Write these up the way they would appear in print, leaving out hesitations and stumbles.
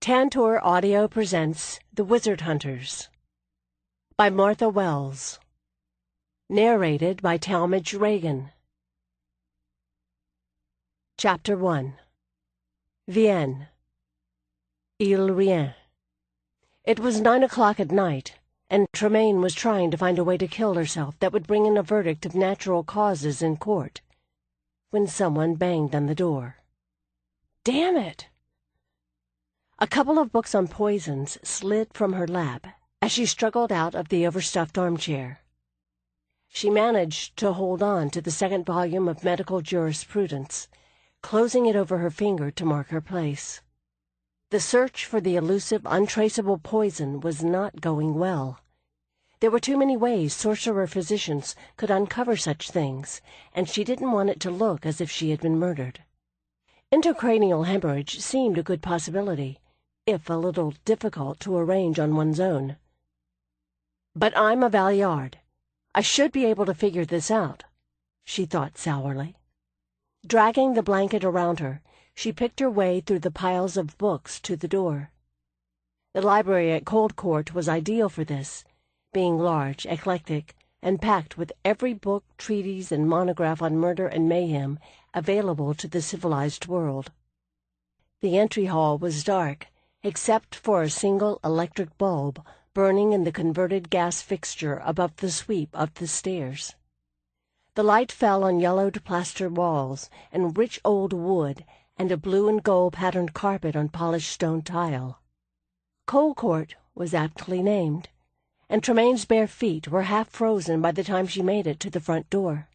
Tantor Audio presents The Wizard Hunters by Martha Wells. Narrated by Talmadge Reagan. Chapter 1. Vienne. ile-rien. It was 9 o'clock at night, and Tremaine was trying to find a way to kill herself that would bring in a verdict of natural causes in court, when someone banged on the door. Damn it! A couple of books on poisons slid from her lap as she struggled out of the overstuffed armchair. She managed to hold on to the second volume of medical jurisprudence, closing it over her finger to mark her place. The search for the elusive, untraceable poison was not going well. There were too many ways sorcerer-physicians could uncover such things, and she didn't want it to look as if she had been murdered. Intracranial hemorrhage seemed a good possibility, if a little difficult to arrange on one's own. But I'm a Valeyard. I should be able to figure this out, she thought sourly. Dragging the blanket around her, she picked her way through the piles of books to the door. The library at Cold Court was ideal for this, being large, eclectic, and packed with every book, treatise, and monograph on murder and mayhem available to the civilized world. The entry hall was dark, except for a single electric bulb burning in the converted gas fixture above the sweep of the stairs. The light fell on yellowed plaster walls and rich old wood and a blue and gold patterned carpet on polished stone tile. Cold Court was aptly named, and Tremaine's bare feet were half frozen by the time she made it to the front door.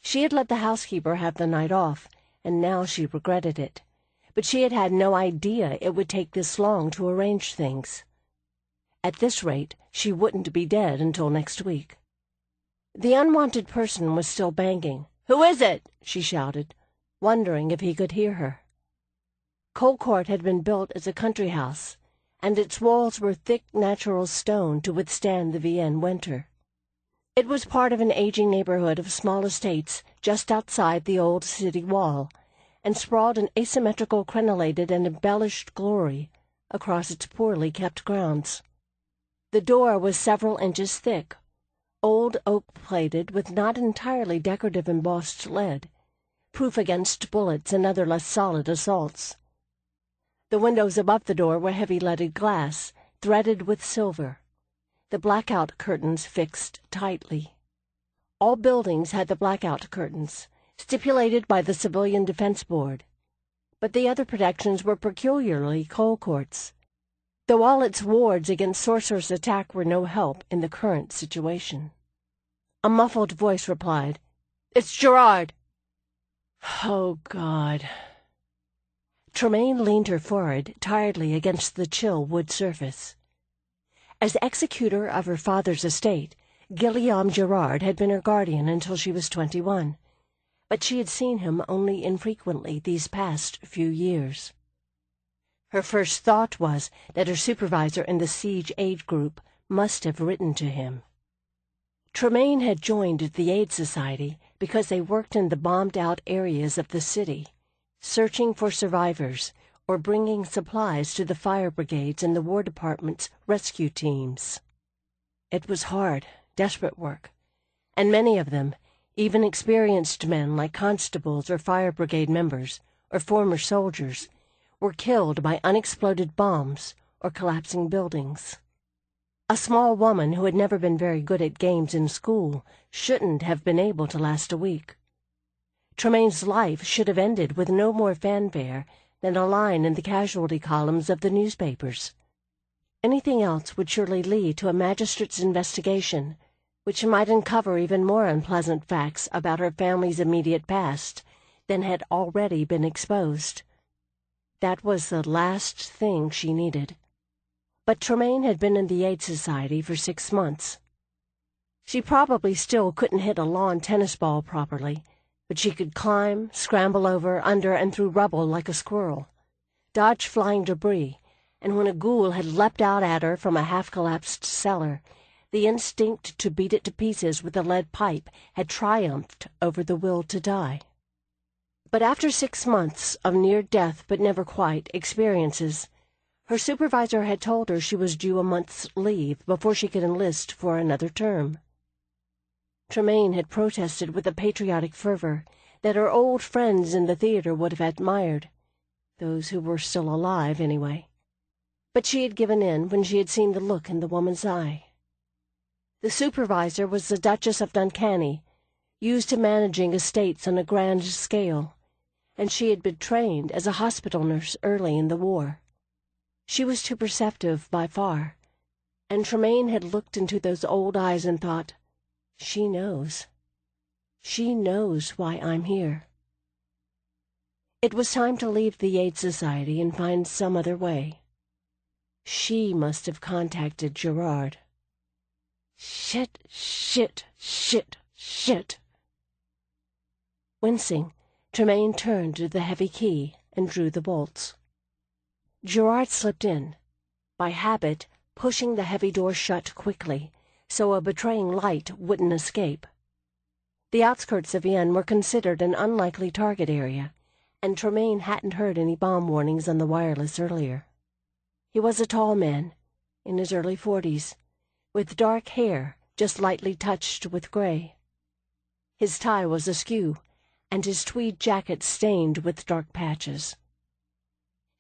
She had let the housekeeper have the night off, and now she regretted it. But she had had no idea it would take this long to arrange things. At this rate, she wouldn't be dead until next week. The unwanted person was still banging. "Who is it?" she shouted, wondering if he could hear her. Cold Court had been built as a country house, and its walls were thick natural stone to withstand the Vienne winter. It was part of an aging neighborhood of small estates just outside the old city wall, and sprawled in asymmetrical crenellated and embellished glory across its poorly kept grounds. The door was several inches thick, old oak-plated with not entirely decorative embossed lead, proof against bullets and other less solid assaults. The windows above the door were heavy leaded glass, threaded with silver, the blackout curtains fixed tightly. All buildings had the blackout curtains, stipulated by the Civilian Defense Board, but the other protections were peculiarly Cold Court's, though all its wards against sorcerer's attack were no help in the current situation. A muffled voice replied, "It's Gerard." Oh, God. Tremaine leaned her forehead tiredly against the chill wood surface. As executor of her father's estate, Guillaume Gerard had been her guardian until she was 21. But she had seen him only infrequently these past few years. Her first thought was that her supervisor in the siege aid group must have written to him. Tremaine had joined the aid society because they worked in the bombed-out areas of the city, searching for survivors or bringing supplies to the fire brigades and the War Department's rescue teams. It was hard, desperate work, and many of them, even experienced men like constables or fire brigade members or former soldiers, were killed by unexploded bombs or collapsing buildings. A small woman who had never been very good at games in school shouldn't have been able to last a week. Tremaine's life should have ended with no more fanfare than a line in the casualty columns of the newspapers. Anything else would surely lead to a magistrate's investigation, which might uncover even more unpleasant facts about her family's immediate past than had already been exposed. That was the last thing she needed. But Tremaine had been in the Aid Society for 6 months. She probably still couldn't hit a lawn tennis ball properly, but she could climb, scramble over, under, and through rubble like a squirrel, dodge flying debris, and when a ghoul had leapt out at her from a half-collapsed cellar, the instinct to beat it to pieces with a lead pipe had triumphed over the will to die. But after 6 months of near-death but never quite experiences, Her supervisor had told her she was due a month's leave before she could enlist for another term. Tremaine had protested with a patriotic fervor that her old friends in the theater would have admired, those who were still alive anyway. But she had given in when she had seen the look in the woman's eye. The supervisor was the Duchess of Duncanny, used to managing estates on a grand scale, and she had been trained as a hospital nurse early in the war. She was too perceptive by far, and Tremaine had looked into those old eyes and thought, "She knows. She knows why I'm here." It was time to leave the Aid Society and find some other way. She must have contacted Gerard. Shit, shit, shit, shit. Wincing, Tremaine turned to the heavy key and drew the bolts. Gerard slipped in, by habit pushing the heavy door shut quickly, so a betraying light wouldn't escape. The outskirts of Vienne were considered an unlikely target area, and Tremaine hadn't heard any bomb warnings on the wireless earlier. He was a tall man, in his early 40s, with dark hair just lightly touched with gray. His tie was askew, and his tweed jacket stained with dark patches.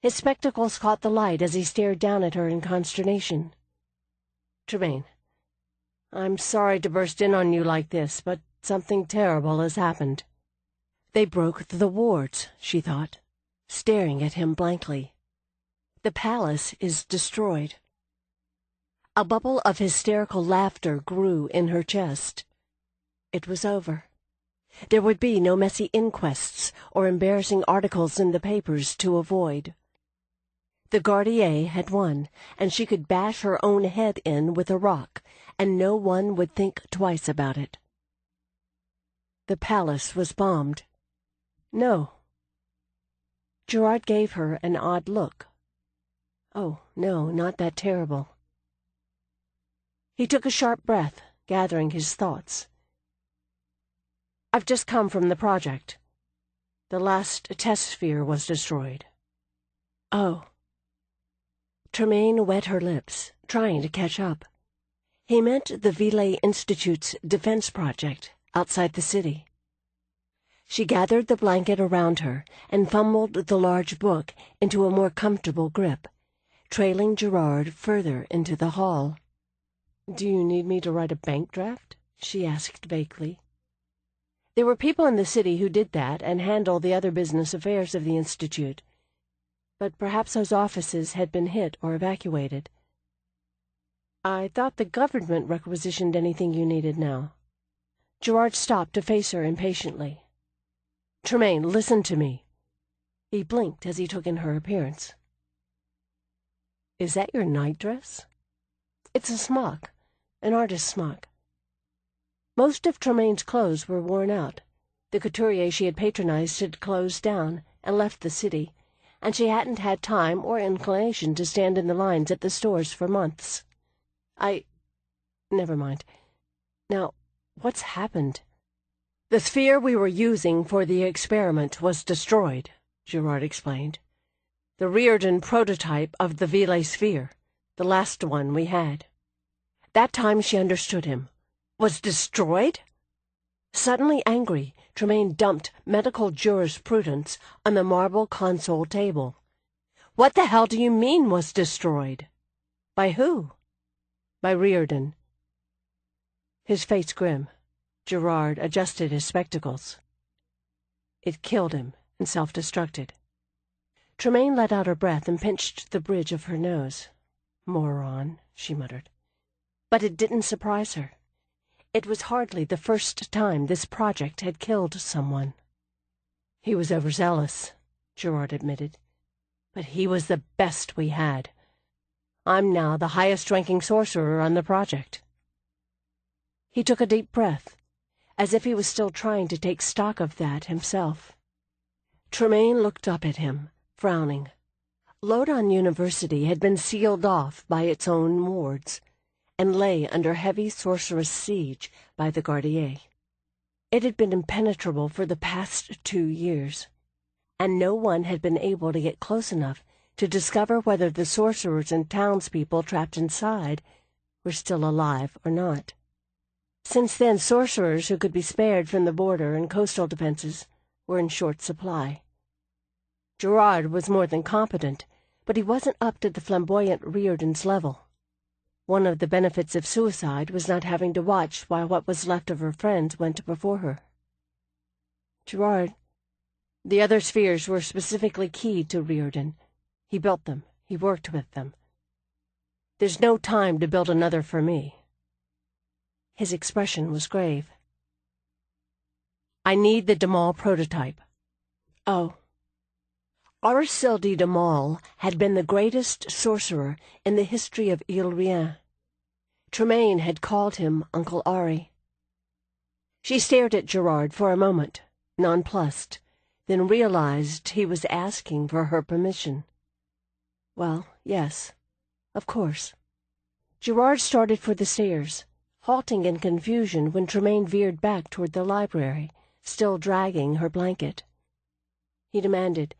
His spectacles caught the light as he stared down at her in consternation. "Tremaine, I'm sorry to burst in on you like this, but something terrible has happened." They broke the wards, she thought, staring at him blankly. "The palace is destroyed." A bubble of hysterical laughter grew in her chest. It was over. There would be no messy inquests or embarrassing articles in the papers to avoid. The Gardier had won, and she could bash her own head in with a rock, and no one would think twice about it. The palace was bombed. No. Gerard gave her an odd look. Oh, no, not that terrible. He took a sharp breath, gathering his thoughts. "I've just come from the project. The last test sphere was destroyed." "Oh." Tremaine wet her lips, trying to catch up. He meant the Ville Institute's defense project outside the city. She gathered the blanket around her and fumbled the large book into a more comfortable grip, trailing Gerard further into the hall. "Do you need me to write a bank draft?" she asked vaguely. There were people in the city who did that and handled the other business affairs of the Institute, but perhaps those offices had been hit or evacuated. "I thought the government requisitioned anything you needed now." Gerard stopped to face her impatiently. "Tremaine, listen to me." He blinked as he took in her appearance. "Is that your night dress?" "It's a smock, an artist's smock." Most of Tremaine's clothes were worn out. The couturier she had patronized had closed down and left the city, and she hadn't had time or inclination to stand in the lines at the stores for months. Never mind. Now, what's happened?" "The sphere we were using for the experiment was destroyed," Gerard explained. "The Riordan prototype of the Ville sphere, the last one we had." That time she understood him. Was destroyed? Suddenly angry, Tremaine dumped medical jurisprudence on the marble console table. "What the hell do you mean was destroyed?" "By who?" "By Riordan." His face grim, Gerard adjusted his spectacles. "It killed him and self-destructed." Tremaine let out her breath and pinched the bridge of her nose. "Moron," she muttered. But it didn't surprise her. It was hardly the first time this project had killed someone. "He was overzealous," Gerard admitted. "But he was the best we had. I'm now the highest-ranking sorcerer on the project." He took a deep breath, as if he was still trying to take stock of that himself. Tremaine looked up at him, frowning. Lodon University had been sealed off by its own wards, and lay under heavy sorceress siege by the Gardier. It had been impenetrable for the past 2 years, and no one had been able to get close enough to discover whether the sorcerers and townspeople trapped inside were still alive or not. Since then, sorcerers who could be spared from the border and coastal defenses were in short supply. Gerard was more than competent, but he wasn't up to the flamboyant Riordan's level. One of the benefits of suicide was not having to watch while what was left of her friends went before her. Gerard, the other spheres were specifically keyed to Riordan. He built them. He worked with them. There's no time to build another for me. His expression was grave. I need the Damal prototype. Oh. Aurisilde Damal had been the greatest sorcerer in the history of ile-rien. Tremaine had called him Uncle Ari. She stared at Gerard for a moment, nonplussed, then realized he was asking for her permission. Well, yes, of course. Gerard started for the stairs, halting in confusion when Tremaine veered back toward the library, still dragging her blanket. He demanded,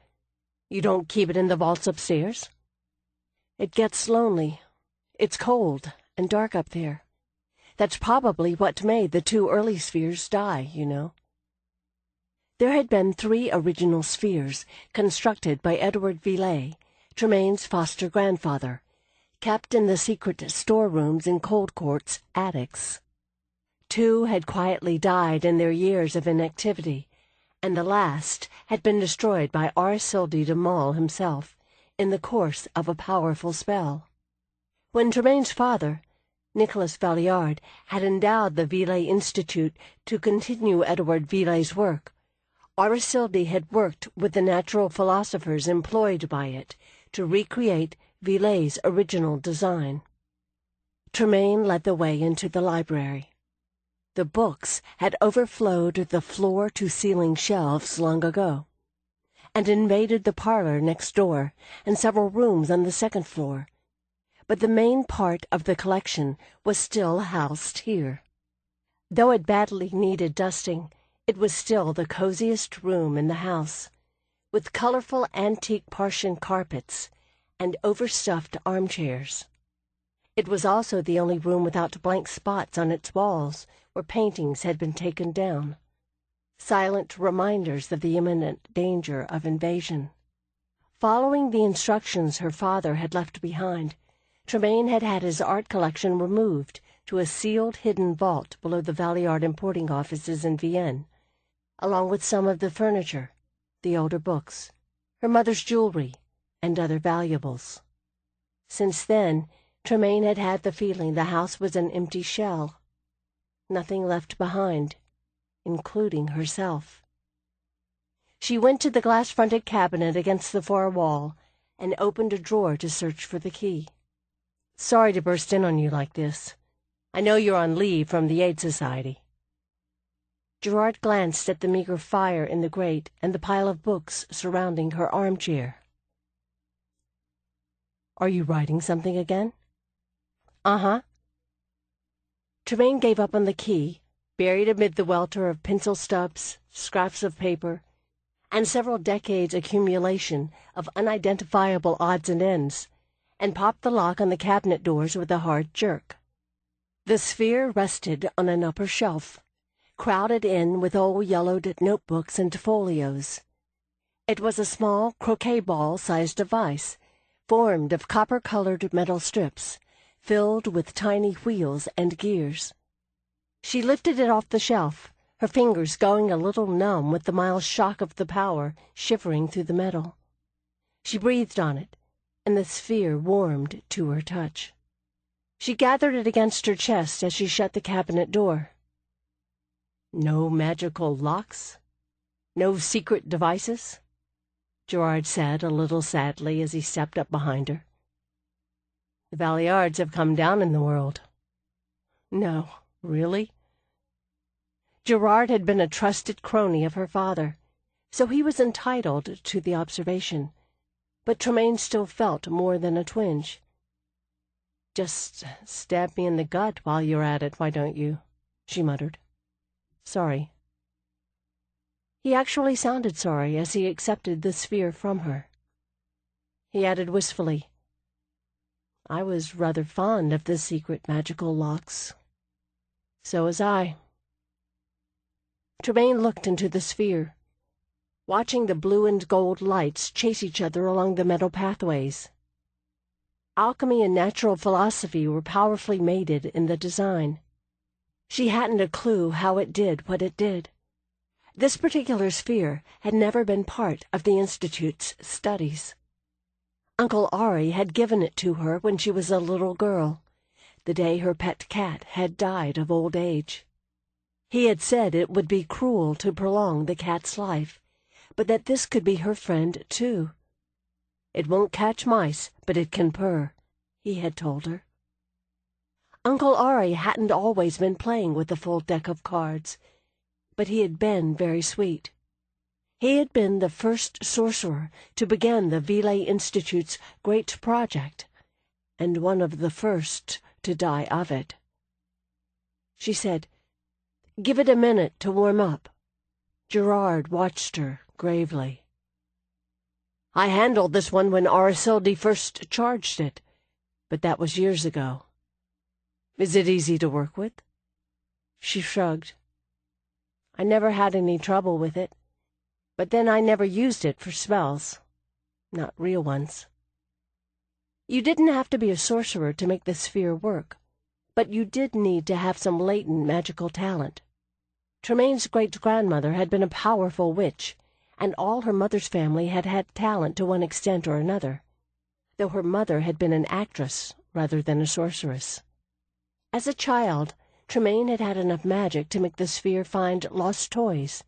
You don't keep it in the vaults upstairs? It gets lonely. It's cold and dark up there. That's probably what made the 2 early spheres die, you know. There had been 3 original spheres, constructed by Edward Villet, Tremaine's foster grandfather, kept in the secret storerooms in Cold Court's attics. 2 had quietly died in their years of inactivity, and the last had been destroyed by Aurisilde Damal himself in the course of a powerful spell. When Tremaine's father, Nicholas Valliard, had endowed the Villet Institute to continue Edward Villet's work, Aurisilde had worked with the natural philosophers employed by it to recreate Villet's original design. Tremaine led the way into the library. The books had overflowed the floor-to-ceiling shelves long ago, and invaded the parlor next door and several rooms on the second floor, but the main part of the collection was still housed here. Though it badly needed dusting, it was still the coziest room in the house, with colorful antique Parisian carpets and overstuffed armchairs. It was also the only room without blank spots on its walls where paintings had been taken down, silent reminders of the imminent danger of invasion. Following the instructions her father had left behind, Tremaine had had his art collection removed to a sealed hidden vault below the Valliard importing offices in Vienne, along with some of the furniture, the older books, her mother's jewelry, and other valuables. Since then, Tremaine had had the feeling the house was an empty shell, nothing left behind, including herself. She went to the glass-fronted cabinet against the far wall and opened a drawer to search for the key. Sorry to burst in on you like this. I know you're on leave from the Aid Society. Gerard glanced at the meager fire in the grate and the pile of books surrounding her armchair. Are you writing something again? Uh-huh. Tremaine gave up on the key, buried amid the welter of pencil stubs, scraps of paper, and several decades' accumulation of unidentifiable odds and ends, and popped the lock on the cabinet doors with a hard jerk. The sphere rested on an upper shelf, crowded in with old yellowed notebooks and folios. It was a small croquet ball-sized device, formed of copper-colored metal strips, filled with tiny wheels and gears. She lifted it off the shelf, her fingers going a little numb with the mild shock of the power shivering through the metal. She breathed on it, and the sphere warmed to her touch. She gathered it against her chest as she shut the cabinet door. No magical locks? No secret devices? Gerard said a little sadly as he stepped up behind her. The Valliards have come down in the world. No, really? Gerard had been a trusted crony of her father, so he was entitled to the observation, but Tremaine still felt more than a twinge. Just stab me in the gut while you're at it, why don't you? She muttered. Sorry. He actually sounded sorry as he accepted the sphere from her. He added wistfully, "I was rather fond of the secret magical locks." "So was I." Tremaine looked into the sphere, watching the blue and gold lights chase each other along the metal pathways. Alchemy and natural philosophy were powerfully mated in the design. She hadn't a clue how it did what it did. This particular sphere had never been part of the Institute's studies. Uncle Ari had given it to her when she was a little girl, the day her pet cat had died of old age. He had said it would be cruel to prolong the cat's life, but that this could be her friend, too. "It won't catch mice, but it can purr," he had told her. Uncle Ari hadn't always been playing with a full deck of cards, but he had been very sweet. He had been the first sorcerer to begin the Ville Institute's great project, and one of the first to die of it. She said, "Give it a minute to warm up." Gerard watched her gravely. "I handled this one when Arasildi first charged it, but that was years ago." "Is it easy to work with?" She shrugged. "I never had any trouble with it, but then I never used it for spells. Not real ones." You didn't have to be a sorcerer to make the sphere work, but you did need to have some latent magical talent. Tremaine's great-grandmother had been a powerful witch, and all her mother's family had had talent to one extent or another, though her mother had been an actress rather than a sorceress. As a child, Tremaine had had enough magic to make the sphere find lost toys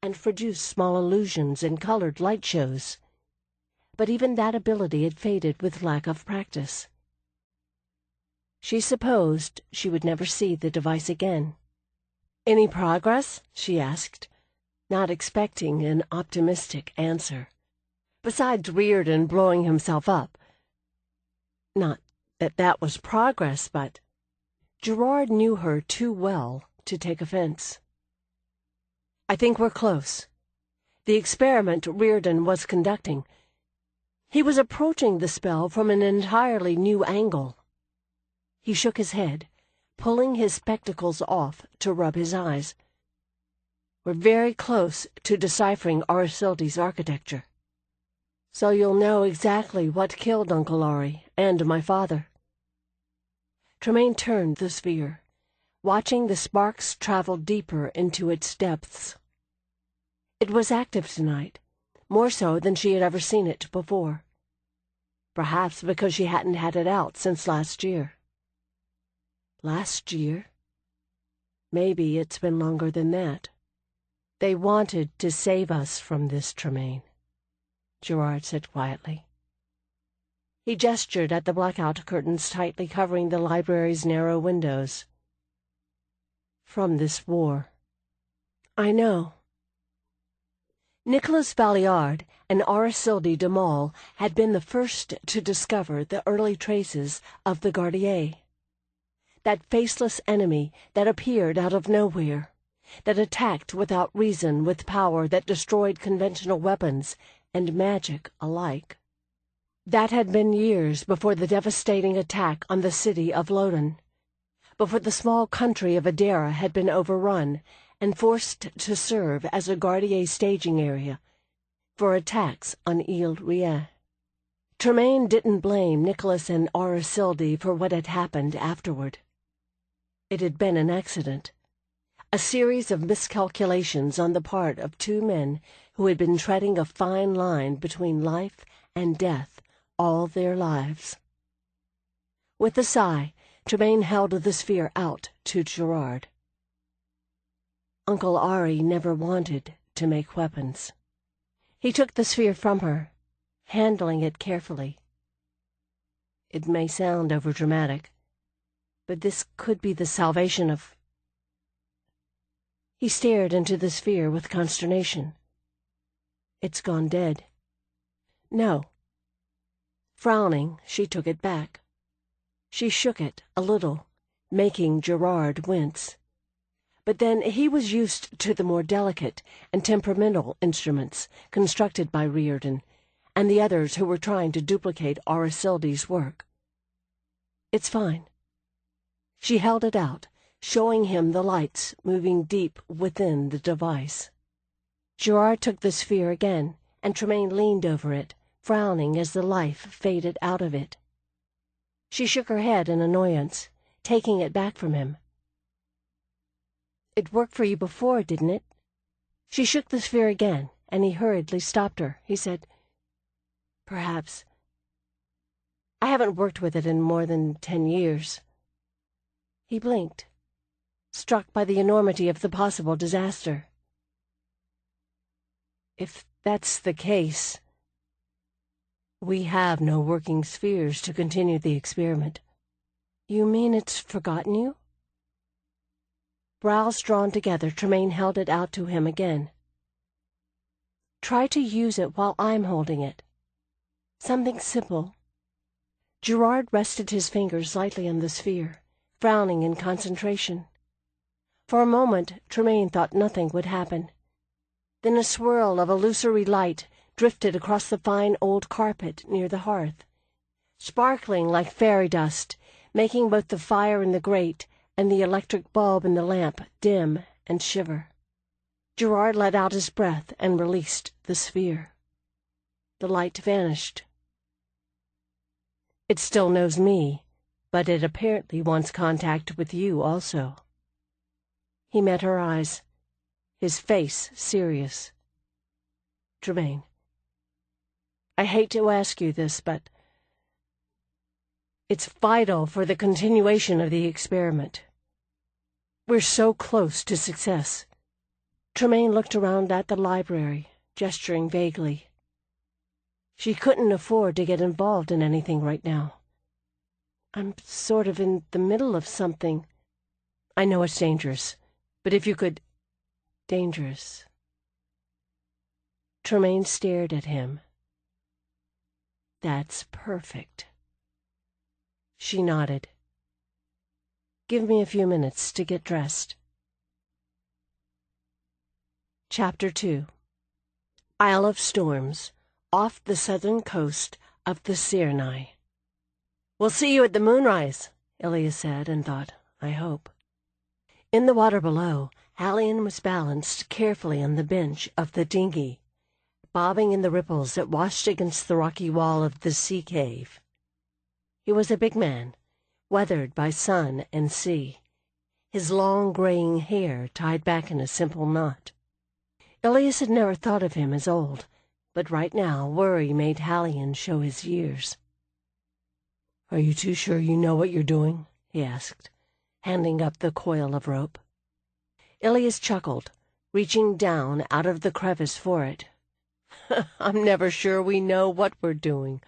and produce small illusions and colored light shows, but even that ability had faded with lack of practice. She supposed she would never see the device again. "Any progress?" she asked, not expecting an optimistic answer. Besides Reardon blowing himself up. Not that that was progress, but Gerard knew her too well to take offense. "I think we're close. The experiment Reardon was conducting. He was approaching the spell from an entirely new angle." He shook his head, pulling his spectacles off to rub his eyes. "We're very close to deciphering Arasildi's architecture. So you'll know exactly what killed Uncle Ari and my father." Tremaine turned the sphere, watching the sparks travel deeper into its depths. It was active tonight, more so than she had ever seen it before. Perhaps because she hadn't had it out since last year. Last year? Maybe it's been longer than that. "They wanted to save us from this, Tremaine," Gerard said quietly. He gestured at the blackout curtains tightly covering the library's narrow windows. "From this war." "I know." Nicholas Valliard and Arasildi de Maul had been the first to discover the early traces of the Gardier. That faceless enemy that appeared out of nowhere, that attacked without reason with power that destroyed conventional weapons and magic alike. That had been years before the devastating attack on the city of Loden, before the small country of Adara had been overrun and forced to serve as a Gardier staging area for attacks on ile-rien. Tremaine didn't blame Nicholas and Arasildi for what had happened afterward. It had been an accident, a series of miscalculations on the part of two men who had been treading a fine line between life and death all their lives. With a sigh, Tremaine held the sphere out to Gerard. Uncle Ari never wanted to make weapons. He took the sphere from her, handling it carefully. "It may sound overdramatic, but this could be the salvation of—" He stared into the sphere with consternation. "It's gone dead." "No." Frowning, she took it back. She shook it a little, making Gerard wince. But then he was used to the more delicate and temperamental instruments constructed by Reardon, and the others who were trying to duplicate Aracilde's work. "It's fine." She held it out, showing him the lights moving deep within the device. Gerard took the sphere again, and Tremaine leaned over it, frowning as the life faded out of it. She shook her head in annoyance, taking it back from him. "It worked for you before, didn't it?" She shook the sphere again, and he hurriedly stopped her. He said, "Perhaps. I haven't worked with it in more than 10 years. He blinked, struck by the enormity of the possible disaster. "If that's the case, we have no working spheres to continue the experiment." "You mean it's forgotten you?" Brows drawn together, Tremaine held it out to him again. "Try to use it while I'm holding it. Something simple." Gerard rested his fingers lightly on the sphere, frowning in concentration. For a moment, Tremaine thought nothing would happen. Then a swirl of illusory light drifted across the fine old carpet near the hearth, sparkling like fairy dust, making both the fire in the grate and the electric bulb in the lamp dim and shiver. Gerard let out his breath and released the sphere. The light vanished. "It still knows me, but it apparently wants contact with you also." He met her eyes, his face serious. "Tremaine, I hate to ask you this, but it's vital for the continuation of the experiment. We're so close to success." Tremaine looked around at the library, gesturing vaguely. "She couldn't afford to get involved in anything right now. I'm sort of in the middle of something. I know it's dangerous, but if you could—" "Dangerous." Tremaine stared at him. "That's perfect." She nodded. "Give me a few minutes to get dressed." Chapter 2. Isle of Storms, off the southern coast of the Sinai. "We'll see you at the moonrise," Ilya said, and thought, "I hope." In the water below, Hallion was balanced carefully on the bench of the dinghy, bobbing in the ripples that washed against the rocky wall of the sea cave. He was a big man, weathered by sun and sea, his long graying hair tied back in a simple knot. Elias had never thought of him as old, but right now worry made Hallion show his years. "Are you too sure you know what you're doing?" he asked, handing up the coil of rope. Elias chuckled, reaching down out of the crevice for it. "I'm never sure we know what we're doing."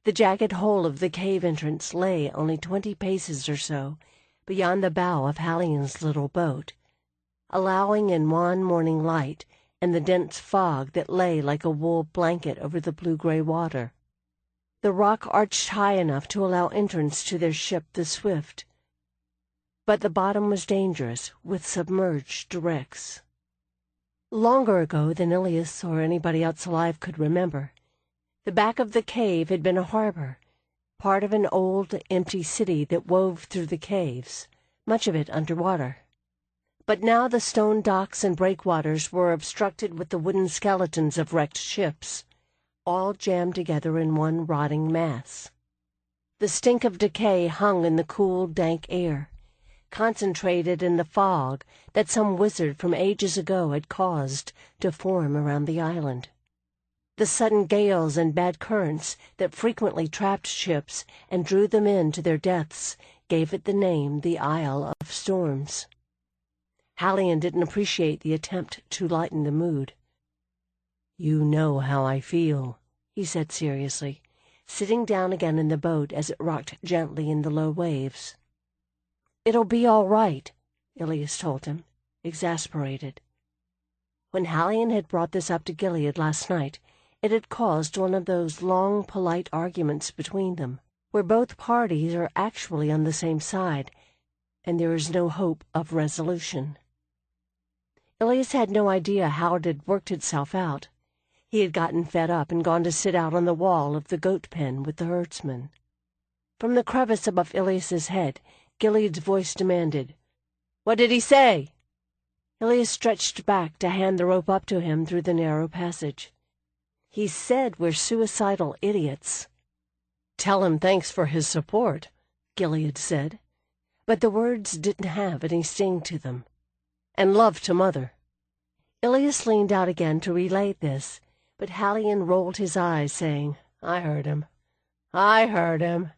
The jagged hole of the cave entrance lay only 20 paces or so beyond the bow of Hallion's little boat, allowing in wan morning light and the dense fog that lay like a wool blanket over the blue-gray water. The rock arched high enough to allow entrance to their ship, the Swift, but the bottom was dangerous, with submerged wrecks. Longer ago than Ilias or anybody else alive could remember, the back of the cave had been a harbor, part of an old, empty city that wove through the caves, much of it underwater. But now the stone docks and breakwaters were obstructed with the wooden skeletons of wrecked ships, all jammed together in one rotting mass. The stink of decay hung in the cool, dank air, concentrated in the fog that some wizard from ages ago had caused to form around the island. The sudden gales and bad currents that frequently trapped ships and drew them in to their deaths gave it the name the Isle of Storms. Hallion didn't appreciate the attempt to lighten the mood. "You know how I feel," he said seriously, sitting down again in the boat as it rocked gently in the low waves. "It'll be all right," Ilias told him, exasperated. When Hallion had brought this up to Gilead last night, it had caused one of those long, polite arguments between them, where both parties are actually on the same side, and there is no hope of resolution. Ilias had no idea how it had worked itself out. He had gotten fed up and gone to sit out on the wall of the goat pen with the herdsman. From the crevice above Ilias's head, Gilead's voice demanded, "What did he say?" Ilias stretched back to hand the rope up to him through the narrow passage. "He said we're suicidal idiots." "Tell him thanks for his support," Gilead said. But the words didn't have any sting to them. "And love to Mother." Ilias leaned out again to relay this, but Halion rolled his eyes, saying, "I heard him. I heard him."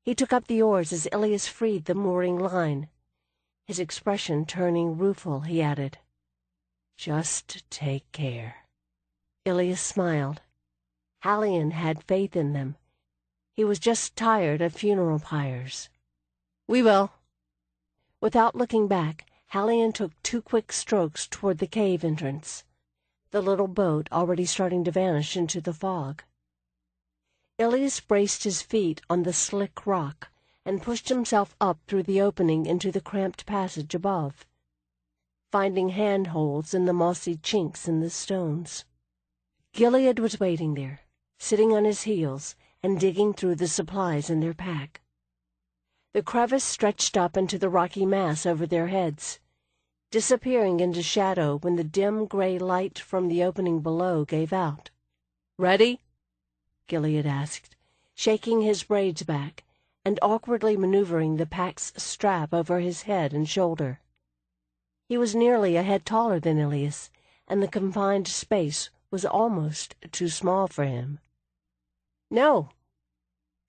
He took up the oars as Ilias freed the mooring line. His expression turning rueful, he added, "Just take care." Ilias smiled. Halion had faith in them. He was just tired of funeral pyres. "We will." Without looking back, Halion took 2 quick strokes toward the cave entrance, the little boat already starting to vanish into the fog. Ilias braced his feet on the slick rock and pushed himself up through the opening into the cramped passage above, finding handholds in the mossy chinks in the stones. Gilead was waiting there, sitting on his heels and digging through the supplies in their pack. The crevice stretched up into the rocky mass over their heads, disappearing into shadow when the dim gray light from the opening below gave out. "Ready?" Gilead asked, shaking his braids back and awkwardly maneuvering the pack's strap over his head and shoulder. He was nearly a head taller than Ilias, and the confined space was almost too small for him. "No,"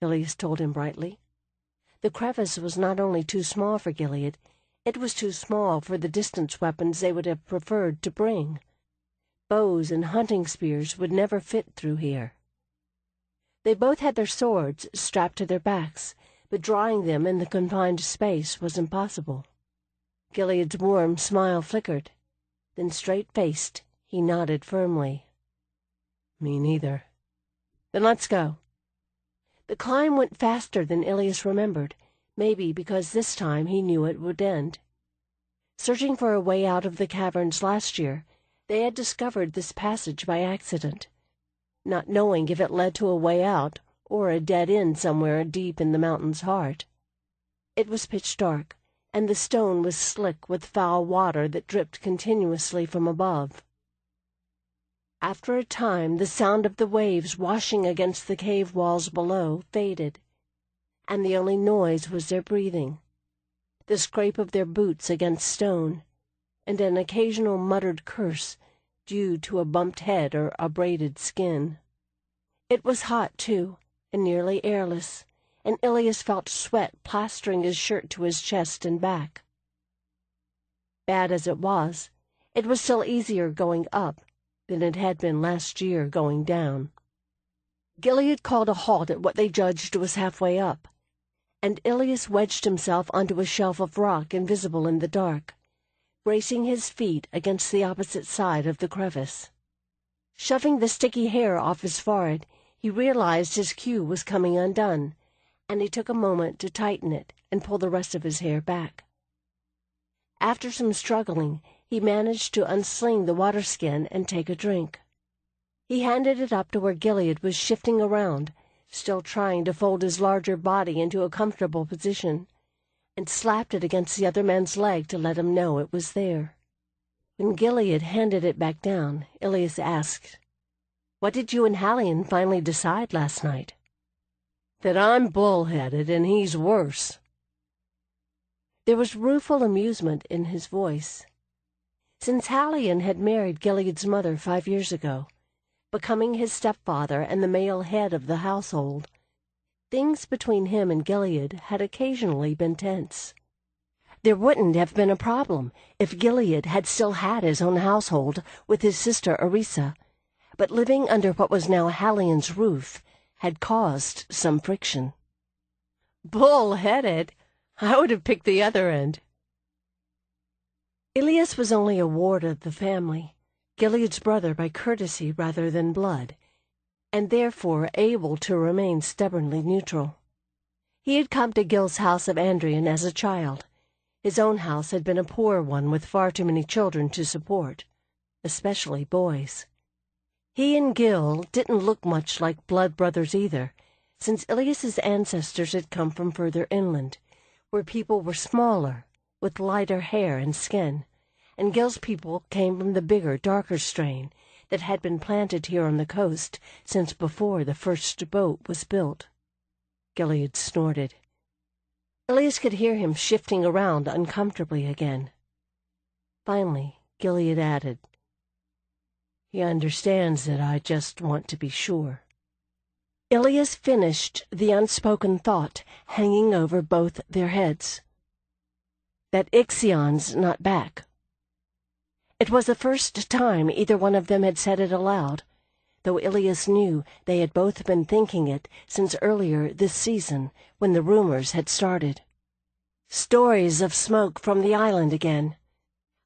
Ilias told him brightly. The crevice was not only too small for Gilead, it was too small for the distance weapons they would have preferred to bring. Bows and hunting spears would never fit through here. They both had their swords strapped to their backs, but drawing them in the confined space was impossible. Gilead's warm smile flickered. Then, straight-faced, he nodded firmly. "Me neither." "Then let's go." The climb went faster than Ilias remembered, maybe because this time he knew it would end. Searching for a way out of the caverns last year, they had discovered this passage by accident, not knowing if it led to a way out or a dead end somewhere deep in the mountain's heart. It was pitch dark, and the stone was slick with foul water that dripped continuously from above. After a time, the sound of the waves washing against the cave walls below faded, and the only noise was their breathing, the scrape of their boots against stone, and an occasional muttered curse due to a bumped head or a braided skin. It was hot, too, and nearly airless, and Ilias felt sweat plastering his shirt to his chest and back. Bad as it was still easier going up than it had been last year going down. Gilead called a halt at what they judged was halfway up, and Ilias wedged himself onto a shelf of rock invisible in the dark, bracing his feet against the opposite side of the crevice. Shoving the sticky hair off his forehead, he realized his queue was coming undone, and he took a moment to tighten it and pull the rest of his hair back. After some struggling, he managed to unsling the water skin and take a drink. He handed it up to where Gilead was shifting around, still trying to fold his larger body into a comfortable position, and slapped it against the other man's leg to let him know it was there. When Gilead handed it back down, Ilias asked, "What did you and Halion finally decide last night?" "That I'm bull-headed and he's worse." There was rueful amusement in his voice. Since Halion had married Gilead's mother 5 years ago, becoming his stepfather and the male head of the household, things between him and Gilead had occasionally been tense. There wouldn't have been a problem if Gilead had still had his own household with his sister Orisa, but living under what was now Halion's roof had caused some friction. "Bull-headed? I would have picked the other end." Ilias was only a ward of the family, Gilead's brother by courtesy rather than blood, and therefore able to remain stubbornly neutral. He had come to Gil's house of Andrian as a child. His own house had been a poor one with far too many children to support, especially boys. He and Gil didn't look much like blood brothers either, since Ilias's ancestors had come from further inland, where people were smaller, with lighter hair and skin, and Gil's people came from the bigger, darker strain that had been planted here on the coast since before the first boat was built. Gilead snorted. Ilias could hear him shifting around uncomfortably again. Finally, Gilead added, "He understands that I just want to be sure." Ilias finished the unspoken thought hanging over both their heads. That Ixion's not back. It was the first time either one of them had said it aloud, though Ilias knew they had both been thinking it since earlier this season when the rumors had started. Stories of smoke from the island again,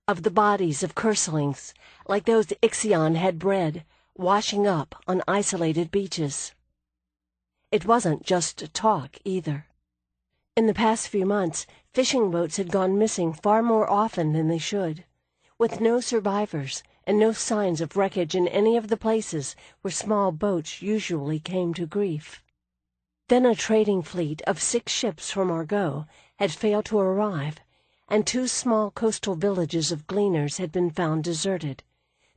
of the bodies of curselings, like those Ixion had bred, washing up on isolated beaches. It wasn't just talk, either. In the past few months, fishing boats had gone missing far more often than they should, with no survivors and no signs of wreckage in any of the places where small boats usually came to grief. Then a trading fleet of 6 ships from Argot had failed to arrive, and 2 small coastal villages of gleaners had been found deserted,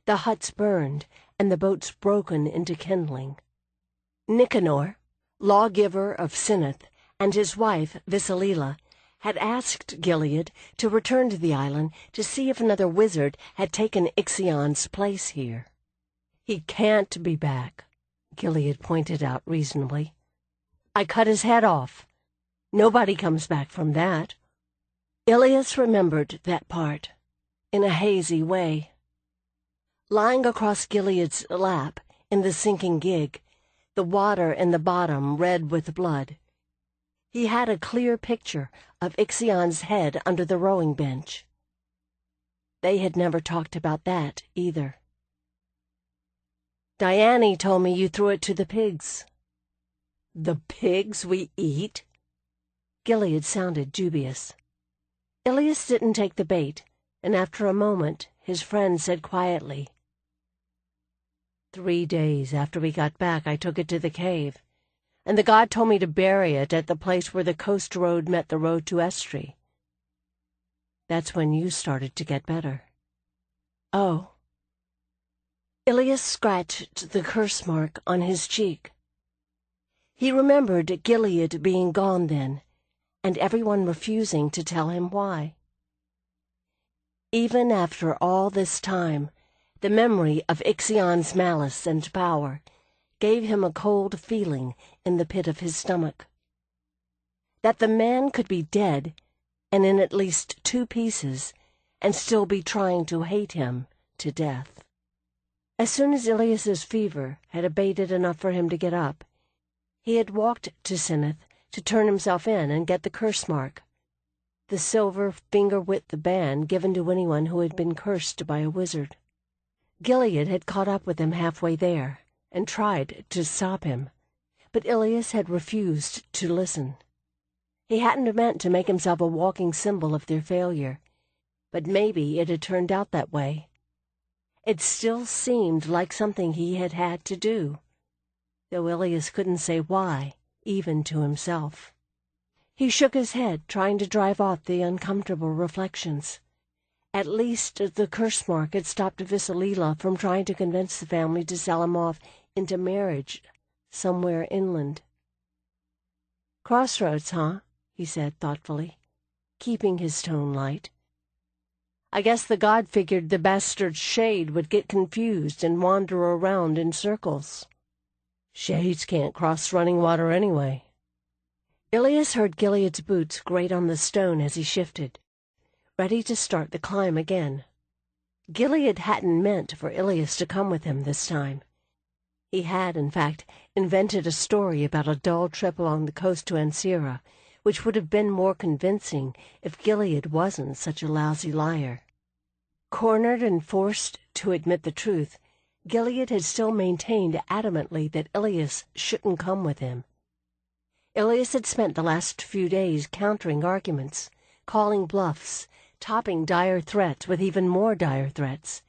the huts burned, and the boats broken into kindling. Nicanor, lawgiver of Sinneth, and his wife, Visalila, had asked Gilead to return to the island to see if another wizard had taken Ixion's place here. "He can't be back," Gilead pointed out reasonably. "I cut his head off. Nobody comes back from that." Ilias remembered that part, in a hazy way. Lying across Gilead's lap in the sinking gig, the water in the bottom red with blood, he had a clear picture of Ixion's head under the rowing bench. They had never talked about that, either. "Diane told me you threw it to the pigs." "The pigs we eat?" Gilead sounded dubious. Ilias didn't take the bait, and after a moment his friend said quietly, 3 days after we got back I took it to the cave, and the god told me to bury it at the place where the coast road met the road to Estrie. That's when you started to get better." "Oh." Ilias scratched the curse mark on his cheek. He remembered Gilead being gone then, and everyone refusing to tell him why. Even after all this time, the memory of Ixion's malice and power gave him a cold feeling in the pit of his stomach. That the man could be dead, and in at least 2 pieces, and still be trying to hate him to death. As soon as Ilias's fever had abated enough for him to get up, he had walked to Sinneth to turn himself in and get the curse mark, the silver finger-width band given to anyone who had been cursed by a wizard. Gilead had caught up with him halfway there, and tried to stop him, but Ilias had refused to listen. He hadn't meant to make himself a walking symbol of their failure, but maybe it had turned out that way. It still seemed like something he had had to do, though Ilias couldn't say why, even to himself. He shook his head, trying to drive off the uncomfortable reflections. At least the curse mark had stopped Visalila from trying to convince the family to sell him off into marriage somewhere inland. "Crossroads, huh?" he said thoughtfully, keeping his tone light. "I guess the god figured the bastard shade would get confused and wander around in circles. Shades can't cross running water anyway." Ilias heard Gilead's boots grate on the stone as he shifted, ready to start the climb again. Gilead hadn't meant for Ilias to come with him this time. He had, in fact, invented a story about a dull trip along the coast to Ancira, which would have been more convincing if Gilead wasn't such a lousy liar. Cornered and forced to admit the truth, Gilead had still maintained adamantly that Ilias shouldn't come with him. Ilias had spent the last few days countering arguments, calling bluffs, topping dire threats with even more dire threats,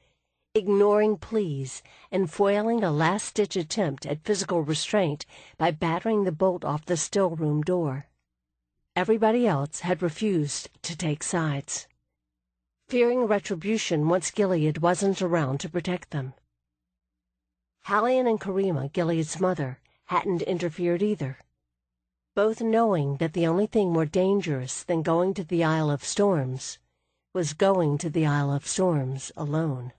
ignoring pleas and foiling a last-ditch attempt at physical restraint by battering the bolt off the still-room door. Everybody else had refused to take sides, fearing retribution once Gilead wasn't around to protect them. Hallian and Karima, Gilead's mother, hadn't interfered either, both knowing that the only thing more dangerous than going to the Isle of Storms was going to the Isle of Storms alone.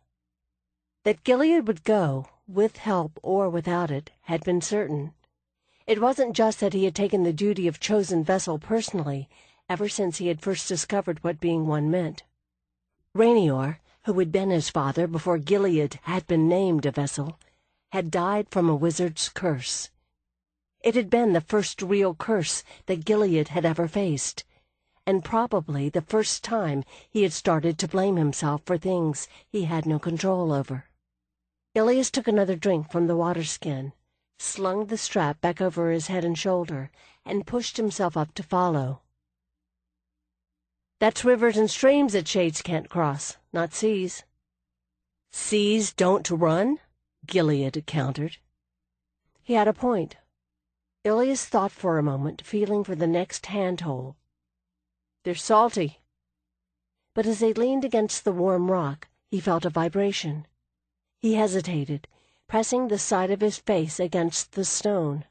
That Gilead would go, with help or without it, had been certain. It wasn't just that he had taken the duty of chosen vessel personally ever since he had first discovered what being one meant. Rainior, who had been his father before Gilead had been named a vessel, had died from a wizard's curse. It had been the first real curse that Gilead had ever faced, and probably the first time he had started to blame himself for things he had no control over. Ilias took another drink from the water skin, slung the strap back over his head and shoulder, and pushed himself up to follow. "That's rivers and streams that shades can't cross, not seas." "Seas don't run?" Gilead countered. He had a point. Ilias thought for a moment, feeling for the next handhold. "They're salty." But as they leaned against the warm rock, he felt a vibration. He hesitated, pressing the side of his face against the stone.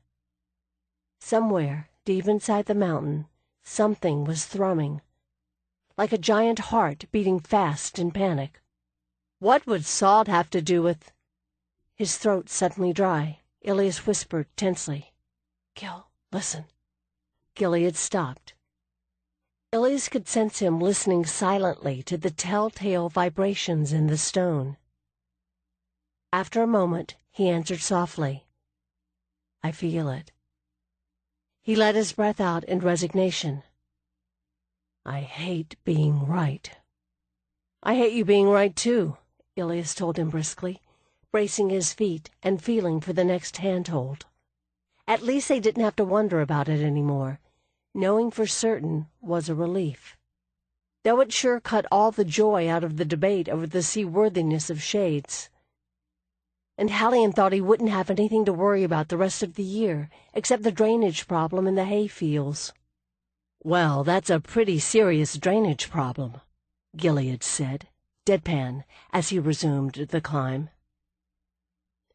Somewhere, deep inside the mountain, something was thrumming, like a giant heart beating fast in panic. "What would salt have to do with—" His throat suddenly dry, Ilias whispered tensely, "Gil, listen." Gilead stopped. Ilias could sense him listening silently to the telltale vibrations in the stone. After a moment, he answered softly, "I feel it." He let his breath out in resignation. "I hate being right." "I hate you being right, too," Ilias told him briskly, bracing his feet and feeling for the next handhold. At least they didn't have to wonder about it anymore. Knowing for certain was a relief, though it sure cut all the joy out of the debate over the seaworthiness of shades. And Hallian thought he wouldn't have anything to worry about the rest of the year, except the drainage problem in the hay fields. "Well, that's a pretty serious drainage problem," Gilead said, deadpan, as he resumed the climb.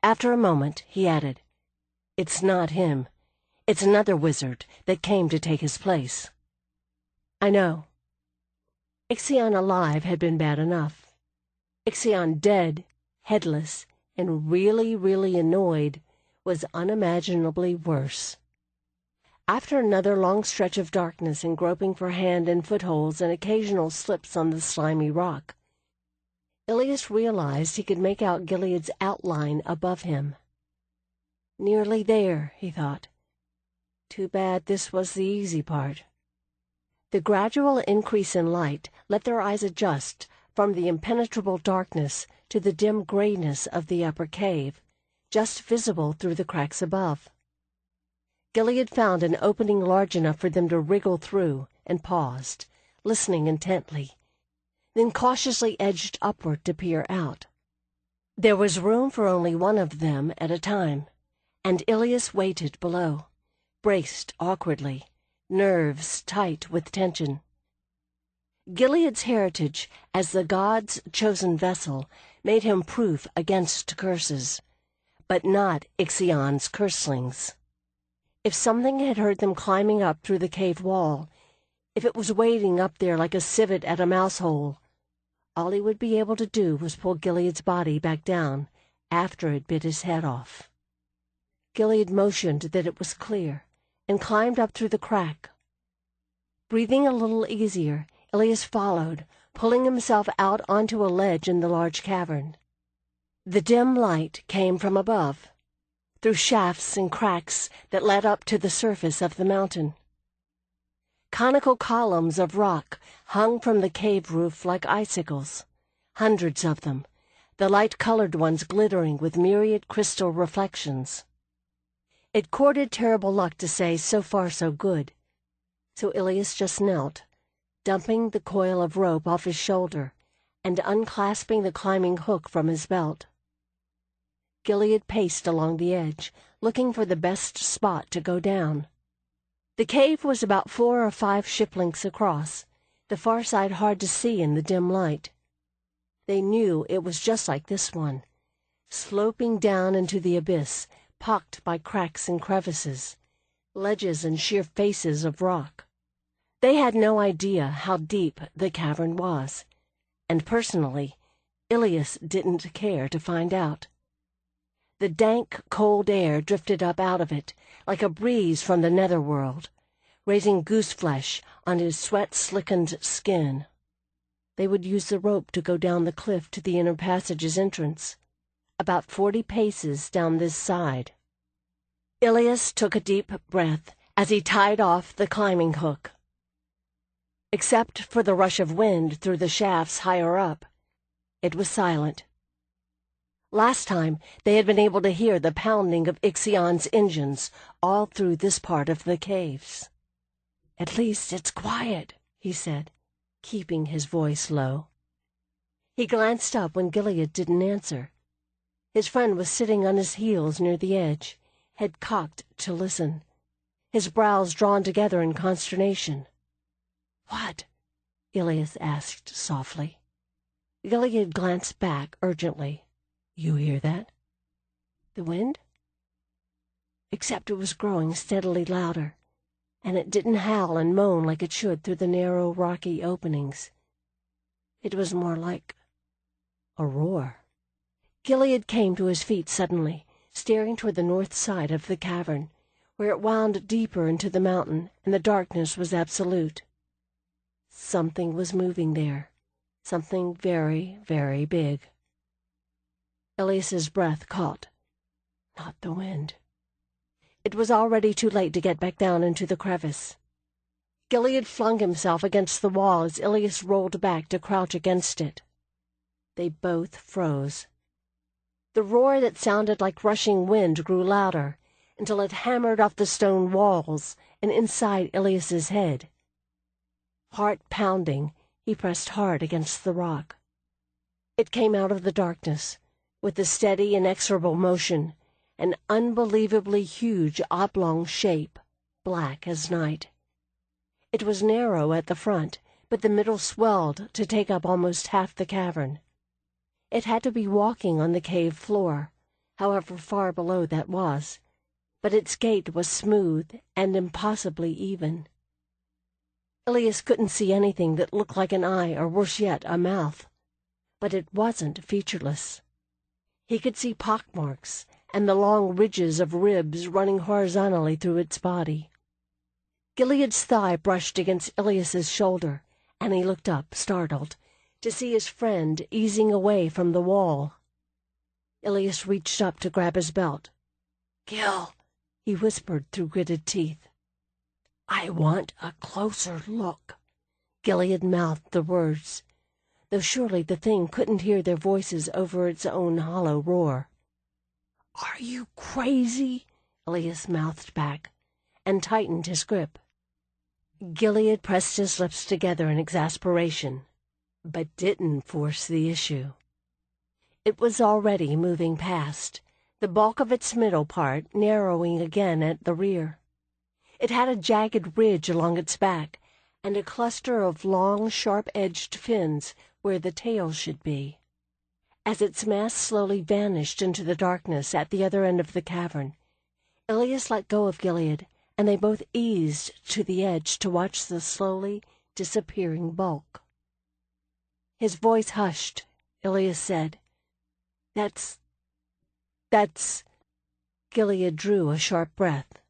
After a moment, he added, "It's not him. It's another wizard that came to take his place." "I know." Ixion alive had been bad enough. Ixion dead, headless, and really, really annoyed was unimaginably worse. After another long stretch of darkness and groping for hand and footholds and occasional slips on the slimy rock, Ilias realized he could make out Gilead's outline above him. Nearly there, he thought. Too bad this was the easy part. The gradual increase in light let their eyes adjust from the impenetrable darkness to the dim grayness of the upper cave, just visible through the cracks above. Gilead found an opening large enough for them to wriggle through, and paused, listening intently, then cautiously edged upward to peer out. There was room for only one of them at a time, and Ilias waited below, braced awkwardly, nerves tight with tension. Gilead's heritage as the god's chosen vessel made him proof against curses, but not Ixion's curselings. If something had heard them climbing up through the cave wall, if it was waiting up there like a civet at a mouse hole, all he would be able to do was pull Gilead's body back down after it bit his head off. Gilead motioned that it was clear, and climbed up through the crack. Breathing a little easier, Ilias followed, pulling himself out onto a ledge in the large cavern. The dim light came from above, through shafts and cracks that led up to the surface of the mountain. Conical columns of rock hung from the cave roof like icicles, hundreds of them, the light-colored ones glittering with myriad crystal reflections. It courted terrible luck to say so far so good, so Ilias just knelt, dumping the coil of rope off his shoulder, and unclasping the climbing hook from his belt. Gilead paced along the edge, looking for the best spot to go down. The cave was about 4 or 5 ship lengths across, the far side hard to see in the dim light. They knew it was just like this one, sloping down into the abyss, pocked by cracks and crevices, ledges and sheer faces of rock. They had no idea how deep the cavern was, and personally, Ilias didn't care to find out. The dank, cold air drifted up out of it, like a breeze from the netherworld, raising goose-flesh on his sweat-slickened skin. They would use the rope to go down the cliff to the inner passage's entrance, about 40 paces down this side. Ilias took a deep breath as he tied off the climbing hook. Except for the rush of wind through the shafts higher up, it was silent. Last time, they had been able to hear the pounding of Ixion's engines all through this part of the caves. "At least it's quiet," he said, keeping his voice low. He glanced up when Gilead didn't answer. His friend was sitting on his heels near the edge, head cocked to listen, his brows drawn together in consternation. "What?" Ilias asked softly. Gilead glanced back urgently. "You hear that?" "The wind?" Except it was growing steadily louder, and it didn't howl and moan like it should through the narrow, rocky openings. It was more like a roar. Gilead came to his feet suddenly, staring toward the north side of the cavern, where it wound deeper into the mountain, and the darkness was absolute. Something was moving there, something very, very big. Ilias's breath caught. Not the wind. It was already too late to get back down into the crevice. Gilead flung himself against the wall as Ilias rolled back to crouch against it. They both froze. The roar that sounded like rushing wind grew louder, until it hammered off the stone walls and inside Ilias's head. Heart pounding, he pressed hard against the rock. It came out of the darkness, with a steady, inexorable motion, an unbelievably huge oblong shape, black as night. It was narrow at the front, but the middle swelled to take up almost half the cavern. It had to be walking on the cave floor, however far below that was, but its gait was smooth and impossibly even. Ilias couldn't see anything that looked like an eye or, worse yet, a mouth, but it wasn't featureless. He could see pockmarks and the long ridges of ribs running horizontally through its body. Gilead's thigh brushed against Ilias's shoulder, and he looked up, startled, to see his friend easing away from the wall. Ilias reached up to grab his belt. "Gil," he whispered through gritted teeth. "I want a closer look." Gilead mouthed the words, though surely the thing couldn't hear their voices over its own hollow roar. "Are you crazy?" Ilias mouthed back, and tightened his grip. Gilead pressed his lips together in exasperation, but didn't force the issue. It was already moving past, the bulk of its middle part narrowing again at the rear. It had a jagged ridge along its back, and a cluster of long, sharp-edged fins where the tail should be. As its mass slowly vanished into the darkness at the other end of the cavern, Ilias let go of Gilead, and they both eased to the edge to watch the slowly disappearing bulk. His voice hushed. Ilias said, That's... Gilead drew a sharp breath.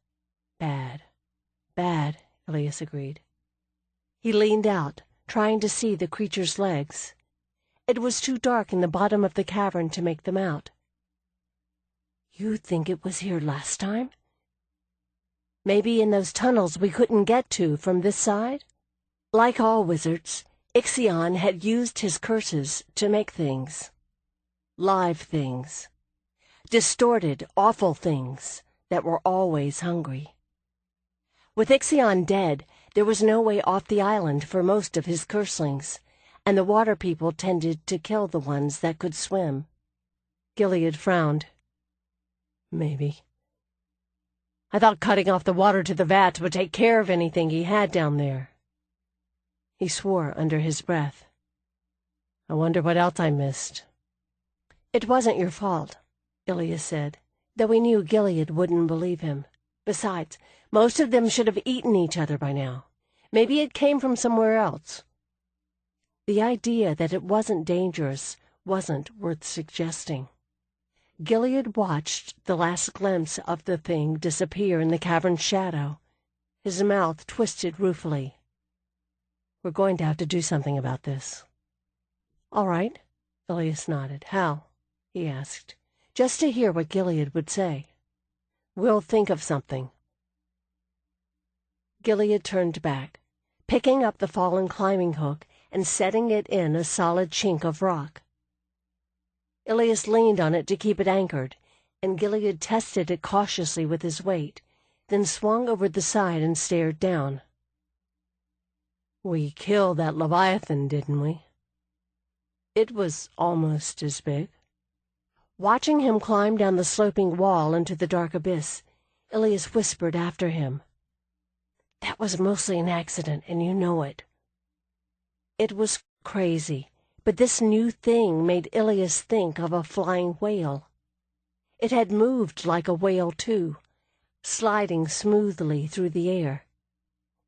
Bad, Ilias agreed. He leaned out, trying to see the creature's legs. It was too dark in the bottom of the cavern to make them out. "You think it was here last time?" "Maybe in those tunnels we couldn't get to from this side?" Like all wizards, Ixion had used his curses to make things. Live things. Distorted, awful things that were always hungry. With Ixion dead, there was no way off the island for most of his curselings, and the water people tended to kill the ones that could swim. Gilead frowned. Maybe. I thought cutting off the water to the vats would take care of anything he had down there. He swore under his breath. I wonder what else I missed. It wasn't your fault, Ilias said, though he knew Gilead wouldn't believe him. Besides, most of them should have eaten each other by now. Maybe it came from somewhere else. The idea that it wasn't dangerous wasn't worth suggesting. Gilead watched the last glimpse of the thing disappear in the cavern's shadow. His mouth twisted ruefully. We're going to have to do something about this. All right, Ilias nodded. How? He asked, just to hear what Gilead would say. We'll think of something. Gilead turned back, picking up the fallen climbing hook and setting it in a solid chink of rock. Ilias leaned on it to keep it anchored, and Gilead tested it cautiously with his weight, then swung over the side and stared down. We killed that Leviathan, didn't we? It was almost as big. Watching him climb down the sloping wall into the dark abyss, Ilias whispered after him. That was mostly an accident, and you know it. It was crazy, but this new thing made Ilias think of a flying whale. It had moved like a whale, too, sliding smoothly through the air.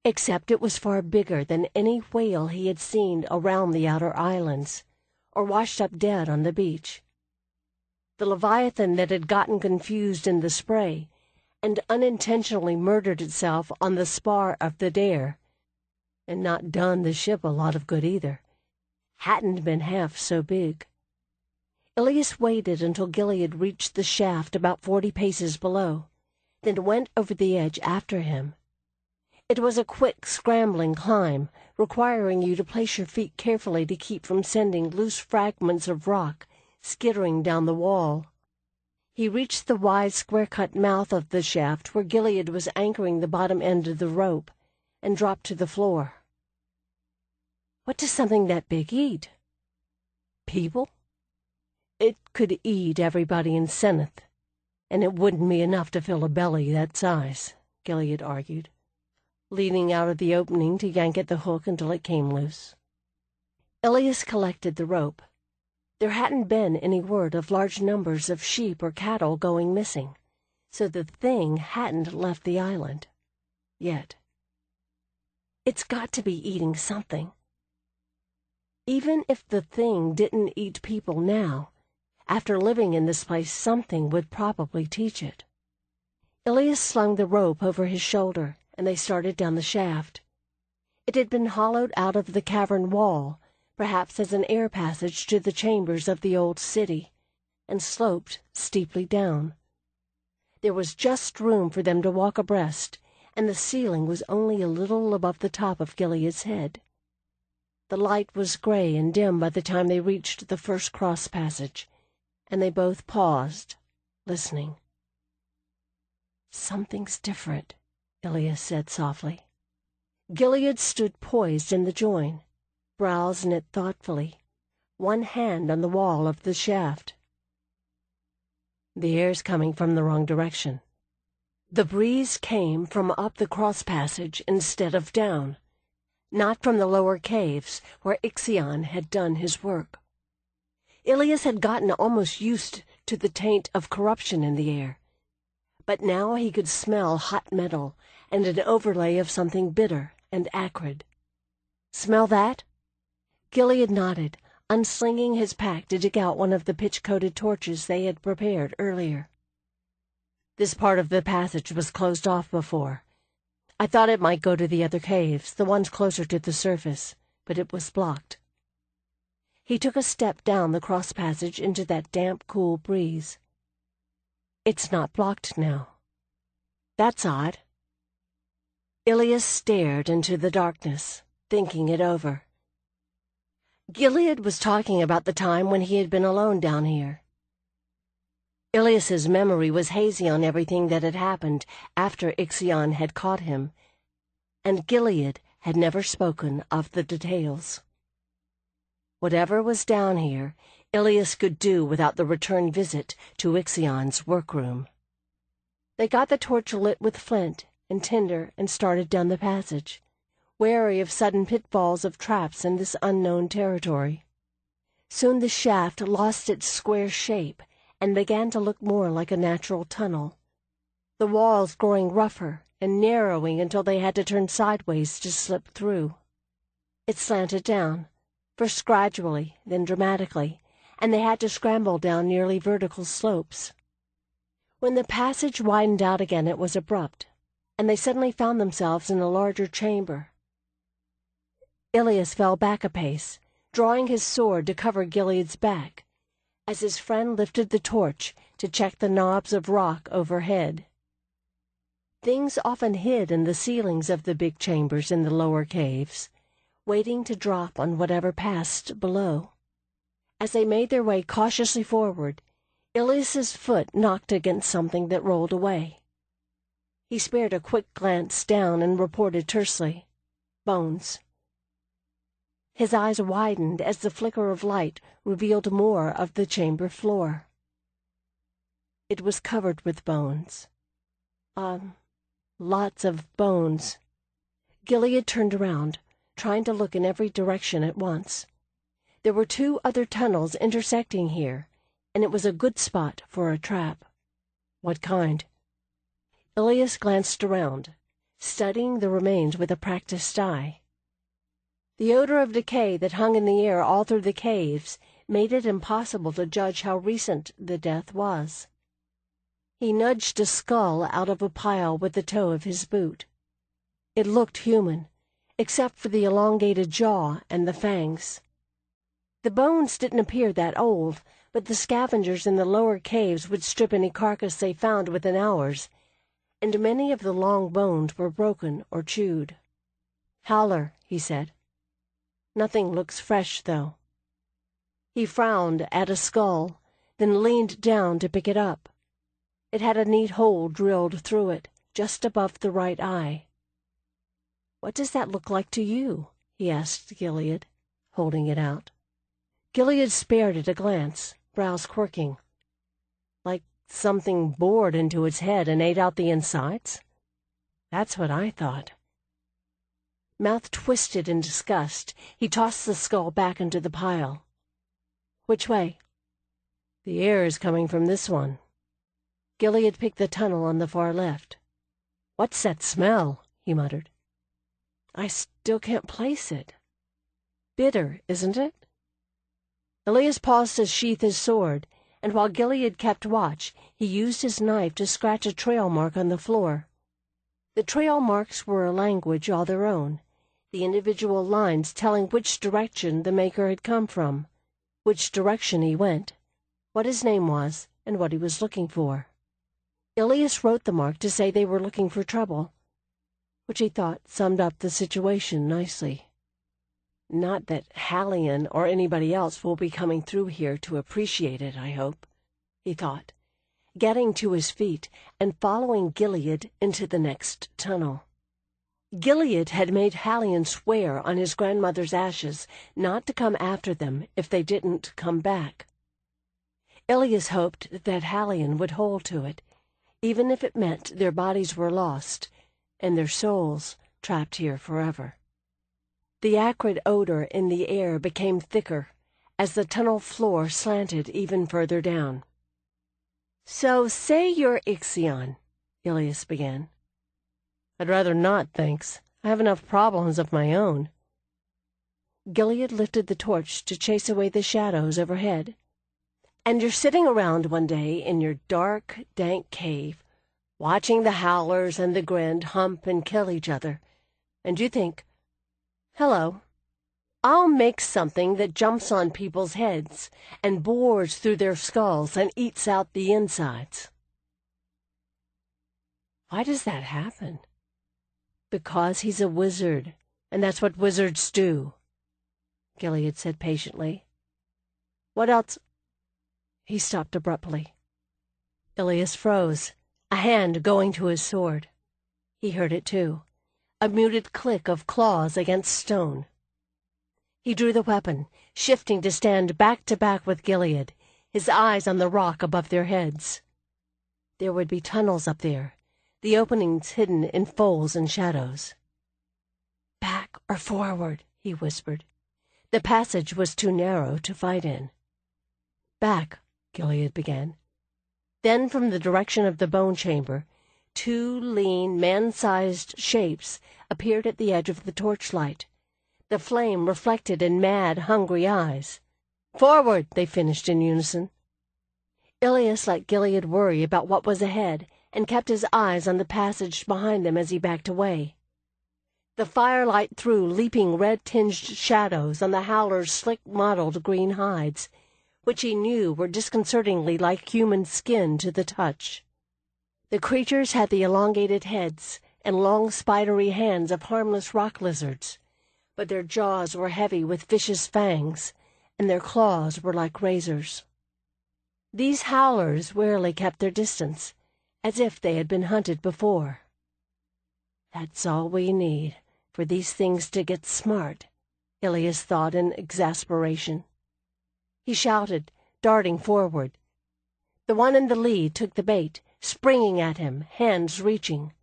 Except it was far bigger than any whale he had seen around the outer islands, or washed up dead on the beach. The Leviathan that had gotten confused in the spray and unintentionally murdered itself on the spar of the Dare, and not done the ship a lot of good either, hadn't been half so big. Ilias waited until Gilead reached the shaft about 40 paces below, then went over the edge after him. It was a quick, scrambling climb, requiring you to place your feet carefully to keep from sending loose fragments of rock skittering down the wall. He reached the wide, square-cut mouth of the shaft where Gilead was anchoring the bottom end of the rope, and dropped to the floor. What does something that big eat? People? It could eat everybody in Seneth, and it wouldn't be enough to fill a belly that size, Gilead argued, leaning out of the opening to yank at the hook until it came loose. Ilias collected the rope. There hadn't been any word of large numbers of sheep or cattle going missing, so the thing hadn't left the island. Yet. It's got to be eating something. Even if the thing didn't eat people now, after living in this place something would probably teach it. Ilias slung the rope over his shoulder, and they started down the shaft. It had been hollowed out of the cavern wall, perhaps as an air passage to the chambers of the old city, and sloped steeply down. There was just room for them to walk abreast, and the ceiling was only a little above the top of Gilead's head. The light was gray and dim by the time they reached the first cross passage, and they both paused, listening. Something's different, Ilias said softly. Gilead stood poised in the join, brows knit thoughtfully, one hand on the wall of the shaft. The air's coming from the wrong direction. The breeze came from up the cross passage instead of down, not from the lower caves where Ixion had done his work. Ilias had gotten almost used to the taint of corruption in the air, but now he could smell hot metal and an overlay of something bitter and acrid. Smell that? Gilead nodded, unslinging his pack to dig out one of the pitch-coated torches they had prepared earlier. This part of the passage was closed off before. I thought it might go to the other caves, the ones closer to the surface, but it was blocked. He took a step down the cross passage into that damp, cool breeze. It's not blocked now. That's odd. Ilias stared into the darkness, thinking it over. Gilead was talking about the time when he had been alone down here. Ilias's memory was hazy on everything that had happened after Ixion had caught him, and Gilead had never spoken of the details. Whatever was down here, Ilias could do without the return visit to Ixion's workroom. They got the torch lit with flint and tinder and started down the passage, wary of sudden pitfalls of traps in this unknown territory. Soon the shaft lost its square shape and began to look more like a natural tunnel, the walls growing rougher and narrowing until they had to turn sideways to slip through. It slanted down, first gradually, then dramatically, and they had to scramble down nearly vertical slopes. When the passage widened out again it was abrupt, and they suddenly found themselves in a larger chamber. Ilias fell back a pace, drawing his sword to cover Gilead's back, as his friend lifted the torch to check the knobs of rock overhead. Things often hid in the ceilings of the big chambers in the lower caves, waiting to drop on whatever passed below. As they made their way cautiously forward, Ilias's foot knocked against something that rolled away. He spared a quick glance down and reported tersely, "Bones." His eyes widened as the flicker of light revealed more of the chamber floor. It was covered with bones. Lots of bones. Gilead turned around, trying to look in every direction at once. There were 2 other tunnels intersecting here, and it was a good spot for a trap. What kind? Ilias glanced around, studying the remains with a practiced eye. The odor of decay that hung in the air all through the caves made it impossible to judge how recent the death was. He nudged a skull out of a pile with the toe of his boot. It looked human, except for the elongated jaw and the fangs. The bones didn't appear that old, but the scavengers in the lower caves would strip any carcass they found within hours, and many of the long bones were broken or chewed. "Howler," he said. "Nothing looks fresh, though." He frowned at a skull, then leaned down to pick it up. It had a neat hole drilled through it, just above the right eye. "What does that look like to you?" he asked Gilead, holding it out. Gilead spared it a glance, brows quirking. "Like something bored into its head and ate out the insides? That's what I thought." Mouth twisted in disgust, he tossed the skull back into the pile. "Which way?" "The air is coming from this one." Gilead picked the tunnel on the far left. "What's that smell?" he muttered. "I still can't place it. Bitter, isn't it?" Ilias paused to sheath his sword, and while Gilead kept watch, he used his knife to scratch a trail mark on the floor. The trail marks were a language all their own, the individual lines telling which direction the maker had come from, which direction he went, what his name was, and what he was looking for. Ilias wrote the mark to say they were looking for trouble, which he thought summed up the situation nicely. "Not that Hallion or anybody else will be coming through here to appreciate it, I hope," he thought, getting to his feet and following Gilead into the next tunnel. Gilead had made Hallion swear on his grandmother's ashes not to come after them if they didn't come back. Ilias hoped that Hallion would hold to it, even if it meant their bodies were lost and their souls trapped here forever. The acrid odor in the air became thicker as the tunnel floor slanted even further down. "So say you're Ixion," Ilias began. "I'd rather not, thanks. I have enough problems of my own." Gilead lifted the torch to chase away the shadows overhead. "And you're sitting around one day in your dark, dank cave, watching the howlers and the grinned hump and kill each other, and you think, 'Hello, I'll make something that jumps on people's heads and bores through their skulls and eats out the insides.' Why does that happen?" "Because he's a wizard, and that's what wizards do," Gilead said patiently. "What else—" He stopped abruptly. Ilias froze, a hand going to his sword. He heard it too, a muted click of claws against stone. He drew the weapon, shifting to stand back to back with Gilead, his eyes on the rock above their heads. There would be tunnels up there, the openings hidden in folds and shadows. "Back or forward," he whispered. The passage was too narrow to fight in. "Back," Gilead began. Then from the direction of the bone chamber, two lean, man-sized shapes appeared at the edge of the torchlight, the flame reflected in mad, hungry eyes. "Forward," they finished in unison. Ilias let Gilead worry about what was ahead and kept his eyes on the passage behind them as he backed away. The firelight threw leaping red-tinged shadows on the howlers' slick-mottled green hides, which he knew were disconcertingly like human skin to the touch. The creatures had the elongated heads and long spidery hands of harmless rock lizards, but their jaws were heavy with vicious fangs, and their claws were like razors. These howlers warily kept their distance, as if they had been hunted before. "That's all we need, for these things to get smart," Ilias thought in exasperation. He shouted, darting forward. The one in the lead took the bait, springing at him, hands reaching.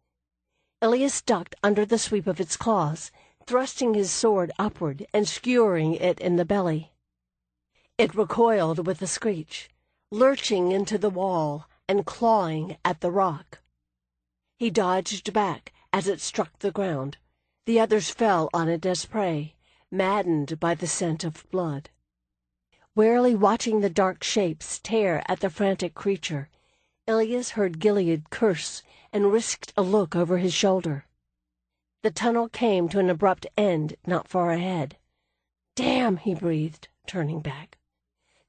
Ilias ducked under the sweep of its claws, thrusting his sword upward and skewering it in the belly. It recoiled with a screech, lurching into the wall and clawing at the rock. He dodged back as it struck the ground. The others fell on it as prey, maddened by the scent of blood. Warily watching the dark shapes tear at the frantic creature, Ilias heard Gilead curse and risked a look over his shoulder. The tunnel came to an abrupt end not far ahead. "Damn!" he breathed, turning back.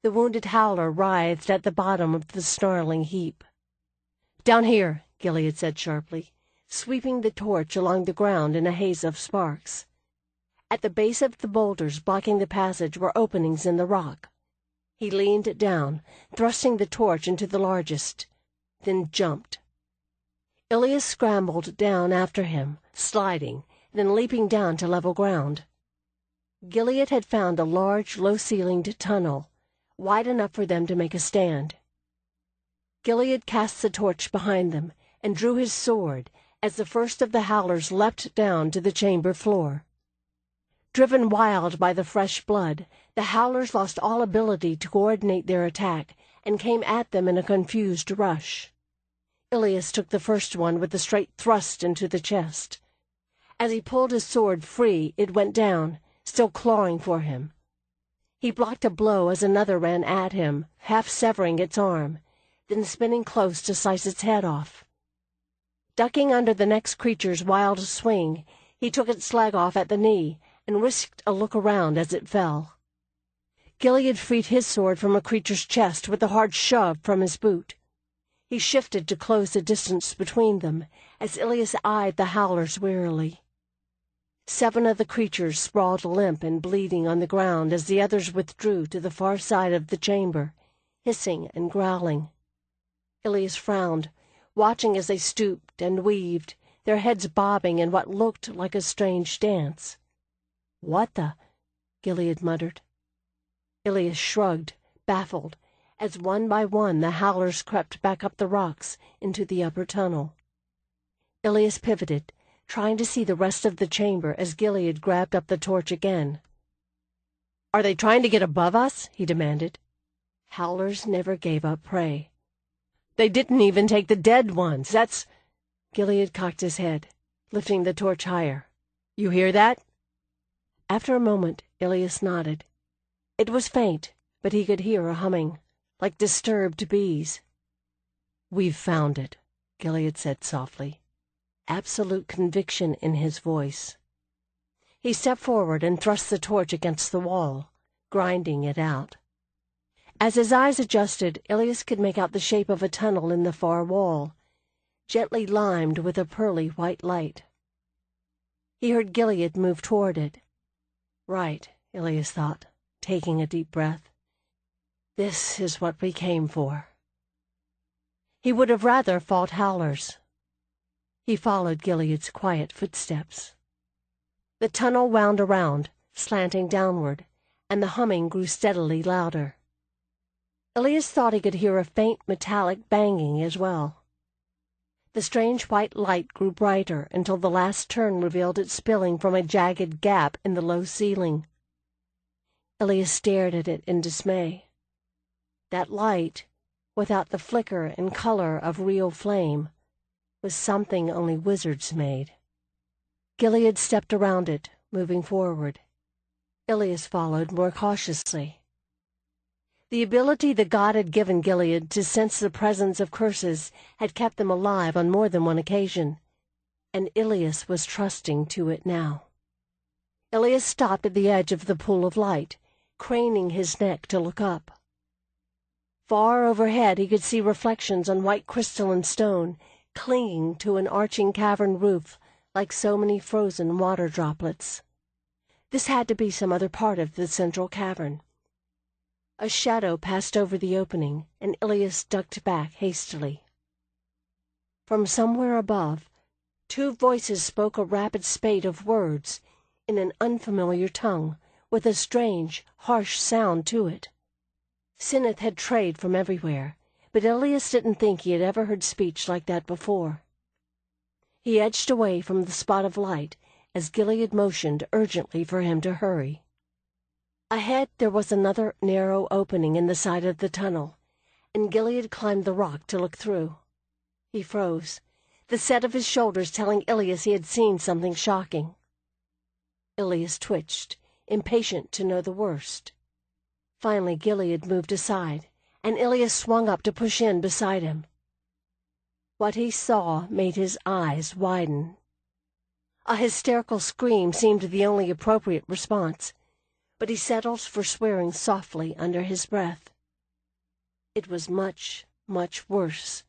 The wounded howler writhed at the bottom of the snarling heap. "Down here," Gilead said sharply, sweeping the torch along the ground in a haze of sparks. At the base of the boulders blocking the passage were openings in the rock. He leaned down, thrusting the torch into the largest, then jumped. Ilias scrambled down after him, sliding, then leaping down to level ground. Gilead had found a large, low-ceilinged tunnel, wide enough for them to make a stand. Gilead cast the torch behind them and drew his sword as the first of the howlers leapt down to the chamber floor. Driven wild by the fresh blood, the howlers lost all ability to coordinate their attack and came at them in a confused rush. Ilias took the first one with a straight thrust into the chest. As he pulled his sword free, it went down, still clawing for him. He blocked a blow as another ran at him, half severing its arm, then spinning close to slice its head off. Ducking under the next creature's wild swing, he took its leg off at the knee and risked a look around as it fell. Gilead freed his sword from a creature's chest with a hard shove from his boot. He shifted to close the distance between them as Ilias eyed the howlers wearily. 7 of the creatures sprawled limp and bleeding on the ground as the others withdrew to the far side of the chamber, hissing and growling. Ilias frowned, watching as they stooped and weaved, their heads bobbing in what looked like a strange dance. "What the—" Gilead muttered. Ilias shrugged, baffled, as one by one the howlers crept back up the rocks into the upper tunnel. Ilias pivoted, trying to see the rest of the chamber as Gilead grabbed up the torch again. "Are they trying to get above us?" he demanded. Howlers never gave up prey. "They didn't even take the dead ones. That's—" Gilead cocked his head, lifting the torch higher. "You hear that?" After a moment, Ilias nodded. It was faint, but he could hear a humming, like disturbed bees. "We've found it," Gilead said softly, absolute conviction in his voice. He stepped forward and thrust the torch against the wall, grinding it out. As his eyes adjusted, Ilias could make out the shape of a tunnel in the far wall, gently limed with a pearly white light. He heard Gilead move toward it. Right, Ilias thought, taking a deep breath. This is what we came for. He would have rather fought howlers. He followed Gilead's quiet footsteps. The tunnel wound around, slanting downward, and the humming grew steadily louder. Ilias thought he could hear a faint metallic banging as well. The strange white light grew brighter until the last turn revealed it spilling from a jagged gap in the low ceiling. Ilias stared at it in dismay. That light, without the flicker and color of real flame, was something only wizards made. Gilead stepped around it, moving forward. Ilias followed more cautiously. The ability the god had given Gilead to sense the presence of curses had kept them alive on more than one occasion, and Ilias was trusting to it now. Ilias stopped at the edge of the pool of light, craning his neck to look up. Far overhead he could see reflections on white crystalline stone, clinging to an arching cavern roof like so many frozen water droplets. This had to be some other part of the central cavern. A shadow passed over the opening, and Ilias ducked back hastily. From somewhere above, two voices spoke a rapid spate of words in an unfamiliar tongue, with a strange, harsh sound to it. Sinneth had strayed from everywhere, but Ilias didn't think he had ever heard speech like that before. He edged away from the spot of light as Gilead motioned urgently for him to hurry. Ahead there was another narrow opening in the side of the tunnel, and Gilead climbed the rock to look through. He froze, the set of his shoulders telling Ilias he had seen something shocking. Ilias twitched, impatient to know the worst. Finally Gilead moved aside, and Ilias swung up to push in beside him. What he saw made his eyes widen. A hysterical scream seemed the only appropriate response, but he settled for swearing softly under his breath. It was much, much worse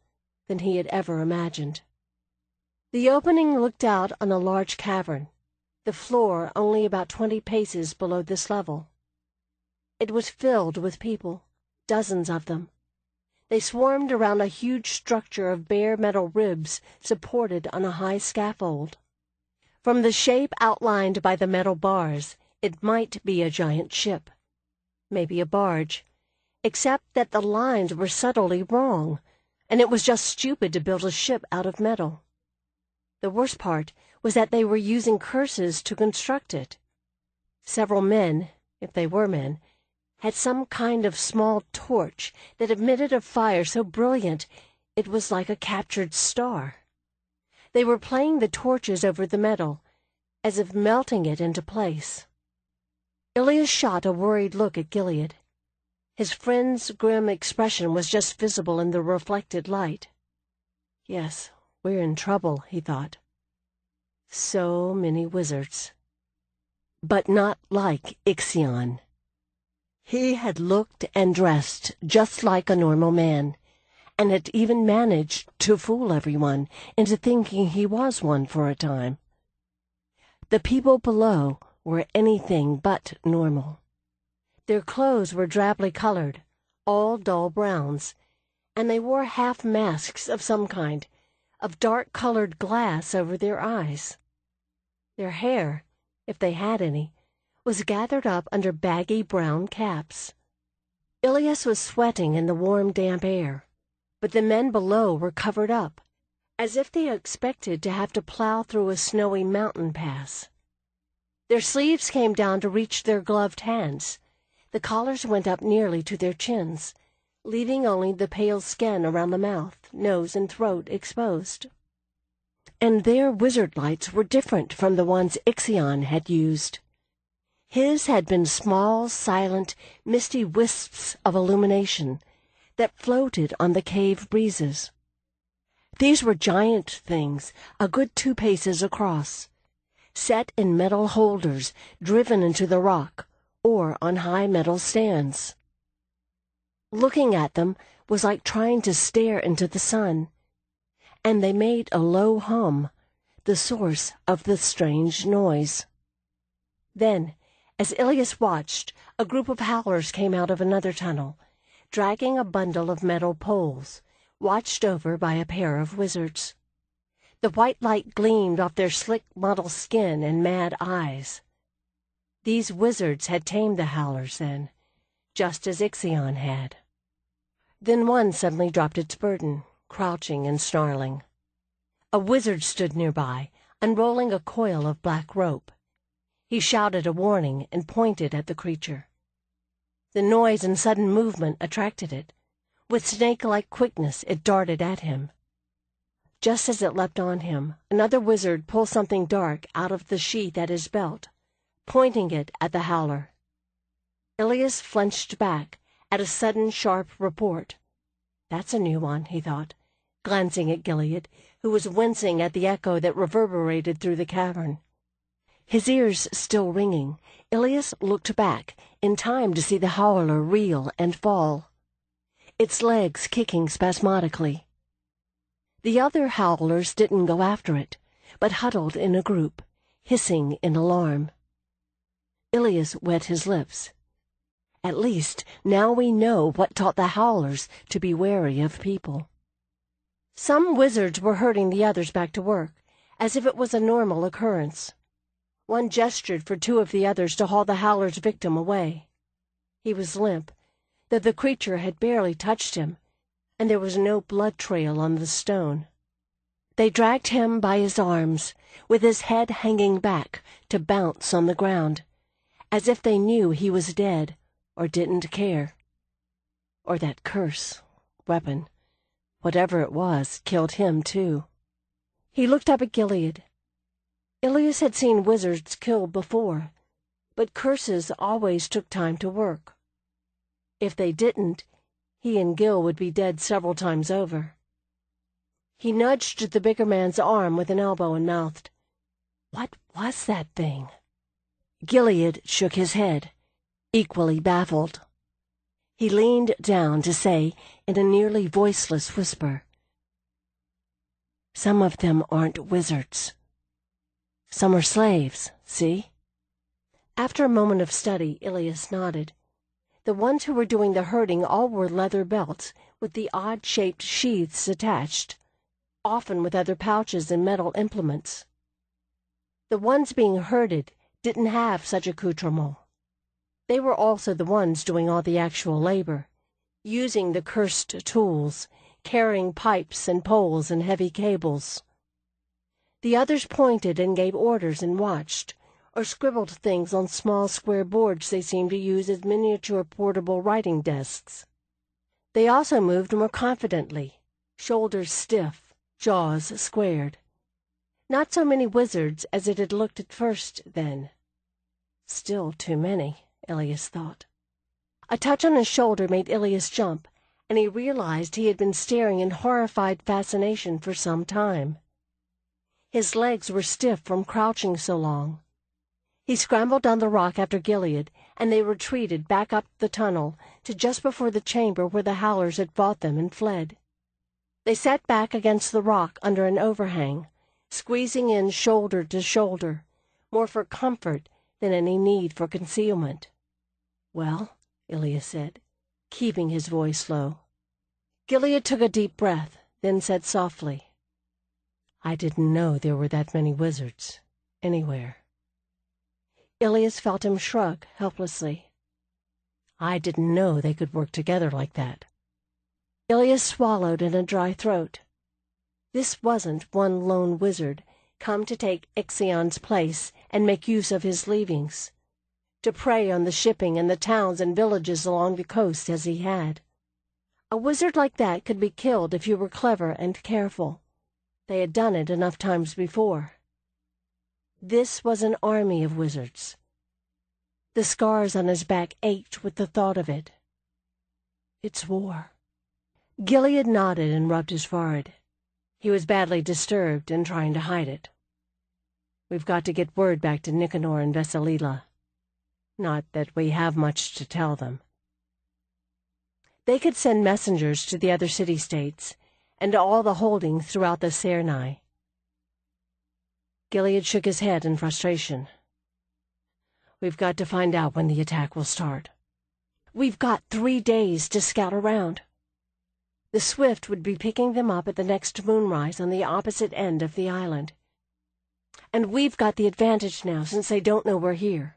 than he had ever imagined. The opening looked out on a large cavern, the floor only about 20 paces below this level. It was filled with people, dozens of them. They swarmed around a huge structure of bare metal ribs supported on a high scaffold. From the shape outlined by the metal bars, it might be a giant ship, maybe a barge, except that the lines were subtly wrong, and it was just stupid to build a ship out of metal. The worst part was that they were using curses to construct it. Several men, if they were men, had some kind of small torch that emitted a fire so brilliant it was like a captured star. They were playing the torches over the metal, as if melting it into place. Ilias shot a worried look at Gilead. His friend's grim expression was just visible in the reflected light. Yes, we're in trouble, he thought. So many wizards. But not like Ixion. He had looked and dressed just like a normal man, and had even managed to fool everyone into thinking he was one for a time. The people below were anything but normal. Their clothes were drably colored, all dull browns, and they wore half masks of some kind, of dark-colored glass over their eyes. Their hair, if they had any, was gathered up under baggy brown caps. Ilias was sweating in the warm, damp air, but the men below were covered up, as if they expected to have to plow through a snowy mountain pass. Their sleeves came down to reach their gloved hands. The collars went up nearly to their chins, leaving only the pale skin around the mouth, nose, and throat exposed. And their wizard lights were different from the ones Ixion had used. His had been small, silent, misty wisps of illumination that floated on the cave breezes. These were giant things, a good 2 paces across, set in metal holders driven into the rock or on high metal stands. Looking at them was like trying to stare into the sun, and they made a low hum, the source of the strange noise. Then, as Ilias watched, a group of howlers came out of another tunnel, dragging a bundle of metal poles, watched over by a pair of wizards. The white light gleamed off their slick mottled skin and mad eyes. These wizards had tamed the howlers then, just as Ixion had. Then one suddenly dropped its burden, crouching and snarling. A wizard stood nearby, unrolling a coil of black rope. He shouted a warning and pointed at the creature. The noise and sudden movement attracted it. With snake-like quickness it darted at him. Just as it leapt on him, another wizard pulled something dark out of the sheath at his belt, pointing it at the howler. Ilias flinched back at a sudden sharp report. "That's a new one," he thought, glancing at Gilead, who was wincing at the echo that reverberated through the cavern. His ears still ringing, Ilias looked back, in time to see the howler reel and fall, its legs kicking spasmodically. The other howlers didn't go after it, but huddled in a group, hissing in alarm. Ilias wet his lips. At least, now we know what taught the howlers to be wary of people. Some wizards were herding the others back to work, as if it was a normal occurrence. One gestured for two of the others to haul the howler's victim away. He was limp, though the creature had barely touched him, and there was no blood trail on the stone. They dragged him by his arms, with his head hanging back to bounce on the ground, as if they knew he was dead or didn't care. Or that curse, weapon, whatever it was, killed him too. He looked up at Gilead. Ilias had seen wizards killed before, but curses always took time to work. If they didn't, he and Gil would be dead several times over. He nudged the bigger man's arm with an elbow and mouthed, "What was that thing?" Gilead shook his head, equally baffled. He leaned down to say, in a nearly voiceless whisper, "Some of them aren't wizards. Some are slaves, see?" After a moment of study, Ilias nodded. The ones who were doing the herding all wore leather belts with the odd-shaped sheaths attached, often with other pouches and metal implements. The ones being herded didn't have such accoutrement. They were also the ones doing all the actual labor, using the cursed tools, carrying pipes and poles and heavy cables. The others pointed and gave orders and watched, or scribbled things on small square boards they seemed to use as miniature portable writing desks. They also moved more confidently, shoulders stiff, jaws squared. Not so many wizards as it had looked at first, then. Still too many, Ilias thought. A touch on his shoulder made Ilias jump, and he realized he had been staring in horrified fascination for some time. His legs were stiff from crouching so long. He scrambled down the rock after Gilead, and they retreated back up the tunnel to just before the chamber where the howlers had fought them and fled. They sat back against the rock under an overhang, squeezing in shoulder to shoulder, more for comfort than any need for concealment. "Well," Ilias said, keeping his voice low. Gilead took a deep breath, then said softly, "I didn't know there were that many wizards, anywhere." Ilias felt him shrug helplessly. "I didn't know they could work together like that." Ilias swallowed in a dry throat. This wasn't one lone wizard, come to take Ixion's place and make use of his leavings, to prey on the shipping and the towns and villages along the coast as he had. A wizard like that could be killed if you were clever and careful. They had done it enough times before. This was an army of wizards. The scars on his back ached with the thought of it. "It's war." Gilead nodded and rubbed his forehead. He was badly disturbed and trying to hide it. "We've got to get word back to Nicanor and Veselila. Not that we have much to tell them. They could send messengers to the other city-states and to all the holdings throughout the Cernai." Gilead shook his head in frustration. "We've got to find out when the attack will start. We've got 3 days to scout around. The Swift would be picking them up at the next moonrise on the opposite end of the island. And we've got the advantage now since they don't know we're here.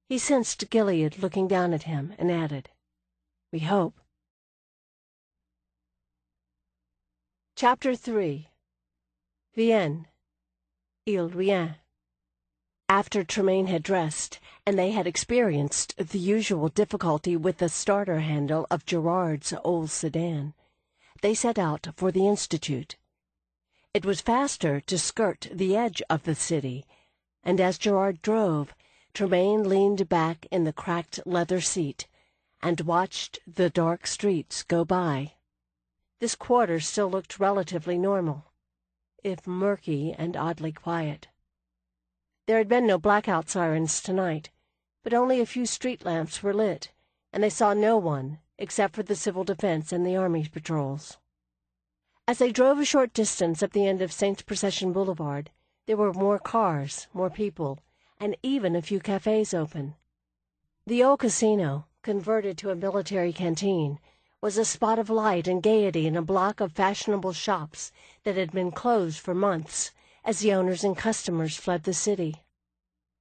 He sensed Gilead looking down at him and added, "We hope." Chapter 3. Vienne, ile-rien. After Tremaine had dressed, and they had experienced the usual difficulty with the starter handle of Gerard's old sedan, they set out for the Institute. It was faster to skirt the edge of the city, and as Gerard drove, Tremaine leaned back in the cracked leather seat and watched the dark streets go by. This quarter still looked relatively normal, if murky and oddly quiet. There had been no blackout sirens tonight, but only a few street lamps were lit, and they saw no one except for the civil defense and the army patrols. As they drove a short distance up the end of Saints Procession Boulevard, there were more cars, more people, and even a few cafes open. The old casino, converted to a military canteen, was a spot of light and gaiety in a block of fashionable shops that had been closed for months as the owners and customers fled the city.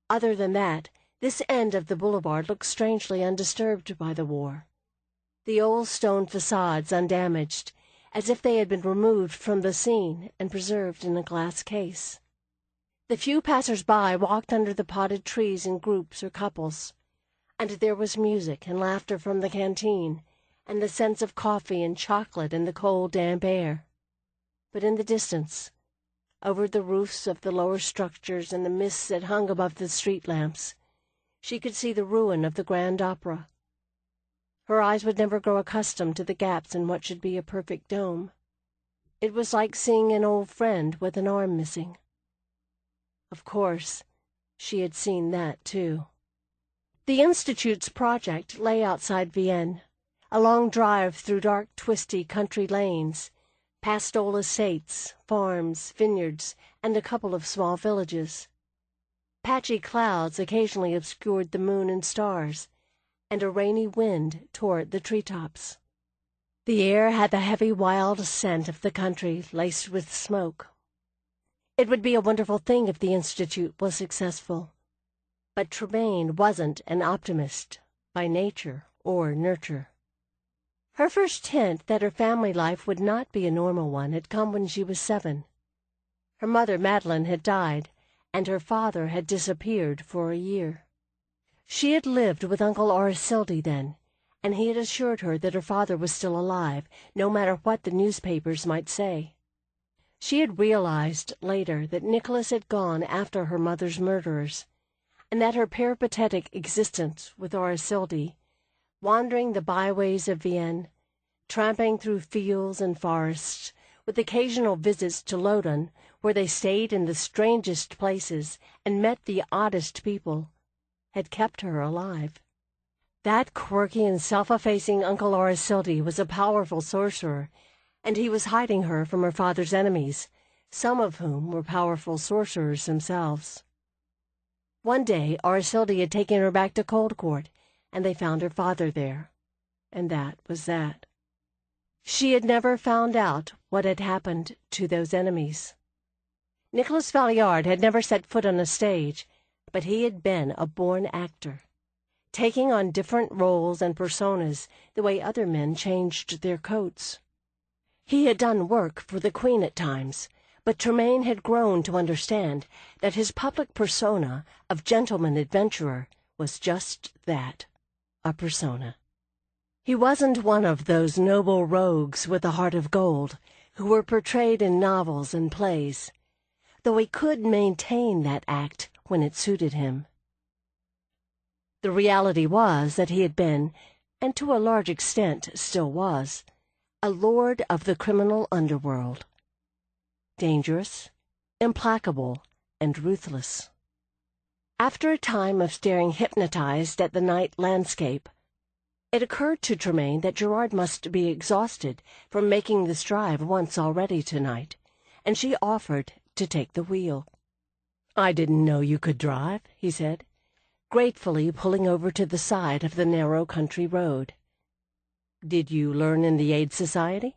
Other than that, this end of the boulevard looked strangely undisturbed by the war. The old stone facades undamaged, as if they had been removed from the scene and preserved in a glass case. The few passers-by walked under the potted trees in groups or couples, and there was music and laughter from the canteen, and the scents of coffee and chocolate in the cold, damp air. But in the distance, over the roofs of the lower structures and the mists that hung above the street lamps, she could see the ruin of the Grand Opera. Her eyes would never grow accustomed to the gaps in what should be a perfect dome. It was like seeing an old friend with an arm missing. Of course, she had seen that, too. The Institute's project lay outside Vienne, a long drive through dark, twisty country lanes, past old estates, farms, vineyards, and a couple of small villages. Patchy clouds occasionally obscured the moon and stars, and a rainy wind tore at the treetops. The air had the heavy, wild scent of the country laced with smoke. It would be a wonderful thing if the Institute was successful. But Tremaine wasn't an optimist, by nature or nurture. Her first hint that her family life would not be a normal one had come when she was 7. Her mother, Madeline, had died, and her father had disappeared for a year. She had lived with Uncle Arisilde then, and he had assured her that her father was still alive, no matter what the newspapers might say. She had realized later that Nicholas had gone after her mother's murderers, and that her peripatetic existence with Arisilde, wandering the byways of Vienne, tramping through fields and forests, with occasional visits to Loudun, where they stayed in the strangest places and met the oddest people, had kept her alive. That quirky and self-effacing Uncle Arisilde was a powerful sorcerer, and he was hiding her from her father's enemies, some of whom were powerful sorcerers themselves. One day Arisilde had taken her back to Coldcourt, and they found her father there, and that was that. She had never found out what had happened to those enemies. Nicholas Valliard had never set foot on a stage, but he had been a born actor, taking on different roles and personas the way other men changed their coats. He had done work for the Queen at times, but Tremaine had grown to understand that his public persona of gentleman adventurer was just that, a persona. He wasn't one of those noble rogues with a heart of gold who were portrayed in novels and plays, though he could maintain that act when it suited him. The reality was that he had been, and to a large extent still was, a lord of the criminal underworld. Dangerous, implacable, and ruthless. After a time of staring hypnotized at the night landscape, it occurred to Tremaine that Gerard must be exhausted from making this drive once already tonight, and she offered to take the wheel. "I didn't know you could drive," he said, gratefully pulling over to the side of the narrow country road. "Did you learn in the Aid Society?"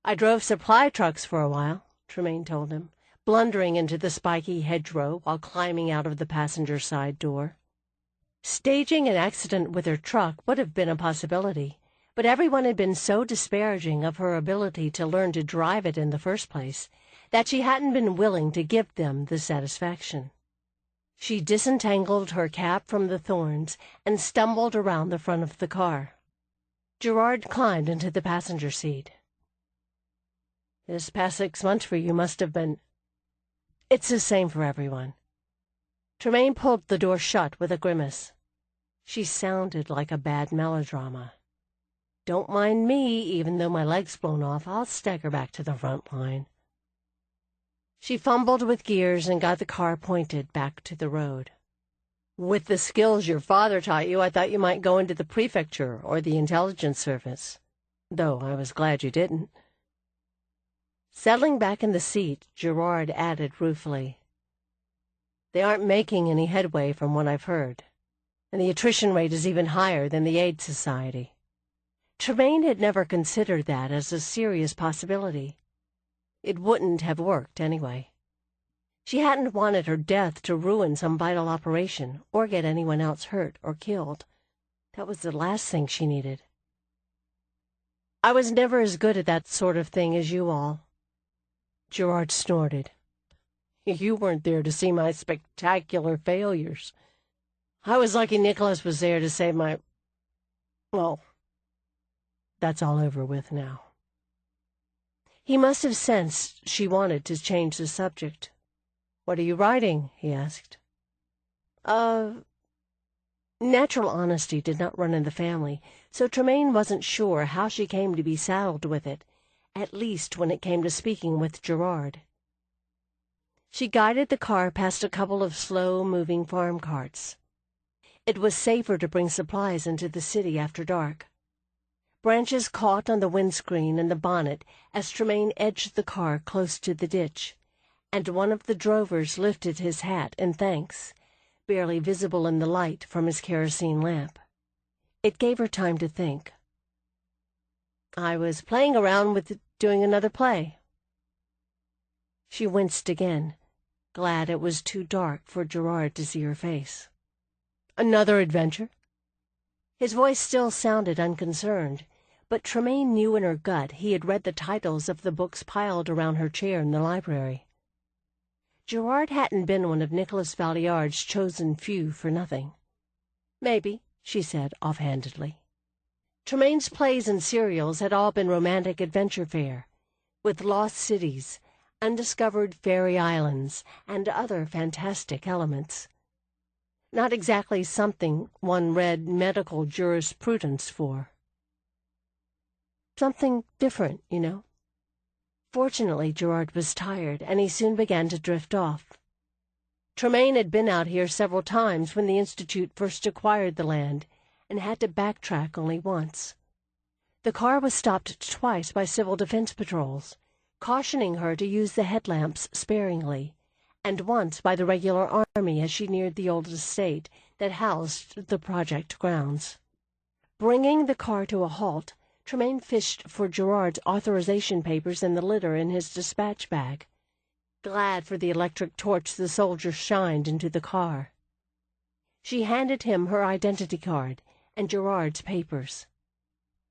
"I drove supply trucks for a while," Tremaine told him, blundering into the spiky hedgerow while climbing out of the passenger side door. Staging an accident with her truck would have been a possibility, but everyone had been so disparaging of her ability to learn to drive it in the first place that she hadn't been willing to give them the satisfaction. She disentangled her cap from the thorns and stumbled around the front of the car. Gerard climbed into the passenger seat. "This past 6 months for you must have been—" "It's the same for everyone." Tremaine pulled the door shut with a grimace. She sounded like a bad melodrama. "Don't mind me, even though my leg's blown off. I'll stagger back to the front line." She fumbled with gears and got the car pointed back to the road. "With the skills your father taught you, I thought you might go into the prefecture or the intelligence service. Though I was glad you didn't." Settling back in the seat, Gerard added ruefully, "They aren't making any headway from what I've heard, and the attrition rate is even higher than the Aid Society." Tremaine had never considered that as a serious possibility. It wouldn't have worked anyway. She hadn't wanted her death to ruin some vital operation or get anyone else hurt or killed. That was the last thing she needed. "I was never as good at that sort of thing as you all." Gerard snorted. "You weren't there to see my spectacular failures. I was lucky Nicholas was there to save my... Well, that's all over with now." He must have sensed she wanted to change the subject. "What are you writing?" he asked. Natural honesty did not run in the family, so Tremaine wasn't sure how she came to be saddled with it, at least when it came to speaking with Gerard. She guided the car past a couple of slow-moving farm carts. It was safer to bring supplies into the city after dark. Branches caught on the windscreen and the bonnet as Tremaine edged the car close to the ditch, and one of the drovers lifted his hat in thanks, barely visible in the light from his kerosene lamp. It gave her time to think. "I was playing around with doing another play." She winced again, glad it was too dark for Gerard to see her face. "Another adventure?" His voice still sounded unconcerned, but Tremaine knew in her gut he had read the titles of the books piled around her chair in the library. Gerard hadn't been one of Nicholas Valliard's chosen few for nothing. "Maybe," she said offhandedly. Tremaine's plays and serials had all been romantic adventure fare, with lost cities, undiscovered fairy islands, and other fantastic elements. Not exactly something one read medical jurisprudence for. Something different, you know. Fortunately, Gerard was tired, and he soon began to drift off. Tremaine had been out here several times when the Institute first acquired the land, and had to backtrack only once. The car was stopped twice by civil defense patrols, cautioning her to use the headlamps sparingly, and once by the regular army as she neared the old estate that housed the project grounds. Bringing the car to a halt, Tremaine fished for Gerard's authorization papers in the litter in his dispatch bag, glad for the electric torch the soldier shined into the car. She handed him her identity card and Gerard's papers.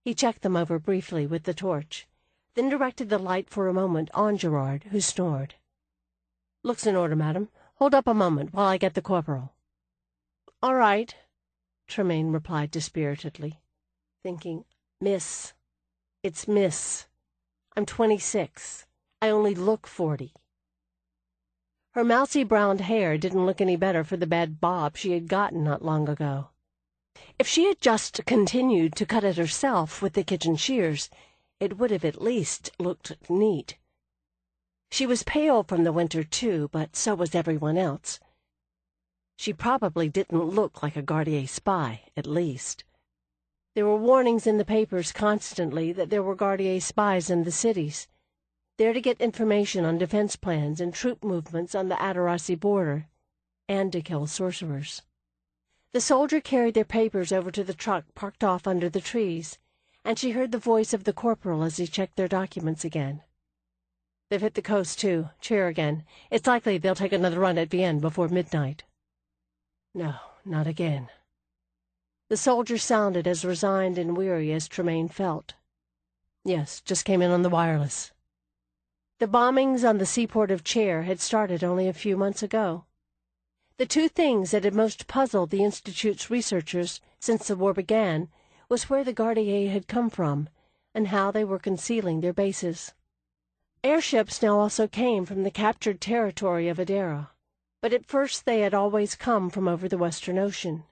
He checked them over briefly with the torch, then directed the light for a moment on Gerard, who snored. "Looks in order, madam. Hold up a moment while I get the corporal." "All right," Tremaine replied dispiritedly, thinking, "Miss. It's Miss. I'm 26. I only look 40. Her mousy brown hair didn't look any better for the bad bob she had gotten not long ago. If she had just continued to cut it herself with the kitchen shears, it would have at least looked neat. She was pale from the winter, too, but so was everyone else. She probably didn't look like a Gardier spy, at least. There were warnings in the papers constantly that there were Gardier spies in the cities, there to get information on defense plans and troop movements on the Atarasi border, and to kill sorcerers. The soldier carried their papers over to the truck parked off under the trees, and she heard the voice of the corporal as he checked their documents again. "They've hit the coast, too. Cheer again. It's likely they'll take another run at Vienne before midnight." No, not again. The soldier sounded as resigned and weary as Tremaine felt. "Yes, just came in on the wireless." The bombings on the seaport of Chair had started only a few months ago. The two things that had most puzzled the Institute's researchers since the war began was where the Gardiers had come from and how they were concealing their bases. Airships now also came from the captured territory of Adara, but at first they had always come from over the Western Ocean.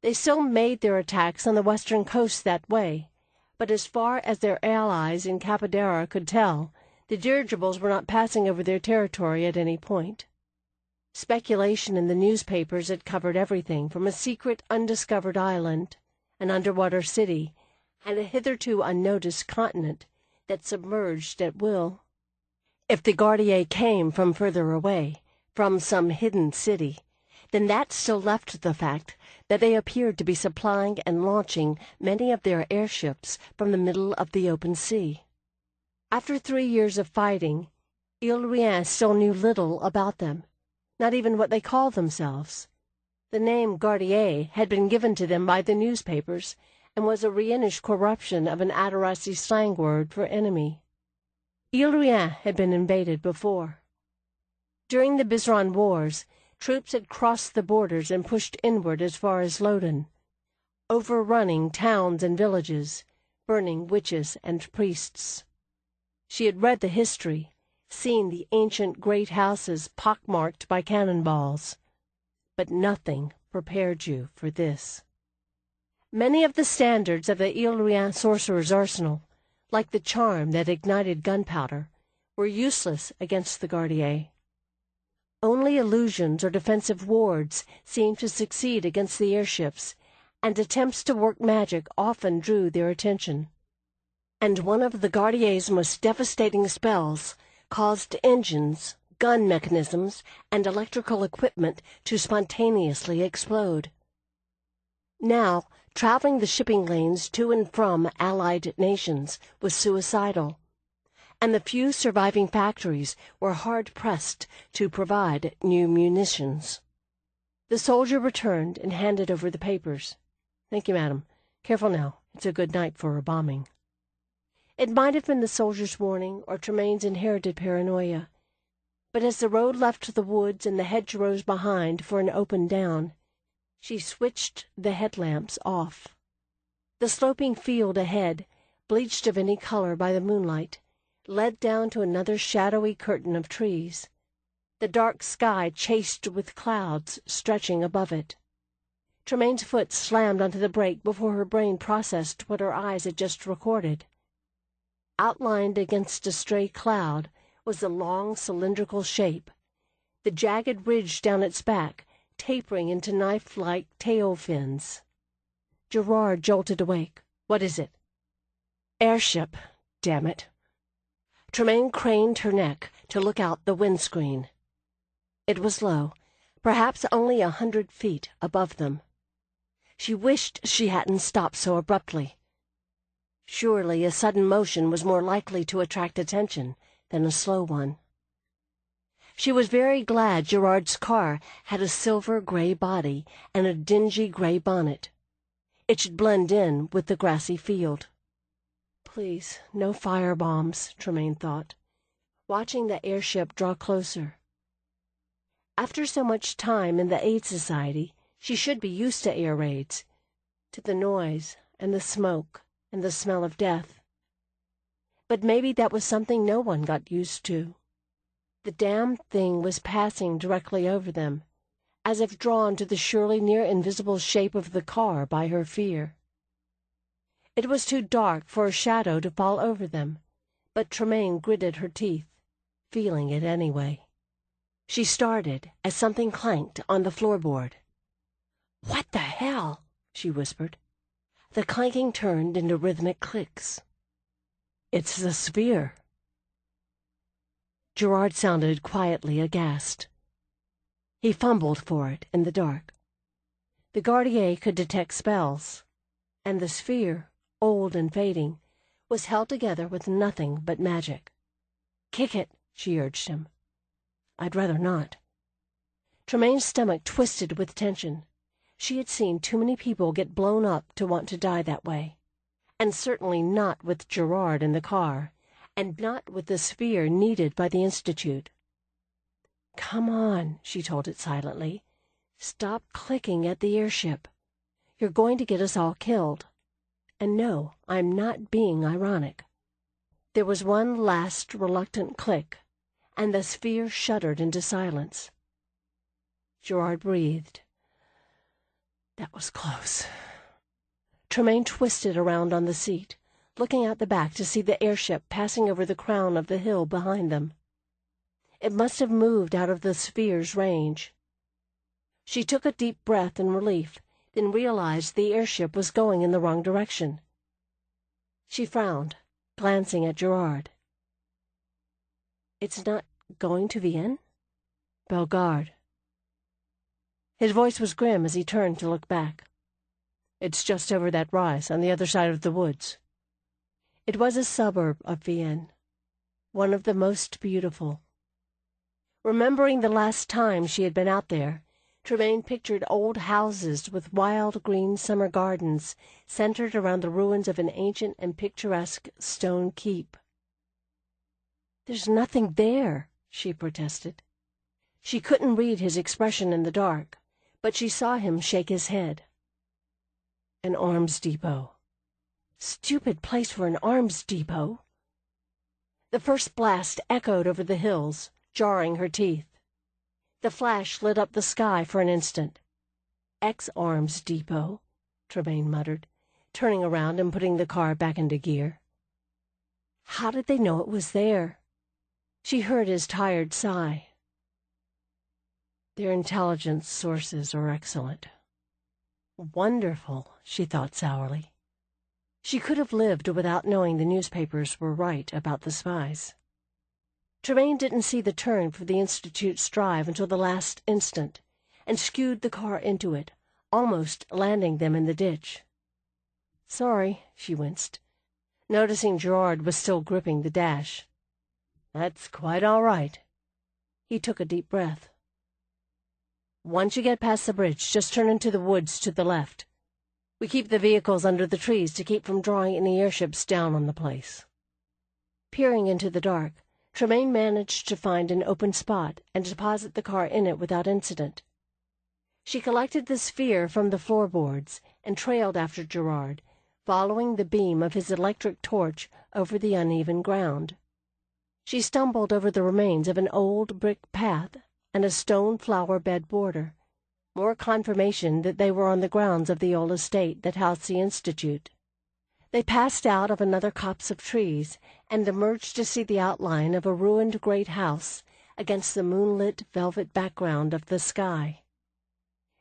They still made their attacks on the western coast that way, but as far as their allies in Capadera could tell, the dirigibles were not passing over their territory at any point. Speculation in the newspapers had covered everything from a secret undiscovered island, an underwater city, and a hitherto unnoticed continent that submerged at will. If the Gardiers came from further away, from some hidden city, then that still left the fact that they appeared to be supplying and launching many of their airships from the middle of the open sea. After 3 years of fighting, ile-rien still knew little about them, not even what they called themselves. The name Gardier had been given to them by the newspapers and was a Rhenish corruption of an Adarasi slang word for enemy. Ile-rien had been invaded before. During the Bizron Wars, troops had crossed the borders and pushed inward as far as Loden, overrunning towns and villages, burning witches and priests. She had read the history, seen the ancient great houses pockmarked by cannonballs, but nothing prepared you for this. Many of the standards of the ile-rien sorcerer's arsenal, like the charm that ignited gunpowder, were useless against the Gardiers. Only illusions or defensive wards seemed to succeed against the airships, and attempts to work magic often drew their attention. And one of the Gardiers' most devastating spells caused engines, gun mechanisms, and electrical equipment to spontaneously explode. Now, traveling the shipping lanes to and from Allied nations was suicidal, and the few surviving factories were hard-pressed to provide new munitions. The soldier returned and handed over the papers. "Thank you, madam. Careful now. It's a good night for a bombing." It might have been the soldier's warning or Tremaine's inherited paranoia, but as the road left the woods and the hedgerows behind for an open down, she switched the headlamps off. The sloping field ahead, bleached of any color by the moonlight, led down to another shadowy curtain of trees, the dark sky chased with clouds stretching above it. Tremaine's foot slammed onto the brake before her brain processed what her eyes had just recorded. Outlined against a stray cloud was the long cylindrical shape, the jagged ridge down its back tapering into knife-like tail fins. Gerard jolted awake. "What is it?" "Airship, damn it." Tremaine craned her neck to look out the windscreen. It was low, perhaps only 100 feet above them. She wished she hadn't stopped so abruptly. Surely a sudden motion was more likely to attract attention than a slow one. She was very glad Gerard's car had a silver-gray body and a dingy gray bonnet. It should blend in with the grassy field. Please, no firebombs, Tremaine thought, watching the airship draw closer. After so much time in the Aid Society, she should be used to air raids, to the noise and the smoke and the smell of death. But maybe that was something no one got used to. The damned thing was passing directly over them, as if drawn to the surely near-invisible shape of the car by her fear. It was too dark for a shadow to fall over them, but Tremaine gritted her teeth, feeling it anyway. She started as something clanked on the floorboard. "What the hell?" she whispered. The clanking turned into rhythmic clicks. "It's the sphere." Gerard sounded quietly aghast. He fumbled for it in the dark. The Gardier could detect spells, and the sphere, old and fading, was held together with nothing but magic. "Kick it," she urged him. "I'd rather not." Tremaine's stomach twisted with tension. She had seen too many people get blown up to want to die that way, and certainly not with Gerard in the car, and not with the sphere needed by the Institute. "Come on," she told it silently. "Stop clicking at the airship. You're going to get us all killed. And no, I'm not being ironic." There was one last reluctant click, and the sphere shuddered into silence. Gerard breathed. That was close. Tremaine twisted around on the seat, looking out the back to see the airship passing over the crown of the hill behind them. It must have moved out of the sphere's range. She took a deep breath in relief, then realized the airship was going in the wrong direction. She frowned, glancing at Gerard. "It's not going to Vienne?" "Bellegarde." His voice was grim as he turned to look back. "It's just over that rise on the other side of the woods." It was a suburb of Vienne, one of the most beautiful. Remembering the last time she had been out there, Tremaine pictured old houses with wild green summer gardens centered around the ruins of an ancient and picturesque stone keep. "There's nothing there," she protested. She couldn't read his expression in the dark, but she saw him shake his head. "An arms depot. Stupid place for an arms depot." The first blast echoed over the hills, jarring her teeth. The flash lit up the sky for an instant. "Ex-arms depot," Tremaine muttered, turning around and putting the car back into gear. How did they know it was there? She heard his tired sigh. "Their intelligence sources are excellent." Wonderful, she thought sourly. She could have lived without knowing the newspapers were right about the spies. Tremaine didn't see the turn for the Institute's drive until the last instant, and skewed the car into it, almost landing them in the ditch. "Sorry," she winced, noticing Gerard was still gripping the dash. "That's quite all right." He took a deep breath. "Once you get past the bridge, just turn into the woods to the left. We keep the vehicles under the trees to keep from drawing any airships down on the place." Peering into the dark, Tremaine managed to find an open spot and deposit the car in it without incident. She collected the sphere from the floorboards and trailed after Gerard, following the beam of his electric torch over the uneven ground. She stumbled over the remains of an old brick path and a stone flower bed border, more confirmation that they were on the grounds of the old estate that housed the Institute. They passed out of another copse of trees and emerged to see the outline of a ruined great house against the moonlit velvet background of the sky.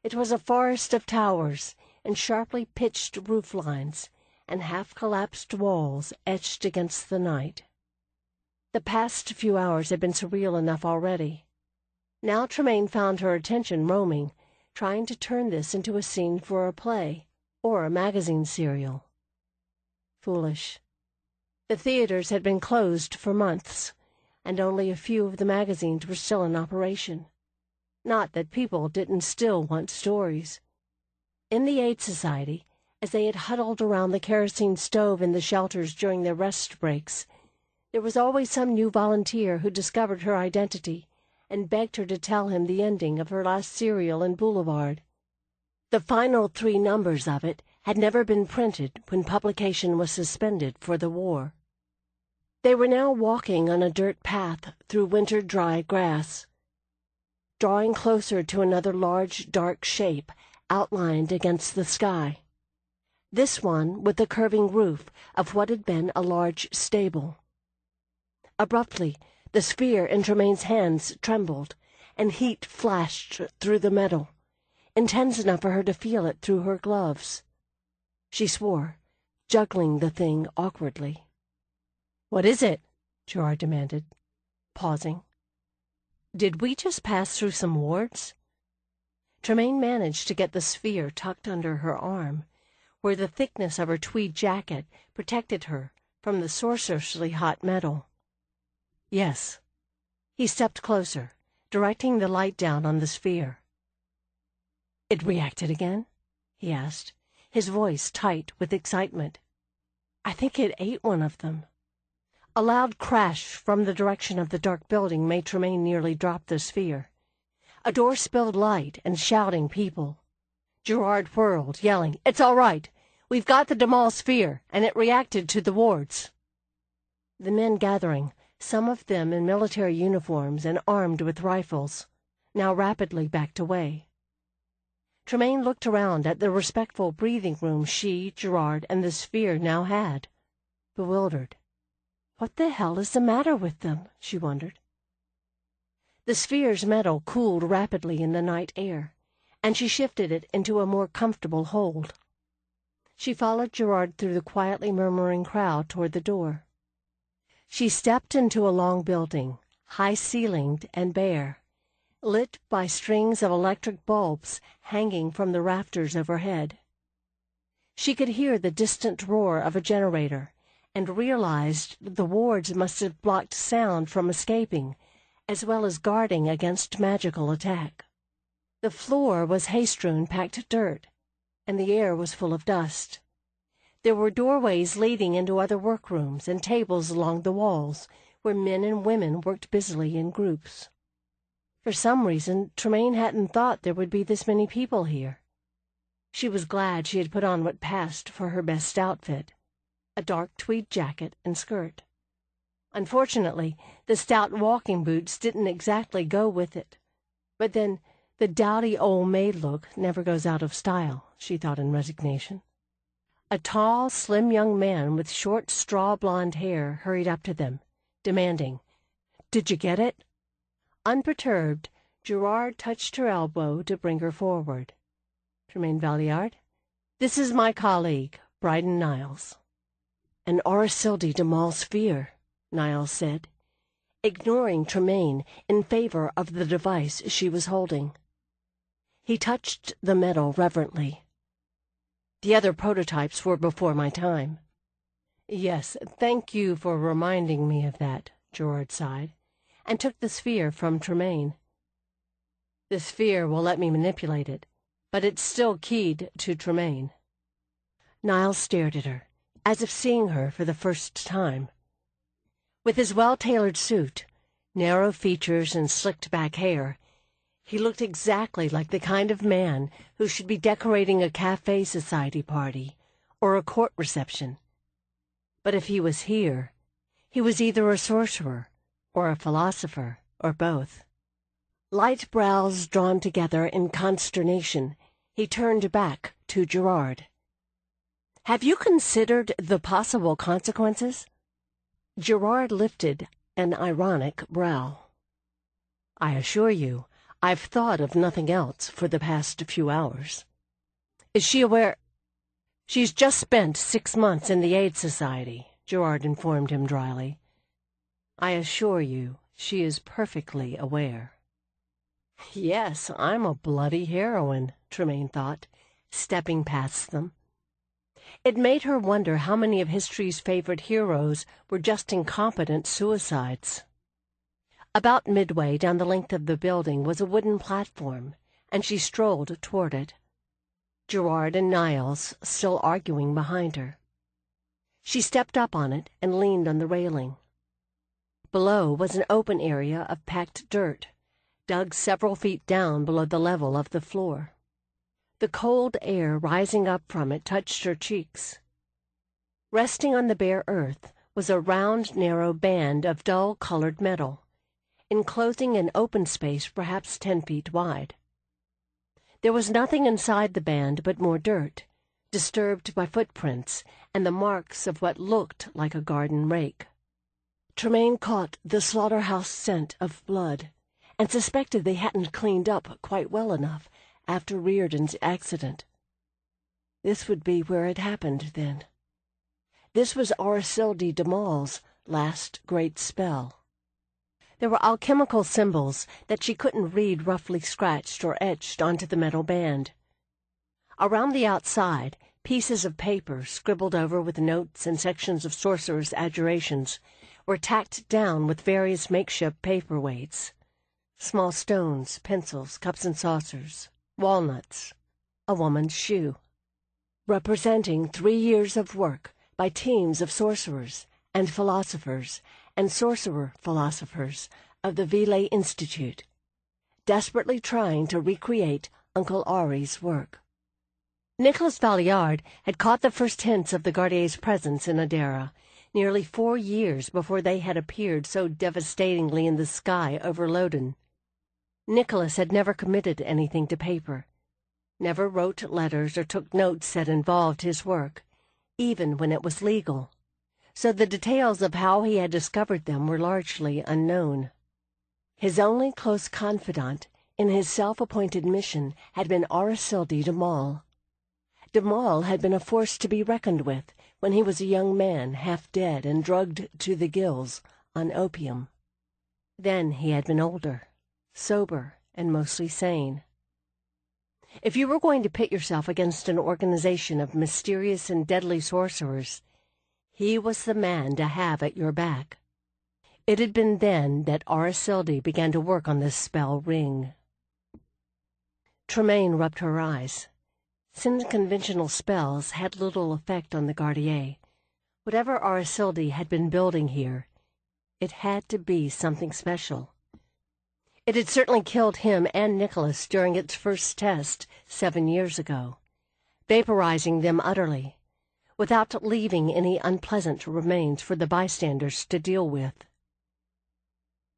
It was a forest of towers and sharply pitched roof lines and half-collapsed walls etched against the night. The past few hours had been surreal enough already. Now Tremaine found her attention roaming, trying to turn this into a scene for a play or a magazine serial. Foolish. The theaters had been closed for months, and only a few of the magazines were still in operation. Not that people didn't still want stories. In the Aid Society, as they had huddled around the kerosene stove in the shelters during their rest breaks, there was always some new volunteer who discovered her identity and begged her to tell him the ending of her last serial in Boulevard. The final 3 numbers of it had never been printed when publication was suspended for the war. They were now walking on a dirt path through winter-dry grass, drawing closer to another large, dark shape outlined against the sky. This one with the curving roof of what had been a large stable. Abruptly, the sphere in Tremaine's hands trembled, and heat flashed through the metal, intense enough for her to feel it through her gloves. She swore, juggling the thing awkwardly. "What is it?" Gerard demanded, pausing. "Did we just pass through some wards?" Tremaine managed to get the sphere tucked under her arm, where the thickness of her tweed jacket protected her from the sorcerously hot metal. "Yes." He stepped closer, directing the light down on the sphere. It reacted again? He asked, his voice tight with excitement. I think it ate one of them. A loud crash from the direction of the dark building made Tremaine nearly drop the sphere. A door spilled light and shouting people. Gerard whirled, yelling, "It's all right! We've got the Demal sphere, and it reacted to the wards." The men gathering, some of them in military uniforms and armed with rifles, now rapidly backed away. Tremaine looked around at the respectful breathing room she, Gerard, and the sphere now had, bewildered. What the hell is the matter with them? She wondered. The sphere's metal cooled rapidly in the night air, and she shifted it into a more comfortable hold. She followed Gerard through the quietly murmuring crowd toward the door. She stepped into a long building, high-ceilinged and bare, lit by strings of electric bulbs hanging from the rafters overhead. She could hear the distant roar of a generator and realized the wards must have blocked sound from escaping, as well as guarding against magical attack. The floor was hay-strewn packed dirt, and the air was full of dust. There were doorways leading into other workrooms and tables along the walls, where men and women worked busily in groups. For some reason, Tremaine hadn't thought there would be this many people here. She was glad she had put on what passed for her best outfit, a dark tweed jacket and skirt. Unfortunately, the stout walking boots didn't exactly go with it. But then, the dowdy old maid look never goes out of style, she thought in resignation. A tall, slim young man with short, straw-blonde hair hurried up to them, demanding, "Did you get it?" Unperturbed, Gerard touched her elbow to bring her forward. "Tremaine Valliard, this is my colleague, Bryden Niles." "An Aurisilde Demal sphere," Niles said, ignoring Tremaine in favor of the device she was holding. He touched the metal reverently. "The other prototypes were before my time." "Yes, thank you for reminding me of that," Gerard sighed, and took the sphere from Tremaine. "The sphere will let me manipulate it, but it's still keyed to Tremaine." Niles stared at her, as if seeing her for the first time. With his well-tailored suit, narrow features and slicked-back hair, he looked exactly like the kind of man who should be decorating a cafe society party or a court reception. But if he was here, he was either a sorcerer or a philosopher, or both. Light brows drawn together in consternation, he turned back to Gerard. "Have you considered the possible consequences?" Gerard lifted an ironic brow. "I assure you, I've thought of nothing else for the past few hours." "Is she aware—" "She's just spent 6 months in the Aid Society," Gerard informed him dryly. "I assure you, she is perfectly aware." "Yes, I'm a bloody heroine," Tremaine thought, stepping past them. It made her wonder how many of history's favorite heroes were just incompetent suicides. About midway down the length of the building was a wooden platform, and she strolled toward it, Gerard and Niles still arguing behind her. She stepped up on it and leaned on the railing. Below was an open area of packed dirt, dug several feet down below the level of the floor. The cold air rising up from it touched her cheeks. Resting on the bare earth was a round, narrow band of dull-colored metal, enclosing an open space perhaps 10 feet wide. There was nothing inside the band but more dirt, disturbed by footprints and the marks of what looked like a garden rake. Tremaine caught the slaughterhouse scent of blood, and suspected they hadn't cleaned up quite well enough after Reardon's accident. This would be where it happened, then. This was Aurisilde Demal's last great spell. There were alchemical symbols that she couldn't read roughly scratched or etched onto the metal band. Around the outside, pieces of paper, scribbled over with notes and sections of sorcerer's adjurations, were tacked down with various makeshift paperweights. Small stones, pencils, cups and saucers. walnuts, a woman's shoe, representing 3 years of work by teams of sorcerers and philosophers and sorcerer-philosophers of the Ville Institute, desperately trying to recreate Uncle Henri's work. Nicholas Valliard had caught the first hints of the Gardier's presence in Adara nearly 4 years before they had appeared so devastatingly in the sky over Loden. Nicholas had never committed anything to paper, never wrote letters or took notes that involved his work, even when it was legal, so the details of how he had discovered them were largely unknown. His only close confidant in his self-appointed mission had been Arasilde de Maul. De Maul had been a force to be reckoned with when he was a young man, half dead and drugged to the gills on opium. Then he had been older, sober, and mostly sane. If you were going to pit yourself against an organization of mysterious and deadly sorcerers, he was the man to have at your back. It had been then that Arasilde began to work on this spell ring. Tremaine rubbed her eyes. Since conventional spells had little effect on the Gardier, whatever Arasilde had been building here, it had to be something special. It had certainly killed him and Nicholas during its first test 7 years ago, vaporizing them utterly, without leaving any unpleasant remains for the bystanders to deal with.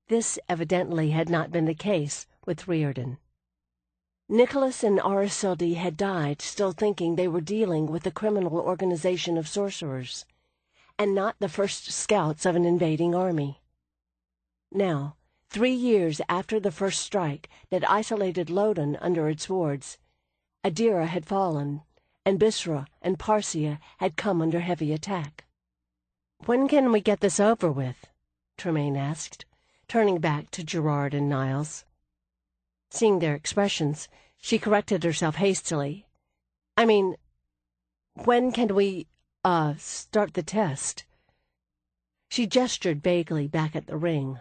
This evidently had not been the case with Riordan. Nicholas and Arasilde had died still thinking they were dealing with a criminal organization of sorcerers, and not the first scouts of an invading army. Now, 3 years after the first strike that isolated Loden under its wards, Adira had fallen, and Bisra and Parsia had come under heavy attack. "When can we get this over with?" Tremaine asked, turning back to Gerard and Niles. Seeing their expressions, she corrected herself hastily. "I mean, when can we, start the test?" She gestured vaguely back at the ring.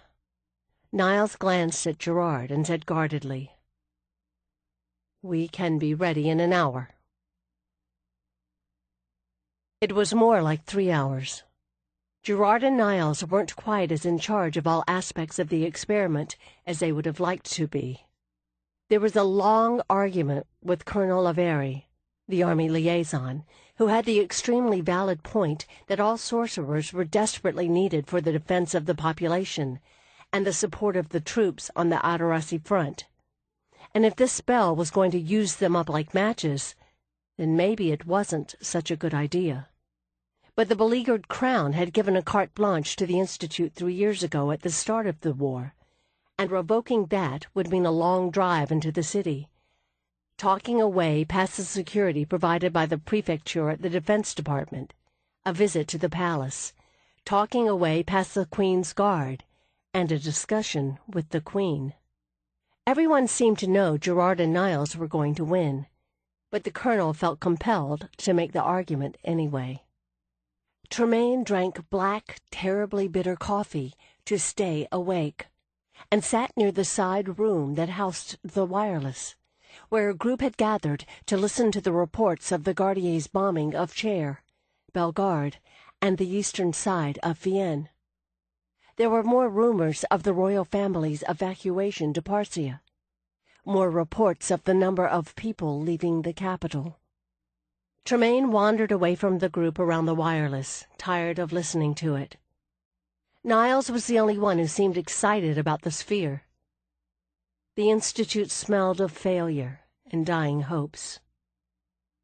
Niles glanced at Gerard and said guardedly, "We can be ready in an hour." It was more like 3 hours. Gerard and Niles weren't quite as in charge of all aspects of the experiment as they would have liked to be. There was a long argument with Colonel Avery, the Army liaison, who had the extremely valid point that all sorcerers were desperately needed for the defense of the population and the support of the troops on the Adarasi front. And if this spell was going to use them up like matches, then maybe it wasn't such a good idea. But the beleaguered Crown had given a carte blanche to the Institute 3 years ago at the start of the war, and revoking that would mean a long drive into the city, talking away past the security provided by the prefecture at the Defense Department, a visit to the palace, talking away past the Queen's Guard, and a discussion with the Queen. Everyone seemed to know Gerard and Niles were going to win, but the Colonel felt compelled to make the argument anyway. Tremaine drank black, terribly bitter coffee to stay awake, and sat near the side room that housed the wireless, where a group had gathered to listen to the reports of the Gardier's bombing of Cher, Bellegarde, and the eastern side of Vienne. There were more rumors of the royal family's evacuation to Parsia, more reports of the number of people leaving the capital. Tremaine wandered away from the group around the wireless, tired of listening to it. Niles was the only one who seemed excited about the sphere. The Institute smelled of failure and dying hopes.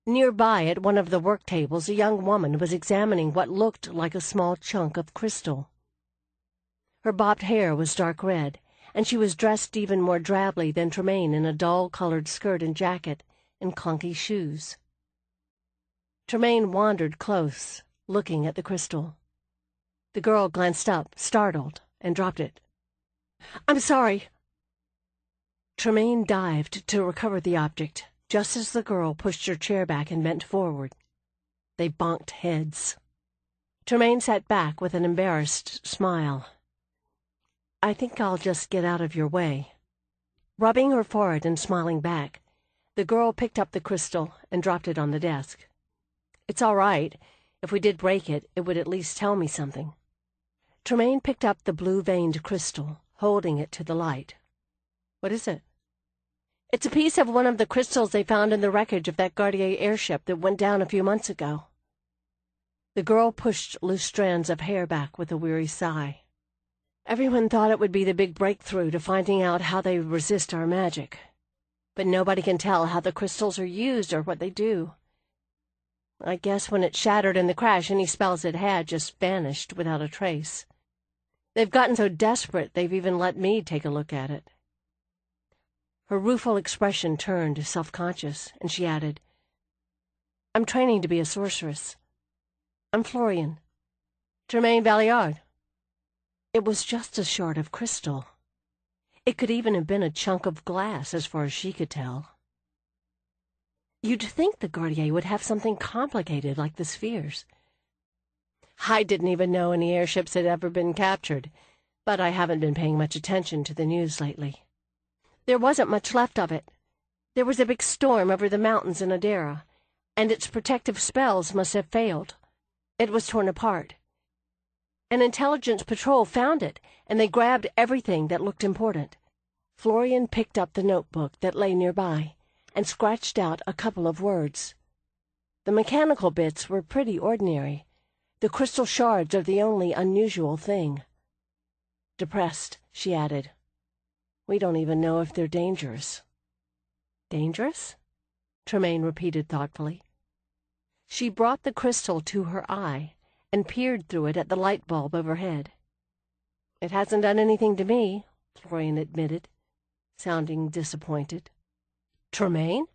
Nearby at one of the work tables, a young woman was examining what looked like a small chunk of crystal. Her bobbed hair was dark red, and she was dressed even more drably than Tremaine in a dull-colored skirt and jacket and clunky shoes. Tremaine wandered close, looking at the crystal. The girl glanced up, startled, and dropped it. "I'm sorry." Tremaine dived to recover the object, just as the girl pushed her chair back and bent forward. They bonked heads. Tremaine sat back with an embarrassed smile. "I think I'll just get out of your way." Rubbing her forehead and smiling back, The girl picked up the crystal and dropped it on the desk. "It's all right. If we did break it, it would at least tell me something." Tremaine picked up the blue-veined crystal, holding it to the light. "What is it?" "It's a piece of one of the crystals they found in the wreckage of that Gardier airship that went down a few months ago." The girl pushed loose strands of hair back with a weary sigh. "Everyone thought it would be the big breakthrough to finding out how they resist our magic. But nobody can tell how the crystals are used or what they do. I guess when it shattered in the crash, any spells it had just vanished without a trace. They've gotten so desperate they've even let me take a look at it." Her rueful expression turned self-conscious, and she added, "I'm training to be a sorceress. I'm Florian. Tremaine Valliard." It was just a shard of crystal. It could even have been a chunk of glass, as far as she could tell. You'd think the Gardier would have something complicated like the spheres. I didn't even know any airships had ever been captured, but I haven't been paying much attention to the news lately. There wasn't much left of it. There was a big storm over the mountains in Adera, and its protective spells must have failed. It was torn apart. An intelligence patrol found it, and they grabbed everything that looked important. Florian picked up the notebook that lay nearby and scratched out a couple of words. The mechanical bits were pretty ordinary. The crystal shards are the only unusual thing. Depressed, she added, "We don't even know if they're dangerous." "Dangerous?" Tremaine repeated thoughtfully. She brought the crystal to her eye and peered through it at the light bulb overhead. "It hasn't done anything to me," Florian admitted, sounding disappointed. "Tremaine?"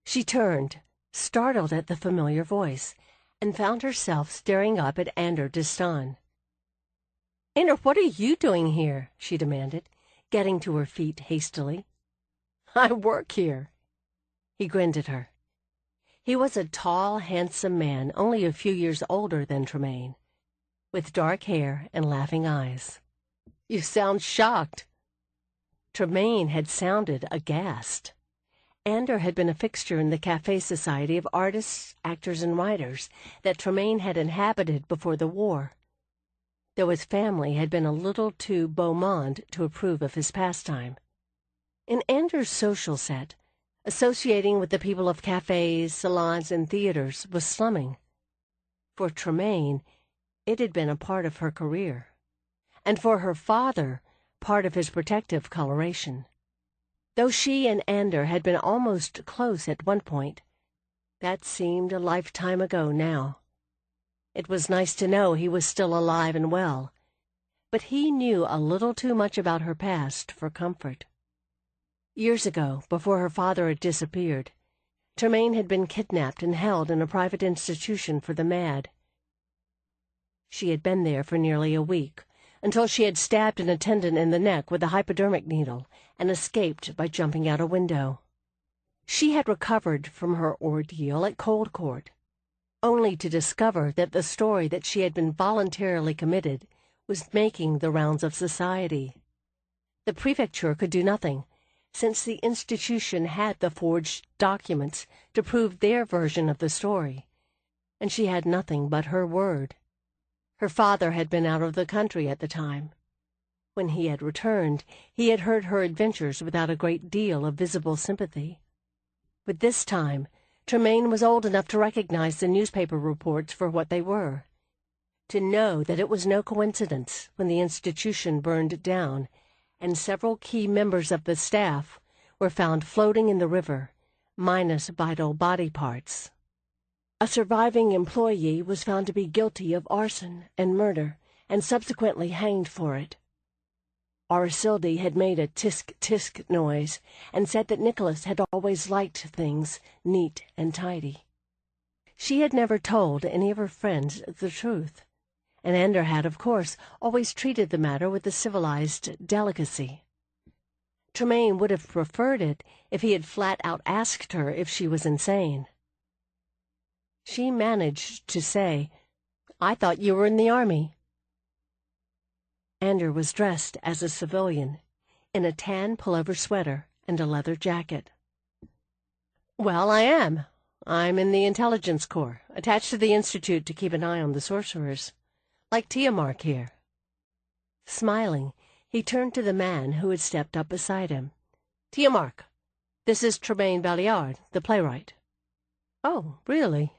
She turned, startled at the familiar voice, and found herself staring up at Ander Distan. "Ander, what are you doing here?" she demanded, getting to her feet hastily. "I work here." He grinned at her. He was a tall, handsome man, only a few years older than Tremaine, with dark hair and laughing eyes. "You sound shocked." Tremaine had sounded aghast. Ander had been a fixture in the café society of artists, actors, and writers that Tremaine had inhabited before the war, though his family had been a little too beau monde to approve of his pastime. In Ander's social set, associating with the people of cafés, salons, and theaters was slumming. For Tremaine, it had been a part of her career, and for her father, part of his protective coloration. Though she and Ander had been almost close at one point, that seemed a lifetime ago now. It was nice to know he was still alive and well, but he knew a little too much about her past for comfort. Years ago, before her father had disappeared, Tremaine had been kidnapped and held in a private institution for the mad. She had been there for nearly a week, until she had stabbed an attendant in the neck with a hypodermic needle and escaped by jumping out a window. She had recovered from her ordeal at Cold Court, only to discover that the story that she had been voluntarily committed was making the rounds of society. The prefecture could do nothing, since the institution had the forged documents to prove their version of the story, and she had nothing but her word. Her father had been out of the country at the time. When he had returned, he had heard her adventures without a great deal of visible sympathy. But this time, Tremaine was old enough to recognize the newspaper reports for what they were, to know that it was no coincidence when the institution burned down and several key members of the staff were found floating in the river, minus vital body parts. A surviving employee was found to be guilty of arson and murder, and subsequently hanged for it. Arisilde had made a tisk-tisk noise, and said that Nicholas had always liked things neat and tidy. She had never told any of her friends the truth, and Ander had, of course, always treated the matter with a civilized delicacy. Tremaine would have preferred it if he had flat-out asked her if she was insane. She managed to say, "I thought you were in the army." Ander was dressed as a civilian, in a tan pullover sweater and a leather jacket. Well, I am. I'm in the Intelligence Corps, attached to the Institute to keep an eye on the sorcerers. Like Tiamark here. Smiling, he turned to the man who had stepped up beside him. Tiamark, this is Tremaine Valliard, the playwright. Oh, really?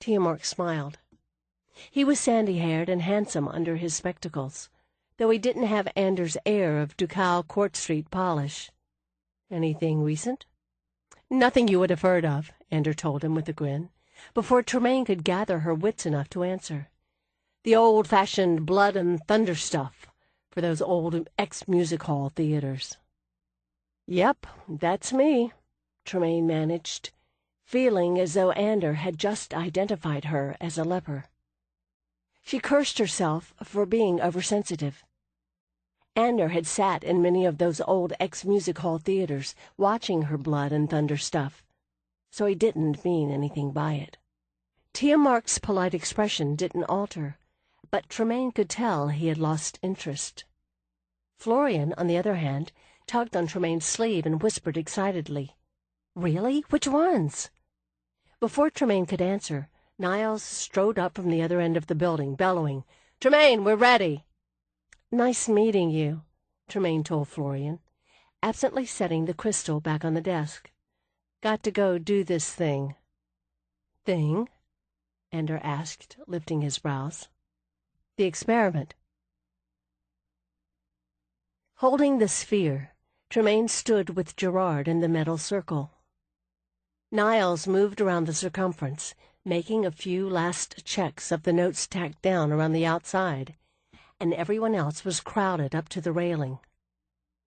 Tiamark smiled. He was sandy-haired and handsome under his spectacles, though he didn't have Anders' air of ducal Court Street polish. Anything recent? Nothing you would have heard of, Anders told him with a grin, before Tremaine could gather her wits enough to answer. The old-fashioned blood and thunder stuff for those old ex-music hall theaters. Yep, that's me, Tremaine managed, feeling as though Ander had just identified her as a leper. She cursed herself for being oversensitive. Ander had sat in many of those old ex-music hall theaters watching her blood and thunder stuff, so he didn't mean anything by it. Tiamark's polite expression didn't alter, but Tremaine could tell he had lost interest. Florian, on the other hand, tugged on Tremaine's sleeve and whispered excitedly, "Really? Which ones?" Before Tremaine could answer, Niles strode up from the other end of the building, bellowing, "Tremaine, we're ready!" "Nice meeting you," Tremaine told Florian, absently setting the crystal back on the desk. "Got to go do this thing." "Thing?" Ander asked, lifting his brows. "The experiment." Holding the sphere, Tremaine stood with Gerard in the metal circle. Niles moved around the circumference, making a few last checks of the notes tacked down around the outside, and everyone else was crowded up to the railing.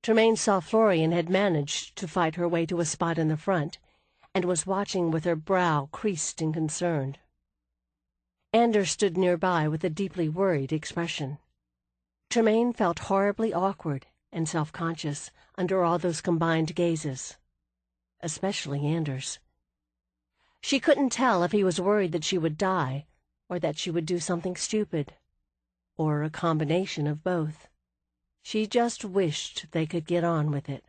Tremaine saw Florian had managed to fight her way to a spot in the front, and was watching with her brow creased and concerned. Ander stood nearby with a deeply worried expression. Tremaine felt horribly awkward and self-conscious under all those combined gazes, especially Anders. She couldn't tell if he was worried that she would die, or that she would do something stupid, or a combination of both. She just wished they could get on with it.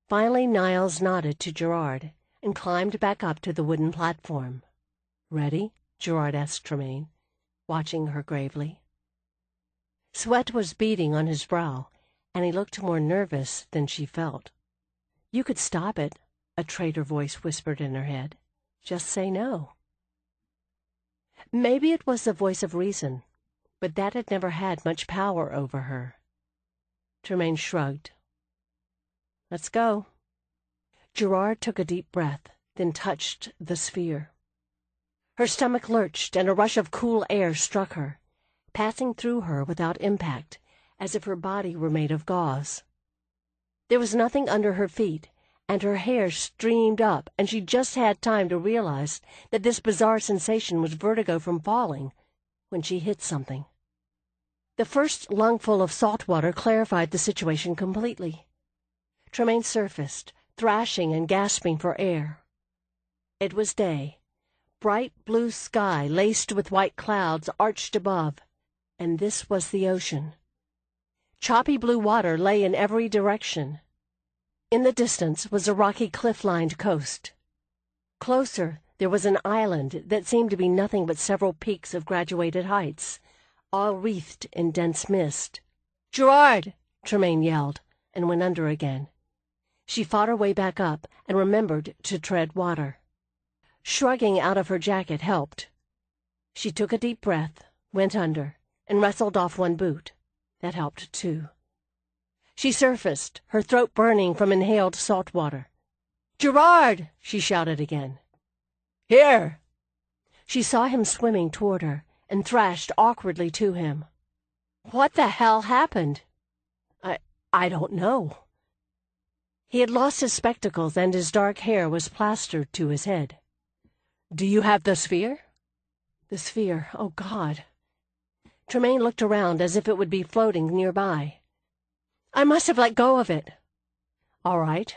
Finally Niles nodded to Gerard and climbed back up to the wooden platform. "Ready?" Gerard asked Tremaine, watching her gravely. Sweat was beading on his brow, and he looked more nervous than she felt. "You could stop it," a traitor voice whispered in her head. "Just say no." Maybe it was the voice of reason, but that had never had much power over her. Tremaine shrugged. "Let's go." Gerard took a deep breath, then touched the sphere. Her stomach lurched, and a rush of cool air struck her, passing through her without impact, as if her body were made of gauze. There was nothing under her feet, and her hair streamed up, and she just had time to realize that this bizarre sensation was vertigo from falling, when she hit something. The first lungful of salt water clarified the situation completely. Tremaine surfaced, thrashing and gasping for air. It was day. Bright blue sky laced with white clouds arched above, and this was the ocean. Choppy blue water lay in every direction. In the distance was a rocky cliff-lined coast. Closer, there was an island that seemed to be nothing but several peaks of graduated heights, all wreathed in dense mist. "Gerard!" Tremaine yelled, and went under again. She fought her way back up and remembered to tread water. Shrugging out of her jacket helped. She took a deep breath, went under, and wrestled off one boot. That helped, too. She surfaced, her throat burning from inhaled salt water. "Gerard!" she shouted again. "Here!" She saw him swimming toward her, and thrashed awkwardly to him. "What the hell happened?" I don't know." He had lost his spectacles, and his dark hair was plastered to his head. "Do you have the sphere?" The sphere, oh God. Tremaine looked around as if it would be floating nearby. "I must have let go of it." "All right.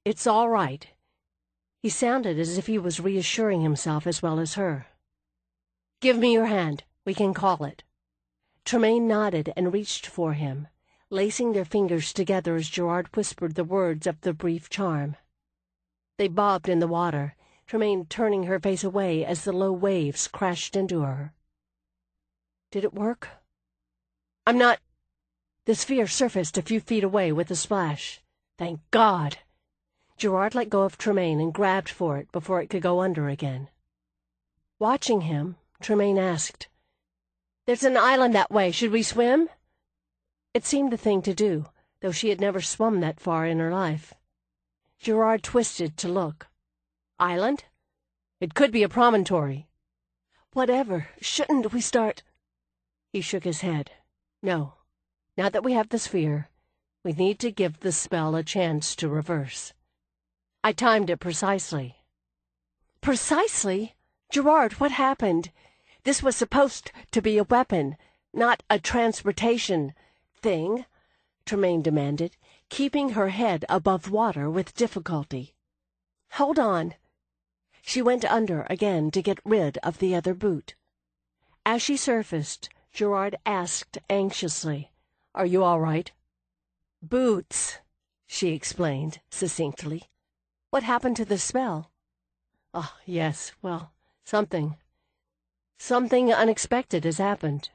It's all right." He sounded as if he was reassuring himself as well as her. "Give me your hand. We can call it." Tremaine nodded and reached for him, lacing their fingers together as Gerard whispered the words of the brief charm. They bobbed in the water, Tremaine turning her face away as the low waves crashed into her. Did it work? I'm not... The sphere surfaced a few feet away with a splash. Thank God! Gerard let go of Tremaine and grabbed for it before it could go under again. Watching him, Tremaine asked, "There's an island that way. Should we swim?" It seemed the thing to do, though she had never swum that far in her life. Gerard twisted to look. Island? It could be a promontory. Whatever. Shouldn't we start? He shook his head. No. Now that we have the sphere, we need to give the spell a chance to reverse. I timed it precisely. Precisely? Gerard, what happened? This was supposed to be a weapon, not a transportation thing, Tremaine demanded, keeping her head above water with difficulty. Hold on. She went under again to get rid of the other boot. As she surfaced, Gerard asked anxiously, "Are you all right?" "Boots," she explained succinctly. "What happened to the spell?" "Oh, yes, well, something unexpected has happened."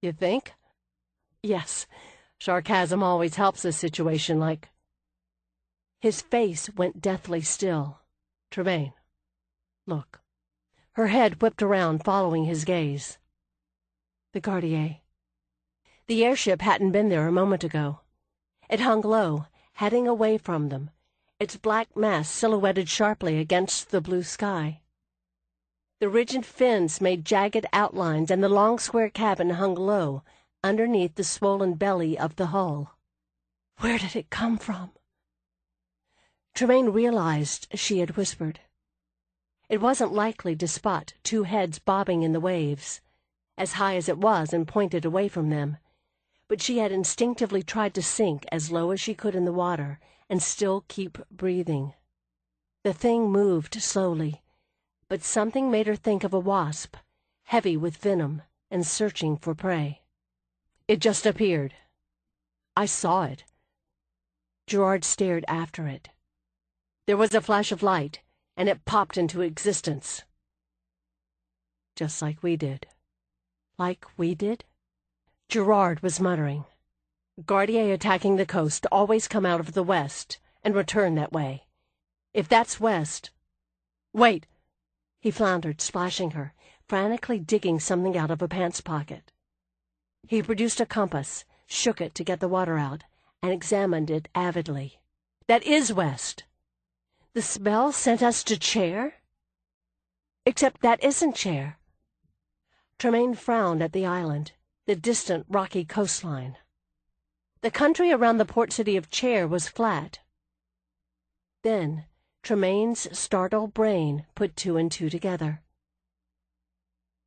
"You think?" "Yes. Sarcasm always helps a situation like..." His face went deathly still. "Tremaine, look." Her head whipped around, following his gaze. The Gardier. The airship hadn't been there a moment ago. It hung low, heading away from them, its black mass silhouetted sharply against the blue sky. The rigid fins made jagged outlines, and the long square cabin hung low, underneath the swollen belly of the hull. Where did it come from? Tremaine realized she had whispered. It wasn't likely to spot two heads bobbing in the waves, as high as it was and pointed away from them, but she had instinctively tried to sink as low as she could in the water and still keep breathing. The thing moved slowly, but something made her think of a wasp, heavy with venom and searching for prey. It just appeared. I saw it. Gerard stared after it. There was a flash of light, and it popped into existence. Just like we did. Like we did? Gerard was muttering. Gardier attacking the coast always come out of the west and return that way. If that's west... Wait! He floundered, splashing her, frantically digging something out of a pants pocket. He produced a compass, shook it to get the water out, and examined it avidly. That is west. The spell sent us to Chair? Except that isn't Chair. Tremaine frowned at the island, the distant rocky coastline. The country around the port city of Chair was flat. Then Tremaine's startled brain put two and two together.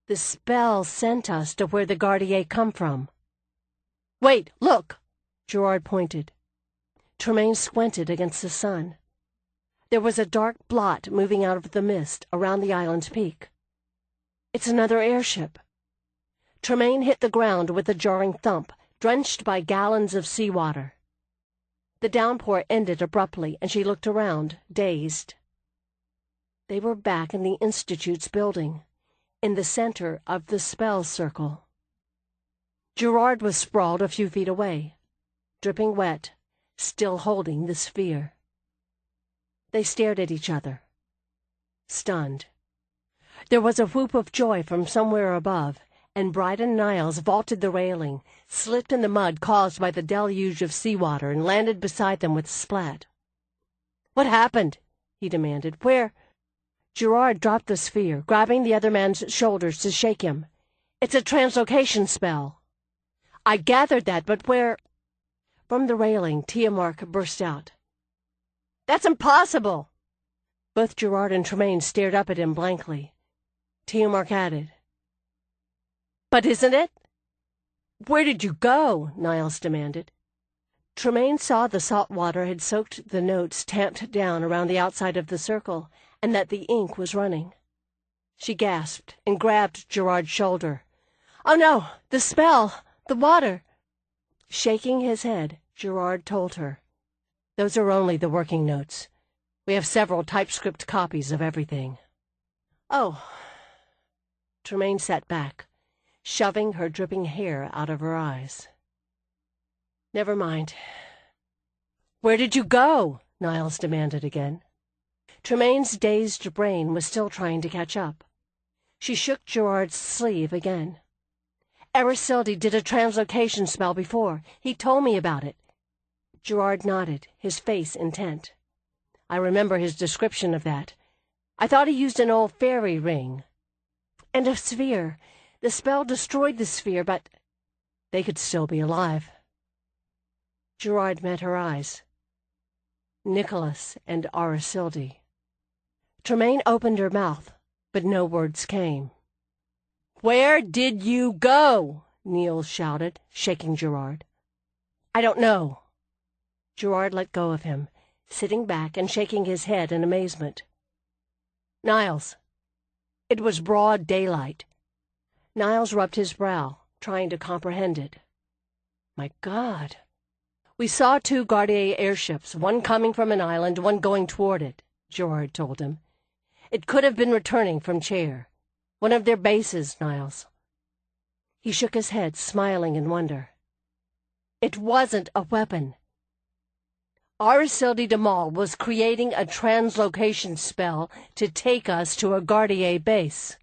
The spell sent us to where the Gardier come from. Wait, look! Gerard pointed. Tremaine squinted against the sun. There was a dark blot moving out of the mist around the island's peak. It's another airship. Tremaine hit the ground with a jarring thump, drenched by gallons of seawater. The downpour ended abruptly, and she looked around, dazed. They were back in the Institute's building, in the center of the spell circle. Gerard was sprawled a few feet away, dripping wet, still holding the sphere. They stared at each other, stunned. There was a whoop of joy from somewhere above, and Bryden Niles vaulted the railing, slipped in the mud caused by the deluge of seawater, and landed beside them with a splat. "What happened?" he demanded. "Where—" Gerard dropped the sphere, grabbing the other man's shoulders to shake him. "It's a translocation spell." "I gathered that, but where—" From the railing, Tiamark burst out. "That's impossible!" Both Gerard and Tremaine stared up at him blankly. Tiamark added, "But isn't it?" "Where did you go?" Niles demanded. Tremaine saw the salt water had soaked the notes tamped down around the outside of the circle, and that the ink was running. She gasped and grabbed Gerard's shoulder. "Oh no! The spell! The water!" Shaking his head, Gerard told her, "Those are only the working notes. We have several typescript copies of everything." "Oh." Tremaine sat back, shoving her dripping hair out of her eyes. "Never mind." "Where did you go?" Niles demanded again. Tremaine's dazed brain was still trying to catch up. She shook Gerard's sleeve again. "Aracilde did a translocation spell before. He told me about it." Gerard nodded, his face intent. "I remember his description of that. I thought he used an old fairy ring. And a sphere. The spell destroyed the sphere, but they could still be alive." Gerard met her eyes. Nicholas and Aracilde. Tremaine opened her mouth, but no words came. "Where did you go?" Niels shouted, shaking Gerard. "I don't know." Gerard let go of him, sitting back and shaking his head in amazement. "Niles, it was broad daylight." Niles rubbed his brow, trying to comprehend it. "My God." "We saw 2 Gardier airships, one coming from an island, one going toward it," Gerard told him. "It could have been returning from Chair. One of their bases, Niles." He shook his head, smiling in wonder. "It wasn't a weapon. Aracilde de Mal was creating a translocation spell to take us to a Gardier base."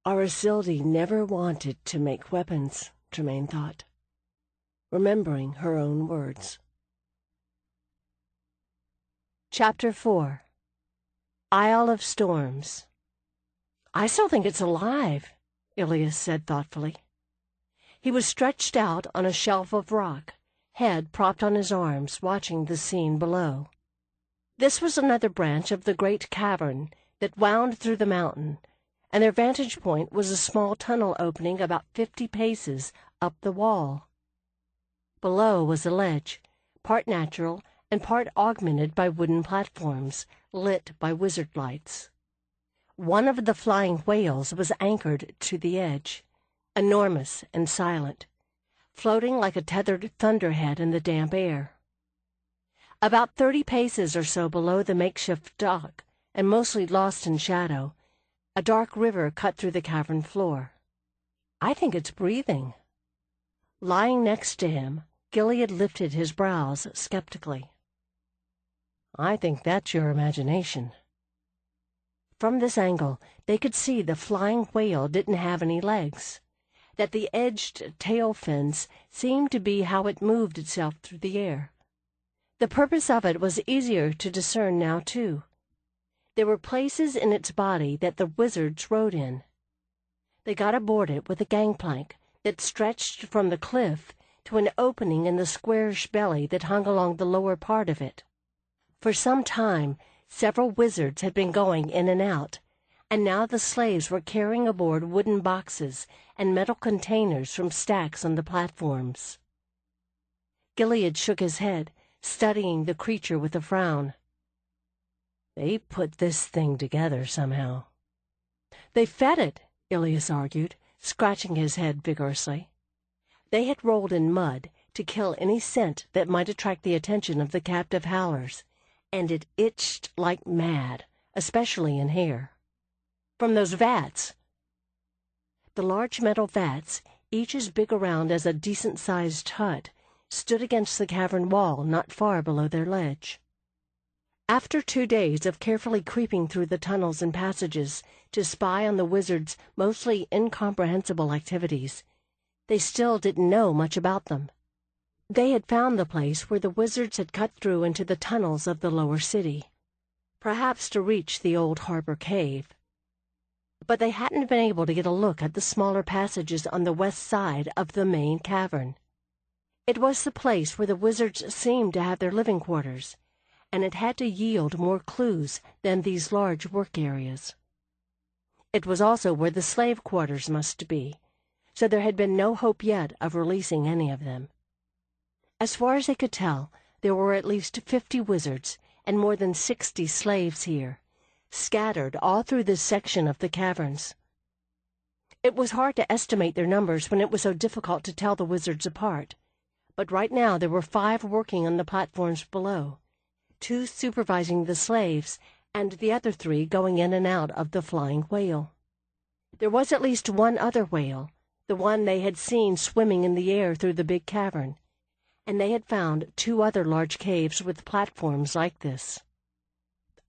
Aracilde never wanted to make weapons, Tremaine thought, remembering her own words. Chapter 4. Isle of Storms. "I still think it's alive," Ilias said thoughtfully. He was stretched out on a shelf of rock, head propped on his arms, watching the scene below. This was another branch of the great cavern that wound through the mountain, and their vantage point was a small tunnel opening about 50 paces up the wall. Below was a ledge, part natural and part augmented by wooden platforms, lit by wizard lights. One of the flying whales was anchored to the edge, enormous and silent, floating like a tethered thunderhead in the damp air. About 30 paces or so below the makeshift dock, and mostly lost in shadow, a dark river cut through the cavern floor. "I think it's breathing." Lying next to him, Gilead lifted his brows skeptically. "I think that's your imagination." From this angle, they could see the flying whale didn't have any legs, that the edged tail fins seemed to be how it moved itself through the air. The purpose of it was easier to discern now, too. There were places in its body that the wizards rode in. They got aboard it with a gangplank that stretched from the cliff to an opening in the squarish belly that hung along the lower part of it. For some time, several wizards had been going in and out, and now the slaves were carrying aboard wooden boxes and metal containers from stacks on the platforms. Gilead shook his head, studying the creature with a frown. "They put this thing together somehow." "They fed it," Ilias argued, scratching his head vigorously. They had rolled in mud to kill any scent that might attract the attention of the captive howlers, and it itched like mad, especially in hair. "From those vats." The large metal vats, each as big around as a decent-sized hut, stood against the cavern wall not far below their ledge. After 2 days of carefully creeping through the tunnels and passages to spy on the wizards' mostly incomprehensible activities, they still didn't know much about them. They had found the place where the wizards had cut through into the tunnels of the lower city, perhaps to reach the old harbor cave. But they hadn't been able to get a look at the smaller passages on the west side of the main cavern. It was the place where the wizards seemed to have their living quarters, and it had to yield more clues than these large work areas. It was also where the slave quarters must be, so there had been no hope yet of releasing any of them. As far as they could tell, there were at least 50 wizards and more than 60 slaves here, scattered all through this section of the caverns. It was hard to estimate their numbers when it was so difficult to tell the wizards apart, but right now there were 5 working on the platforms below, 2 supervising the slaves, and the other 3 going in and out of the flying whale. There was at least one other whale, the one they had seen swimming in the air through the big cavern, and they had found 2 other large caves with platforms like this.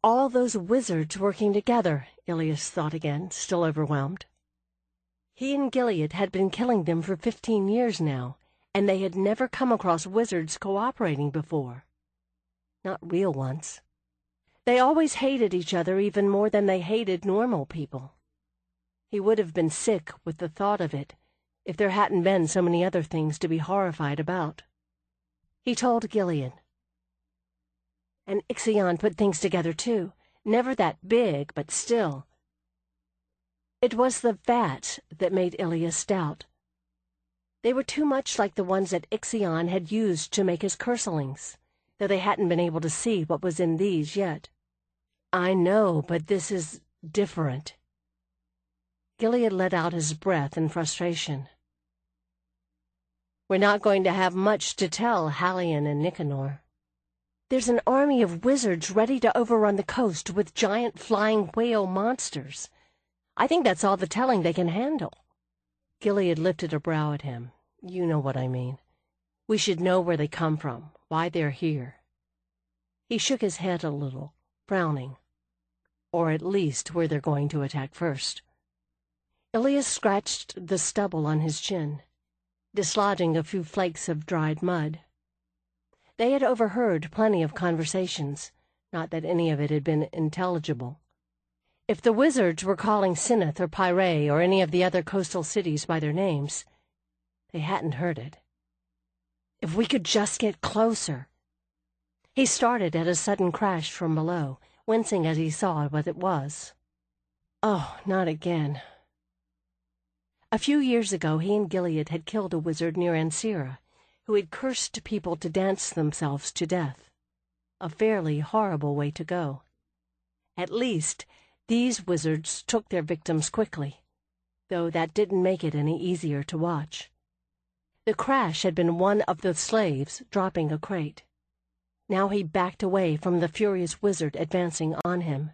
All those wizards working together, Ilias thought again, still overwhelmed. He and Gilead had been killing them for 15 years now, and they had never come across wizards cooperating before. Not real ones. They always hated each other even more than they hated normal people. He would have been sick with the thought of it if there hadn't been so many other things to be horrified about. He told Gilead. And Ixion put things together too, never that big, but still. It was the vat that made Ilias doubt. They were too much like the ones that Ixion had used to make his curselings, though they hadn't been able to see what was in these yet. I know, but this is different. Gilead let out his breath in frustration. We're not going to have much to tell Halion and Nicanor. There's an army of wizards ready to overrun the coast with giant flying whale monsters. I think that's all the telling they can handle. Gilead lifted a brow at him. You know what I mean. We should know where they come from, why they're here. He shook his head a little, frowning. Or at least where they're going to attack first. Ilias scratched the stubble on his chin, dislodging a few flakes of dried mud. They had overheard plenty of conversations, not that any of it had been intelligible. If the wizards were calling Sinneth or Pyrrhae or any of the other coastal cities by their names, they hadn't heard it. If we could just get closer. He started at a sudden crash from below, wincing as he saw what it was. Oh, not again. A few years ago he and Gilead had killed a wizard near Ancira, who had cursed people to dance themselves to death. A fairly horrible way to go. At least, these wizards took their victims quickly, though that didn't make it any easier to watch. The crash had been one of the slaves dropping a crate. Now he backed away from the furious wizard advancing on him.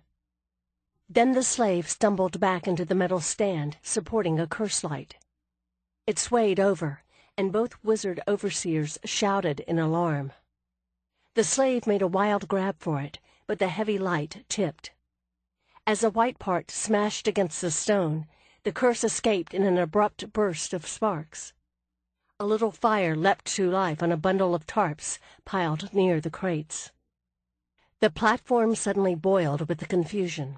Then the slave stumbled back into the metal stand, supporting a curse light. It swayed over, and both wizard overseers shouted in alarm. The slave made a wild grab for it, but the heavy light tipped. As the white part smashed against the stone, the curse escaped in an abrupt burst of sparks. A little fire leapt to life on a bundle of tarps piled near the crates. The platform suddenly boiled with the confusion.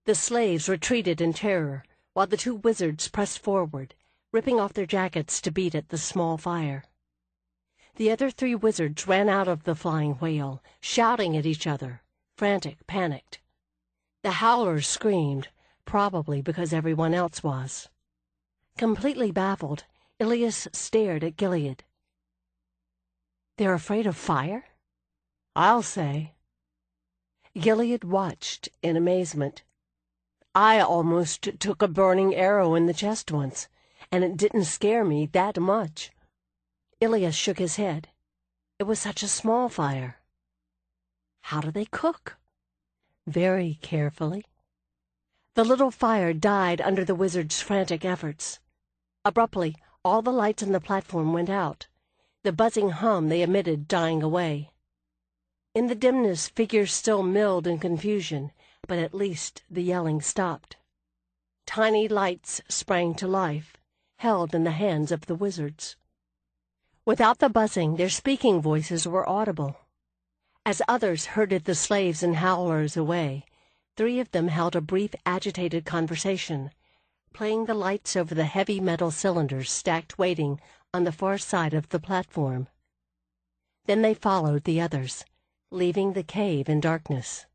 The slaves retreated in terror, while the 2 wizards pressed forward, ripping off their jackets to beat at the small fire. The other 3 wizards ran out of the flying whale, shouting at each other, frantic, panicked. The howlers screamed, probably because everyone else was. Completely baffled, Ilias stared at Gilead. They're afraid of fire? I'll say. Gilead watched in amazement. I almost took a burning arrow in the chest once, and it didn't scare me that much. Ilias shook his head. It was such a small fire. How do they cook? Very carefully. The little fire died under the wizard's frantic efforts. Abruptly, all the lights on the platform went out, the buzzing hum they emitted dying away. In the dimness, figures still milled in confusion, but at least the yelling stopped. Tiny lights sprang to life, held in the hands of the wizards. Without the buzzing, their speaking voices were audible. As others herded the slaves and howlers away, 3 of them held a brief, agitated conversation, playing the lights over the heavy metal cylinders stacked waiting on the far side of the platform. Then they followed the others, leaving the cave in darkness,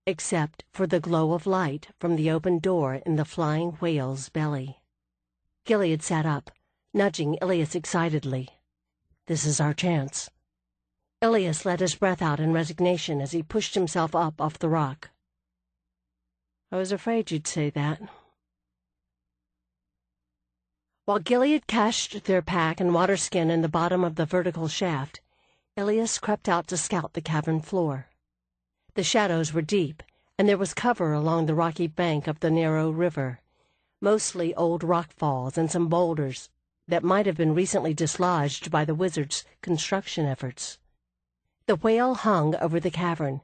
except for the glow of light from the open door in the flying whale's belly. Gilead sat up, nudging Ilias excitedly. This is our chance. Ilias let his breath out in resignation as he pushed himself up off the rock. I was afraid you'd say that. While Gilead cached their pack and waterskin in the bottom of the vertical shaft, Ilias crept out to scout the cavern floor. The shadows were deep, and there was cover along the rocky bank of the narrow river, mostly old rock falls and some boulders that might have been recently dislodged by the wizard's construction efforts. The whale hung over the cavern,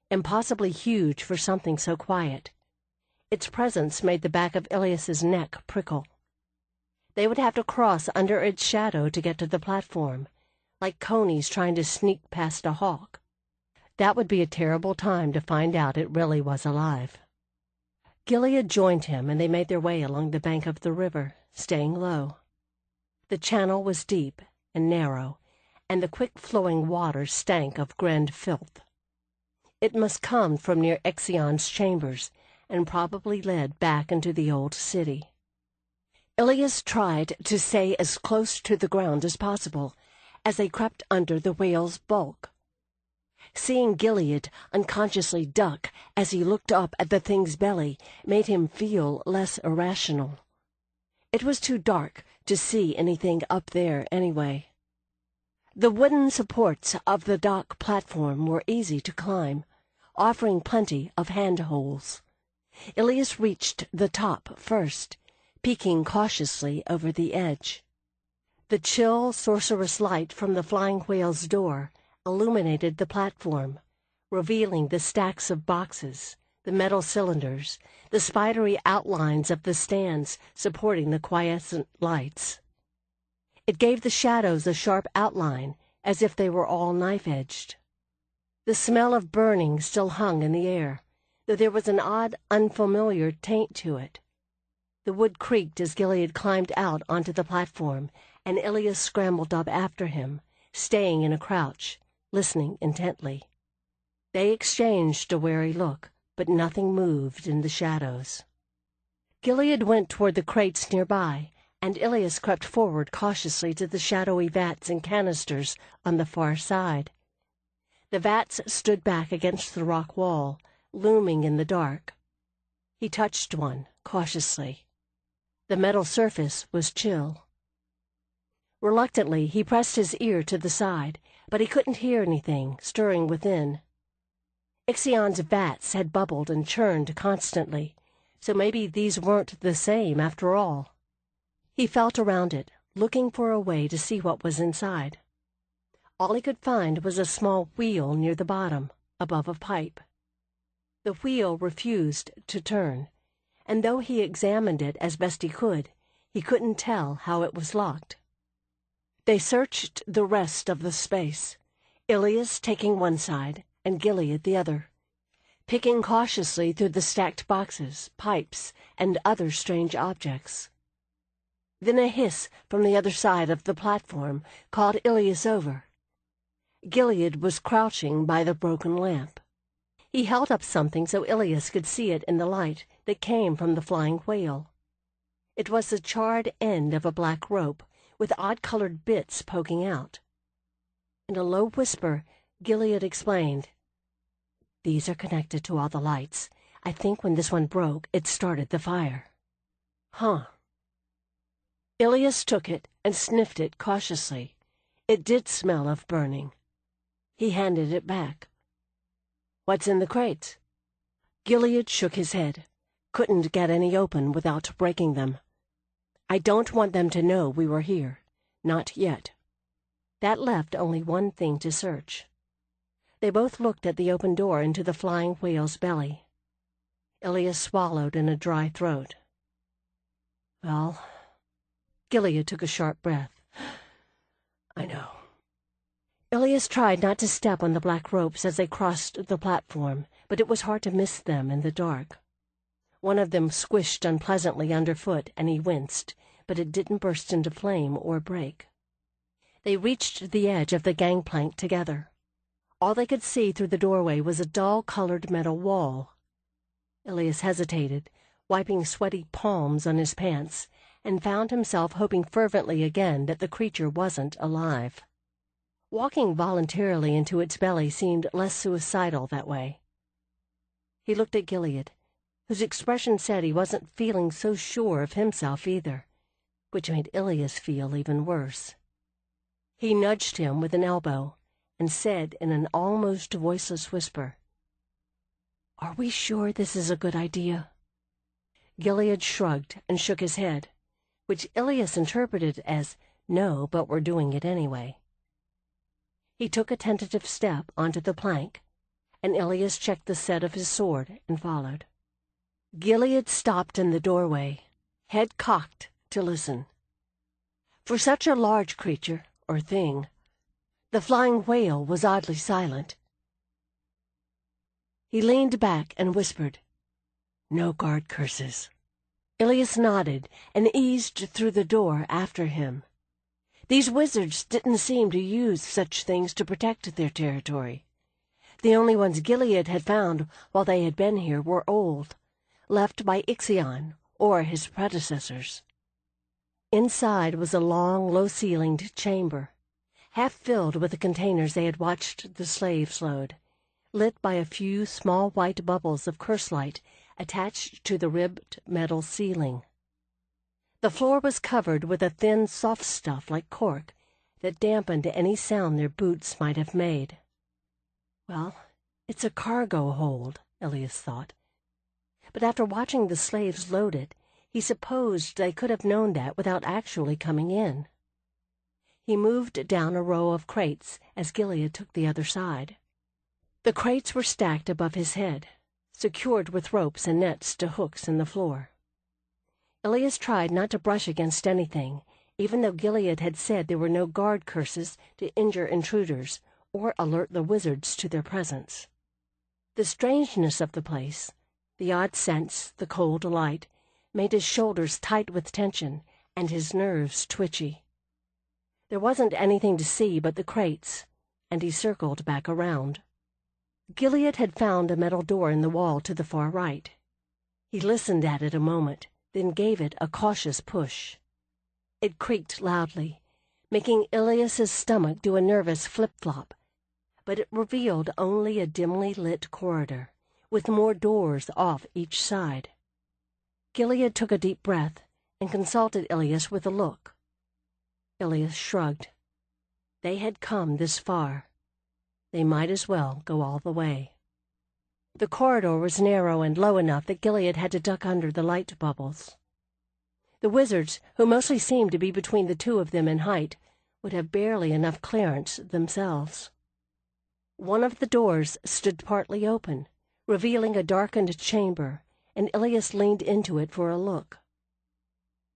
impossibly huge for something so quiet. Its presence made the back of Ilias's neck prickle. They would have to cross under its shadow to get to the platform, like conies trying to sneak past a hawk. That would be a terrible time to find out it really was alive. Gilead joined him, and they made their way along the bank of the river, staying low. The channel was deep and narrow, and the quick-flowing water stank of grand filth. It must come from near Ixion's chambers, and probably led back into the old city. Ilias tried to stay as close to the ground as possible, as they crept under the whale's bulk. Seeing Gilead unconsciously duck as he looked up at the thing's belly made him feel less irrational. It was too dark to see anything up there anyway. The wooden supports of the dock platform were easy to climb, offering plenty of handholds. Ilias reached the top first, peeking cautiously over the edge. The chill, sorcerous light from the flying whale's door illuminated the platform, revealing the stacks of boxes, the metal cylinders, the spidery outlines of the stands supporting the quiescent lights. It gave the shadows a sharp outline, as if they were all knife-edged. The smell of burning still hung in the air, though there was an odd, unfamiliar taint to it. The wood creaked as Gilead climbed out onto the platform, and Ilias scrambled up after him, staying in a crouch, listening intently. They exchanged a wary look, but nothing moved in the shadows. Gilead went toward the crates nearby, and Ilias crept forward cautiously to the shadowy vats and canisters on the far side. The vats stood back against the rock wall, looming in the dark. He touched one, cautiously. The metal surface was chill. Reluctantly, he pressed his ear to the side, but he couldn't hear anything stirring within. Ixion's vats had bubbled and churned constantly, so maybe these weren't the same after all. He felt around it, looking for a way to see what was inside. All he could find was a small wheel near the bottom, above a pipe. The wheel refused to turn, and though he examined it as best he couldn't tell how it was locked. They searched the rest of the space, Ilias taking one side and Gilead the other, picking cautiously through the stacked boxes, pipes, and other strange objects. Then a hiss from the other side of the platform called Ilias over. Gilead was crouching by the broken lamp. He held up something so Ilias could see it in the light that came from the flying whale. It was the charred end of a black rope, with odd-colored bits poking out. In a low whisper, Gilead explained, "These are connected to all the lights. I think when this one broke, it started the fire." "Huh." Ilias took it and sniffed it cautiously. It did smell of burning. He handed it back. "What's in the crates?" Gilead shook his head. "Couldn't get any open without breaking them. I don't want them to know we were here. Not yet." That left only one thing to search. They both looked at the open door into the flying whale's belly. Ilias swallowed in a dry throat. "Well," Gilead took a sharp breath. "I know." Ilias tried not to step on the black ropes as they crossed the platform, but it was hard to miss them in the dark. One of them squished unpleasantly underfoot, and he winced, but it didn't burst into flame or break. They reached the edge of the gangplank together. All they could see through the doorway was a dull-colored metal wall. Ilias hesitated, wiping sweaty palms on his pants, and found himself hoping fervently again that the creature wasn't alive. Walking voluntarily into its belly seemed less suicidal that way. He looked at Gilead, whose expression said he wasn't feeling so sure of himself either, which made Ilias feel even worse. He nudged him with an elbow, and said in an almost voiceless whisper, "Are we sure this is a good idea?" Gilead shrugged and shook his head, which Ilias interpreted as, "No, but we're doing it anyway." He took a tentative step onto the plank, and Ilias checked the set of his sword and followed. Gilead stopped in the doorway, head cocked, to listen. For such a large creature, or thing, the flying whale was oddly silent. He leaned back and whispered, "No guard curses." Ilias nodded and eased through the door after him. These wizards didn't seem to use such things to protect their territory. The only ones Gilead had found while they had been here were old, left by Ixion or his predecessors. Inside was a long, low-ceilinged chamber, half filled with the containers they had watched the slaves load, lit by a few small white bubbles of curse light attached to the ribbed metal ceiling. The floor was covered with a thin, soft stuff like cork that dampened any sound their boots might have made. Well, it's a cargo hold, Ilias thought. But after watching the slaves load it, he supposed they could have known that without actually coming in. He moved down a row of crates as Gilead took the other side. The crates were stacked above his head, secured with ropes and nets to hooks in the floor. Ilias tried not to brush against anything, even though Gilead had said there were no guard curses to injure intruders or alert the wizards to their presence. The strangeness of the place, the odd scents, the cold light, made his shoulders tight with tension and his nerves twitchy. There wasn't anything to see but the crates, and he circled back around. Gilead had found a metal door in the wall to the far right. He listened at it a moment, then gave it a cautious push. It creaked loudly, making Ilias's stomach do a nervous flip-flop, but it revealed only a dimly lit corridor, with more doors off each side. Gilead took a deep breath and consulted Ilias with a look. Ilias shrugged. They had come this far. They might as well go all the way. The corridor was narrow and low enough that Gilead had to duck under the light bubbles. The wizards, who mostly seemed to be between the two of them in height, would have barely enough clearance themselves. One of the doors stood partly open, revealing a darkened chamber, and Ilias leaned into it for a look.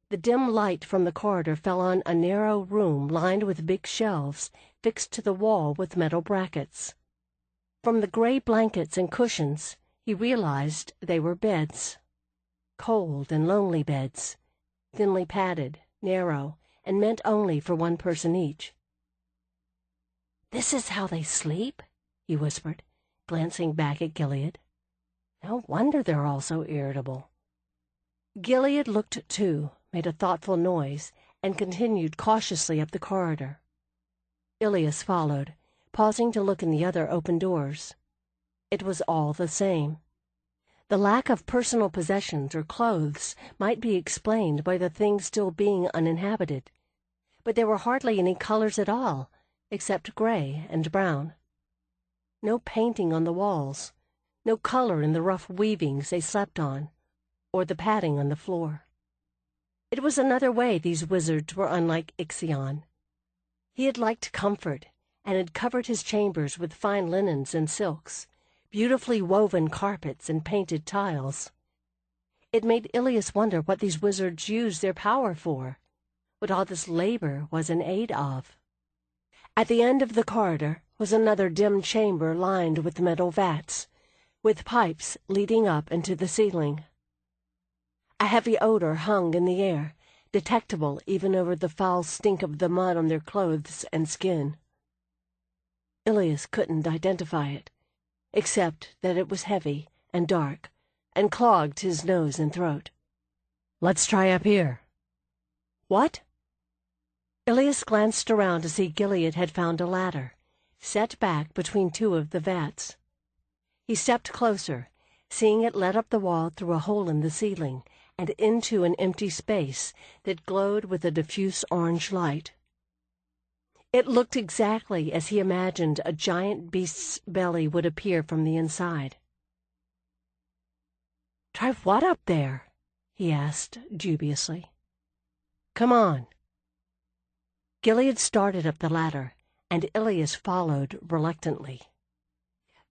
The dim light from the corridor fell on a narrow room lined with big shelves fixed to the wall with metal brackets. From the gray blankets and cushions, he realized they were beds. Cold and lonely beds, thinly padded, narrow, and meant only for one person each. "This is how they sleep?" he whispered, glancing back at Gilead. "No wonder they're all so irritable." Gilead looked too, made a thoughtful noise, and continued cautiously up the corridor. Ilias followed, pausing to look in the other open doors. It was all the same. The lack of personal possessions or clothes might be explained by the thing still being uninhabited, but there were hardly any colors at all, except gray and brown. No painting on the walls, no color in the rough weavings they slept on, or the padding on the floor. It was another way these wizards were unlike Ixion. He had liked comfort, and had covered his chambers with fine linens and silks, beautifully woven carpets and painted tiles. It made Ilias wonder what these wizards used their power for, what all this labor was in aid of. At the end of the corridor was another dim chamber lined with metal vats, with pipes leading up into the ceiling. A heavy odor hung in the air, detectable even over the foul stink of the mud on their clothes and skin. Ilias couldn't identify it, except that it was heavy and dark, and clogged his nose and throat. "Let's try up here." "What?" Ilias glanced around to see Gilead had found a ladder, set back between two of the vats. He stepped closer, seeing it led up the wall through a hole in the ceiling and into an empty space that glowed with a diffuse orange light. It looked exactly as he imagined a giant beast's belly would appear from the inside. "Try what up there?" he asked dubiously. "Come on." Gilead started up the ladder, and Ilias followed reluctantly.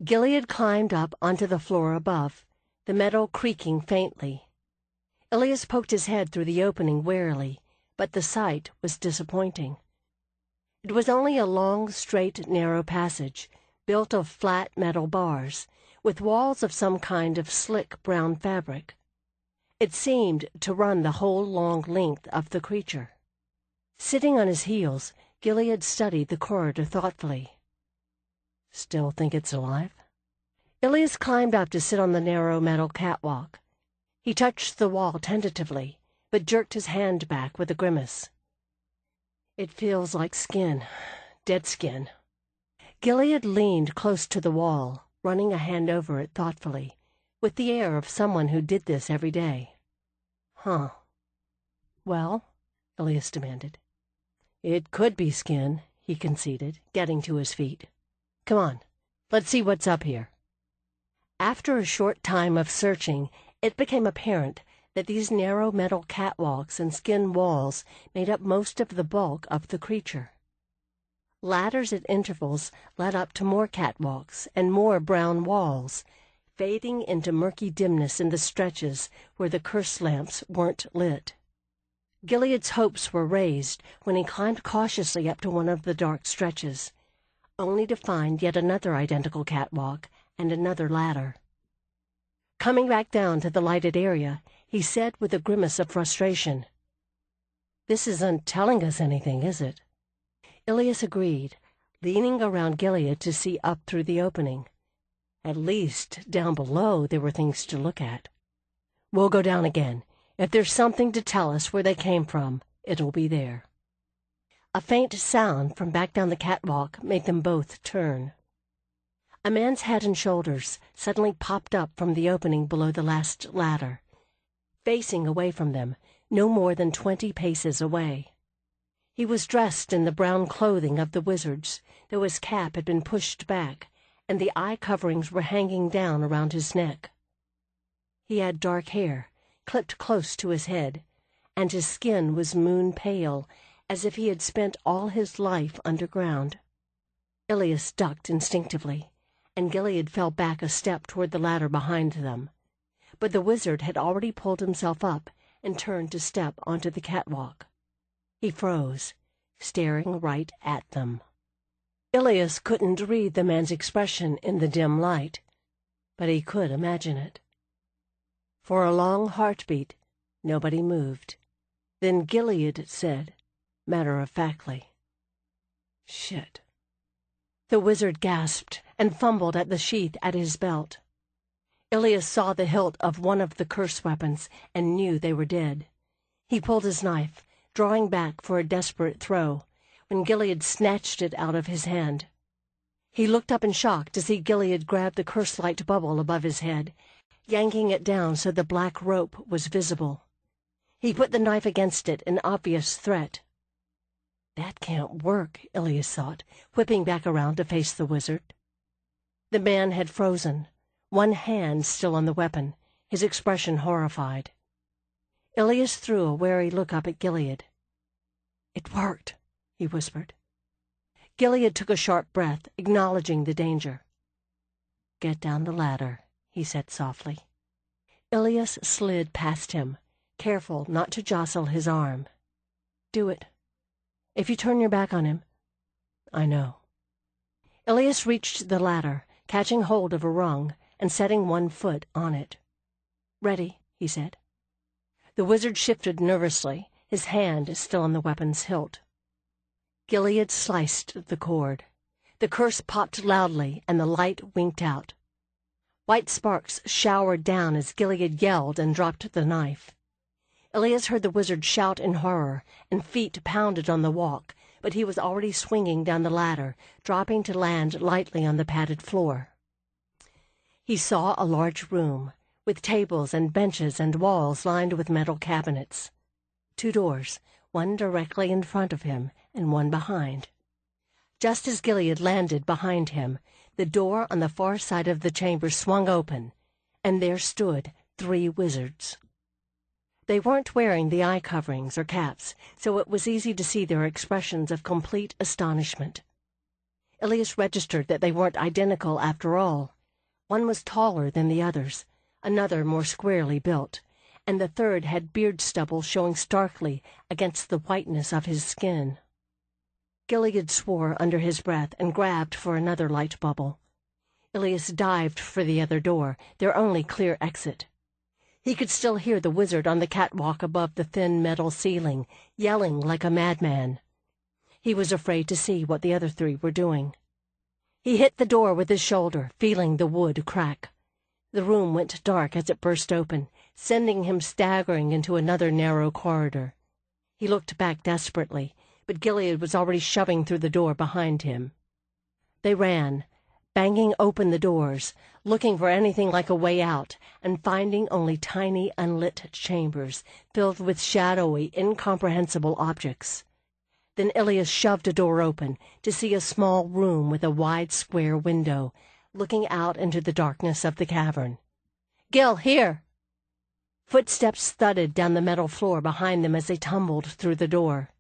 Gilead climbed up onto the floor above, the metal creaking faintly. Ilias poked his head through the opening warily, but the sight was disappointing. It was only a long, straight, narrow passage, built of flat metal bars, with walls of some kind of slick brown fabric. It seemed to run the whole long length of the creature. Sitting on his heels, Gilead studied the corridor thoughtfully. "Still think it's alive?" Ilias climbed up to sit on the narrow metal catwalk. He touched the wall tentatively, but jerked his hand back with a grimace. "It feels like skin, dead skin." Gilead leaned close to the wall, running a hand over it thoughtfully, with the air of someone who did this every day. "Huh. Well?" Ilias demanded. "It could be skin," he conceded, getting to his feet. "Come on, let's see what's up here." After a short time of searching, it became apparent that these narrow metal catwalks and skin walls made up most of the bulk of the creature. Ladders at intervals led up to more catwalks and more brown walls, fading into murky dimness in the stretches where the curse lamps weren't lit. Gilead's hopes were raised when he climbed cautiously up to one of the dark stretches, only to find yet another identical catwalk and another ladder. Coming back down to the lighted area, he said with a grimace of frustration, "This isn't telling us anything, is it?" Ilias agreed, leaning around Gilead to see up through the opening. At least, down below, there were things to look at. "We'll go down again. If there's something to tell us where they came from, it'll be there." A faint sound from back down the catwalk made them both turn. A man's head and shoulders suddenly popped up from the opening below the last ladder, facing away from them, no more than 20 paces away. He was dressed in the brown clothing of the wizards, though his cap had been pushed back, and the eye coverings were hanging down around his neck. He had dark hair, clipped close to his head, and his skin was moon pale, as if he had spent all his life underground. Ilias ducked instinctively, and Gilead fell back a step toward the ladder behind them. But the wizard had already pulled himself up and turned to step onto the catwalk. He froze, staring right at them. Ilias couldn't read the man's expression in the dim light, but he could imagine it. For a long heartbeat, nobody moved. Then Gilead said, matter-of-factly, "Shit." The wizard gasped and fumbled at the sheath at his belt. Ilias saw the hilt of one of the curse weapons and knew they were dead. He pulled his knife, drawing back for a desperate throw, when Gilead snatched it out of his hand. He looked up in shock to see Gilead grab the curse-light bubble above his head, yanking it down so the black rope was visible. He put the knife against it in obvious threat. That can't work, Ilias thought, whipping back around to face the wizard. The man had frozen, one hand still on the weapon, his expression horrified. Ilias threw a wary look up at Gilead. "It worked," he whispered. Gilead took a sharp breath, acknowledging the danger. "Get down the ladder," he said softly. Ilias slid past him, careful not to jostle his arm. "Do it. If you turn your back on him." "I know." Ilias reached the ladder, catching hold of a rung and setting one foot on it. "Ready," he said. The wizard shifted nervously, his hand still on the weapon's hilt. Gilead sliced the cord. The curse popped loudly, and the light winked out. White sparks showered down as Gilead yelled and dropped the knife. Ilias heard the wizard shout in horror, and feet pounded on the walk, but he was already swinging down the ladder, dropping to land lightly on the padded floor. He saw a large room, with tables and benches and walls lined with metal cabinets. 2 doors, one directly in front of him and one behind. Just as Gilead landed behind him, the door on the far side of the chamber swung open, and there stood 3 wizards. They weren't wearing the eye coverings or caps, so it was easy to see their expressions of complete astonishment. Ilias registered that they weren't identical after all. One was taller than the others, another more squarely built, and the third had beard stubble showing starkly against the whiteness of his skin. Gilead swore under his breath and grabbed for another light bubble. Ilias dived for the other door, their only clear exit. He could still hear the wizard on the catwalk above the thin metal ceiling, yelling like a madman. He was afraid to see what the other 3 were doing. He hit the door with his shoulder, feeling the wood crack. The room went dark as it burst open, sending him staggering into another narrow corridor. He looked back desperately, but Gilead was already shoving through the door behind him. They ran, banging open the doors, looking for anything like a way out, and finding only tiny, unlit chambers filled with shadowy, incomprehensible objects. Then Ilias shoved a door open to see a small room with a wide square window, looking out into the darkness of the cavern. "Gil, here!" Footsteps thudded down the metal floor behind them as they tumbled through the door.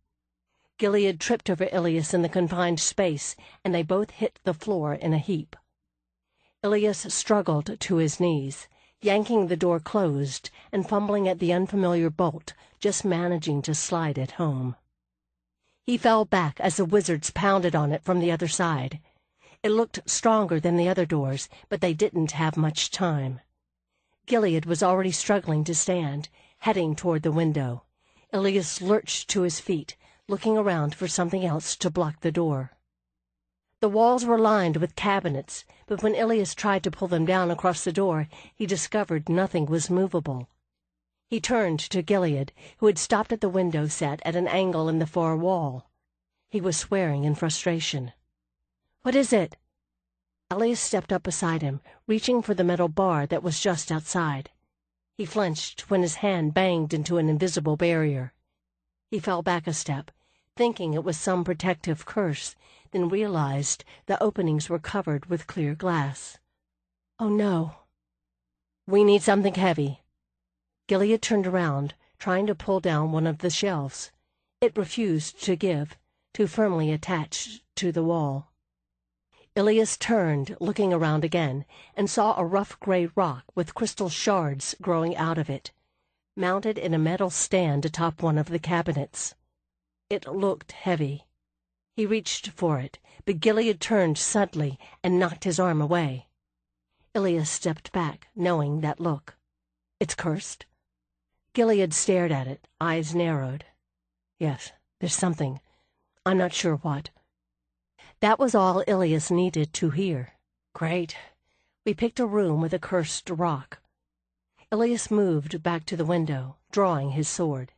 Gilead tripped over Ilias in the confined space, and they both hit the floor in a heap. Ilias struggled to his knees, yanking the door closed and fumbling at the unfamiliar bolt, just managing to slide it home. He fell back as the wizards pounded on it from the other side. It looked stronger than the other doors, but they didn't have much time. Gilead was already struggling to stand, heading toward the window. Ilias lurched to his feet, looking around for something else to block the door. The walls were lined with cabinets, but when Ilias tried to pull them down across the door, he discovered nothing was movable. He turned to Gilead, who had stopped at the window set at an angle in the far wall. He was swearing in frustration. "What is it?" Ilias stepped up beside him, reaching for the metal bar that was just outside. He flinched when his hand banged into an invisible barrier. He fell back a step, thinking it was some protective curse, then realized the openings were covered with clear glass. "Oh no." "We need something heavy." Gilead turned around, trying to pull down one of the shelves. It refused to give, too firmly attached to the wall. Ilias turned, looking around again, and saw a rough gray rock with crystal shards growing out of it, mounted in a metal stand atop one of the cabinets. It looked heavy. He reached for it, but Gilead turned suddenly and knocked his arm away. Ilias stepped back, knowing that look. "It's cursed." Gilead stared at it, eyes narrowed. "Yes, there's something. I'm not sure what." That was all Ilias needed to hear. "Great. We picked a room with a cursed rock." Ilias moved back to the window, drawing his sword.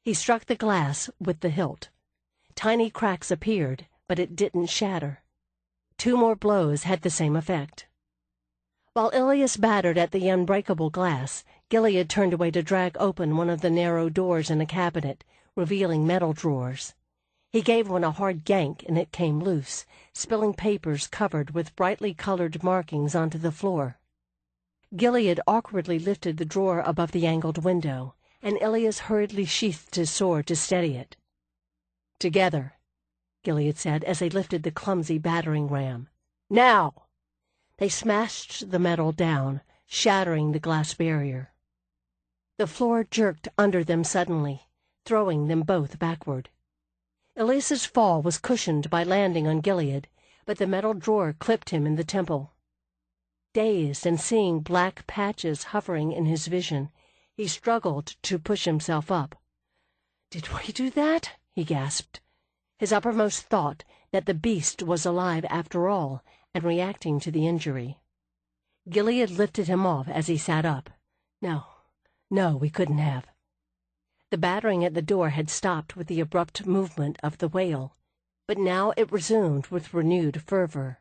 He struck the glass with the hilt. Tiny cracks appeared, but it didn't shatter. 2 more blows had the same effect. While Ilias battered at the unbreakable glass, Gilead turned away to drag open one of the narrow doors in a cabinet, revealing metal drawers. He gave one a hard yank and it came loose, spilling papers covered with brightly colored markings onto the floor. Gilead awkwardly lifted the drawer above the angled window, and Ilias hurriedly sheathed his sword to steady it. "Together," Gilead said as they lifted the clumsy battering ram. "Now!" They smashed the metal down, shattering the glass barrier. The floor jerked under them suddenly, throwing them both backward. Ilias's fall was cushioned by landing on Gilead, but the metal drawer clipped him in the temple. Dazed and seeing black patches hovering in his vision, he struggled to push himself up. "Did we do that?" he gasped, his uppermost thought that the beast was alive after all and reacting to the injury. Gilead lifted him off as he sat up. No, we couldn't have." The battering at the door had stopped with the abrupt movement of the whale, but now it resumed with renewed fervor.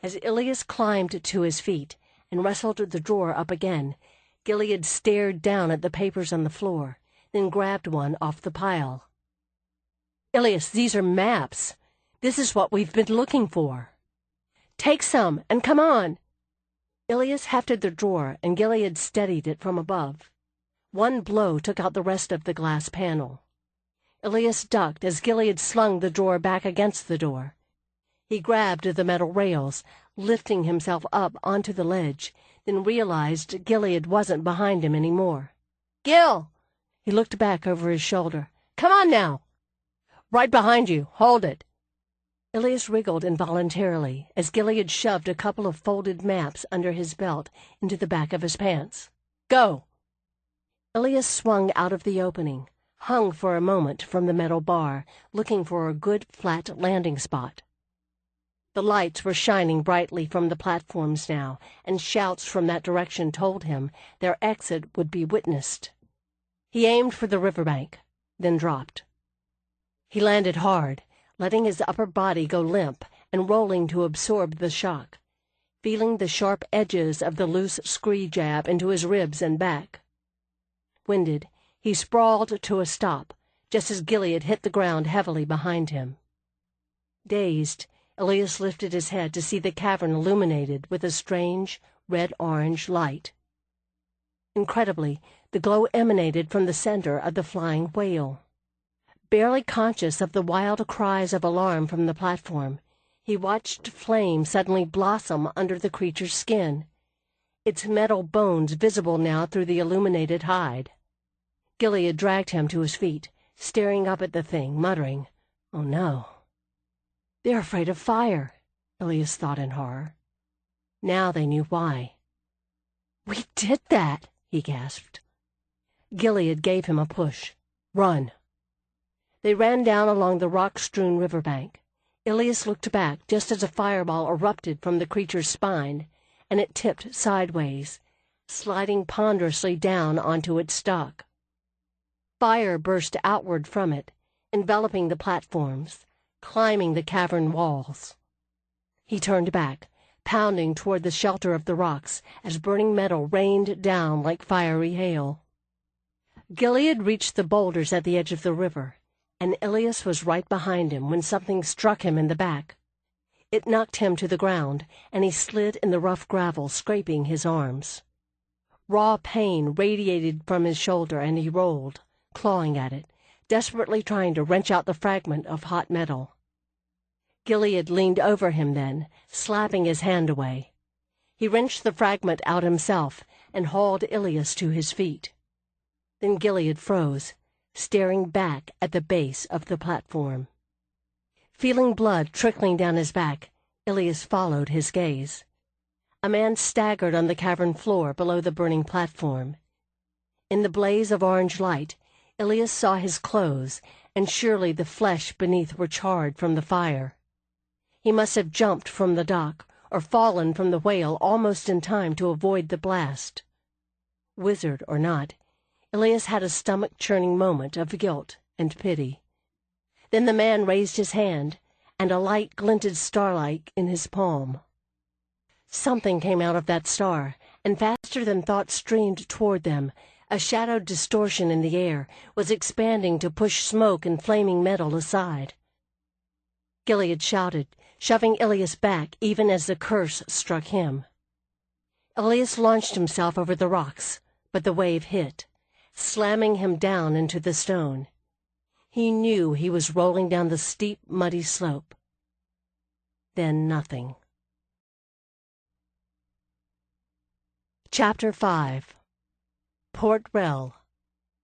As Ilias climbed to his feet and wrestled the drawer up again, Gilead stared down at the papers on the floor, then grabbed one off the pile. "Ilias, these are maps. This is what we've been looking for. Take some, and come on. Ilias hefted the drawer, and Gilead steadied it from above. One blow took out the rest of the glass panel. Ilias ducked as Gilead slung the drawer back against the door. He grabbed the metal rails, lifting himself up onto the ledge, then realized Gilead wasn't behind him anymore. "Gil!" He looked back over his shoulder. "Come on now!" "Right behind you. Hold it." Ilias wriggled involuntarily as Gilead shoved a couple of folded maps under his belt into the back of his pants. "Go!" Ilias swung out of the opening, hung for a moment from the metal bar, looking for a good flat landing spot. The lights were shining brightly from the platforms now, and shouts from that direction told him their exit would be witnessed. He aimed for the riverbank, then dropped. He landed hard, letting his upper body go limp and rolling to absorb the shock, feeling the sharp edges of the loose scree jab into his ribs and back. Winded, he sprawled to a stop, just as Gilead hit the ground heavily behind him. Dazed, Ilias lifted his head to see the cavern illuminated with a strange, red-orange light. Incredibly, the glow emanated from the center of the flying whale. Barely conscious of the wild cries of alarm from the platform, he watched flame suddenly blossom under the creature's skin, its metal bones visible now through the illuminated hide. Gilead dragged him to his feet, staring up at the thing, muttering, "Oh no." "They're afraid of fire," Ilias thought in horror. Now they knew why. "We did that," he gasped. Gilead gave him a push. "Run." They ran down along the rock-strewn riverbank. Ilias looked back just as a fireball erupted from the creature's spine, and it tipped sideways, sliding ponderously down onto its stalk. Fire burst outward from it, enveloping the platforms, climbing the cavern walls. He turned back, pounding toward the shelter of the rocks as burning metal rained down like fiery hail. Gilead reached the boulders at the edge of the river, and Ilias was right behind him when something struck him in the back. It knocked him to the ground, and he slid in the rough gravel, scraping his arms. Raw pain radiated from his shoulder, and he rolled, clawing at it, desperately trying to wrench out the fragment of hot metal. Gilead leaned over him then, slapping his hand away. He wrenched the fragment out himself and hauled Ilias to his feet. Then Gilead froze, staring back at the base of the platform. Feeling blood trickling down his back, Ilias followed his gaze. A man staggered on the cavern floor below the burning platform. In the blaze of orange light, Ilias saw his clothes, and surely the flesh beneath were charred from the fire. He must have jumped from the dock or fallen from the whale almost in time to avoid the blast. Wizard or not, Ilias had a stomach-churning moment of guilt and pity. Then the man raised his hand, and a light glinted starlight in his palm. Something came out of that star, and faster than thought streamed toward them. A shadowed distortion in the air was expanding to push smoke and flaming metal aside. Gilead shouted, shoving Ilias back even as the curse struck him. Ilias launched himself over the rocks, but the wave hit, slamming him down into the stone. He knew he was rolling down the steep, muddy slope. Then nothing. Chapter 5. Port Rel,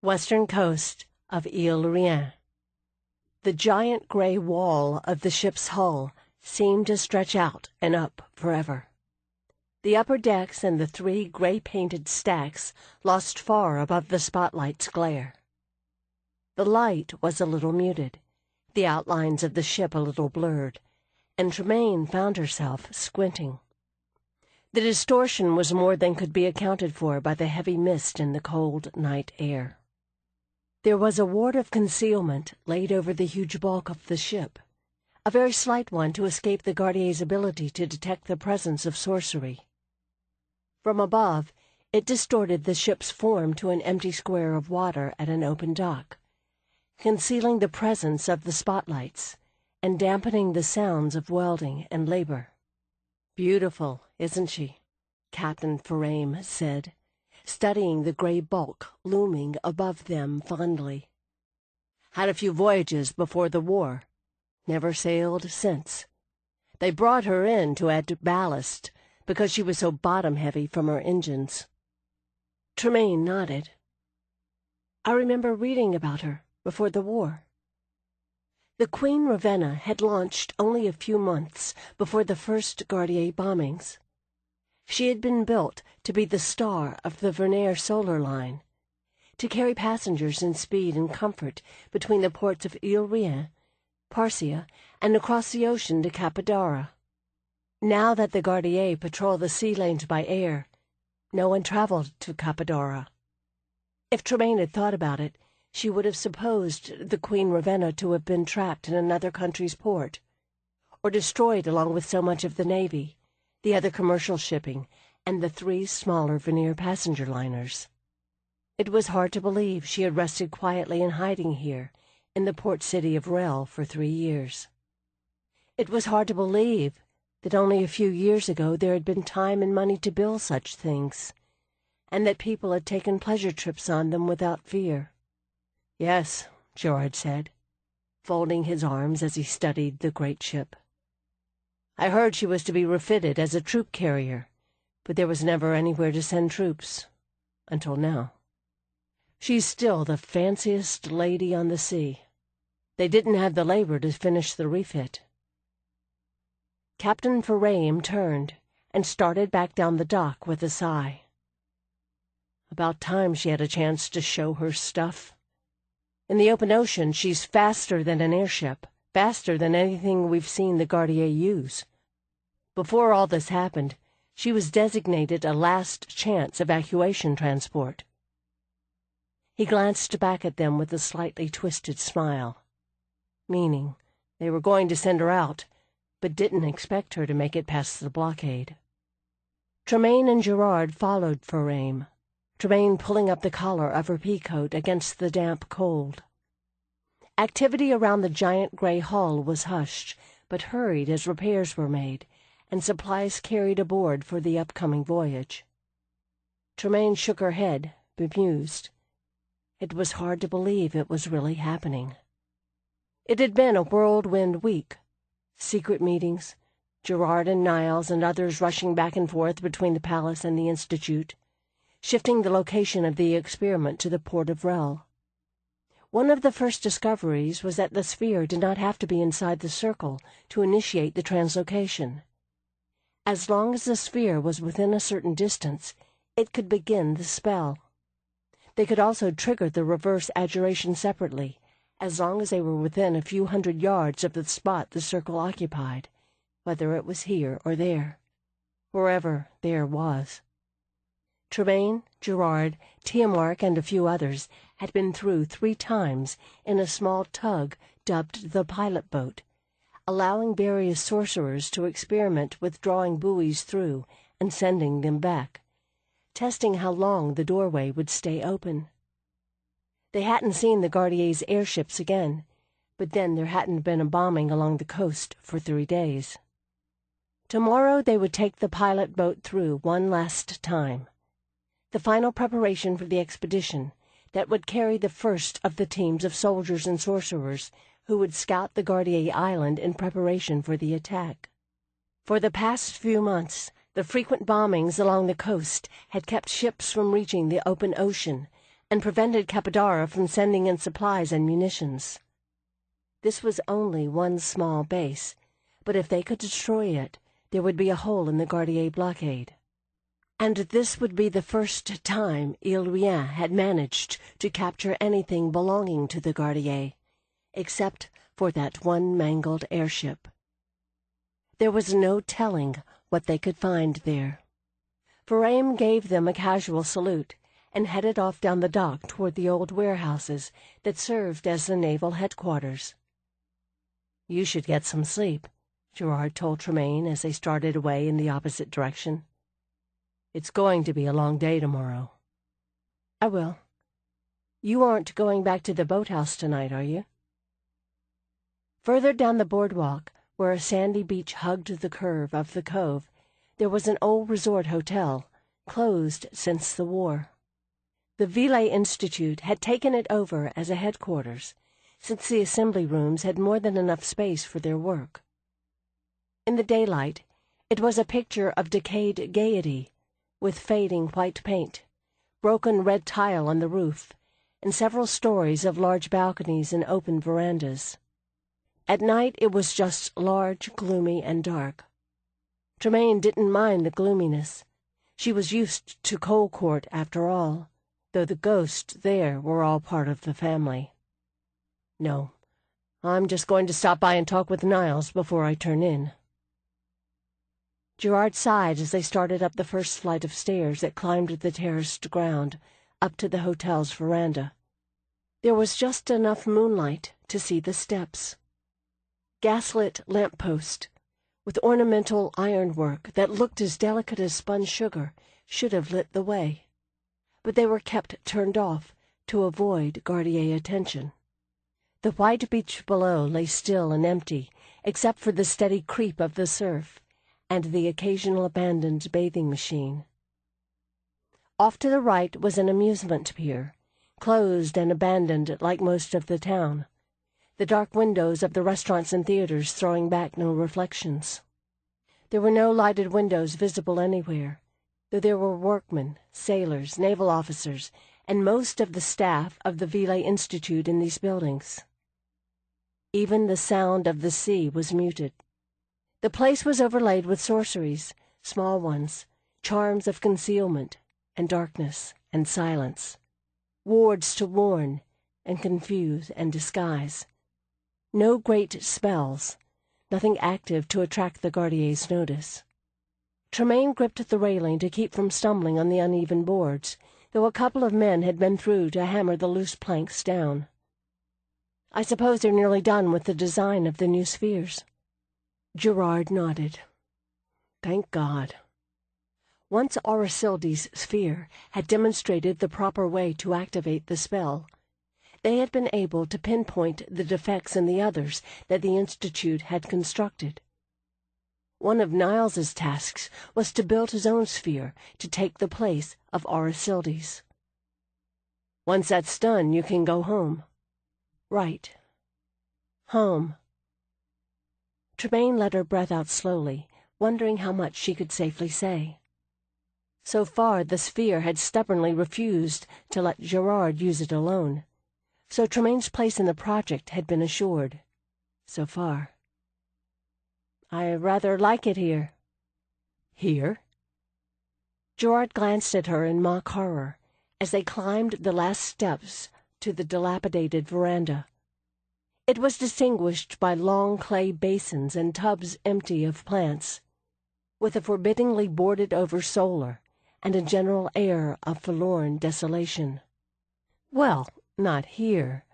western coast of ile-rien. The giant gray wall of the ship's hull seemed to stretch out and up forever. The upper decks and the 3 gray-painted stacks lost far above the spotlight's glare. The light was a little muted, the outlines of the ship a little blurred, and Tremaine found herself squinting. The distortion was more than could be accounted for by the heavy mist in the cold night air. There was a ward of concealment laid over the huge bulk of the ship, a very slight one to escape the Gardier's ability to detect the presence of sorcery. From above, it distorted the ship's form to an empty square of water at an open dock, concealing the presence of the spotlights, and dampening the sounds of welding and labor. "Beautiful, isn't she?" Captain Ferrame said, studying the gray bulk looming above them fondly. "Had a few voyages before the war. Never sailed since. They brought her in to add ballast because she was so bottom-heavy from her engines." Tremaine nodded. "I remember reading about her before the war." The Queen Ravenna had launched only a few months before the first Gardier bombings. She had been built to be the star of the Vernier solar line, to carry passengers in speed and comfort between the ports of ile-rien, Parcia, and across the ocean to Capadara. Now that the Gardier patrol the sea lanes by air, no one traveled to Capadara. If Tremaine had thought about it, she would have supposed the Queen Ravenna to have been trapped in another country's port, or destroyed along with so much of the Navy, the other commercial shipping, and the 3 smaller Vernier passenger liners. It was hard to believe she had rested quietly in hiding here, in the port city of Rel, for 3 years. It was hard to believe that only a few years ago there had been time and money to build such things, and that people had taken pleasure trips on them without fear. "Yes," Gerard said, folding his arms as he studied the great ship. "I heard she was to be refitted as a troop carrier, but there was never anywhere to send troops, until now. She's still the fanciest lady on the sea. They didn't have the labor to finish the refit." Captain Ferrame turned and started back down the dock with a sigh. "About time she had a chance to show her stuff. In the open ocean, she's faster than an airship, faster than anything we've seen the Gardier use. Before all this happened, she was designated a last-chance evacuation transport." He glanced back at them with a slightly twisted smile, meaning they were going to send her out, but didn't expect her to make it past the blockade. Tremaine and Gerard followed Ferrame, Tremaine pulling up the collar of her pea-coat against the damp cold. Activity around the giant gray hull was hushed, but hurried as repairs were made, and supplies carried aboard for the upcoming voyage. Tremaine shook her head, bemused. It was hard to believe it was really happening. It had been a whirlwind week. Secret meetings, Gerard and Niles and others rushing back and forth between the palace and the Institute, shifting the location of the experiment to the port of Rel. One of the first discoveries was that the sphere did not have to be inside the circle to initiate the translocation. As long as the sphere was within a certain distance, it could begin the spell. They could also trigger the reverse adjuration separately, as long as they were within a few hundred yards of the spot the circle occupied, whether it was here or there, wherever there was. Tremaine, Gerard, Tiamark, and a few others had been through 3 times in a small tug dubbed the pilot boat, allowing various sorcerers to experiment with drawing buoys through and sending them back, testing how long the doorway would stay open. They hadn't seen the Gardier's airships again, but then there hadn't been a bombing along the coast for 3 days. Tomorrow they would take the pilot boat through one last time, the final preparation for the expedition that would carry the first of the teams of soldiers and sorcerers who would scout the Gardier Island in preparation for the attack. For the past few months, the frequent bombings along the coast had kept ships from reaching the open ocean and prevented Capadara from sending in supplies and munitions. This was only one small base, but if they could destroy it, there would be a hole in the Gardier blockade. And this would be the first time ile-rien had managed to capture anything belonging to the Gardier, except for that one mangled airship. There was no telling what they could find there. Ferrame gave them a casual salute and headed off down the dock toward the old warehouses that served as the naval headquarters. "You should get some sleep," Gerard told Tremaine as they started away in the opposite direction. "It's going to be a long day tomorrow." "I will. You aren't going back to the boathouse tonight, are you?" Further down the boardwalk, where a sandy beach hugged the curve of the cove, there was an old resort hotel, closed since the war. The Ville Institute had taken it over as a headquarters, since the assembly rooms had more than enough space for their work. In the daylight, it was a picture of decayed gaiety, with fading white paint, broken red tile on the roof, and several stories of large balconies and open verandas. At night it was just large, gloomy, and dark. Tremaine didn't mind the gloominess. She was used to Cole Court, after all, though the ghosts there were all part of the family. "No, I'm just going to stop by and talk with Niles before I turn in." Gerard sighed as they started up the first flight of stairs that climbed the terraced ground, up to the hotel's veranda. There was just enough moonlight to see the steps. Gaslit lamp-post, with ornamental ironwork that looked as delicate as spun sugar, should have lit the way, but they were kept turned off to avoid Gardier attention. The white beach below lay still and empty, except for the steady creep of the surf and the occasional abandoned bathing machine. Off to the right was an amusement pier, closed and abandoned like most of the town, the dark windows of the restaurants and theaters throwing back no reflections. There were no lighted windows visible anywhere, though there were workmen, sailors, naval officers, and most of the staff of the Ville Institute in these buildings. Even the sound of the sea was muted. The place was overlaid with sorceries, small ones, charms of concealment, and darkness, and silence, wards to warn, and confuse, and disguise. No great spells, nothing active to attract the Gardier's notice. Tremaine gripped the railing to keep from stumbling on the uneven boards, though a couple of men had been through to hammer the loose planks down. "I suppose they're nearly done with the design of the new spheres." Gerard nodded. Thank God. Once Aurisildi's sphere had demonstrated the proper way to activate the spell, they had been able to pinpoint the defects in the others that the Institute had constructed. One of Niles's tasks was to build his own sphere to take the place of Aurisildi's. "Once that's done, you can go home." "Right. Home." Tremaine let her breath out slowly, wondering how much she could safely say. So far the sphere had stubbornly refused to let Gerard use it alone, so Tremaine's place in the project had been assured. So far. "I rather like it here." "Here?" Gerard glanced at her in mock horror as they climbed the last steps to the dilapidated veranda. It was distinguished by long clay basins and tubs empty of plants, with a forbiddingly boarded-over solar and a general air of forlorn desolation. "Well, not here."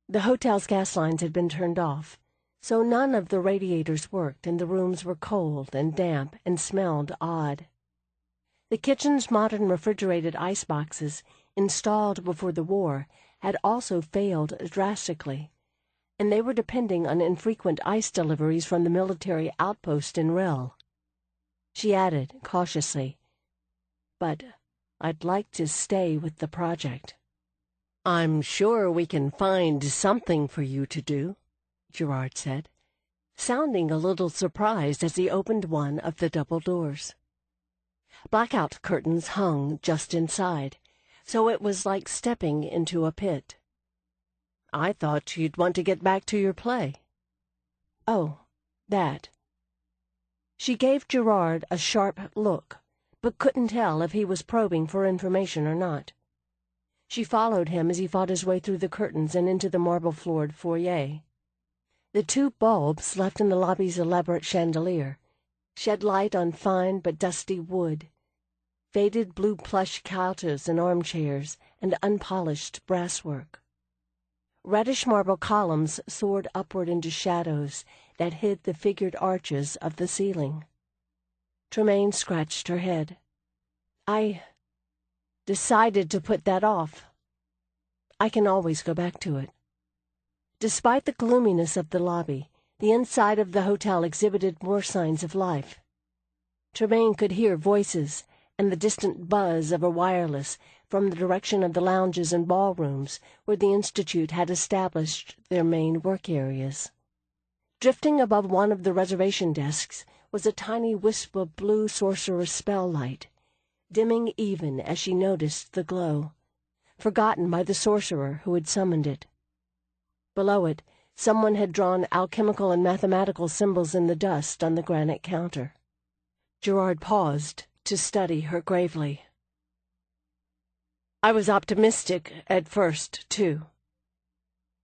The hotel's gas lines had been turned off, so none of the radiators worked, and the rooms were cold and damp and smelled odd. The kitchen's modern refrigerated ice boxes, installed before the war, had also failed drastically, and they were depending on infrequent ice deliveries from the military outpost in Rel. She added, cautiously, "But I'd like to stay with the project." "I'm sure we can find something for you to do," Gerard said, sounding a little surprised as he opened one of the double doors. Blackout curtains hung just inside, so it was like stepping into a pit. "I thought you'd want to get back to your play." "Oh, that." She gave Gerard a sharp look, but couldn't tell if he was probing for information or not. She followed him as he fought his way through the curtains and into the marble-floored foyer. The two bulbs left in the lobby's elaborate chandelier shed light on fine but dusty wood, faded blue plush couches and armchairs, and unpolished brasswork. Reddish marble columns soared upward into shadows that hid the figured arches of the ceiling. Tremaine scratched her head. "I decided to put that off. I can always go back to it." Despite the gloominess of the lobby, the inside of the hotel exhibited more signs of life. Tremaine could hear voices and the distant buzz of a wireless from the direction of the lounges and ballrooms where the Institute had established their main work areas. Drifting above one of the reservation desks was a tiny wisp of blue sorcerer's spell light, dimming even as she noticed the glow, forgotten by the sorcerer who had summoned it. Below it, someone had drawn alchemical and mathematical symbols in the dust on the granite counter. Gerard paused to study her gravely. "I was optimistic at first, too.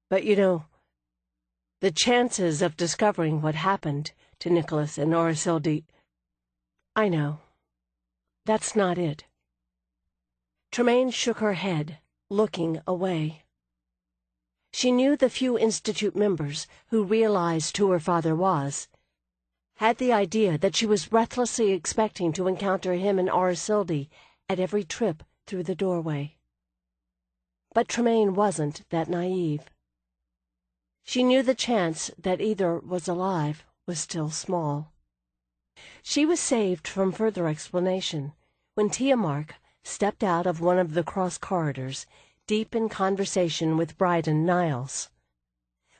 But, the chances of discovering what happened to Nicholas and Orisilde... I know. That's not it." Tremaine shook her head, looking away. She knew the few Institute members who realized who her father was, had the idea that she was breathlessly expecting to encounter him and Orisilde at every trip through the doorway. But Tremaine wasn't that naive. She knew the chance that either was alive was still small. She was saved from further explanation when Tiamark stepped out of one of the cross corridors, deep in conversation with Bryden Niles.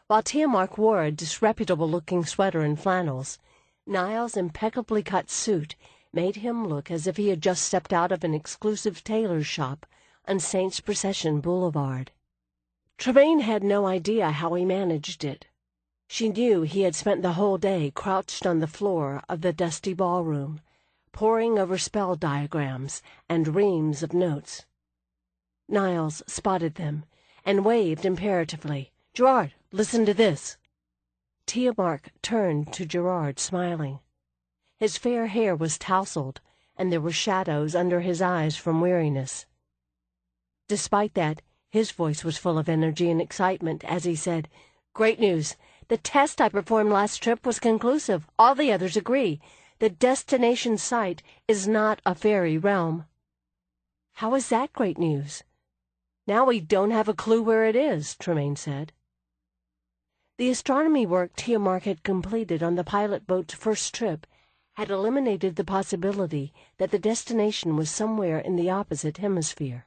While Tiamark wore a disreputable-looking sweater and flannels, Niles' impeccably cut suit made him look as if he had just stepped out of an exclusive tailor's shop on Saints Procession Boulevard. Tremaine had no idea how he managed it. She knew he had spent the whole day crouched on the floor of the dusty ballroom, poring over spell diagrams and reams of notes. Niles spotted them and waved imperatively. "Gerard, listen to this." Tiamark turned to Gerard, smiling. His fair hair was tousled, and there were shadows under his eyes from weariness. Despite that, his voice was full of energy and excitement as he said, "Great news! The test I performed last trip was conclusive. All the others agree. The destination site is not a fairy realm." "How is that great news?" "Now we don't have a clue where it is," Tremaine said. The astronomy work Tiamark had completed on the pilot boat's first trip had eliminated the possibility that the destination was somewhere in the opposite hemisphere.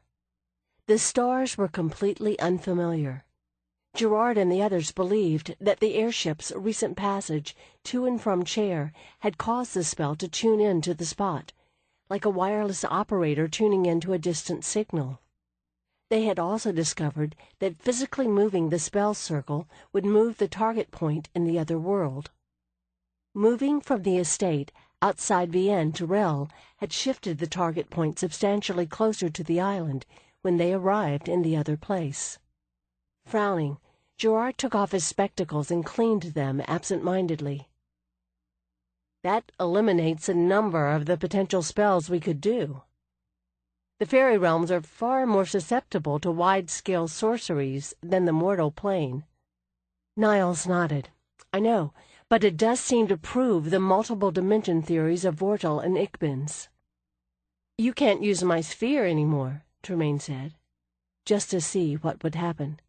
The stars were completely unfamiliar. Gerard and the others believed that the airship's recent passage to and from Chair had caused the spell to tune in to the spot, like a wireless operator tuning into a distant signal. They had also discovered that physically moving the spell circle would move the target point in the other world. Moving from the estate outside Vienne to Rel had shifted the target point substantially closer to the island when they arrived in the other place. Frowning, Gerard took off his spectacles and cleaned them absent-mindedly. "That eliminates a number of the potential spells we could do. The fairy realms are far more susceptible to wide-scale sorceries than the mortal plane." Niles nodded. "I know, but it does seem to prove the multiple dimension theories of Vortal and Igbens." "You can't use my sphere anymore," Tremaine said, just to see what would happen.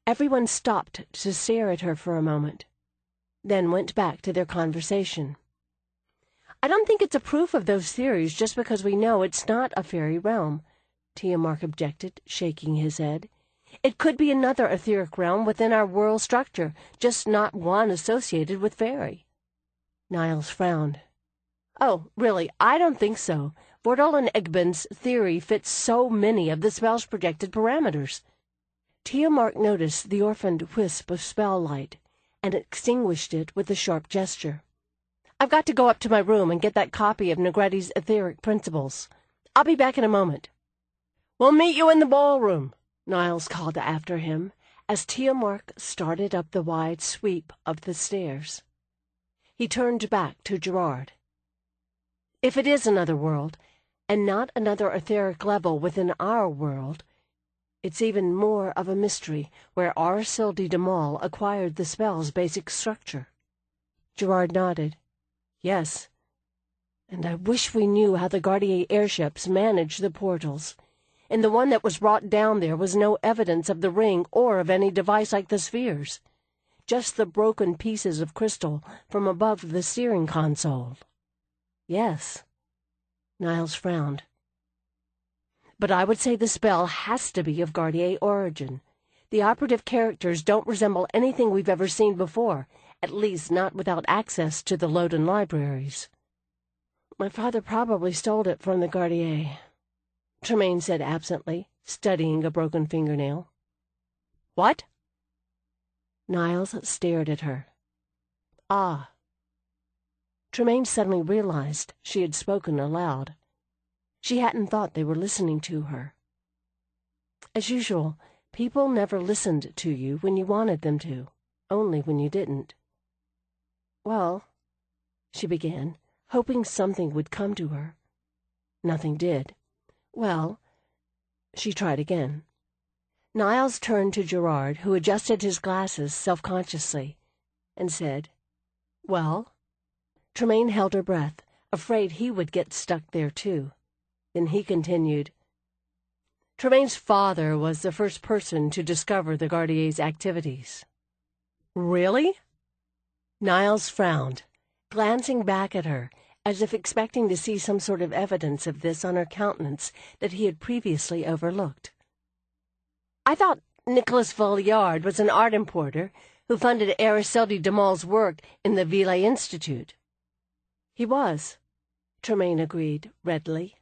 Everyone stopped to stare at her for a moment, then went back to their conversation. "I don't think it's a proof of those theories just because we know it's not a fairy realm," Tiamark objected, shaking his head. "It could be another etheric realm within our world structure, just not one associated with fairy." Niles frowned. "Oh, really, I don't think so. Vortal and Egben's theory fits so many of the spell's projected parameters." Tiamark noticed the orphaned wisp of spell light and extinguished it with a sharp gesture. "I've got to go up to my room and get that copy of Negretti's Etheric Principles. I'll be back in a moment." "We'll meet you in the ballroom," Niles called after him as Tiamark started up the wide sweep of the stairs. He turned back to Gerard. "If it is another world, and not another etheric level within our world, it's even more of a mystery where Orisilde de Mal acquired the spell's basic structure." Gerard nodded. "Yes, and I wish we knew how the Gardier airships manage the portals. In the one that was brought down there was no evidence of the ring or of any device like the spheres. Just the broken pieces of crystal from above the steering console. Yes. Niles frowned. But I would say the spell has to be of Gardier origin. The operative characters don't resemble anything we've ever seen before, at least not without access to the Loden libraries. My father probably stole it from the Gardier, Tremaine said absently, studying a broken fingernail. What? Niles stared at her. Ah. Tremaine suddenly realized she had spoken aloud. She hadn't thought they were listening to her. As usual, people never listened to you when you wanted them to, only when you didn't. Well, she began, hoping something would come to her. Nothing did. Well, she tried again. Niles turned to Gerard, who adjusted his glasses self-consciously, and said, Well? Tremaine held her breath, afraid he would get stuck there too. Then he continued, Tremaine's father was the first person to discover the Gardier's activities. Really? Niles frowned, glancing back at her, as if expecting to see some sort of evidence of this on her countenance that he had previously overlooked. I thought Nicholas Valliard was an art importer who funded Araceli de Maul's work in the Ville Institute. He was, Tremaine agreed readily.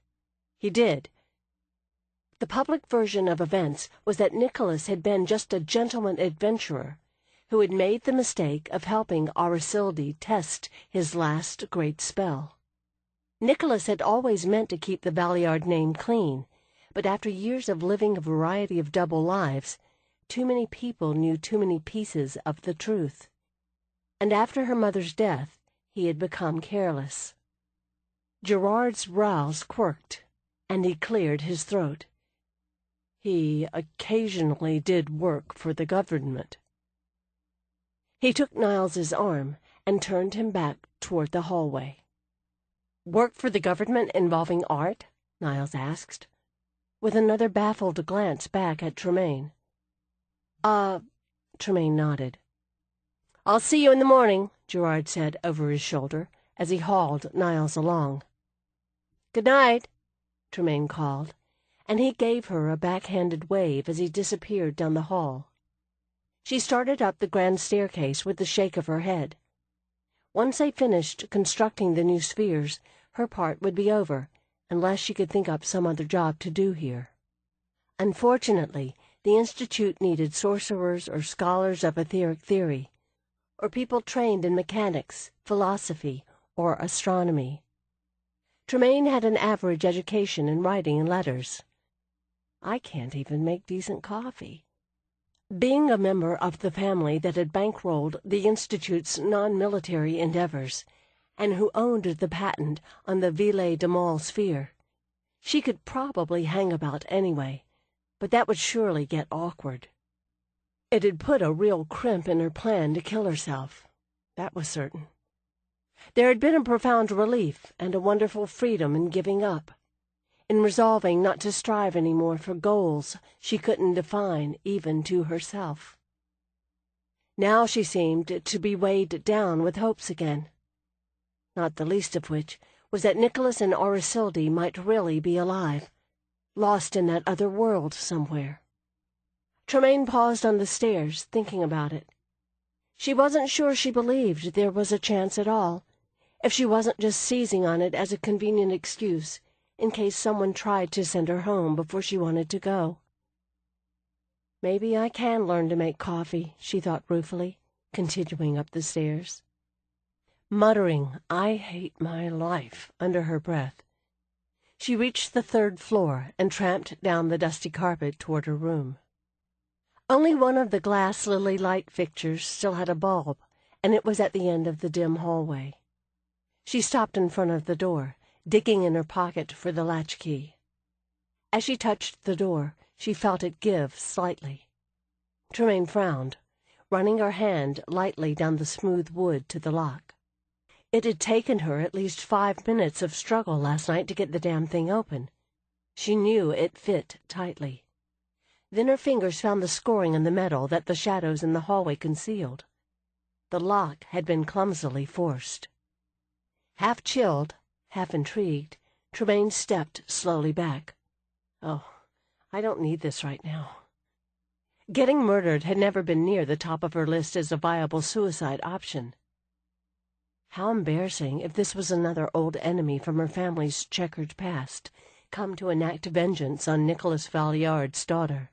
He did. The public version of events was that Nicholas had been just a gentleman adventurer who had made the mistake of helping Araceli test his last great spell. Nicholas had always meant to keep the Valliard name clean, but after years of living a variety of double lives, too many people knew too many pieces of the truth. And after her mother's death, he had become careless. Gerard's brows quirked, and he cleared his throat. He occasionally did work for the government. He took Niles's arm and turned him back toward the hallway. Work for the government involving art? Niles asked, with another baffled glance back at Tremaine. Tremaine nodded. I'll see you in the morning, Gerard said over his shoulder as he hauled Niles along. Good night, Tremaine called, and he gave her a backhanded wave as he disappeared down the hall. She started up the grand staircase with a shake of her head. Once they finished constructing the new spheres, her part would be over, unless she could think up some other job to do here. Unfortunately, the Institute needed sorcerers or scholars of etheric theory, or people trained in mechanics, philosophy, or astronomy. Tremaine had an average education in writing and letters. I can't even make decent coffee. Being a member of the family that had bankrolled the Institute's non-military endeavors, and who owned the patent on the Ville de Maul sphere, she could probably hang about anyway, but that would surely get awkward. It had put a real crimp in her plan to kill herself, that was certain. There had been a profound relief and a wonderful freedom in giving up, in resolving not to strive any more for goals she couldn't define even to herself. Now she seemed to be weighed down with hopes again, not the least of which was that Nicholas and Araceli might really be alive, lost in that other world somewhere. Tremaine paused on the stairs, thinking about it. She wasn't sure she believed there was a chance at all, if she wasn't just seizing on it as a convenient excuse, in case someone tried to send her home before she wanted to go. Maybe I can learn to make coffee, she thought ruefully, continuing up the stairs. Muttering, I hate my life, under her breath, she reached the 3rd floor and tramped down the dusty carpet toward her room. Only one of the glass lily light fixtures still had a bulb, and it was at the end of the dim hallway. She stopped in front of the door, digging in her pocket for the latchkey. As she touched the door, she felt it give slightly. Tremaine frowned, running her hand lightly down the smooth wood to the lock. It had taken her at least 5 minutes of struggle last night to get the damn thing open. She knew it fit tightly. Then her fingers found the scoring on the metal that the shadows in the hallway concealed. The lock had been clumsily forced. Half chilled, half intrigued, Tremaine stepped slowly back. Oh, I don't need this right now. Getting murdered had never been near the top of her list as a viable suicide option. How embarrassing if this was another old enemy from her family's checkered past, come to enact vengeance on Nicholas Valliard's daughter,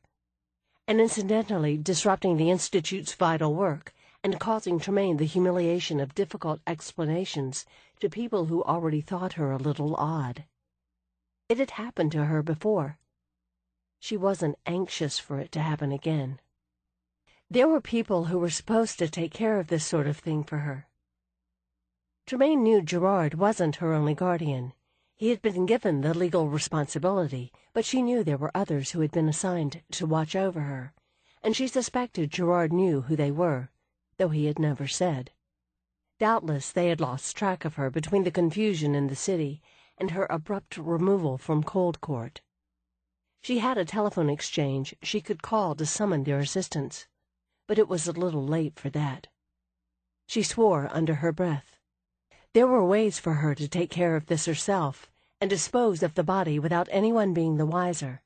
and incidentally disrupting the Institute's vital work and causing Tremaine the humiliation of difficult explanations to people who already thought her a little odd. It had happened to her before. She wasn't anxious for it to happen again. There were people who were supposed to take care of this sort of thing for her. Tremaine knew Gerard wasn't her only guardian. He had been given the legal responsibility, but she knew there were others who had been assigned to watch over her, and she suspected Gerard knew who they were, though he had never said. Doubtless they had lost track of her between the confusion in the city and her abrupt removal from Cold Court. She had a telephone exchange she could call to summon their assistance, but it was a little late for that. She swore under her breath. There were ways for her to take care of this herself and dispose of the body without anyone being the wiser,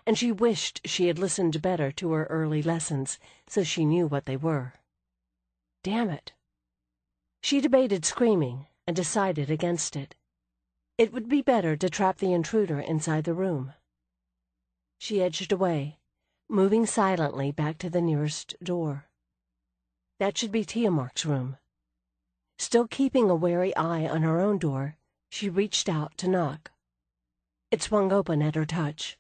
and she wished she had listened better to her early lessons so she knew what they were. Damn it! She debated screaming and decided against it. It would be better to trap the intruder inside the room. She edged away, moving silently back to the nearest door. That should be Tiamark's room. Still keeping a wary eye on her own door, she reached out to knock. It swung open at her touch.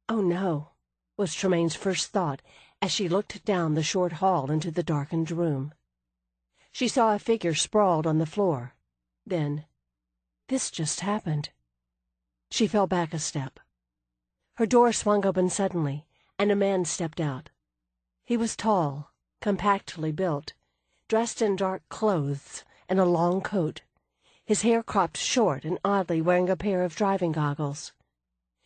Oh no, was Tremaine's first thought as she looked down the short hall into the darkened room. She saw a figure sprawled on the floor. Then, this just happened. She fell back a step. Her door swung open suddenly, and a man stepped out. He was tall, compactly built, dressed in dark clothes and a long coat, his hair cropped short and oddly wearing a pair of driving goggles.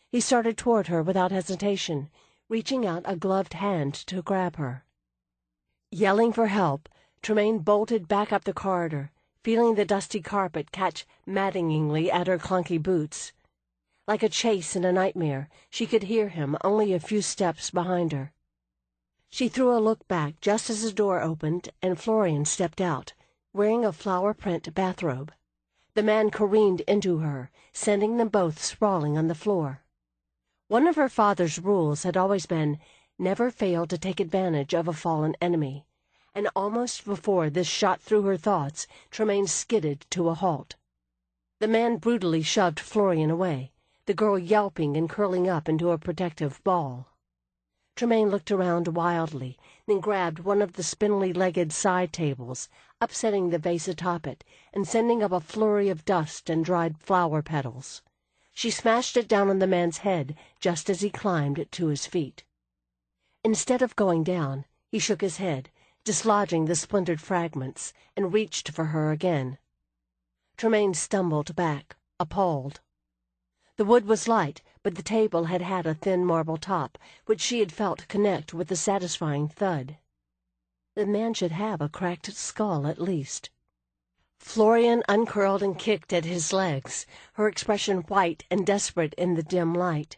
He started toward her without hesitation, reaching out a gloved hand to grab her. Yelling for help, Tremaine bolted back up the corridor, feeling the dusty carpet catch maddeningly at her clunky boots. Like a chase in a nightmare, she could hear him only a few steps behind her. She threw a look back just as the door opened and Florian stepped out, wearing a flower-print bathrobe. The man careened into her, sending them both sprawling on the floor. One of her father's rules had always been, never fail to take advantage of a fallen enemy, and almost before this shot through her thoughts, Tremaine skidded to a halt. The man brutally shoved Florian away, the girl yelping and curling up into a protective ball. Tremaine looked around wildly, then grabbed one of the spindly-legged side tables, upsetting the vase atop it and sending up a flurry of dust and dried flower petals. She smashed it down on the man's head just as he climbed to his feet. Instead of going down, he shook his head, dislodging the splintered fragments, and reached for her again. Tremaine stumbled back, appalled. The wood was light, but the table had had a thin marble top, which she had felt connect with a satisfying thud. The man should have a cracked skull at least. Florian uncurled and kicked at his legs, her expression white and desperate in the dim light.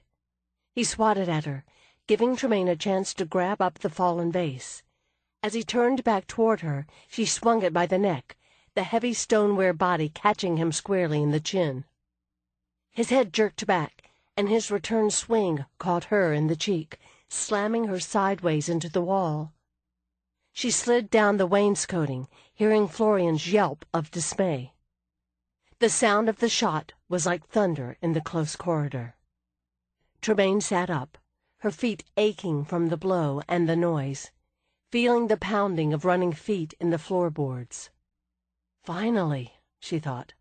He swatted at her, giving Tremaine a chance to grab up the fallen vase. As he turned back toward her, she swung it by the neck, the heavy stoneware body catching him squarely in the chin. His head jerked back, and his return swing caught her in the cheek, slamming her sideways into the wall. She slid down the wainscoting, hearing Florian's yelp of dismay. The sound of the shot was like thunder in the close corridor. Tremaine sat up, her feet aching from the blow and the noise, feeling the pounding of running feet in the floorboards. Finally, she thought.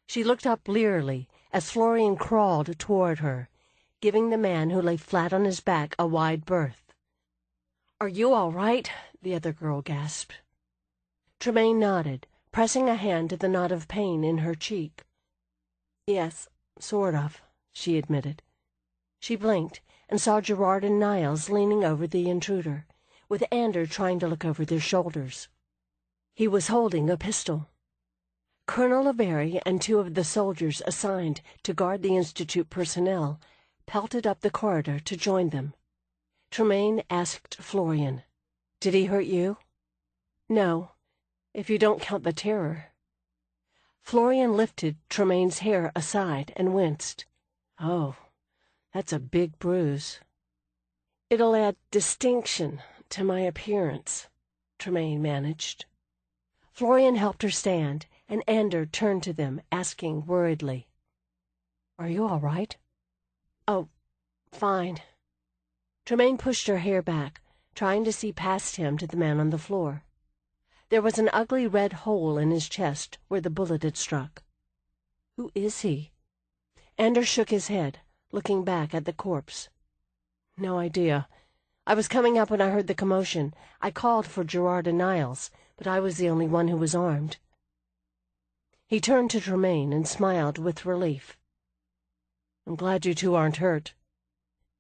She looked up blearily as Florian crawled toward her, giving the man who lay flat on his back a wide berth. "Are you all right?" the other girl gasped. Tremaine nodded, pressing a hand to the knot of pain in her cheek. "Yes, sort of," she admitted. She blinked and saw Gerard and Niles leaning over the intruder, with Ander trying to look over their shoulders. He was holding a pistol. Colonel Avery and two of the soldiers assigned to guard the Institute personnel pelted up the corridor to join them. Tremaine asked Florian, "Did he hurt you?" "No, if you don't count the terror." Florian lifted Tremaine's hair aside and winced. "Oh, that's a big bruise." "It'll add distinction to my appearance," Tremaine managed. Florian helped her stand, and Ander turned to them, asking worriedly, "Are you all right?" "Oh, fine." Tremaine pushed her hair back, trying to see past him to the man on the floor. There was an ugly red hole in his chest where the bullet had struck. "Who is he?" Ander shook his head, looking back at the corpse. "No idea. I was coming up when I heard the commotion. I called for Gerard and Niles, but I was the only one who was armed." He turned to Tremaine and smiled with relief. "I'm glad you two aren't hurt."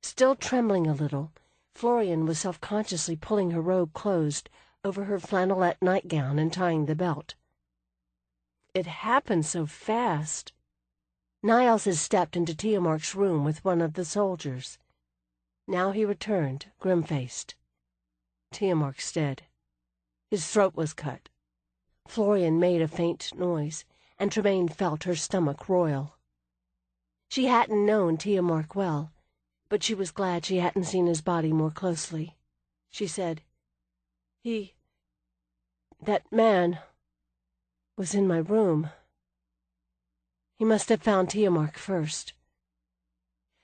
Still trembling a little, Florian was self-consciously pulling her robe closed over her flannelette nightgown and tying the belt. "It happened so fast." Niles had stepped into Tiamark's room with one of the soldiers. Now he returned, grim-faced. "Tiamark's dead. His throat was cut." Florian made a faint noise, and Tremaine felt her stomach roil. She hadn't known Tiamark well, but she was glad she hadn't seen his body more closely. She said, That man was in my room. He must have found Tiamark first."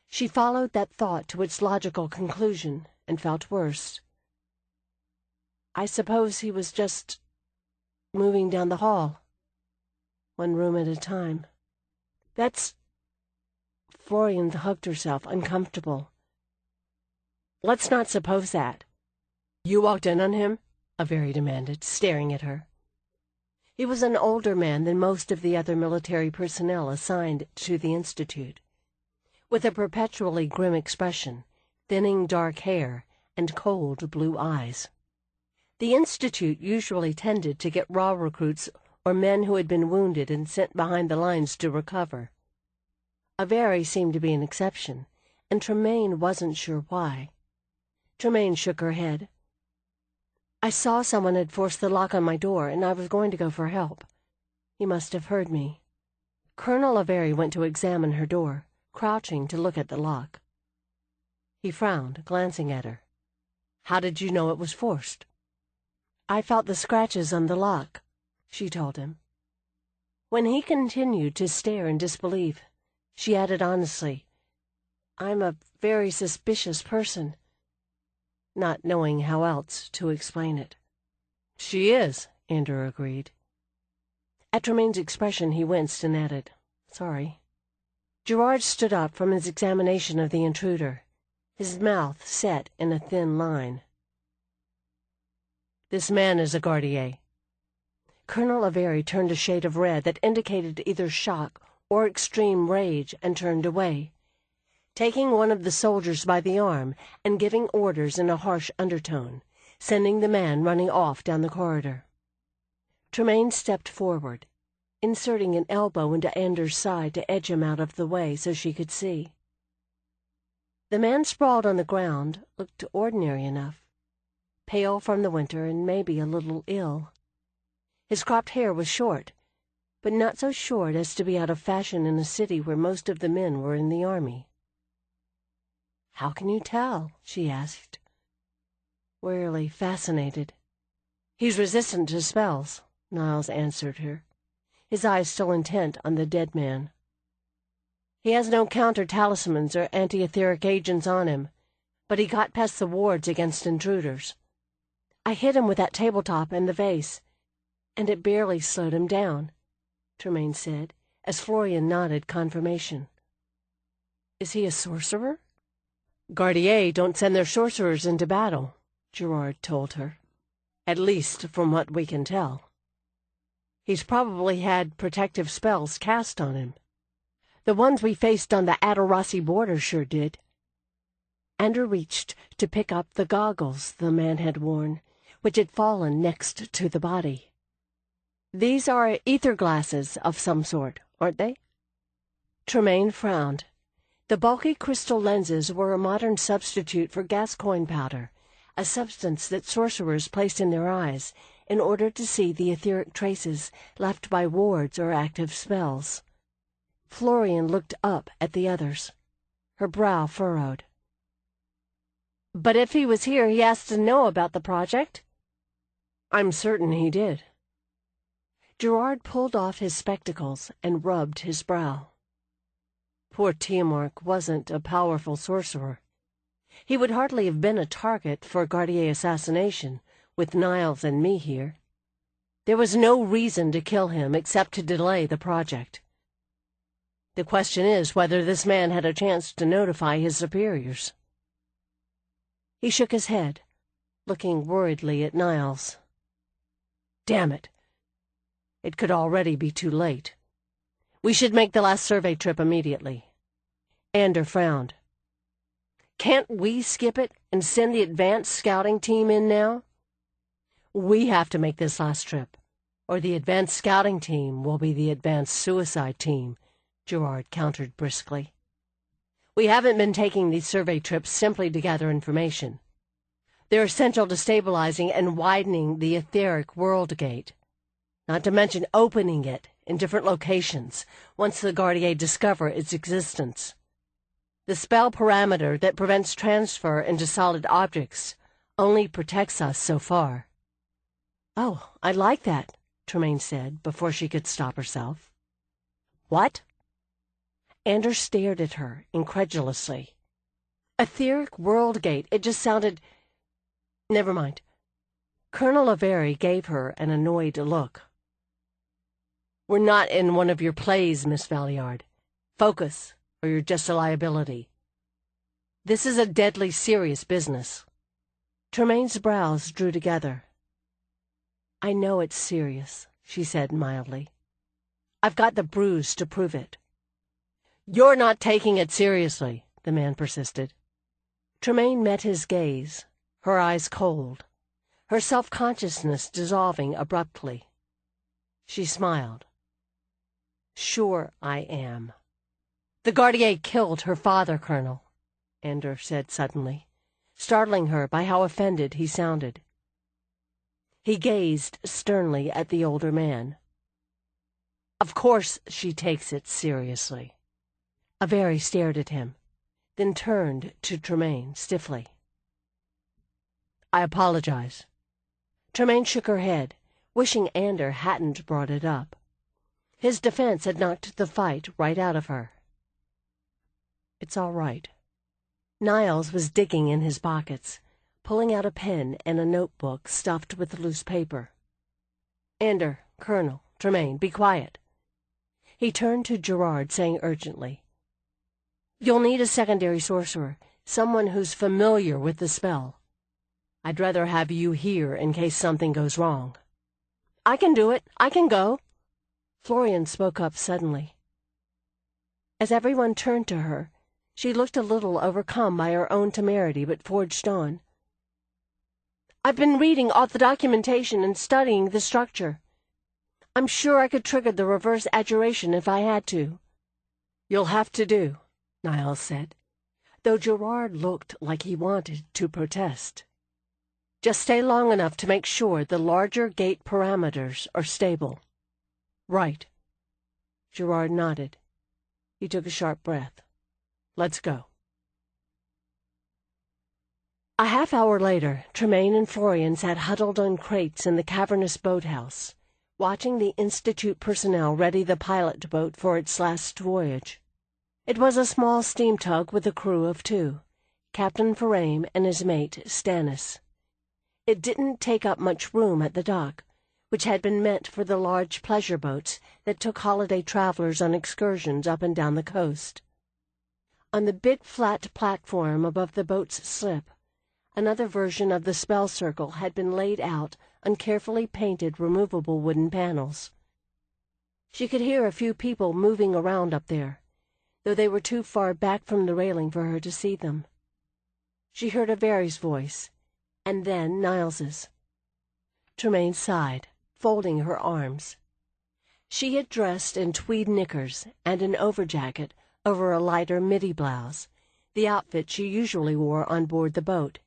She followed that thought to its logical conclusion and felt worse. "I suppose he was just moving down the hall, one room at a time." "That's—" Florian hugged herself, uncomfortable. "Let's not suppose that." "You walked in on him?" Avery demanded, staring at her. He was an older man than most of the other military personnel assigned to the Institute, with a perpetually grim expression, thinning dark hair, and cold blue eyes. The Institute usually tended to get raw recruits or men who had been wounded and sent behind the lines to recover. Avery seemed to be an exception, and Tremaine wasn't sure why. Tremaine shook her head. "I saw someone had forced the lock on my door, and I was going to go for help. He must have heard me." Colonel Avery went to examine her door, crouching to look at the lock. He frowned, glancing at her. "How did you know it was forced?" "I felt the scratches on the lock," she told him. When he continued to stare in disbelief, she added honestly, "I'm a very suspicious person," not knowing how else to explain it. "She is," Ander agreed. At Tremaine's expression he winced and added, "Sorry." Gerard stood up from his examination of the intruder, his mouth set in a thin line. "This man is a Gardier." Colonel Avery turned a shade of red that indicated either shock or extreme rage and turned away, taking one of the soldiers by the arm and giving orders in a harsh undertone, sending the man running off down the corridor. Tremaine stepped forward, inserting an elbow into Ander's side to edge him out of the way so she could see. The man sprawled on the ground looked ordinary enough, pale from the winter and maybe a little ill. His cropped hair was short, but not so short as to be out of fashion in a city where most of the men were in the army. "How can you tell?" she asked, wearily fascinated. "He's resistant to spells," Niles answered her, his eyes still intent on the dead man. "He has no counter-talismans or anti-etheric agents on him, but he got past the wards against intruders. I hit him with that tabletop and the vase, and it barely slowed him down," Tremaine said, as Florian nodded confirmation. "Is he a sorcerer?" "Gardier don't send their sorcerers into battle," Gerard told her. "At least, from what we can tell. He's probably had protective spells cast on him. The ones we faced on the Adelrossi border sure did." Andrew reached to pick up the goggles the man had worn, which had fallen next to the body. "These are ether glasses of some sort, aren't they?" Tremaine frowned. The bulky crystal lenses were a modern substitute for Gascoigne powder, a substance that sorcerers placed in their eyes in order to see the etheric traces left by wards or active spells. Florian looked up at the others, her brow furrowed. "But if he was here, he has to know about the project?" "I'm certain he did." Gerard pulled off his spectacles and rubbed his brow. Poor Tiamark wasn't a powerful sorcerer. He would hardly have been a target for Gardier assassination, with Niles and me here. There was no reason to kill him except to delay the project. The question is whether this man had a chance to notify his superiors. He shook his head, looking worriedly at Niles. "Damn it! It could already be too late. We should make the last survey trip immediately." Ander frowned. "Can't we skip it and send the advanced scouting team in now?" "We have to make this last trip, or the advanced scouting team will be the advanced suicide team," Gerard countered briskly. "We haven't been taking these survey trips simply to gather information. They're essential to stabilizing and widening the etheric world gate, not to mention opening it in different locations once the Gardier discover its existence. The spell parameter that prevents transfer into solid objects only protects us so far." "Oh, I like that," Tremaine said before she could stop herself. "What?" Ander stared at her incredulously. Etheric world gate, it just sounded... Never mind. Colonel Avery gave her an annoyed look. "We're not in one of your plays, Miss Valliard. Focus, or you're just a liability. This is a deadly serious business." Tremaine's brows drew together. "I know it's serious," she said mildly. "I've got the bruise to prove it." "You're not taking it seriously," the man persisted. Tremaine met his gaze, her eyes cold, her self-consciousness dissolving abruptly. She smiled. "Sure I am." "The Gardier killed her father, Colonel," Ander said suddenly, startling her by how offended he sounded. He gazed sternly at the older man. "Of course she takes it seriously." Avery stared at him, then turned to Tremaine stiffly. "I apologize." Tremaine shook her head, wishing Ander hadn't brought it up. His defense had knocked the fight right out of her. "It's all right." Niles was digging in his pockets, pulling out a pen and a notebook stuffed with loose paper. "Ander, Colonel, Tremaine, be quiet." He turned to Gerard, saying urgently, "You'll need a secondary sorcerer, someone who's familiar with the spell. I'd rather have you here in case something goes wrong." "I can do it. I can go." Florian spoke up suddenly. As everyone turned to her, she looked a little overcome by her own temerity, but forged on. "I've been reading all the documentation and studying the structure. I'm sure I could trigger the reverse adjuration if I had to." "You'll have to do," Niles said, though Gerard looked like he wanted to protest. "Just stay long enough to make sure the larger gate parameters are stable." "Right." Gerard nodded. He took a sharp breath. "Let's go." A half-hour later, Tremaine and Florian sat huddled on crates in the cavernous boathouse, watching the Institute personnel ready the pilot boat for its last voyage. It was a small steam tug with a crew of 2, Captain Ferrame and his mate, Stannis. It didn't take up much room at the dock, which had been meant for the large pleasure boats that took holiday travelers on excursions up and down the coast. On the big flat platform above the boat's slip, another version of the spell circle had been laid out on carefully painted removable wooden panels. She could hear a few people moving around up there, though they were too far back from the railing for her to see them. She heard Avery's voice, and then Niles's. Tremaine sighed, folding her arms. She had dressed in tweed knickers and an overjacket over a lighter middy blouse, the outfit she usually wore on board the boat,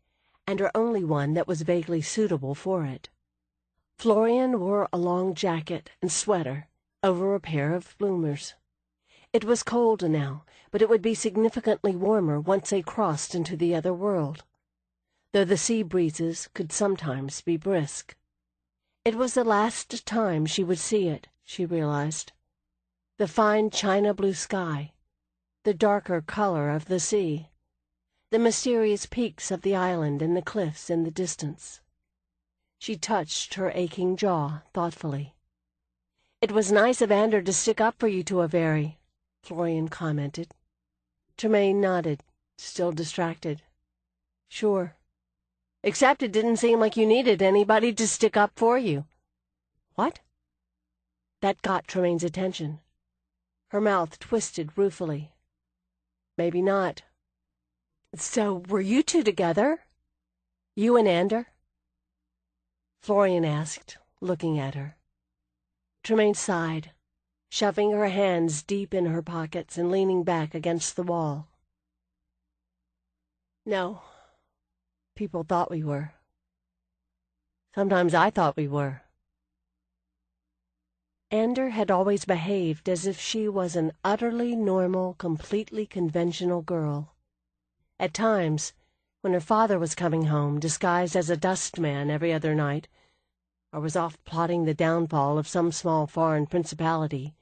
and her only one that was vaguely suitable for it. Florian wore a long jacket and sweater over a pair of bloomers. It was cold now, but it would be significantly warmer once they crossed into the other world, though the sea breezes could sometimes be brisk. It was the last time she would see it, she realized. The fine china blue sky, the darker color of the sea, the mysterious peaks of the island and the cliffs in the distance. She touched her aching jaw thoughtfully. "It was nice of Ander to stick up for you to Avery," Florian commented. Tremaine nodded, still distracted. "Sure. Except it didn't seem like you needed anybody to stick up for you." "What?" That got Tremaine's attention. Her mouth twisted ruefully. "Maybe not." "So were you two together? You and Ander?" Florian asked, looking at her. Tremaine sighed, shoving her hands deep in her pockets and leaning back against the wall. "No. People thought we were. Sometimes I thought we were." Ander had always behaved as if she was an utterly normal, completely conventional girl. At times, when her father was coming home, disguised as a dustman every other night, or was off plotting the downfall of some small foreign principality,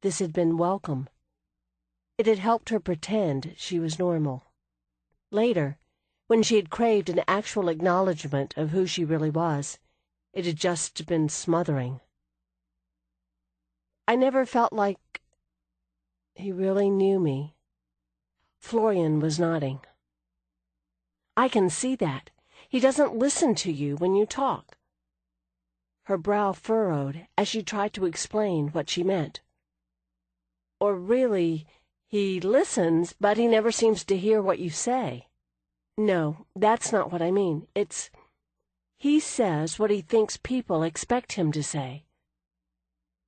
this had been welcome. It had helped her pretend she was normal. Later, when she had craved an actual acknowledgment of who she really was, it had just been smothering. "I never felt like he really knew me." Florian was nodding. "I can see that. He doesn't listen to you when you talk." Her brow furrowed as she tried to explain what she meant. "Or really, he listens, but he never seems to hear what you say." "No, that's not what I mean. He says what he thinks people expect him to say.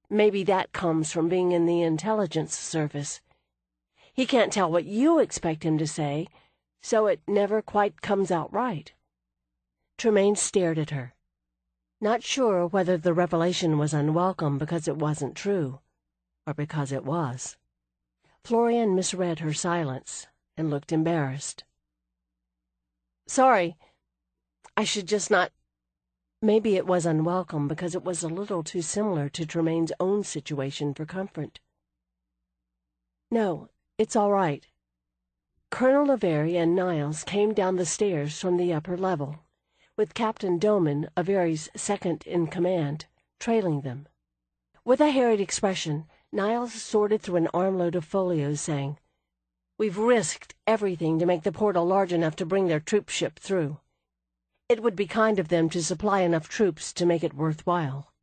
Maybe that comes from being in the intelligence service. He can't tell what you expect him to say, so it never quite comes out right." Tremaine stared at her, not sure whether the revelation was unwelcome because it wasn't true, or because it was. Florian misread her silence and looked embarrassed. "Sorry, I should just not—" Maybe it was unwelcome because it was a little too similar to Tremaine's own situation for comfort. "No, it's all right." Colonel Avery and Niles came down the stairs from the upper level, with Captain Doman, Avery's second-in-command, trailing them. With a harried expression, Niles sorted through an armload of folios, saying, "We've risked everything to make the portal large enough to bring their troop ship through. It would be kind of them to supply enough troops to make it worthwhile."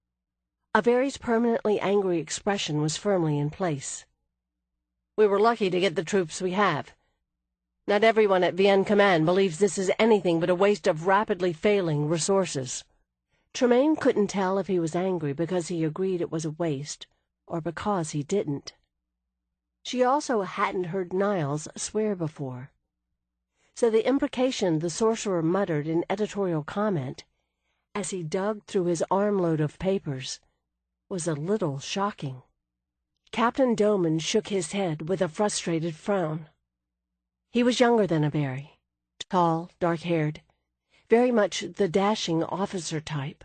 Avery's permanently angry expression was firmly in place. "We were lucky to get the troops we have. Not everyone at Vienne Command believes this is anything but a waste of rapidly failing resources." Tremaine couldn't tell if he was angry because he agreed it was a waste, or because he didn't. She also hadn't heard Niles swear before. So the imprecation the sorcerer muttered in editorial comment, as he dug through his armload of papers, was a little shocking. Captain Doman shook his head with a frustrated frown. He was younger than Avery, tall, dark-haired, very much the dashing officer type.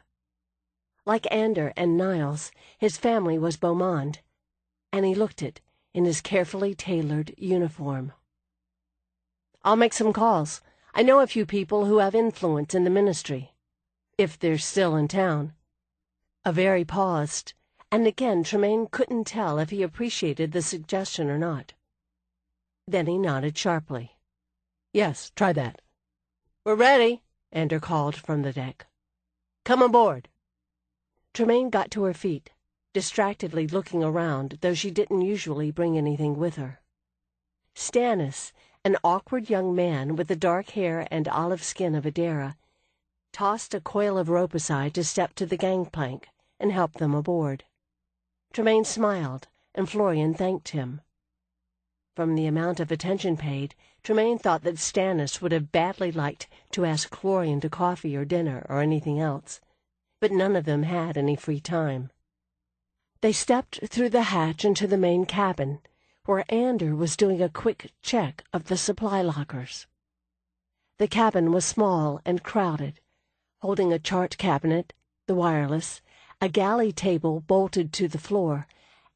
Like Ander and Niles, his family was Beaumont, and he looked it in his carefully tailored uniform. "I'll make some calls. I know a few people who have influence in the ministry, if they're still in town." Avery paused, and again Tremaine couldn't tell if he appreciated the suggestion or not. Then he nodded sharply. "Yes, try that." "We're ready," Ander called from the deck. "Come aboard." Tremaine got to her feet, distractedly looking around, though she didn't usually bring anything with her. Stannis An awkward young man with the dark hair and olive skin of Adara tossed a coil of rope aside to step to the gangplank and help them aboard. Tremaine smiled, and Florian thanked him. From the amount of attention paid, Tremaine thought that Stannis would have badly liked to ask Florian to coffee or dinner or anything else, but none of them had any free time. They stepped through the hatch into the main cabin, where Ander was doing a quick check of the supply lockers. The cabin was small and crowded, holding a chart cabinet, the wireless, a galley table bolted to the floor,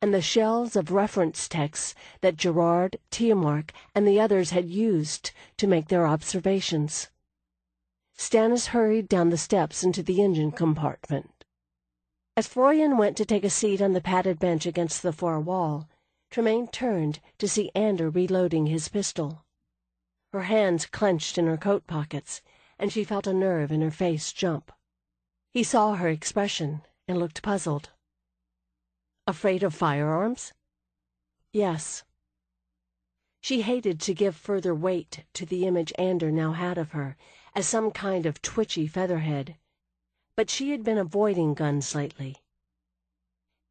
and the shelves of reference texts that Gerard, Tiamark, and the others had used to make their observations. Stannis hurried down the steps into the engine compartment. As Florian went to take a seat on the padded bench against the far wall, Tremaine turned to see Ander reloading his pistol. Her hands clenched in her coat pockets, and she felt a nerve in her face jump. He saw her expression and looked puzzled. "Afraid of firearms?" "Yes." She hated to give further weight to the image Ander now had of her as some kind of twitchy featherhead, but she had been avoiding guns lately.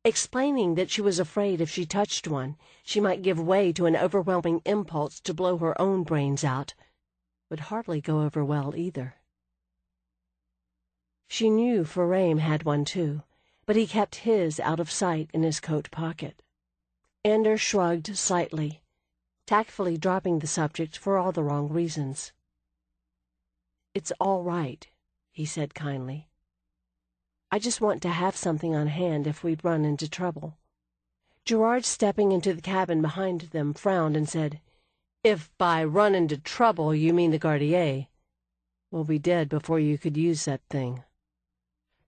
Explaining that she was afraid if she touched one, she might give way to an overwhelming impulse to blow her own brains out would hardly go over well either. She knew Ferrame had one too, but he kept his out of sight in his coat pocket. Ander shrugged slightly, tactfully dropping the subject for all the wrong reasons. "It's all right," he said kindly. "I just want to have something on hand if we'd run into trouble." Gerard, stepping into the cabin behind them, frowned and said, "If by run into trouble you mean the Gardier, we'll be dead before you could use that thing."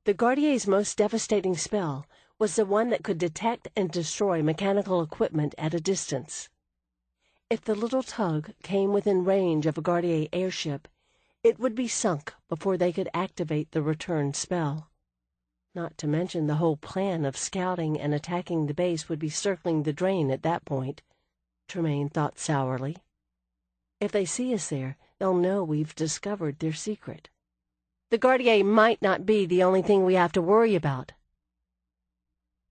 The Gardier's most devastating spell was the one that could detect and destroy mechanical equipment at a distance. If the little tug came within range of a Gardier airship, it would be sunk before they could activate the return spell. Not to mention the whole plan of scouting and attacking the base would be circling the drain at that point, Tremaine thought sourly. If they see us there, they'll know we've discovered their secret. The Gardier might not be the only thing we have to worry about.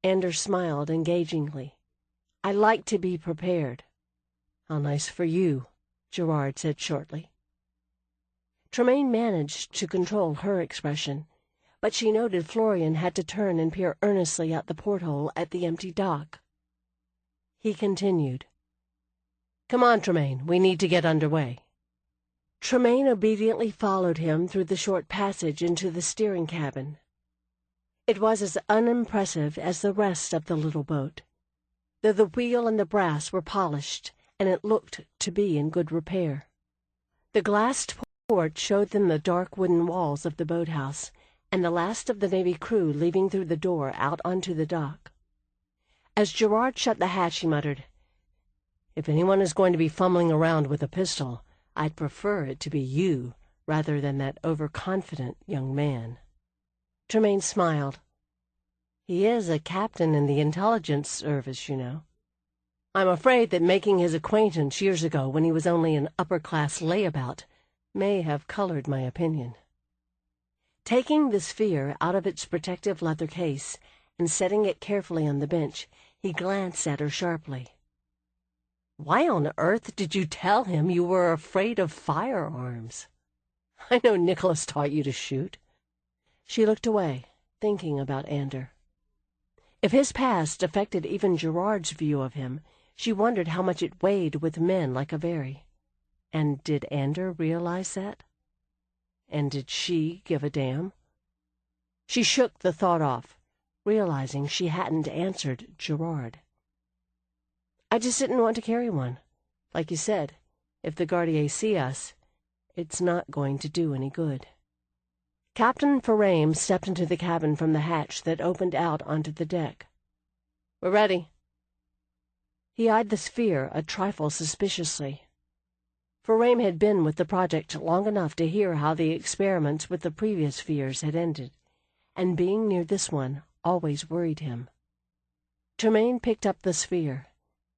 Ander smiled engagingly. "I like to be prepared." "How nice for you," Gerard said shortly. Tremaine managed to control her expression, but she noted Florian had to turn and peer earnestly out the porthole at the empty dock. He continued, "Come on, Tremaine, we need to get underway." Tremaine obediently followed him through the short passage into the steering cabin. It was as unimpressive as the rest of the little boat, though the wheel and the brass were polished, and it looked to be in good repair. The glassed port showed them the dark wooden walls of the boathouse, and the last of the Navy crew leaving through the door out onto the dock. As Gerard shut the hatch, he muttered, "If anyone is going to be fumbling around with a pistol, I'd prefer it to be you rather than that overconfident young man." Tremaine smiled. "He is a captain in the intelligence service, you know. I'm afraid that making his acquaintance years ago when he was only an upper-class layabout may have colored my opinion." Taking the sphere out of its protective leather case and setting it carefully on the bench, he glanced at her sharply. "Why on earth did you tell him you were afraid of firearms? I know Nicholas taught you to shoot." She looked away, thinking about Ander. If his past affected even Gerard's view of him, she wondered how much it weighed with men like Avery. And did Ander realize that? And did she give a damn? She shook the thought off, realizing she hadn't answered Gerard. "I just didn't want to carry one. Like you said, if the Gardiers see us, it's not going to do any good." Captain Ferrame stepped into the cabin from the hatch that opened out onto the deck. "We're ready." He eyed the sphere a trifle suspiciously. Ferrame had been with the project long enough to hear how the experiments with the previous spheres had ended, and being near this one always worried him. Tremaine picked up the sphere,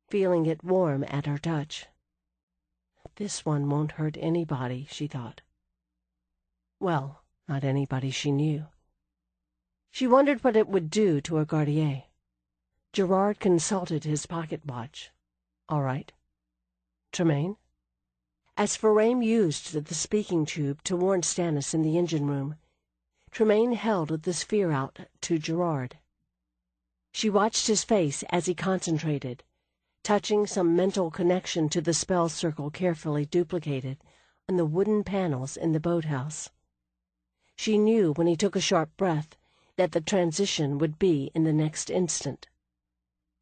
feeling it warm at her touch. This one won't hurt anybody, she thought. Well, not anybody she knew. She wondered what it would do to a Gardier. Gerard consulted his pocket watch. All right. Tremaine? As Ferrame used the speaking tube to warn Stannis in the engine room, Tremaine held the sphere out to Gerard. She watched his face as he concentrated, touching some mental connection to the spell circle carefully duplicated on the wooden panels in the boathouse. She knew when he took a sharp breath that the transition would be in the next instant.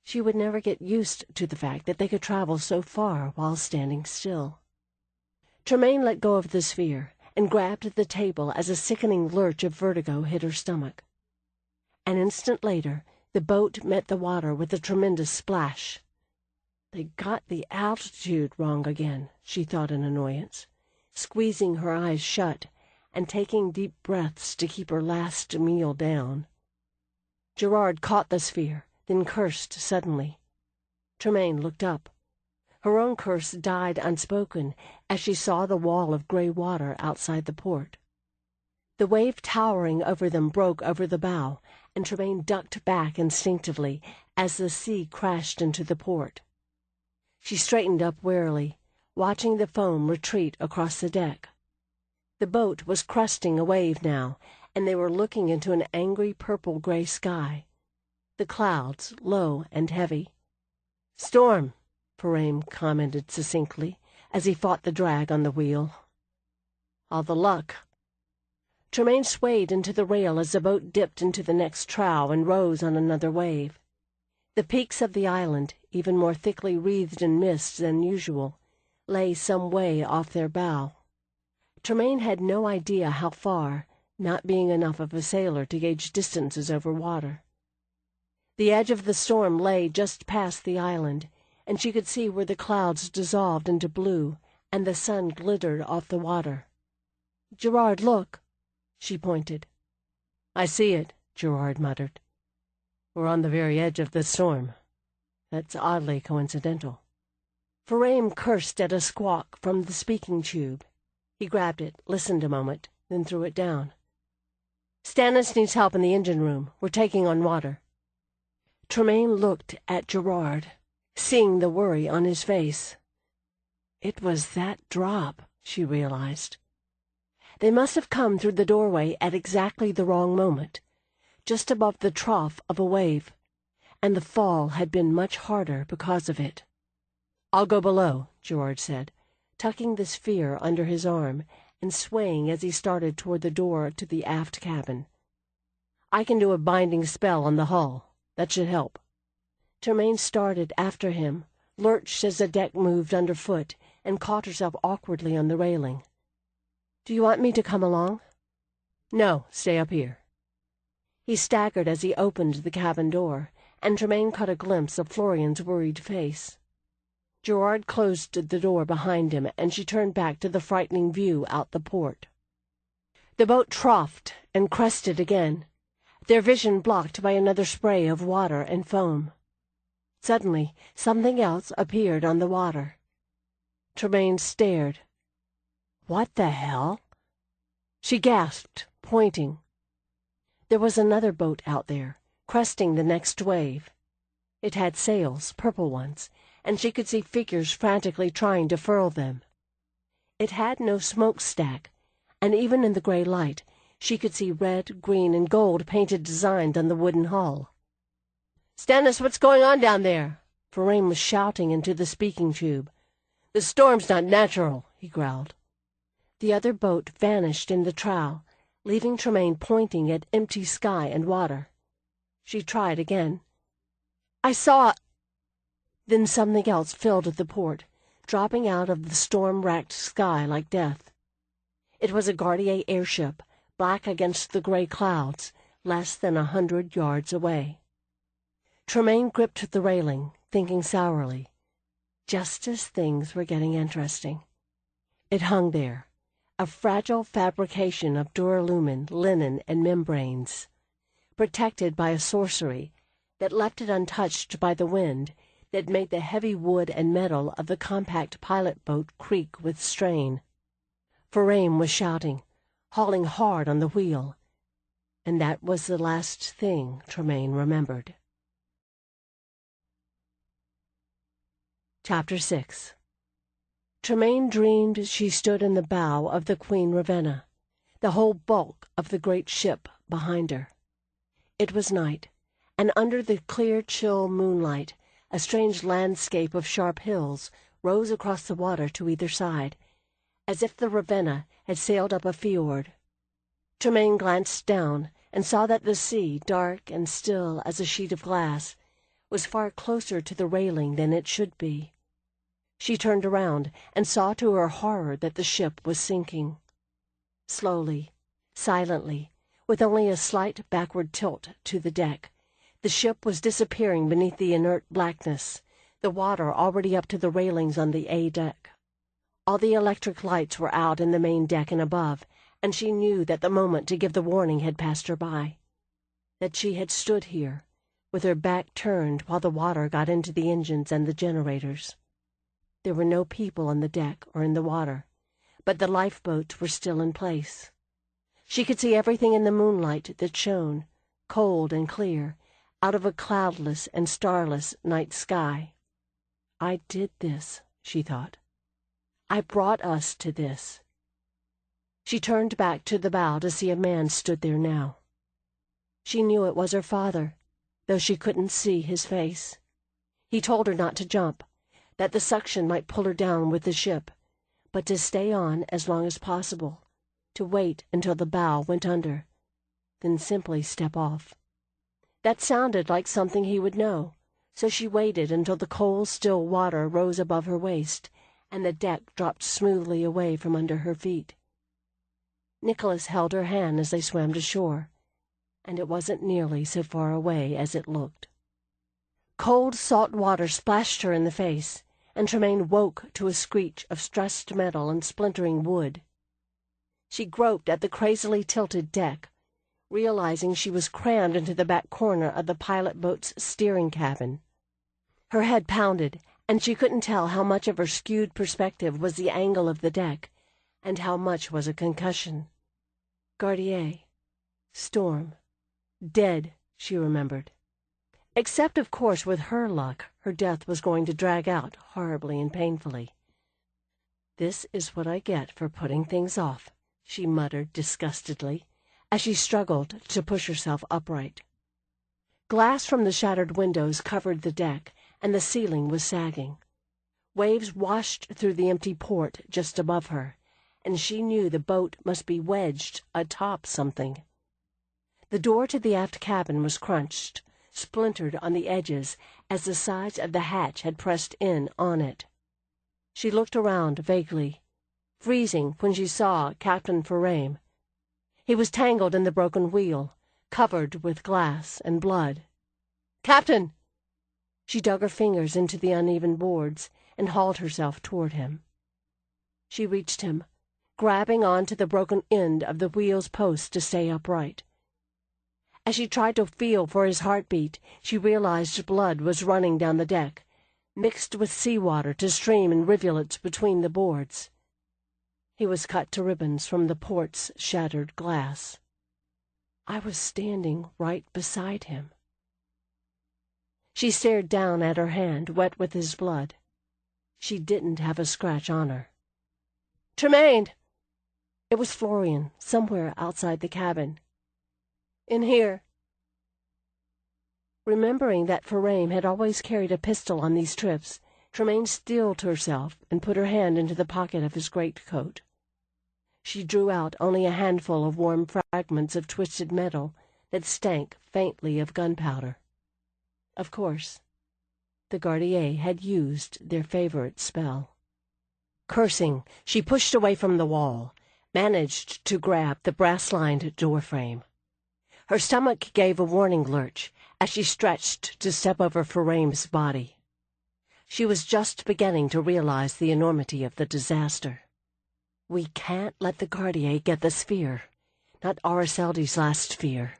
She would never get used to the fact that they could travel so far while standing still. Tremaine let go of the sphere and grabbed the table as a sickening lurch of vertigo hit her stomach. An instant later, the boat met the water with a tremendous splash. They got the altitude wrong again, she thought in annoyance, squeezing her eyes shut and taking deep breaths to keep her last meal down. Gerard caught the sphere, then cursed suddenly. Tremaine looked up. Her own curse died unspoken as she saw the wall of gray water outside the port. The wave towering over them broke over the bow, and Tremaine ducked back instinctively as the sea crashed into the port. She straightened up warily, watching the foam retreat across the deck. The boat was cresting a wave now, and they were looking into an angry purple-gray sky, the clouds low and heavy. "Storm," Ferrame commented succinctly as he fought the drag on the wheel. "All the luck." Tremaine swayed into the rail as the boat dipped into the next trough and rose on another wave. The peaks of the island, even more thickly wreathed in mist than usual, lay some way off their bow. Tremaine had no idea how far, not being enough of a sailor to gauge distances over water. The edge of the storm lay just past the island, and she could see where the clouds dissolved into blue and the sun glittered off the water. "Gerard, look!" She pointed. "I see it," Gerard muttered. "We're on the very edge of the storm. That's oddly coincidental." Ferrame cursed at a squawk from the speaking tube. He grabbed it, listened a moment, then threw it down. "Stannis needs help in the engine room. We're taking on water." Tremaine looked at Gerard, seeing the worry on his face. It was that drop, she realized. They must have come through the doorway at exactly the wrong moment, just above the trough of a wave, and the fall had been much harder because of it. "I'll go below," Gerard said, tucking the sphere under his arm and swaying as he started toward the door to the aft cabin. "I can do a binding spell on the hull. That should help." Tremaine started after him, lurched as the deck moved underfoot, and caught herself awkwardly on the railing. "Do you want me to come along?" "No, stay up here." He staggered as he opened the cabin door, and Tremaine caught a glimpse of Florian's worried face. Gerard closed the door behind him, and she turned back to the frightening view out the port. The boat troughed and crested again, their vision blocked by another spray of water and foam. Suddenly, something else appeared on the water. Tremaine stared. "What the hell?" She gasped, pointing. There was another boat out there, cresting the next wave. It had sails, purple ones, and she could see figures frantically trying to furl them. It had no smokestack, and even in the gray light, she could see red, green, and gold painted designs on the wooden hull. "Stannis, what's going on down there?" Ferrame was shouting into the speaking tube. "The storm's not natural," he growled. The other boat vanished in the trough, leaving Tremaine pointing at empty sky and water. She tried again. "I saw—" Then something else filled the port, dropping out of the storm-racked sky like death. It was a Gardier airship, black against the gray clouds, less than 100 yards away. Tremaine gripped the railing, thinking sourly, just as things were getting interesting. It hung there, a fragile fabrication of duralumin, linen, and membranes, protected by a sorcery that left it untouched by the wind, that made the heavy wood and metal of the compact pilot boat creak with strain. Frame was shouting, hauling hard on the wheel, and that was the last thing Tremaine remembered. Chapter 6. Tremaine dreamed she stood in the bow of the Queen Ravenna, the whole bulk of the great ship behind her. It was night, and under the clear, chill moonlight, a strange landscape of sharp hills rose across the water to either side, as if the Ravenna had sailed up a fjord. Tremaine glanced down and saw that the sea, dark and still as a sheet of glass, was far closer to the railing than it should be. She turned around and saw to her horror that the ship was sinking. Slowly, silently, with only a slight backward tilt to the deck, the ship was disappearing beneath the inert blackness, the water already up to the railings on the A deck. All the electric lights were out in the main deck and above, and she knew that the moment to give the warning had passed her by, that she had stood here, with her back turned while the water got into the engines and the generators. There were no people on the deck or in the water, but the lifeboats were still in place. She could see everything in the moonlight that shone, cold and clear, out of a cloudless and starless night sky. I did this, she thought. I brought us to this. She turned back to the bow to see a man stood there now. She knew it was her father, though she couldn't see his face. He told her not to jump, that the suction might pull her down with the ship, but to stay on as long as possible, to wait until the bow went under, then simply step off. That sounded like something he would know, so she waited until the cold, still water rose above her waist, and the deck dropped smoothly away from under her feet. Nicholas held her hand as they swam to shore, and it wasn't nearly so far away as it looked. Cold, salt water splashed her in the face, and Tremaine woke to a screech of stressed metal and splintering wood. She groped at the crazily tilted deck, realizing she was crammed into the back corner of the pilot boat's steering cabin. Her head pounded, and she couldn't tell how much of her skewed perspective was the angle of the deck, and how much was a concussion. Gardier. Storm. Dead, she remembered. Except, of course, with her luck, her death was going to drag out horribly and painfully. "This is what I get for putting things off," she muttered disgustedly, as she struggled to push herself upright. Glass from the shattered windows covered the deck, and the ceiling was sagging. Waves washed through the empty port just above her, and she knew the boat must be wedged atop something. The door to the aft cabin was crunched, splintered on the edges as the sides of the hatch had pressed in on it. She looked around vaguely, freezing when she saw Captain Frame. He was tangled in the broken wheel, covered with glass and blood. "Captain!" She dug her fingers into the uneven boards and hauled herself toward him. She reached him, grabbing on to the broken end of the wheel's post to stay upright. As she tried to feel for his heartbeat, she realized blood was running down the deck, mixed with seawater to stream in rivulets between the boards. He was cut to ribbons from the port's shattered glass. I was standing right beside him. She stared down at her hand, wet with his blood. She didn't have a scratch on her. "Tremaine!" It was Florian, somewhere outside the cabin. "In here." Remembering that Frame had always carried a pistol on these trips, Tremaine steeled herself and put her hand into the pocket of his greatcoat. She drew out only a handful of warm fragments of twisted metal that stank faintly of gunpowder. Of course, the Gardier had used their favorite spell. Cursing, she pushed away from the wall, managed to grab the brass-lined doorframe. Her stomach gave a warning lurch as she stretched to step over Frame's body. She was just beginning to realize the enormity of the disaster. "We can't let the Gardier get the sphere, not Araceldi's last sphere.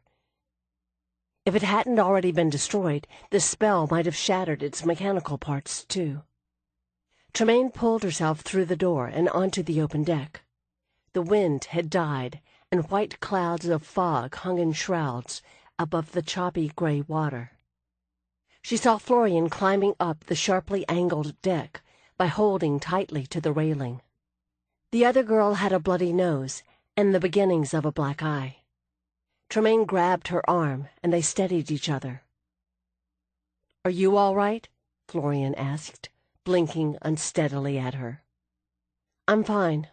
If it hadn't already been destroyed, the spell might have shattered its mechanical parts, too. Tremaine pulled herself through the door and onto the open deck. The wind had died, and white clouds of fog hung in shrouds above the choppy gray water. She saw Florian climbing up the sharply angled deck by holding tightly to the railing. The other girl had a bloody nose and the beginnings of a black eye. Tremaine grabbed her arm, and they steadied each other. "Are you all right?" Florian asked, blinking unsteadily at her. "I'm fine."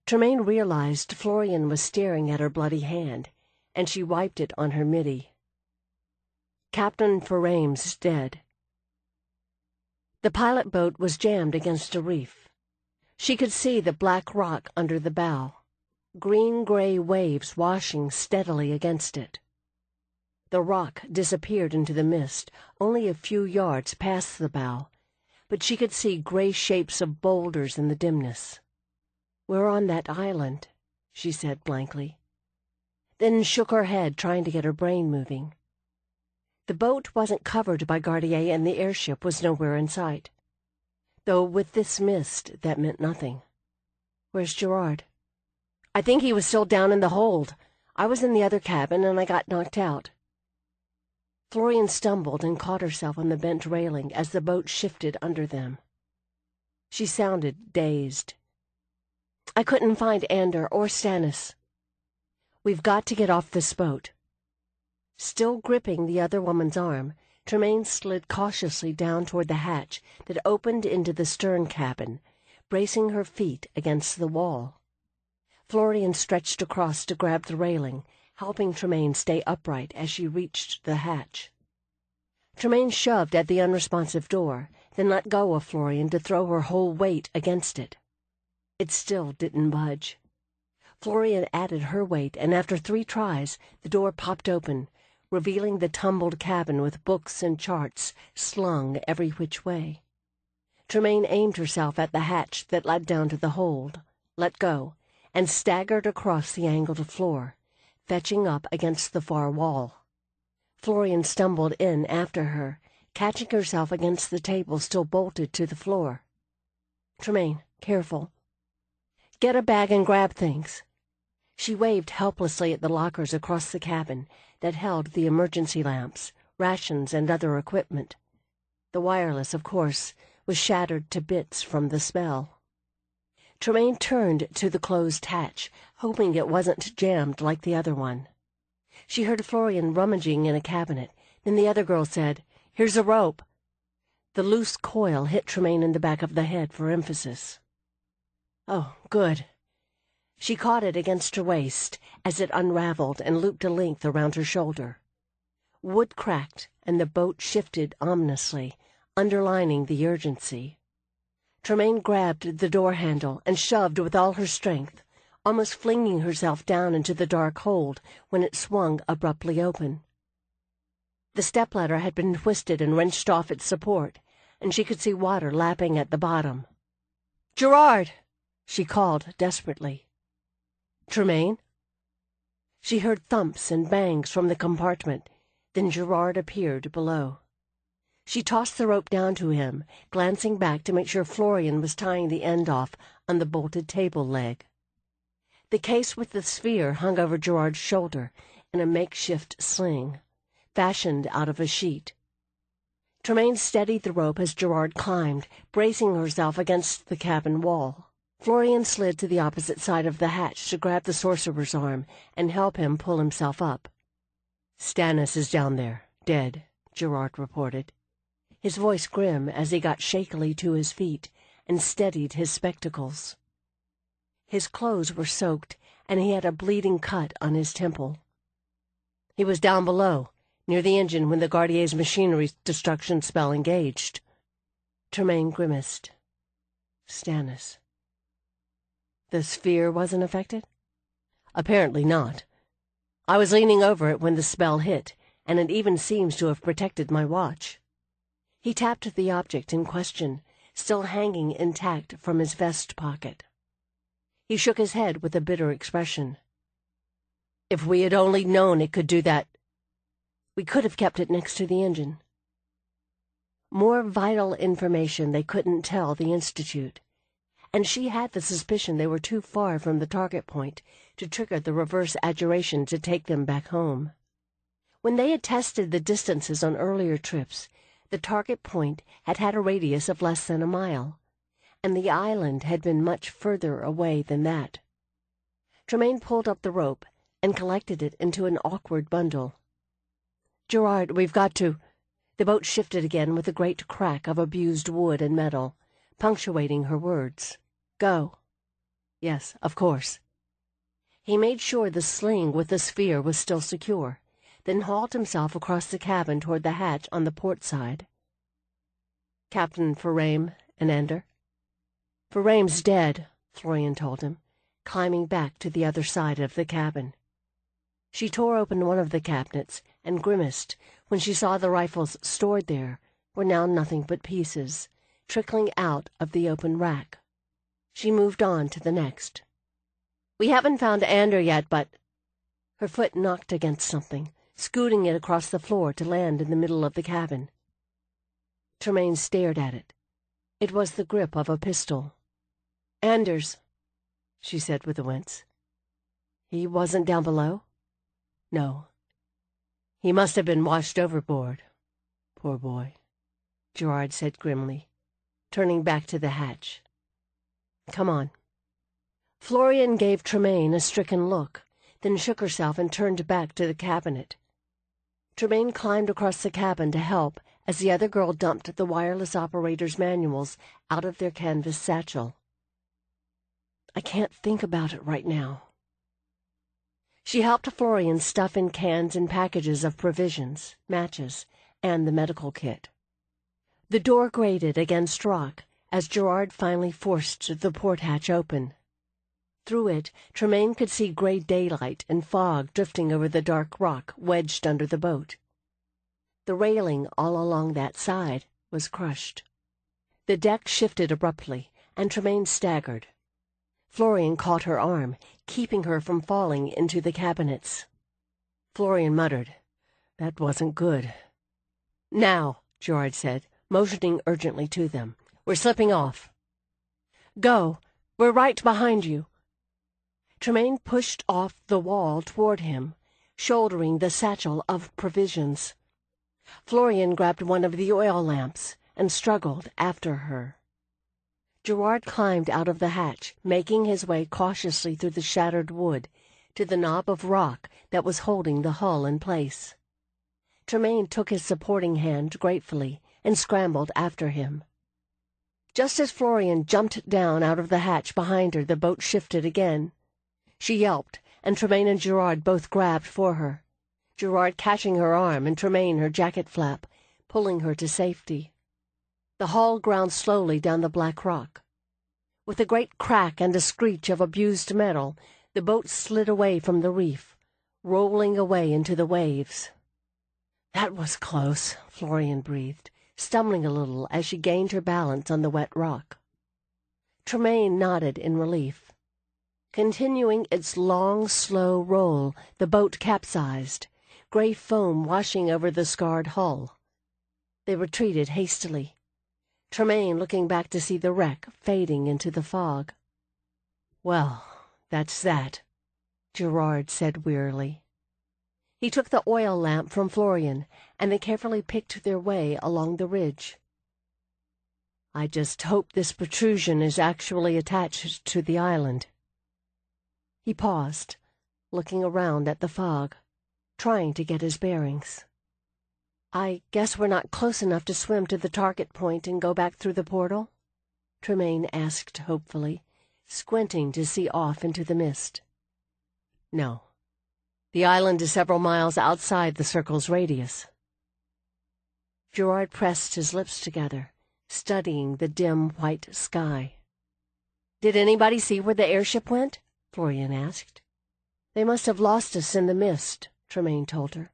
Tremaine realized Florian was staring at her bloody hand, and she wiped it on her midi. "Captain Farame's dead." The pilot boat was jammed against a reef. She could see the black rock under the bow, green-gray waves washing steadily against it. The rock disappeared into the mist only a few yards past the bow, but she could see gray shapes of boulders in the dimness. "We're on that island," she said blankly, then shook her head, trying to get her brain moving. The boat wasn't covered by Gardier, and the airship was nowhere in sight. Though with this mist, that meant nothing. "Where's Gerard?" "I think he was still down in the hold. I was in the other cabin, and I got knocked out." Florian stumbled and caught herself on the bent railing as the boat shifted under them. She sounded dazed. "I couldn't find Ander or Stannis." "We've got to get off this boat." Still gripping the other woman's arm, Tremaine slid cautiously down toward the hatch that opened into the stern cabin, bracing her feet against the wall. Florian stretched across to grab the railing, helping Tremaine stay upright as she reached the hatch. Tremaine shoved at the unresponsive door, then let go of Florian to throw her whole weight against it. It still didn't budge. Florian added her weight, and after 3 tries, the door popped open, revealing the tumbled cabin with books and charts slung every which way. Tremaine aimed herself at the hatch that led down to the hold, let go, and staggered across the angled floor, fetching up against the far wall. Florian stumbled in after her, catching herself against the table still bolted to the floor. "Tremaine, careful. Get a bag and grab things." She waved helplessly at the lockers across the cabin that held the emergency lamps, rations, and other equipment. The wireless, of course, was shattered to bits from the spell. Tremaine turned to the closed hatch, hoping it wasn't jammed like the other one. She heard Florian rummaging in a cabinet, then the other girl said, "Here's a rope." The loose coil hit Tremaine in the back of the head for emphasis. "Oh, good." She caught it against her waist as it unraveled and looped a length around her shoulder. Wood cracked, and the boat shifted ominously, underlining the urgency. Tremaine grabbed the door handle and shoved with all her strength, almost flinging herself down into the dark hold when it swung abruptly open. The stepladder had been twisted and wrenched off its support, and she could see water lapping at the bottom. "Gerard!" she called desperately. "Tremaine?" She heard thumps and bangs from the compartment, then Gerard appeared below. She tossed the rope down to him, glancing back to make sure Florian was tying the end off on the bolted table leg. The case with the sphere hung over Gerard's shoulder in a makeshift sling, fashioned out of a sheet. Tremaine steadied the rope as Gerard climbed, bracing herself against the cabin wall. Florian slid to the opposite side of the hatch to grab the sorcerer's arm and help him pull himself up. "Stannis is down there, dead," Gerard reported, his voice grim as he got shakily to his feet and steadied his spectacles. His clothes were soaked, and he had a bleeding cut on his temple. "He was down below, near the engine when the Gardier's machinery destruction spell engaged." Tremaine grimaced. Stannis. The sphere wasn't affected? Apparently not. I was leaning over it when the spell hit, and it even seems to have protected my watch. He tapped the object in question, still hanging intact from his vest pocket. He shook his head with a bitter expression. "If we had only known it could do that." We could have kept it next to the engine. More vital information they couldn't tell the Institute, and she had the suspicion they were too far from the target point to trigger the reverse adjuration to take them back home. When they had tested the distances on earlier trips, the target point had had a radius of less than a mile, and the island had been much further away than that. Tremaine pulled up the rope and collected it into an awkward bundle. "Gerard, we've got to—" The boat shifted again with a great crack of abused wood and metal, punctuating her words. "Go." "Yes, of course." He made sure the sling with the sphere was still secure, then hauled himself across the cabin toward the hatch on the port side. "Captain Ferrame and Ender?" "Ferrame's dead," Florian told him, climbing back to the other side of the cabin. She tore open one of the cabinets and grimaced when she saw the rifles stored there were now nothing but pieces, trickling out of the open rack. She moved on to the next. "We haven't found Ander yet, but—" Her foot knocked against something, scooting it across the floor to land in the middle of the cabin. Tremaine stared at it. It was the grip of a pistol. "Anders," she said with a wince. "He wasn't down below?" "No. He must have been washed overboard. Poor boy," Gerard said grimly, turning back to the hatch. "Come on." Florian gave Tremaine a stricken look, then shook herself and turned back to the cabinet. Tremaine climbed across the cabin to help as the other girl dumped the wireless operator's manuals out of their canvas satchel. "I can't think about it right now." She helped Florian stuff in cans and packages of provisions, matches, and the medical kit. The door grated against rock as Gerard finally forced the port hatch open. Through it, Tremaine could see gray daylight and fog drifting over the dark rock wedged under the boat. The railing all along that side was crushed. The deck shifted abruptly, and Tremaine staggered. Florian caught her arm, keeping her from falling into the cabinets. Florian muttered, "That wasn't good." "Now," Gerard said, motioning urgently to them. "We're slipping off." "Go. We're right behind you." Tremaine pushed off the wall toward him, shouldering the satchel of provisions. Florian grabbed one of the oil lamps and struggled after her. Gerard climbed out of the hatch, making his way cautiously through the shattered wood to the knob of rock that was holding the hull in place. Tremaine took his supporting hand gratefully and scrambled after him. Just as Florian jumped down out of the hatch behind her, the boat shifted again. She yelped, and Tremaine and Gerard both grabbed for her, Gerard catching her arm and Tremaine her jacket flap, pulling her to safety. The hull ground slowly down the black rock. With a great crack and a screech of abused metal, the boat slid away from the reef, rolling away into the waves. "That was close," Florian breathed, stumbling a little as she gained her balance on the wet rock. Tremaine nodded in relief. Continuing its long, slow roll, the boat capsized, gray foam washing over the scarred hull. They retreated hastily, Tremaine looking back to see the wreck fading into the fog. "Well, that's that," Gerard said wearily. He took the oil lamp from Florian, and they carefully picked their way along the ridge. "I just hope this protrusion is actually attached to the island." He paused, looking around at the fog, trying to get his bearings. "I guess we're not close enough to swim to the target point and go back through the portal?" Tremaine asked hopefully, squinting to see off into the mist. "No. The island is several miles outside the circle's radius." Gerard pressed his lips together, studying the dim white sky. "Did anybody see where the airship went?" Florian asked. "They must have lost us in the mist," Tremaine told her,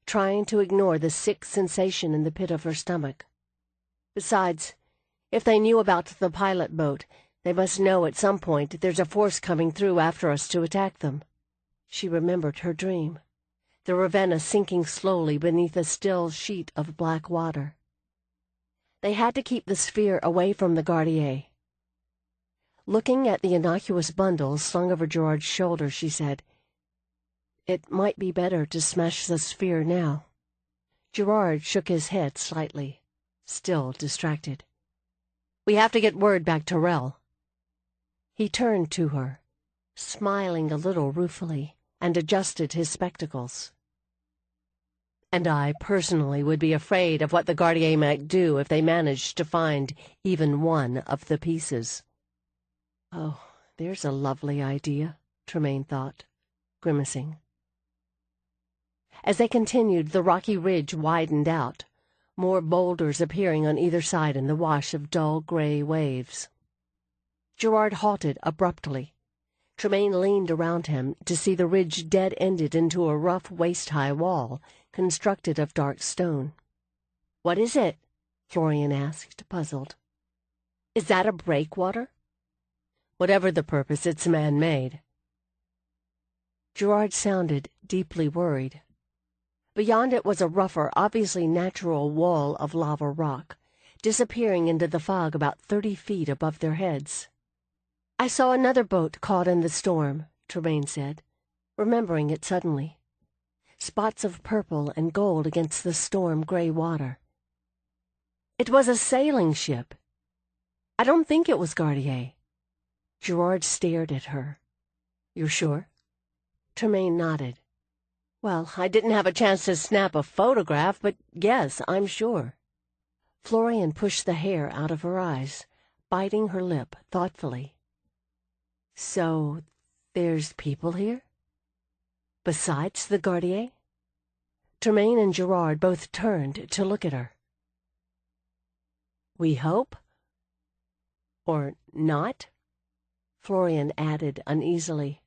trying to ignore the sick sensation in the pit of her stomach. "Besides, if they knew about the pilot boat, they must know at some point there's a force coming through after us to attack them." She remembered her dream. the Ravenna sinking slowly beneath a still sheet of black water. They had to keep the sphere away from the Gardier. Looking at the innocuous bundle slung over Gerard's shoulder, she said, "It might be better to smash the sphere now." Gerard shook his head slightly, still distracted. "We have to get word back to Rel." He turned to her, smiling a little ruefully, and adjusted his spectacles. "And I personally would be afraid of what the Gardier might do if they managed to find even one of the pieces." "Oh, there's a lovely idea," Tremaine thought, grimacing. As they continued, the rocky ridge widened out, more boulders appearing on either side in the wash of dull gray waves. Gerard halted abruptly. Tremaine leaned around him to see the ridge dead-ended into a rough waist-high wall constructed of dark stone. "What is it?" Florian asked, puzzled. "Is that a breakwater?" "Whatever the purpose, it's man-made." Gerard sounded deeply worried. Beyond it was a rougher, obviously natural wall of lava rock, disappearing into the fog about 30 feet above their heads. "I saw another boat caught in the storm," Tremaine said, remembering it suddenly. Spots of purple and gold against the storm-gray water. "It was a sailing ship. I don't think it was Gardier." Gerard stared at her. "You're sure?" Tremaine nodded. "Well, I didn't have a chance to snap a photograph, but yes, I'm sure." Florian pushed the hair out of her eyes, biting her lip thoughtfully. "So, there's people here? Besides the Gardier?" Tremaine and Gerard both turned to look at her. "We hope? Or not?" Florian added uneasily.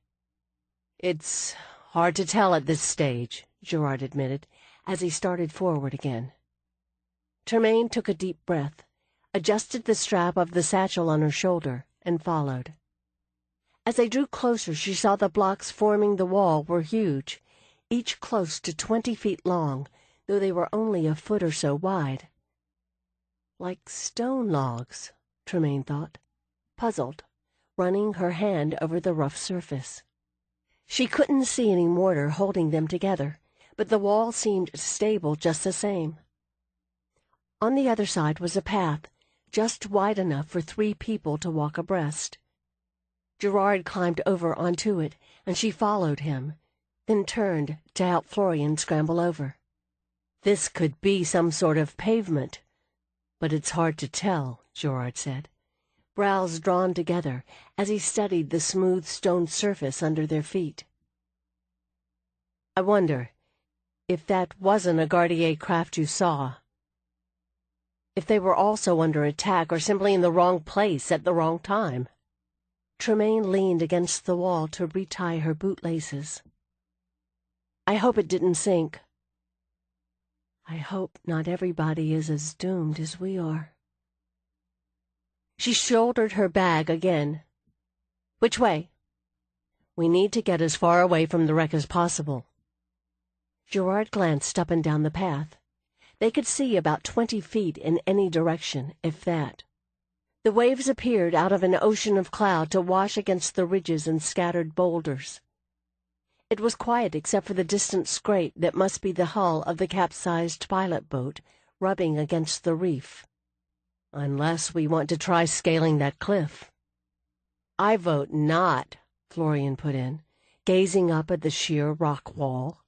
"It's hard to tell at this stage," Gerard admitted, as he started forward again. Tremaine took a deep breath, adjusted the strap of the satchel on her shoulder, and followed. As they drew closer, she saw the blocks forming the wall were huge, each close to 20 feet long, though they were only a foot or so wide. "Like stone logs," Tremaine thought, puzzled, running her hand over the rough surface. She couldn't see any mortar holding them together, but the wall seemed stable just the same. On the other side was a path, just wide enough for 3 people to walk abreast. Gerard climbed over onto it, and she followed him, then turned to help Florian scramble over. "This could be some sort of pavement, but it's hard to tell," Gerard said, brows drawn together as he studied the smooth stone surface under their feet. "I wonder if that wasn't a Gardier craft you saw. If they were also under attack or simply in the wrong place at the wrong time." Tremaine leaned against the wall to retie her bootlaces. "I hope it didn't sink." "I hope not everybody is as doomed as we are." She shouldered her bag again. "Which way?" "We need to get as far away from the wreck as possible." Gerard glanced up and down the path. They could see about 20 feet in any direction, if that. The waves appeared out of an ocean of cloud to wash against the ridges and scattered boulders. It was quiet except for the distant scrape that must be the hull of the capsized pilot boat rubbing against the reef. "Unless we want to try scaling that cliff." "I vote not," Florian put in, gazing up at the sheer rock wall.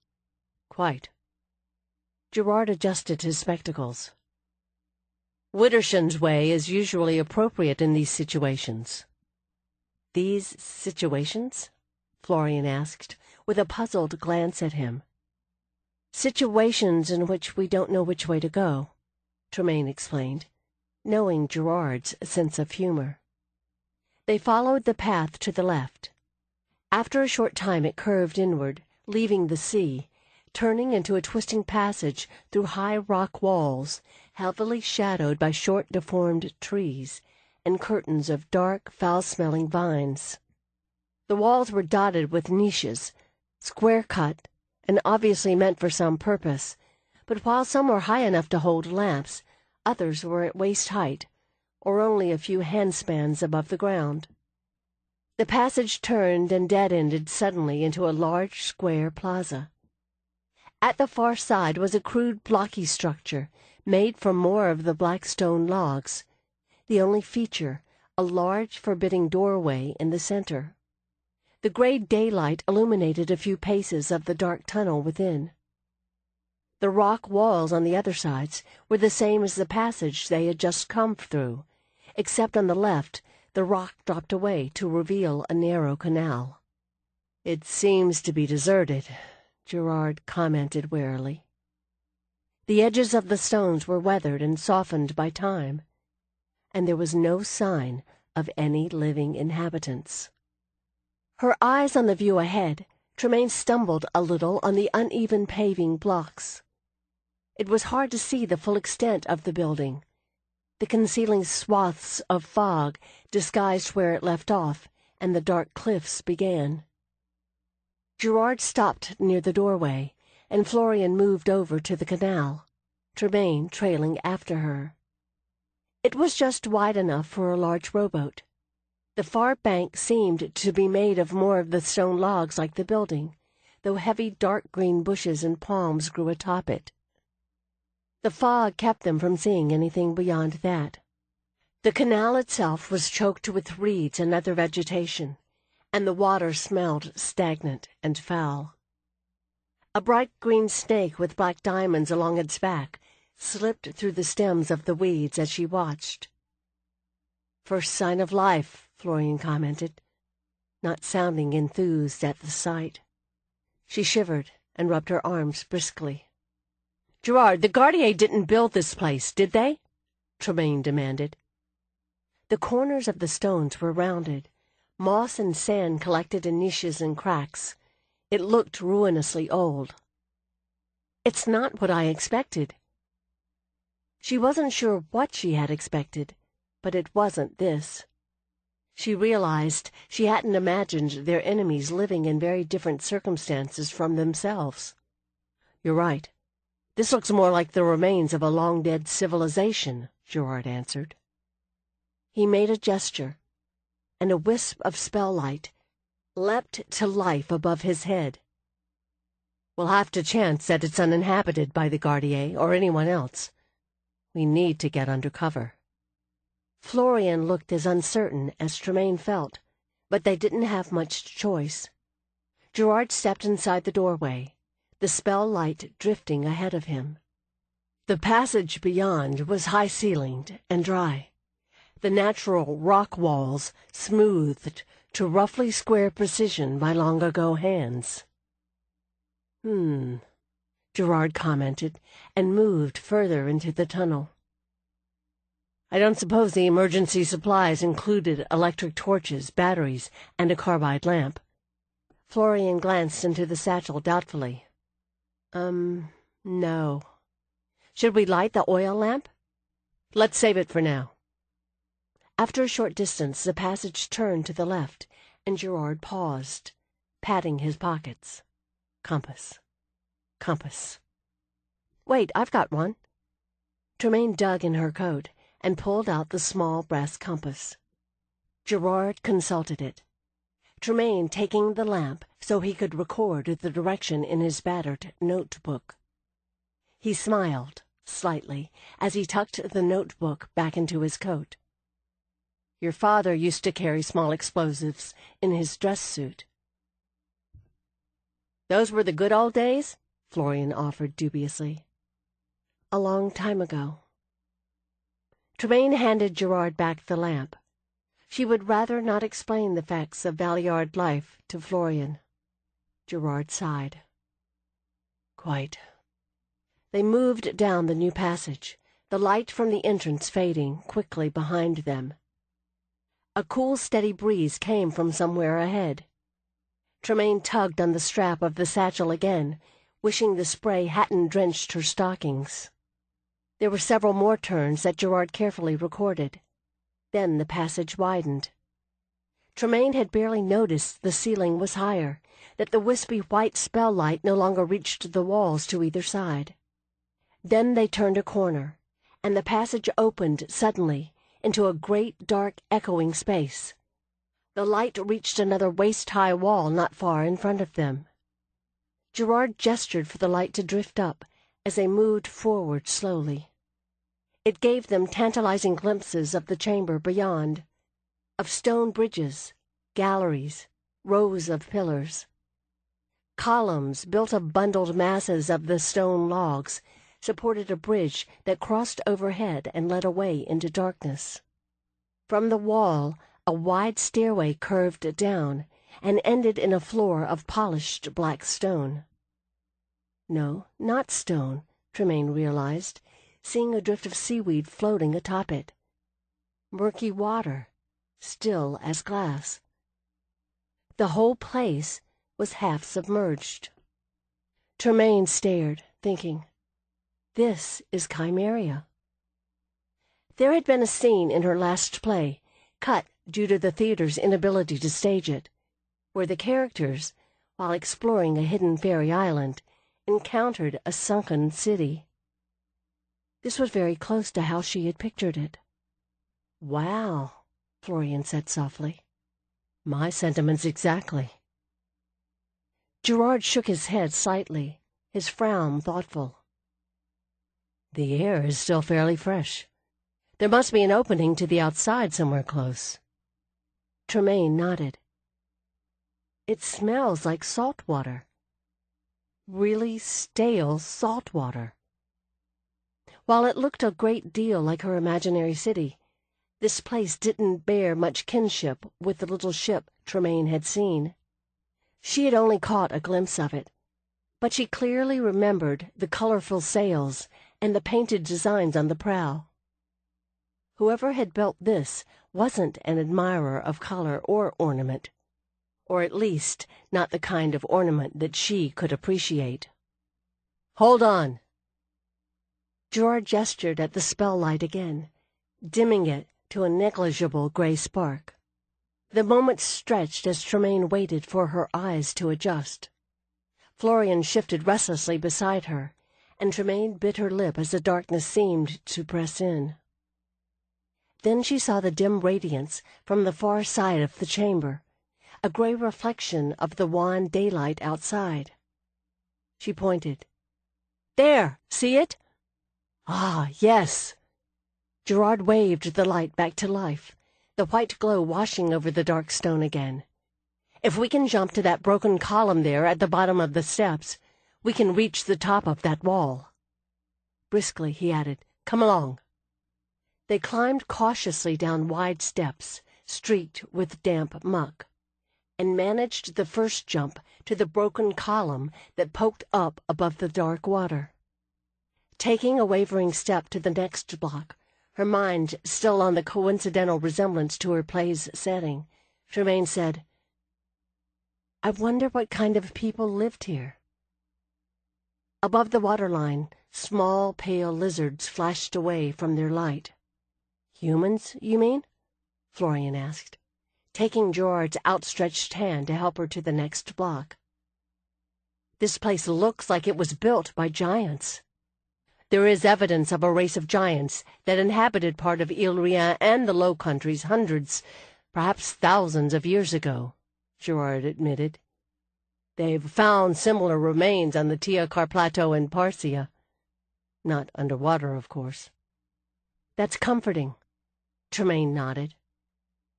"Quite." Gerard adjusted his spectacles. "Widdershins way is usually appropriate in these situations." "These situations?" Florian asked, with a puzzled glance at him. "Situations in which we don't know which way to go," Tremaine explained, knowing Gerard's sense of humor. They followed the path to the left. After a short time it curved inward, leaving the sea, turning into a twisting passage through high rock walls, heavily shadowed by short deformed trees and curtains of dark, foul-smelling vines. The walls were dotted with niches, square-cut and obviously meant for some purpose, but while some were high enough to hold lamps, others were at waist height, or only a few handspans above the ground. The passage turned and dead-ended suddenly into a large square plaza. At the far side was a crude blocky structure, made from more of the black stone logs, the only feature a large forbidding doorway in the center. The gray daylight illuminated a few paces of the dark tunnel within. The rock walls on the other sides were the same as the passage they had just come through, except on the left the rock dropped away to reveal a narrow canal. "It seems to be deserted," Gerard commented warily. The edges of the stones were weathered and softened by time, and there was no sign of any living inhabitants. Her eyes on the view ahead, Tremaine stumbled a little on the uneven paving blocks. It was hard to see the full extent of the building. The concealing swaths of fog disguised where it left off, and the dark cliffs began. Gerard stopped near the doorway, and Florian moved over to the canal, Tremaine trailing after her. It was just wide enough for a large rowboat. The far bank seemed to be made of more of the stone logs like the building, though heavy dark green bushes and palms grew atop it. The fog kept them from seeing anything beyond that. The canal itself was choked with reeds and other vegetation, and the water smelled stagnant and foul. A bright green snake with black diamonds along its back slipped through the stems of the weeds as she watched. "First sign of life," Florian commented, not sounding enthused at the sight. She shivered and rubbed her arms briskly. "Gerard, the Gardier didn't build this place, did they?" Tremaine demanded. The corners of the stones were rounded, moss and sand collected in niches and cracks. It looked ruinously old. "It's not what I expected." She wasn't sure what she had expected, but it wasn't this. She realized she hadn't imagined their enemies living in very different circumstances from themselves. "You're right. This looks more like the remains of a long-dead civilization," Gerard answered. He made a gesture, and a wisp of spell-light leapt to life above his head. "We'll have to chance that it's uninhabited by the Gardier or anyone else. We need to get under cover." Florian looked as uncertain as Tremaine felt, but they didn't have much choice. Gerard stepped inside the doorway, the spell light drifting ahead of him. The passage beyond was high-ceilinged and dry, the natural rock walls smoothed to roughly square precision by long-ago hands. Gerard commented, and moved further into the tunnel. "I don't suppose the emergency supplies included electric torches, batteries, and a carbide lamp." Florian glanced into the satchel doubtfully. No. Should we light the oil lamp?" "Let's save it for now." After a short distance, the passage turned to the left, and Gerard paused, patting his pockets. Compass. Compass. "Wait, I've got one." Tremaine dug in her coat and pulled out the small brass compass. Gerard consulted it, Tremaine taking the lamp so he could record the direction in his battered notebook. He smiled slightly as he tucked the notebook back into his coat. "Your father used to carry small explosives in his dress suit." "Those were the good old days?" Florian offered dubiously. "A long time ago." Tremaine handed Gerard back the lamp. She would rather not explain the facts of Valeyard life to Florian. Gerard sighed. "Quite." They moved down the new passage, the light from the entrance fading quickly behind them. A cool, steady breeze came from somewhere ahead. Tremaine tugged on the strap of the satchel again, wishing the spray hadn't drenched her stockings. There were several more turns that Gerard carefully recorded. Then the passage widened. Tremaine had barely noticed the ceiling was higher, that the wispy white spell light no longer reached the walls to either side. Then they turned a corner, and the passage opened suddenly into a great, dark, echoing space. The light reached another waist-high wall not far in front of them. Gerard gestured for the light to drift up as they moved forward slowly. It gave them tantalizing glimpses of the chamber beyond, of stone bridges, galleries, rows of pillars. Columns built of bundled masses of the stone logs supported a bridge that crossed overhead and led away into darkness. From the wall, a wide stairway curved down and ended in a floor of polished black stone. No, not stone, Tremaine realized, seeing a drift of seaweed floating atop it. Murky water, still as glass. The whole place was half submerged. Tremaine stared, thinking, "This is Chimeria." There had been a scene in her last play, cut due to the theater's inability to stage it, where the characters, while exploring a hidden fairy island, encountered a sunken city. This was very close to how she had pictured it. "Wow," Florian said softly. "My sentiments exactly." Gerard shook his head slightly, his frown thoughtful. "The air is still fairly fresh. There must be an opening to the outside somewhere close." Tremaine nodded. "It smells like salt water. Really stale salt water." While it looked a great deal like her imaginary city, this place didn't bear much kinship with the little ship Tremaine had seen. She had only caught a glimpse of it, but she clearly remembered the colorful sails and the painted designs on the prow. Whoever had built this wasn't an admirer of color or ornament, or at least not the kind of ornament that she could appreciate. "Hold on!" Gerard gestured at the spell light again, dimming it to a negligible gray spark. The moment stretched as Tremaine waited for her eyes to adjust. Florian shifted restlessly beside her, and Tremaine bit her lip as the darkness seemed to press in. Then she saw the dim radiance from the far side of the chamber, a gray reflection of the wan daylight outside. She pointed. "There! See it?" "Ah, yes!" Gerard waved the light back to life, the white glow washing over the dark stone again. "If we can jump to that broken column there at the bottom of the steps, we can reach the top of that wall." Briskly he added, "Come along." They climbed cautiously down wide steps, streaked with damp muck, and managed the first jump to the broken column that poked up above the dark water. Taking a wavering step to the next block, her mind still on the coincidental resemblance to her play's setting, Tremaine said, "I wonder what kind of people lived here." Above the waterline, small pale lizards flashed away from their light. "Humans, you mean?" Florian asked, taking Gerard's outstretched hand to help her to the next block. "This place looks like it was built by giants. There is evidence of a race of giants that inhabited part of ile-rien and the Low Countries hundreds, perhaps thousands of years ago," Gerard admitted. "They've found similar remains on the Tiakar Plateau in Parsia. Not underwater, of course." "That's comforting." Tremaine nodded.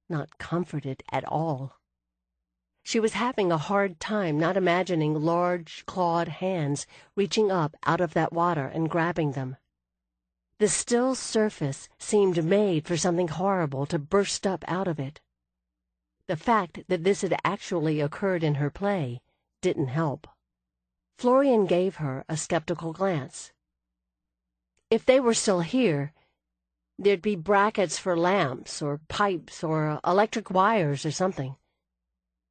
Not comforted at all. She was having a hard time not imagining large, clawed hands reaching up out of that water and grabbing them. The still surface seemed made for something horrible to burst up out of it. The fact that this had actually occurred in her play didn't help. Florian gave her a skeptical glance. "If they were still here, there'd be brackets for lamps or pipes or electric wires or something.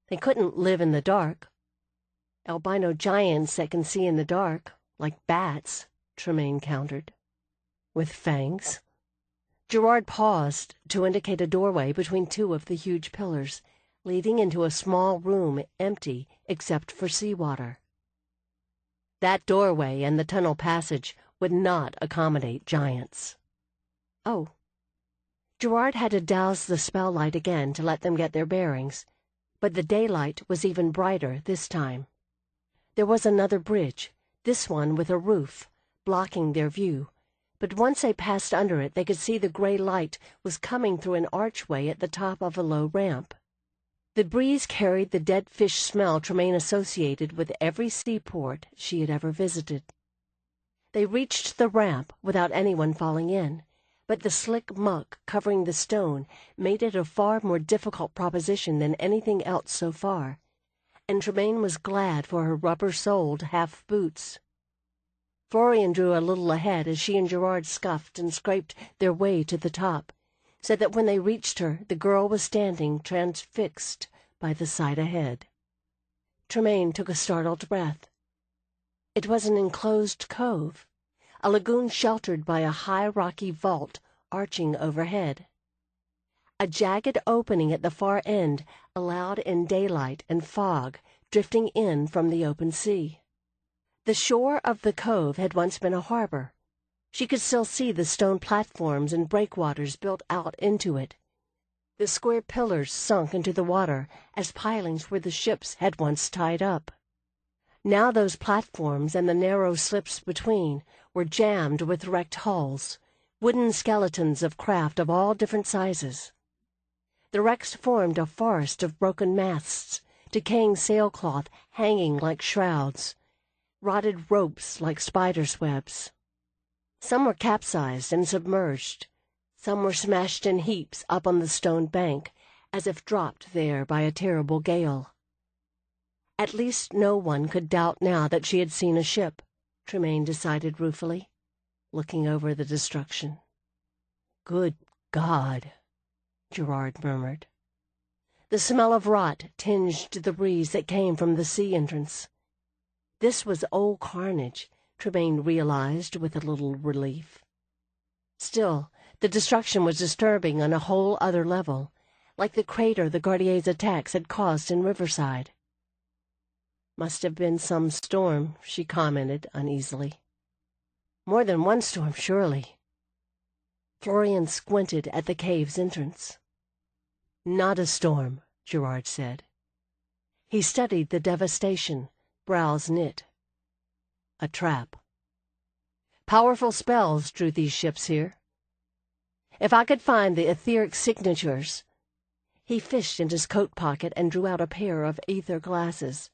They couldn't live in the dark." "Albino giants that can see in the dark, like bats," Tremaine countered. "With fangs?" Gerard paused to indicate a doorway between two of the huge pillars, leading into a small room empty except for seawater. That doorway and the tunnel passage would not accommodate giants. Oh. Gerard had to douse the spell light again to let them get their bearings, but the daylight was even brighter this time. There was another bridge, this one with a roof, blocking their view, but once they passed under it they could see the gray light was coming through an archway at the top of a low ramp. The breeze carried the dead fish smell Tremaine associated with every seaport she had ever visited. They reached the ramp without anyone falling in, but the slick muck covering the stone made it a far more difficult proposition than anything else so far, and Tremaine was glad for her rubber-soled half-boots. Florian drew a little ahead as she and Gerard scuffed and scraped their way to the top, so that when they reached her the girl was standing transfixed by the sight ahead. Tremaine took a startled breath. It was an enclosed cove, a lagoon sheltered by a high rocky vault arching overhead. A jagged opening at the far end allowed in daylight and fog drifting in from the open sea. The shore of the cove had once been a harbor. She could still see the stone platforms and breakwaters built out into it. The square pillars sunk into the water as pilings where the ships had once tied up. Now those platforms and the narrow slips between were jammed with wrecked hulls, wooden skeletons of craft of all different sizes. The wrecks formed a forest of broken masts, decaying sailcloth hanging like shrouds, rotted ropes like spiders' webs. Some were capsized and submerged. Some were smashed in heaps up on the stone bank, as if dropped there by a terrible gale. At least no one could doubt now that she had seen a ship, Tremaine decided ruefully, looking over the destruction. Good God, Gerard murmured. The smell of rot tinged the breeze that came from the sea entrance. This was old carnage, Tremaine realized with a little relief. Still, the destruction was disturbing on a whole other level, like the crater the Gardier's attacks had caused in Riverside. Must have been some storm, she commented uneasily. More than one storm, surely. Florian squinted at the cave's entrance. Not a storm, Gerard said. He studied the devastation, brows knit. A trap. Powerful spells drew these ships here. If I could find the etheric signatures... He fished in his coat pocket and drew out a pair of ether glasses.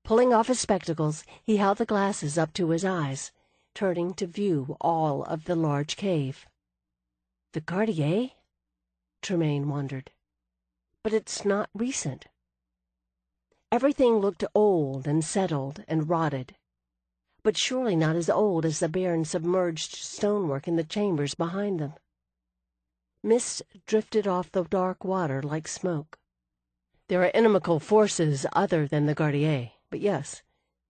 Pulling off his spectacles, he held the glasses up to his eyes, turning to view all of the large cave. The Gardier? Tremaine wondered. But it's not recent. Everything looked old and settled and rotted, but surely not as old as the barren submerged stonework in the chambers behind them. Mist drifted off the dark water like smoke. There are inimical forces other than the Gardier, but yes,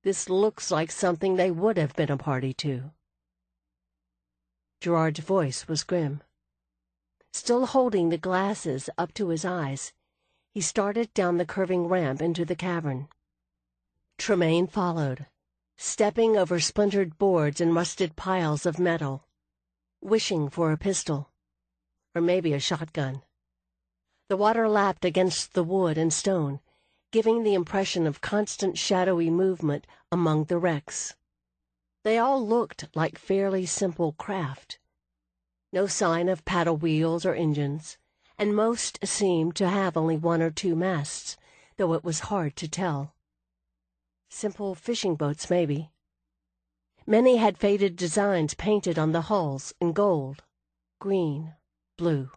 this looks like something they would have been a party to. Gerard's voice was grim. Still holding the glasses up to his eyes, he started down the curving ramp into the cavern. Tremaine followed, stepping over splintered boards and rusted piles of metal, wishing for a pistol, or maybe a shotgun. The water lapped against the wood and stone, giving the impression of constant shadowy movement among the wrecks. They all looked like fairly simple craft. No sign of paddle wheels or engines, and most seemed to have only one or two masts, though it was hard to tell. Simple fishing boats, maybe. Many had faded designs painted on the hulls in gold, green, blue.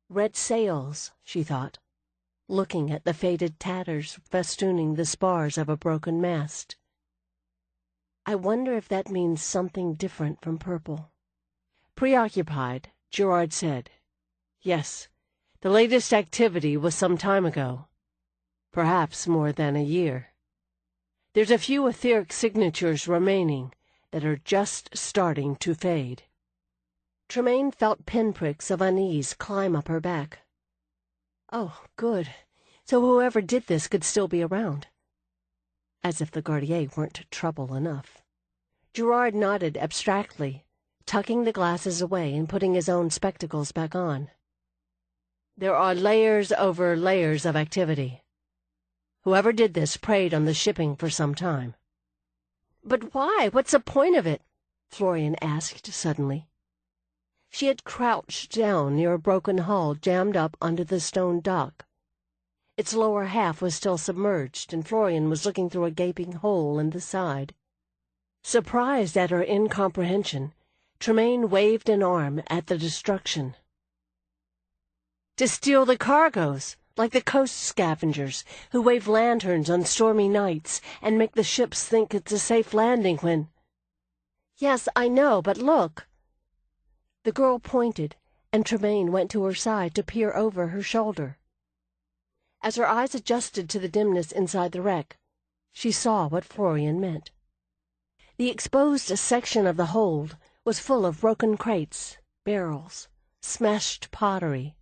Red sails, she thought, looking at the faded tatters festooning the spars of a broken mast. I wonder if that means something different from purple. Preoccupied, Gerard said, Yes, the latest activity was some time ago. Perhaps more than a year. There's a few etheric signatures remaining that are just starting to fade. Tremaine felt pinpricks of unease climb up her back. Oh, good. so whoever did this could still be around. As if the Gardier weren't trouble enough. Gerard nodded abstractly, tucking the glasses away and putting his own spectacles back on. There are layers over layers of activity. Whoever did this preyed on the shipping for some time. "But why? What's the point of it?" Florian asked suddenly. She had crouched down near a broken hull jammed up onto the stone dock. Its lower half was still submerged, and Florian was looking through a gaping hole in the side. Surprised at her incomprehension, Tremaine waved an arm at the destruction. "To steal the cargoes, like the coast scavengers, who wave lanterns on stormy nights and make the ships think it's a safe landing when—" "Yes, I know, but look." The girl pointed, and Tremaine went to her side to peer over her shoulder. As her eyes adjusted to the dimness inside the wreck, she saw what Florian meant. The exposed section of the hold was full of broken crates, barrels, smashed pottery.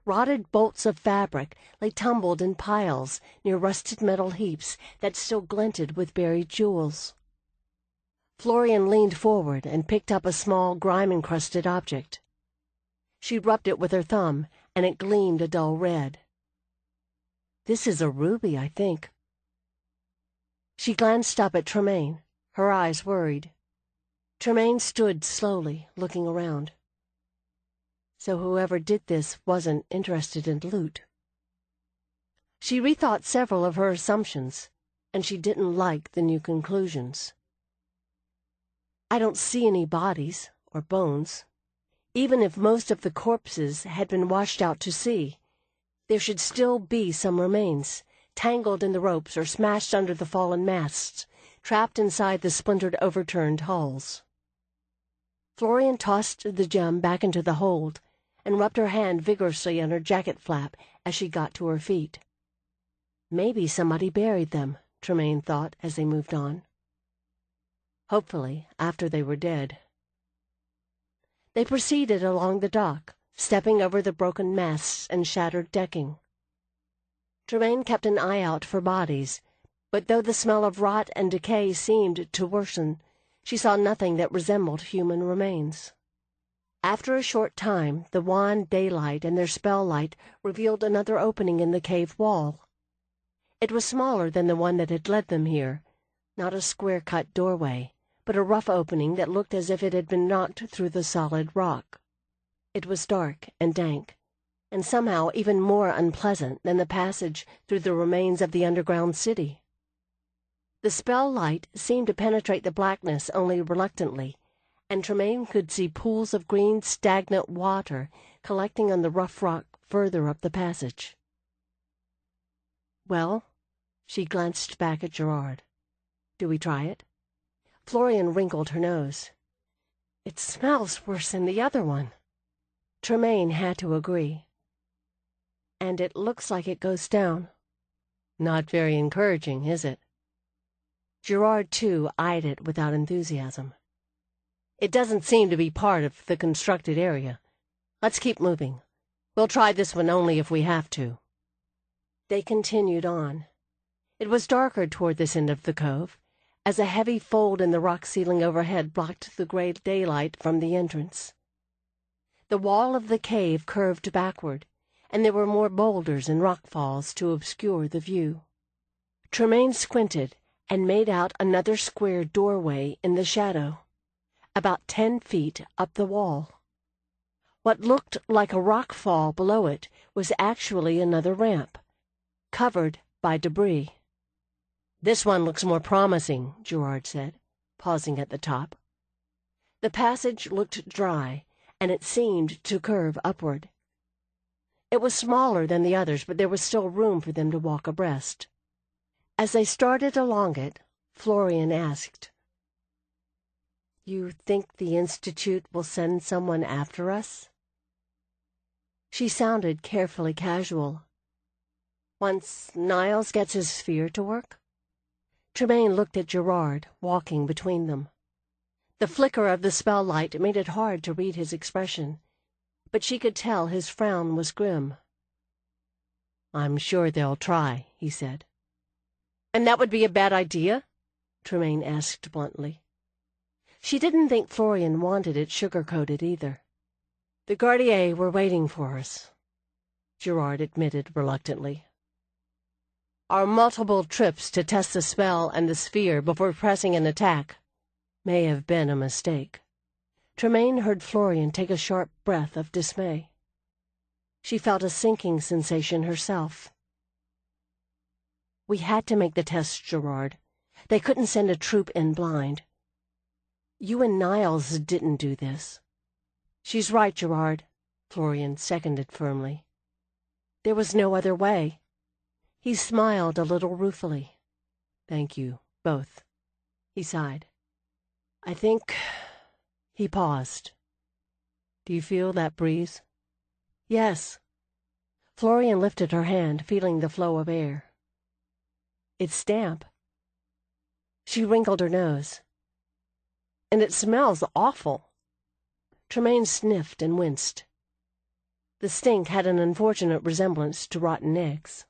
Rotted bolts of fabric lay tumbled in piles near rusted metal heaps that still glinted with buried jewels. Florian leaned forward and picked up a small, grime-encrusted object. She rubbed it with her thumb, and it gleamed a dull red. "This is a ruby, I think." She glanced up at Tremaine, her eyes worried. Tremaine stood slowly, looking around. So whoever did this wasn't interested in loot. She rethought several of her assumptions, and she didn't like the new conclusions. "I don't see any bodies or bones. Even if most of the corpses had been washed out to sea, there should still be some remains, tangled in the ropes or smashed under the fallen masts, trapped inside the splintered, overturned hulls." Florian tossed the gem back into the hold and rubbed her hand vigorously on her jacket flap as she got to her feet. Maybe somebody buried them, Tremaine thought as they moved on. Hopefully, after they were dead. They proceeded along the dock, stepping over the broken masts and shattered decking. Tremaine kept an eye out for bodies, but though the smell of rot and decay seemed to worsen, she saw nothing that resembled human remains. After a short time, the wan daylight and their spell light revealed another opening in the cave wall. It was smaller than the one that had led them here, not a square-cut doorway, but a rough opening that looked as if it had been knocked through the solid rock. It was dark and dank, and somehow even more unpleasant than the passage through the remains of the underground city. The spell light seemed to penetrate the blackness only reluctantly, and Tremaine could see pools of green, stagnant water collecting on the rough rock further up the passage. "Well?" She glanced back at Gerard. "Do we try it?" Florian wrinkled her nose. "It smells worse than the other one." Tremaine had to agree. "And it looks like it goes down." "Not very encouraging, is it?" Gerard, too, eyed it without enthusiasm. "It doesn't seem to be part of the constructed area. Let's keep moving. We'll try this one only if we have to." They continued on. It was darker toward this end of the cove, as a heavy fold in the rock ceiling overhead blocked the gray daylight from the entrance. The wall of the cave curved backward, and there were more boulders and rockfalls to obscure the view. Tremaine squinted and made out another square doorway in the shadow, about 10 feet up the wall. What looked like a rockfall below it was actually another ramp, covered by debris. "This one looks more promising," Gerard said, pausing at the top. The passage looked dry, and it seemed to curve upward. It was smaller than the others, but there was still room for them to walk abreast. As they started along it, Florian asked, "You think the Institute will send someone after us?" She sounded carefully casual. "Once Niles gets his sphere to work?" Tremaine looked at Gerard, walking between them. The flicker of the spell light made it hard to read his expression, but she could tell his frown was grim. "I'm sure they'll try," he said. "And that would be a bad idea?" Tremaine asked bluntly. She didn't think Florian wanted it sugar-coated either. "The Gardiers were waiting for us," Gerard admitted reluctantly. "Our multiple trips to test the spell and the sphere before pressing an attack may have been a mistake." Tremaine heard Florian take a sharp breath of dismay. She felt a sinking sensation herself. "We had to make the test, Gerard. They couldn't send a troop in blind. You and Niles didn't do this." "She's right, Gerard," Florian seconded firmly. "There was no other way." He smiled a little ruefully. "Thank you, both." He sighed. "I think—" He paused. "Do you feel that breeze?" "Yes." Florian lifted her hand, feeling the flow of air. "It's damp." She wrinkled her nose. "And it smells awful." Tremaine sniffed and winced. The stink had an unfortunate resemblance to rotten eggs.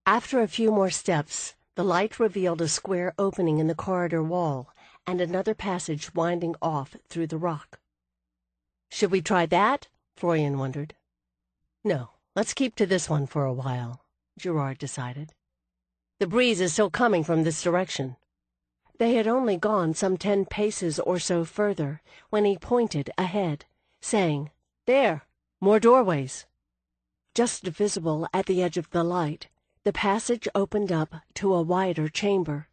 After a few more steps, the light revealed a square opening in the corridor wall and another passage winding off through the rock. "Should we try that?" Florian wondered. "No, let's keep to this one for a while," Gerard decided. "The breeze is still coming from this direction." They had only gone some 10 paces or so further when he pointed ahead, saying, "There, more doorways." Just visible at the edge of the light, the passage opened up to a wider chamber,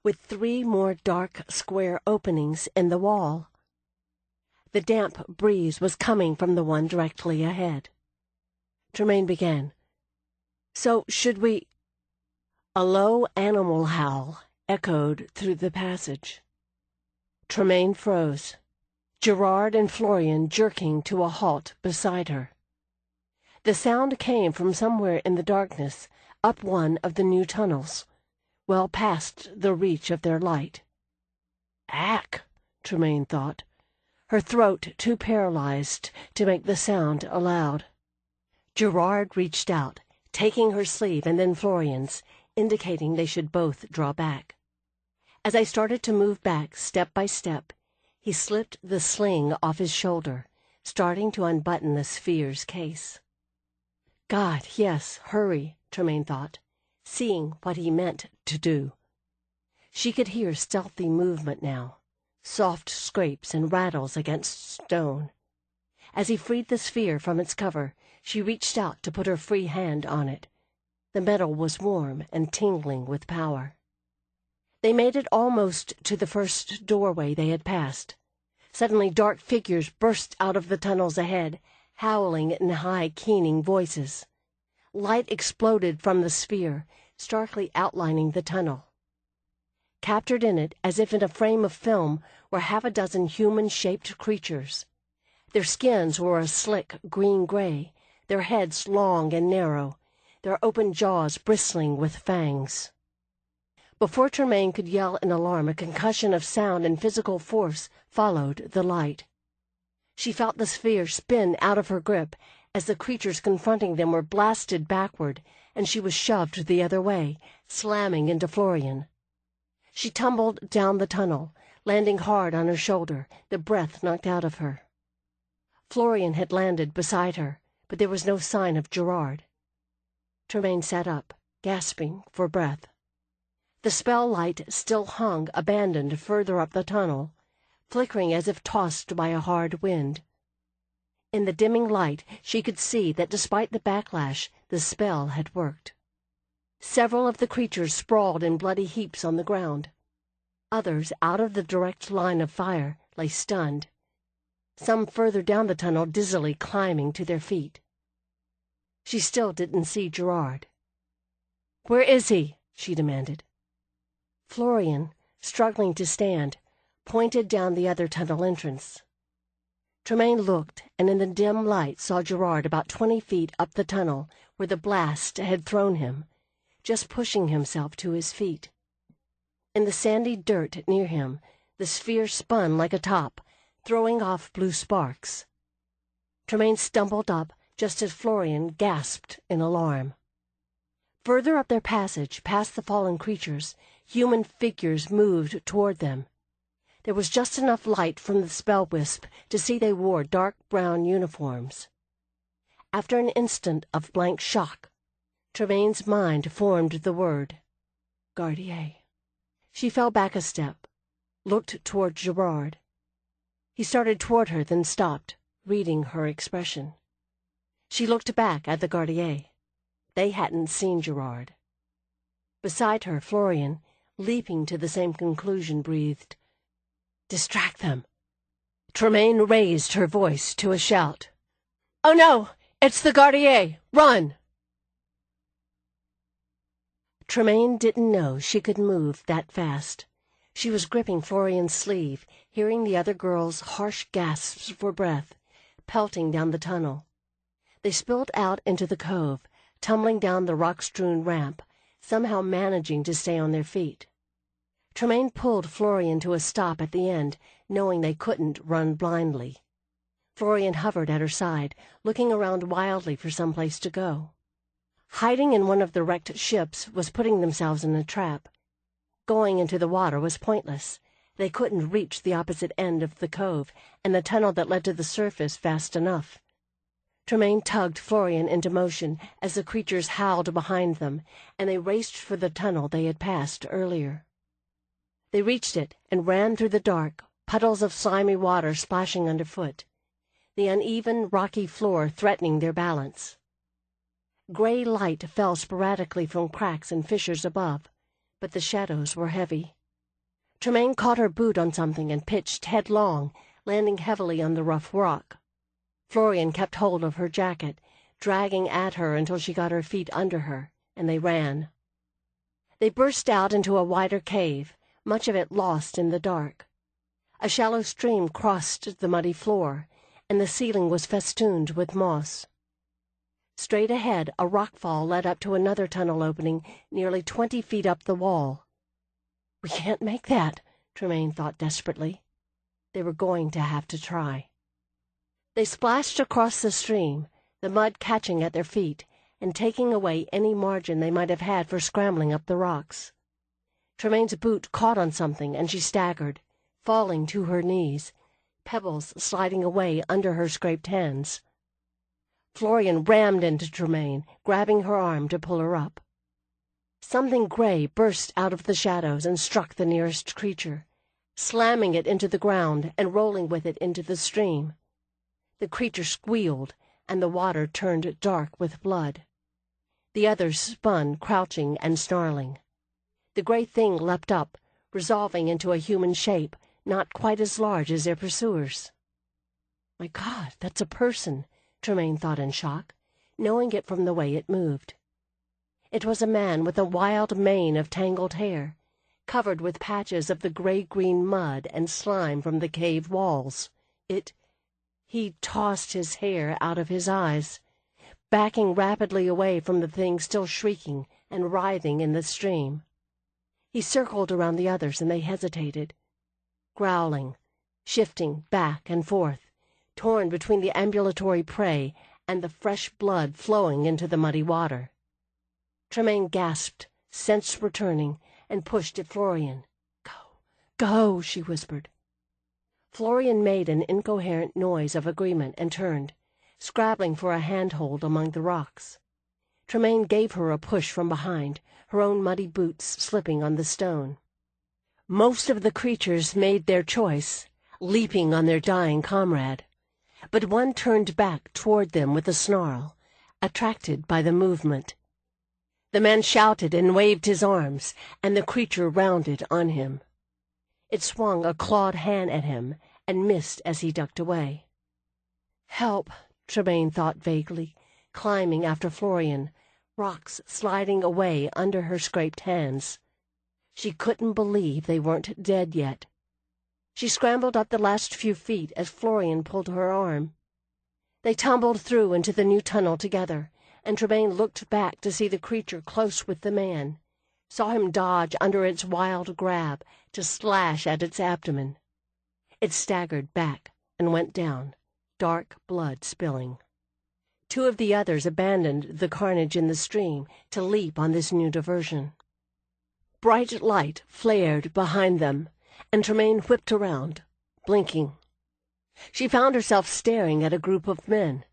with 3 more dark square openings in the wall. The damp breeze was coming from the one directly ahead. Tremaine began, "So should we—" A low animal howl echoed through the passage. Tremaine froze, Gerard and Florian jerking to a halt beside her. The sound came from somewhere in the darkness, up one of the new tunnels, well past the reach of their light. "Ack," Tremaine thought, her throat too paralyzed to make the sound aloud. Gerard reached out, taking her sleeve and then Florian's, indicating they should both draw back. As I started to move back step by step, he slipped the sling off his shoulder, starting to unbutton the sphere's case. God, yes, hurry, Tremaine thought, seeing what he meant to do. She could hear stealthy movement now, soft scrapes and rattles against stone. As he freed the sphere from its cover, she reached out to put her free hand on it. The metal was warm and tingling with power. They made it almost to the first doorway they had passed. Suddenly dark figures burst out of the tunnels ahead, howling in high, keening voices. Light exploded from the sphere, starkly outlining the tunnel. Captured in it, as if in a frame of film, were 6 human-shaped creatures. Their skins were a slick green-gray, their heads long and narrow, their open jaws bristling with fangs. Before Tremaine could yell in alarm, a concussion of sound and physical force followed the light. She felt the sphere spin out of her grip as the creatures confronting them were blasted backward, and she was shoved the other way, slamming into Florian. She tumbled down the tunnel, landing hard on her shoulder, the breath knocked out of her. Florian had landed beside her, but there was no sign of Gerard. Tremaine sat up, gasping for breath. The spell light still hung abandoned further up the tunnel, flickering as if tossed by a hard wind. In the dimming light, she could see that despite the backlash, the spell had worked. Several of the creatures sprawled in bloody heaps on the ground. Others, out of the direct line of fire, lay stunned. Some further down the tunnel dizzily climbing to their feet. She still didn't see Gerard. "Where is he?" she demanded. Florian, struggling to stand, pointed down the other tunnel entrance. Tremaine looked, and in the dim light saw Gerard about 20 feet up the tunnel where the blast had thrown him, just pushing himself to his feet. In the sandy dirt near him, the sphere spun like a top, throwing off blue sparks. Tremaine stumbled up just as Florian gasped in alarm. Further up their passage, past the fallen creatures, human figures moved toward them. There was just enough light from the spell wisp to see they wore dark brown uniforms. After an instant of blank shock, Tremane's mind formed the word, Gardier. She fell back a step, looked toward Gerard. He started toward her, then stopped, reading her expression. She looked back at the Gardier. They hadn't seen Gerard. Beside her, Florian, leaping to the same conclusion, breathed, "Distract them." Tremaine raised her voice to a shout. "Oh no! It's the Gardier! Run!" Tremaine didn't know she could move that fast. She was gripping Florian's sleeve, hearing the other girls' harsh gasps for breath, pelting down the tunnel. They spilled out into the cove, tumbling down the rock-strewn ramp, somehow managing to stay on their feet. Tremaine pulled Florian to a stop at the end, knowing they couldn't run blindly. Florian hovered at her side, looking around wildly for some place to go. Hiding in one of the wrecked ships was putting themselves in a trap. Going into the water was pointless. They couldn't reach the opposite end of the cove and the tunnel that led to the surface fast enough. Tremaine tugged Florian into motion as the creatures howled behind them, and they raced for the tunnel they had passed earlier. They reached it and ran through the dark, puddles of slimy water splashing underfoot, the uneven, rocky floor threatening their balance. Gray light fell sporadically from cracks and fissures above, but the shadows were heavy. Tremaine caught her boot on something and pitched headlong, landing heavily on the rough rock. Florian kept hold of her jacket, dragging at her until she got her feet under her, and they ran. They burst out into a wider cave, much of it lost in the dark. A shallow stream crossed the muddy floor, and the ceiling was festooned with moss. Straight ahead, a rockfall led up to another tunnel opening nearly 20 feet up the wall. "We can't make that," Tremaine thought desperately. They were going to have to try. They splashed across the stream, the mud catching at their feet and taking away any margin they might have had for scrambling up the rocks. Tremaine's boot caught on something and she staggered, falling to her knees, pebbles sliding away under her scraped hands. Florian rammed into Tremaine, grabbing her arm to pull her up. Something gray burst out of the shadows and struck the nearest creature, slamming it into the ground and rolling with it into the stream. The creature squealed, and the water turned dark with blood. The others spun, crouching and snarling. The gray thing leapt up, resolving into a human shape, not quite as large as their pursuers. "My God, that's a person," Tremaine thought in shock, knowing it from the way it moved. It was a man with a wild mane of tangled hair, covered with patches of the gray-green mud and slime from the cave walls. He tossed his hair out of his eyes, backing rapidly away from the thing still shrieking and writhing in the stream. He circled around the others, and they hesitated, growling, shifting back and forth, torn between the ambulatory prey and the fresh blood flowing into the muddy water. Tremaine gasped, sense returning, and pushed at Florian. "Go, go," she whispered. Florian made an incoherent noise of agreement and turned, scrabbling for a handhold among the rocks. Tremaine gave her a push from behind, her own muddy boots slipping on the stone. Most of the creatures made their choice, leaping on their dying comrade, but one turned back toward them with a snarl, attracted by the movement. The man shouted and waved his arms, and the creature rounded on him. It swung a clawed hand at him and missed as he ducked away. "Help," Tremaine thought vaguely, climbing after Florian, rocks sliding away under her scraped hands. She couldn't believe they weren't dead yet. She scrambled up the last few feet as Florian pulled her arm. They tumbled through into the new tunnel together, and Tremaine looked back to see the creature close with the man, saw him dodge under its wild grab to slash at its abdomen. It staggered back and went down, dark blood spilling. Two of the others abandoned the carnage in the stream to leap on this new diversion. Bright light flared behind them, and Tremaine whipped around, blinking. She found herself staring at a group of men,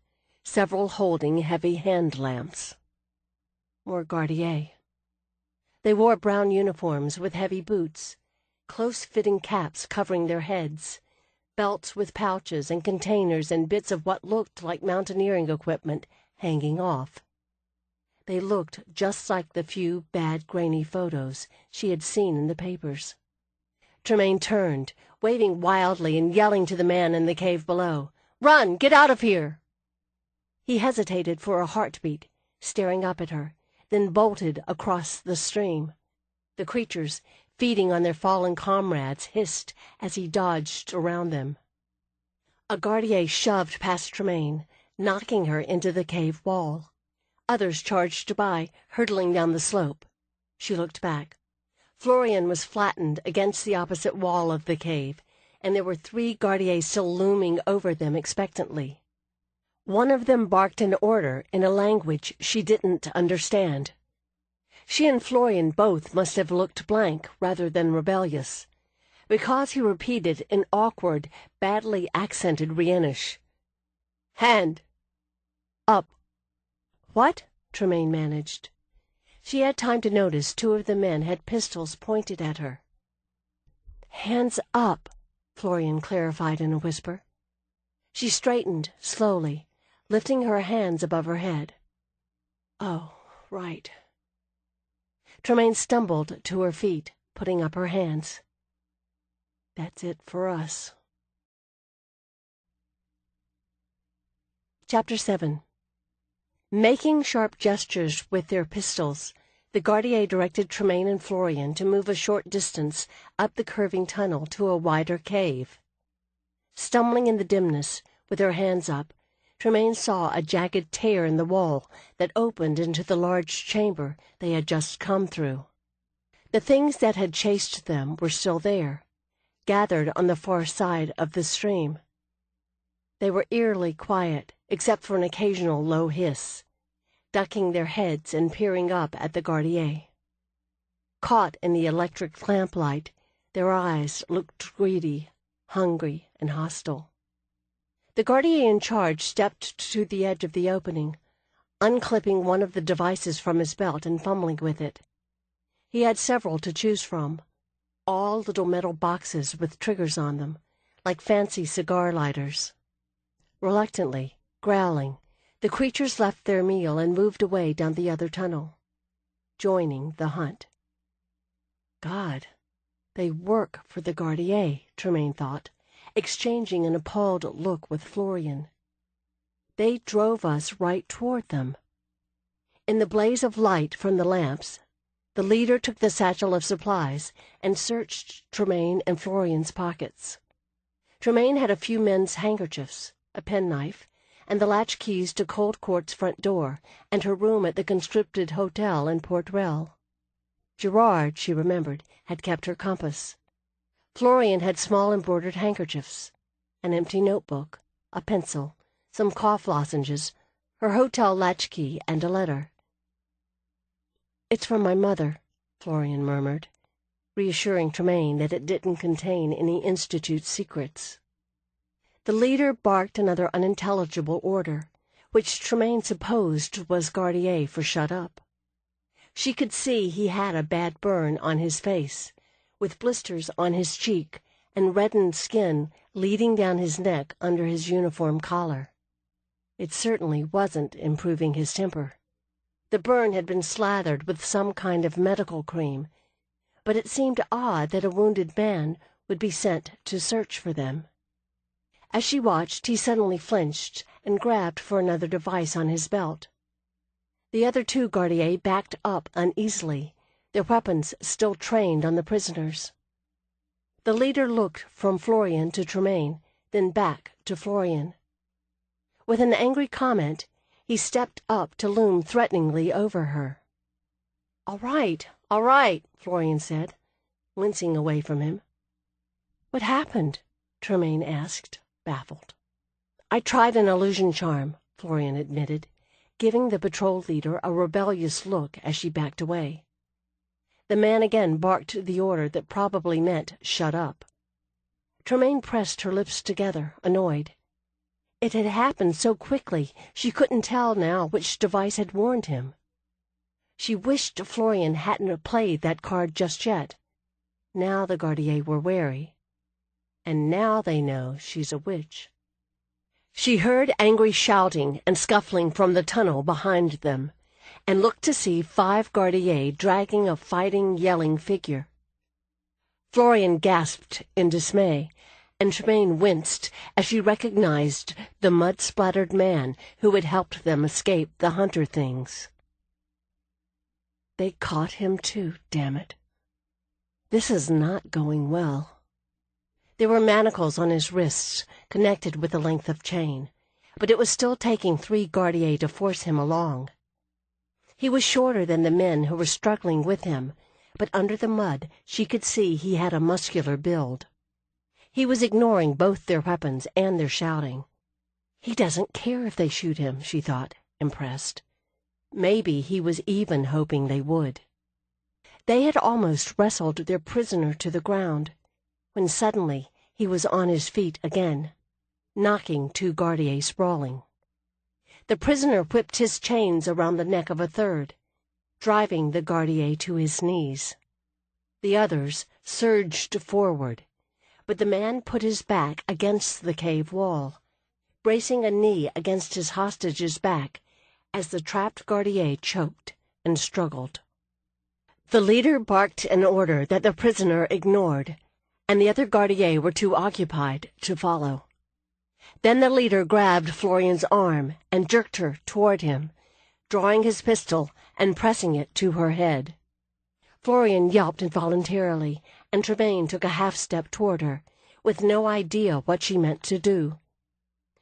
several holding heavy hand lamps. More gardiers. They wore brown uniforms with heavy boots, close-fitting caps covering their heads, belts with pouches and containers and bits of what looked like mountaineering equipment hanging off. They looked just like the few bad, grainy photos she had seen in the papers. Tremaine turned, waving wildly and yelling to the man in the cave below, "Run! Get out of here!" He hesitated for a heartbeat, staring up at her, then bolted across the stream. The creatures, feeding on their fallen comrades, hissed as he dodged around them. A gardier shoved past Tremaine, knocking her into the cave wall. Others charged by, hurtling down the slope. She looked back. Florian was flattened against the opposite wall of the cave, and there were 3 gardiers still looming over them expectantly. One of them barked an order in a language she didn't understand. She and Florian both must have looked blank rather than rebellious, because he repeated in awkward, badly accented Rhienish, "Hand! Up!" "What?" Tremaine managed. She had time to notice 2 of the men had pistols pointed at her. "Hands up," Florian clarified in a whisper. She straightened slowly, lifting her hands above her head. "Oh, right." Tremaine stumbled to her feet, putting up her hands. "That's it for us." Chapter 7. Making sharp gestures with their pistols, the gardier directed Tremaine and Florian to move a short distance up the curving tunnel to a wider cave. Stumbling in the dimness, with her hands up, Tremaine saw a jagged tear in the wall that opened into the large chamber they had just come through. The things that had chased them were still there, gathered on the far side of the stream. They were eerily quiet, except for an occasional low hiss, ducking their heads and peering up at the gardier. Caught in the electric lamplight, their eyes looked greedy, hungry, and hostile. The gardier in charge stepped to the edge of the opening, unclipping one of the devices from his belt and fumbling with it. He had several to choose from, all little metal boxes with triggers on them, like fancy cigar lighters. Reluctantly, growling, the creatures left their meal and moved away down the other tunnel, joining the hunt. God, they work for the gardier, Tremaine thought, exchanging an appalled look with Florian. They drove us right toward them. In the blaze of light from the lamps, the leader took the satchel of supplies and searched Tremaine and Florian's pockets. Tremaine had a few men's handkerchiefs, a penknife, and the latch keys to Cold Court's front door and her room at the conscripted hotel in Port Royal. Gerard, she remembered, had kept her compass. Florian had small embroidered handkerchiefs, an empty notebook, a pencil, some cough lozenges, her hotel latchkey, and a letter. "It's from my mother," Florian murmured, reassuring Tremaine that it didn't contain any Institute secrets. The leader barked another unintelligible order, which Tremaine supposed was gardier for shut up. She could see he had a bad burn on his face, with blisters on his cheek and reddened skin leading down his neck under his uniform collar. It certainly wasn't improving his temper. The burn had been slathered with some kind of medical cream, but it seemed odd that a wounded man would be sent to search for them. As she watched, he suddenly flinched and grabbed for another device on his belt. The other 2 gardiers backed up uneasily, their weapons still trained on the prisoners. The leader looked from Florian to Tremaine, then back to Florian. With an angry comment, he stepped up to loom threateningly over her. All right, Florian said, wincing away from him. "What happened?" Tremaine asked, baffled. "I tried an illusion charm. Florian admitted, giving the patrol leader a rebellious look as she backed away. The man again barked the order that probably meant shut up. Tremaine pressed her lips together, annoyed. It had happened so quickly she couldn't tell now which device had warned him. She wished Florian hadn't played that card just yet. Now the Gardiers were wary. And now they know she's a witch. She heard angry shouting and scuffling from the tunnel behind them, and looked to see 5 Gardiers dragging a fighting, yelling figure. Florian gasped in dismay, and Tremaine winced as she recognized the mud-splattered man who had helped them escape the hunter things. They caught him too, damn it. This is not going well. There were manacles on his wrists, connected with a length of chain, but it was still taking 3 Gardiers to force him along. He was shorter than the men who were struggling with him, but under the mud she could see he had a muscular build. He was ignoring both their weapons and their shouting. He doesn't care if they shoot him, she thought, impressed. Maybe he was even hoping they would. They had almost wrestled their prisoner to the ground, when suddenly he was on his feet again, knocking 2 Gardiers sprawling. The prisoner whipped his chains around the neck of a third, driving the Gardier to his knees. The others surged forward, but the man put his back against the cave wall, bracing a knee against his hostage's back as the trapped Gardier choked and struggled. The leader barked an order that the prisoner ignored, and the other Gardiers were too occupied to follow. Then the leader grabbed Florian's arm and jerked her toward him, drawing his pistol and pressing it to her head. Florian yelped involuntarily, and Tremaine took a half-step toward her, with no idea what she meant to do.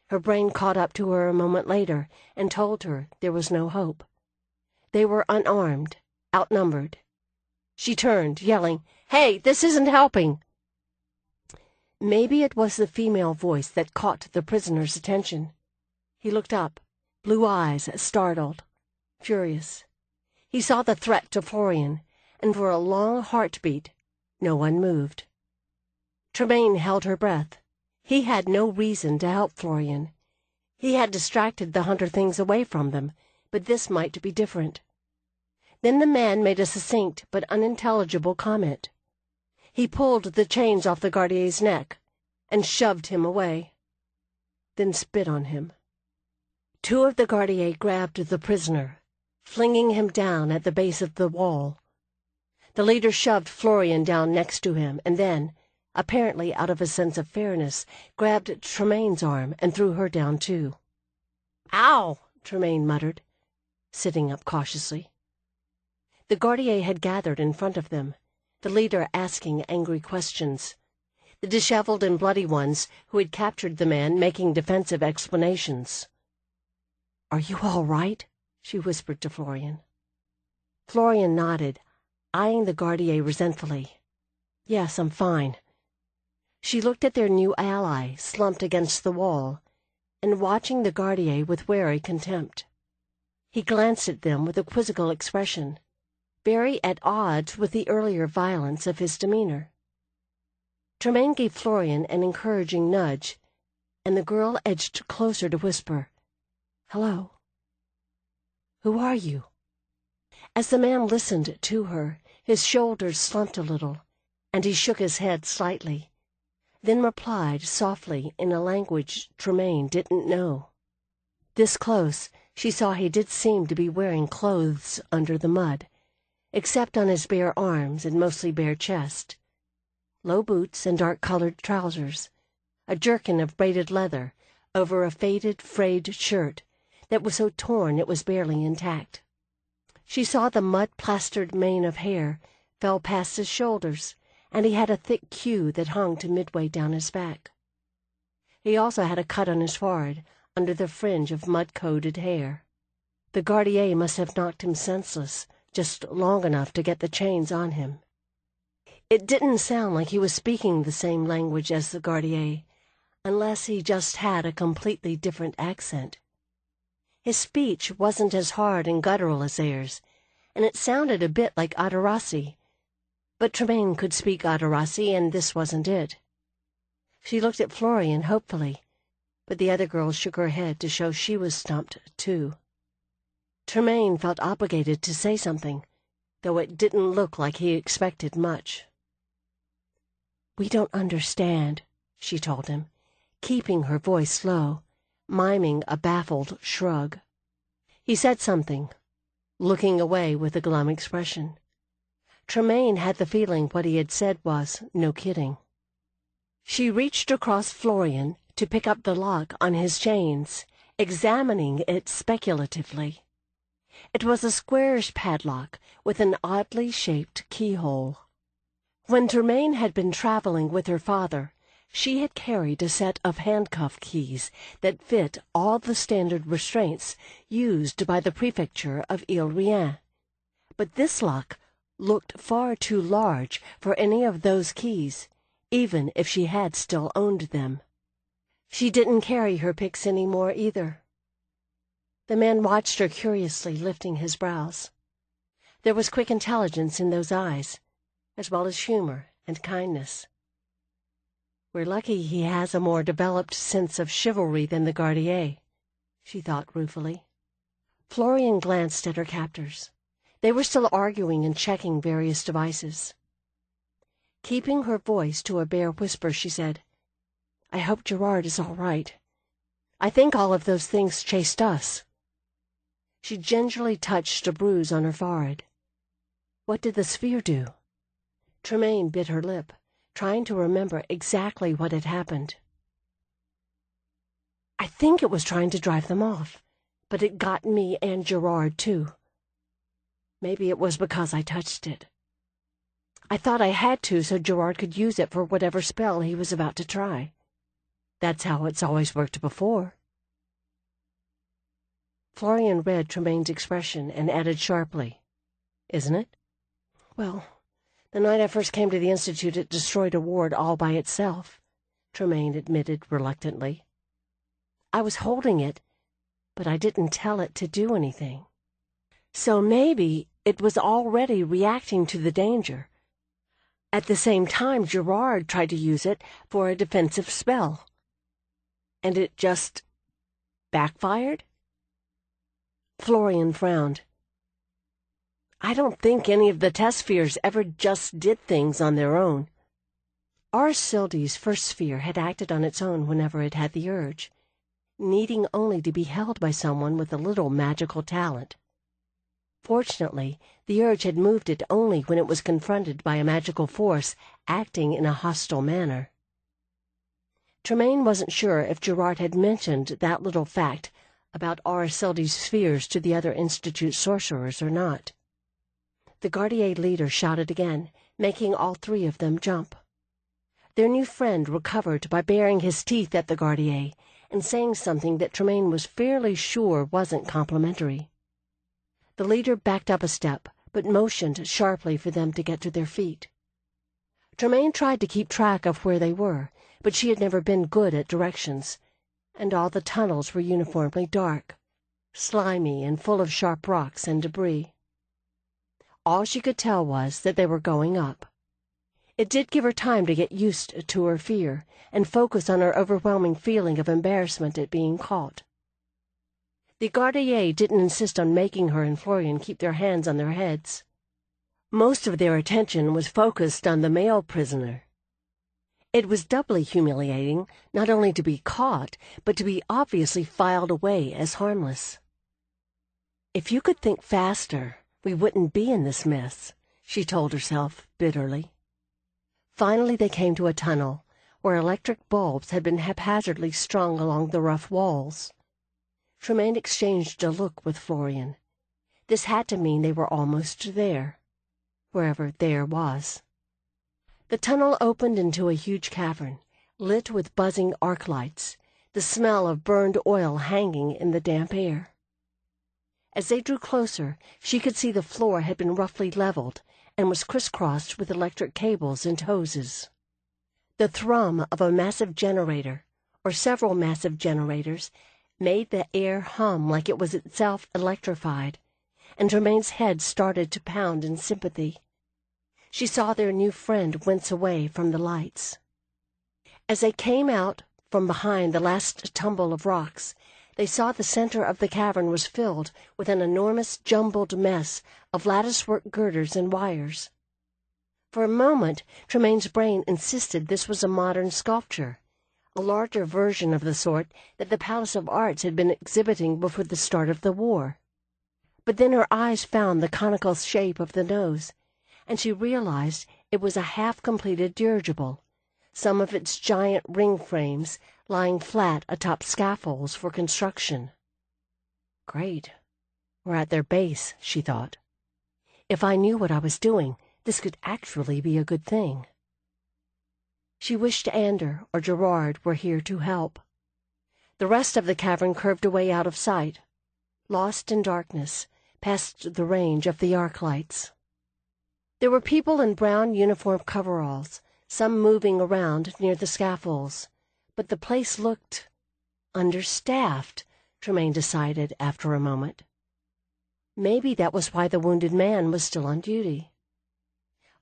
Her brain caught up to her a moment later and told her there was no hope. They were unarmed, outnumbered. She turned, yelling, "Hey, this isn't helping!" Maybe it was the female voice that caught the prisoner's attention. He looked up, blue eyes startled, furious. He saw the threat to Florian, and for a long heartbeat, no one moved. Tremaine held her breath. He had no reason to help Florian. He had distracted the hunter things away from them, but this might be different. Then the man made a succinct but unintelligible comment. He pulled the chains off the Gardier's neck and shoved him away, then spit on him. 2 of the Gardiers grabbed the prisoner, flinging him down at the base of the wall. The leader shoved Florian down next to him and then, apparently out of a sense of fairness, grabbed Tremaine's arm and threw her down too. "Ow!" Tremaine muttered, sitting up cautiously. The Gardier had gathered in front of them, the leader asking angry questions, the disheveled and bloody ones who had captured the man making defensive explanations. "Are you all right?" she whispered to Florian. Florian nodded, eyeing the Gardier resentfully. "Yes, I'm fine." She looked at their new ally slumped against the wall, and watching the Gardier with wary contempt. He glanced at them with a quizzical expression, very at odds with the earlier violence of his demeanor. Tremaine gave Florian an encouraging nudge, and the girl edged closer to whisper, "Hello. Who are you?" As the man listened to her, his shoulders slumped a little, and he shook his head slightly, then replied softly in a language Tremaine didn't know. This close, she saw he did seem to be wearing clothes under the mud, except on his bare arms and mostly bare chest. Low boots and dark-colored trousers, a jerkin of braided leather over a faded, frayed shirt that was so torn it was barely intact. She saw the mud-plastered mane of hair fell past his shoulders, and he had a thick queue that hung to midway down his back. He also had a cut on his forehead under the fringe of mud-coated hair. The Gardier must have knocked him senseless just long enough to get the chains on him. It didn't sound like he was speaking the same language as the Gardier, unless he just had a completely different accent. His speech wasn't as hard and guttural as theirs, and it sounded a bit like Adirasi. But Tremaine could speak Adirasi, and this wasn't it. She looked at Florian hopefully, but the other girl shook her head to show she was stumped, too. Tremaine felt obligated to say something, though it didn't look like he expected much. "We don't understand," she told him, keeping her voice low, miming a baffled shrug. He said something, looking away with a glum expression. Tremaine had the feeling what he had said was no kidding. She reached across Florian to pick up the lock on his chains, examining it speculatively. It was a squarish padlock with an oddly shaped keyhole. When Tremaine had been traveling with her father, she had carried a set of handcuff keys that fit all the standard restraints used by the prefecture of ile-rien. But this lock looked far too large for any of those keys, even if she had still owned them. She didn't carry her picks any more either. The man watched her curiously, lifting his brows. There was quick intelligence in those eyes, as well as humor and kindness. "We're lucky he has a more developed sense of chivalry than the Gardier," she thought ruefully. Florian glanced at her captors. They were still arguing and checking various devices. Keeping her voice to a bare whisper, she said, "I hope Gerard is all right. I think all of those things chased us." She gingerly touched a bruise on her forehead. "What did the sphere do?" Tremaine bit her lip, trying to remember exactly what had happened. "I think it was trying to drive them off, but it got me and Gerard, too. Maybe it was because I touched it. I thought I had to so Gerard could use it for whatever spell he was about to try. That's how it's always worked before." Florian read Tremaine's expression and added sharply, "Isn't it?" "Well, the night I first came to the Institute it destroyed a ward all by itself," Tremaine admitted reluctantly. "I was holding it, but I didn't tell it to do anything. So maybe it was already reacting to the danger. At the same time, Gerard tried to use it for a defensive spell. And it just backfired?" Florian frowned. "I don't think any of the test spheres ever just did things on their own. Arcildes' first sphere had acted on its own whenever it had the urge, needing only to be held by someone with a little magical talent. Fortunately, the urge had moved it only when it was confronted by a magical force acting in a hostile manner." Tremaine wasn't sure if Gerard had mentioned that little fact about Arcildes' spheres to the other Institute sorcerers or not. The Gardier leader shouted again, making all three of them jump. Their new friend recovered by baring his teeth at the Gardier and saying something that Tremaine was fairly sure wasn't complimentary. The leader backed up a step, but motioned sharply for them to get to their feet. Tremaine tried to keep track of where they were, but she had never been good at directions, and all the tunnels were uniformly dark, slimy and full of sharp rocks and debris. All she could tell was that they were going up. It did give her time to get used to her fear and focus on her overwhelming feeling of embarrassment at being caught. The Gardier didn't insist on making her and Florian keep their hands on their heads. Most of their attention was focused on the male prisoner. It was doubly humiliating not only to be caught, but to be obviously filed away as harmless. "If you could think faster, we wouldn't be in this mess," she told herself bitterly. Finally they came to a tunnel, where electric bulbs had been haphazardly strung along the rough walls. Tremaine exchanged a look with Florian. This had to mean they were almost there, wherever there was. The tunnel opened into a huge cavern, lit with buzzing arc lights, the smell of burned oil hanging in the damp air. As they drew closer, she could see the floor had been roughly leveled and was crisscrossed with electric cables and hoses. The thrum of a massive generator, or several massive generators, made the air hum like it was itself electrified, and Tremaine's head started to pound in sympathy. She saw their new friend wince away from the lights. As they came out from behind the last tumble of rocks, they saw the center of the cavern was filled with an enormous jumbled mess of lattice-work girders and wires. For a moment, Tremaine's brain insisted this was a modern sculpture, a larger version of the sort that the Palace of Arts had been exhibiting before the start of the war. But then her eyes found the conical shape of the nose, and she realized it was a half-completed dirigible, some of its giant ring frames lying flat atop scaffolds for construction. Great. We're at their base, she thought. If I knew what I was doing, this could actually be a good thing. She wished Ander or Gerard were here to help. The rest of the cavern curved away out of sight, lost in darkness, past the range of the arc lights. There were people in brown uniform coveralls, some moving around near the scaffolds, but the place looked understaffed, Tremaine decided after a moment. Maybe that was why the wounded man was still on duty.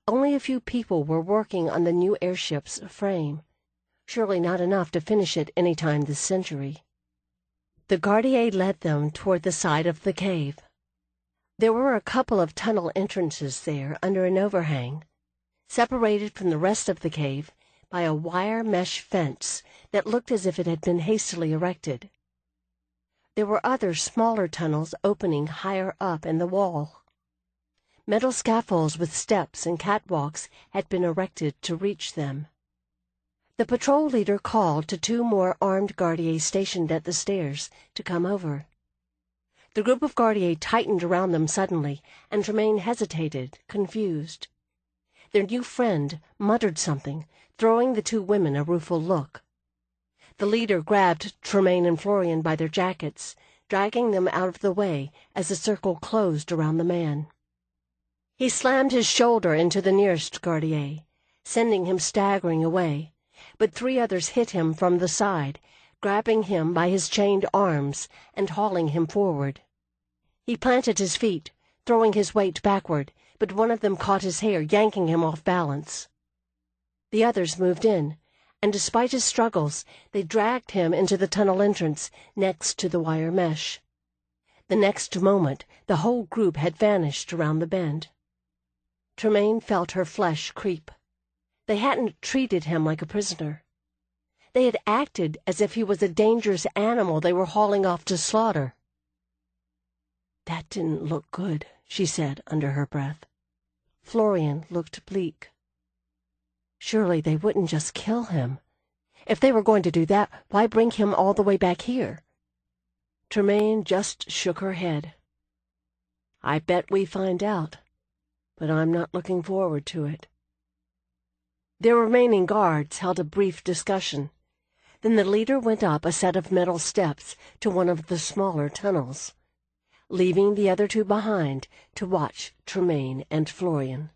Only a few people were working on the new airship's frame, surely not enough to finish it any time this century. The Gardier led them toward the side of the cave. There were a couple of tunnel entrances there under an overhang, separated from the rest of the cave by a wire mesh fence that looked as if it had been hastily erected. There were other smaller tunnels opening higher up in the wall. Metal scaffolds with steps and catwalks had been erected to reach them. The patrol leader called to two more armed Gardiers stationed at the stairs to come over. The group of Gardiers tightened around them suddenly, and Tremaine hesitated, confused. Their new friend muttered something, throwing the two women a rueful look. The leader grabbed Tremaine and Florian by their jackets, dragging them out of the way as the circle closed around the man. He slammed his shoulder into the nearest Gardier, sending him staggering away, but three others hit him from the side, grabbing him by his chained arms and hauling him forward. He planted his feet, throwing his weight backward, but one of them caught his hair, yanking him off balance. The others moved in, and despite his struggles, they dragged him into the tunnel entrance next to the wire mesh. The next moment, the whole group had vanished around the bend. Tremaine felt her flesh creep. They hadn't treated him like a prisoner. They had acted as if he was a dangerous animal they were hauling off to slaughter. "That didn't look good," she said under her breath. Florian looked bleak. Surely they wouldn't just kill him. If they were going to do that, why bring him all the way back here? Tremaine just shook her head. "I bet we find out, but I'm not looking forward to it." Their remaining guards held a brief discussion. Then the leader went up a set of metal steps to one of the smaller tunnels, leaving the other two behind to watch Tremaine and Florian.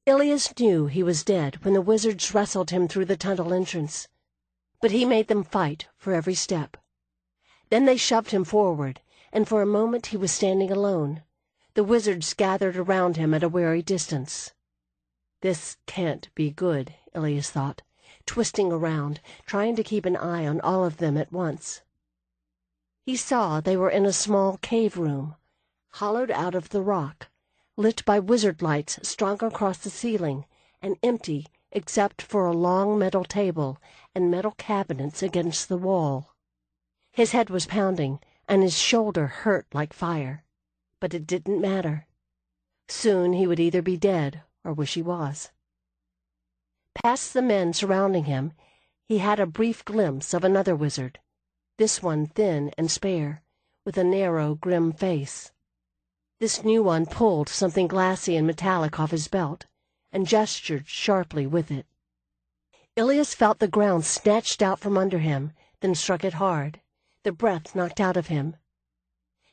Ilias knew he was dead when the wizards wrestled him through the tunnel entrance, but he made them fight for every step. Then they shoved him forward, and for a moment he was standing alone. The wizards gathered around him at a wary distance. This can't be good, Ilias thought, twisting around, trying to keep an eye on all of them at once. He saw they were in a small cave room, hollowed out of the rock, lit by wizard lights strung across the ceiling, and empty except for a long metal table and metal cabinets against the wall. His head was pounding, and his shoulder hurt like fire, but it didn't matter. Soon he would either be dead or wish he was. Past the men surrounding him, he had a brief glimpse of another wizard, this one thin and spare, with a narrow, grim face. This new one pulled something glassy and metallic off his belt, and gestured sharply with it. Ilias felt the ground snatched out from under him, then struck it hard, the breath knocked out of him.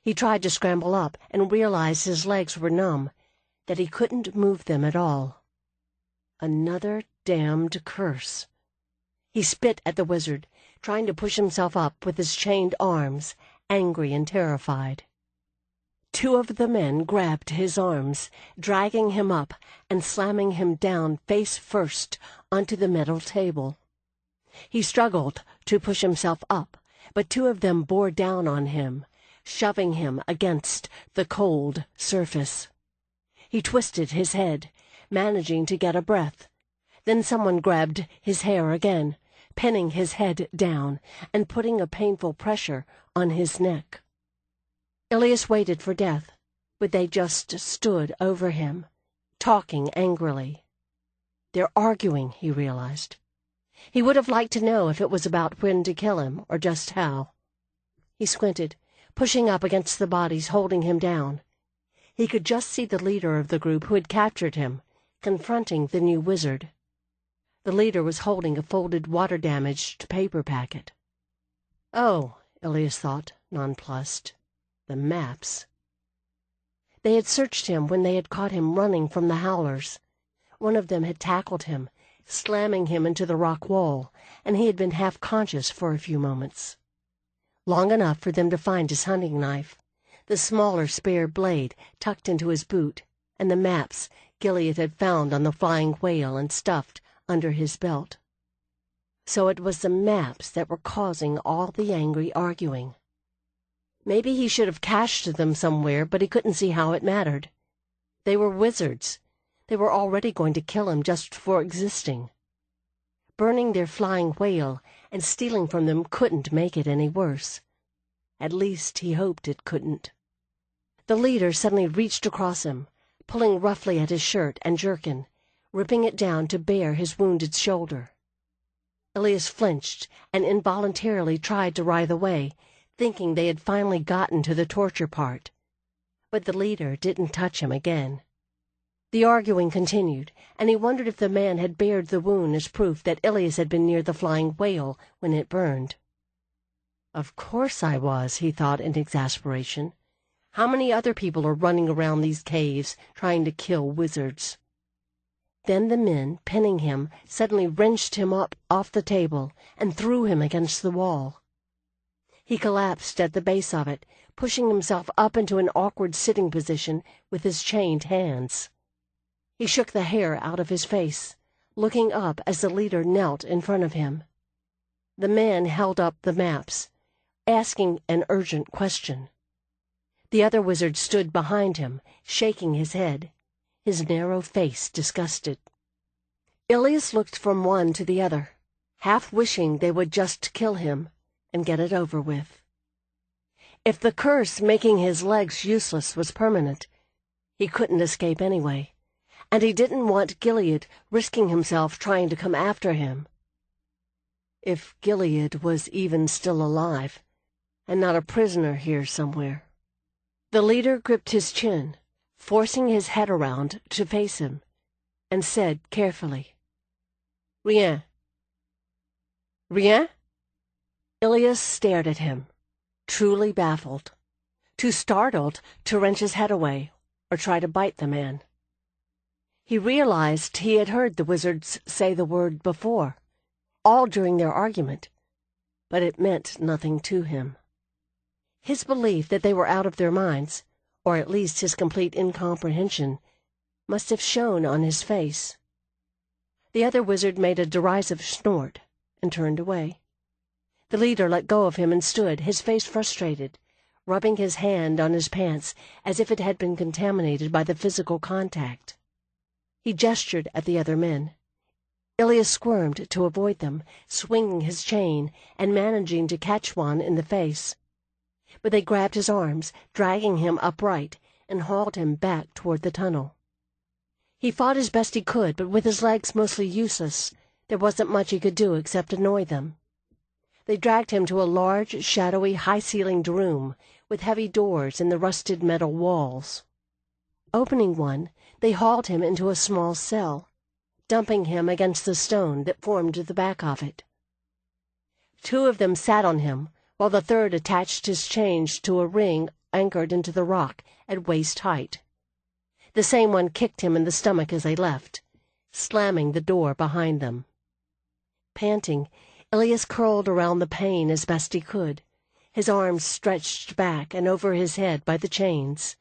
He tried to scramble up and realized his legs were numb, that he couldn't move them at all. Another damned curse. He spit at the wizard, trying to push himself up with his chained arms, angry and terrified. Two of the men grabbed his arms, dragging him up and slamming him down face first onto the metal table. He struggled to push himself up, but two of them bore down on him, shoving him against the cold surface. He twisted his head, managing to get a breath. Then someone grabbed his hair again, pinning his head down and putting a painful pressure on his neck. Ilias waited for death, but they just stood over him, talking angrily. They're arguing, he realized. He would have liked to know if it was about when to kill him or just how. He squinted, pushing up against the bodies holding him down. He could just see the leader of the group who had captured him, confronting the new wizard. The leader was holding a folded water-damaged paper packet. Oh, Ilias thought, nonplussed. The maps. They had searched him when they had caught him running from the howlers. One of them had tackled him, slamming him into the rock wall, and he had been half-conscious for a few moments. Long enough for them to find his hunting knife, the smaller spare blade tucked into his boot, and the maps Gilead had found on the flying whale and stuffed under his belt. So it was the maps that were causing all the angry arguing. Maybe he should have cached them somewhere, but he couldn't see how it mattered. They were wizards. They were already going to kill him just for existing. Burning their flying whale and stealing from them couldn't make it any worse. At least he hoped it couldn't. The leader suddenly reached across him, pulling roughly at his shirt and jerkin, ripping it down to bare his wounded shoulder. Ilias flinched and involuntarily tried to writhe away, thinking they had finally gotten to the torture part. But the leader didn't touch him again. The arguing continued, and he wondered if the man had bared the wound as proof that Ilias had been near the flying whale when it burned. Of course I was, he thought in exasperation. How many other people are running around these caves trying to kill wizards? Then the men, pinning him, suddenly wrenched him up off the table and threw him against the wall. He collapsed at the base of it, pushing himself up into an awkward sitting position with his chained hands. He shook the hair out of his face, looking up as the leader knelt in front of him. The man held up the maps, asking an urgent question. The other wizard stood behind him, shaking his head, his narrow face disgusted. Ilias looked from one to the other, half wishing they would just kill him and get it over with. If the curse making his legs useless was permanent, he couldn't escape anyway, and he didn't want Gilead risking himself trying to come after him. If Gilead was even still alive, and not a prisoner here somewhere. The leader gripped his chin, forcing his head around to face him, and said carefully, "Rien." "Rien?" Ilias stared at him, truly baffled, too startled to wrench his head away or try to bite the man. He realized he had heard the wizards say the word before, all during their argument, but it meant nothing to him. His belief that they were out of their minds, or at least his complete incomprehension, must have shown on his face. The other wizard made a derisive snort and turned away. The leader let go of him and stood, his face frustrated, rubbing his hand on his pants as if it had been contaminated by the physical contact. He gestured at the other men. Ilias squirmed to avoid them, swinging his chain and managing to catch one in the face. But they grabbed his arms, dragging him upright, and hauled him back toward the tunnel. He fought as best he could, but with his legs mostly useless, there wasn't much he could do except annoy them. They dragged him to a large, shadowy, high-ceilinged room with heavy doors in the rusted metal walls. Opening one, they hauled him into a small cell, dumping him against the stone that formed the back of it. Two of them sat on him, while the third attached his chains to a ring anchored into the rock at waist height. The same one kicked him in the stomach as they left, slamming the door behind them. Panting, Ilias curled around the pane as best he could, his arms stretched back and over his head by the chains,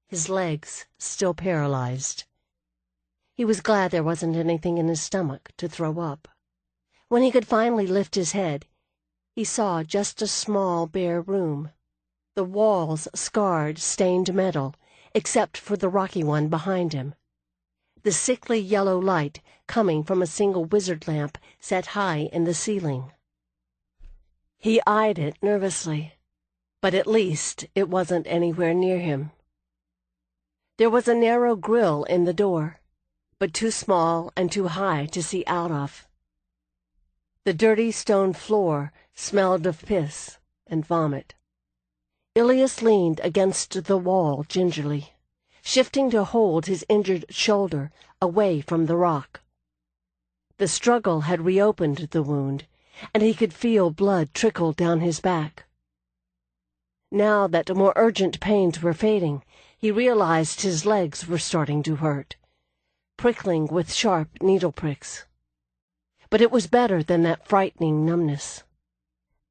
his legs still paralyzed. He was glad there wasn't anything in his stomach to throw up. When he could finally lift his head, he saw just a small bare room, the walls scarred, stained metal, except for the rocky one behind him. The sickly yellow light coming from a single wizard lamp set high in the ceiling. He eyed it nervously, but at least it wasn't anywhere near him. There was a narrow grill in the door, but too small and too high to see out of. The dirty stone floor smelled of piss and vomit. Ilias leaned against the wall gingerly, shifting to hold his injured shoulder away from the rock. The struggle had reopened the wound, and he could feel blood trickle down his back. Now that more urgent pains were fading, he realized his legs were starting to hurt, prickling with sharp needle pricks. But it was better than that frightening numbness.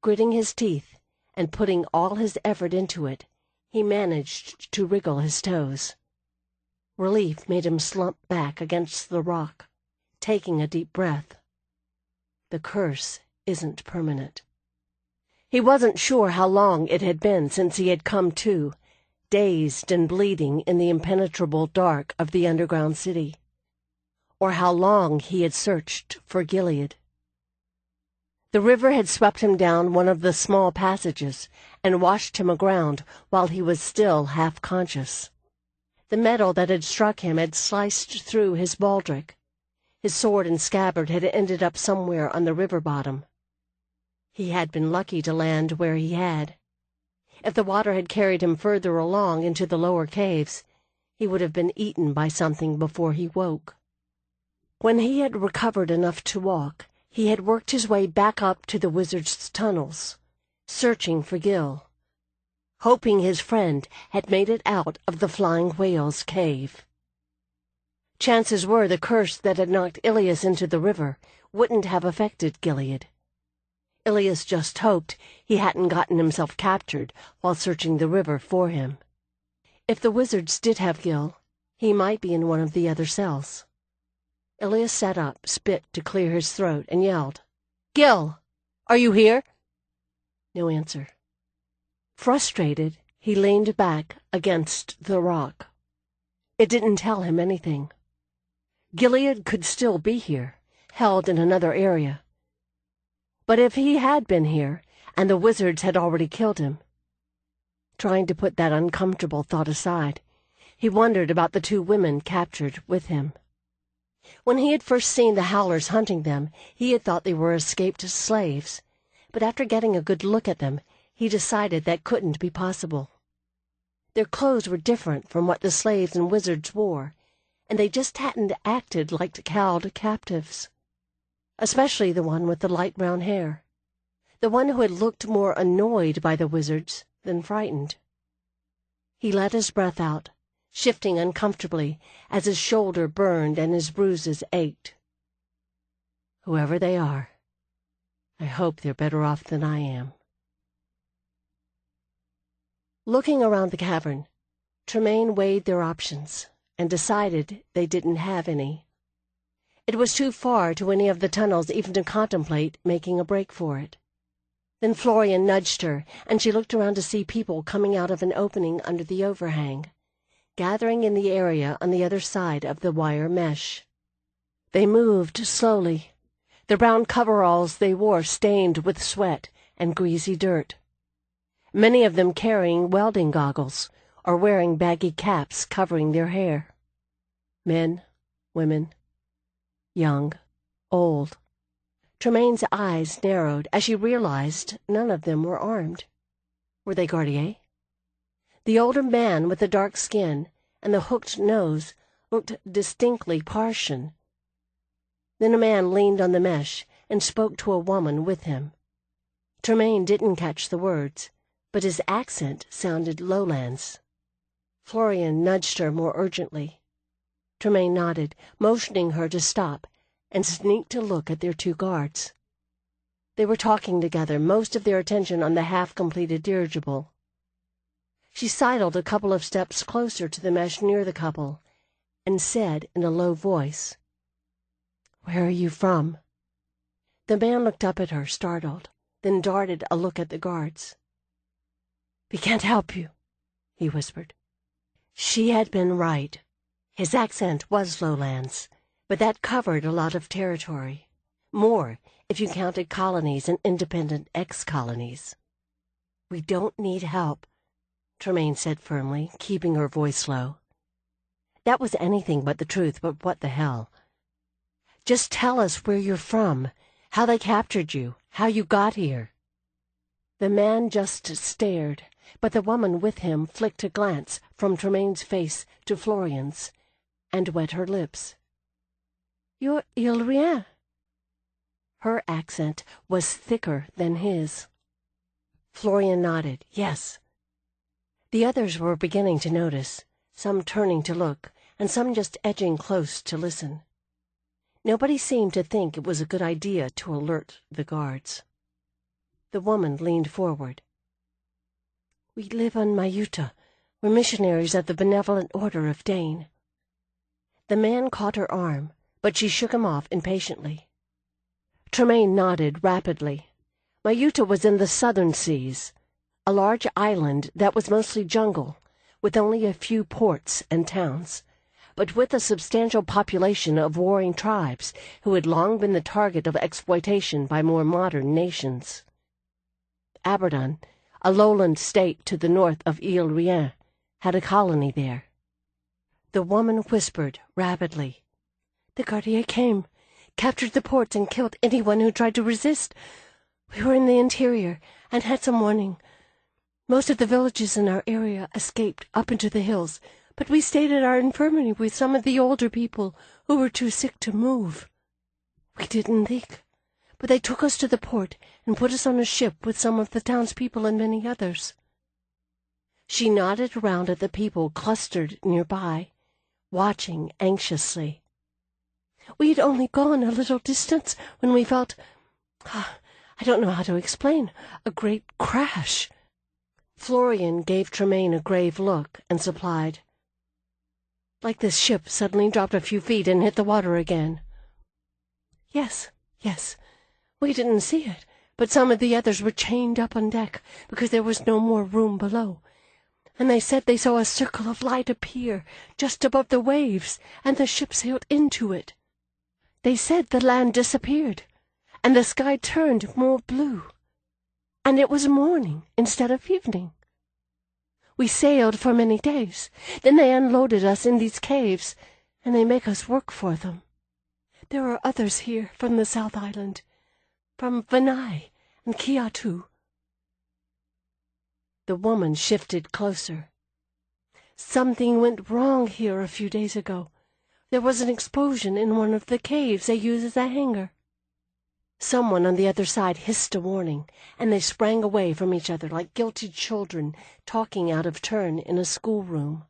Gritting his teeth and putting all his effort into it, he managed to wriggle his toes. Relief made him slump back against the rock, taking a deep breath. The curse isn't permanent. He wasn't sure how long it had been since he had come to, dazed and bleeding in the impenetrable dark of the underground city, or how long he had searched for Gilead. The river had swept him down one of the small passages and washed him aground while he was still half-conscious. The metal that had struck him had sliced through his baldric. His sword and scabbard had ended up somewhere on the river bottom. He had been lucky to land where he had. If the water had carried him further along into the lower caves, he would have been eaten by something before he woke. When he had recovered enough to walk, he had worked his way back up to the wizard's tunnels, searching for Gil, hoping his friend had made it out of the flying whale's cave. Chances were the curse that had knocked Ilias into the river wouldn't have affected Gilead. Ilias just hoped he hadn't gotten himself captured while searching the river for him. If the wizards did have Gil, he might be in one of the other cells. Ilias sat up, spit to clear his throat, and yelled, "Gil! Are you here?" No answer. Frustrated, he leaned back against the rock. It didn't tell him anything. Gilead could still be here, held in another area. But if he had been here, and the wizards had already killed him... Trying to put that uncomfortable thought aside, he wondered about the two women captured with him. When he had first seen the Howlers hunting them, he had thought they were escaped slaves, but after getting a good look at them, he decided that couldn't be possible. Their clothes were different from what the slaves and wizards wore, and they just hadn't acted like cowed captives. Especially the one with the light brown hair, the one who had looked more annoyed by the wizards than frightened. He let his breath out, shifting uncomfortably as his shoulder burned and his bruises ached. Whoever they are, I hope they're better off than I am. Looking around the cavern, Tremaine weighed their options and decided they didn't have any. It was too far to any of the tunnels even to contemplate making a break for it. Then Florian nudged her, and she looked around to see people coming out of an opening under the overhang, gathering in the area on the other side of the wire mesh. They moved slowly, the brown coveralls they wore stained with sweat and greasy dirt. Many of them carrying welding goggles or wearing baggy caps covering their hair. Men, women, young, old. Tremaine's eyes narrowed as she realized none of them were armed. Were they gardiers? The older man with the dark skin and the hooked nose looked distinctly Parthian. Then a man leaned on the mesh and spoke to a woman with him. Tremaine didn't catch the words, but his accent sounded lowlands. Florian nudged her more urgently. Tremaine nodded, motioning her to stop, and sneaked to look at their two guards. They were talking together, most of their attention on the half-completed dirigible. She sidled a couple of steps closer to the mesh near the couple and said in a low voice, "Where are you from?" The man looked up at her, startled, then darted a look at the guards. "We can't help you," he whispered. She had been right. His accent was lowlands, but that covered a lot of territory. More, if you counted colonies and independent ex-colonies. "We don't need help," Tremaine said firmly, keeping her voice low. That was anything but the truth, but what the hell. "Just tell us where you're from, how they captured you, how you got here." The man just stared, but the woman with him flicked a glance from Tremaine's face to Florian's, and wet her lips. "You're ile-rien." Her accent was thicker than his. Florian nodded, yes. The others were beginning to notice, some turning to look, and some just edging close to listen. Nobody seemed to think it was a good idea to alert the guards. The woman leaned forward. "We live on Mayuta. We're missionaries of the Benevolent Order of Dane." The man caught her arm, but she shook him off impatiently. Tremaine nodded rapidly. Mayuta was in the southern seas, a large island that was mostly jungle, with only a few ports and towns, but with a substantial population of warring tribes who had long been the target of exploitation by more modern nations. Abaddon, a lowland state to the north of ile-rien, had a colony there. The woman whispered rapidly, "The Gardier came, captured the ports, and killed anyone who tried to resist. We were in the interior and had some warning. Most of the villages in our area escaped up into the hills, but we stayed at our infirmary with some of the older people who were too sick to move. We didn't think, but they took us to the port and put us on a ship with some of the townspeople and many others." She nodded around at the people clustered nearby, watching anxiously. "We had only gone a little distance when we felt, I don't know how to explain, a great crash." Florian gave Tremaine a grave look and supplied, "Like this ship suddenly dropped a few feet and hit the water again." Yes. We didn't see it, but some of the others were chained up on deck because there was no more room below. And they said they saw a circle of light appear just above the waves, and the ship sailed into it. They said the land disappeared, and the sky turned more blue, and it was morning instead of evening. We sailed for many days. Then they unloaded us in these caves, and they make us work for them. There are others here from the South Island, from Vanai and Kiatu." The woman shifted closer. "Something went wrong here a few days ago. There was an explosion in one of the caves they use as a hangar." Someone on the other side hissed a warning, and they sprang away from each other like guilty children talking out of turn in a schoolroom.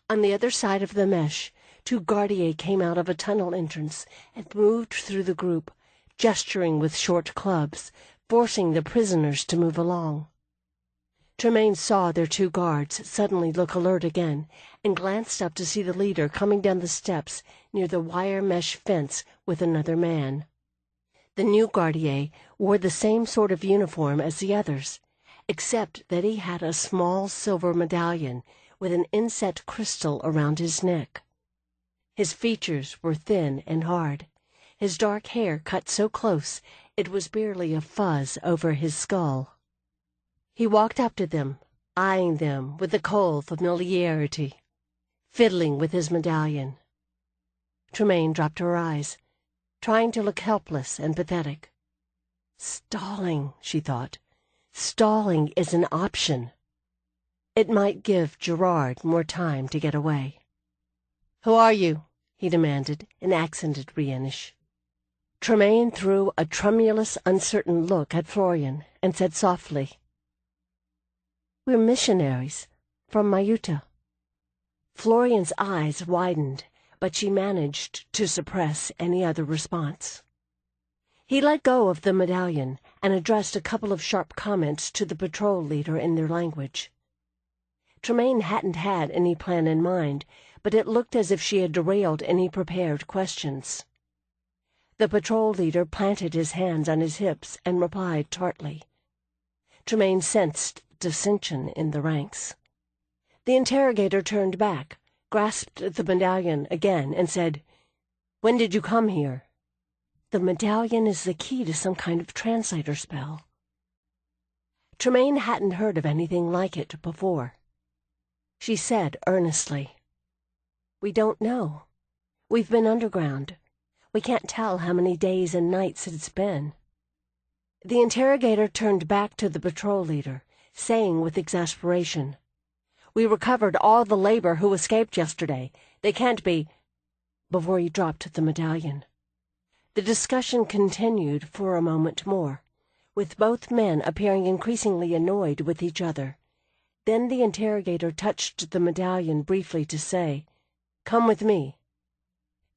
On the other side of the mesh, 2 Gardiers came out of a tunnel entrance and moved through the group, gesturing with short clubs, forcing the prisoners to move along. Tremaine saw their 2 guards suddenly look alert again, and glanced up to see the leader coming down the steps near the wire mesh fence with another man. The new Gardier wore the same sort of uniform as the others, except that he had a small silver medallion with an inset crystal around his neck. His features were thin and hard, his dark hair cut so close it was barely a fuzz over his skull. He walked up to them, eyeing them with a cold familiarity, fiddling with his medallion. Tremaine dropped her eyes, trying to look helpless and pathetic. Stalling, she thought. Stalling is an option. It might give Gerard more time to get away. "Who are you?" he demanded in accented Rhenish. Tremaine threw a tremulous, uncertain look at Florian and said softly, "We're missionaries from Mayuta." Florian's eyes widened, but she managed to suppress any other response. He let go of the medallion and addressed a couple of sharp comments to the patrol leader in their language. Tremaine hadn't had any plan in mind, but it looked as if she had derailed any prepared questions. The patrol leader planted his hands on his hips and replied tartly. Tremaine sensed dissension in the ranks. The interrogator turned back, grasped the medallion again, and said, "When did you come here?" "The medallion is the key to some kind of translator spell." Tremaine hadn't heard of anything like it before. She said earnestly, "We don't know. We've been underground. We can't tell how many days and nights it's been." The interrogator turned back to the patrol leader, saying with exasperation, "We recovered all the labor who escaped yesterday. They can't be—" before he dropped the medallion. The discussion continued for a moment more, with both men appearing increasingly annoyed with each other. Then the interrogator touched the medallion briefly to say, "Come with me."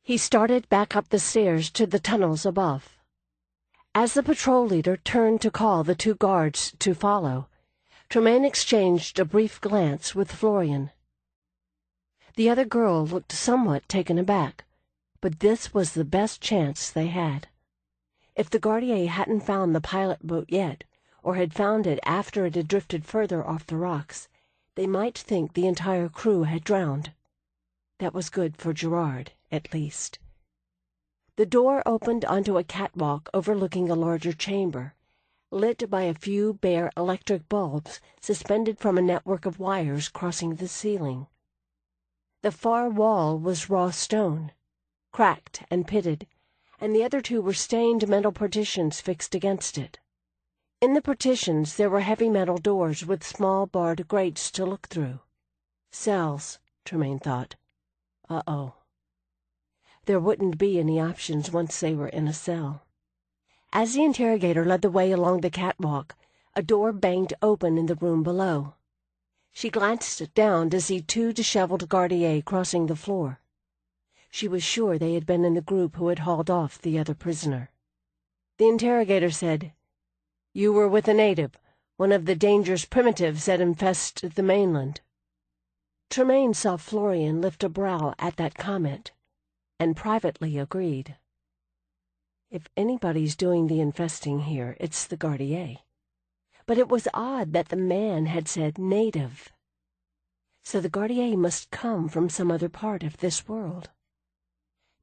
He started back up the stairs to the tunnels above. As the patrol leader turned to call the two guards to follow, Tremaine exchanged a brief glance with Florian. The other girl looked somewhat taken aback, but this was the best chance they had. If the Gardier hadn't found the pilot boat yet, or had found it after it had drifted further off the rocks, they might think the entire crew had drowned. That was good for Gerard, at least. The door opened onto a catwalk overlooking a larger chamber, lit by a few bare electric bulbs suspended from a network of wires crossing the ceiling. The far wall was raw stone, cracked and pitted, and the other two were stained metal partitions fixed against it. In the partitions there were heavy metal doors with small barred grates to look through. Cells, Tremaine thought. Uh-oh. There wouldn't be any options once they were in a cell. As the interrogator led the way along the catwalk, a door banged open in the room below. She glanced down to see two disheveled Gardiers crossing the floor. She was sure they had been in the group who had hauled off the other prisoner. The interrogator said, "You were with a native, one of the dangerous primitives that infest the mainland." Tremaine saw Florian lift a brow at that comment, and privately agreed. If anybody's doing the infesting here, it's the Gardier. But it was odd that the man had said native. So the Gardier must come from some other part of this world.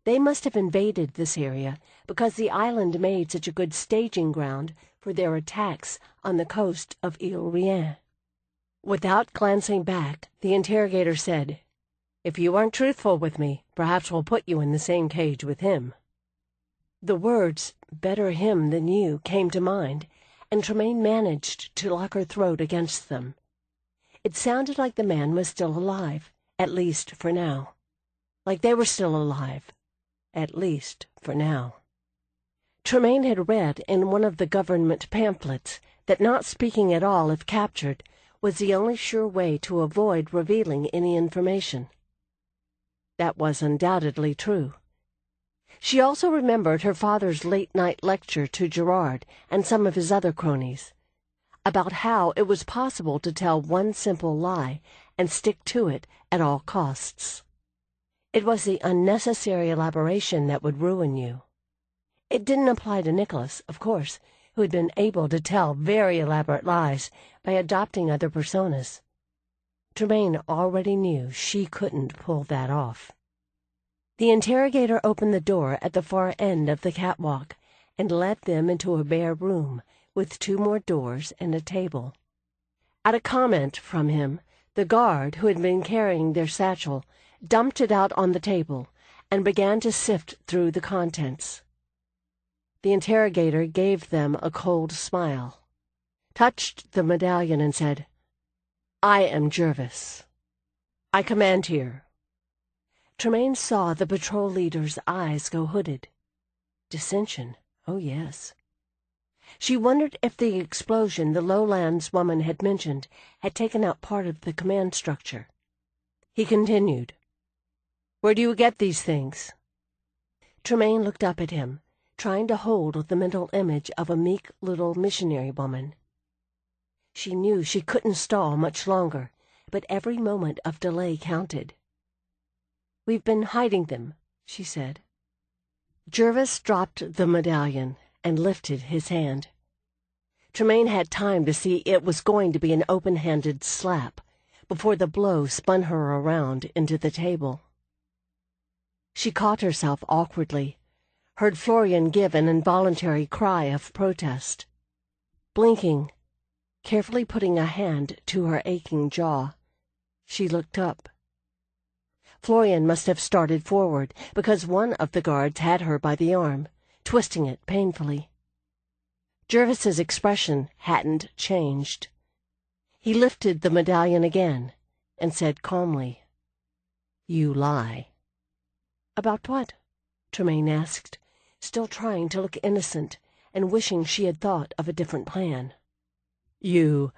They must have invaded this area because the island made such a good staging ground for their attacks on the coast of ile-rien. Without glancing back, the interrogator said, "If you aren't truthful with me, perhaps we'll put you in the same cage with him." The words, "better him than you," came to mind, and Tremaine managed to lock her throat against them. It sounded like the man was still alive, at least for now. Like they were still alive, at least for now. Tremaine had read in one of the government pamphlets that not speaking at all if captured was the only sure way to avoid revealing any information. That was undoubtedly true. She also remembered her father's late-night lecture to Gerard and some of his other cronies, about how it was possible to tell one simple lie and stick to it at all costs. It was the unnecessary elaboration that would ruin you. It didn't apply to Nicholas, of course, who had been able to tell very elaborate lies by adopting other personas. Tremaine already knew she couldn't pull that off. The interrogator opened the door at the far end of the catwalk and led them into a bare room with two more doors and a table. At a comment from him, the guard, who had been carrying their satchel, dumped it out on the table and began to sift through the contents. The interrogator gave them a cold smile, touched the medallion and said, "I am Jervis. I command here." Tremaine saw the patrol leader's eyes go hooded. Dissension, oh yes. She wondered if the explosion the Lowlands woman had mentioned had taken out part of the command structure. He continued, "Where do you get these things?" Tremaine looked up at him, trying to hold the mental image of a meek little missionary woman. She knew she couldn't stall much longer, but every moment of delay counted. "We've been hiding them," she said. Jervis dropped the medallion and lifted his hand. Tremaine had time to see it was going to be an open-handed slap before the blow spun her around into the table. She caught herself awkwardly, heard Florian give an involuntary cry of protest. Blinking, carefully putting a hand to her aching jaw, she looked up. Florian must have started forward, because one of the guards had her by the arm, twisting it painfully. Jervis's expression hadn't changed. He lifted the medallion again and said calmly, "You lie." "About what?" Tremaine asked, still trying to look innocent and wishing she had thought of a different plan. "You—"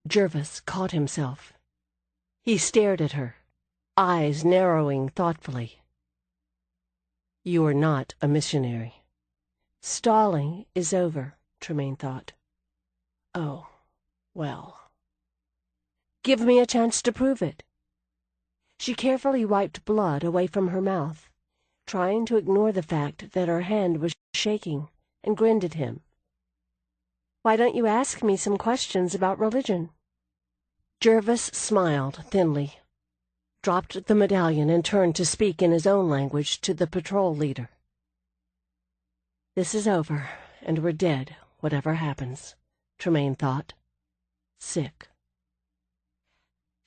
Jervis caught himself. He stared at her, eyes narrowing thoughtfully. "You are not a missionary." Stalling is over, Tremaine thought. Oh, well. "Give me a chance to prove it." She carefully wiped blood away from her mouth, trying to ignore the fact that her hand was shaking, and grinned at him. "Why don't you ask me some questions about religion?" Jervis smiled thinly, dropped the medallion, and turned to speak in his own language to the patrol leader. "This is over, and we're dead, whatever happens," Tremaine thought. Sick.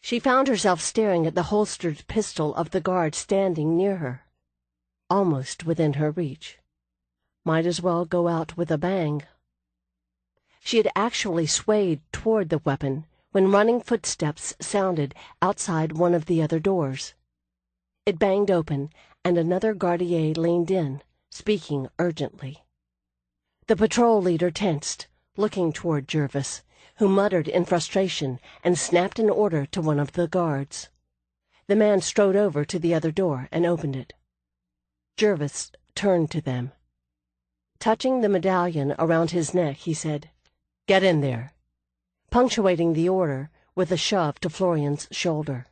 She found herself staring at the holstered pistol of the guard standing near her, almost within her reach. Might as well go out with a bang. She had actually swayed toward the weapon when running footsteps sounded outside one of the other doors. It banged open, and another gardier leaned in, speaking urgently. The patrol leader tensed, looking toward Jervis, who muttered in frustration and snapped an order to one of the guards. The man strode over to the other door and opened it. Jervis turned to them. Touching the medallion around his neck, he said, "Get in there," punctuating the order with a shove to Florian's shoulder.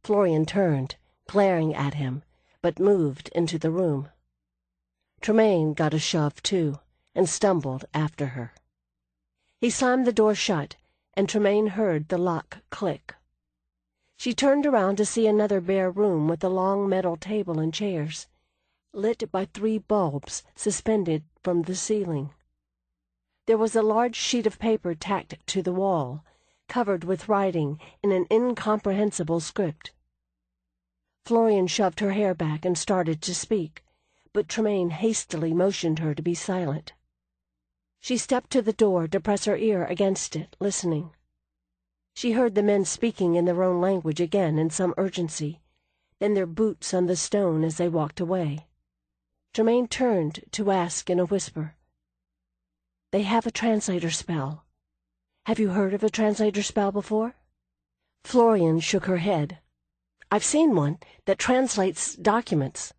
Florian turned, glaring at him, but moved into the room. Tremaine got a shove, too, and stumbled after her. He slammed the door shut, and Tremaine heard the lock click. She turned around to see another bare room with a long metal table and chairs, lit by 3 bulbs suspended from the ceiling. There was a large sheet of paper tacked to the wall, covered with writing in an incomprehensible script. Florian shoved her hair back and started to speak, but Tremaine hastily motioned her to be silent. She stepped to the door to press her ear against it, listening. She heard the men speaking in their own language again in some urgency, then their boots on the stone as they walked away. Tremaine turned to ask in a whisper, "They have a translator spell. Have you heard of a translator spell before?" Florian shook her head. "I've seen one that translates documents.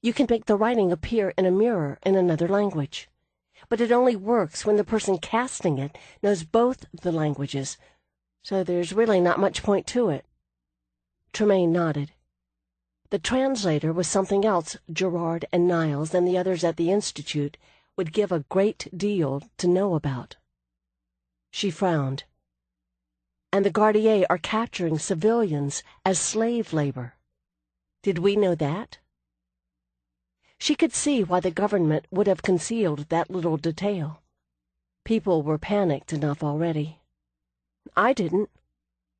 You can make the writing appear in a mirror in another language, but it only works when the person casting it knows both the languages, so there's really not much point to it." Tremaine nodded. The translator was something else Gerard and Niles and the others at the Institute would give a great deal to know about. She frowned. "And the Gardiers are capturing civilians as slave labor. Did we know that?" She could see why the government would have concealed that little detail. People were panicked enough already. "I didn't."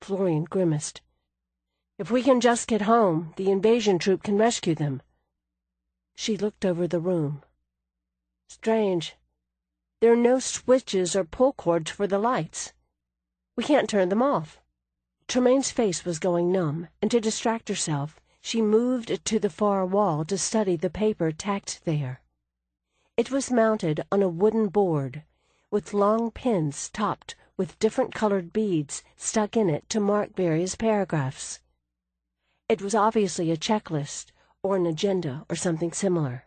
Florian grimaced. "If we can just get home, the invasion troop can rescue them." She looked over the room. "Strange. There are no switches or pull cords for the lights. We can't turn them off." Tremaine's face was going numb, and to distract herself, she moved to the far wall to study the paper tacked there. It was mounted on a wooden board, with long pins topped with different-colored beads stuck in it to mark various paragraphs. It was obviously a checklist or an agenda or something similar.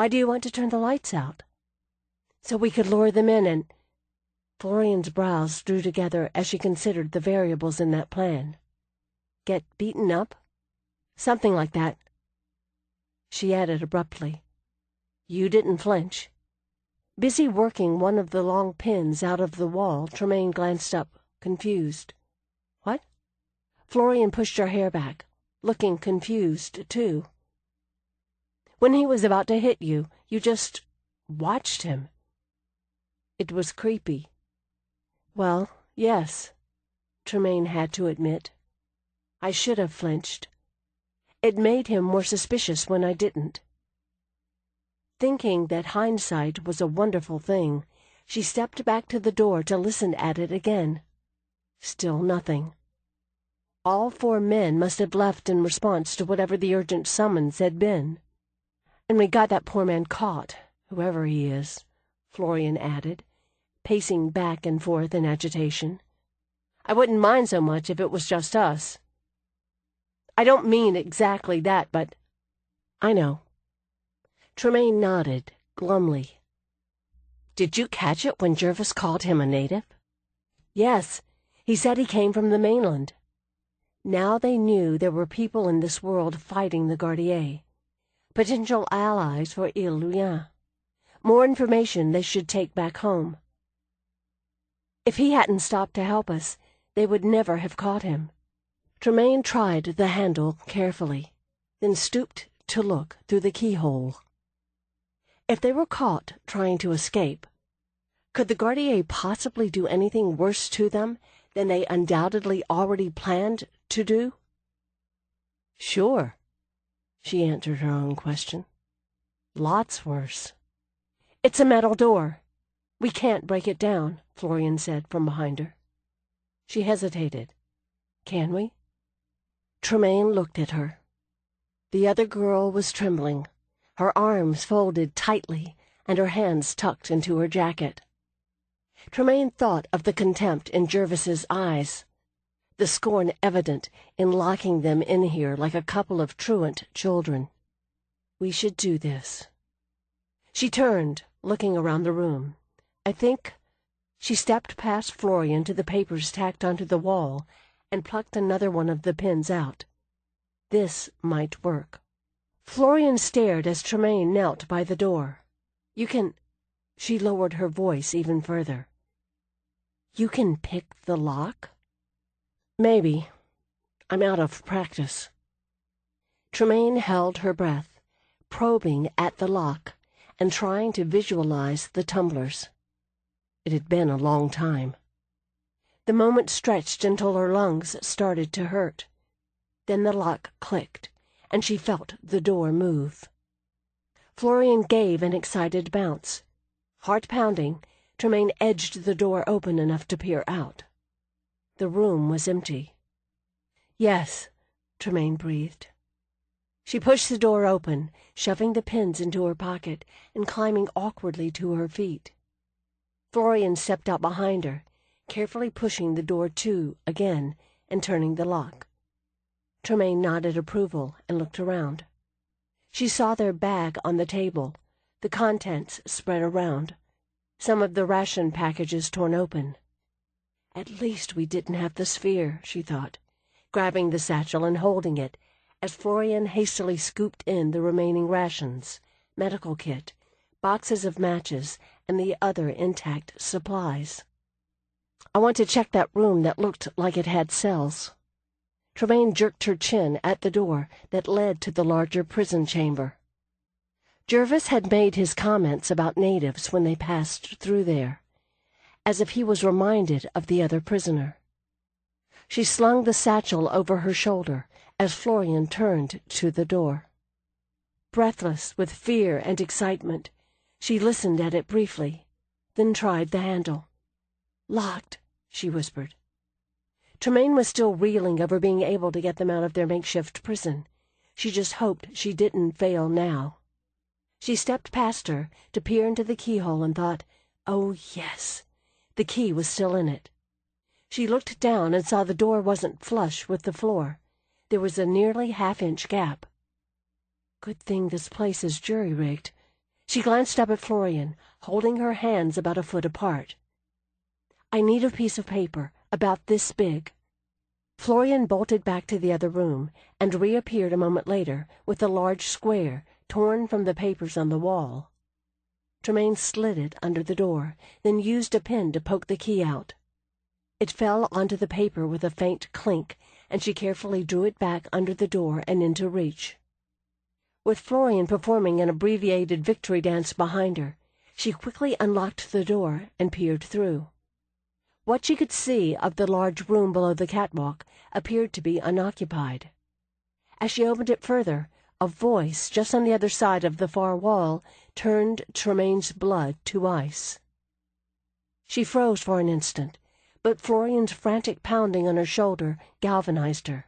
Why do you want to turn the lights out? So we could lure them in and... Florian's brows drew together as she considered the variables in that plan. Get beaten up? Something like that. She added abruptly, You didn't flinch. Busy working one of the long pins out of the wall, Tremaine glanced up, confused. What? Florian pushed her hair back, looking confused, too. When he was about to hit you, you just watched him. It was creepy. Well, yes, Tremaine had to admit. I should have flinched. It made him more suspicious when I didn't. Thinking that hindsight was a wonderful thing, she stepped back to the door to listen at it again. Still nothing. All 4 men must have left in response to whatever the urgent summons had been. And we got that poor man caught, whoever he is, Florian added, pacing back and forth in agitation. I wouldn't mind so much if it was just us. I don't mean exactly that, but... I know. Tremaine nodded, glumly. Did you catch it when Jervis called him a native? Yes, he said he came from the mainland. Now they knew there were people in this world fighting the Gardier, potential allies for ile-rien. More information they should take back home. If he hadn't stopped to help us, they would never have caught him. Tremaine tried the handle carefully, then stooped to look through the keyhole. If they were caught trying to escape, could the Gardier possibly do anything worse to them than they undoubtedly already planned to do? Sure, she answered her own question. Lots worse. It's a metal door. We can't break it down, Florian said from behind her. She hesitated. Can we? Tremaine looked at her. The other girl was trembling, her arms folded tightly and her hands tucked into her jacket. Tremaine thought of the contempt in Jervis's eyes, the scorn evident in locking them in here like a couple of truant children. We should do this. She turned, looking around the room. I think... She stepped past Florian to the papers tacked onto the wall and plucked another one of the pins out. This might work. Florian stared as Tremaine knelt by the door. You can... She lowered her voice even further. You can pick the lock? Maybe. I'm out of practice. Tremaine held her breath, probing at the lock and trying to visualize the tumblers. It had been a long time. The moment stretched until her lungs started to hurt. Then the lock clicked, and she felt the door move. Florian gave an excited bounce. Heart pounding, Tremaine edged the door open enough to peer out. The room was empty. Yes, Tremaine breathed. She pushed the door open, shoving the pins into her pocket and climbing awkwardly to her feet. Florian stepped out behind her, carefully pushing the door to again and turning the lock. Tremaine nodded approval and looked around. She saw their bag on the table, the contents spread around, some of the ration packages torn open. At least we didn't have the sphere, she thought, grabbing the satchel and holding it, as Florian hastily scooped in the remaining rations, medical kit, boxes of matches, and the other intact supplies. I want to check that room that looked like it had cells. Tremaine jerked her chin at the door that led to the larger prison chamber. Jervis had made his comments about natives when they passed through there, as if he was reminded of the other prisoner. She slung the satchel over her shoulder as Florian turned to the door. Breathless with fear and excitement, she listened at it briefly, then tried the handle. Locked, she whispered. Tremaine was still reeling over being able to get them out of their makeshift prison. She just hoped she didn't fail now. She stepped past her to peer into the keyhole and thought, oh, yes, the key was still in it. She looked down and saw the door wasn't flush with the floor. There was a nearly half-inch gap. Good thing this place is jury-rigged. She glanced up at Florian, holding her hands about a foot apart. "I need a piece of paper, about this big." Florian bolted back to the other room, and reappeared a moment later with a large square, torn from the papers on the wall. Tremaine slid it under the door, then used a pin to poke the key out. It fell onto the paper with a faint clink, and she carefully drew it back under the door and into reach. With Florian performing an abbreviated victory dance behind her, she quickly unlocked the door and peered through. What she could see of the large room below the catwalk appeared to be unoccupied. As she opened it further, a voice just on the other side of the far wall turned Tremaine's blood to ice. She froze for an instant, but Florian's frantic pounding on her shoulder galvanized her.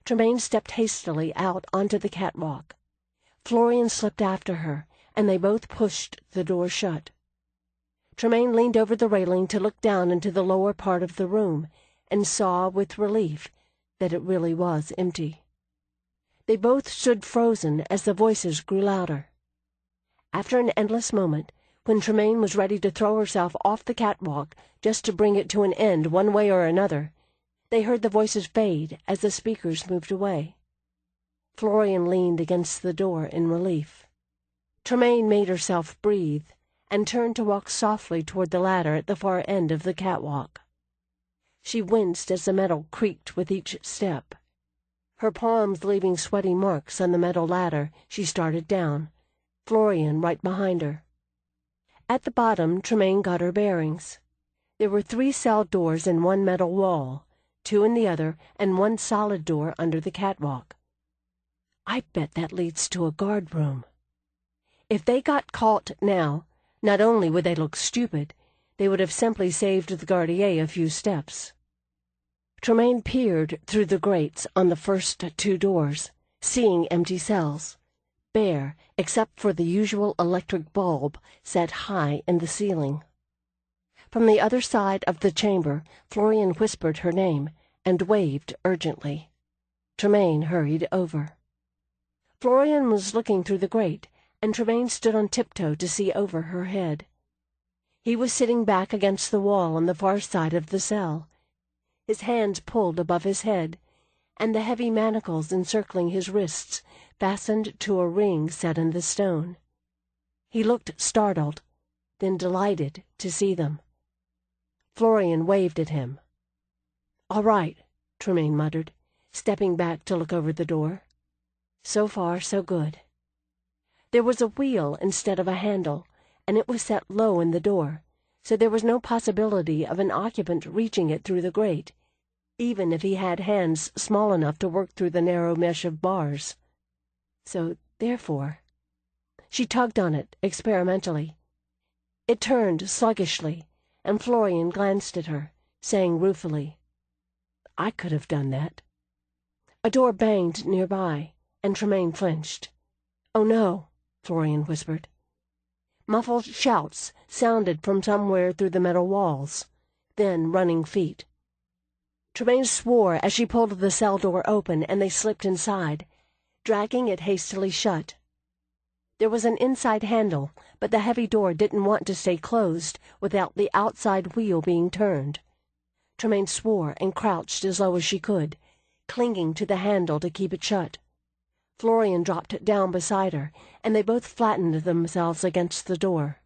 Tremaine stepped hastily out onto the catwalk. Florian slipped after her, and they both pushed the door shut. Tremaine leaned over the railing to look down into the lower part of the room, and saw with relief that it really was empty. They both stood frozen as the voices grew louder. After an endless moment, when Tremaine was ready to throw herself off the catwalk just to bring it to an end one way or another, they heard the voices fade as the speakers moved away. Florian leaned against the door in relief. Tremaine made herself breathe, and turned to walk softly toward the ladder at the far end of the catwalk. She winced as the metal creaked with each step. Her palms leaving sweaty marks on the metal ladder, she started down, Florian right behind her. At the bottom, Tremaine got her bearings. There were 3 cell doors in one metal wall, 2 in the other, and 1 solid door under the catwalk. "I bet that leads to a guard room." If they got caught now, not only would they look stupid, they would have simply saved the Gardier a few steps. Tremaine peered through the grates on the first 2 doors, seeing empty cells, bare except for the usual electric bulb set high in the ceiling. From the other side of the chamber, Florian whispered her name and waved urgently. Tremaine hurried over. Florian was looking through the grate, and Tremaine stood on tiptoe to see over her head. He was sitting back against the wall on the far side of the cell, his hands pulled above his head, and the heavy manacles encircling his wrists fastened to a ring set in the stone. He looked startled, then delighted to see them. Florian waved at him. "All right," Tremaine muttered, stepping back to look over the door. So far, so good. There was a wheel instead of a handle, and it was set low in the door, so there was no possibility of an occupant reaching it through the grate, even if he had hands small enough to work through the narrow mesh of bars. So, therefore, she tugged on it experimentally. It turned sluggishly, and Florian glanced at her, saying ruefully, "I could have done that." A door banged nearby, and Tremaine flinched. "Oh no," Florian whispered. Muffled shouts sounded from somewhere through the metal walls, then running feet. Tremaine swore as she pulled the cell door open and they slipped inside, dragging it hastily shut. There was an inside handle, but the heavy door didn't want to stay closed without the outside wheel being turned. Tremaine swore and crouched as low as she could, clinging to the handle to keep it shut. Florian dropped down beside her, and they both flattened themselves against the door.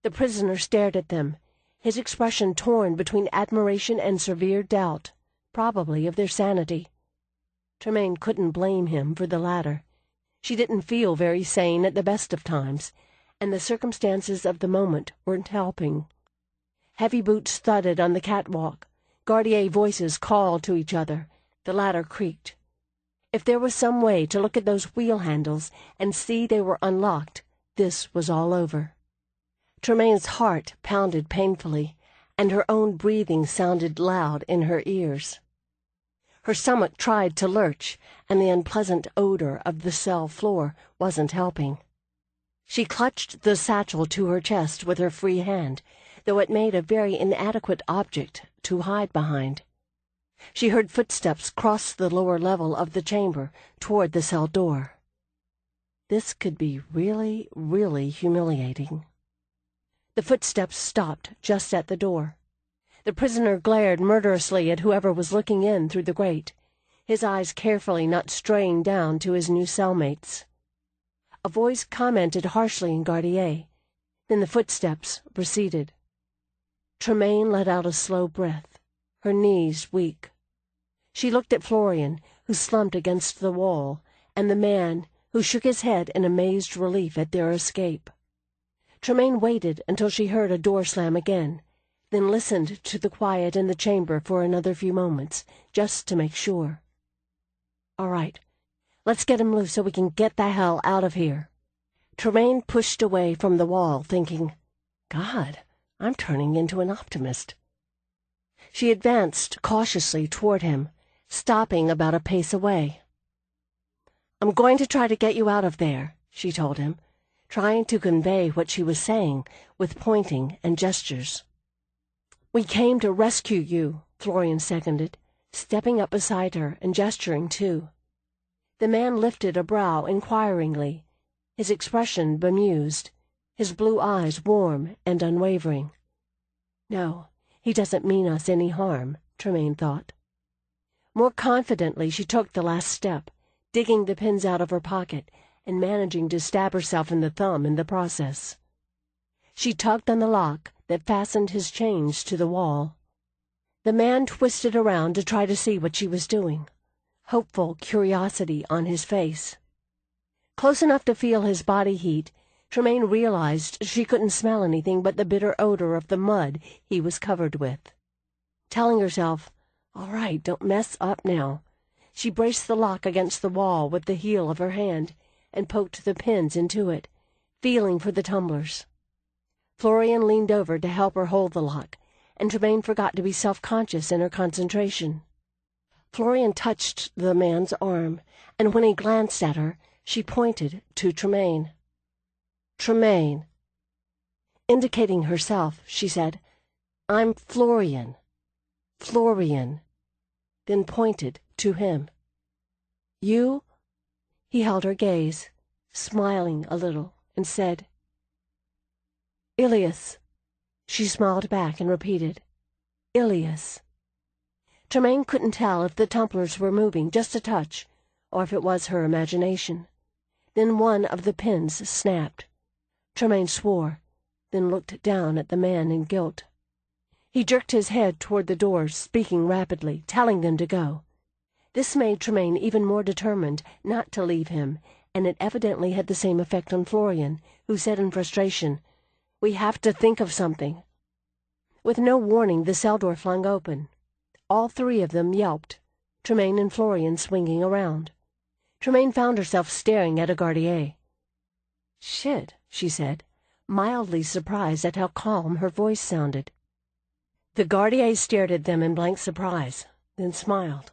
The prisoner stared at them, his expression torn between admiration and severe doubt, probably of their sanity. Tremaine couldn't blame him for the latter. She didn't feel very sane at the best of times, and the circumstances of the moment weren't helping. Heavy boots thudded on the catwalk. Gardier voices called to each other. The ladder creaked. If there was some way to look at those wheel handles and see they were unlocked, this was all over. Tremaine's heart pounded painfully, and her own breathing sounded loud in her ears. Her stomach tried to lurch, and the unpleasant odor of the cell floor wasn't helping. She clutched the satchel to her chest with her free hand, though it made a very inadequate object to hide behind. She heard footsteps cross the lower level of the chamber toward the cell door. This could be really, really humiliating. The footsteps stopped just at the door. The prisoner glared murderously at whoever was looking in through the grate, his eyes carefully not straying down to his new cellmates. A voice commented harshly in Gardier. Then the footsteps receded. Tremaine let out a slow breath, her knees weak. She looked at Florian, who slumped against the wall, and the man, who shook his head in amazed relief at their escape. Tremaine waited until she heard a door slam again, then listened to the quiet in the chamber for another few moments, just to make sure. "All right, let's get him loose so we can get the hell out of here." Tremaine pushed away from the wall, thinking, "God, I'm turning into an optimist." She advanced cautiously toward him, stopping about a pace away. "I'm going to try to get you out of there," she told him, trying to convey what she was saying with pointing and gestures. "We came to rescue you," Florian seconded, stepping up beside her and gesturing too. The man lifted a brow inquiringly, his expression bemused, his blue eyes warm and unwavering. "No, he doesn't mean us any harm," Tremaine thought. More confidently she took the last step, digging the pins out of her pocket and managing to stab herself in the thumb in the process. She tugged on the lock that fastened his chains to the wall. The man twisted around to try to see what she was doing, hopeful curiosity on his face. Close enough to feel his body heat, Tremaine realized she couldn't smell anything but the bitter odor of the mud he was covered with. Telling herself, "All right, don't mess up now," she braced the lock against the wall with the heel of her hand and poked the pins into it, feeling for the tumblers. Florian leaned over to help her hold the lock, and Tremaine forgot to be self-conscious in her concentration. Florian touched the man's arm, and when he glanced at her, she pointed to Tremaine. "Tremaine." Indicating herself, she said, "I'm Florian. Florian," then pointed to him. "You?" He held her gaze, smiling a little, and said, "Ilias." She smiled back and repeated, "Ilias." Tremaine couldn't tell if the tumblers were moving just a touch, or if it was her imagination. Then one of the pins snapped. Tremaine swore, then looked down at the man in guilt. He jerked his head toward the doors, speaking rapidly, telling them to go. This made Tremaine even more determined not to leave him, and it evidently had the same effect on Florian, who said in frustration, "We have to think of something." With no warning, the cell door flung open. All three of them yelped, Tremaine and Florian swinging around. Tremaine found herself staring at a Gardier. "Shit," she said, mildly surprised at how calm her voice sounded. The Gardier stared at them in blank surprise, then smiled.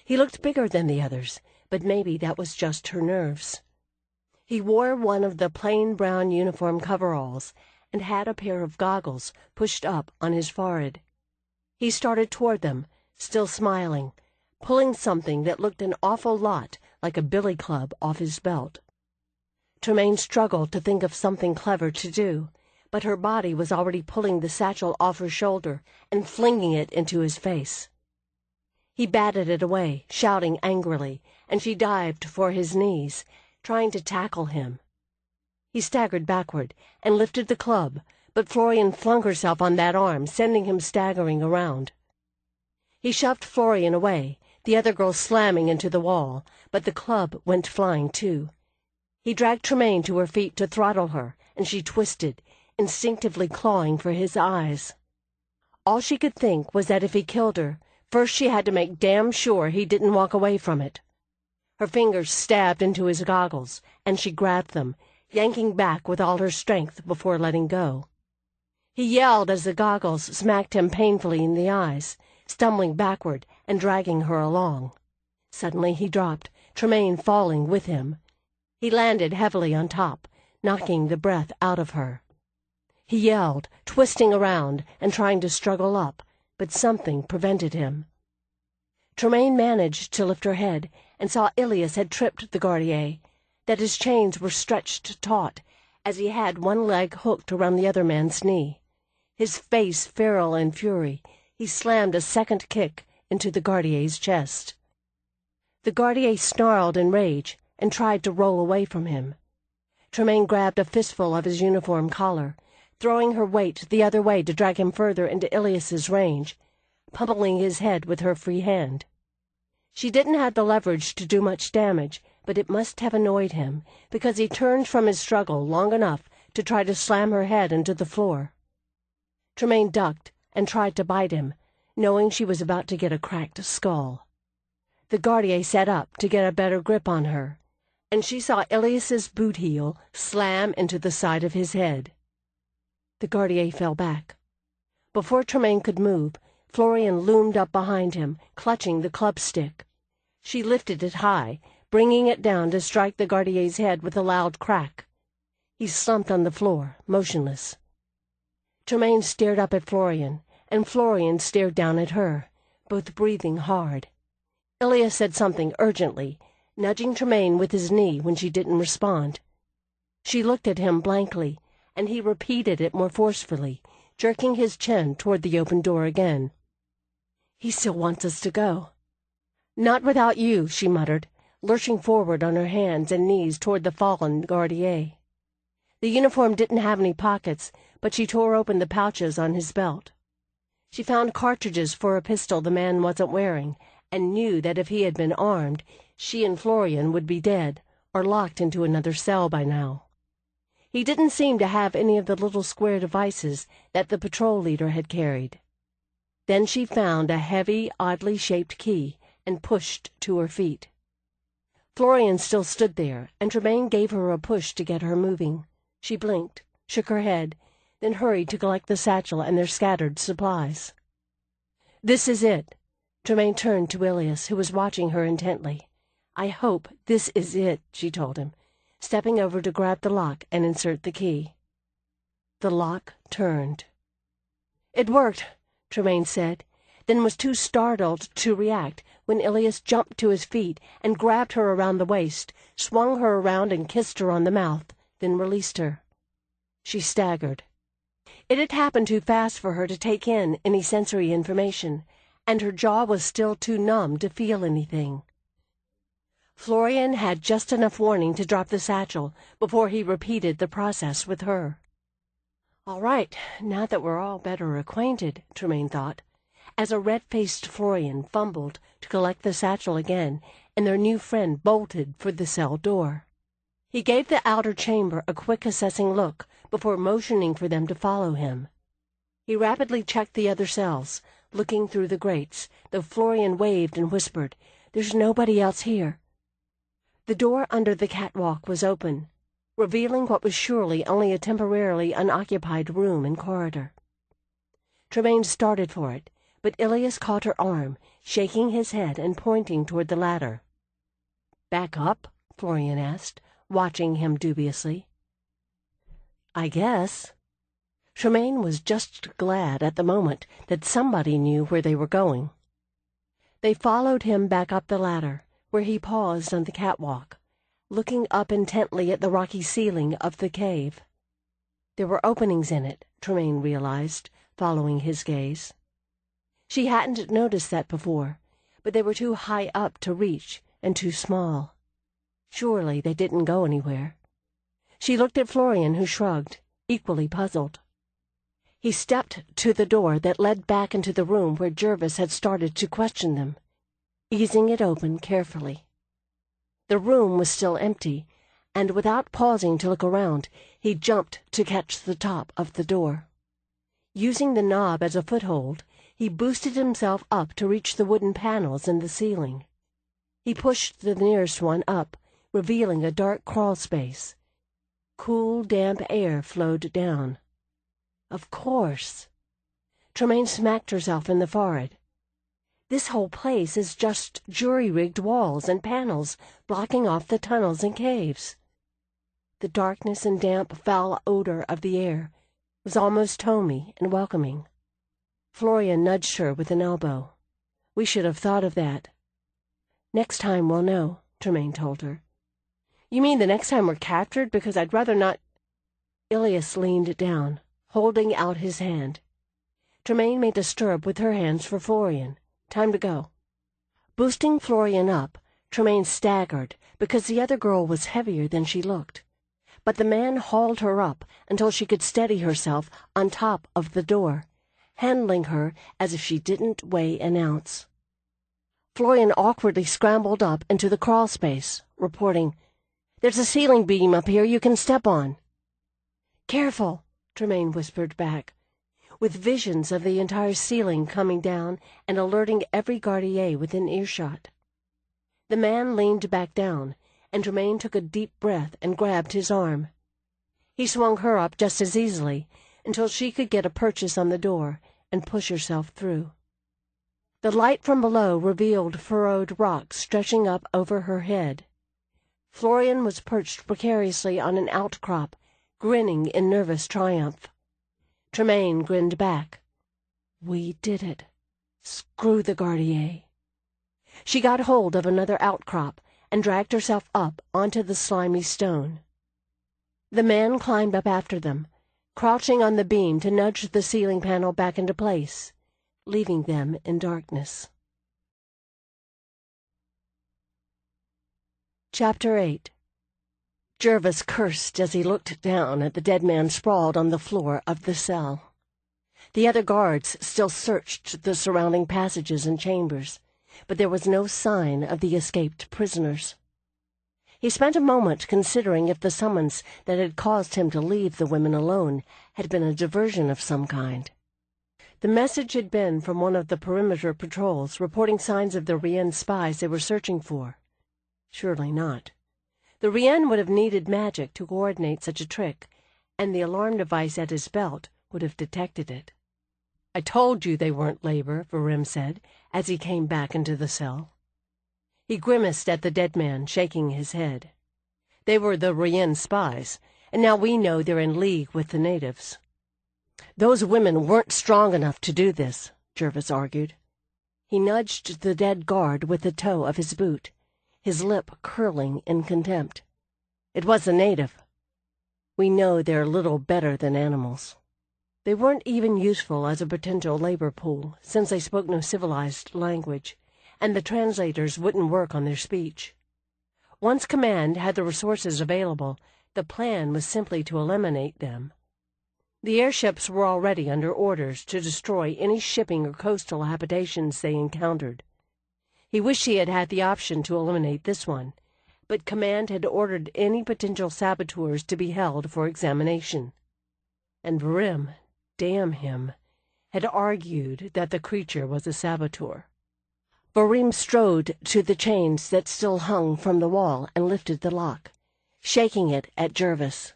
He looked bigger than the others, but maybe that was just her nerves. He wore one of the plain brown uniform coveralls and had a pair of goggles pushed up on his forehead. He started toward them, still smiling, pulling something that looked an awful lot like a billy club off his belt. Tremaine struggled to think of something clever to do, but her body was already pulling the satchel off her shoulder and flinging it into his face. He batted it away, shouting angrily, and she dived for his knees, trying to tackle him. He staggered backward and lifted the club, but Florian flung herself on that arm, sending him staggering around. He shoved Florian away, the other girl slamming into the wall, but the club went flying too. He dragged Tremaine to her feet to throttle her, and she twisted, instinctively clawing for his eyes. All she could think was that if he killed her, first she had to make damn sure he didn't walk away from it. Her fingers stabbed into his goggles, and she grabbed them, yanking back with all her strength before letting go. He yelled as the goggles smacked him painfully in the eyes, stumbling backward and dragging her along. Suddenly he dropped, Tremaine falling with him. He landed heavily on top, knocking the breath out of her. He yelled, twisting around and trying to struggle up, but something prevented him. Tremaine managed to lift her head and saw Ilias had tripped the Gardier. that his chains were stretched taut, as he had one leg hooked around the other man's knee. His face feral in fury, he slammed a second kick into the gardier's chest. The gardier snarled in rage and tried to roll away from him. Tremaine grabbed a fistful of his uniform collar, throwing her weight the other way to drag him further into Ilias's range, pummeling his head with her free hand. She didn't have the leverage to do much damage, but it must have annoyed him, because he turned from his struggle long enough to try to slam her head into the floor. Tremaine ducked and tried to bite him, knowing she was about to get a cracked skull. The gardier sat up to get a better grip on her, and she saw Ilias's boot heel slam into the side of his head. The gardier fell back. Before Tremaine could move, Florian loomed up behind him, clutching the club stick. She lifted it high, bringing it down to strike the gardier's head with a loud crack. He slumped on the floor, motionless. Tremaine stared up at Florian, and Florian stared down at her, both breathing hard. Ilias said something urgently, nudging Tremaine with his knee when she didn't respond. She looked at him blankly, and he repeated it more forcefully, jerking his chin toward the open door again. "He still wants us to go." "Not without you," she muttered, lurching forward on her hands and knees toward the fallen gardier. The uniform didn't have any pockets, but she tore open the pouches on his belt. She found cartridges for a pistol the man wasn't wearing, and knew that if he had been armed, she and Florian would be dead, or locked into another cell by now. He didn't seem to have any of the little square devices that the patrol leader had carried. Then she found a heavy, oddly shaped key and pushed to her feet. Florian still stood there, and Tremaine gave her a push to get her moving. She blinked, shook her head, then hurried to collect the satchel and their scattered supplies. "This is it." Tremaine turned to Ilias, who was watching her intently. "I hope this is it," she told him, stepping over to grab the lock and insert the key. The lock turned. "It worked," Tremaine said, then was too startled to react when Ilias jumped to his feet and grabbed her around the waist, swung her around and kissed her on the mouth, then released her. She staggered. It had happened too fast for her to take in any sensory information, and her jaw was still too numb to feel anything. Florian had just enough warning to drop the satchel before he repeated the process with her. "All right, now that we're all better acquainted," Tremaine thought, as a red-faced Florian fumbled to collect the satchel again, and their new friend bolted for the cell door. He gave the outer chamber a quick assessing look before motioning for them to follow him. He rapidly checked the other cells, looking through the grates, though Florian waved and whispered, "There's nobody else here." The door under the catwalk was open, revealing what was surely only a temporarily unoccupied room and corridor. Tremaine started for it, but Ilias caught her arm, shaking his head and pointing toward the ladder. "Back up?" Florian asked, watching him dubiously. "I guess." Tremaine was just glad at the moment that somebody knew where they were going. They followed him back up the ladder, where he paused on the catwalk, looking up intently at the rocky ceiling of the cave. There were openings in it, Tremaine realized, following his gaze. She hadn't noticed that before, but they were too high up to reach and too small. Surely they didn't go anywhere. She looked at Florian, who shrugged, equally puzzled. He stepped to the door that led back into the room where Jervis had started to question them, easing it open carefully. The room was still empty, and without pausing to look around, he jumped to catch the top of the door. Using the knob as a foothold, he boosted himself up to reach the wooden panels in the ceiling. He pushed the nearest one up, revealing a dark crawl space. Cool, damp air flowed down. Of course. Tremaine smacked herself in the forehead. This whole place is just jury-rigged walls and panels blocking off the tunnels and caves. The darkness and damp, foul odor of the air was almost homey and welcoming. Florian nudged her with an elbow. "We should have thought of that." "Next time we'll know," Tremaine told her. You mean the next time we're captured? Because I'd rather not—" Ilias leaned down, holding out his hand. Tremaine made a stirrup with her hands for Florian. Time to go. Boosting Florian up, Tremaine staggered because the other girl was heavier than she looked. But the man hauled her up until she could steady herself on top of the door, handling her as if she didn't weigh an ounce. Florian awkwardly scrambled up into the crawl space, reporting, "There's a ceiling beam up here you can step on." "Careful," Tremaine whispered back, with visions of the entire ceiling coming down and alerting every gardier within earshot. The man leaned back down, and Tremaine took a deep breath and grabbed his arm. He swung her up just as easily until she could get a purchase on the door and push herself through. The light from below revealed furrowed rock stretching up over her head. Florian was perched precariously on an outcrop, grinning in nervous triumph. Tremaine grinned back. "We did it. Screw the gardier." She got hold of another outcrop and dragged herself up onto the slimy stone. The man climbed up after them, crouching on the beam to nudge the ceiling panel back into place, leaving them in darkness. Chapter 8. Jervis cursed as he looked down at the dead man sprawled on the floor of the cell. The other guards still searched the surrounding passages and chambers, but there was no sign of the escaped prisoners. He spent a moment considering if the summons that had caused him to leave the women alone had been a diversion of some kind. The message had been from one of the perimeter patrols reporting signs of the Rien spies they were searching for. Surely not. The Rien would have needed magic to coordinate such a trick, and the alarm device at his belt would have detected it. "I told you they weren't labor," Varim said, as he came back into the cell. He grimaced at the dead man, shaking his head. "They were the Rien spies, and now we know they're in league with the natives." "Those women weren't strong enough to do this," Jervis argued. He nudged the dead guard with the toe of his boot, his lip curling in contempt. "It was a native. We know they're little better than animals." They weren't even useful as a potential labor pool, since they spoke no civilized language, and the translators wouldn't work on their speech. Once command had the resources available, the plan was simply to eliminate them. The airships were already under orders to destroy any shipping or coastal habitations they encountered. He wished he had had the option to eliminate this one, but command had ordered any potential saboteurs to be held for examination. And Varim, damn him, had argued that the creature was a saboteur. Varim strode to the chains that still hung from the wall and lifted the lock, shaking it at Jervis.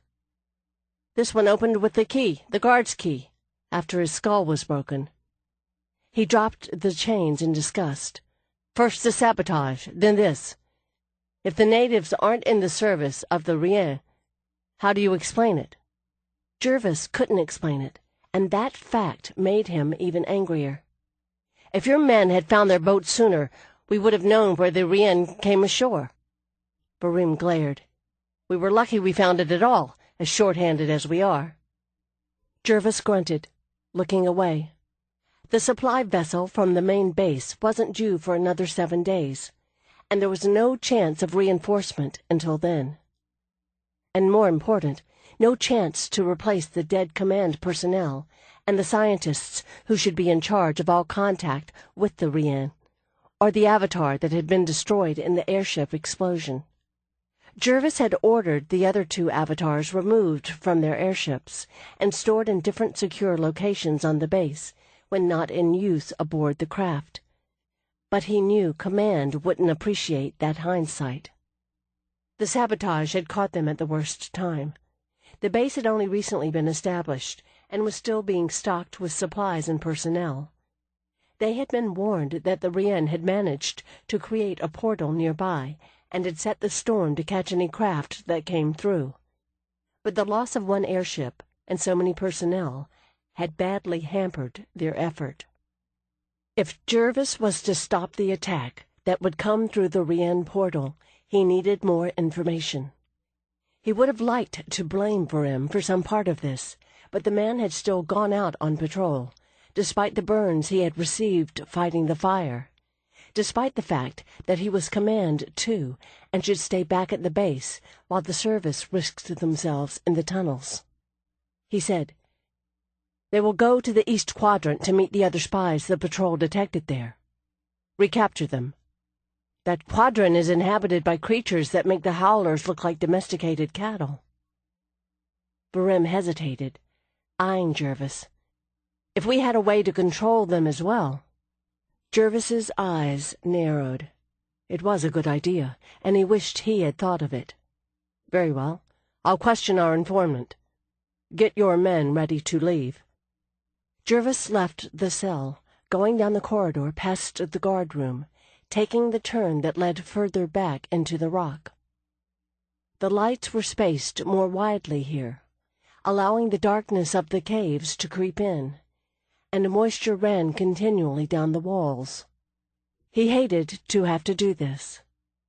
"This one opened with the key, the guard's key, after his skull was broken." He dropped the chains in disgust. "First the sabotage, then this. If the natives aren't in the service of the Rien, how do you explain it?" Jervis couldn't explain it, and that fact made him even angrier. "If your men had found their boat sooner, we would have known where the Rien came ashore." Varim glared. "We were lucky we found it at all, as short-handed as we are." Jervis grunted, looking away. The supply vessel from the main base wasn't due for another 7 days, and there was no chance of reinforcement until then. And more important, no chance to replace the dead command personnel and the scientists who should be in charge of all contact with the Rien, or the avatar that had been destroyed in the airship explosion. Jervis had ordered the other 2 avatars removed from their airships and stored in different secure locations on the base when not in use aboard the craft. But he knew command wouldn't appreciate that hindsight. The sabotage had caught them at the worst time. The base had only recently been established and was still being stocked with supplies and personnel. They had been warned that the Rien had managed to create a portal nearby and had set the storm to catch any craft that came through. But the loss of one airship and so many personnel had badly hampered their effort. If Jervis was to stop the attack that would come through the Rien portal, he needed more information. He would have liked to blame Varem for some part of this, but the man had still gone out on patrol, despite the burns he had received fighting the fire, despite the fact that he was command too and should stay back at the base while the service risked themselves in the tunnels. He said, "They will go to the East Quadrant to meet the other spies the patrol detected there. Recapture them. That quadrant is inhabited by creatures that make the Howlers look like domesticated cattle." Varem hesitated, eyeing Jervis. "If we had a way to control them as well—" Jervis's eyes narrowed. It was a good idea, and he wished he had thought of it. "Very well. I'll question our informant. Get your men ready to leave." Jervis left the cell, going down the corridor past the guard-room, taking the turn that led further back into the rock. The lights were spaced more widely here, allowing the darkness of the caves to creep in, and moisture ran continually down the walls. He hated to have to do this,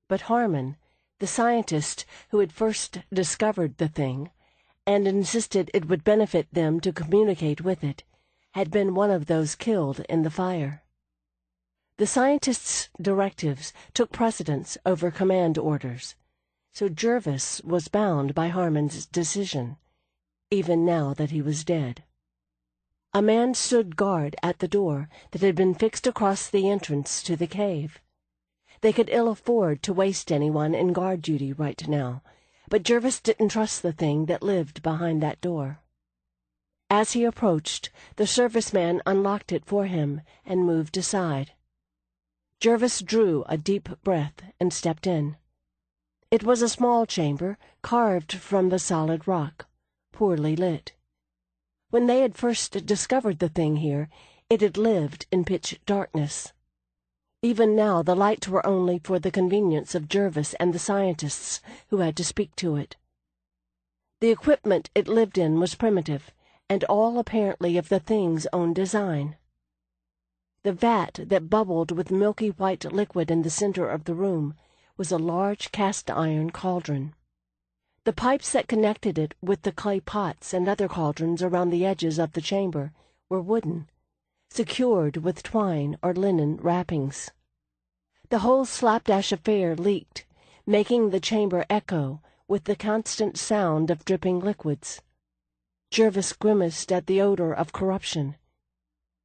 but Harmon, the scientist who had first discovered the thing, and insisted it would benefit them to communicate with it, had been one of those killed in the fire. The scientist's directives took precedence over command orders, so Jervis was bound by Harmon's decision, even now that he was dead. A man stood guard at the door that had been fixed across the entrance to the cave. They could ill afford to waste anyone in guard duty right now, but Jervis didn't trust the thing that lived behind that door. As he approached, the serviceman unlocked it for him and moved aside. Jervis drew a deep breath and stepped in. It was a small chamber carved from the solid rock, poorly lit. When they had first discovered the thing here, it had lived in pitch darkness. Even now the lights were only for the convenience of Jervis and the scientists who had to speak to it. The equipment it lived in was primitive, and all apparently of the thing's own design. The vat that bubbled with milky white liquid in the center of the room was a large cast-iron cauldron. The pipes that connected it with the clay pots and other cauldrons around the edges of the chamber were wooden, secured with twine or linen wrappings. The whole slapdash affair leaked, making the chamber echo with the constant sound of dripping liquids. Jervis grimaced at the odor of corruption.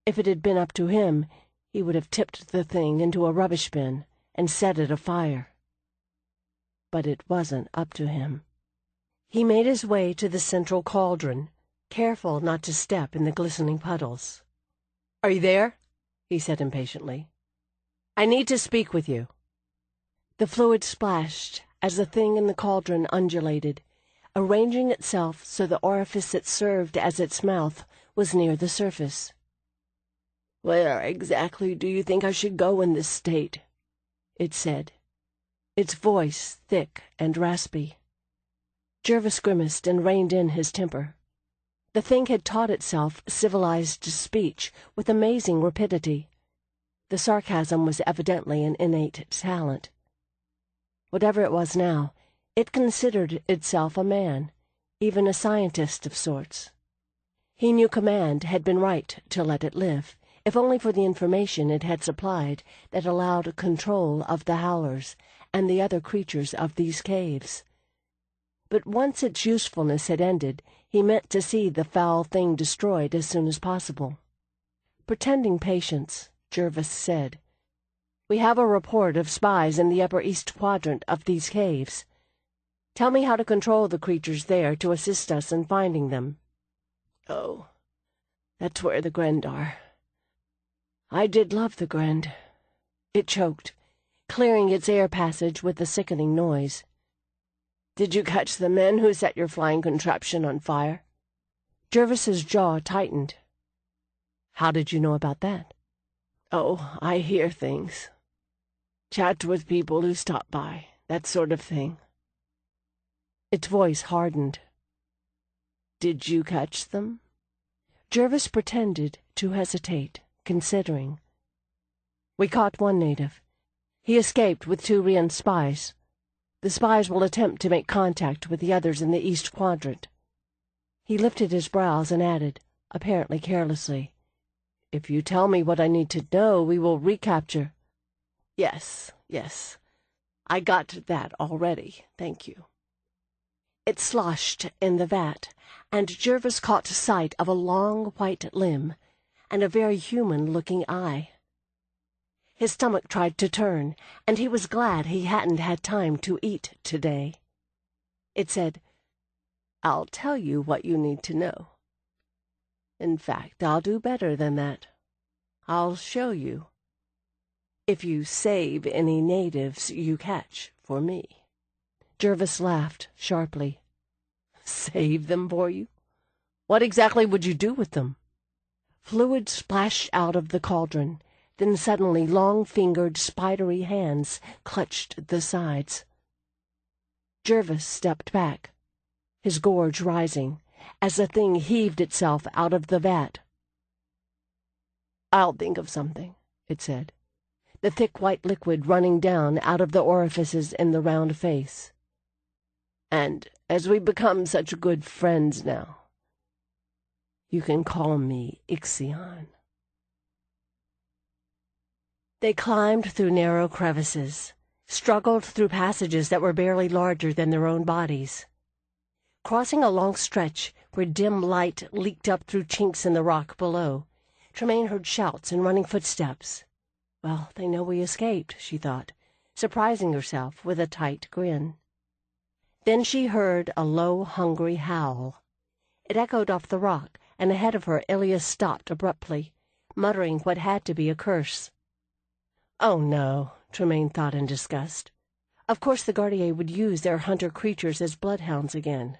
If it had been up to him, he would have tipped the thing into a rubbish bin and set it afire. But it wasn't up to him. He made his way to the central cauldron, careful not to step in the glistening puddles. "Are you there?" he said impatiently. "I need to speak with you." The fluid splashed as the thing in the cauldron undulated, arranging itself so the orifice that served as its mouth was near the surface. "Where exactly do you think I should go in this state?" it said, its voice thick and raspy. Jervis grimaced and reined in his temper. The thing had taught itself civilized speech with amazing rapidity. The sarcasm was evidently an innate talent. Whatever it was now, it considered itself a man, even a scientist of sorts. He knew command had been right to let it live, if only for the information it had supplied that allowed control of the Howlers and the other creatures of these caves. But once its usefulness had ended, he meant to see the foul thing destroyed as soon as possible. Pretending patience, Jervis said, "We have a report of spies in the upper east quadrant of these caves. Tell me how to control the creatures there to assist us in finding them." "Oh, that's where the Grend are. I did love the Grend." It choked, clearing its air passage with a sickening noise. "Did you catch the men who set your flying contraption on fire?" Jervis's jaw tightened. "How did you know about that?" "Oh, I hear things. Chat with people who stop by, that sort of thing." Its voice hardened. "Did you catch them?" Jervis pretended to hesitate, considering. "We caught one native. He escaped with 2 Rien spies." The spies will attempt to make contact with the others in the east quadrant." He lifted his brows and added, apparently carelessly, "If you tell me what I need to know, we will recapture—" Yes. I got that already, thank you." It sloshed in the vat, and Jervis caught sight of a long white limb and a very human-looking eye. His stomach tried to turn, and he was glad he hadn't had time to eat today. It said, "I'll tell you what you need to know. In fact, I'll do better than that. I'll show you. If you save any natives you catch for me." Jervis laughed sharply. "Save them for you? What exactly would you do with them?" Fluid splashed out of the cauldron. Then suddenly long-fingered, spidery hands clutched the sides. Jervis stepped back, his gorge rising, as the thing heaved itself out of the vat. "I'll think of something," it said, the thick white liquid running down out of the orifices in the round face. "And as we become such good friends now, you can call me Ixion." They climbed through narrow crevices, struggled through passages that were barely larger than their own bodies. Crossing a long stretch where dim light leaked up through chinks in the rock below, Tremaine heard shouts and running footsteps. "Well, they know we escaped," she thought, surprising herself with a tight grin. Then she heard a low, hungry howl. It echoed off the rock, and ahead of her Ilias stopped abruptly, muttering what had to be a curse. "Oh, no," Tremaine thought in disgust. Of course the Gardier would use their hunter creatures as bloodhounds again.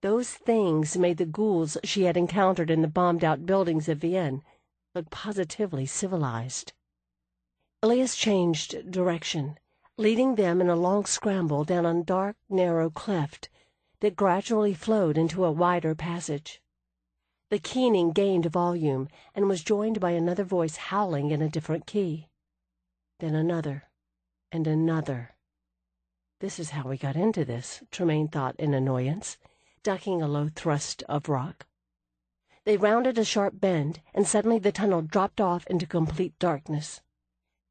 Those things made the ghouls she had encountered in the bombed-out buildings of Vienne look positively civilized. Ilias changed direction, leading them in a long scramble down a dark, narrow cleft that gradually flowed into a wider passage. The keening gained volume and was joined by another voice howling in a different key. Then another, and another. "This is how we got into this," Tremaine thought in annoyance, ducking a low thrust of rock. They rounded a sharp bend, and suddenly the tunnel dropped off into complete darkness.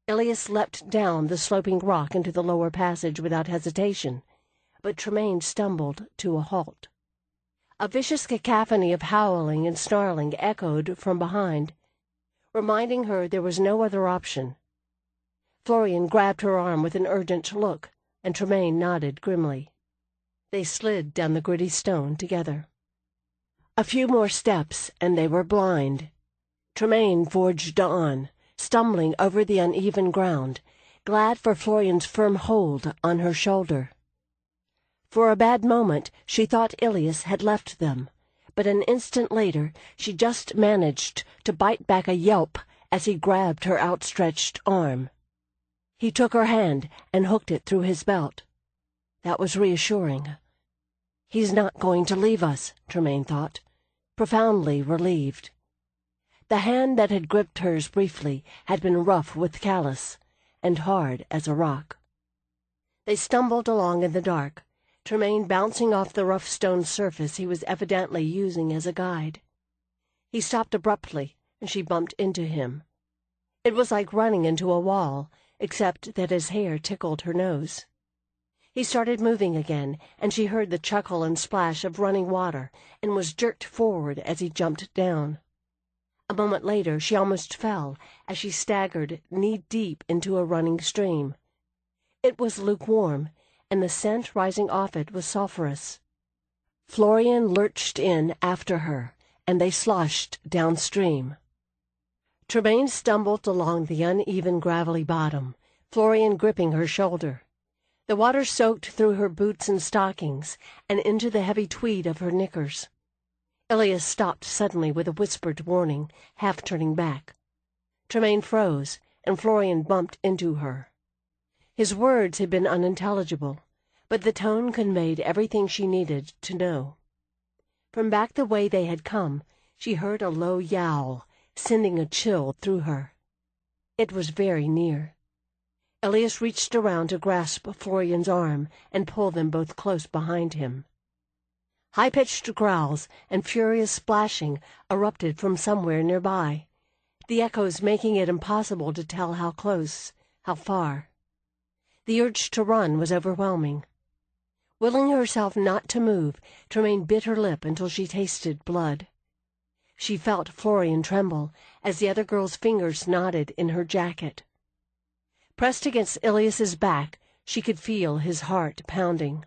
Ilias leapt down the sloping rock into the lower passage without hesitation, but Tremaine stumbled to a halt. A vicious cacophony of howling and snarling echoed from behind, reminding her there was no other option. Florian grabbed her arm with an urgent look, and Tremaine nodded grimly. They slid down the gritty stone together. A few more steps, and they were blind. Tremaine forged on, stumbling over the uneven ground, glad for Florian's firm hold on her shoulder. For a bad moment she thought Ilias had left them, but an instant later she just managed to bite back a yelp as he grabbed her outstretched arm. He took her hand and hooked it through his belt. That was reassuring. He's not going to leave us, Tremaine thought, profoundly relieved. The hand that had gripped hers briefly had been rough with callus and hard as a rock. They stumbled along in the dark, Tremaine bouncing off the rough stone surface he was evidently using as a guide. He stopped abruptly, and she bumped into him. It was like running into a wall, except that his hair tickled her nose. He started moving again, and she heard the chuckle and splash of running water, and was jerked forward as he jumped down. A moment later she almost fell as she staggered knee-deep into a running stream. It was lukewarm, and the scent rising off it was sulphurous. Florian lurched in after her, and they sloshed downstream. Tremaine stumbled along the uneven gravelly bottom, Florian gripping her shoulder. The water soaked through her boots and stockings, and into the heavy tweed of her knickers. Ilias stopped suddenly with a whispered warning, half turning back. Tremaine froze, and Florian bumped into her. His words had been unintelligible, but the tone conveyed everything she needed to know. From back the way they had come, she heard a low yowl, sending a chill through her. It was very near. Ilias reached around to grasp Florian's arm and pull them both close behind him. High-pitched growls and furious splashing erupted from somewhere nearby, the echoes making it impossible to tell how close, how far. The urge to run was overwhelming. Willing herself not to move, Tremaine bit her lip until she tasted blood. She felt Florian tremble as the other girl's fingers knotted in her jacket. Pressed against Ilias's back, she could feel his heart pounding.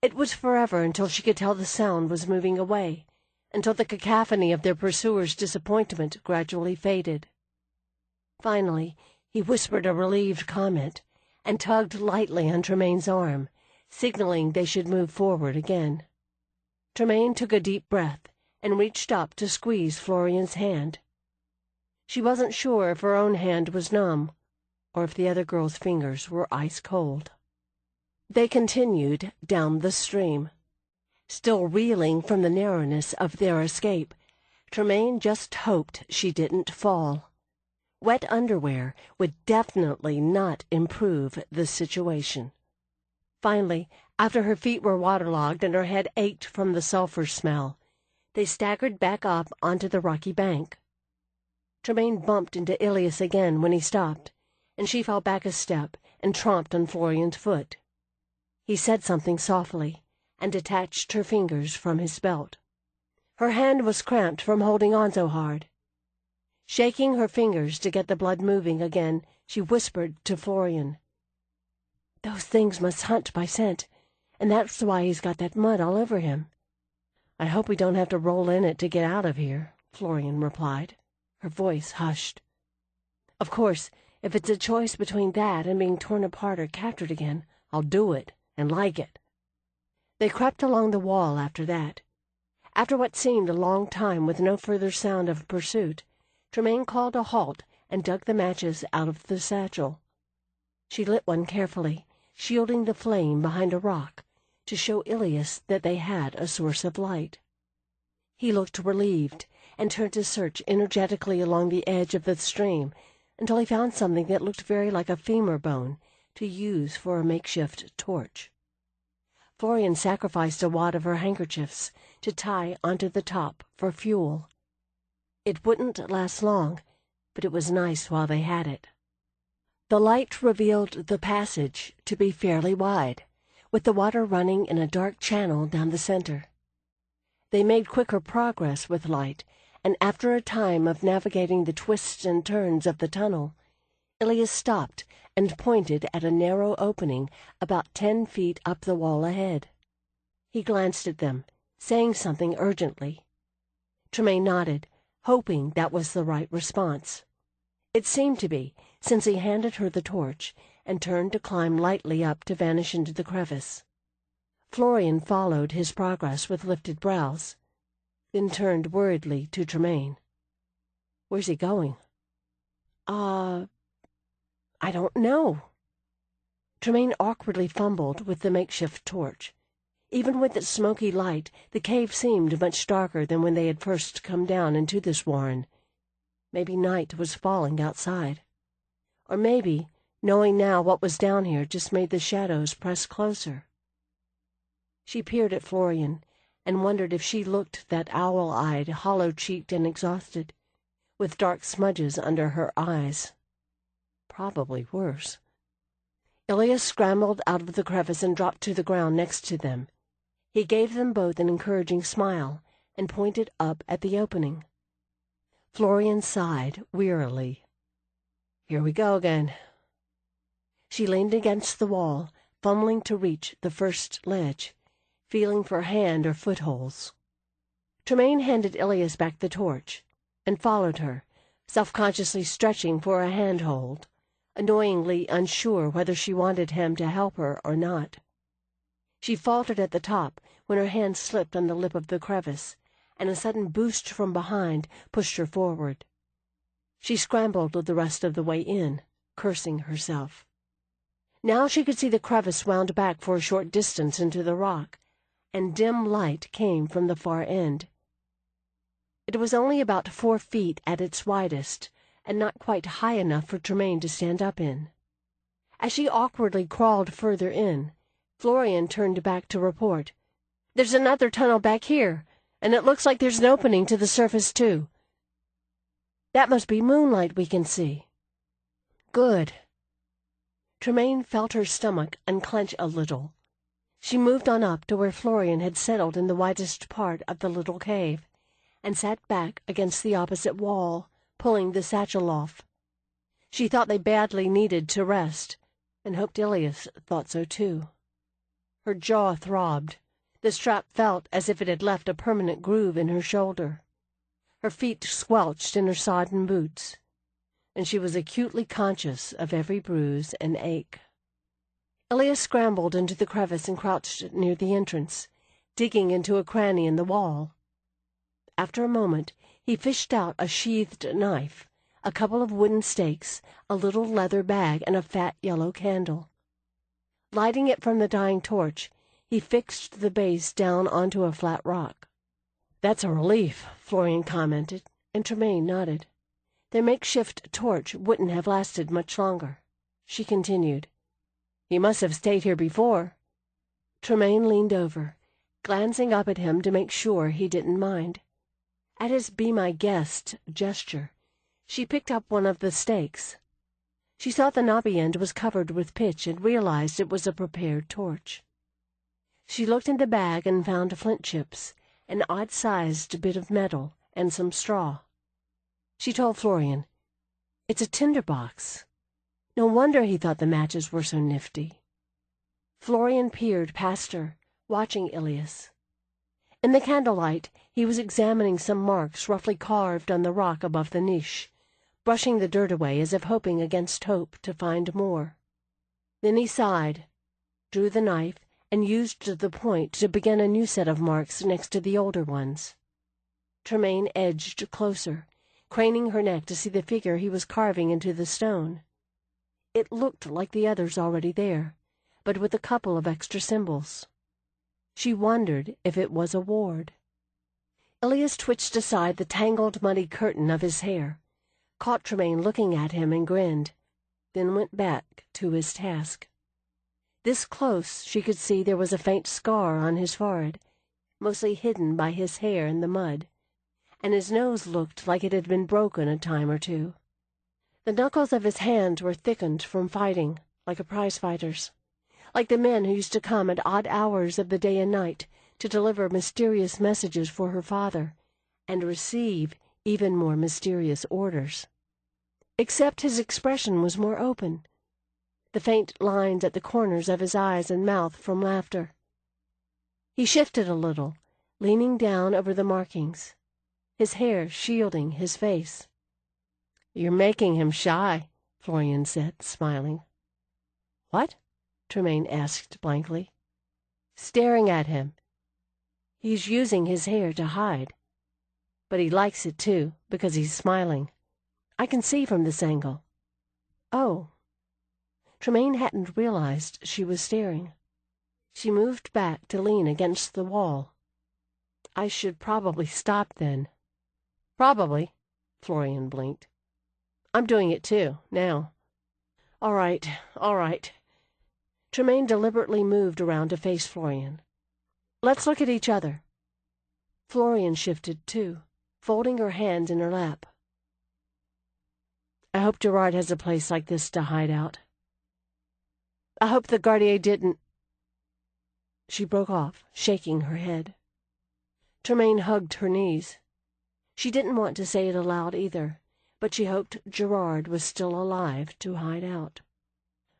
It was forever until she could tell the sound was moving away, until the cacophony of their pursuer's disappointment gradually faded. Finally, he whispered a relieved comment and tugged lightly on Tremaine's arm, signaling they should move forward again. Tremaine took a deep breath and reached up to squeeze Florian's hand. She wasn't sure if her own hand was numb, or if the other girl's fingers were ice-cold. They continued down the stream. Still reeling from the narrowness of their escape, Tremaine just hoped she didn't fall. Wet underwear would definitely not improve the situation. Finally, after her feet were waterlogged and her head ached from the sulfur smell, they staggered back up onto the rocky bank. Tremaine bumped into Ilias again when he stopped, and she fell back a step and tromped on Florian's foot. He said something softly and detached her fingers from his belt. Her hand was cramped from holding on so hard. Shaking her fingers to get the blood moving again, she whispered to Florian, "Those things must hunt by scent, and that's why he's got that mud all over him." "I hope we don't have to roll in it to get out of here," Florian replied, her voice hushed. "Of course, if it's a choice between that and being torn apart or captured again, I'll do it, and like it." They crept along the wall after that. After what seemed a long time with no further sound of pursuit, Tremaine called a halt and dug the matches out of the satchel. She lit one carefully, shielding the flame behind a rock, to show Ilias that they had a source of light. He looked relieved and turned to search energetically along the edge of the stream until he found something that looked very like a femur bone to use for a makeshift torch. Florian sacrificed a wad of her handkerchiefs to tie onto the top for fuel. It wouldn't last long, but it was nice while they had it. The light revealed the passage to be fairly wide, with the water running in a dark channel down the center. They made quicker progress with light, and after a time of navigating the twists and turns of the tunnel, Ilias stopped and pointed at a narrow opening about 10 feet up the wall ahead. He glanced at them, saying something urgently. Tremaine nodded, hoping that was the right response. It seemed to be, since he handed her the torch and turned to climb lightly up to vanish into the crevice. Florian followed his progress with lifted brows, then turned worriedly to Tremaine. "Where's he going?" I don't know." Tremaine awkwardly fumbled with the makeshift torch. Even with its smoky light, the cave seemed much darker than when they had first come down into this warren. Maybe night was falling outside. Or maybe, knowing now what was down here just made the shadows press closer. She peered at Florian and wondered if she looked that owl-eyed, hollow-cheeked and exhausted, with dark smudges under her eyes. Probably worse. Ilias scrambled out of the crevice and dropped to the ground next to them. He gave them both an encouraging smile and pointed up at the opening. Florian sighed wearily. "Here we go again." She leaned against the wall, fumbling to reach the first ledge, feeling for hand or footholds. Tremaine handed Ilias back the torch and followed her, self-consciously stretching for a handhold, annoyingly unsure whether she wanted him to help her or not. She faltered at the top when her hand slipped on the lip of the crevice, and a sudden boost from behind pushed her forward. She scrambled the rest of the way in, cursing herself. Now she could see the crevice wound back for a short distance into the rock, and dim light came from the far end. It was only about 4 feet at its widest, and not quite high enough for Tremaine to stand up in. As she awkwardly crawled further in, Florian turned back to report, "There's another tunnel back here, and it looks like there's an opening to the surface, too. That must be moonlight we can see." "Good." Tremaine felt her stomach unclench a little. She moved on up to where Florian had settled in the widest part of the little cave, and sat back against the opposite wall, pulling the satchel off. She thought they badly needed to rest, and hoped Ilias thought so too. Her jaw throbbed. The strap felt as if it had left a permanent groove in her shoulder. Her feet squelched in her sodden boots, and she was acutely conscious of every bruise and ache. Ilias scrambled into the crevice and crouched near the entrance, digging into a cranny in the wall. After a moment, he fished out a sheathed knife, a couple of wooden stakes, a little leather bag, and a fat yellow candle. Lighting it from the dying torch, he fixed the base down onto a flat rock. "That's a relief," Florian commented, and Tremaine nodded. Their makeshift torch wouldn't have lasted much longer. She continued, "He must have stayed here before." Tremaine leaned over, glancing up at him to make sure he didn't mind. At his "be my guest" gesture, she picked up one of the stakes. She saw the knobby end was covered with pitch and realized it was a prepared torch. She looked in the bag and found flint chips, an odd-sized bit of metal, and some straw. She told Florian, "It's a tinder box." No wonder he thought the matches were so nifty. Florian peered past her, watching Ilias. In the candlelight, he was examining some marks roughly carved on the rock above the niche, brushing the dirt away as if hoping against hope to find more. Then he sighed, drew the knife, and used the point to begin a new set of marks next to the older ones. Tremaine edged closer, craning her neck to see the figure he was carving into the stone. It looked like the others already there, but with a couple of extra symbols. She wondered if it was a ward. Ilias twitched aside the tangled, muddy curtain of his hair, caught Tremaine looking at him and grinned, then went back to his task. This close, she could see there was a faint scar on his forehead, mostly hidden by his hair in the mud, and his nose looked like it had been broken a time or two. The knuckles of his hands were thickened from fighting, like a prize-fighter's, like the men who used to come at odd hours of the day and night to deliver mysterious messages for her father, and receive even more mysterious orders. Except his expression was more open, the faint lines at the corners of his eyes and mouth from laughter. He shifted a little, leaning down over the markings, his hair shielding his face. "You're making him shy," Florian said, smiling. "What?" Tremaine asked blankly. "Staring at him. He's using his hair to hide. But he likes it, too, because he's smiling. I can see from this angle." "Oh." Tremaine hadn't realized she was staring. She moved back to lean against the wall. "I should probably stop then." "Probably," Florian blinked. "I'm doing it too, now." All right. Tremaine deliberately moved around to face Florian. "Let's look at each other." Florian shifted too, folding her hands in her lap. "I hope Gerard has a place like this to hide out. I hope the Gardier didn't—" She broke off, shaking her head. Tremaine hugged her knees. She didn't want to say it aloud either, but she hoped Gerard was still alive to hide out.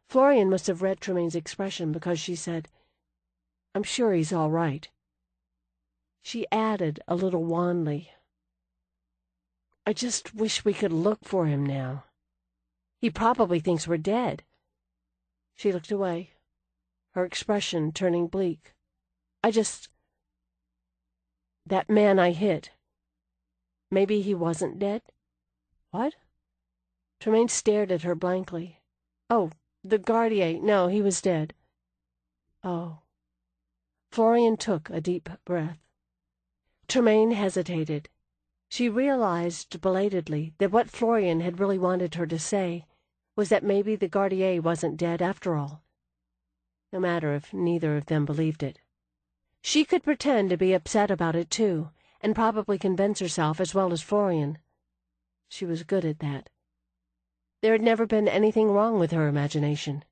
Florian must have read Tremaine's expression because she said, "I'm sure he's all right." She added a little wanly, "I just wish we could look for him now. He probably thinks we're dead." She looked away, her expression turning bleak. That man I hit. Maybe he wasn't dead?" "What?" Tremaine stared at her blankly. "Oh, the Gardier. No, he was dead." "Oh." Florian took a deep breath. Tremaine hesitated. She realized belatedly that what Florian had really wanted her to say was that maybe the Gardier wasn't dead after all, no matter if neither of them believed it. She could pretend to be upset about it, too, and probably convince herself as well as Florian. She was good at that. There had never been anything wrong with her imagination.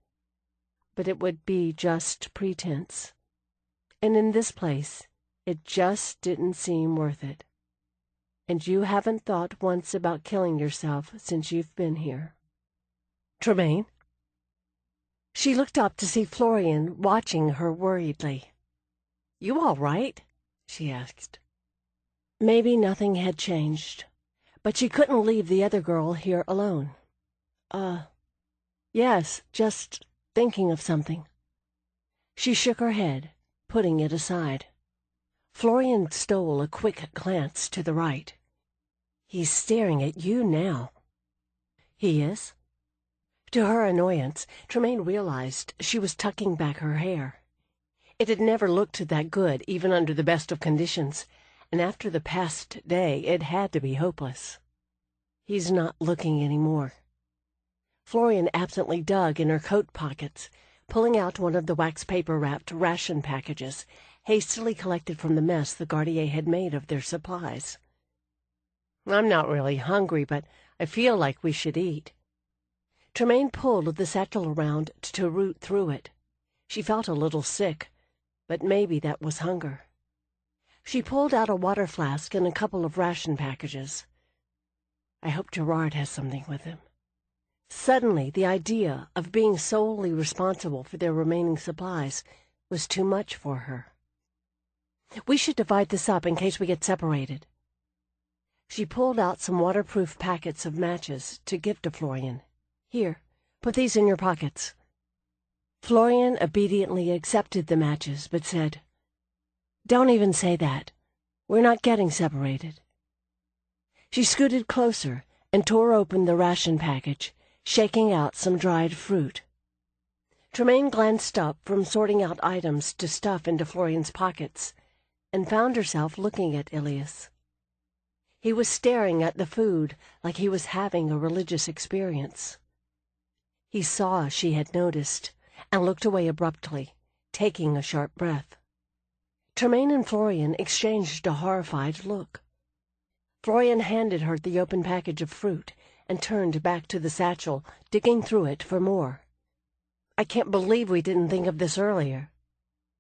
But it would be just pretense. And in this place, it just didn't seem worth it. And you haven't thought once about killing yourself since you've been here. Tremaine? She looked up to see Florian watching her worriedly. You all right? She asked. Maybe nothing had changed, but she couldn't leave the other girl here alone. Yes, just thinking of something. She shook her head, putting it aside. Florian stole a quick glance to the right. He's staring at you now. He is? To her annoyance, Tremaine realized she was tucking back her hair. It had never looked that good, even under the best of conditions, and after the past day it had to be hopeless. He's not looking anymore. Florian absently dug in her coat pockets, pulling out one of the wax paper-wrapped ration packages, hastily collected from the mess the Gardier had made of their supplies. I'm not really hungry, but I feel like we should eat. Tremaine pulled the satchel around to root through it. She felt a little sick, but maybe that was hunger. She pulled out a water flask and a couple of ration packages. I hope Gerard has something with him. Suddenly, the idea of being solely responsible for their remaining supplies was too much for her. We should divide this up in case we get separated. She pulled out some waterproof packets of matches to give to Florian. Here, put these in your pockets. Florian obediently accepted the matches, but said, Don't even say that. We're not getting separated. She scooted closer and tore open the ration package, shaking out some dried fruit. Tremaine glanced up from sorting out items to stuff into Florian's pockets, and found herself looking at Ilias. He was staring at the food like he was having a religious experience. He saw she had noticed, and looked away abruptly, taking a sharp breath. Tremaine and Florian exchanged a horrified look. Florian handed her the open package of fruit, and turned back to the satchel, digging through it for more. I can't believe we didn't think of this earlier,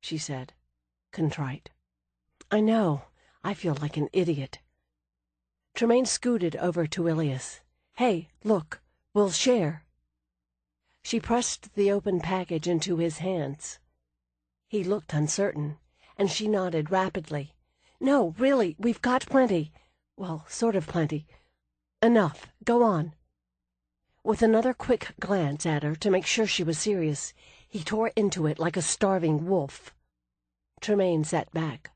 she said, contrite. I know. I feel like an idiot. Tremaine scooted over to Ilias. Hey, look, we'll share. She pressed the open package into his hands. He looked uncertain, and she nodded rapidly. No, really, we've got plenty. Well, sort of plenty. Enough. Go on. With another quick glance at her to make sure she was serious, he tore into it like a starving wolf. Tremaine sat back.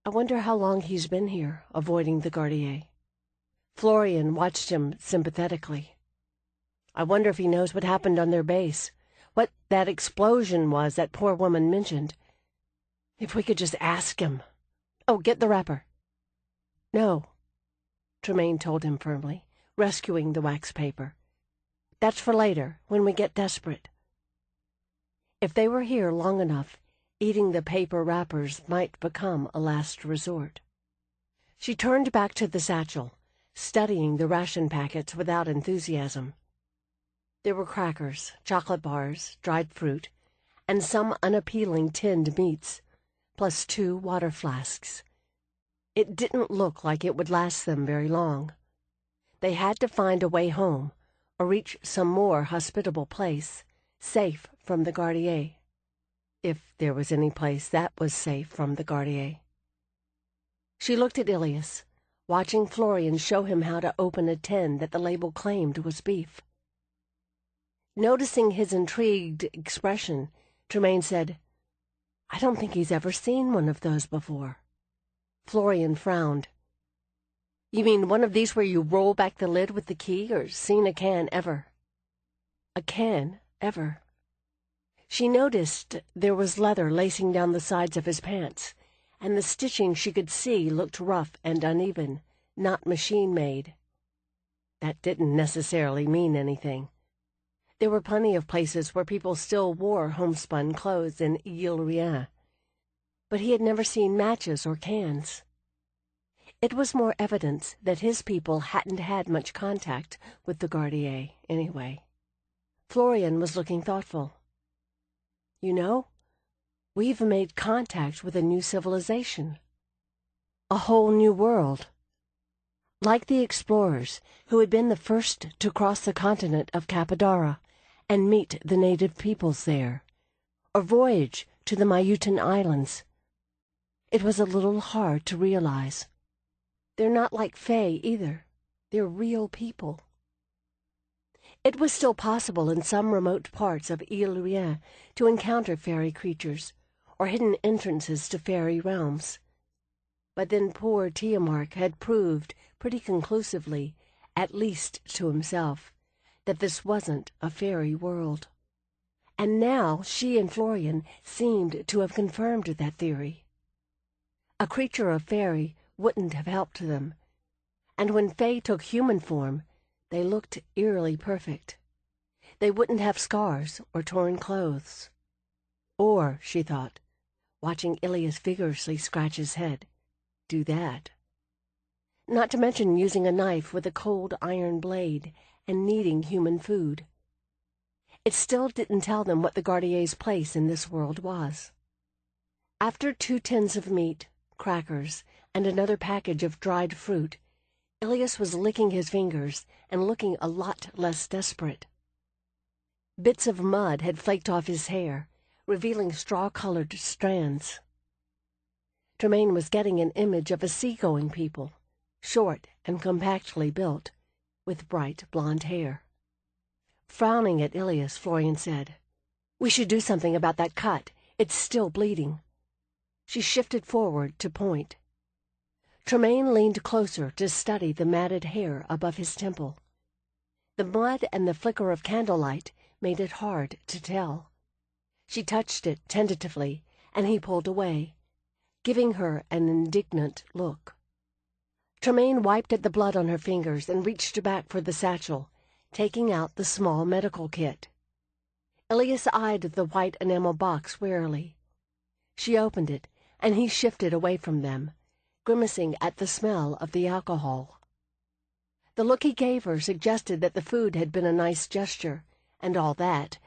I wonder how long he's been here, avoiding the Gardier. Florian watched him sympathetically. I wonder if he knows what happened on their base, what that explosion was that poor woman mentioned. If we could just ask him. Oh, get the wrapper. No, Tremaine told him firmly, rescuing the wax paper. That's for later, when we get desperate. If they were here long enough, eating the paper wrappers might become a last resort. She turned back to the satchel, studying the ration packets without enthusiasm. There were crackers, chocolate bars, dried fruit, and some unappealing tinned meats, plus 2 water flasks. It didn't look like it would last them very long. They had to find a way home, or reach some more hospitable place, safe from the Gardier. If there was any place that was safe from the Gardier. She looked at Ilias, watching Florian show him how to open a tin that the label claimed was beef. Noticing his intrigued expression, Tremaine said, I don't think he's ever seen one of those before. Florian frowned. You mean one of these where you roll back the lid with the key, or seen a can ever? A can ever. She noticed there was leather lacing down the sides of his pants, and the stitching she could see looked rough and uneven, not machine-made. That didn't necessarily mean anything. There were plenty of places where people still wore homespun clothes in ile-rien, but he had never seen matches or cans. It was more evidence that his people hadn't had much contact with the Gardier, anyway. Florian was looking thoughtful. You know, we've made contact with a new civilization. A whole new world. Like the explorers who had been the first to cross the continent of Cappadara and meet the native peoples there, or voyage to the Mayutan Islands. It was a little hard to realize. They're not like Fae either. They're real people. It was still possible in some remote parts of ile-rien to encounter fairy creatures, or hidden entrances to fairy realms. But then poor Tiamark had proved pretty conclusively, at least to himself, that this wasn't a fairy world. And now she and Florian seemed to have confirmed that theory. A creature of fairy wouldn't have helped them, and when Fae took human form, they looked eerily perfect. They wouldn't have scars or torn clothes. Or, she thought, watching Ilias vigorously scratch his head, do that. Not to mention using a knife with a cold iron blade and needing human food. It still didn't tell them what the Gardier's place in this world was. After 2 tins of meat, crackers, and another package of dried fruit, Ilias was licking his fingers and looking a lot less desperate. Bits of mud had flaked off his hair, revealing straw-colored strands. Tremaine was getting an image of a seagoing people, short and compactly built, with bright blonde hair. Frowning at Ilias, Florian said, "We should do something about that cut. It's still bleeding." She shifted forward to point. Tremaine leaned closer to study the matted hair above his temple. The mud and the flicker of candlelight made it hard to tell. She touched it tentatively, and he pulled away, giving her an indignant look. Tremaine wiped at the blood on her fingers and reached back for the satchel, taking out the small medical kit. Ilias eyed the white enamel box warily. She opened it, and he shifted away from them, grimacing at the smell of the alcohol. The look he gave her suggested that the food had been a nice gesture, and all that,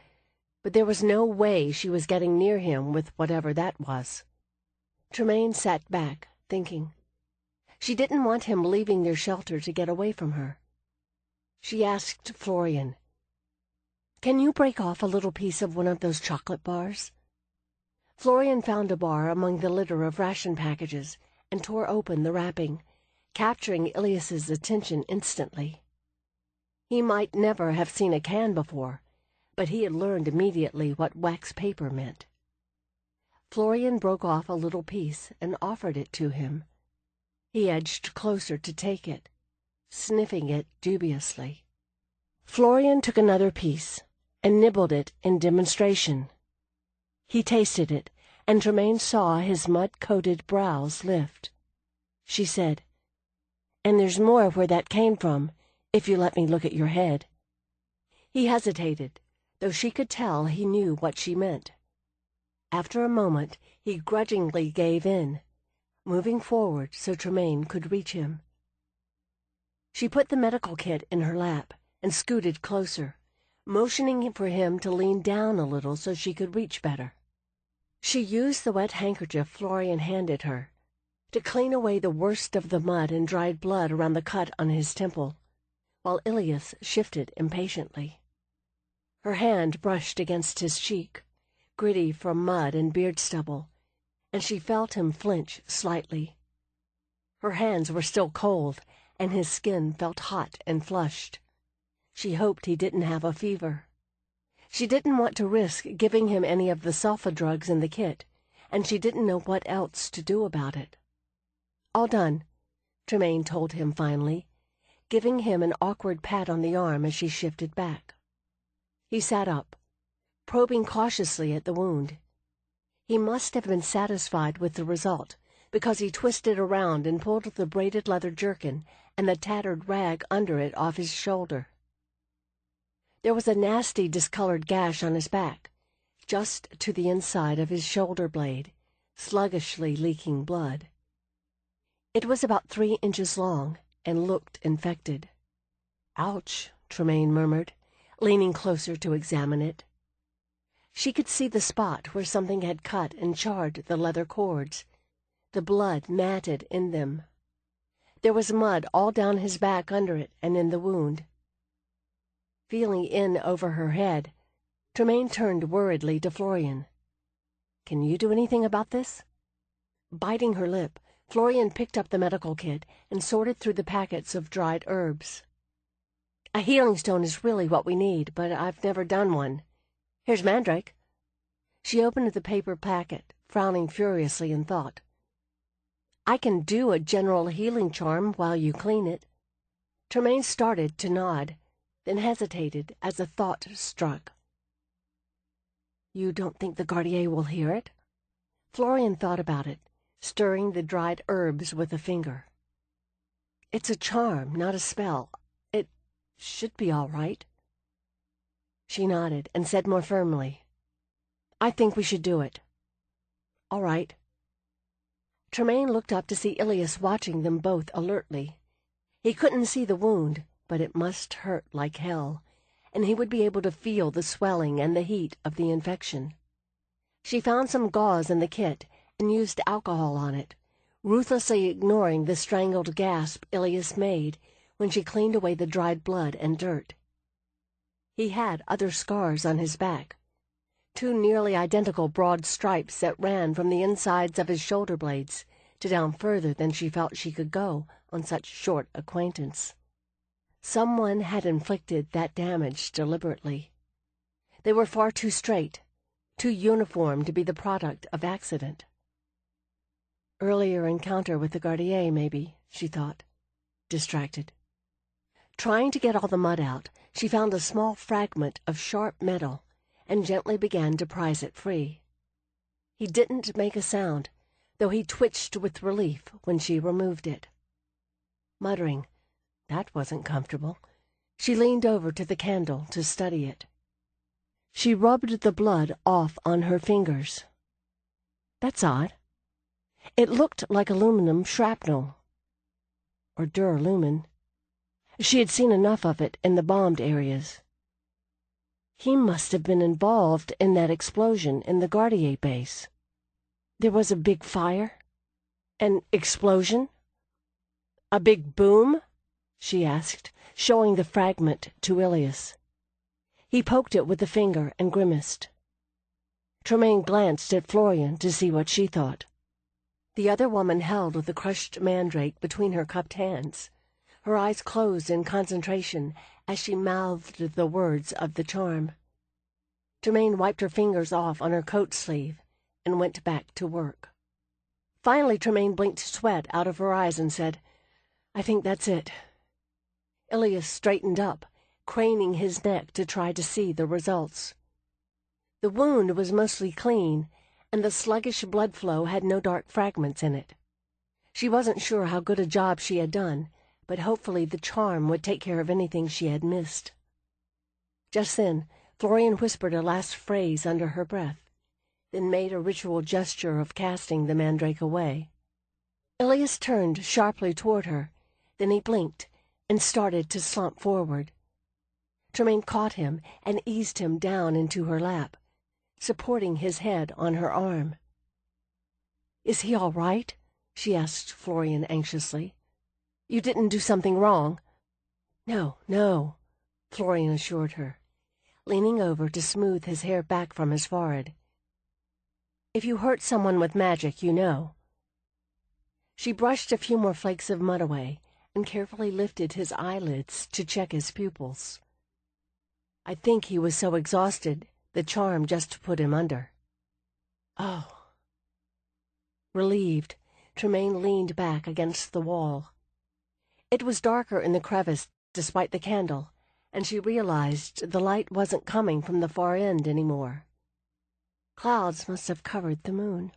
but there was no way she was getting near him with whatever that was. Tremaine sat back, thinking. She didn't want him leaving their shelter to get away from her. She asked Florian, "Can you break off a little piece of one of those chocolate bars?" Florian found a bar among the litter of ration packages and tore open the wrapping, capturing Ilias's attention instantly. He might never have seen a can before, but he had learned immediately what wax paper meant. Florian broke off a little piece and offered it to him. He edged closer to take it, sniffing it dubiously. Florian took another piece and nibbled it in demonstration. He tasted it, and Tremaine saw his mud-coated brows lift. She said, "And there's more where that came from, if you let me look at your head." He hesitated, though she could tell he knew what she meant. After a moment, he grudgingly gave in, moving forward so Tremaine could reach him. She put the medical kit in her lap and scooted closer, motioning for him to lean down a little so she could reach better. She used the wet handkerchief Florian handed her to clean away the worst of the mud and dried blood around the cut on his temple, while Ilias shifted impatiently. Her hand brushed against his cheek, gritty from mud and beard stubble, and she felt him flinch slightly. Her hands were still cold, and his skin felt hot and flushed. She hoped he didn't have a fever. She didn't want to risk giving him any of the sulfa drugs in the kit, and she didn't know what else to do about it. "All done," Tremaine told him finally, giving him an awkward pat on the arm as she shifted back. He sat up, probing cautiously at the wound. He must have been satisfied with the result, because he twisted around and pulled the braided leather jerkin and the tattered rag under it off his shoulder. There was a nasty discolored gash on his back, just to the inside of his shoulder blade, sluggishly leaking blood. It was about 3 inches long and looked infected. "Ouch," Tremaine murmured, leaning closer to examine it. She could see the spot where something had cut and charred the leather cords, the blood matted in them. There was mud all down his back under it and in the wound. Feeling in over her head, Tremaine turned worriedly to Florian. "Can you do anything about this?" Biting her lip, Florian picked up the medical kit and sorted through the packets of dried herbs. "A healing stone is really what we need, but I've never done one. Here's mandrake." She opened the paper packet, frowning furiously in thought. "I can do a general healing charm while you clean it." Tremaine started to nod, then hesitated as a thought struck. "You don't think the Gardier will hear it?" Florian thought about it, stirring the dried herbs with a finger. "It's a charm, not a spell. It should be all right." She nodded and said more firmly, "I think we should do it." "All right." Tremaine looked up to see Ilias watching them both alertly. He couldn't see the wound, but it must hurt like hell, and he would be able to feel the swelling and the heat of the infection. She found some gauze in the kit and used alcohol on it, ruthlessly ignoring the strangled gasp Ilias made when she cleaned away the dried blood and dirt. He had other scars on his back, 2 nearly identical broad stripes that ran from the insides of his shoulder blades to down further than she felt she could go on such short acquaintance. Someone had inflicted that damage deliberately. They were far too straight, too uniform to be the product of accident. Earlier encounter with the Gardier, maybe, she thought, distracted. Trying to get all the mud out, she found a small fragment of sharp metal and gently began to prise it free. He didn't make a sound, though he twitched with relief when she removed it. Muttering, "That wasn't comfortable," she leaned over to the candle to study it. She rubbed the blood off on her fingers. "That's odd. It looked like aluminum shrapnel. Or duralumin. She had seen enough of it in the bombed areas. He must have been involved in that explosion in the Gardier base. There was a big fire? An explosion? A big boom?" she asked, showing the fragment to Ilias. He poked it with a finger and grimaced. Tremaine glanced at Florian to see what she thought. The other woman held the crushed mandrake between her cupped hands. Her eyes closed in concentration as she mouthed the words of the charm. Tremaine wiped her fingers off on her coat sleeve and went back to work. Finally, Tremaine blinked sweat out of her eyes and said, "I think that's it." Ilias straightened up, craning his neck to try to see the results. The wound was mostly clean, and the sluggish blood flow had no dark fragments in it. She wasn't sure how good a job she had done, but hopefully the charm would take care of anything she had missed. Just then, Florian whispered a last phrase under her breath, then made a ritual gesture of casting the mandrake away. Ilias turned sharply toward her, then he blinked and started to slump forward. Tremaine caught him and eased him down into her lap, supporting his head on her arm. "Is he all right?" she asked Florian anxiously. "You didn't do something wrong?" "No, no," Florian assured her, leaning over to smooth his hair back from his forehead. "If you hurt someone with magic, you know." She brushed a few more flakes of mud away and carefully lifted his eyelids to check his pupils. "I think he was so exhausted, the charm just put him under." "Oh." Relieved, Tremaine leaned back against the wall. It was darker in the crevice despite the candle, and she realized the light wasn't coming from the far end anymore. Clouds must have covered the moon.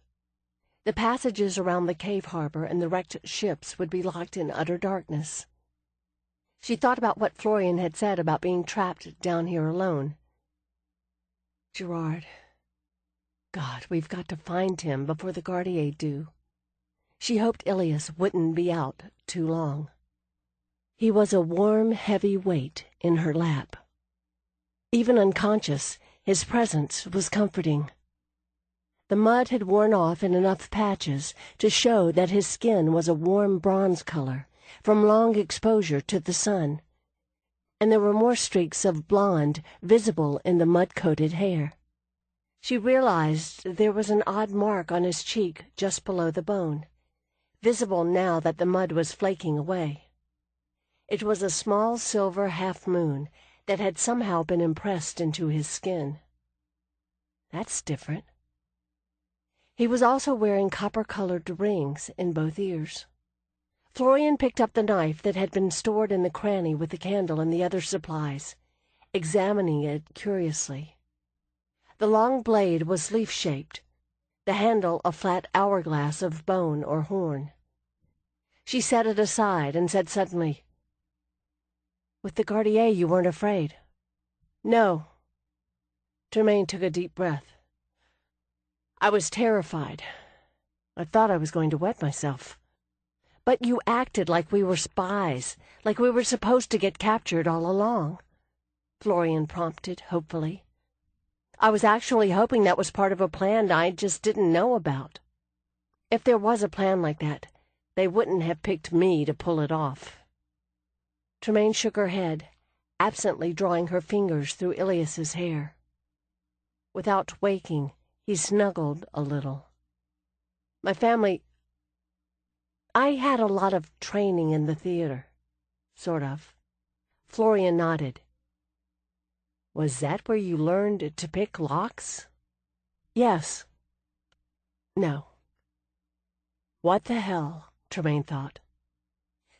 The passages around the cave harbor and the wrecked ships would be locked in utter darkness. She thought about what Florian had said about being trapped down here alone. Gerard. God, we've got to find him before the Gardiers do. She hoped Ilias wouldn't be out too long. He was a warm, heavy weight in her lap. Even unconscious, his presence was comforting. The mud had worn off in enough patches to show that his skin was a warm bronze color from long exposure to the sun, and there were more streaks of blonde visible in the mud-coated hair. She realized there was an odd mark on his cheek just below the bone, visible now that the mud was flaking away. It was a small silver half-moon that had somehow been impressed into his skin. That's different. He was also wearing copper-colored rings in both ears. Florian picked up the knife that had been stored in the cranny with the candle and the other supplies, examining it curiously. The long blade was leaf-shaped, the handle a flat hourglass of bone or horn. She set it aside and said suddenly, "With the Gardiers you weren't afraid." "No." Tremaine took a deep breath. "I was terrified. I thought I was going to wet myself." "But you acted like we were spies, like we were supposed to get captured all along," Florian prompted hopefully. "I was actually hoping that was part of a plan I just didn't know about. If there was a plan like that, they wouldn't have picked me to pull it off." Tremaine shook her head, absently drawing her fingers through Ilias's hair. Without waking, he snuggled a little. "My family... I had a lot of training in the theater. Sort of." Florian nodded. "Was that where you learned to pick locks?" "Yes." "No." What the hell, Tremaine thought.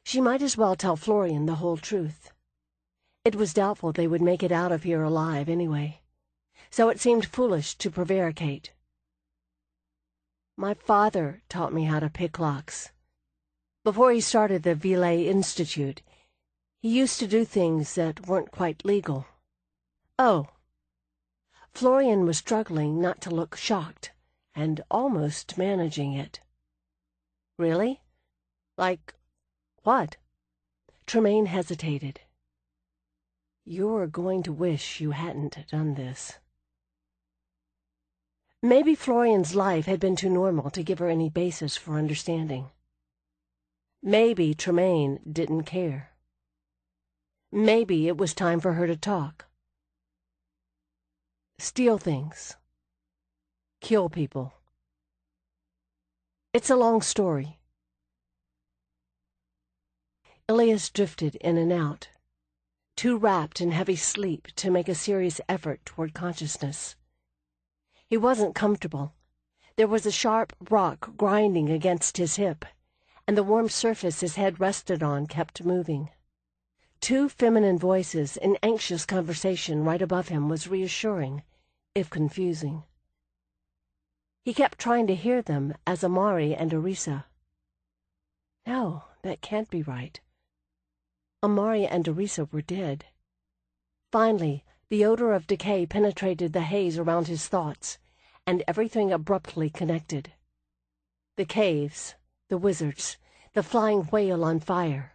She might as well tell Florian the whole truth. It was doubtful they would make it out of here alive anyway, so it seemed foolish to prevaricate. "My father taught me how to pick locks. Before he started the Ville Institute, he used to do things that weren't quite legal." "Oh." Florian was struggling not to look shocked, and almost managing it. "Really? Like what?" Tremaine hesitated. "You're going to wish you hadn't done this." Maybe Florian's life had been too normal to give her any basis for understanding. Maybe Tremaine didn't care. Maybe it was time for her to talk. Steal things. Kill people. It's a long story. Ilias drifted in and out, too wrapped in heavy sleep to make a serious effort toward consciousness. He wasn't comfortable. There was a sharp rock grinding against his hip, and the warm surface his head rested on kept moving. Two feminine voices in anxious conversation right above him was reassuring, if confusing. He kept trying to hear them as Amari and Orisa. No, that can't be right. Amari and Orisa were dead. Finally, the odor of decay penetrated the haze around his thoughts, and everything abruptly connected. The caves, the wizards, the flying whale on fire,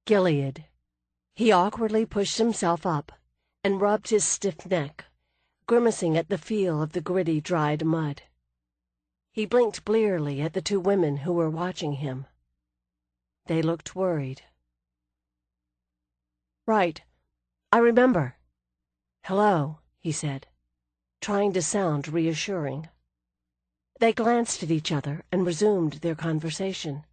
Gilead. He awkwardly pushed himself up and rubbed his stiff neck, grimacing at the feel of the gritty, dried mud. He blinked blearily at the two women who were watching him. They looked worried. "Right. I remember." "Hello," he said, trying to sound reassuring. They glanced at each other and resumed their conversation.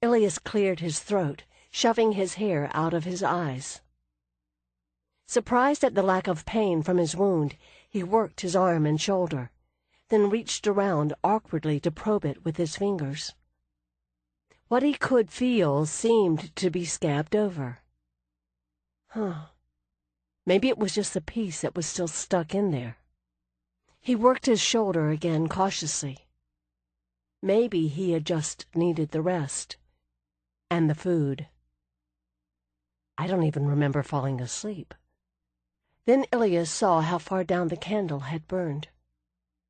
Ilias cleared his throat, shoving his hair out of his eyes. Surprised at the lack of pain from his wound, he worked his arm and shoulder, then reached around awkwardly to probe it with his fingers. What he could feel seemed to be scabbed over. Maybe it was just the piece that was still stuck in there. He worked his shoulder again cautiously. Maybe he had just needed the rest. And the food. I don't even remember falling asleep. Then Ilias saw how far down the candle had burned.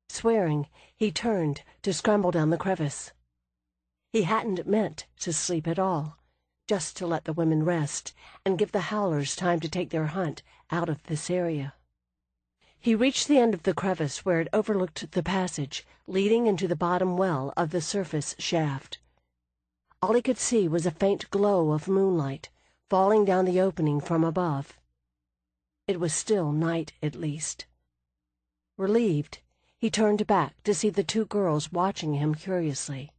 Swearing, he turned to scramble down the crevice. He hadn't meant to sleep at all, just to let the women rest and give the howlers time to take their hunt out of this area. He reached the end of the crevice where it overlooked the passage leading into the bottom well of the surface shaft. All he could see was a faint glow of moonlight falling down the opening from above. It was still night, at least. Relieved, he turned back to see the two girls watching him curiously.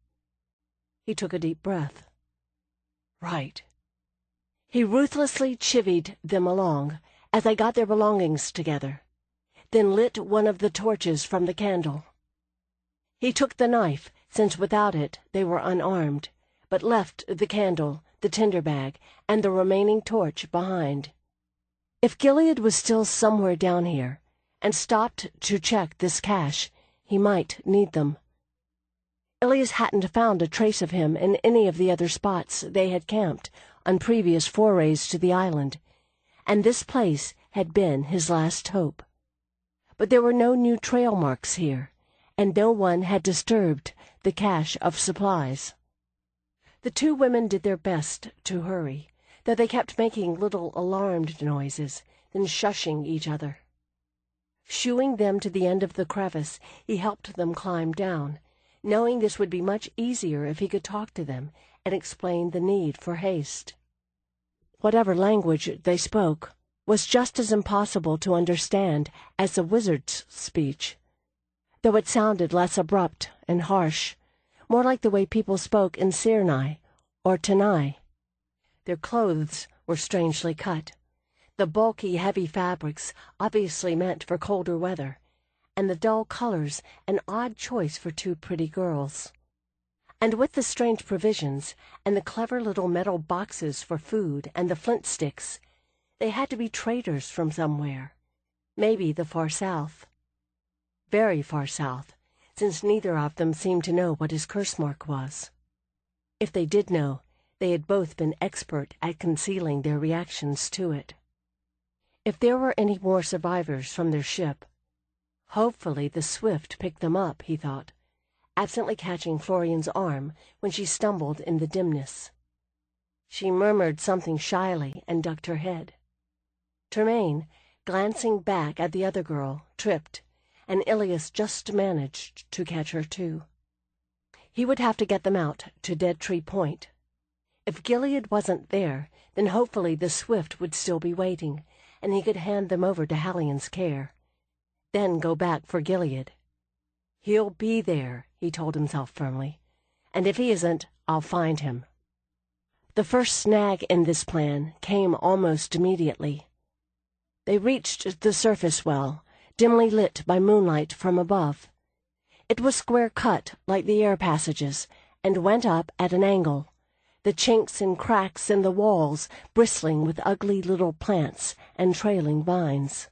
He took a deep breath. Right. He ruthlessly chivied them along as they got their belongings together, then lit one of the torches from the candle. He took the knife, since without it they were unarmed, but left the candle, the tinder bag, and the remaining torch behind. If Gilead was still somewhere down here, and stopped to check this cache, he might need them. Ilias hadn't found a trace of him in any of the other spots they had camped on previous forays to the island, and this place had been his last hope. But there were no new trail marks here, and no one had disturbed the cache of supplies. The two women did their best to hurry, though they kept making little alarmed noises, then shushing each other. Shooing them to the end of the crevice, he helped them climb down, knowing this would be much easier if he could talk to them and explain the need for haste. Whatever language they spoke was just as impossible to understand as the wizard's speech, though it sounded less abrupt and harsh, more like the way people spoke in Sirnai or Tanai. Their clothes were strangely cut, the bulky, heavy fabrics obviously meant for colder weather, and the dull colors an odd choice for two pretty girls. And with the strange provisions, and the clever little metal boxes for food and the flint sticks, they had to be traders from somewhere, maybe the far south. Very far south, since neither of them seemed to know what his curse mark was. If they did know, they had both been expert at concealing their reactions to it. If there were any more survivors from their ship, hopefully the Swift picked them up, he thought, absently catching Florian's arm when she stumbled in the dimness. She murmured something shyly and ducked her head. Tremaine, glancing back at the other girl, tripped, and Ilias just managed to catch her too. He would have to get them out to Dead Tree Point. If Gilead wasn't there, then hopefully the Swift would still be waiting, and he could hand them over to Hallion's care. Then go back for Gilead. He'll be there, he told himself firmly, and if he isn't, I'll find him. The first snag in this plan came almost immediately. They reached the surface well, dimly lit by moonlight from above. It was square-cut like the air passages, and went up at an angle, the chinks and cracks in the walls bristling with ugly little plants and trailing vines.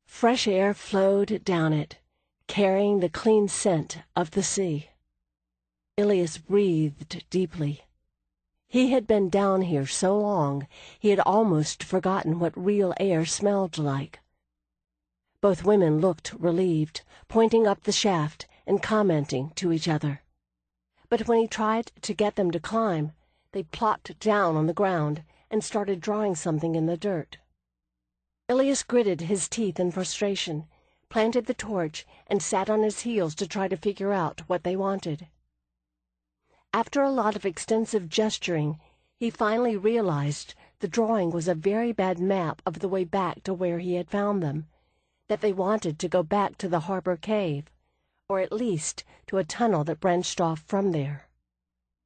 Fresh air flowed down it, carrying the clean scent of the sea. Ilias breathed deeply. He had been down here so long he had almost forgotten what real air smelled like. Both women looked relieved, pointing up the shaft and commenting to each other. But when he tried to get them to climb, they plopped down on the ground and started drawing something in the dirt. Ilias gritted his teeth in frustration, planted the torch, and sat on his heels to try to figure out what they wanted. After a lot of extensive gesturing, he finally realized the drawing was a very bad map of the way back to where he had found them, that they wanted to go back to the harbor cave, or at least to a tunnel that branched off from there.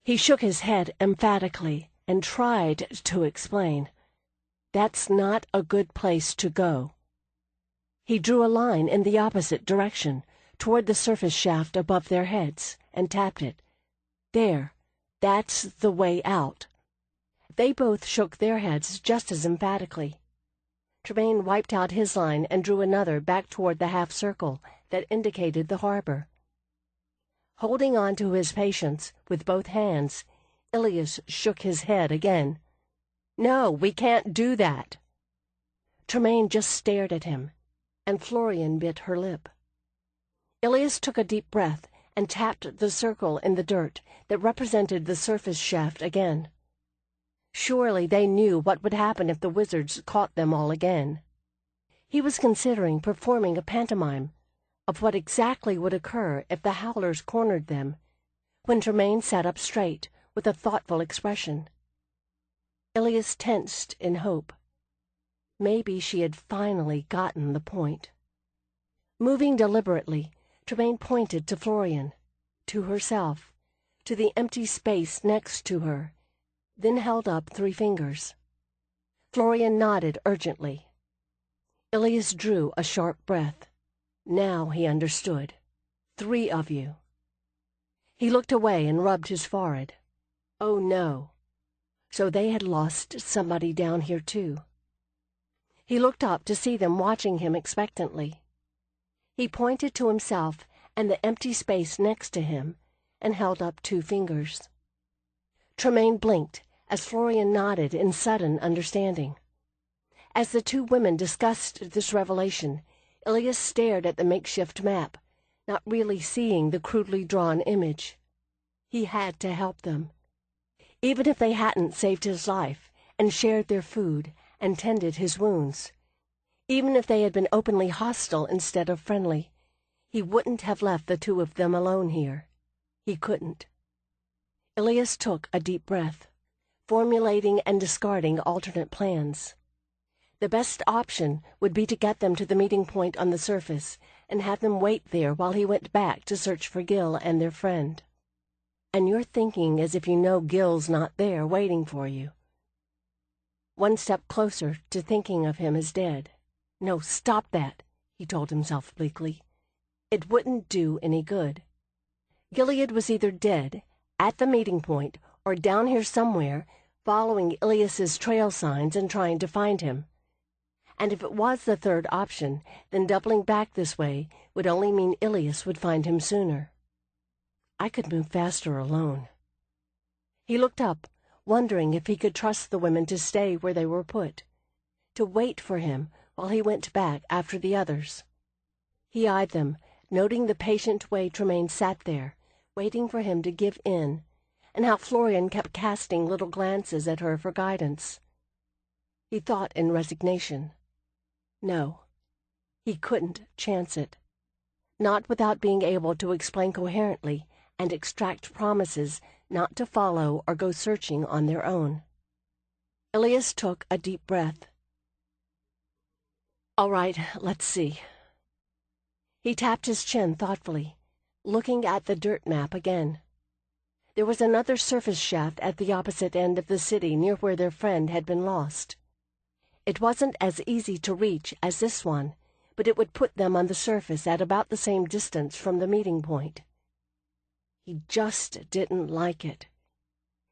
He shook his head emphatically and tried to explain. That's not a good place to go. He drew a line in the opposite direction, toward the surface shaft above their heads, and tapped it. There, that's the way out. They both shook their heads just as emphatically. Tremaine wiped out his line and drew another back toward the half-circle that indicated the harbor. Holding on to his patience with both hands, Ilias shook his head again. No, we can't do that." Tremaine just stared at him, and Florian bit her lip. Ilias took a deep breath and tapped the circle in the dirt that represented the surface shaft again. Surely they knew what would happen if the wizards caught them all again. He was considering performing a pantomime of what exactly would occur if the howlers cornered them, when Tremaine sat up straight with a thoughtful expression. Ilias tensed in hope. Maybe she had finally gotten the point. Moving deliberately, Tremaine pointed to Florian, to herself, to the empty space next to her, then held up 3 fingers. Florian nodded urgently. Ilias drew a sharp breath. Now he understood. 3 of you. He looked away and rubbed his forehead. Oh no. So they had lost somebody down here too. He looked up to see them watching him expectantly. He pointed to himself and the empty space next to him and held up 2 fingers. Tremaine blinked as Florian nodded in sudden understanding. As the 2 women discussed this revelation, Ilias stared at the makeshift map, not really seeing the crudely drawn image. He had to help them. Even if they hadn't saved his life and shared their food and tended his wounds, even if they had been openly hostile instead of friendly, he wouldn't have left the 2 of them alone here. He couldn't. Ilias took a deep breath, formulating and discarding alternate plans. The best option would be to get them to the meeting point on the surface and have them wait there while he went back to search for Gil and their friend. And you're thinking as if you know Gil's not there waiting for you. One step closer to thinking of him as dead. No, stop that, he told himself bleakly. It wouldn't do any good. Gilead was either dead, at the meeting point, or down here somewhere, following Ilias's trail signs and trying to find him. And if it was the third option, then doubling back this way would only mean Ilias would find him sooner. I could move faster alone. He looked up, wondering if he could trust the women to stay where they were put, to wait for him while he went back after the others. He eyed them, noting the patient way Tremaine sat there, waiting for him to give in, and how Florian kept casting little glances at her for guidance. He thought in resignation. No, he couldn't chance it. Not without being able to explain coherently and extract promises not to follow or go searching on their own. Ilias took a deep breath. All right, let's see. He tapped his chin thoughtfully, looking at the dirt map again. There was another surface shaft at the opposite end of the city near where their friend had been lost. It wasn't as easy to reach as this one, but it would put them on the surface at about the same distance from the meeting point. He just didn't like it.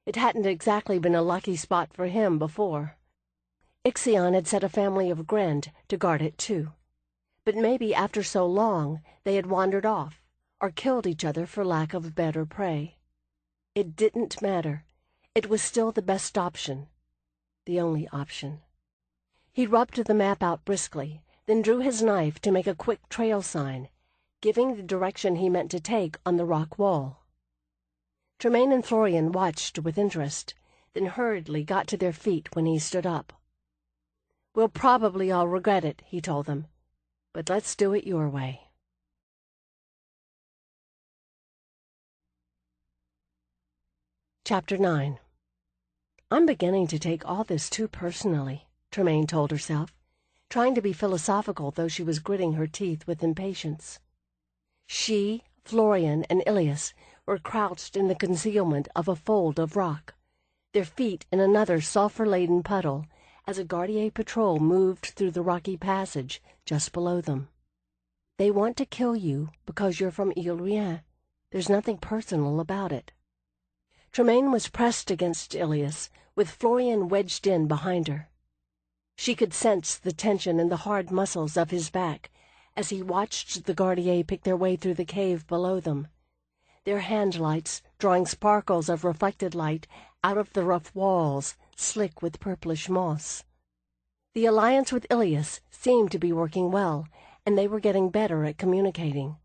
It hadn't exactly been a lucky spot for him before. Ixion had set a family of Grend to guard it too. But maybe after so long they had wandered off, or killed each other for lack of better prey. It didn't matter. It was still the best option. The only option. He rubbed the map out briskly, then drew his knife to make a quick trail sign, giving the direction he meant to take on the rock wall. Tremaine and Florian watched with interest, then hurriedly got to their feet when he stood up. We'll probably all regret it, he told them, but let's do it your way. Chapter 9. I'm beginning to take all this too personally, Tremaine told herself, trying to be philosophical though she was gritting her teeth with impatience. She, Florian, and Ilias were crouched in the concealment of a fold of rock, their feet in another sulphur-laden puddle as a Gardier patrol moved through the rocky passage just below them. They want to kill you because you're from ile-rien. There's nothing personal about it. Tremaine was pressed against Ilias, with Florian wedged in behind her. She could sense the tension in the hard muscles of his back as he watched the Gardier pick their way through the cave below them, their handlights drawing sparkles of reflected light out of the rough walls, slick with purplish moss. The alliance with Ilias seemed to be working well, and they were getting better at communicating.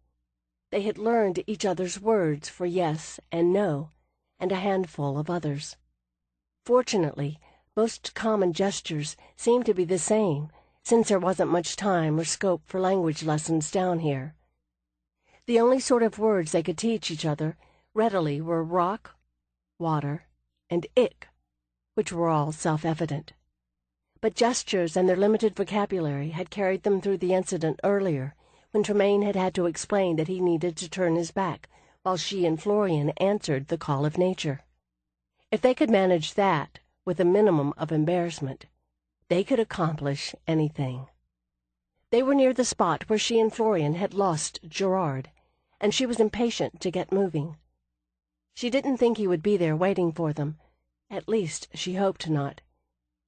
They had learned each other's words for yes and no, and a handful of others. Fortunately, most common gestures seemed to be the same, since there wasn't much time or scope for language lessons down here. The only sort of words they could teach each other readily were rock, water, and ick, which were all self-evident. But gestures and their limited vocabulary had carried them through the incident earlier, when Tremaine had to explain that he needed to turn his back, while she and Florian answered the call of nature. If they could manage that, with a minimum of embarrassment, they could accomplish anything. They were near the spot where she and Florian had lost Gerard, and she was impatient to get moving. She didn't think he would be there waiting for them. At least, she hoped not.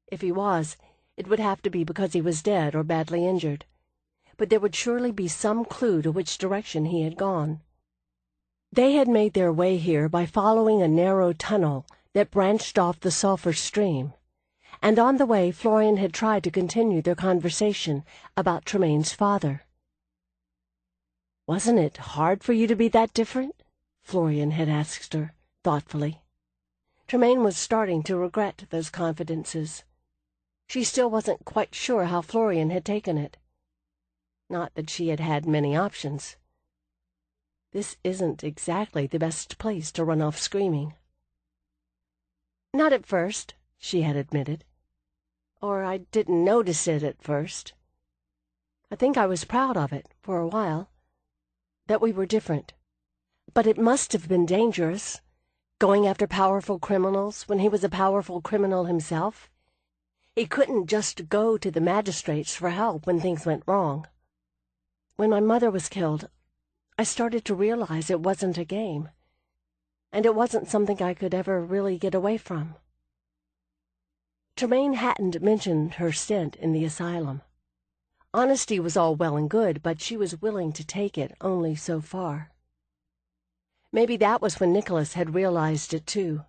If he was, it would have to be because he was dead or badly injured. But there would surely be some clue to which direction he had gone. They had made their way here by following a narrow tunnel that branched off the sulphur stream, and on the way Florian had tried to continue their conversation about Tremaine's father. "Wasn't it hard for you to be that different?" Florian had asked her, thoughtfully. Tremaine was starting to regret those confidences. She still wasn't quite sure how Florian had taken it. Not that she had had many options. This isn't exactly the best place to run off screaming. "Not at first," she had admitted. "Or I didn't notice it at first. I think I was proud of it, for a while, that we were different. But it must have been dangerous, going after powerful criminals when he was a powerful criminal himself. He couldn't just go to the magistrates for help when things went wrong. When my mother was killed, I started to realize it wasn't a game, and it wasn't something I could ever really get away from." Tremaine hadn't mentioned her stint in the asylum. Honesty was all well and good, but she was willing to take it only so far. Maybe that was when Nicholas had realized it too,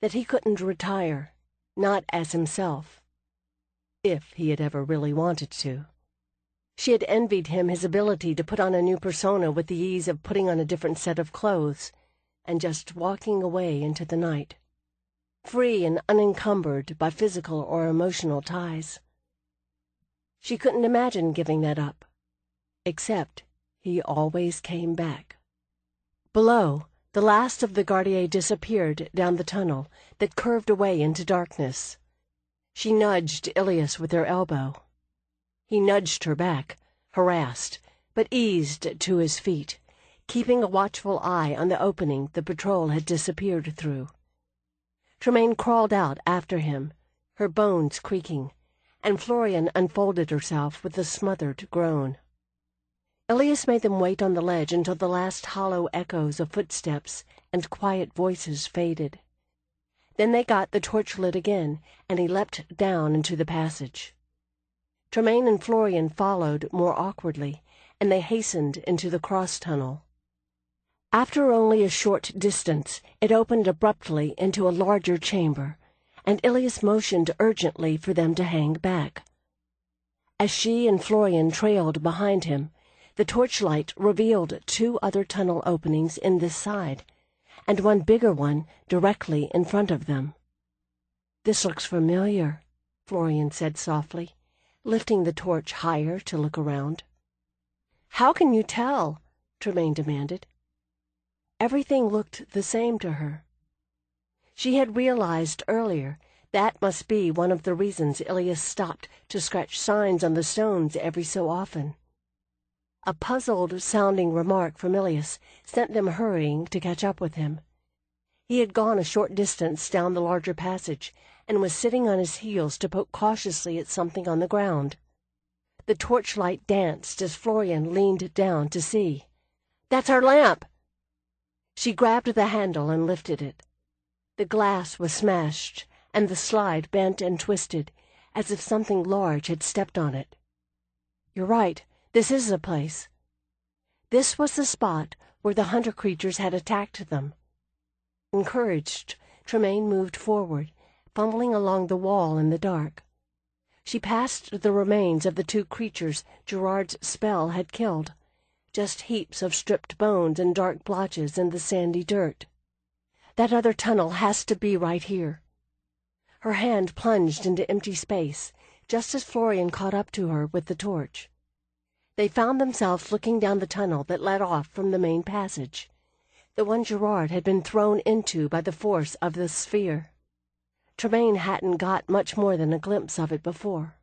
that he couldn't retire, not as himself, if he had ever really wanted to. She had envied him his ability to put on a new persona with the ease of putting on a different set of clothes and just walking away into the night, free and unencumbered by physical or emotional ties. She couldn't imagine giving that up, except he always came back. Below, the last of the Gardiers disappeared down the tunnel that curved away into darkness. She nudged Ilias with her elbow. He nudged her back, harassed, but eased to his feet, keeping a watchful eye on the opening the patrol had disappeared through. Tremaine crawled out after him, her bones creaking, and Florian unfolded herself with a smothered groan. Ilias made them wait on the ledge until the last hollow echoes of footsteps and quiet voices faded. Then they got the torch lit again, and he leapt down into the passage. Tremaine and Florian followed more awkwardly, and they hastened into the cross-tunnel. After only a short distance, it opened abruptly into a larger chamber, and Ilias motioned urgently for them to hang back. As she and Florian trailed behind him, the torchlight revealed 2 other tunnel openings in this side, and one bigger one directly in front of them. "This looks familiar," Florian said softly, lifting the torch higher to look around. "How can you tell?" Tremaine demanded. Everything looked the same to her. She had realized earlier that must be one of the reasons Ilias stopped to scratch signs on the stones every so often. A puzzled-sounding remark from Ilias sent them hurrying to catch up with him. He had gone a short distance down the larger passage and was sitting on his heels to poke cautiously at something on the ground. The torchlight danced as Florian leaned down to see. "That's our lamp!" She grabbed the handle and lifted it. The glass was smashed, and the slide bent and twisted, as if something large had stepped on it. "You're right, this is the place." This was the spot where the hunter creatures had attacked them. Encouraged, Tremaine moved forward, fumbling along the wall in the dark. She passed the remains of the two creatures Gerard's spell had killed, just heaps of stripped bones and dark blotches in the sandy dirt. That other tunnel has to be right here. Her hand plunged into empty space, just as Florian caught up to her with the torch. They found themselves looking down the tunnel that led off from the main passage, the one Gerard had been thrown into by the force of the sphere. Tremaine hadn't got much more than a glimpse of it before.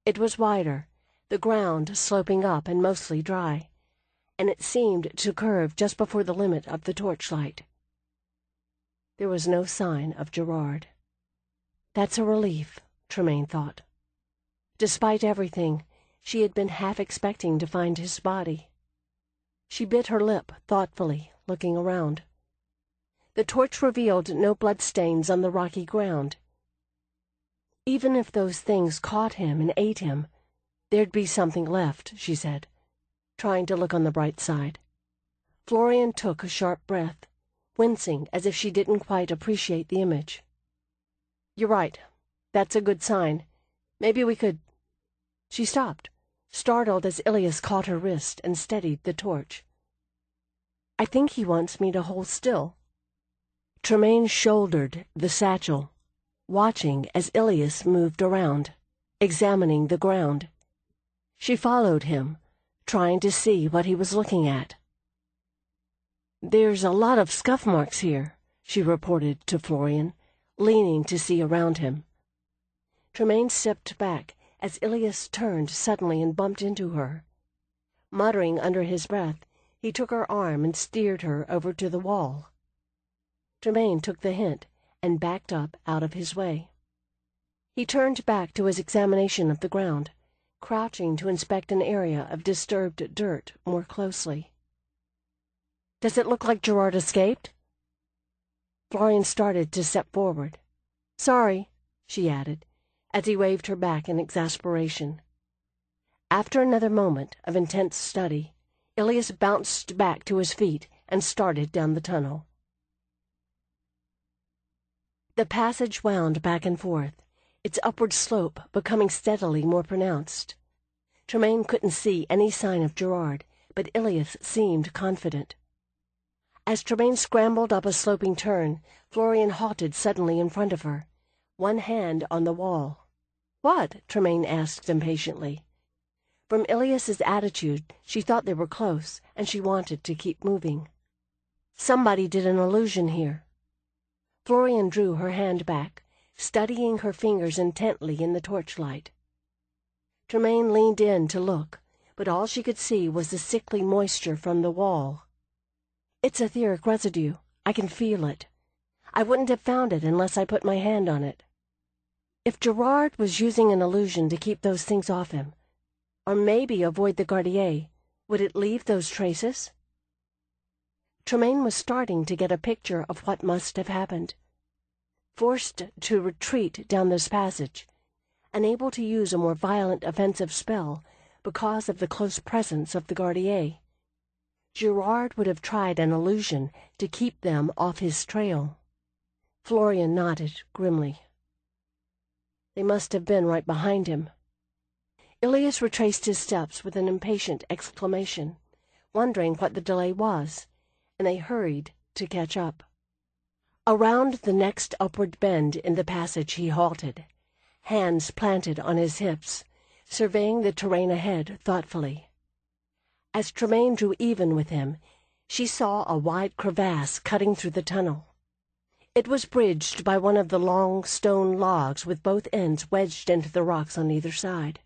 It was wider, the ground sloping up and mostly dry, and it seemed to curve just before the limit of the torchlight. There was no sign of Gerard. That's a relief, Tremaine thought. Despite everything, she had been half expecting to find his body. She bit her lip thoughtfully, looking around. The torch revealed no bloodstains on the rocky ground. Even if those things caught him and ate him, there'd be something left, she said, trying to look on the bright side. Florian took a sharp breath, wincing as if she didn't quite appreciate the image. "You're right. That's a good sign. Maybe we could—" She stopped, startled as Ilias caught her wrist and steadied the torch. "I think he wants me to hold still." Tremaine shouldered the satchel, watching as Ilias moved around, examining the ground. She followed him, trying to see what he was looking at. "There's a lot of scuff marks here," she reported to Florian, leaning to see around him. Tremaine stepped back as Ilias turned suddenly and bumped into her. Muttering under his breath, he took her arm and steered her over to the wall. Tremaine took the hint and backed up out of his way. He turned back to his examination of the ground, crouching to inspect an area of disturbed dirt more closely. "Does it look like Gerard escaped?" Florian started to step forward. "Sorry," she added, as he waved her back in exasperation. After another moment of intense study, Ilias bounced back to his feet and started down the tunnel. The passage wound back and forth, its upward slope becoming steadily more pronounced. Tremaine couldn't see any sign of Gerard, but Ilias seemed confident. As Tremaine scrambled up a sloping turn, Florian halted suddenly in front of her, one hand on the wall. "What?" Tremaine asked impatiently. From Ilias's attitude, she thought they were close, and she wanted to keep moving. "Somebody did an illusion here." Florian drew her hand back, studying her fingers intently in the torchlight. Tremaine leaned in to look, but all she could see was the sickly moisture from the wall. "It's etheric residue. I can feel it. I wouldn't have found it unless I put my hand on it. If Gerard was using an illusion to keep those things off him, or maybe avoid the Gardier, would it leave those traces?" Tremaine was starting to get a picture of what must have happened. Forced to retreat down this passage, unable to use a more violent offensive spell because of the close presence of the Gardier, Gerard would have tried an illusion to keep them off his trail. Florian nodded grimly. They must have been right behind him. Ilias retraced his steps with an impatient exclamation, wondering what the delay was, and they hurried to catch up. Around the next upward bend in the passage he halted, hands planted on his hips, surveying the terrain ahead thoughtfully. As Tremaine drew even with him, she saw a wide crevasse cutting through the tunnel. It was bridged by one of the long stone logs with both ends wedged into the rocks on either side.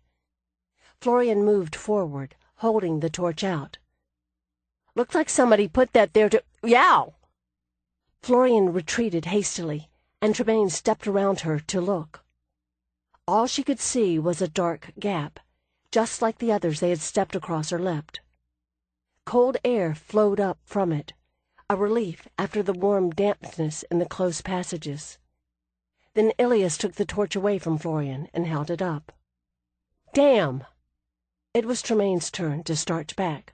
Florian moved forward, holding the torch out. "Looks like somebody put that there to— Yow!" Florian retreated hastily, and Tremaine stepped around her to look. All she could see was a dark gap, just like the others they had stepped across or leapt. Cold air flowed up from it, a relief after the warm dampness in the close passages. Then Ilias took the torch away from Florian and held it up. "Damn!" It was Tremaine's turn to start back.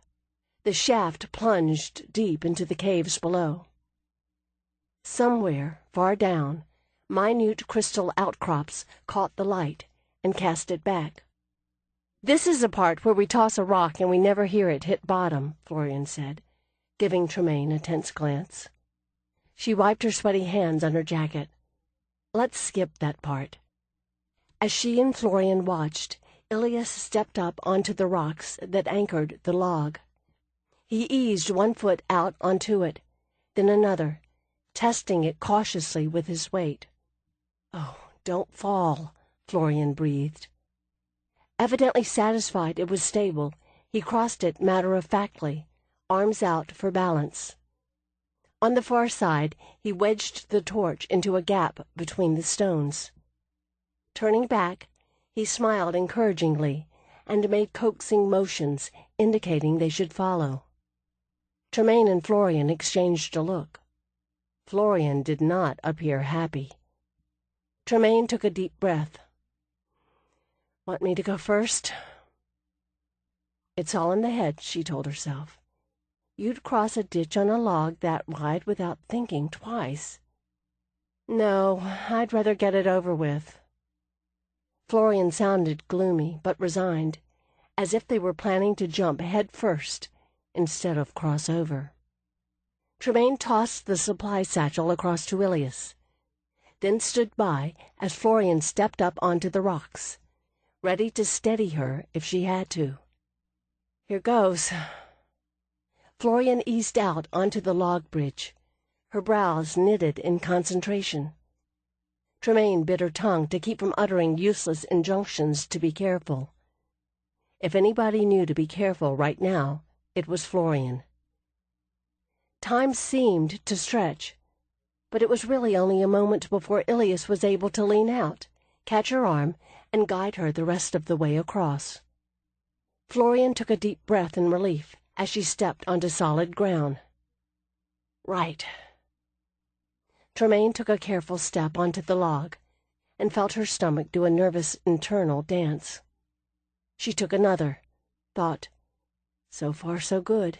The shaft plunged deep into the caves below. Somewhere, far down, minute crystal outcrops caught the light and cast it back. "This is the part where we toss a rock and we never hear it hit bottom," Florian said, giving Tremaine a tense glance. She wiped her sweaty hands on her jacket. "Let's skip that part." As she and Florian watched, Ilias stepped up onto the rocks that anchored the log. He eased one foot out onto it, then another, testing it cautiously with his weight. "Oh, don't fall," Florian breathed. Evidently satisfied it was stable, he crossed it matter-of-factly, arms out for balance. On the far side, he wedged the torch into a gap between the stones. Turning back, he smiled encouragingly and made coaxing motions indicating they should follow. Tremaine and Florian exchanged a look. Florian did not appear happy. Tremaine took a deep breath. "Want me to go first?" "It's all in the head," she told herself. "You'd cross a ditch on a log that wide without thinking twice." "No, I'd rather get it over with." Florian sounded gloomy but resigned, as if they were planning to jump head first instead of cross over. Tremaine tossed the supply satchel across to Ilias, then stood by as Florian stepped up onto the rocks, ready to steady her if she had to. "Here goes." Florian eased out onto the log bridge, her brows knitted in concentration. Tremaine bit her tongue to keep from uttering useless injunctions to be careful. If anybody knew to be careful right now, it was Florian. Time seemed to stretch, but it was really only a moment before Ilias was able to lean out, catch her arm, and guide her the rest of the way across. Florian took a deep breath in relief as she stepped onto solid ground. "Right." Tremaine took a careful step onto the log and felt her stomach do a nervous internal dance. She took another, thought, "So far so good,"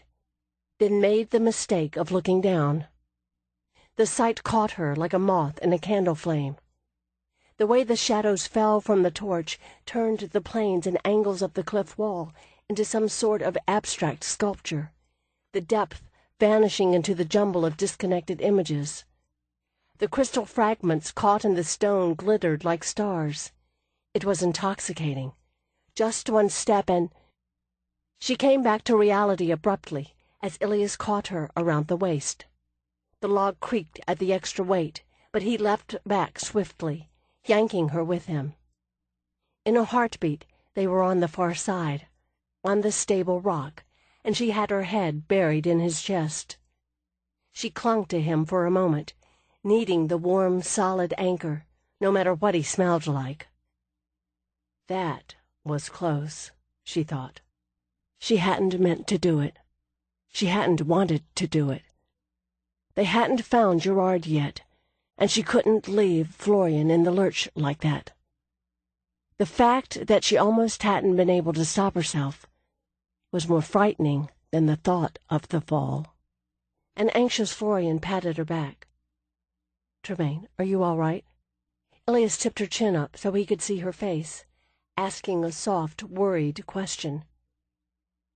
then made the mistake of looking down. The sight caught her like a moth in a candle flame. The way the shadows fell from the torch turned the planes and angles of the cliff wall into some sort of abstract sculpture, the depth vanishing into the jumble of disconnected images. The crystal fragments caught in the stone glittered like stars. It was intoxicating. Just one step and... She came back to reality abruptly as Ilias caught her around the waist. The log creaked at the extra weight, but he leapt back swiftly, yanking her with him. In a heartbeat, they were on the far side, on the stable rock, and she had her head buried in his chest. She clung to him for a moment, needing the warm, solid anchor, no matter what he smelled like. That was close, she thought. She hadn't meant to do it. She hadn't wanted to do it. They hadn't found Gerard yet, and she couldn't leave Florian in the lurch like that. The fact that she almost hadn't been able to stop herself was more frightening than the thought of the fall. An anxious Florian patted her back. "Tremaine, are you all right?" Ilias tipped her chin up so he could see her face, asking a soft, worried question.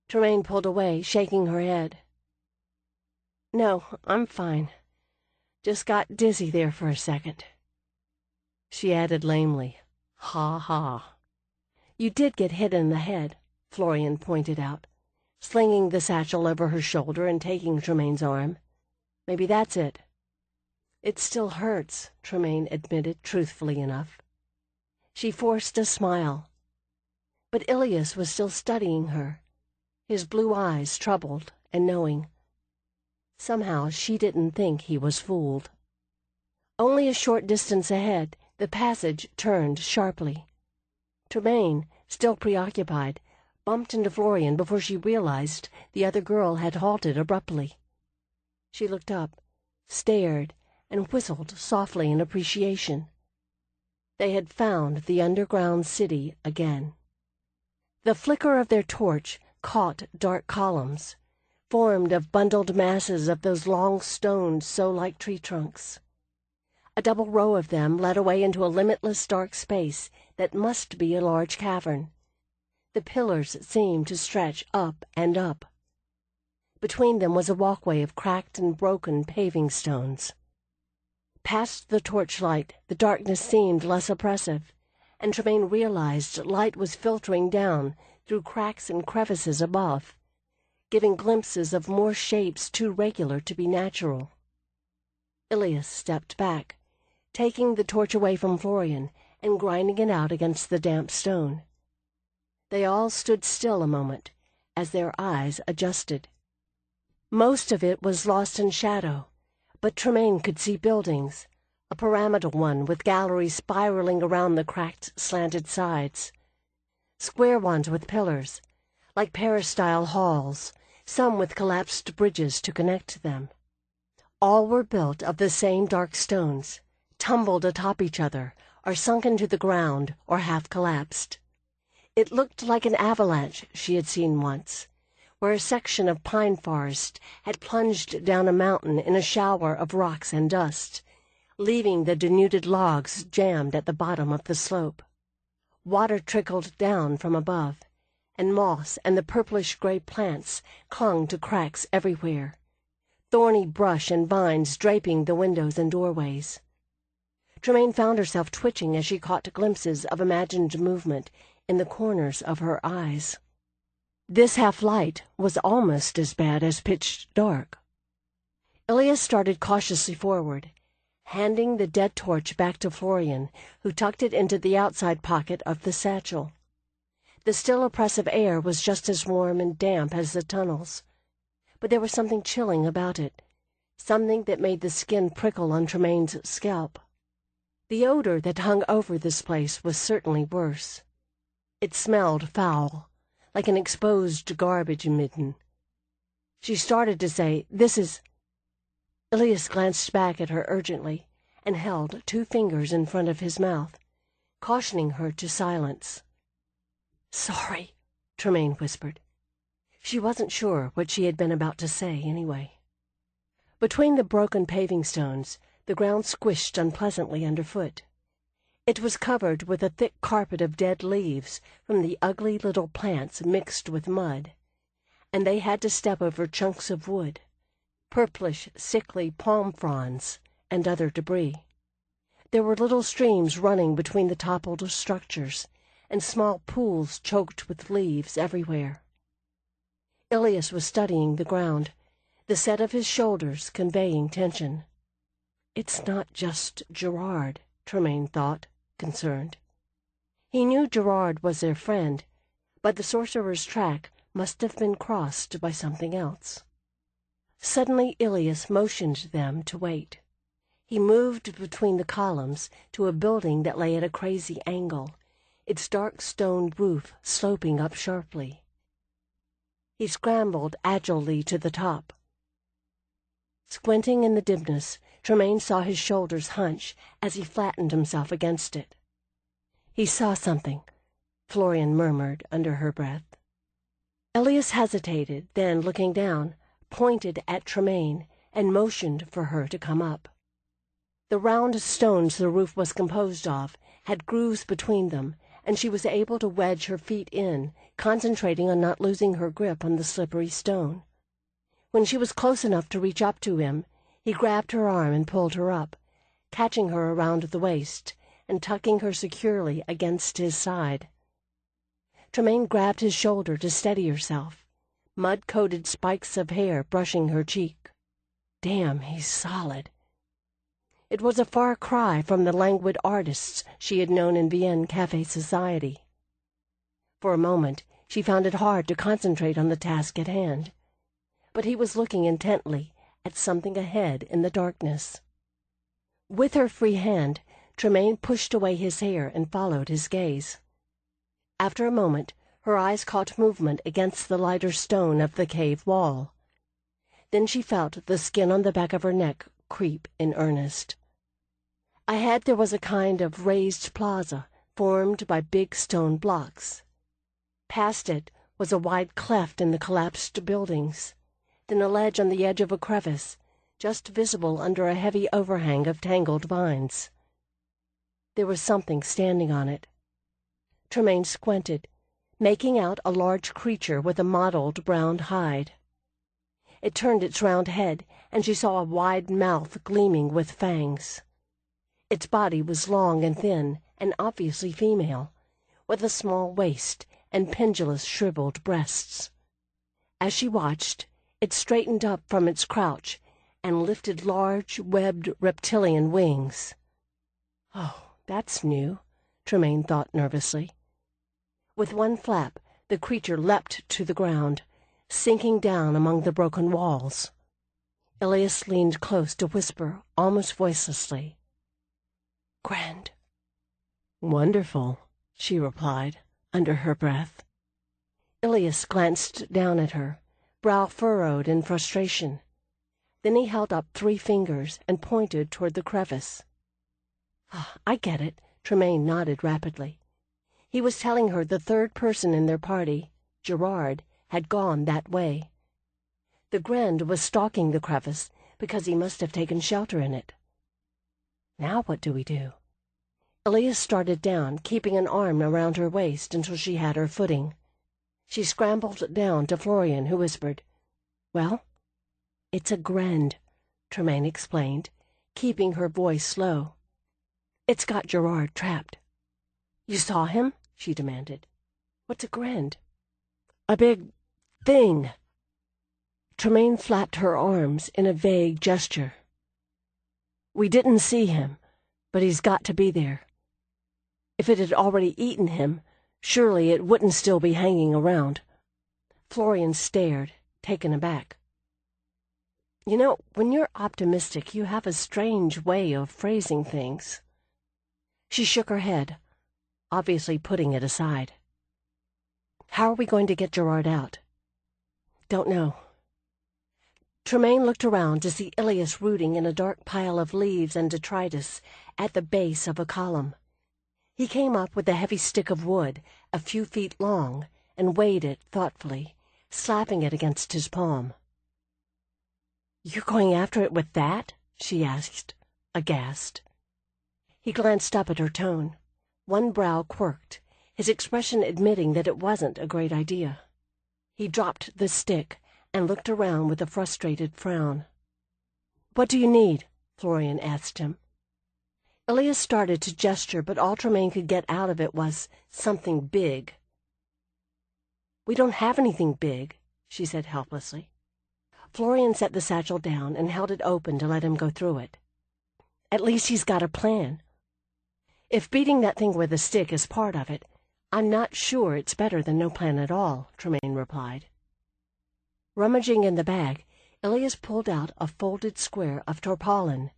Tremaine pulled away, shaking her head. "No, I'm fine. Just got dizzy there for a second." She added lamely, "Ha ha." "You did get hit in the head," Florian pointed out, slinging the satchel over her shoulder and taking Tremaine's arm. "Maybe that's it." "It still hurts," Tremaine admitted truthfully enough. She forced a smile. But Ilias was still studying her, his blue eyes troubled and knowing. Somehow she didn't think he was fooled. Only a short distance ahead, the passage turned sharply. Tremaine, still preoccupied, bumped into Florian before she realized the other girl had halted abruptly. She looked up, stared, and whistled softly in appreciation. They had found the underground city again. The flicker of their torch caught dark columns, formed of bundled masses of those long stones so like tree trunks. A double row of them led away into a limitless dark space that must be a large cavern. The pillars seemed to stretch up and up. Between them was a walkway of cracked and broken paving stones. Past the torchlight, the darkness seemed less oppressive, and Tremaine realized light was filtering down through cracks and crevices above, giving glimpses of more shapes too regular to be natural. Ilias stepped back, taking the torch away from Florian and grinding it out against the damp stone. They all stood still a moment, as their eyes adjusted. Most of it was lost in shadow, but Tremaine could see buildings, a pyramidal one with galleries spiraling around the cracked, slanted sides. Square ones with pillars, like peristyle halls, some with collapsed bridges to connect them. All were built of the same dark stones, tumbled atop each other, or sunk into the ground, or half collapsed. It looked like an avalanche she had seen once, where a section of pine forest had plunged down a mountain in a shower of rocks and dust, leaving the denuded logs jammed at the bottom of the slope. Water trickled down from above, and moss and the purplish-gray plants clung to cracks everywhere, thorny brush and vines draping the windows and doorways. Tremaine found herself twitching as she caught glimpses of imagined movement in the corners of her eyes. This half-light was almost as bad as pitch dark. Ilias started cautiously forward, handing the dead torch back to Florian, who tucked it into the outside pocket of the satchel. The still oppressive air was just as warm and damp as the tunnels, but there was something chilling about it, something that made the skin prickle on Tremaine's scalp. The odor that hung over this place was certainly worse. It smelled foul, like an exposed garbage midden. She started to say, "This is—" Ilias glanced back at her urgently and held 2 fingers in front of his mouth, cautioning her to silence. "Sorry," Tremaine whispered. She wasn't sure what she had been about to say anyway. Between the broken paving stones, the ground squished unpleasantly underfoot. It was covered with a thick carpet of dead leaves from the ugly little plants mixed with mud, and they had to step over chunks of wood, purplish, sickly palm fronds, and other debris. There were little streams running between the toppled structures, and small pools choked with leaves everywhere. Ilias was studying the ground, the set of his shoulders conveying tension. It's not just Gerard, Tremaine thought, concerned. He knew Gerard was their friend, but the sorcerer's track must have been crossed by something else. Suddenly Ilias motioned them to wait. He moved between the columns to a building that lay at a crazy angle, its dark stone roof sloping up sharply. He scrambled agilely to the top. Squinting in the dimness, Tremaine saw his shoulders hunch as he flattened himself against it. "He saw something," Florian murmured under her breath. Ilias hesitated, then, looking down, pointed at Tremaine and motioned for her to come up. The round stones the roof was composed of had grooves between them, and she was able to wedge her feet in, concentrating on not losing her grip on the slippery stone. When she was close enough to reach up to him, he grabbed her arm and pulled her up, catching her around the waist and tucking her securely against his side. Tremaine grabbed his shoulder to steady herself, mud-coated spikes of hair brushing her cheek. Damn, he's solid. It was a far cry from the languid artists she had known in Vienne cafe society. For a moment, she found it hard to concentrate on the task at hand, but he was looking intently at something ahead in the darkness. With her free hand, Tremaine pushed away his hair and followed his gaze. After a moment, her eyes caught movement against the lighter stone of the cave wall. Then she felt the skin on the back of her neck creep in earnest. Ahead there was a kind of raised plaza formed by big stone blocks. Past it was a wide cleft in the collapsed buildings, then a ledge on the edge of a crevice, just visible under a heavy overhang of tangled vines. There was something standing on it. Tremaine squinted, making out a large creature with a mottled brown hide. It turned its round head, and she saw a wide mouth gleaming with fangs. Its body was long and thin, and obviously female, with a small waist and pendulous shriveled breasts. As she watched, it straightened up from its crouch and lifted large, webbed reptilian wings. "Oh, that's new," Tremaine thought nervously. With one flap, the creature leapt to the ground, sinking down among the broken walls. Ilias leaned close to whisper, almost voicelessly, "Grand." "Wonderful," she replied, under her breath. Ilias glanced down at her, brow furrowed in frustration. Then he held up 3 fingers and pointed toward the crevice. "I get it," Tremaine nodded rapidly. He was telling her the third person in their party, Gerard, had gone that way. The Grand was stalking the crevice because he must have taken shelter in it. "Now what do we do?" Ilias started down, keeping an arm around her waist until she had her footing. She scrambled down to Florian, who whispered, "Well?" "It's a Grand," Tremaine explained, keeping her voice low. "It's got Gerard trapped." "You saw him?" she demanded. "What's a Grand?" "A big thing." Tremaine flapped her arms in a vague gesture. "We didn't see him, but he's got to be there. If it had already eaten him, surely it wouldn't still be hanging around." Florian stared, taken aback. "You know, when you're optimistic, you have a strange way of phrasing things." She shook her head, obviously putting it aside. "How are we going to get Gerard out?" "Don't know." Tremaine looked around to see Ilias rooting in a dark pile of leaves and detritus at the base of a column. He came up with a heavy stick of wood, a few feet long, and weighed it thoughtfully, slapping it against his palm. "You're going after it with that?" she asked, aghast. He glanced up at her tone. One brow quirked, his expression admitting that it wasn't a great idea. He dropped the stick and looked around with a frustrated frown. "What do you need?" Florian asked him. Ilias started to gesture, but all Tremaine could get out of it was something big. "We don't have anything big," she said helplessly. Florian set the satchel down and held it open to let him go through it. "At least he's got a plan. If beating that thing with a stick is part of it, I'm not sure it's better than no plan at all," Tremaine replied. Rummaging in the bag, Ilias pulled out a folded square of tarpaulin.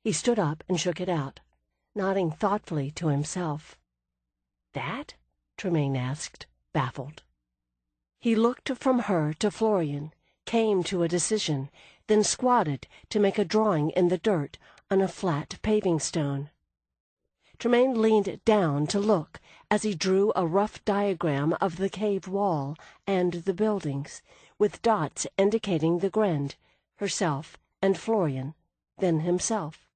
He stood up and shook it out, nodding thoughtfully to himself. "That?" Tremaine asked, baffled. He looked from her to Florian, came to a decision, then squatted to make a drawing in the dirt on a flat paving stone. Tremaine leaned down to look as he drew a rough diagram of the cave wall and the buildings, with dots indicating the Grand, herself, and Florian, then himself.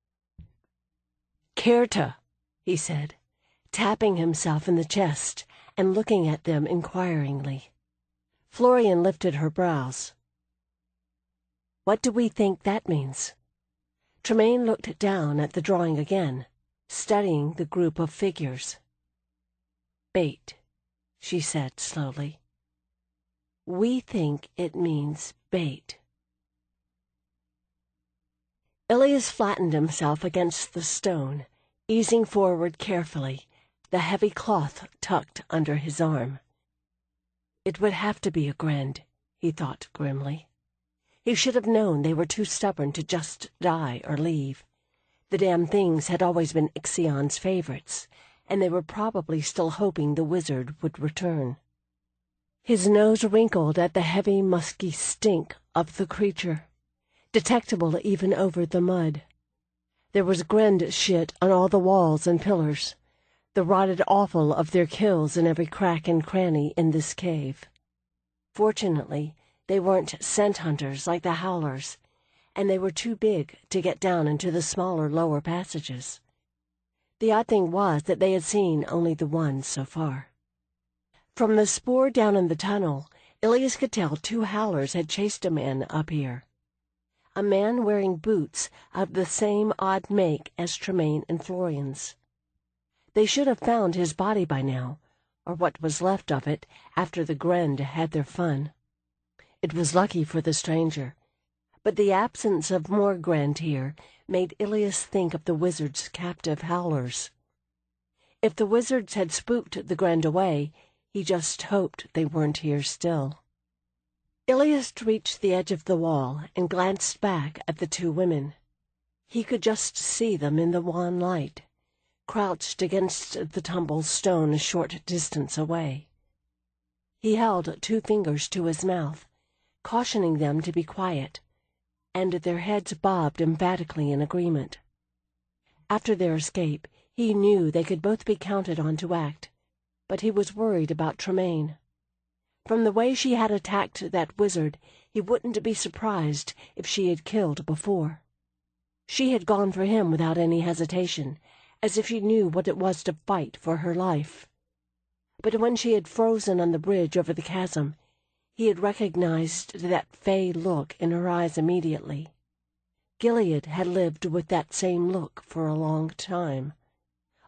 "Kerta," he said, tapping himself in the chest and looking at them inquiringly. Florian lifted her brows. "What do we think that means?" Tremaine looked down at the drawing again, studying the group of figures. "Bait," she said slowly. "We think it means bait." Ilias flattened himself against the stone, easing forward carefully, the heavy cloth tucked under his arm. It would have to be a Grand, he thought grimly. He should have known they were too stubborn to just die or leave. The damn things had always been Ixion's favorites, and they were probably still hoping the wizard would return. His nose wrinkled at the heavy, musky stink of the creature, detectable even over the mud. There was Grand shit on all the walls and pillars, the rotted offal of their kills in every crack and cranny in this cave. Fortunately, They weren't scent hunters like the howlers, and they were too big to get down into the smaller lower passages. The odd thing was that they had seen only the one so far. From the spoor down in the tunnel, Ilias could tell 2 howlers had chased a man up here. A man wearing boots of the same odd make as Tremaine and Florian's. They should have found his body by now, or what was left of it after the Grend had their fun. It was lucky for the stranger, but the absence of more Grend here made Ilias think of the wizard's captive howlers. If the wizards had spooked the Grend away, he just hoped they weren't here still. Ilias reached the edge of the wall and glanced back at the 2 women. He could just see them in the wan light, crouched against the tumbled stone a short distance away. He held 2 fingers to his mouth, cautioning them to be quiet, and their heads bobbed emphatically in agreement. After their escape, he knew they could both be counted on to act, but he was worried about Tremaine. From the way she had attacked that wizard, he wouldn't be surprised if she had killed before. She had gone for him without any hesitation, as if she knew what it was to fight for her life. But when she had frozen on the bridge over the chasm, he had recognized that fey look in her eyes immediately. Gilead had lived with that same look for a long time,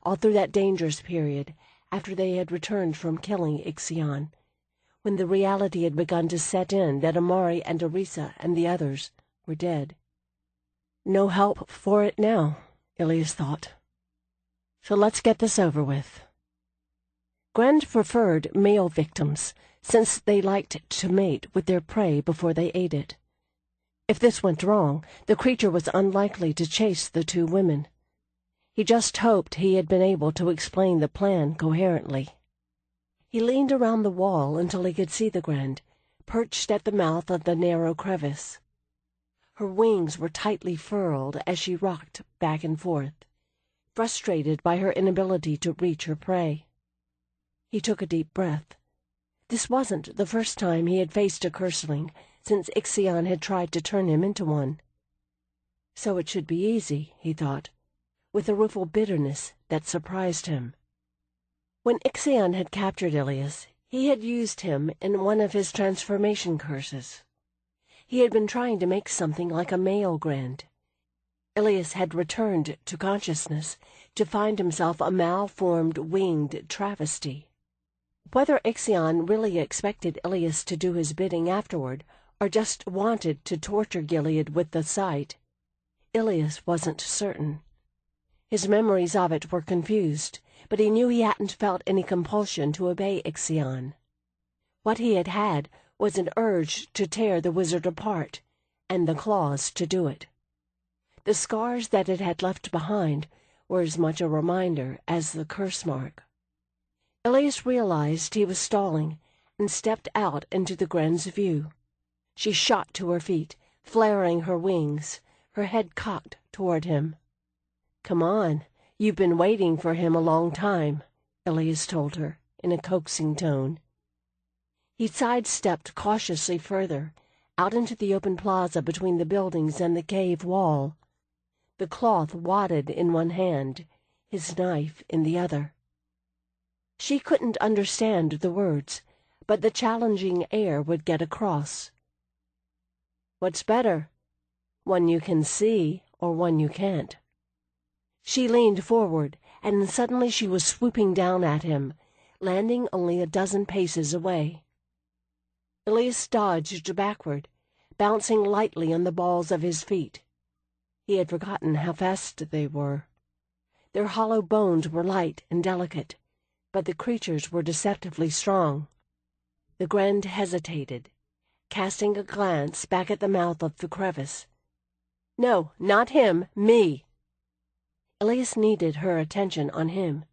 all through that dangerous period after they had returned from killing Ixion, when the reality had begun to set in that Amari and Orisa and the others were dead. No help for it now, Ilias thought. So let's get this over with. Grend preferred male victims, since they liked to mate with their prey before they ate it. If this went wrong, the creature was unlikely to chase the 2 women. He just hoped he had been able to explain the plan coherently. He leaned around the wall until he could see the Grend, perched at the mouth of the narrow crevice. Her wings were tightly furled as she rocked back and forth, frustrated by her inability to reach her prey. He took a deep breath. This wasn't the first time he had faced a curseling since Ixion had tried to turn him into one. So it should be easy, he thought, with a rueful bitterness that surprised him. When Ixion had captured Ilias, he had used him in one of his transformation curses. He had been trying to make something like a male Grend. Ilias had returned to consciousness to find himself a malformed winged travesty. Whether Ixion really expected Ilias to do his bidding afterward, or just wanted to torture Gilead with the sight, Ilias wasn't certain. His memories of it were confused, but he knew he hadn't felt any compulsion to obey Ixion. What he had had was an urge to tear the wizard apart, and the claws to do it. The scars that it had left behind were as much a reminder as the curse mark. Ilias realized he was stalling, and stepped out into the Grend's view. She shot to her feet, flaring her wings, her head cocked toward him. "Come on, you've been waiting for him a long time," Ilias told her in a coaxing tone. He sidestepped cautiously further, out into the open plaza between the buildings and the cave wall, the cloth wadded in one hand, his knife in the other. She couldn't understand the words, but the challenging air would get across. "What's better, one you can see or one you can't?" She leaned forward, and suddenly she was swooping down at him, landing only a dozen paces away. Ilias dodged backward, bouncing lightly on the balls of his feet. He had forgotten how fast they were. Their hollow bones were light and delicate, but the creatures were deceptively strong. The Grend hesitated, casting a glance back at the mouth of the crevice. "No, not him, me!" Ilias needed her attention on him.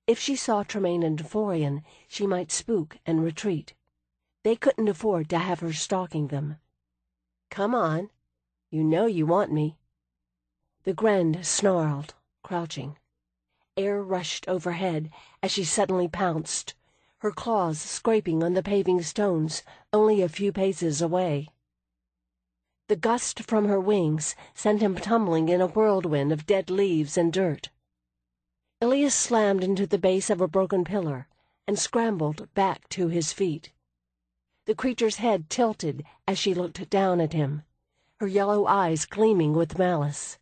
If she saw Tremaine and Florian, she might spook and retreat. They couldn't afford to have her stalking them. "Come on. You know you want me." The Grend snarled, crouching. Air rushed overhead as she suddenly pounced. her claws scraping on the paving stones only a few paces away. The gust from her wings sent him tumbling in a whirlwind of dead leaves and dirt. Ilias slammed into the base of a broken pillar and scrambled back to his feet. The creature's head tilted as she looked down at him, her yellow eyes gleaming with malice.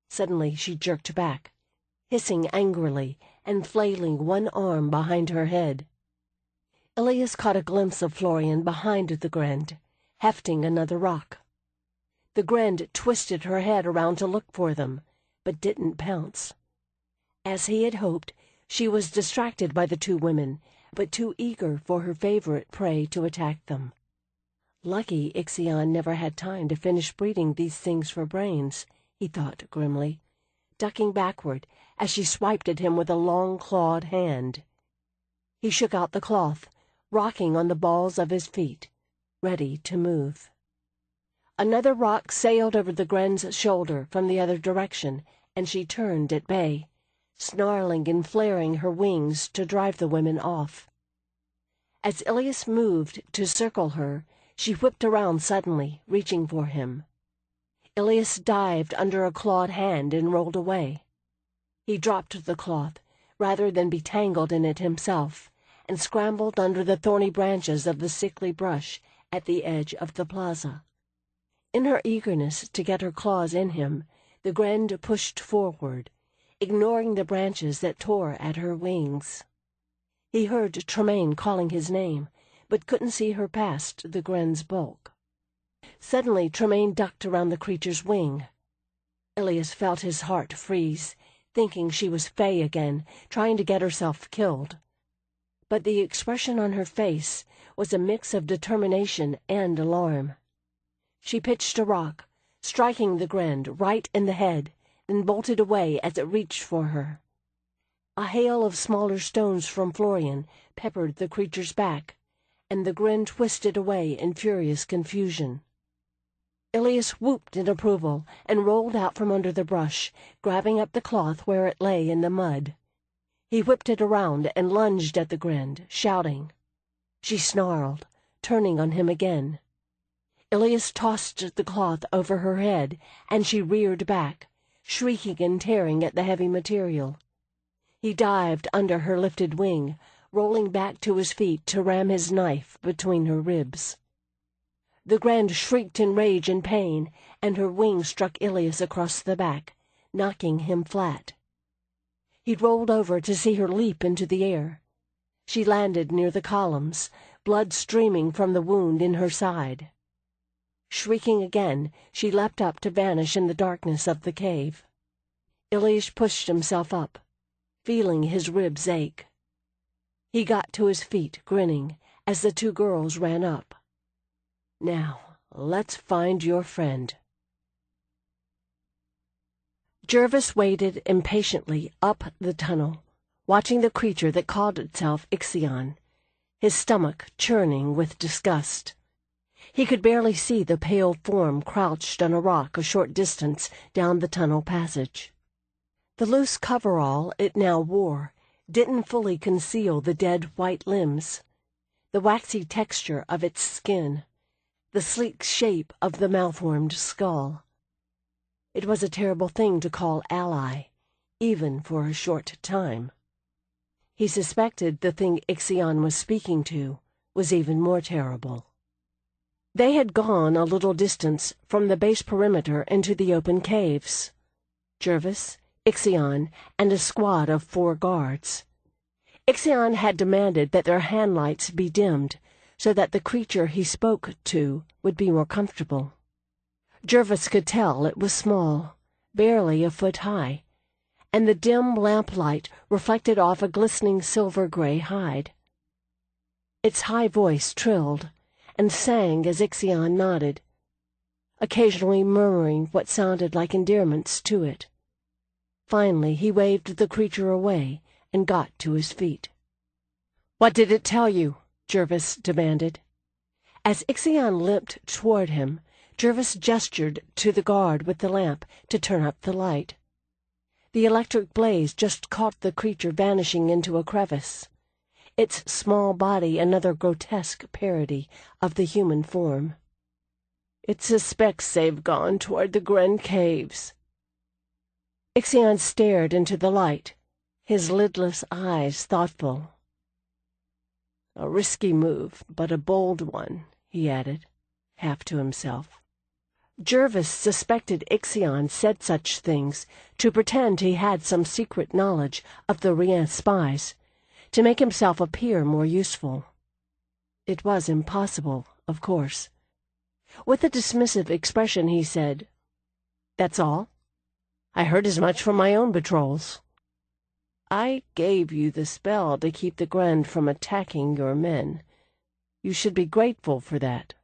Suddenly she jerked back, hissing angrily and flailing one arm behind her head. Ilias caught a glimpse of Florian behind the Grend, hefting another rock. The Grend twisted her head around to look for them, but didn't pounce. As he had hoped, she was distracted by the two women, but too eager for her favorite prey to attack them. Lucky Ixion never had time to finish breeding these things for brains, he thought grimly, ducking backward as she swiped at him with a long clawed hand. He shook out the cloth, rocking on the balls of his feet, ready to move. Another rock sailed over the Grend's shoulder from the other direction, and she turned at bay, snarling and flaring her wings to drive the women off. As Ilias moved to circle her, she whipped around suddenly, reaching for him. Ilias dived under a clawed hand and rolled away. He dropped the cloth, rather than be tangled in it himself, and scrambled under the thorny branches of the sickly brush at the edge of the plaza. In her eagerness to get her claws in him, the Grend pushed forward, ignoring the branches that tore at her wings. He heard Tremaine calling his name, but couldn't see her past the Grend's bulk. Suddenly Tremaine ducked around the creature's wing. Ilias felt his heart freeze, thinking she was fey again, trying to get herself killed. But the expression on her face was a mix of determination and alarm. She pitched a rock, striking the Grend right in the head, then bolted away as it reached for her. A hail of smaller stones from Florian peppered the creature's back, and the Grend twisted away in furious confusion. Ilias whooped in approval and rolled out from under the brush, grabbing up the cloth where it lay in the mud. He whipped it around and lunged at the Grend, shouting. She snarled, turning on him again. Ilias tossed the cloth over her head, and she reared back, shrieking and tearing at the heavy material. He dived under her lifted wing, rolling back to his feet to ram his knife between her ribs. The Grend shrieked in rage and pain, and her wing struck Ilias across the back, knocking him flat. He rolled over to see her leap into the air. She landed near the columns, blood streaming from the wound in her side. Shrieking again, she leapt up to vanish in the darkness of the cave. Ilias pushed himself up, feeling his ribs ache. He got to his feet, grinning, as the two girls ran up. Now, let's find your friend. Jervis waited impatiently up the tunnel, watching the creature that called itself Ixion, his stomach churning with disgust. He could barely see the pale form crouched on a rock a short distance down the tunnel passage. The loose coverall it now wore didn't fully conceal the dead white limbs, the waxy texture of its skin, the sleek shape of the malformed skull. It was a terrible thing to call ally, even for a short time. He suspected the thing Ixion was speaking to was even more terrible. They had gone a little distance from the base perimeter into the open caves. Jervis, Ixion, and a squad of 4 guards. Ixion had demanded that their handlights be dimmed, so that the creature he spoke to would be more comfortable. Jervis could tell it was small, barely a foot high, and the dim lamplight reflected off a glistening silver-gray hide. Its high voice trilled and sang as Ixion nodded, occasionally murmuring what sounded like endearments to it. Finally he waved the creature away and got to his feet. "What did it tell you?" Jervis demanded. As Ixion limped toward him, Jervis gestured to the guard with the lamp to turn up the light. The electric blaze just caught the creature vanishing into a crevice. its small body another grotesque parody of the human form. "It suspects they've gone toward the Gren Caves." Ixion stared into the light, his lidless eyes thoughtful. "A risky move, but a bold one," he added, half to himself. Jervis suspected Ixion said such things to pretend he had some secret knowledge of the Rien spies, to make himself appear more useful. It was impossible, of course. With a dismissive expression he said, "That's all? I heard as much from my own patrols." "I gave you the spell to keep the Gren from attacking your men. You should be grateful for that."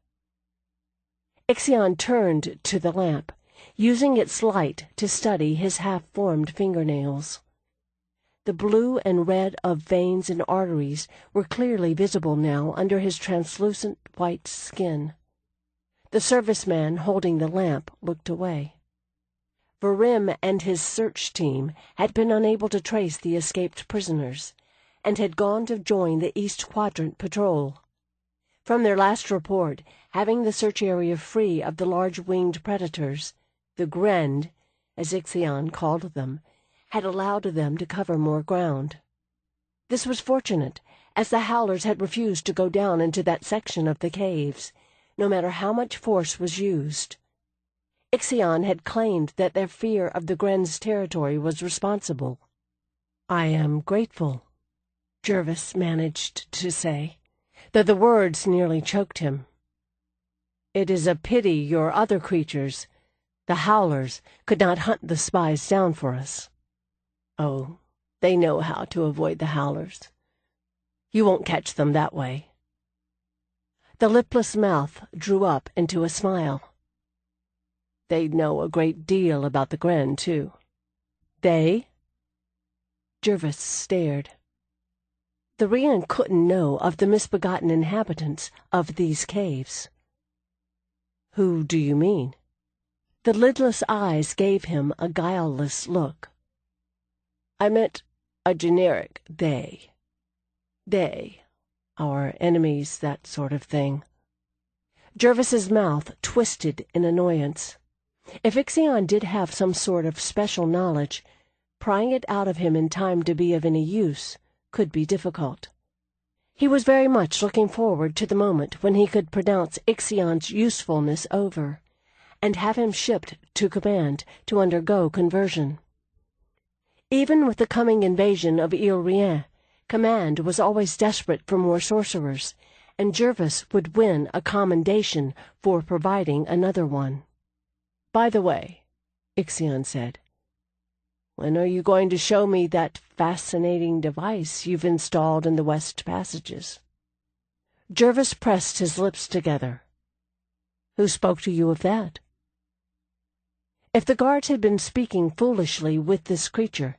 Ixion turned to the lamp, using its light to study his half-formed fingernails. The blue and red of veins and arteries were clearly visible now under his translucent white skin. The serviceman holding the lamp looked away. Varim and his search team had been unable to trace the escaped prisoners, and had gone to join the East Quadrant patrol. From their last report, having the search area free of the large-winged predators, the Grend, as Ixion called them, had allowed them to cover more ground. This was fortunate, as the Howlers had refused to go down into that section of the caves, no matter how much force was used. Ixion had claimed that their fear of the Gren's territory was responsible. "I am grateful," Jervis managed to say, though the words nearly choked him. "It is a pity your other creatures, the Howlers, could not hunt the spies down for us." "Oh, they know how to avoid the Howlers. You won't catch them that way." The lipless mouth drew up into a smile. "They know a great deal about the Gren, too." "They?" Jervis stared. The Rien couldn't know of the misbegotten inhabitants of these caves. "Who do you mean?" The lidless eyes gave him a guileless look. "I meant a generic they. They, our enemies, that sort of thing." Jervis's mouth twisted in annoyance. If Ixion did have some sort of special knowledge, prying it out of him in time to be of any use could be difficult. He was very much looking forward to the moment when he could pronounce Ixion's usefulness over, and have him shipped to command to undergo conversion. Even with the coming invasion of ile-rien, command was always desperate for more sorcerers, and Jervis would win a commendation for providing another one. "By the way," Ixion said, "when are you going to show me that fascinating device you've installed in the West Passages?" Jervis pressed his lips together. "Who spoke to you of that?" If the guards had been speaking foolishly with this creature,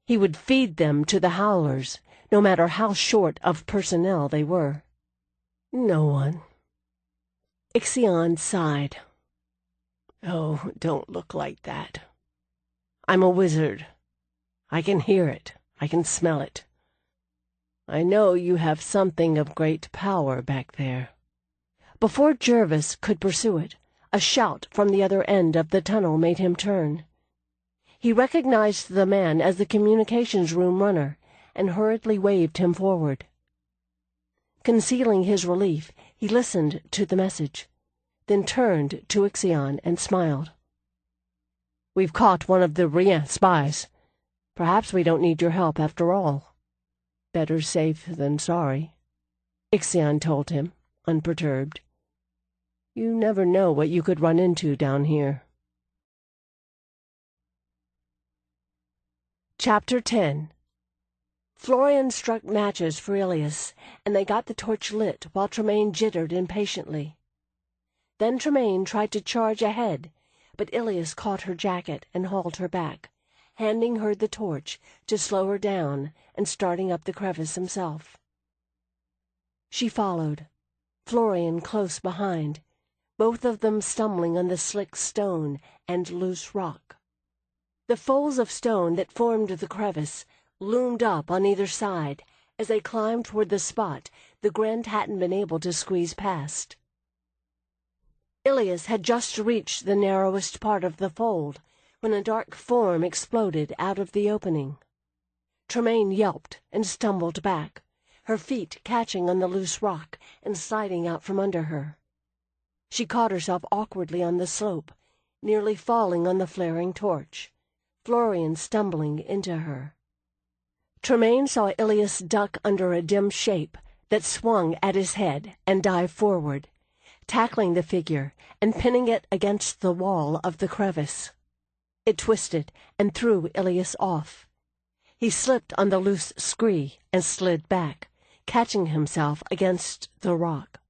he would feed them to the Howlers, no matter how short of personnel they were. "No one." Ixion sighed. "Oh, don't look like that. I'm a wizard. I can hear it. I can smell it. I know you have something of great power back there." Before Jervis could pursue it, a shout from the other end of the tunnel made him turn. He recognized the man as the communications room runner, and hurriedly waved him forward. Concealing his relief, he listened to the message, then turned to Ixion and smiled. "We've caught one of the Rien spies. Perhaps we don't need your help after all." "Better safe than sorry," Ixion told him, unperturbed. "You never know what you could run into down here." Chapter 10. Florian struck matches for Ilias, and they got the torch lit while Tremaine jittered impatiently. Then Tremaine tried to charge ahead, but Ilias caught her jacket and hauled her back, handing her the torch to slow her down and starting up the crevice himself. She followed, Florian close behind, both of them stumbling on the slick stone and loose rock. The folds of stone that formed the crevice loomed up on either side, As they climbed toward the spot, the Grand hadn't been able to squeeze past. Ilias had just reached the narrowest part of the fold when a dark form exploded out of the opening. Tremaine yelped and stumbled back, her feet catching on the loose rock and sliding out from under her. She caught herself awkwardly on the slope, nearly falling on the flaring torch, Florian stumbling into her. Tremaine saw Ilias duck under a dim shape that swung at his head and dive forward, tackling the figure and pinning it against the wall of the crevice. It twisted and threw Ilias off. He slipped on the loose scree and slid back, catching himself against the rock.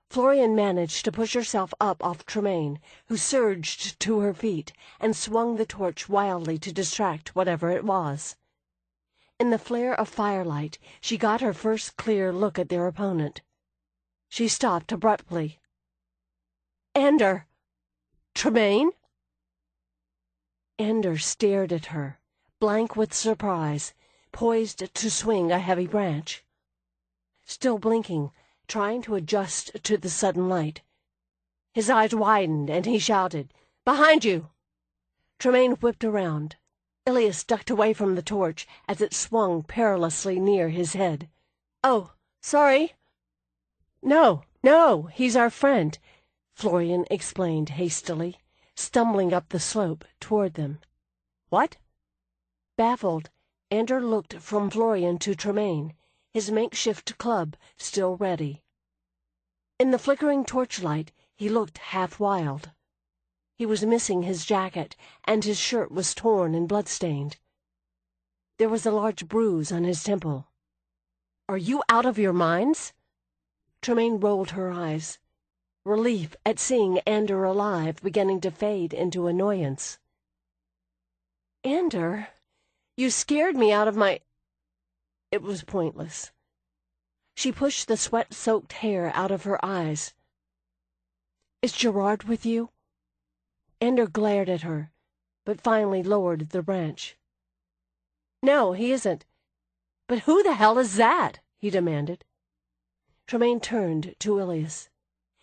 Florian managed to push herself up off Tremaine, who surged to her feet and swung the torch wildly to distract whatever it was. In the flare of firelight, she got her first clear look at their opponent. She stopped abruptly. "Ander! Tremaine?" Ander stared at her, blank with surprise, poised to swing a heavy branch. Still blinking, trying to adjust to the sudden light. His eyes widened and he shouted, "Behind you!" Tremaine whipped around. Ilias ducked away from the torch as it swung perilously near his head. "Oh, sorry." No, he's our friend," Florian explained hastily, stumbling up the slope toward them. "What?" Baffled, Ander looked from Florian to Tremaine, his makeshift club still ready. In the flickering torchlight, he looked half wild. He was missing his jacket, and his shirt was torn and blood-stained. There was a large bruise on his temple. "Are you out of your minds?" Tremaine rolled her eyes, relief at seeing Ander alive beginning to fade into annoyance. "Ander, you scared me out of my—" It was pointless. She pushed the sweat-soaked hair out of her eyes. "Is Gerard with you?" Ander glared at her, but finally lowered the branch. "No, he isn't. But who the hell is that?" he demanded. Tremaine turned to Ilias.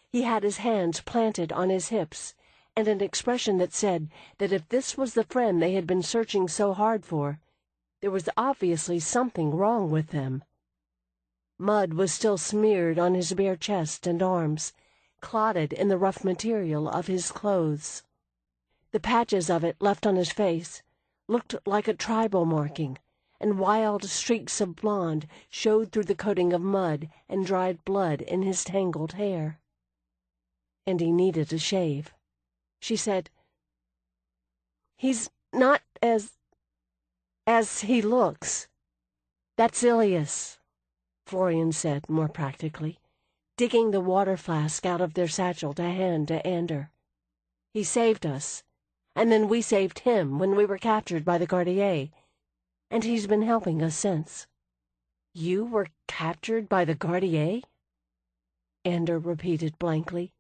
He had his hands planted on his hips, and an expression that said that if this was the friend they had been searching so hard for, there was obviously something wrong with them. Mud was still smeared on his bare chest and arms, clotted in the rough material of his clothes. The patches of it left on his face looked like a tribal marking, and wild streaks of blonde showed through the coating of mud and dried blood in his tangled hair. And he needed a shave. She said, "He's not as he looks." "That's Ilias," Florian said more practically, digging the water flask out of their satchel to hand to Ander. "He saved us, and then we saved him when we were captured by the Gardier, and he's been helping us since." "You were captured by the Gardier?" Ander repeated blankly,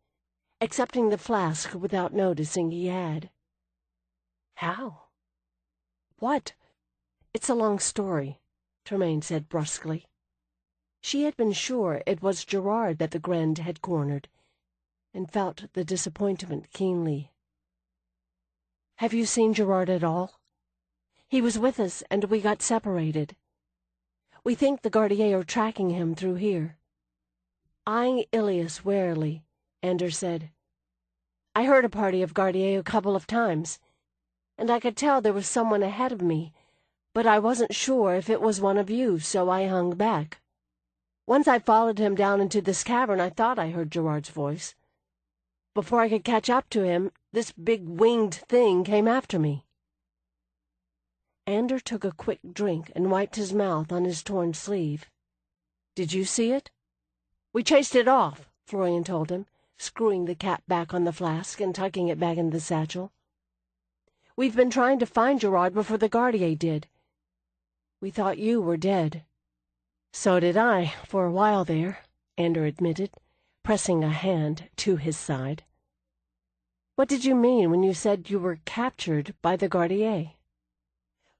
accepting the flask without noticing he had. "How? What?" "It's a long story," Tremaine said brusquely. She had been sure it was Gerard that the Grand had cornered, and felt the disappointment keenly. "Have you seen Gerard at all? He was with us, and we got separated. We think the Gardier are tracking him through here." Eyeing Ilias warily, Ander said, "I heard a party of Gardier a couple of times, and I could tell there was someone ahead of me, but I wasn't sure if it was one of you, so I hung back. Once I followed him down into this cavern, I thought I heard Gerard's voice. Before I could catch up to him, this big winged thing came after me." Ander took a quick drink and wiped his mouth on his torn sleeve. "Did you see it?" "We chased it off," Florian told him, screwing the cap back on the flask and tucking it back in the satchel. "We've been trying to find Gerard before the Gardier did. We thought you were dead." "So did I, for a while there," Ander admitted, pressing a hand to his side. "What did you mean when you said you were captured by the Gardier?"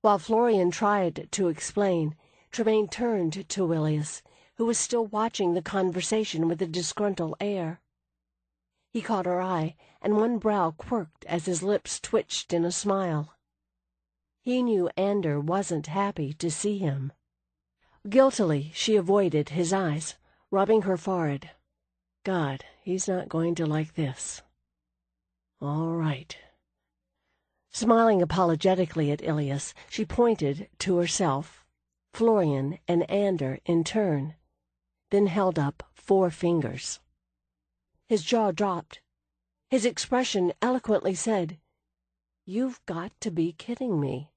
While Florian tried to explain, Tremaine turned to Ilias, who was still watching the conversation with a disgruntled air. He caught her eye, and one brow quirked as his lips twitched in a smile. He knew Ander wasn't happy to see him. Guiltily, she avoided his eyes, rubbing her forehead. God, he's not going to like this. All right. Smiling apologetically at Ilias, she pointed to herself, Florian, and Ander in turn, then held up 4 fingers. His jaw dropped. His expression eloquently said, "You've got to be kidding me."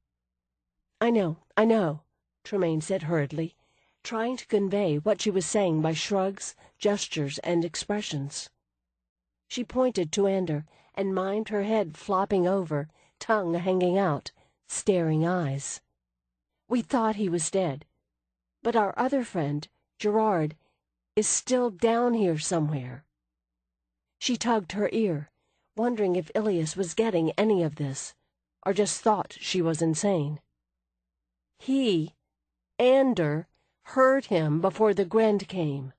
I know, Tremaine said hurriedly, trying to convey what she was saying by shrugs, gestures, and expressions. She pointed to Ander and mimed her head flopping over, tongue hanging out, staring eyes. "We thought he was dead, but our other friend, Gerard, is still down here somewhere." She tugged her ear, wondering if Ilias was getting any of this, or just thought she was insane. Ander, heard him before the Grend came.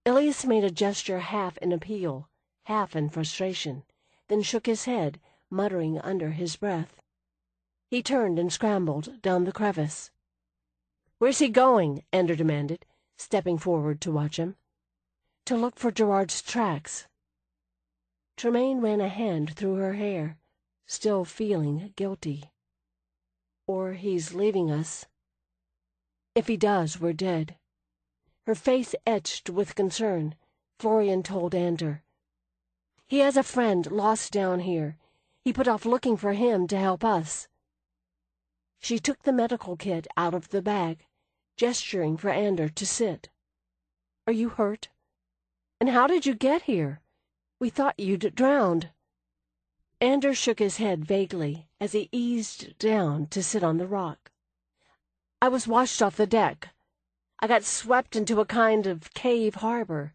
Ilias made a gesture half in appeal, half in frustration, then shook his head, muttering under his breath. He turned and scrambled down the crevice. "Where's he going?" Ander demanded, stepping forward to watch him. "To look for Gerard's tracks." Tremaine ran a hand through her hair, still feeling guilty. "Or he's leaving us. If he does, we're dead." Her face etched with concern, Florian told Ander. "He has a friend lost down here. He put off looking for him to help us." She took the medical kit out of the bag, gesturing for Ander to sit. "Are you hurt? And how did you get here? We thought you'd drowned." Ander shook his head vaguely as he eased down to sit on the rock. "I was washed off the deck. I got swept into a kind of cave harbor,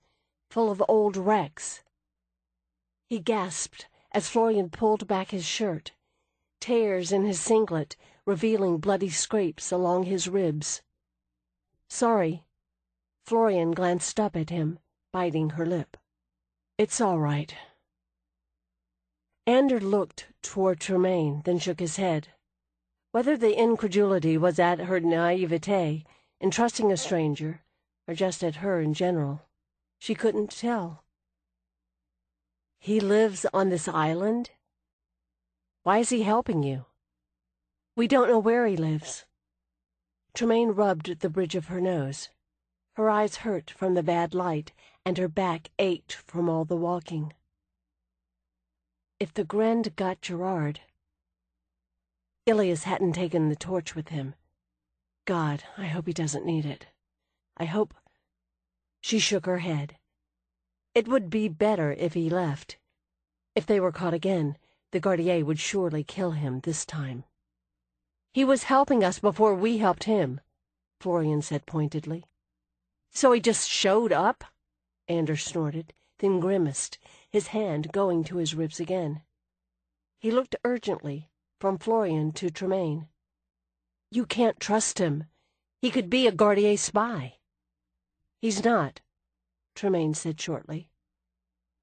full of old wrecks." He gasped as Florian pulled back his shirt, tears in his singlet revealing bloody scrapes along his ribs. "Sorry." Florian glanced up at him, biting her lip. "It's all right." Ander looked toward Tremaine, then shook his head. Whether the incredulity was at her naivete in trusting a stranger, or just at her in general, she couldn't tell. "He lives on this island? Why is he helping you?" "We don't know where he lives." Tremaine rubbed the bridge of her nose. Her eyes hurt from the bad light, and her back ached from all the walking. "If the Grend got Gerard..." Ilias hadn't taken the torch with him. God, I hope he doesn't need it. I hope... She shook her head. It would be better if he left. If they were caught again, the Gardier would surely kill him this time. "He was helping us before we helped him," Florian said pointedly. "So he just showed up?" Ander snorted, then grimaced, his hand going to his ribs again. He looked urgently from Florian to Tremaine. "You can't trust him. He could be a Gardier spy." "He's not," Tremaine said shortly.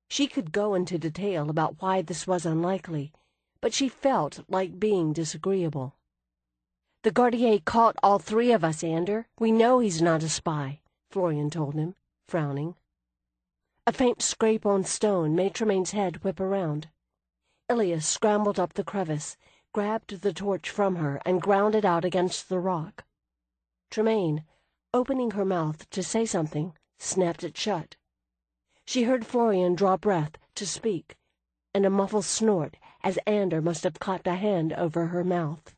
She could go into detail about why this was unlikely, but she felt like being disagreeable. "The Gardier caught all 3 of us, Ander. We know he's not a spy," Florian told him, frowning. A faint scrape on stone made Tremaine's head whip around. Ilias scrambled up the crevice, grabbed the torch from her, and ground it out against the rock. Tremaine, opening her mouth to say something, snapped it shut. She heard Florian draw breath to speak, and a muffled snort as Ander must have clapped a hand over her mouth.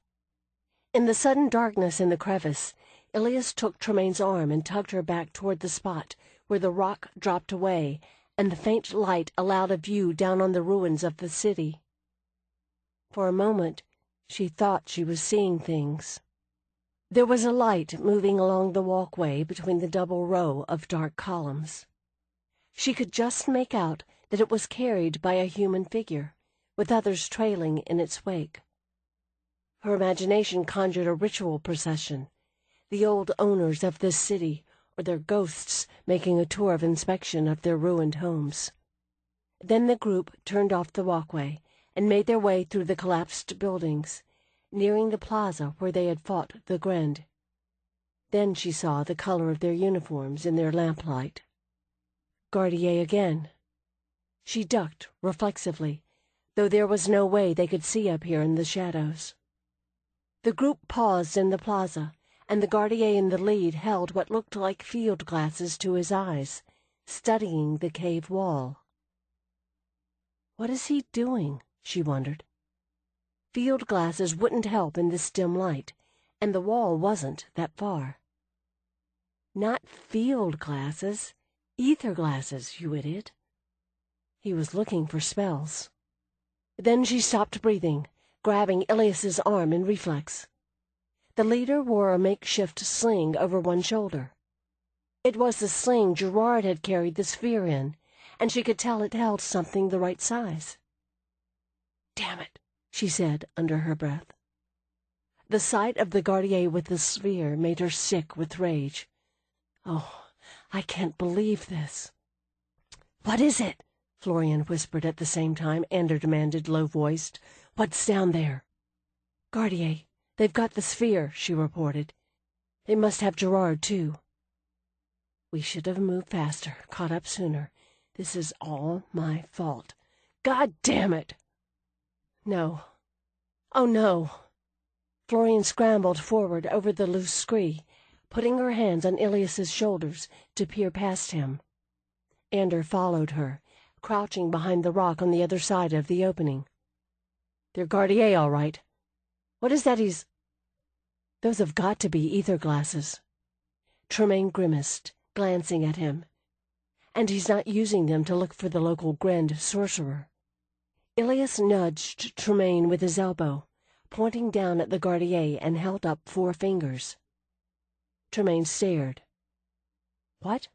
In the sudden darkness in the crevice, Ilias took Tremaine's arm and tugged her back toward the spot where the rock dropped away, and the faint light allowed a view down on the ruins of the city. For a moment, she thought she was seeing things. There was a light moving along the walkway between the double row of dark columns. She could just make out that it was carried by a human figure, with others trailing in its wake. Her imagination conjured a ritual procession, the old owners of this city, or their ghosts making a tour of inspection of their ruined homes. Then the group turned off the walkway and made their way through the collapsed buildings, nearing the plaza where they had fought the Grend. Then she saw the color of their uniforms in their lamplight. Gardier again. She ducked reflexively, though there was no way they could see up here in the shadows. The group paused in the plaza, and the Gardier in the lead held what looked like field glasses to his eyes, studying the cave wall. What is he doing? She wondered. Field glasses wouldn't help in this dim light, and the wall wasn't that far. Not field glasses, ether glasses, you idiot. He was looking for spells. Then she stopped breathing, grabbing Ilias's arm in reflex. The leader wore a makeshift sling over one shoulder. It was the sling Gerard had carried the sphere in, and she could tell it held something the right size. "Damn it," she said under her breath. The sight of the Gardier with the sphere made her sick with rage. "Oh, I can't believe this." "What is it?" Florian whispered at the same time. Ander demanded, low-voiced. "What's down there?" "Gardier. They've got the sphere," she reported. "They must have Gerard, too." "We should have moved faster, caught up sooner. This is all my fault. God damn it!" "No. Oh, no." Florian scrambled forward over the loose scree, putting her hands on Ilias's shoulders to peer past him. Ander followed her, crouching behind the rock on the other side of the opening. "They're Gardier, all right. What is that he's—" "Those have got to be ether glasses." Tremaine grimaced, glancing at him. "And he's not using them to look for the local Grend sorcerer." Ilias nudged Tremaine with his elbow, pointing down at the Gardier, and held up 4 fingers. Tremaine stared. "What?"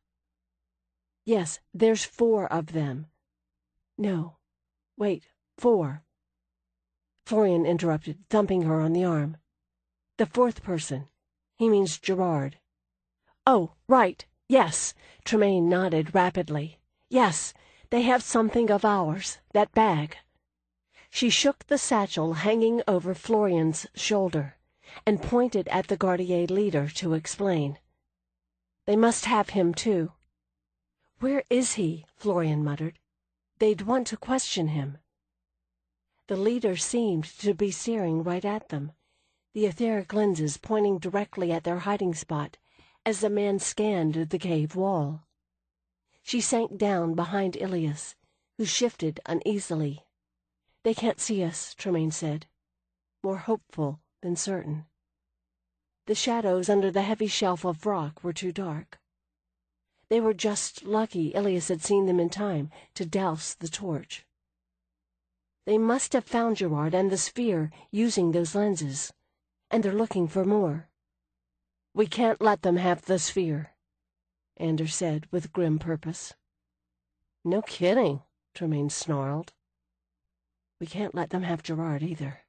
"Yes, there's 4 of them." "No. Wait, 4. Florian interrupted, thumping her on the arm. "The 4th person. He means Gerard." "Oh, right. Yes." Tremaine nodded rapidly. "Yes, they have something of ours, that bag." She shook the satchel hanging over Florian's shoulder and pointed at the Gardier leader to explain. "They must have him, too." "Where is he?" Florian muttered. "They'd want to question him." The leader seemed to be staring right at them, the etheric lenses pointing directly at their hiding spot as the man scanned the cave wall. She sank down behind Ilias, who shifted uneasily. "They can't see us," Tremaine said, more hopeful than certain. The shadows under the heavy shelf of rock were too dark. They were just lucky Ilias had seen them in time to douse the torch. They must have found Gerard and the sphere using those lenses, and they're looking for more. "We can't let them have the sphere," Ander said with grim purpose. "No kidding," Tremaine snarled. "We can't let them have Gerard either."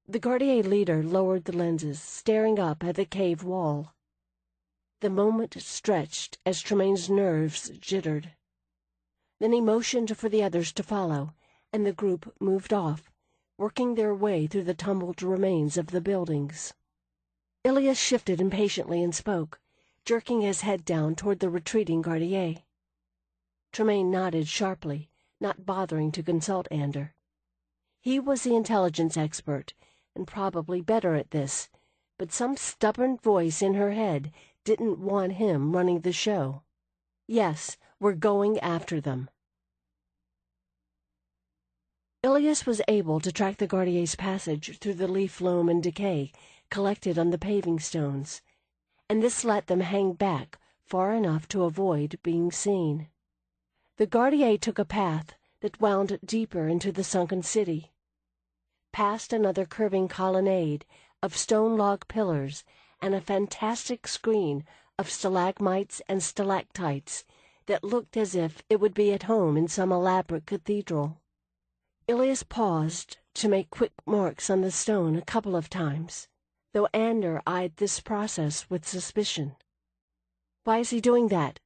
The Gardier leader lowered the lenses, staring up at the cave wall. The moment stretched as Tremaine's nerves jittered. Then he motioned for the others to follow, and the group moved off, working their way through the tumbled remains of the buildings. Ilias shifted impatiently and spoke, jerking his head down toward the retreating Gardier. Tremaine nodded sharply, not bothering to consult Ander. He was the intelligence expert, and probably better at this, but some stubborn voice in her head didn't want him running the show. "Yes, we're going after them." Ilias was able to track the Gardier's passage through the leaf loam and decay collected on the paving stones, and this let them hang back far enough to avoid being seen. The Gardier took a path that wound deeper into the sunken city, past another curving colonnade of stone log pillars and a fantastic screen of stalagmites and stalactites that looked as if it would be at home in some elaborate cathedral. Ilias paused to make quick marks on the stone a couple of times, though Ander eyed this process with suspicion. "Why is he doing that?"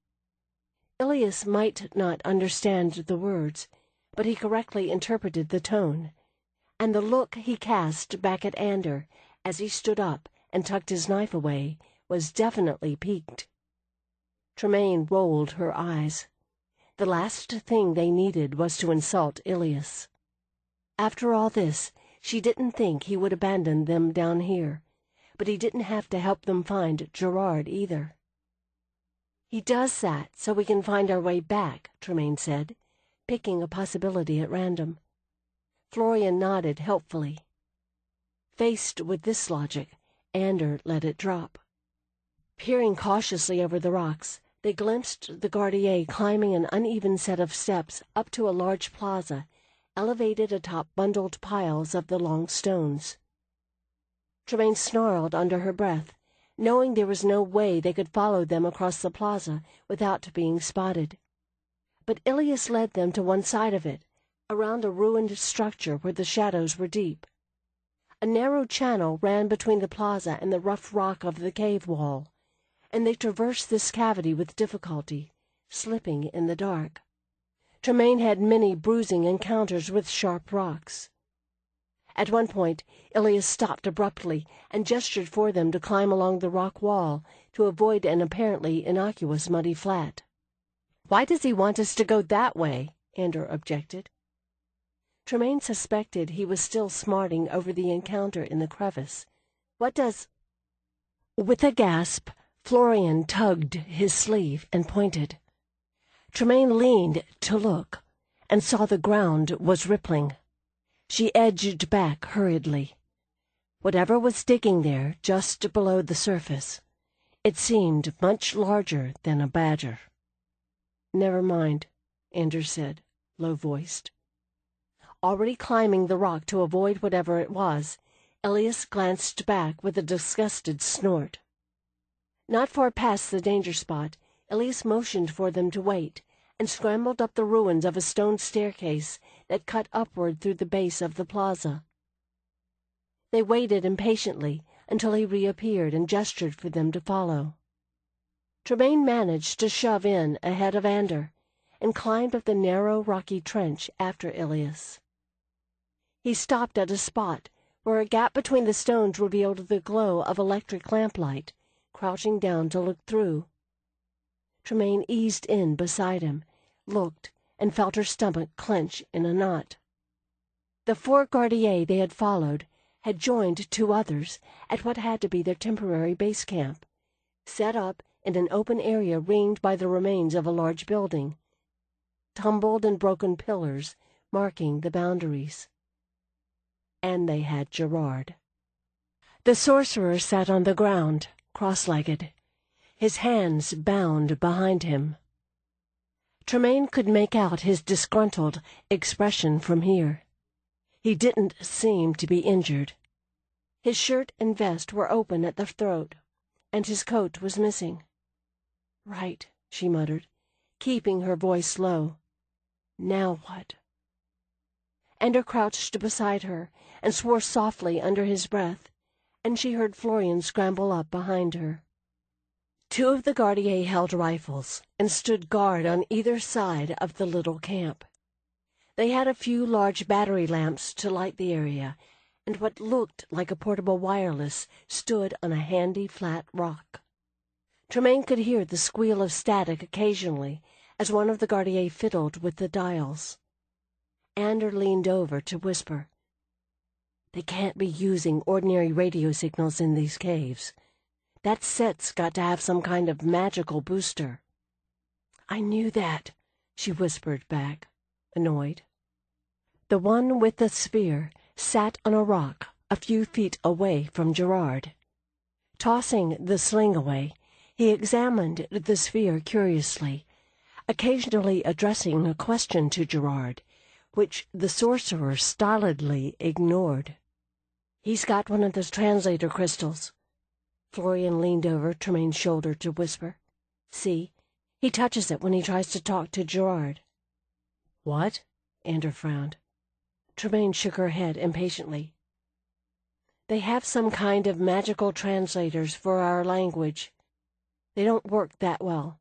Ilias might not understand the words, but he correctly interpreted the tone, and the look he cast back at Ander as he stood up and tucked his knife away was definitely piqued. Tremaine rolled her eyes. The last thing they needed was to insult Ilias. After all this, she didn't think he would abandon them down here, but he didn't have to help them find Gerard either. "He does that so we can find our way back," Tremaine said, picking a possibility at random. Florian nodded helpfully. Faced with this logic, Ander let it drop. Peering cautiously over the rocks, they glimpsed the Gardier climbing an uneven set of steps up to a large plaza, elevated atop bundled piles of the long stones. Tremaine snarled under her breath, knowing there was no way they could follow them across the plaza without being spotted. But Ilias led them to one side of it, around a ruined structure where the shadows were deep. A narrow channel ran between the plaza and the rough rock of the cave wall, and they traversed this cavity with difficulty, slipping in the dark. Tremaine had many bruising encounters with sharp rocks. At one point, Ilias stopped abruptly and gestured for them to climb along the rock wall to avoid an apparently innocuous muddy flat. "Why does he want us to go that way?" Ander objected. Tremaine suspected he was still smarting over the encounter in the crevice. "What does—" With a gasp, Florian tugged his sleeve and pointed. Tremaine leaned to look and saw the ground was rippling. She edged back hurriedly. Whatever was digging there just below the surface, it seemed much larger than a badger. "Never mind," Ander said, low-voiced. Already climbing the rock to avoid whatever it was, Ilias glanced back with a disgusted snort. Not far past the danger spot, Ilias motioned for them to wait, and scrambled up the ruins of a stone staircase that cut upward through the base of the plaza. They waited impatiently until he reappeared and gestured for them to follow. Tremaine managed to shove in ahead of Ander, and climbed up the narrow rocky trench after Ilias. He stopped at a spot where a gap between the stones revealed the glow of electric lamplight, crouching down to look through. Tremaine eased in beside him, looked, and felt her stomach clench in a knot. The 4 Gardiers they had followed had joined 2 others at what had to be their temporary base camp, set up in an open area ringed by the remains of a large building, tumbled and broken pillars marking the boundaries. And they had Gerard. The sorcerer sat on the ground, cross-legged, his hands bound behind him. Tremaine could make out his disgruntled expression from here. He didn't seem to be injured. His shirt and vest were open at the throat, and his coat was missing. "Right," she muttered, keeping her voice low. "Now what?" Ander crouched beside her and swore softly under his breath, and she heard Florian scramble up behind her. 2 of the Gardiers held rifles and stood guard on either side of the little camp. They had a few large battery lamps to light the area, and what looked like a portable wireless stood on a handy flat rock. Tremaine could hear the squeal of static occasionally as one of the Gardiers fiddled with the dials. Ander leaned over to whisper, "They can't be using ordinary radio signals in these caves. That set's got to have some kind of magical booster." "I knew that," she whispered back, annoyed. The one with the sphere sat on a rock a few feet away from Gerard. Tossing the sling away, he examined the sphere curiously, occasionally addressing a question to Gerard, which the sorcerer stolidly ignored. "He's got one of those translator crystals." Florian leaned over Tremaine's shoulder to whisper. "See, he touches it when he tries to talk to Gerard." "What?" Ander frowned. Tremaine shook her head impatiently. They have some kind of magical translators for our language. They don't work that well.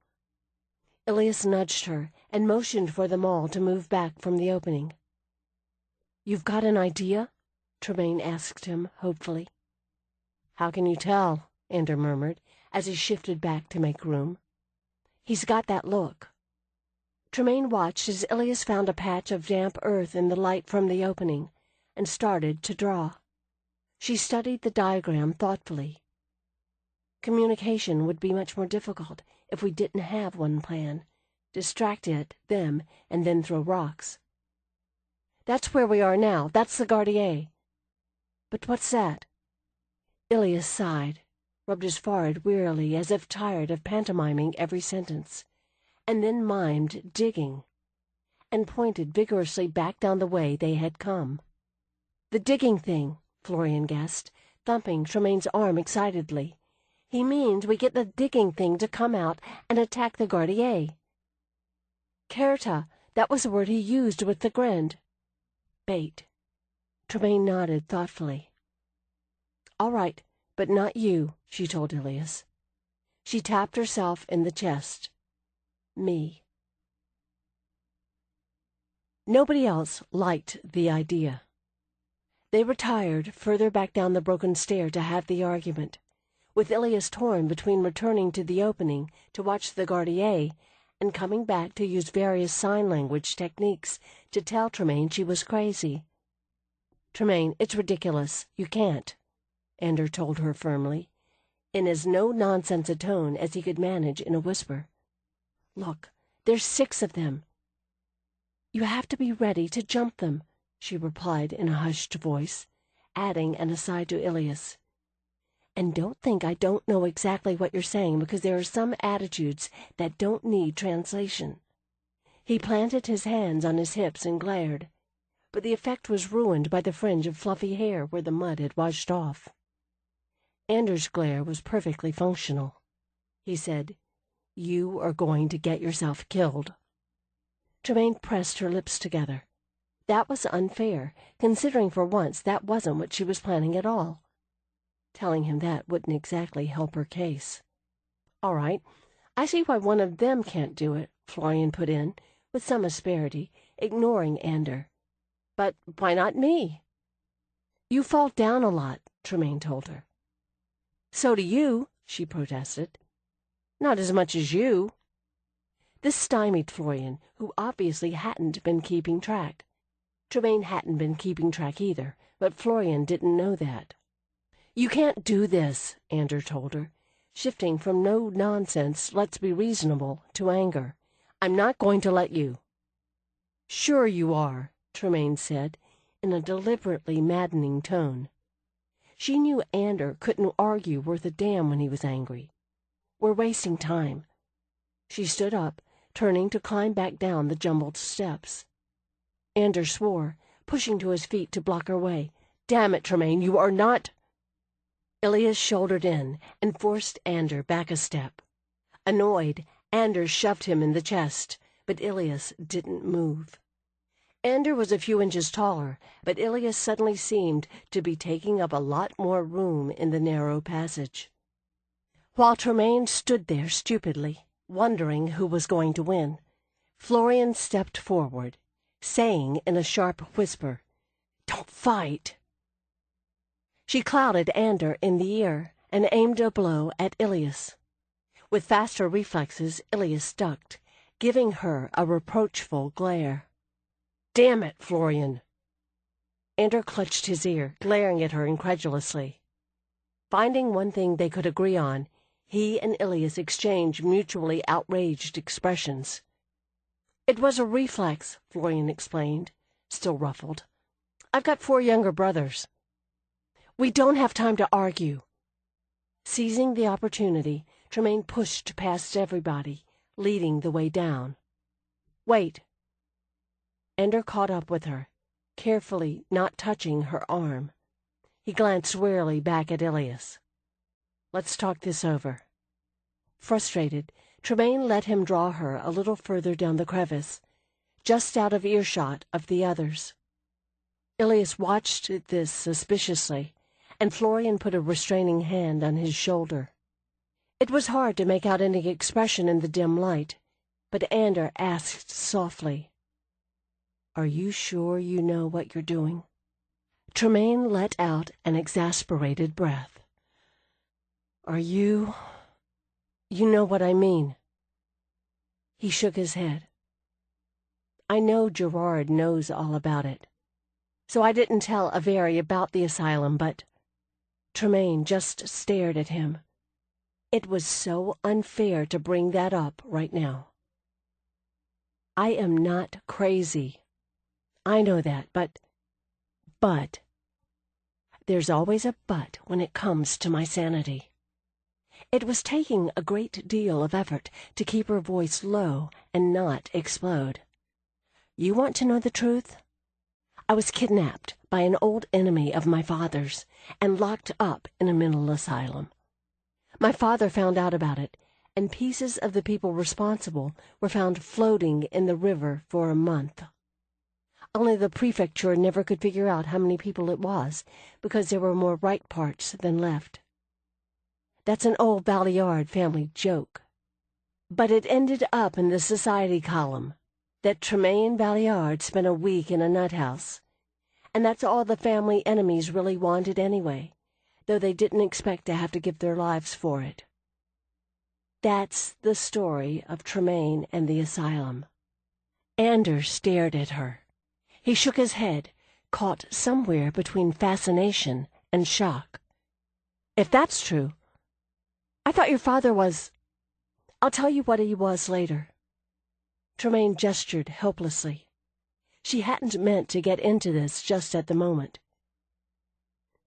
Ilias nudged her and motioned for them all to move back from the opening. "You've got an idea?" Tremaine asked him hopefully. "How can you tell?" Ander murmured as he shifted back to make room. "He's got that look." Tremaine watched as Ilias found a patch of damp earth in the light from the opening and started to draw. She studied the diagram thoughtfully. Communication would be much more difficult if we didn't have one plan. Distract them, and then throw rocks. "That's where we are now. That's the Gardier." "But what's that?" Ilias sighed, rubbed his forehead wearily as if tired of pantomiming every sentence, and then mimed digging, and pointed vigorously back down the way they had come. "The digging thing," Florian guessed, thumping Tremaine's arm excitedly. "He means we get the digging thing to come out and attack the Gardier." "Kerta, that was the word he used with the Grend." "Bait." Tremaine nodded thoughtfully. "All right, but not you," she told Ilias. She tapped herself in the chest. "Me." Nobody else liked the idea. They retired further back down the broken stair to have the argument, with Ilias torn between returning to the opening to watch the Gardier and coming back to use various sign language techniques to tell Tremaine she was crazy. "Tremaine, it's ridiculous. You can't," Ander told her firmly, in as no-nonsense a tone as he could manage in a whisper. "Look, there's 6 of them." "You have to be ready to jump them," she replied in a hushed voice, adding an aside to Ilias. "And don't think I don't know exactly what you're saying, because there are some attitudes that don't need translation." He planted his hands on his hips and glared, but the effect was ruined by the fringe of fluffy hair where the mud had washed off. Ander's glare was perfectly functional. He said, "You are going to get yourself killed." Tremaine pressed her lips together. That was unfair, considering for once that wasn't what she was planning at all. Telling him that wouldn't exactly help her case. "All right, I see why one of them can't do it," Florian put in, with some asperity, ignoring Ander. "But why not me?" "You fall down a lot," Tremaine told her. "So do you," she protested. "Not as much as you." This stymied Florian, who obviously hadn't been keeping track. Tremaine hadn't been keeping track either, but Florian didn't know that. "You can't do this," Ander told her, shifting from no nonsense, let's be reasonable, to anger. "I'm not going to let you." "Sure you are," Tremaine said, in a deliberately maddening tone. She knew Ander couldn't argue worth a damn when he was angry. "We're wasting time." She stood up, turning to climb back down the jumbled steps. Ander swore, pushing to his feet to block her way. "Damn it, Tremaine, you are not—" Ilias shouldered in and forced Ander back a step. Annoyed, Ander shoved him in the chest, but Ilias didn't move. Ander was a few inches taller, but Ilias suddenly seemed to be taking up a lot more room in the narrow passage. While Tremaine stood there stupidly, wondering who was going to win, Florian stepped forward, saying in a sharp whisper, "Don't fight." She clouted Ander in the ear and aimed a blow at Ilias. With faster reflexes, Ilias ducked, giving her a reproachful glare. "Damn it, Florian." Ander clutched his ear, glaring at her incredulously. Finding one thing they could agree on, he and Ilias exchanged mutually outraged expressions. "It was a reflex," Florian explained, still ruffled. "I've got 4 younger brothers." "We don't have time to argue." Seizing the opportunity, Tremaine pushed past everybody, leading the way down. "Wait." Ander caught up with her, carefully not touching her arm. He glanced wearily back at Ilias. "Let's talk this over." Frustrated, Tremaine let him draw her a little further down the crevice, just out of earshot of the others. Ilias watched this suspiciously, and Florian put a restraining hand on his shoulder. It was hard to make out any expression in the dim light, but Ander asked softly, "Are you sure you know what you're doing?" Tremaine let out an exasperated breath. "Are you... You know what I mean?" He shook his head. "I know Gerard knows all about it. So I didn't tell Avery about the asylum, but..." Tremaine just stared at him. It was so unfair to bring that up right now. "I am not crazy. I know that, but... There's always a but when it comes to my sanity." It was taking a great deal of effort to keep her voice low and not explode. "You want to know the truth? I was kidnapped by an old enemy of my father's and locked up in a mental asylum. My father found out about it, and pieces of the people responsible were found floating in the river for a month. Only the prefecture never could figure out how many people it was, because there were more right parts than left. That's an old Valliard family joke. But it ended up in the society column that Tremaine Valliard spent a week in a nut house, and that's all the family enemies really wanted anyway, though they didn't expect to have to give their lives for it. That's the story of Tremaine and the asylum." Ander stared at her. He shook his head, caught somewhere between fascination and shock. "If that's true, I thought your father was... I'll tell you what he was later." Tremaine gestured helplessly. She hadn't meant to get into this just at the moment.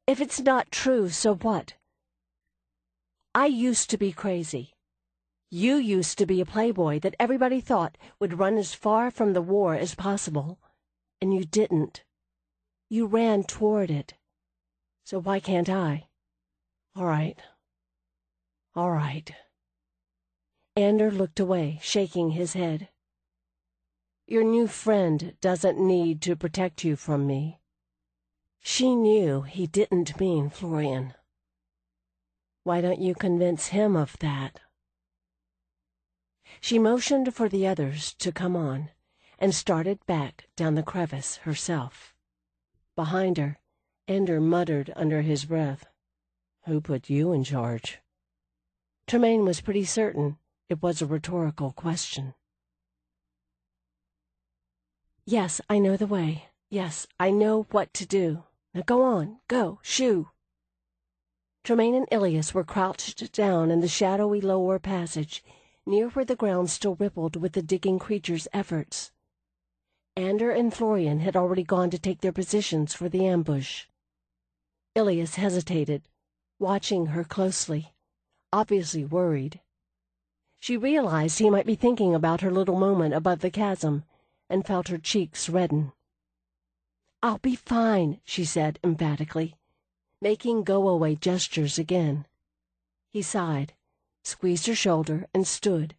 "If it's not true, so what? I used to be crazy. You used to be a playboy that everybody thought would run as far from the war as possible, and you didn't. You ran toward it. So why can't I?" All right. Ander looked away, shaking his head. "Your new friend doesn't need to protect you from me." She knew he didn't mean Florian. "Why don't you convince him of that?" She motioned for the others to come on, and started back down the crevice herself. Behind her, Ander muttered under his breath, "Who put you in charge?" Tremaine was pretty certain it was a rhetorical question. "Yes, I know the way. Yes, I know what to do. Now go on, go, shoo." Tremaine and Ilias were crouched down in the shadowy lower passage, near where the ground still rippled with the digging creature's efforts. Ander and Florian had already gone to take their positions for the ambush. Ilias hesitated, watching her closely, obviously worried. She realized he might be thinking about her little moment above the chasm, and felt her cheeks redden. "I'll be fine," she said emphatically, making go-away gestures again. He sighed, squeezed her shoulder, and stood,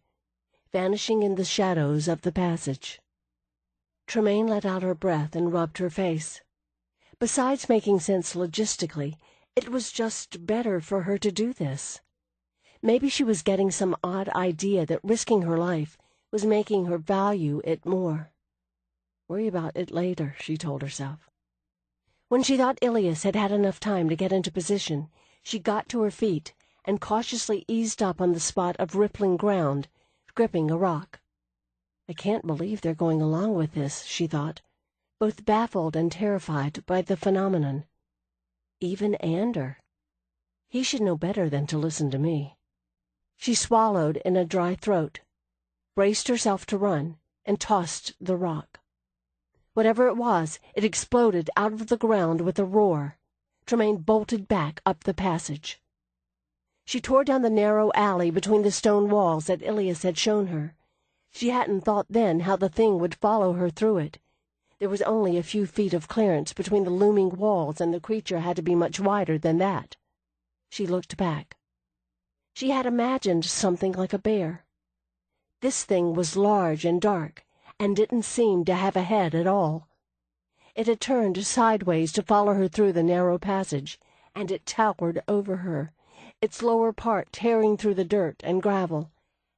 vanishing in the shadows of the passage. Tremaine let out her breath and rubbed her face. Besides making sense logistically, it was just better for her to do this. Maybe she was getting some odd idea that risking her life was making her value it more. Worry about it later, she told herself. When she thought Ilias had had enough time to get into position, she got to her feet and cautiously eased up on the spot of rippling ground, gripping a rock. "I can't believe they're going along with this," she thought, both baffled and terrified by the phenomenon. Even Ander. He should know better than to listen to me. She swallowed in a dry throat, braced herself to run, and tossed the rock. Whatever it was, it exploded out of the ground with a roar. Tremaine bolted back up the passage. She tore down the narrow alley between the stone walls that Ilias had shown her. She hadn't thought then how the thing would follow her through it. There was only a few feet of clearance between the looming walls, and the creature had to be much wider than that. She looked back. She had imagined something like a bear. This thing was large and dark, and didn't seem to have a head at all. It had turned sideways to follow her through the narrow passage, and it towered over her, its lower part tearing through the dirt and gravel,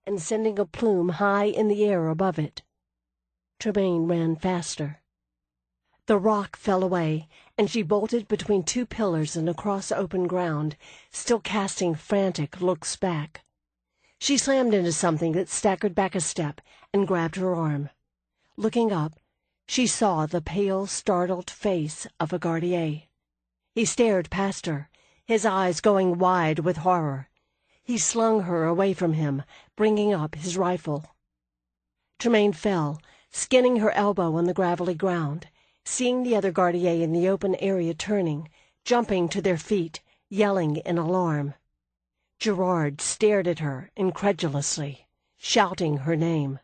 and sending a plume high in the air above it. Tremaine ran faster. The rock fell away, and she bolted between two pillars and across open ground, still casting frantic looks back. She slammed into something that staggered back a step and grabbed her arm. Looking up, she saw the pale, startled face of a gardier. He stared past her, his eyes going wide with horror. He slung her away from him, bringing up his rifle. Tremaine fell, skinning her elbow on the gravelly ground, seeing the other gardier in the open area turning, jumping to their feet, yelling in alarm. Gerard stared at her incredulously, shouting her name.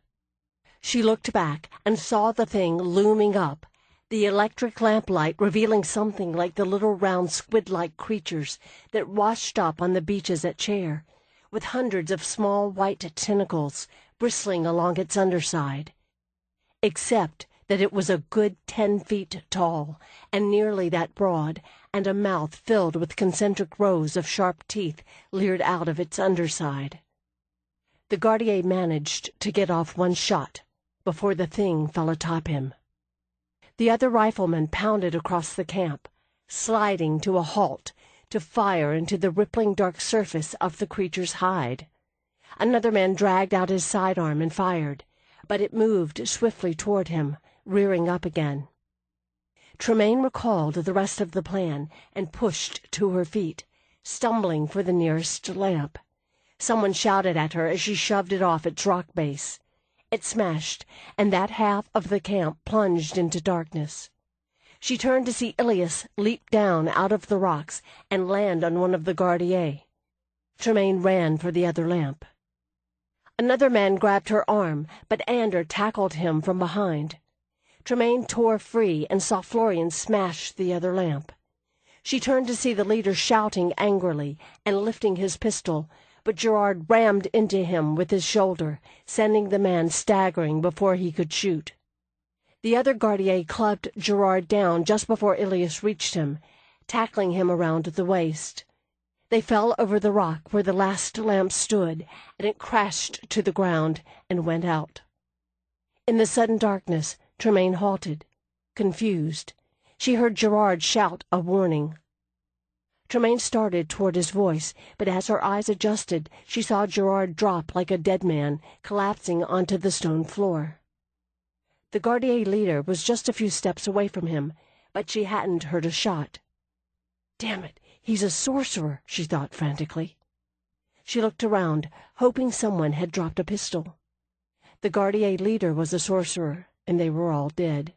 She looked back and saw the thing looming up, the electric lamplight revealing something like the little round squid-like creatures that washed up on the beaches at Chair, with hundreds of small white tentacles bristling along its underside. Except that it was a good 10 feet tall, and nearly that broad, and a mouth filled with concentric rows of sharp teeth leered out of its underside. The gardier managed to get off one shot before the thing fell atop him. The other rifleman pounded across the camp, sliding to a halt to fire into the rippling dark surface of the creature's hide. Another man dragged out his sidearm and fired, but it moved swiftly toward him, rearing up again. Tremaine recalled the rest of the plan and pushed to her feet, stumbling for the nearest lamp. Someone shouted at her as she shoved it off its rock base. It smashed, and that half of the camp plunged into darkness. She turned to see Ilias leap down out of the rocks and land on one of the gardiers. Tremaine ran for the other lamp. Another man grabbed her arm, but Ander tackled him from behind. Tremaine tore free and saw Florian smash the other lamp. She turned to see the leader shouting angrily and lifting his pistol, but Gerard rammed into him with his shoulder, sending the man staggering before he could shoot. The other gardier clubbed Gerard down just before Ilias reached him, tackling him around the waist. They fell over the rock where the last lamp stood, and it crashed to the ground and went out. In the sudden darkness, Tremaine halted, confused. She heard Gerard shout a warning. Tremaine started toward his voice, but as her eyes adjusted, she saw Gerard drop like a dead man, collapsing onto the stone floor. The gardier leader was just a few steps away from him, but she hadn't heard a shot. "Damn it, he's a sorcerer," she thought frantically. She looked around, hoping someone had dropped a pistol. The gardier leader was a sorcerer, and they were all dead.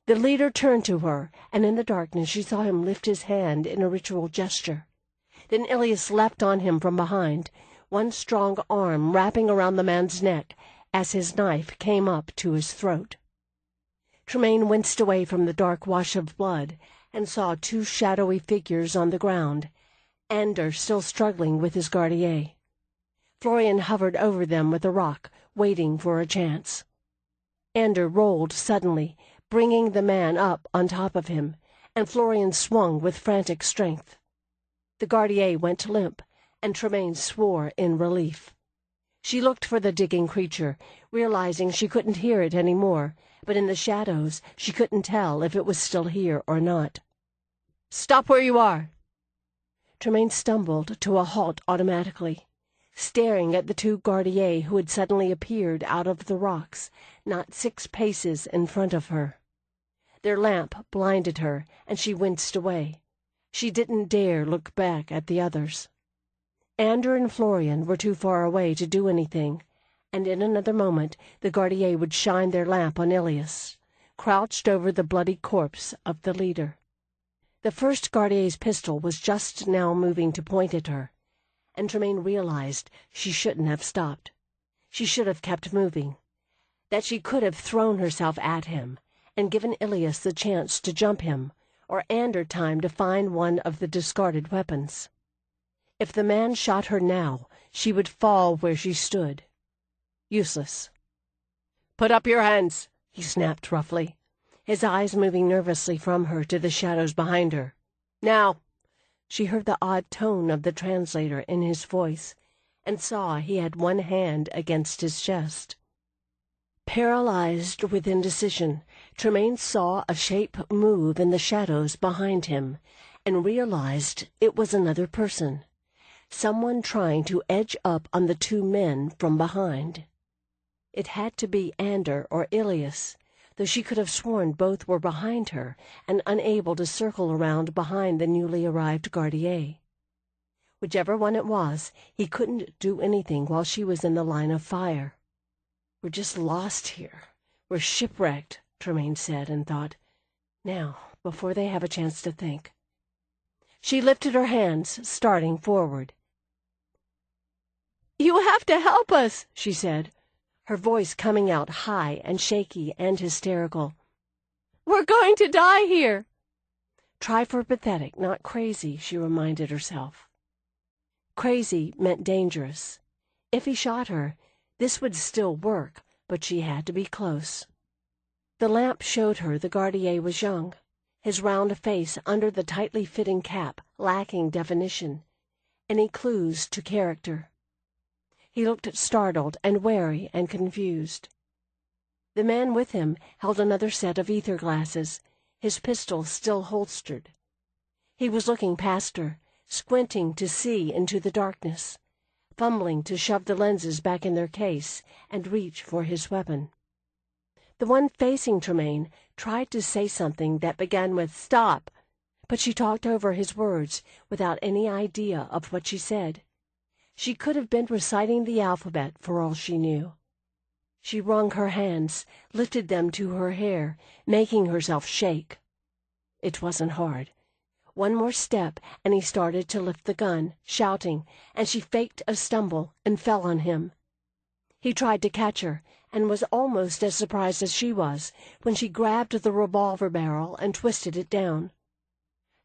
The leader turned to her, and in the darkness she saw him lift his hand in a ritual gesture. Then Ilias leapt on him from behind, one strong arm wrapping around the man's neck as his knife came up to his throat. Tremaine winced away from the dark wash of blood and saw two shadowy figures on the ground, Ander still struggling with his gardier. Florian hovered over them with a rock, waiting for a chance. Ander rolled suddenly, bringing the man up on top of him, and Florian swung with frantic strength. The gardier went limp, and Tremaine swore in relief. She looked for the digging creature, realizing she couldn't hear it any more, but in the shadows she couldn't tell if it was still here or not. "Stop where you are!" Tremaine stumbled to a halt automatically, staring at the two gardiers who had suddenly appeared out of the rocks, not 6 paces in front of her. Their lamp blinded her, and she winced away. She didn't dare look back at the others. Ander and Florian were too far away to do anything, and in another moment the gardier would shine their lamp on Ilias, crouched over the bloody corpse of the leader. The first gardier's pistol was just now moving to point at her, and Tremaine realized she shouldn't have stopped. She should have kept moving, that she could have thrown herself at him and given Ilias the chance to jump him, or Ander time to find one of the discarded weapons. If the man shot her now, she would fall where she stood. Useless. "Put up your hands," he snapped roughly, his eyes moving nervously from her to the shadows behind her. "Now, She heard the odd tone of the translator in his voice, and saw he had one hand against his chest. Paralyzed with indecision, Tremaine saw a shape move in the shadows behind him, and realized it was another person, someone trying to edge up on the two men from behind. It had to be Ander or Ilias, though she could have sworn both were behind her and unable to circle around behind the newly arrived Gardier. Whichever one it was, he couldn't do anything while she was in the line of fire. "We're just lost here. We're shipwrecked," Tremaine said, and thought, "Now, before they have a chance to think." She lifted her hands, starting forward. "You have to help us," she said, her voice coming out high and shaky and hysterical. "We're going to die here." Try for pathetic, not crazy, she reminded herself. Crazy meant dangerous. If he shot her, this would still work, but she had to be close. The lamp showed her the Gardier was young, his round face under the tightly fitting cap lacking definition, any clues to character. He looked startled and wary and confused. The man with him held another set of ether glasses, his pistol still holstered. He was looking past her, squinting to see into the darkness, fumbling to shove the lenses back in their case and reach for his weapon. The one facing Tremaine tried to say something that began with "Stop," but she talked over his words without any idea of what she said. She could have been reciting the alphabet for all she knew. She wrung her hands, lifted them to her hair, making herself shake. It wasn't hard. One more step, and he started to lift the gun, shouting, and she faked a stumble and fell on him. He tried to catch her, and was almost as surprised as she was when she grabbed the revolver barrel and twisted it down.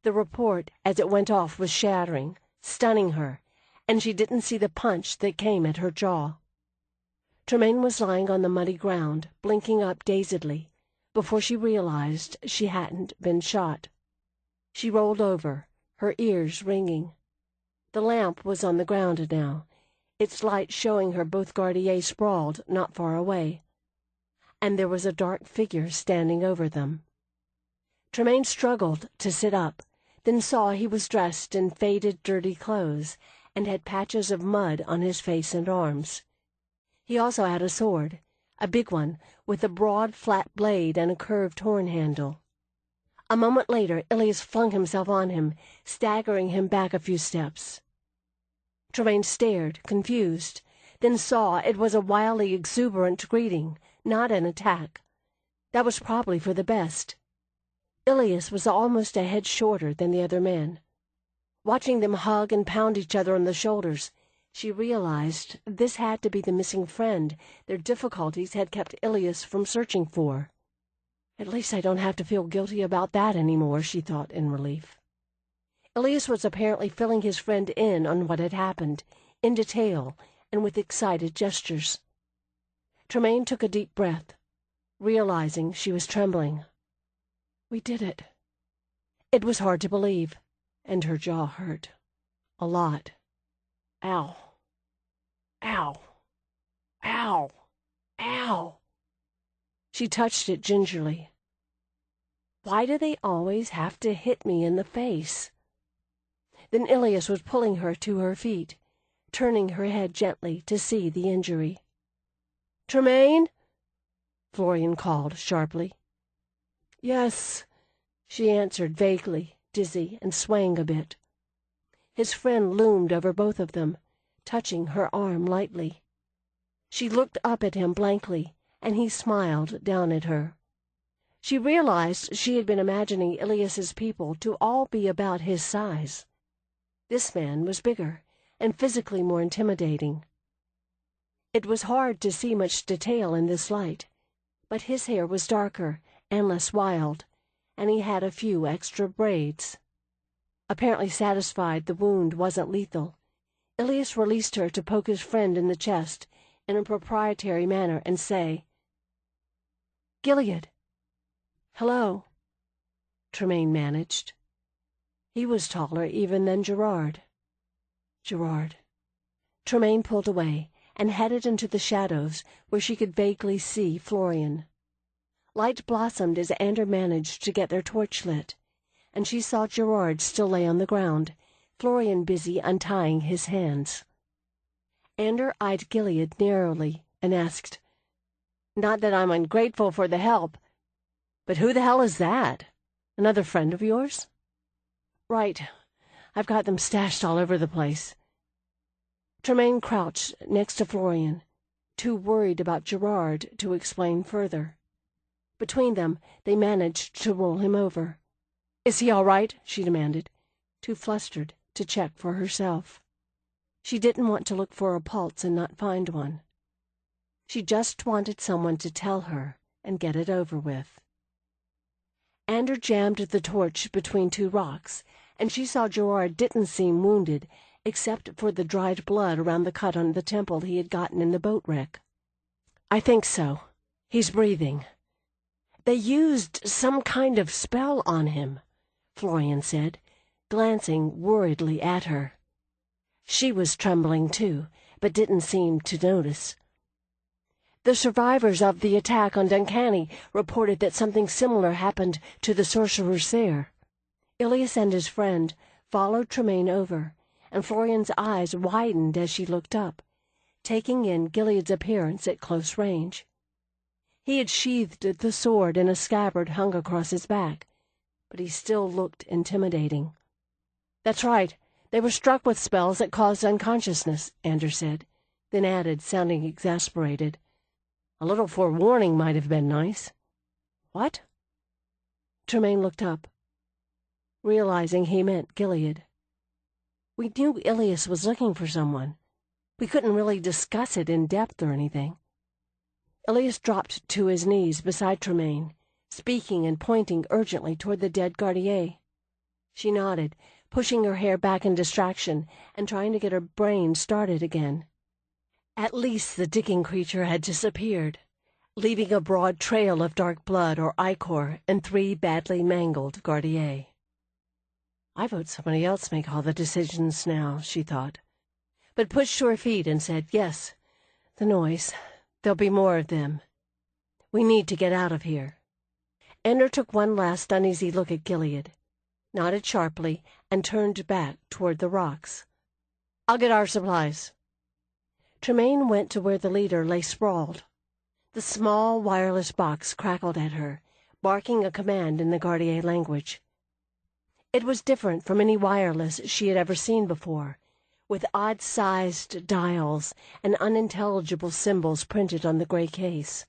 The report as it went off was shattering, stunning her, and she didn't see the punch that came at her jaw. Tremaine was lying on the muddy ground, blinking up dazedly, before she realized she hadn't been shot. She rolled over, her ears ringing. The lamp was on the ground now, its light showing her both Gardiers sprawled not far away, and there was a dark figure standing over them. Tremaine struggled to sit up, then saw he was dressed in faded, dirty clothes and had patches of mud on his face and arms. He also had a sword, a big one, with a broad, flat blade and a curved horn handle. A moment later, Ilias flung himself on him, staggering him back a few steps. Tremaine stared, confused, then saw it was a wildly exuberant greeting, not an attack. That was probably for the best. Ilias was almost a head shorter than the other man. Watching them hug and pound each other on the shoulders, she realized this had to be the missing friend their difficulties had kept Ilias from searching for. "At least I don't have to feel guilty about that anymore," she thought in relief. Ilias was apparently filling his friend in on what had happened, in detail and with excited gestures. Tremaine took a deep breath, realizing she was trembling. "We did it." It was hard to believe, and her jaw hurt. A lot. Ow. Ow. Ow. Ow. She touched it gingerly. Why do they always have to hit me in the face? Then Ilias was pulling her to her feet, turning her head gently to see the injury. "Tremaine?" Florian called sharply. "Yes," she answered vaguely, dizzy and swaying a bit. His friend loomed over both of them, touching her arm lightly. She looked up at him blankly, and he smiled down at her. She realized she had been imagining Ilias's people to all be about his size. This man was bigger, and physically more intimidating. It was hard to see much detail in this light, but his hair was darker and less wild, and he had a few extra braids. Apparently satisfied the wound wasn't lethal, Ilias released her to poke his friend in the chest in a proprietary manner and say, "Gilead." "Hello," Tremaine managed. He was taller even than Gerard. Gerard. Tremaine pulled away and headed into the shadows where she could vaguely see Florian. Light blossomed as Ander managed to get their torch lit, and she saw Gerard still lay on the ground, Florian busy untying his hands. Ander eyed Gilead narrowly and asked, "Not that I'm ungrateful for the help, but who the hell is that? Another friend of yours?" "Right. I've got them stashed all over the place." Tremaine crouched next to Florian, too worried about Gerard to explain further. Between them, they managed to roll him over. "Is he all right?" she demanded, too flustered to check for herself. She didn't want to look for a pulse and not find one. She just wanted someone to tell her and get it over with. Ander jammed the torch between two rocks, and she saw Gerard didn't seem wounded, except for the dried blood around the cut on the temple he had gotten in the boat wreck. "I think so. He's breathing." "They used some kind of spell on him," Florian said, glancing worriedly at her. She was trembling too, but didn't seem to notice. "The survivors of the attack on Duncanny reported that something similar happened to the sorcerers there." Ilias and his friend followed Tremaine over, and Florian's eyes widened as she looked up, taking in Gilead's appearance at close range. He had sheathed the sword in a scabbard hung across his back, but he still looked intimidating. "That's right. They were struck with spells that caused unconsciousness," Ander said, then added, sounding exasperated, "A little forewarning might have been nice." "What?" Tremaine looked up, realizing he meant Gilead. "We knew Ilias was looking for someone. We couldn't really discuss it in depth or anything." Ilias dropped to his knees beside Tremaine, speaking and pointing urgently toward the dead Gardier. She nodded, pushing her hair back in distraction and trying to get her brain started again. At least the digging creature had disappeared, leaving a broad trail of dark blood or ichor and 3 badly mangled Gardier. "I vote somebody else make all the decisions now," she thought, but pushed to her feet and said, "Yes, the noise. There'll be more of them. We need to get out of here." Ander took one last uneasy look at Gilead, nodded sharply, and turned back toward the rocks. "I'll get our supplies." Tremaine went to where the leader lay sprawled. The small wireless box crackled at her, barking a command in the Gardier language. It was different from any wireless she had ever seen before, with odd-sized dials and unintelligible symbols printed on the gray case.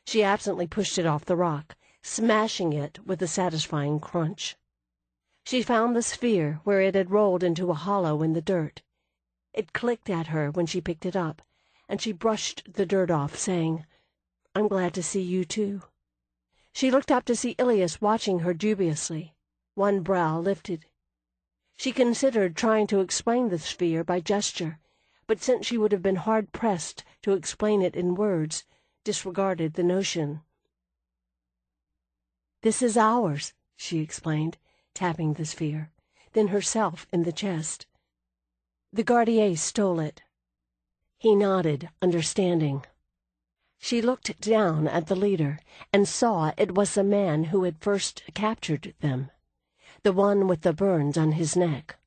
She absently pushed it off the rock, smashing it with a satisfying crunch. She found the sphere where it had rolled into a hollow in the dirt. It clicked at her when she picked it up, and she brushed the dirt off, saying, "I'm glad to see you, too." She looked up to see Ilias watching her dubiously, one brow lifted. She considered trying to explain the sphere by gesture, but since she would have been hard-pressed to explain it in words, disregarded the notion. "This is ours," she explained, tapping the sphere, then herself in the chest. "The Gardier stole it." He nodded, understanding. She looked down at the leader and saw it was the man who had first captured them, the one with the burns on his neck.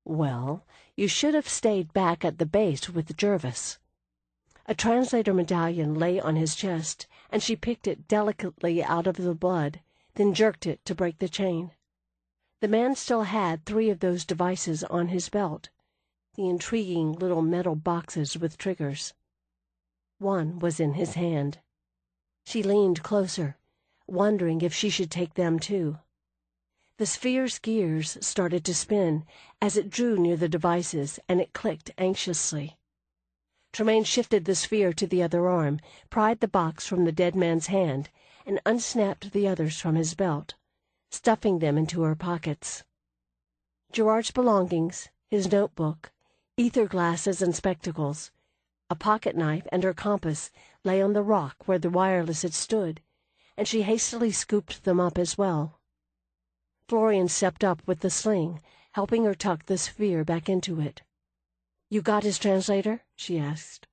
"Well, you should have stayed back at the base with Jervis." A translator medallion lay on his chest, and she picked it delicately out of the blood, then jerked it to break the chain. The man still had 3 of those devices on his belt, the intriguing little metal boxes with triggers. One was in his hand. She leaned closer, wondering if she should take them too. The sphere's gears started to spin as it drew near the devices, and it clicked anxiously. Tremaine shifted the sphere to the other arm, pried the box from the dead man's hand, and unsnapped the others from his belt, stuffing them into her pockets. Gerard's belongings, his notebook, ether glasses and spectacles, a pocket-knife and her compass lay on the rock where the wireless had stood, and she hastily scooped them up as well. Florian stepped up with the sling, helping her tuck the sphere back into it. "You got his translator?" she asked.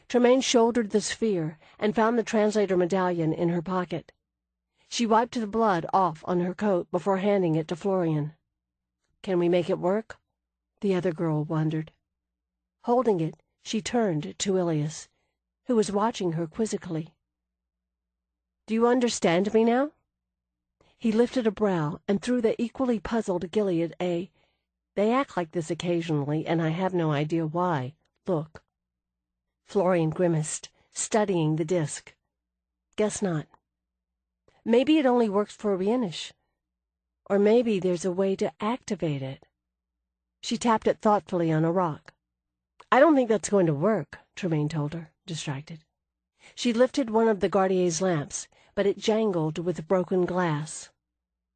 Tremaine shouldered the sphere and found the translator medallion in her pocket. She wiped the blood off on her coat before handing it to Florian. "Can we make it work?" the other girl wondered. Holding it, she turned to Ilias, who was watching her quizzically. "Do you understand me now?" He lifted a brow and threw the equally puzzled Gilead "They act like this occasionally, and I have no idea why. Look." Florian grimaced, studying the disc. "Guess not. Maybe it only works for Rienish. Or maybe there's a way to activate it." She tapped it thoughtfully on a rock. "I don't think that's going to work," Tremaine told her, distracted. She lifted one of the Gardier's lamps, but it jangled with broken glass.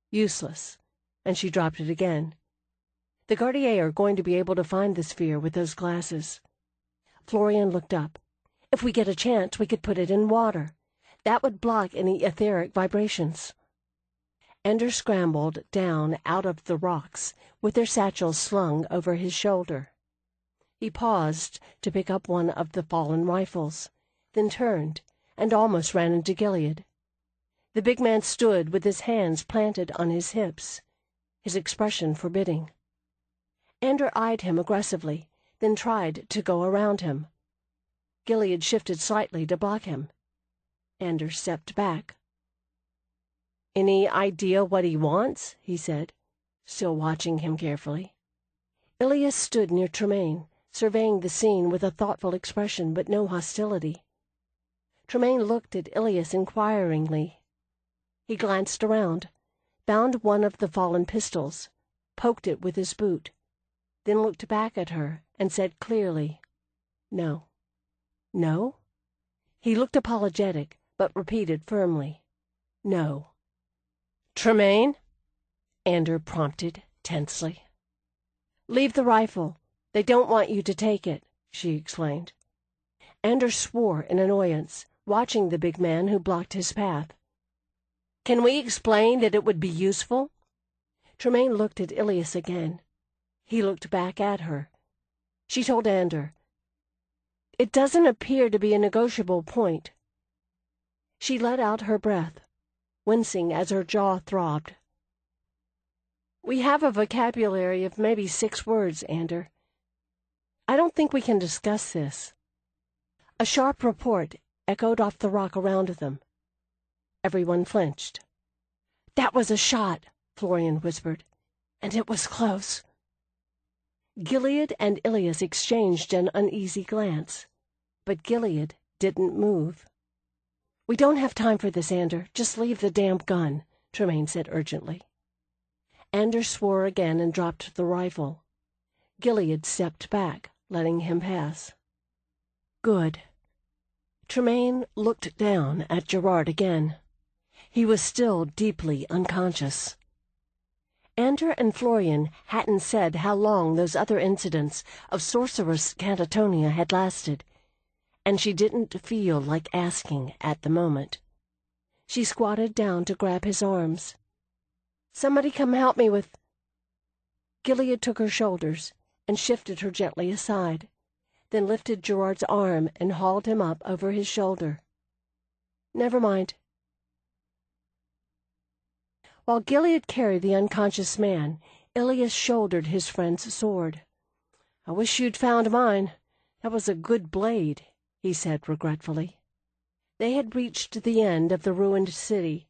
Useless, and she dropped it again. The Gardiers are going to be able to find the sphere with those glasses. Florian looked up. "If we get a chance, we could put it in water. That would block any etheric vibrations." Ender scrambled down out of the rocks, with their satchels slung over his shoulder. He paused to pick up one of the fallen rifles, then turned and almost ran into Gilead. The big man stood with his hands planted on his hips, his expression forbidding. Ender eyed him aggressively, then tried to go around him. Gilead shifted slightly to block him. Ender stepped back. "Any idea what he wants?" he said, still watching him carefully. Ilias stood near Tremaine, surveying the scene with a thoughtful expression but no hostility. Tremaine looked at Ilias inquiringly. He glanced around, found one of the fallen pistols, poked it with his boot, then looked back at her and said clearly, "No." "No?" He looked apologetic, but repeated firmly, "No." "Tremaine?" Ender prompted tensely. "Leave the rifle. They don't want you to take it," she explained. Ender swore in annoyance, watching the big man who blocked his path. "Can we explain that it would be useful?" Tremaine looked at Ilias again. He looked back at her. She told Ender, "It doesn't appear to be a negotiable point." She let out her breath, wincing as her jaw throbbed. "We have a vocabulary of maybe 6 words, Ender. I don't think we can discuss this." A sharp report echoed off the rock around them. Everyone flinched. "That was a shot," Florian whispered, "and it was close." Gilead and Ilias exchanged an uneasy glance, but Gilead didn't move. "We don't have time for this, Ender. Just leave the damn gun," Tremaine said urgently. Ender swore again and dropped the rifle. Gilead stepped back, letting him pass. "Good." Tremaine looked down at Gerard again. He was still deeply unconscious. Ender and Florian hadn't said how long those other incidents of sorcerous catatonia had lasted, and she didn't feel like asking at the moment. She squatted down to grab his arms. "Somebody come help me with—" Gilead took her shoulders and shifted her gently aside, then lifted Gerard's arm and hauled him up over his shoulder. "Never mind." While Gilead carried the unconscious man, Ilias shouldered his friend's sword. "I wish you'd found mine. That was a good blade," he said regretfully. They had reached the end of the ruined city,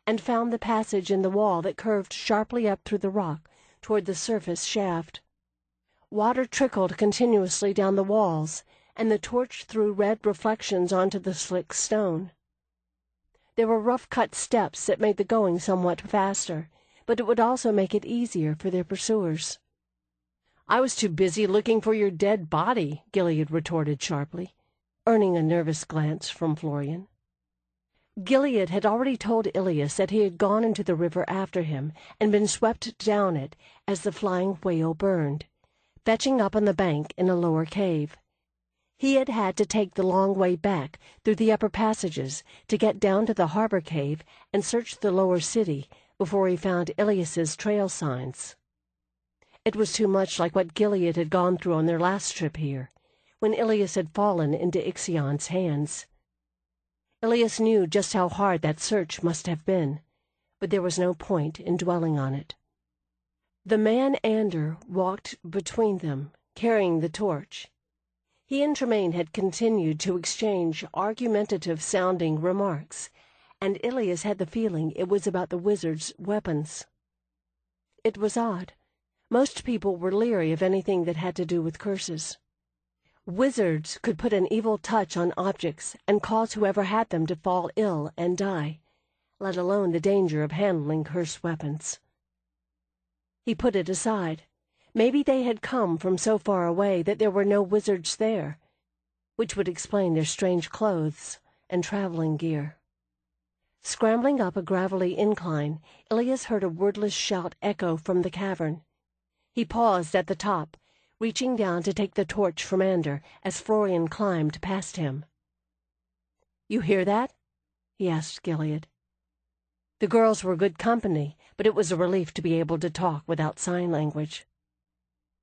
and found the passage in the wall that curved sharply up through the rock toward the surface shaft. Water trickled continuously down the walls, and the torch threw red reflections onto the slick stone. There were rough-cut steps that made the going somewhat faster, but it would also make it easier for their pursuers. "I was too busy looking for your dead body," Gilead retorted sharply, earning a nervous glance from Florian. Gilead had already told Ilias that he had gone into the river after him and been swept down it as the flying whale burned, fetching up on the bank in a lower cave. He had had to take the long way back through the upper passages to get down to the harbor cave and search the lower city before he found Ilias's trail signs. It was too much like what Gilead had gone through on their last trip here, when Ilias had fallen into Ixion's hands. Ilias knew just how hard that search must have been, but there was no point in dwelling on it. The man Ander walked between them, carrying the torch. He and Tremaine had continued to exchange argumentative-sounding remarks, and Ilias had the feeling it was about the wizard's weapons. It was odd. Most people were leery of anything that had to do with curses. Wizards could put an evil touch on objects and cause whoever had them to fall ill and die, let alone the danger of handling cursed weapons. He put it aside. Maybe they had come from so far away that there were no wizards there, which would explain their strange clothes and traveling gear. Scrambling up a gravelly incline, Ilias heard a wordless shout echo from the cavern. He paused at the top, reaching down to take the torch from Ander as Florian climbed past him. "You hear that?" he asked Gilead. The girls were good company, but it was a relief to be able to talk without sign language.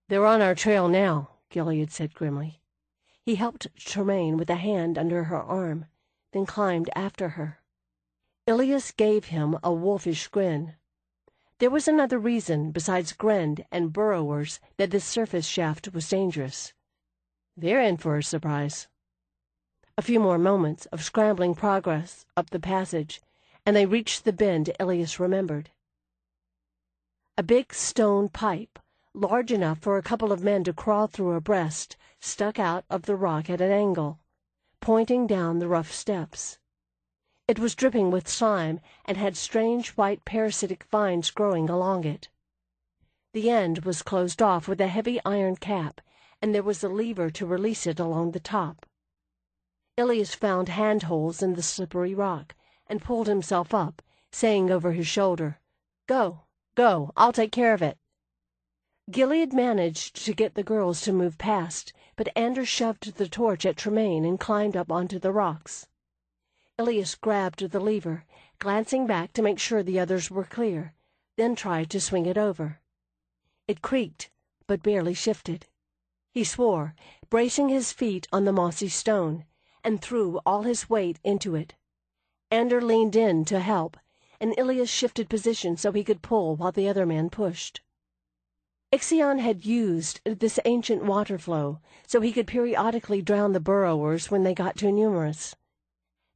"They're on our trail now," Gilead said grimly. He helped Tremaine with a hand under her arm, then climbed after her. Ilias gave him a wolfish grin. There was another reason besides Grend and burrowers that this surface shaft was dangerous. They're in for a surprise. A few more moments of scrambling progress up the passage, and they reached the bend Ilias remembered. A big stone pipe, large enough for a couple of men to crawl through abreast, stuck out of the rock at an angle, pointing down the rough steps. It was dripping with slime and had strange white parasitic vines growing along it. The end was closed off with a heavy iron cap, and there was a lever to release it along the top. Ilias found handholds in the slippery rock and pulled himself up, saying over his shoulder, "Go, go, I'll take care of it." Gilead managed to get the girls to move past, but Ander shoved the torch at Tremaine and climbed up onto the rocks. Ilias grabbed the lever, glancing back to make sure the others were clear, then tried to swing it over. It creaked, but barely shifted. He swore, bracing his feet on the mossy stone, and threw all his weight into it. Ander leaned in to help, and Ilias shifted position so he could pull while the other man pushed. Ixion had used this ancient water flow so he could periodically drown the burrowers when they got too numerous.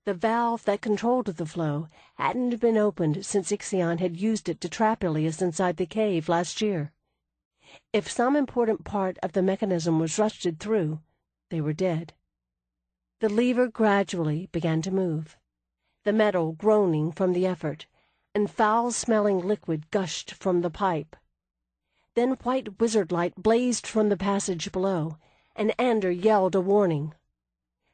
The valve that controlled the flow hadn't been opened since Ixion had used it to trap Ilias inside the cave last year. If some important part of the mechanism was rusted through, they were dead. The lever gradually began to move, the metal groaning from the effort, and foul-smelling liquid gushed from the pipe. Then white wizard light blazed from the passage below, and Ander yelled a warning.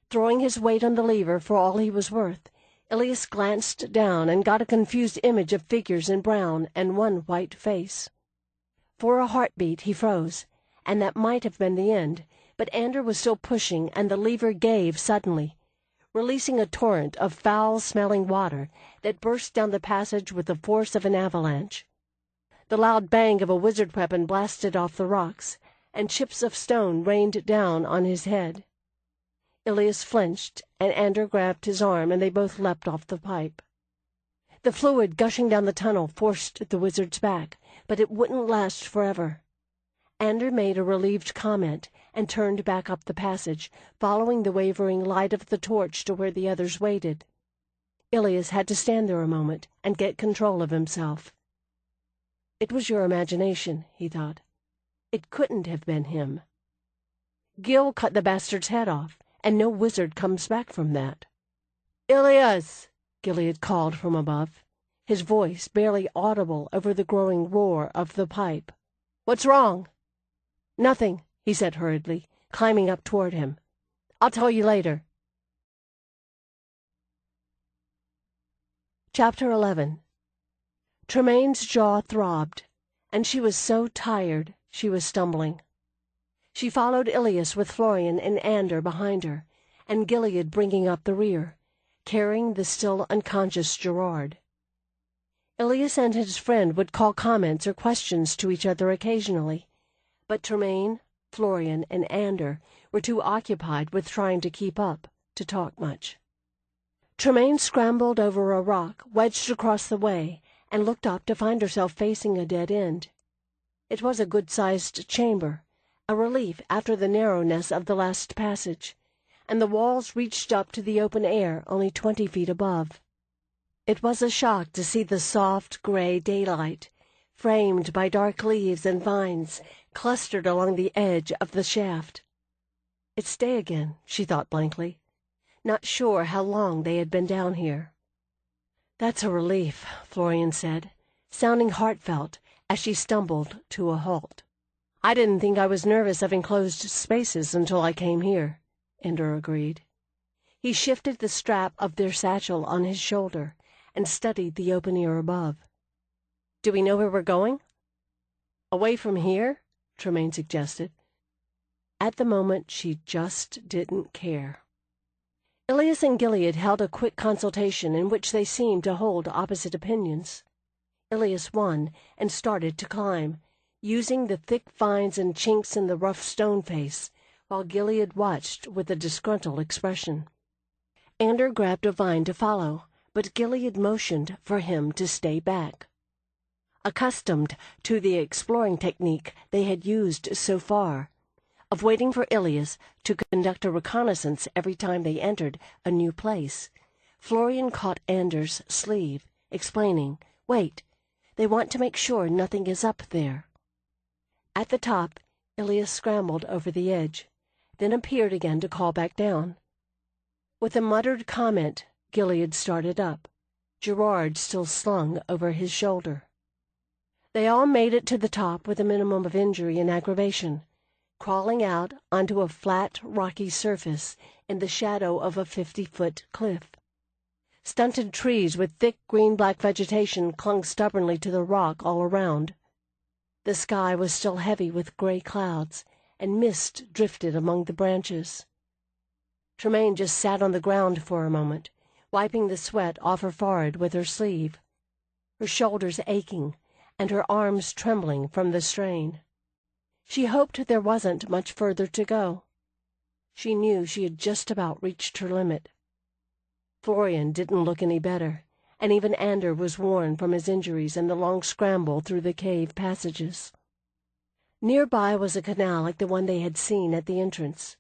Throwing his weight on the lever for all he was worth, Ilias glanced down and got a confused image of figures in brown and one white face. For a heartbeat he froze, and that might have been the end, but Ander was still pushing, and the lever gave suddenly, releasing a torrent of foul-smelling water that burst down the passage with the force of an avalanche. The loud bang of a wizard weapon blasted off the rocks, and chips of stone rained down on his head. Ilias flinched, and Ander grabbed his arm, and they both leapt off the pipe. The fluid gushing down the tunnel forced the wizard's back, but it wouldn't last forever. Ander made a relieved comment and turned back up the passage, following the wavering light of the torch to where the others waited. Ilias had to stand there a moment and get control of himself. It was your imagination, he thought. It couldn't have been him. Gil cut the bastard's head off, and no wizard comes back from that. "Ilias!" Gilead called from above, his voice barely audible over the growing roar of the pipe. "What's wrong?" "Nothing," he said hurriedly, climbing up toward him. "I'll tell you later." Chapter 11. Tremaine's jaw throbbed, and she was so tired she was stumbling. She followed Ilias with Florian and Ander behind her, and Gilead bringing up the rear, carrying the still unconscious Gerard. Ilias and his friend would call comments or questions to each other occasionally, but Tremaine, Florian, and Ander were too occupied with trying to keep up to talk much. Tremaine scrambled over a rock wedged across the way and looked up to find herself facing a dead end. It was a good-sized chamber, a relief after the narrowness of the last passage, and the walls reached up to the open air only 20 feet above. It was a shock to see the soft gray daylight, framed by dark leaves and vines, clustered along the edge of the shaft. It's day again, she thought blankly, not sure how long they had been down here. That's a relief, Florian said, sounding heartfelt as she stumbled to a halt. I didn't think I was nervous of enclosed spaces until I came here, Ander agreed. He shifted the strap of their satchel on his shoulder and studied the open air above. Do we know where we're going? Away from here, Tremaine suggested. At the moment, she just didn't care. Ilias and Gilead held a quick consultation in which they seemed to hold opposite opinions. Ilias won and started to climb, using the thick vines and chinks in the rough stone face, while Gilead watched with a disgruntled expression. Ander grabbed a vine to follow, but Gilead motioned for him to stay back. Accustomed to the exploring technique they had used so far, of waiting for Ilias to conduct a reconnaissance every time they entered a new place, Florian caught Ander's sleeve, explaining, "Wait, they want to make sure nothing is up there." At the top, Ilias scrambled over the edge, then appeared again to call back down. With a muttered comment, Gilead started up, Gerard still slung over his shoulder. They all made it to the top with a minimum of injury and aggravation, crawling out onto a flat, rocky surface in the shadow of a 50-foot cliff. Stunted trees with thick green-black vegetation clung stubbornly to the rock all around. The sky was still heavy with gray clouds, and mist drifted among the branches. Tremaine just sat on the ground for a moment, wiping the sweat off her forehead with her sleeve, her shoulders aching and her arms trembling from the strain. She hoped there wasn't much further to go. She knew she had just about reached her limit. Florian didn't look any better, and even Ander was worn from his injuries and the long scramble through the cave passages. Nearby was a canal like the one they had seen at the entrance.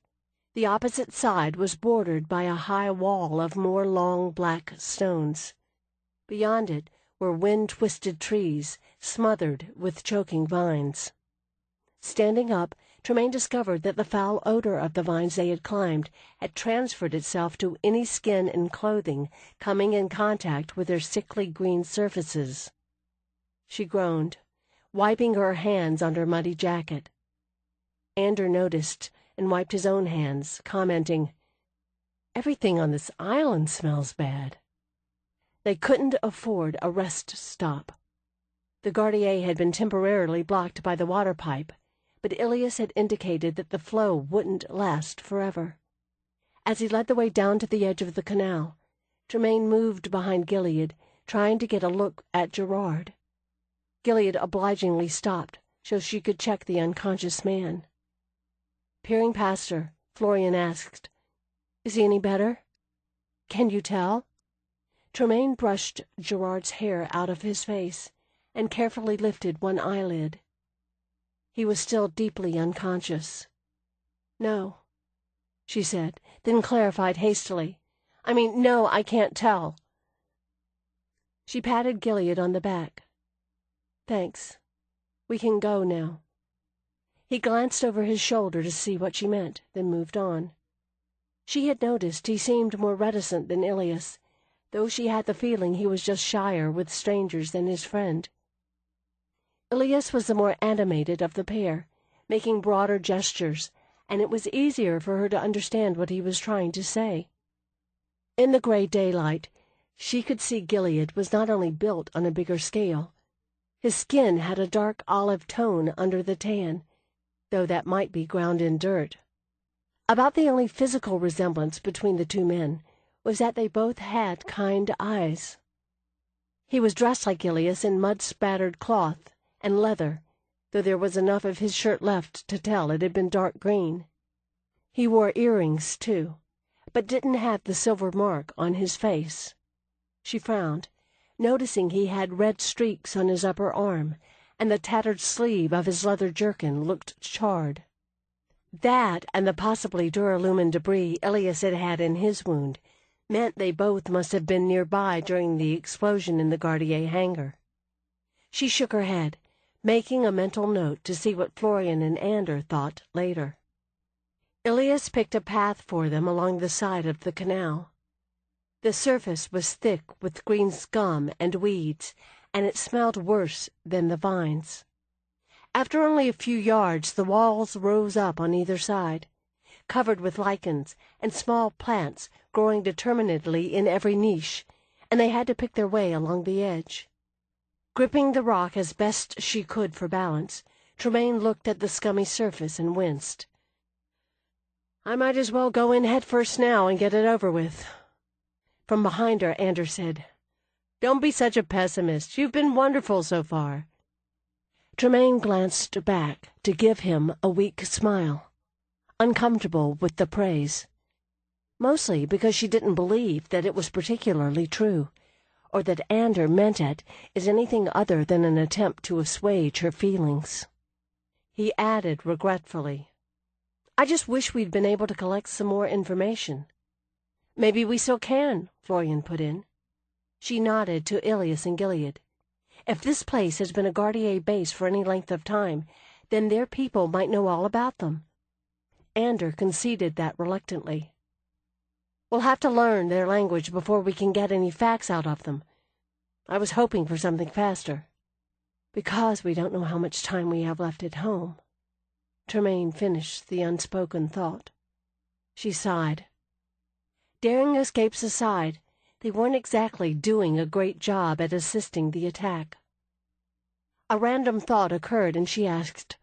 The opposite side was bordered by a high wall of more long black stones. Beyond it were wind-twisted trees, smothered with choking vines. Standing up, Tremaine discovered that the foul odor of the vines they had climbed had transferred itself to any skin and clothing coming in contact with their sickly green surfaces. She groaned, wiping her hands on her muddy jacket. Ander noticed and wiped his own hands, commenting, "Everything on this island smells bad." They couldn't afford a rest stop. The Gardier had been temporarily blocked by the water pipe, but Ilias had indicated that the flow wouldn't last forever. As he led the way down to the edge of the canal, Tremaine moved behind Gilead, trying to get a look at Gerard. Gilead obligingly stopped so she could check the unconscious man. Peering past her, Florian asked, "Is he any better? Can you tell?" Tremaine brushed Gerard's hair out of his face and carefully lifted one eyelid. He was still deeply unconscious. "No," she said, then clarified hastily, "No, I can't tell." She patted Gilead on the back. "Thanks. We can go now." He glanced over his shoulder to see what she meant, then moved on. She had noticed he seemed more reticent than Ilias, though she had the feeling he was just shyer with strangers than his friend. Ilias was the more animated of the pair, making broader gestures, and it was easier for her to understand what he was trying to say. In the gray daylight, she could see Gilead was not only built on a bigger scale. His skin had a dark olive tone under the tan, though that might be ground in dirt. About the only physical resemblance between the two men was that they both had kind eyes. He was dressed like Ilias in mud-spattered cloth and leather, though there was enough of his shirt left to tell it had been dark green. He wore earrings, too, but didn't have the silver mark on his face. She frowned, noticing he had red streaks on his upper arm, and the tattered sleeve of his leather jerkin looked charred. That, and the possibly duralumin debris Ilias had had in his wound, meant they both must have been nearby during the explosion in the Gardier hangar. She shook her head, making a mental note to see what Florian and Ander thought later. Ilias picked a path for them along the side of the canal. The surface was thick with green scum and weeds, and it smelled worse than the vines. After only a few yards, the walls rose up on either side, covered with lichens and small plants growing determinedly in every niche, and they had to pick their way along the edge. Gripping the rock as best she could for balance, Tremaine looked at the scummy surface and winced. "I might as well go in head first now and get it over with." From behind her, Ander said, "Don't be such a pessimist. You've been wonderful so far." Tremaine glanced back to give him a weak smile, uncomfortable with the praise, mostly because she didn't believe that it was particularly true, or that Ander meant it as anything other than an attempt to assuage her feelings. He added regretfully, "I just wish we'd been able to collect some more information." "Maybe we still can," Florian put in. She nodded to Ilias and Gilead. "If this place has been a Gardier base for any length of time, then their people might know all about them." Ander conceded that reluctantly. "We'll have to learn their language before we can get any facts out of them. I was hoping for something faster." "Because we don't know how much time we have left at home." Tremaine finished the unspoken thought. She sighed. Daring escapes aside, they weren't exactly doing a great job at assisting the attack. A random thought occurred, and she asked,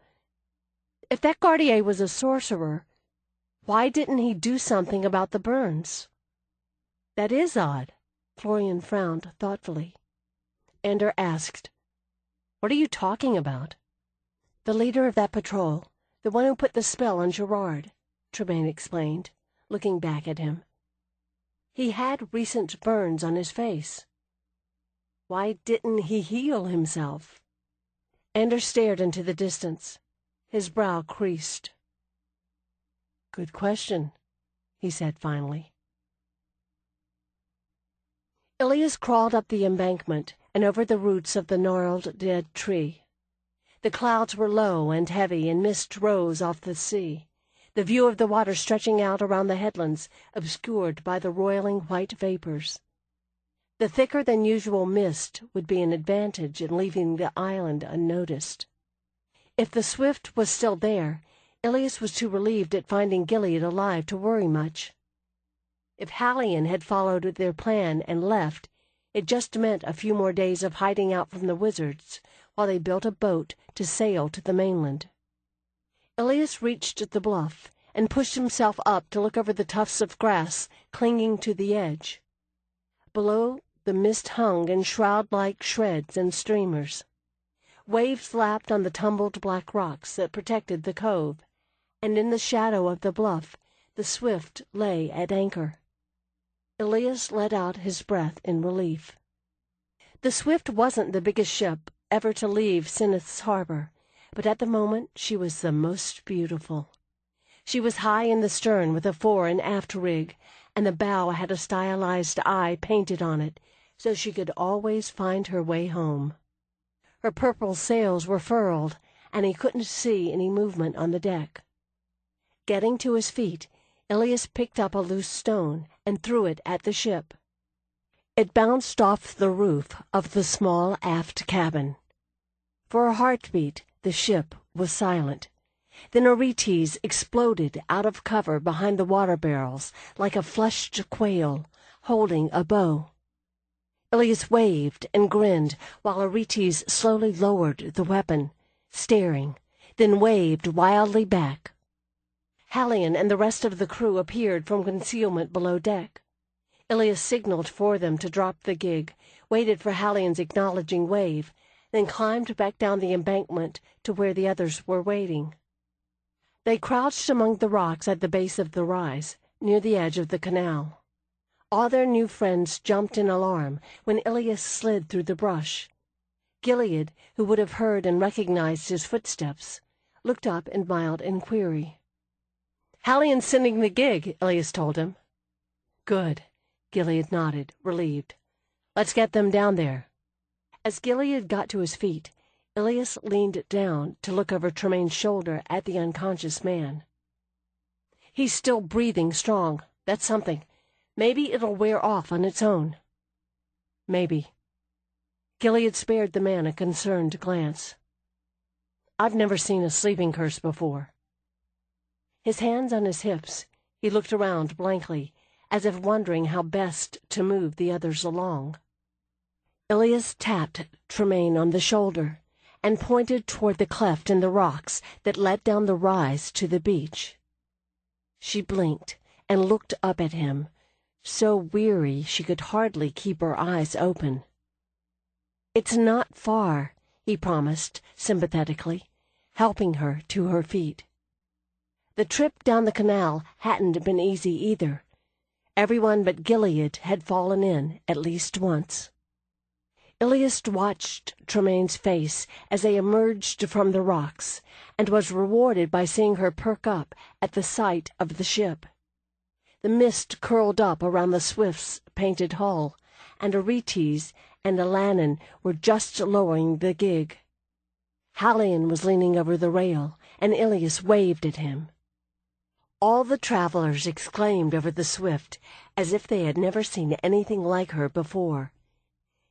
"If that Gardier was a sorcerer, why didn't he do something about the burns?" "That is odd." Florian frowned thoughtfully. Ander asked, "What are you talking about?" "The leader of that patrol, the one who put the spell on Gerard," Tremaine explained, looking back at him. "He had recent burns on his face. Why didn't he heal himself?" Ander stared into the distance. His brow creased. "Good question," he said finally. Ilias crawled up the embankment and over the roots of the gnarled dead tree. The clouds were low and heavy, and mist rose off the sea, the view of the water stretching out around the headlands, obscured by the roiling white vapors. The thicker-than-usual mist would be an advantage in leaving the island unnoticed. If the Swift was still there, Ilias was too relieved at finding Gilead alive to worry much. If Hallion had followed their plan and left, it just meant a few more days of hiding out from the wizards while they built a boat to sail to the mainland. Ilias reached the bluff and pushed himself up to look over the tufts of grass clinging to the edge. Below, the mist hung in shroud-like shreds and streamers. Waves lapped on the tumbled black rocks that protected the cove, and in the shadow of the bluff the Swift lay at anchor. Ilias let out his breath in relief. The Swift wasn't the biggest ship ever to leave Sinneth's harbor, but at the moment she was the most beautiful. She was high in the stern with a fore and aft rig, and the bow had a stylized eye painted on it, so she could always find her way home. Her purple sails were furled, and he couldn't see any movement on the deck. Getting to his feet, Ilias picked up a loose stone and threw it at the ship. It bounced off the roof of the small aft cabin. For a heartbeat, the ship was silent. Then Aretes exploded out of cover behind the water barrels like a flushed quail holding a bow. Ilias waved and grinned while Aretes slowly lowered the weapon, staring, then waved wildly back. Hallion and the rest of the crew appeared from concealment below deck. Ilias signaled for them to drop the gig, waited for Hallian's acknowledging wave, then climbed back down the embankment to where the others were waiting. They crouched among the rocks at the base of the rise, near the edge of the canal. All their new friends jumped in alarm when Ilias slid through the brush. Gilead, who would have heard and recognized his footsteps, looked up in mild inquiry. "Hallian's sending the gig," Ilias told him. "Good," Gilead nodded, relieved. "Let's get them down there." As Gilead got to his feet, Ilias leaned down to look over Tremaine's shoulder at the unconscious man. "He's still breathing strong. That's something. Maybe it'll wear off on its own." "Maybe." Gilead spared the man a concerned glance. "I've never seen a sleeping curse before." His hands on his hips, he looked around blankly, as if wondering how best to move the others along. Ilias tapped Tremaine on the shoulder and pointed toward the cleft in the rocks that led down the rise to the beach. She blinked and looked up at him, so weary she could hardly keep her eyes open. "It's not far," he promised sympathetically, helping her to her feet. The trip down the canal hadn't been easy either. Everyone but Gilead had fallen in at least once. Ilias watched Tremaine's face as they emerged from the rocks, and was rewarded by seeing her perk up at the sight of the ship. The mist curled up around the Swift's painted hull, and Aretes and ile-rien were just lowering the gig. Hallian was leaning over the rail, and Ilias waved at him. All the travelers exclaimed over the Swift, as if they had never seen anything like her before.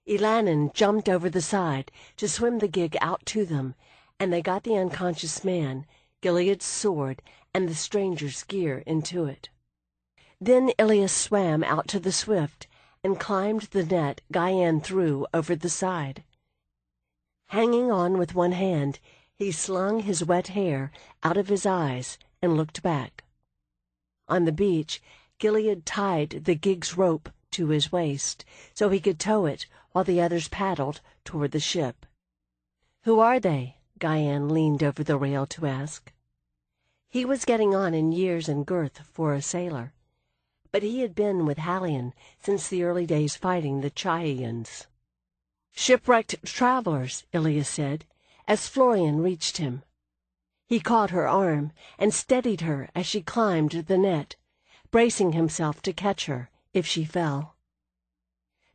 ile-rien jumped over the side to swim the gig out to them, and they got the unconscious man, Gilead's sword, and the stranger's gear into it. Then Ilias swam out to the Swift and climbed the net Guyan threw over the side. Hanging on with one hand, he slung his wet hair out of his eyes and looked back. On the beach, Gilead tied the gig's rope to his waist so he could tow it while the others paddled toward the ship. "Who are they?" Guyan leaned over the rail to ask. He was getting on in years and girth for a sailor, but he had been with Hallian since the early days fighting the Chians. "Shipwrecked travelers," Ilias said, as Florian reached him. He caught her arm and steadied her as she climbed the net, bracing himself to catch her if she fell.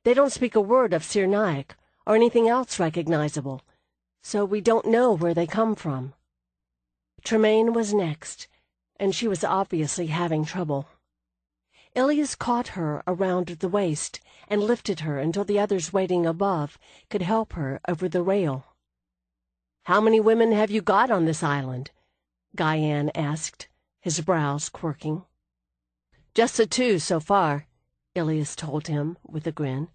"They don't speak a word of Cyrenaic or anything else recognizable, so we don't know where they come from." Tremaine was next, and she was obviously having trouble. Ilias caught her around the waist and lifted her until the others waiting above could help her over the rail. "How many women have you got on this island?" Guyan asked, his brows quirking. "Just the two so far," Ilias told him with a grin.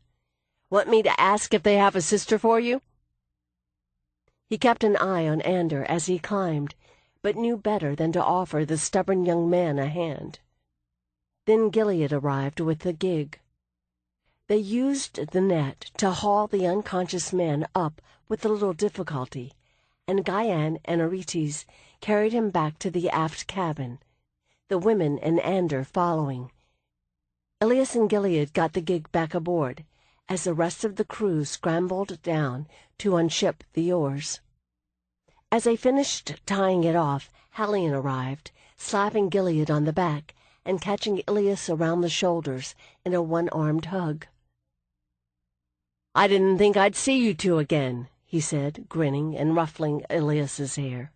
"Want me to ask if they have a sister for you?" He kept an eye on Ander as he climbed, but knew better than to offer the stubborn young man a hand. Then Gilead arrived with the gig. They used the net to haul the unconscious man up with a little difficulty, and Guyan and Aretes carried him back to the aft cabin, the women and Ander following. Ilias and Gilead got the gig back aboard, as the rest of the crew scrambled down to unship the oars. As they finished tying it off, Hallian arrived, slapping Gilead on the back and catching Ilias around the shoulders in a one-armed hug. "I didn't think I'd see you two again," he said, grinning and ruffling Ilias's hair.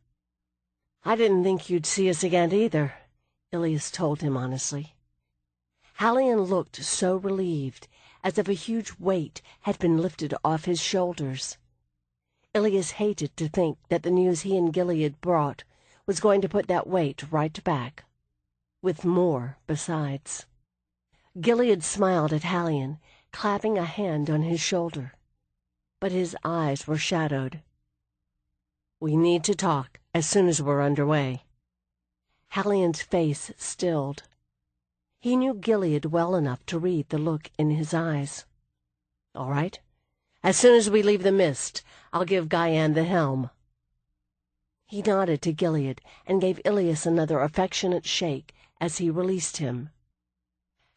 "I didn't think you'd see us again either," Ilias told him honestly. Hallian looked so relieved, as if a huge weight had been lifted off his shoulders. Ilias hated to think that the news he and Gilead brought was going to put that weight right back, with more besides. Gilead smiled at Hallian, clapping a hand on his shoulder, but his eyes were shadowed. "We need to talk as soon as we're underway." Hallian's face stilled. He knew Gilead well enough to read the look in his eyes. "All right. As soon as we leave the mist, I'll give Guyan the helm." He nodded to Gilead and gave Ilias another affectionate shake as he released him.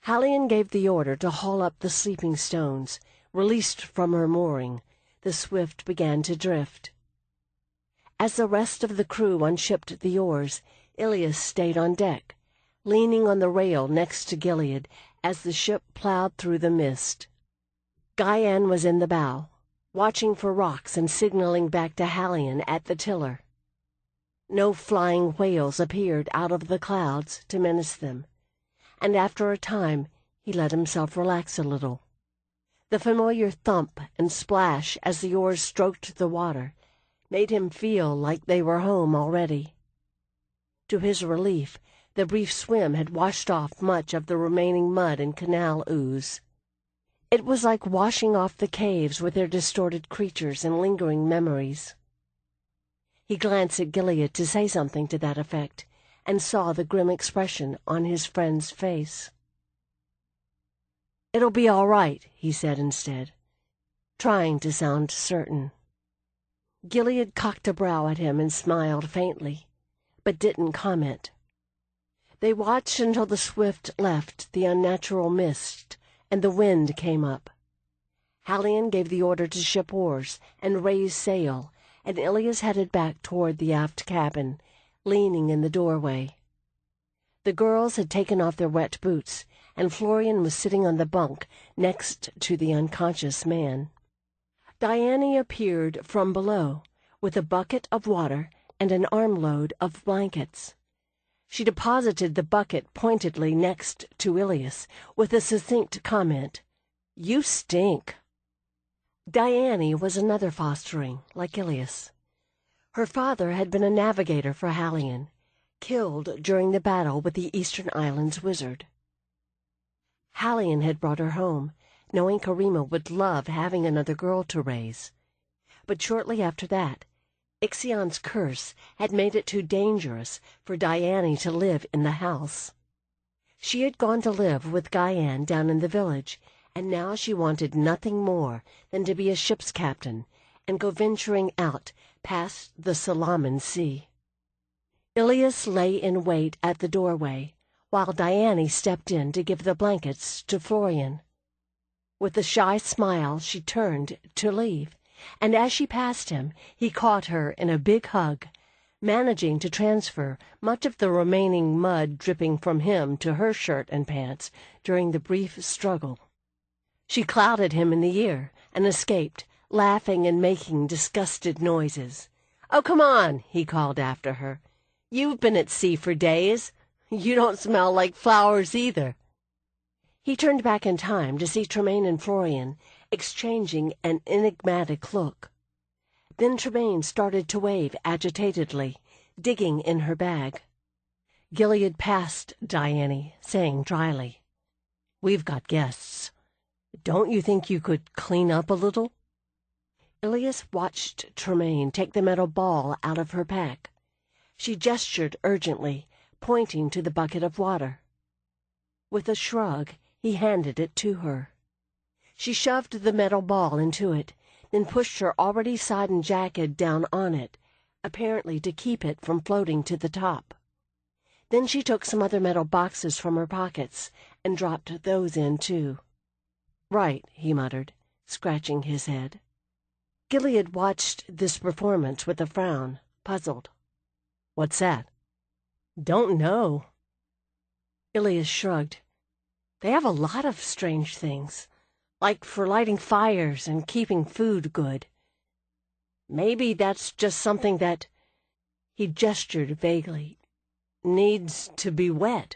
Halion gave the order to haul up the sleeping stones. Released from her mooring, the Swift began to drift. As the rest of the crew unshipped the oars, Ilias stayed on deck, leaning on the rail next to Gilead as the ship plowed through the mist. Guyan was in the bow, watching for rocks and signaling back to Halion at the tiller. No flying whales appeared out of the clouds to menace them, and after a time he let himself relax a little. The familiar thump and splash as the oars stroked the water made him feel like they were home already. To his relief, the brief swim had washed off much of the remaining mud and canal ooze. It was like washing off the caves with their distorted creatures and lingering memories. He glanced at Gilead to say something to that effect, and saw the grim expression on his friend's face. "It'll be all right," he said instead, trying to sound certain. Gilead cocked a brow at him and smiled faintly, but didn't comment. They watched until the Swift left the unnatural mist and the wind came up. Halion gave the order to ship oars and raise sail, and Ilias headed back toward the aft cabin, leaning in the doorway. The girls had taken off their wet boots, and Florian was sitting on the bunk next to the unconscious man. Diane appeared from below, with a bucket of water and an armload of blankets. She deposited the bucket pointedly next to Ilias, with a succinct comment, "You stink." Diane was another fostering, like Ilias. Her father had been a navigator for Halion, killed during the battle with the Eastern Islands wizard. Halion had brought her home, knowing Karima would love having another girl to raise. But shortly after that, Ixion's curse had made it too dangerous for Diane to live in the house. She had gone to live with Guyan down in the village, and now she wanted nothing more than to be a ship's captain and go venturing out past the Salaman Sea. Ilias lay in wait at the doorway, while Diane stepped in to give the blankets to Florian. With a shy smile she turned to leave, and as she passed him he caught her in a big hug, managing to transfer much of the remaining mud dripping from him to her shirt and pants during the brief struggle. She clouted him in the ear and escaped, laughing and making disgusted noises. "Oh, come on," he called after her. "You've been at sea for days. You don't smell like flowers either." He turned back in time to see Tremaine and Florian exchanging an enigmatic look. Then Tremaine started to wave agitatedly, digging in her bag. Gilead passed Diane, saying dryly, "We've got guests. Don't you think you could clean up a little?" Ilias watched Tremaine take the metal ball out of her pack. She gestured urgently, pointing to the bucket of water. With a shrug, he handed it to her. She shoved the metal ball into it, then pushed her already sodden jacket down on it, apparently to keep it from floating to the top. Then she took some other metal boxes from her pockets and dropped those in too. "Right," he muttered, scratching his head. Gilead watched this performance with a frown, puzzled. "What's that?" "Don't know." Ilias shrugged. "They have a lot of strange things, like for lighting fires and keeping food good. Maybe that's just something that," he gestured vaguely, "needs to be wet."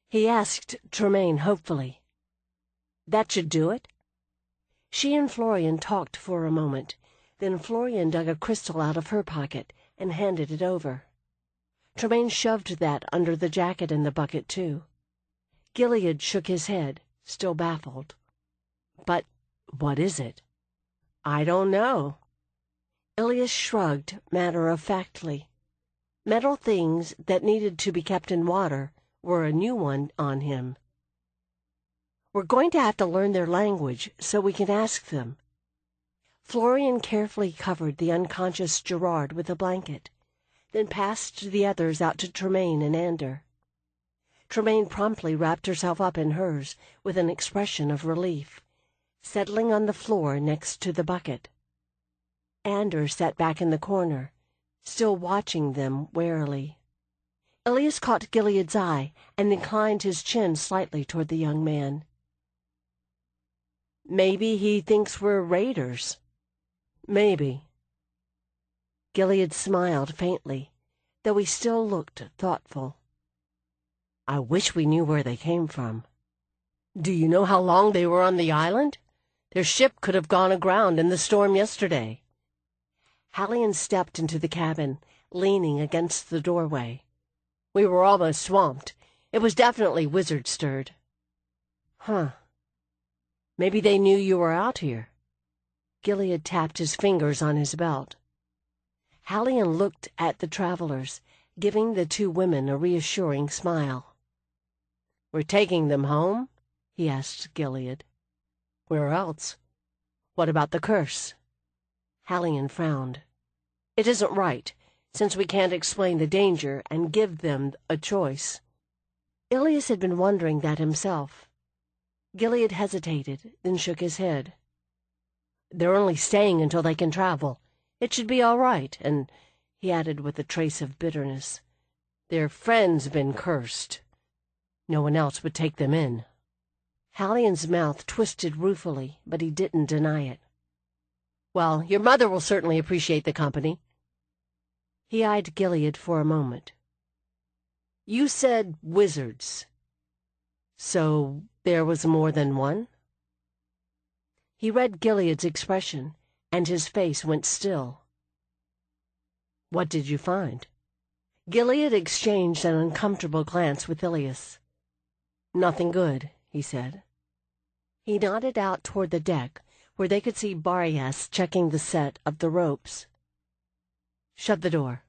He asked Tremaine hopefully, "That should do it?" She and Florian talked for a moment, then Florian dug a crystal out of her pocket and handed it over. Tremaine shoved that under the jacket in the bucket too. Gilead shook his head, still baffled. "But what is it?" "I don't know." Ilias shrugged matter-of-factly. Metal things that needed to be kept in water were a new one on him. "We're going to have to learn their language so we can ask them." Florian carefully covered the unconscious Gerard with a blanket, then passed the others out to Tremaine and Ander. Tremaine promptly wrapped herself up in hers with an expression of relief, settling on the floor next to the bucket. Ander sat back in the corner, still watching them warily. Ilias caught Gilead's eye and inclined his chin slightly toward the young man. "Maybe he thinks we're raiders." "Maybe." Gilead smiled faintly, though he still looked thoughtful. "I wish we knew where they came from." "Do you know how long they were on the island? Their ship could have gone aground in the storm yesterday." Hallion stepped into the cabin, leaning against the doorway. "We were almost swamped. It was definitely wizard-stirred." "Huh. Maybe they knew you were out here." Gilead tapped his fingers on his belt. Hallion looked at the travelers, giving the two women a reassuring smile. "We're taking them home?" he asked Gilead. "Where else? What about the curse?" Hallion frowned. "It isn't right, since we can't explain the danger and give them a choice." Ilias had been wondering that himself. Gilead hesitated, then shook his head. "They're only staying until they can travel. It should be all right, and," he added with a trace of bitterness, "their friend's been cursed. No one else would take them in." Hallion's mouth twisted ruefully, but he didn't deny it. "Well, your mother will certainly appreciate the company." He eyed Gilead for a moment. "You said wizards. So there was more than one?" He read Gilead's expression, and his face went still. "What did you find?" Gilead exchanged an uncomfortable glance with Ilias. "Nothing good," he said. He nodded out toward the deck, where they could see Boreas checking the set of the ropes. "Shut the door."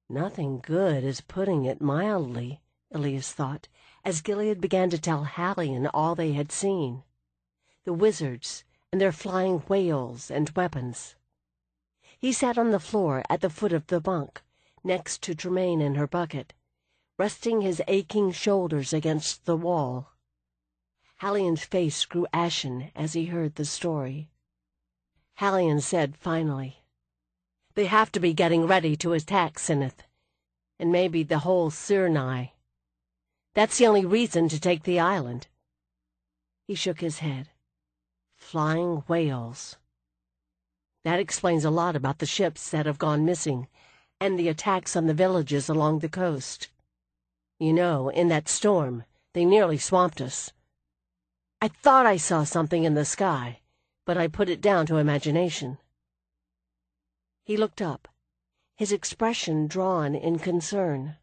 Nothing good is putting it mildly, Ilias thought, as Gilead began to tell Hallion all they had seen. The wizards, and their flying whales and weapons. He sat on the floor at the foot of the bunk, next to Tremaine and her bucket, resting his aching shoulders against the wall. Hallion's face grew ashen as he heard the story. Hallion said finally, "They have to be getting ready to attack Sinneth, and maybe the whole Surnai. That's the only reason to take the island." He shook his head. "Flying whales. That explains a lot about the ships that have gone missing, and the attacks on the villages along the coast. You know, in that storm, they nearly swamped us. I thought I saw something in the sky, but I put it down to imagination." He looked up, his expression drawn in concern.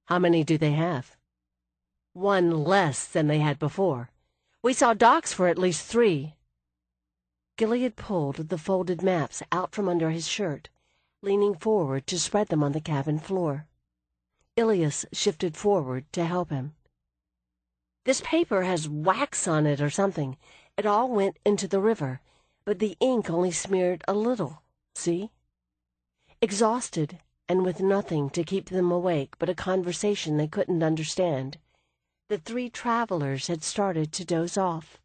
"How many do they have?" "One less than they had before. We saw docks for at least 3. Gilead pulled the folded maps out from under his shirt, leaning forward to spread them on the cabin floor. Ilias shifted forward to help him. "This paper has wax on it or something. It all went into the river, but the ink only smeared a little, see?" Exhausted, and with nothing to keep them awake but a conversation they couldn't understand, the 3 travelers had started to doze off.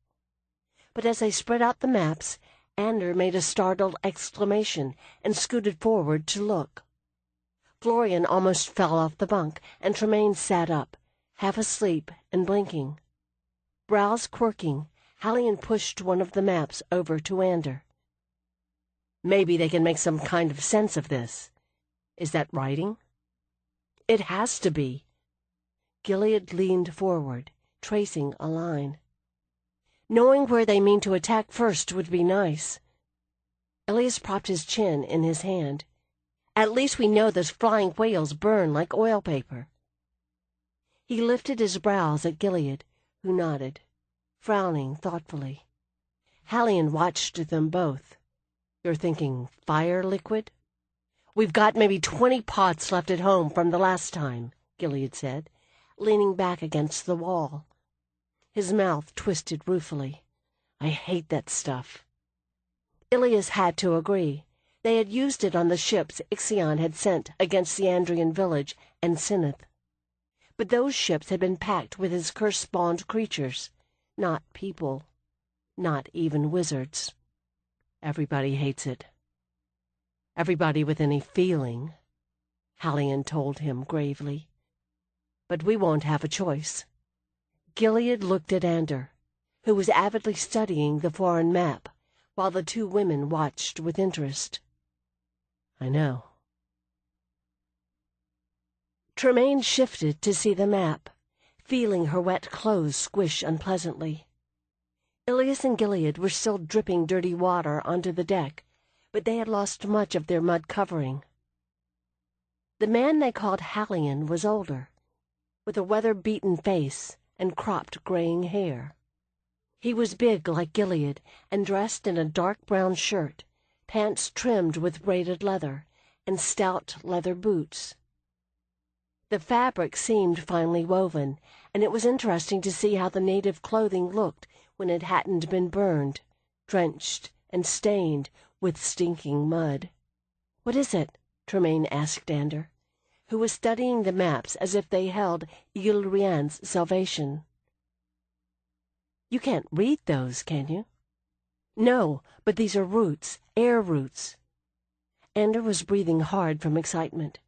But as they spread out the maps, Ander made a startled exclamation and scooted forward to look. Florian almost fell off the bunk, and Tremaine sat up, half asleep and blinking. Brows quirking, Hallion pushed one of the maps over to Ander. "Maybe they can make some kind of sense of this. Is that writing?" "It has to be." Gilead leaned forward, tracing a line. "Knowing where they mean to attack first would be nice." Ilias propped his chin in his hand. "At least we know those flying whales burn like oil paper." He lifted his brows at Gilead, who nodded, frowning thoughtfully. Hallion watched them both. "You're thinking fire liquid?" "We've got maybe 20 pots left at home from the last time," Gilead said, leaning back against the wall. His mouth twisted ruefully. "I hate that stuff." Ilias had to agree. They had used it on the ships Ixion had sent against the Andrian village and Sinith. But those ships had been packed with his curse-spawned creatures, not people, not even wizards. Everybody hates it. Everybody with any feeling, Hallion told him gravely. But we won't have a choice. Gilead looked at Ander, who was avidly studying the foreign map, while the two women watched with interest. "I know." Tremaine shifted to see the map, feeling her wet clothes squish unpleasantly. Ilias and Gilead were still dripping dirty water onto the deck, but they had lost much of their mud covering. The man they called Hallion was older, with a weather-beaten face and cropped graying hair. He was big like Gilead and dressed in a dark brown shirt, pants trimmed with braided leather, and stout leather boots. The fabric seemed finely woven, and it was interesting to see how the native clothing looked when it hadn't been burned, drenched, and stained with stinking mud. "What is it?" Tremaine asked Ander, who was studying the maps as if they held ile-rien's salvation. "You can't read those, can you?" "No, but these are roots, air roots." Ander was breathing hard from excitement.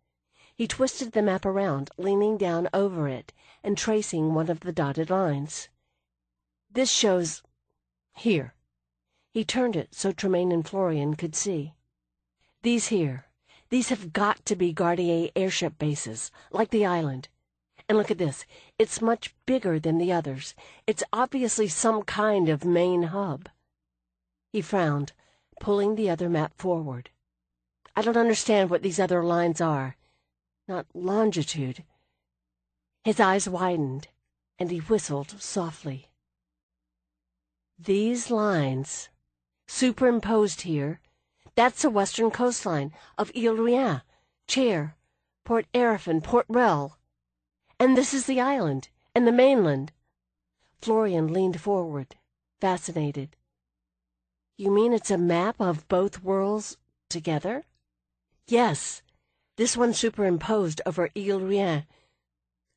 He twisted the map around, leaning down over it and tracing one of the dotted lines. "This shows... here." He turned it so Tremaine and Florian could see. "These here. These have got to be Gardier airship bases, like the island. And look at this. It's much bigger than the others. It's obviously some kind of main hub." He frowned, pulling the other map forward. "I don't understand what these other lines are. Not longitude." His eyes widened, and he whistled softly. "These lines, superimposed here, that's the western coastline of ile-rien, Chair, Port Erefin, Port Rel. And this is the island, and the mainland." Florian leaned forward, fascinated. "You mean it's a map of both worlds together?" "Yes. This one superimposed over ile-rien.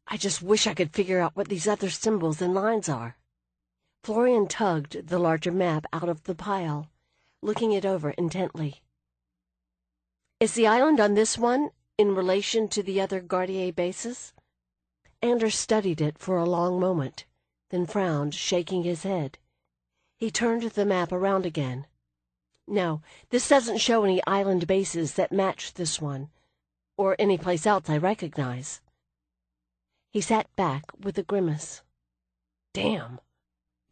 I just wish I could figure out what these other symbols and lines are." Florian tugged the larger map out of the pile, looking it over intently. "Is the island on this one in relation to the other Gardier bases?" Ander studied it for a long moment, then frowned, shaking his head. He turned the map around again. "No, this doesn't show any island bases that match this one, or any place else I recognize." He sat back with a grimace. "Damn."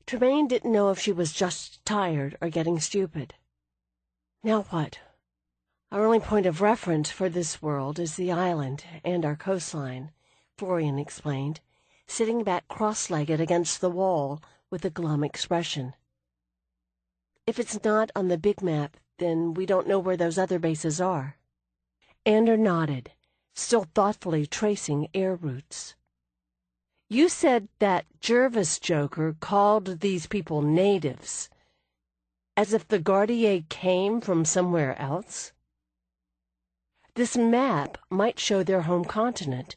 Tremaine didn't know if she was just tired or getting stupid. "Now what?" "Our only point of reference for this world is the island and our coastline," Florian explained, sitting back cross-legged against the wall with a glum expression. "If it's not on the big map, then we don't know where those other bases are." Ander nodded, still thoughtfully tracing air routes. "You said that Jervis Joker called these people natives, as if the Gardier came from somewhere else? This map might show their home continent."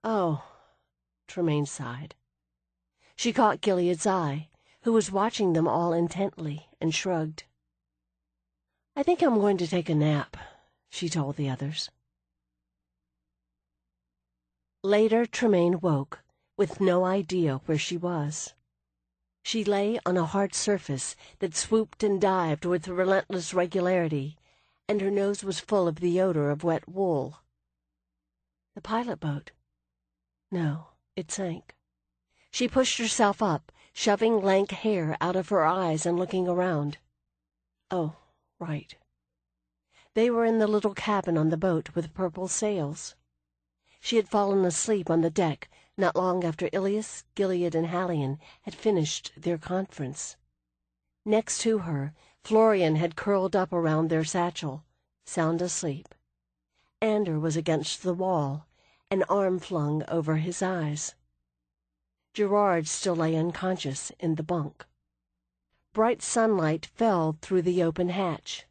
"Oh," Tremaine sighed. She caught Gilead's eye, who was watching them all intently, and shrugged. "I think I'm going to take a nap," she told the others. Later, Tremaine woke, with no idea where she was. She lay on a hard surface that swooped and dived with relentless regularity, and her nose was full of the odor of wet wool. The pilot boat? No, it sank. She pushed herself up, shoving lank hair out of her eyes and looking around. Oh, right. They were in the little cabin on the boat with purple sails. She had fallen asleep on the deck not long after Ilias, Gilead, and Hallion had finished their conference. Next to her, Florian had curled up around their satchel, sound asleep. Ander was against the wall, an arm flung over his eyes. Gerard still lay unconscious in the bunk. Bright sunlight fell through the open hatch.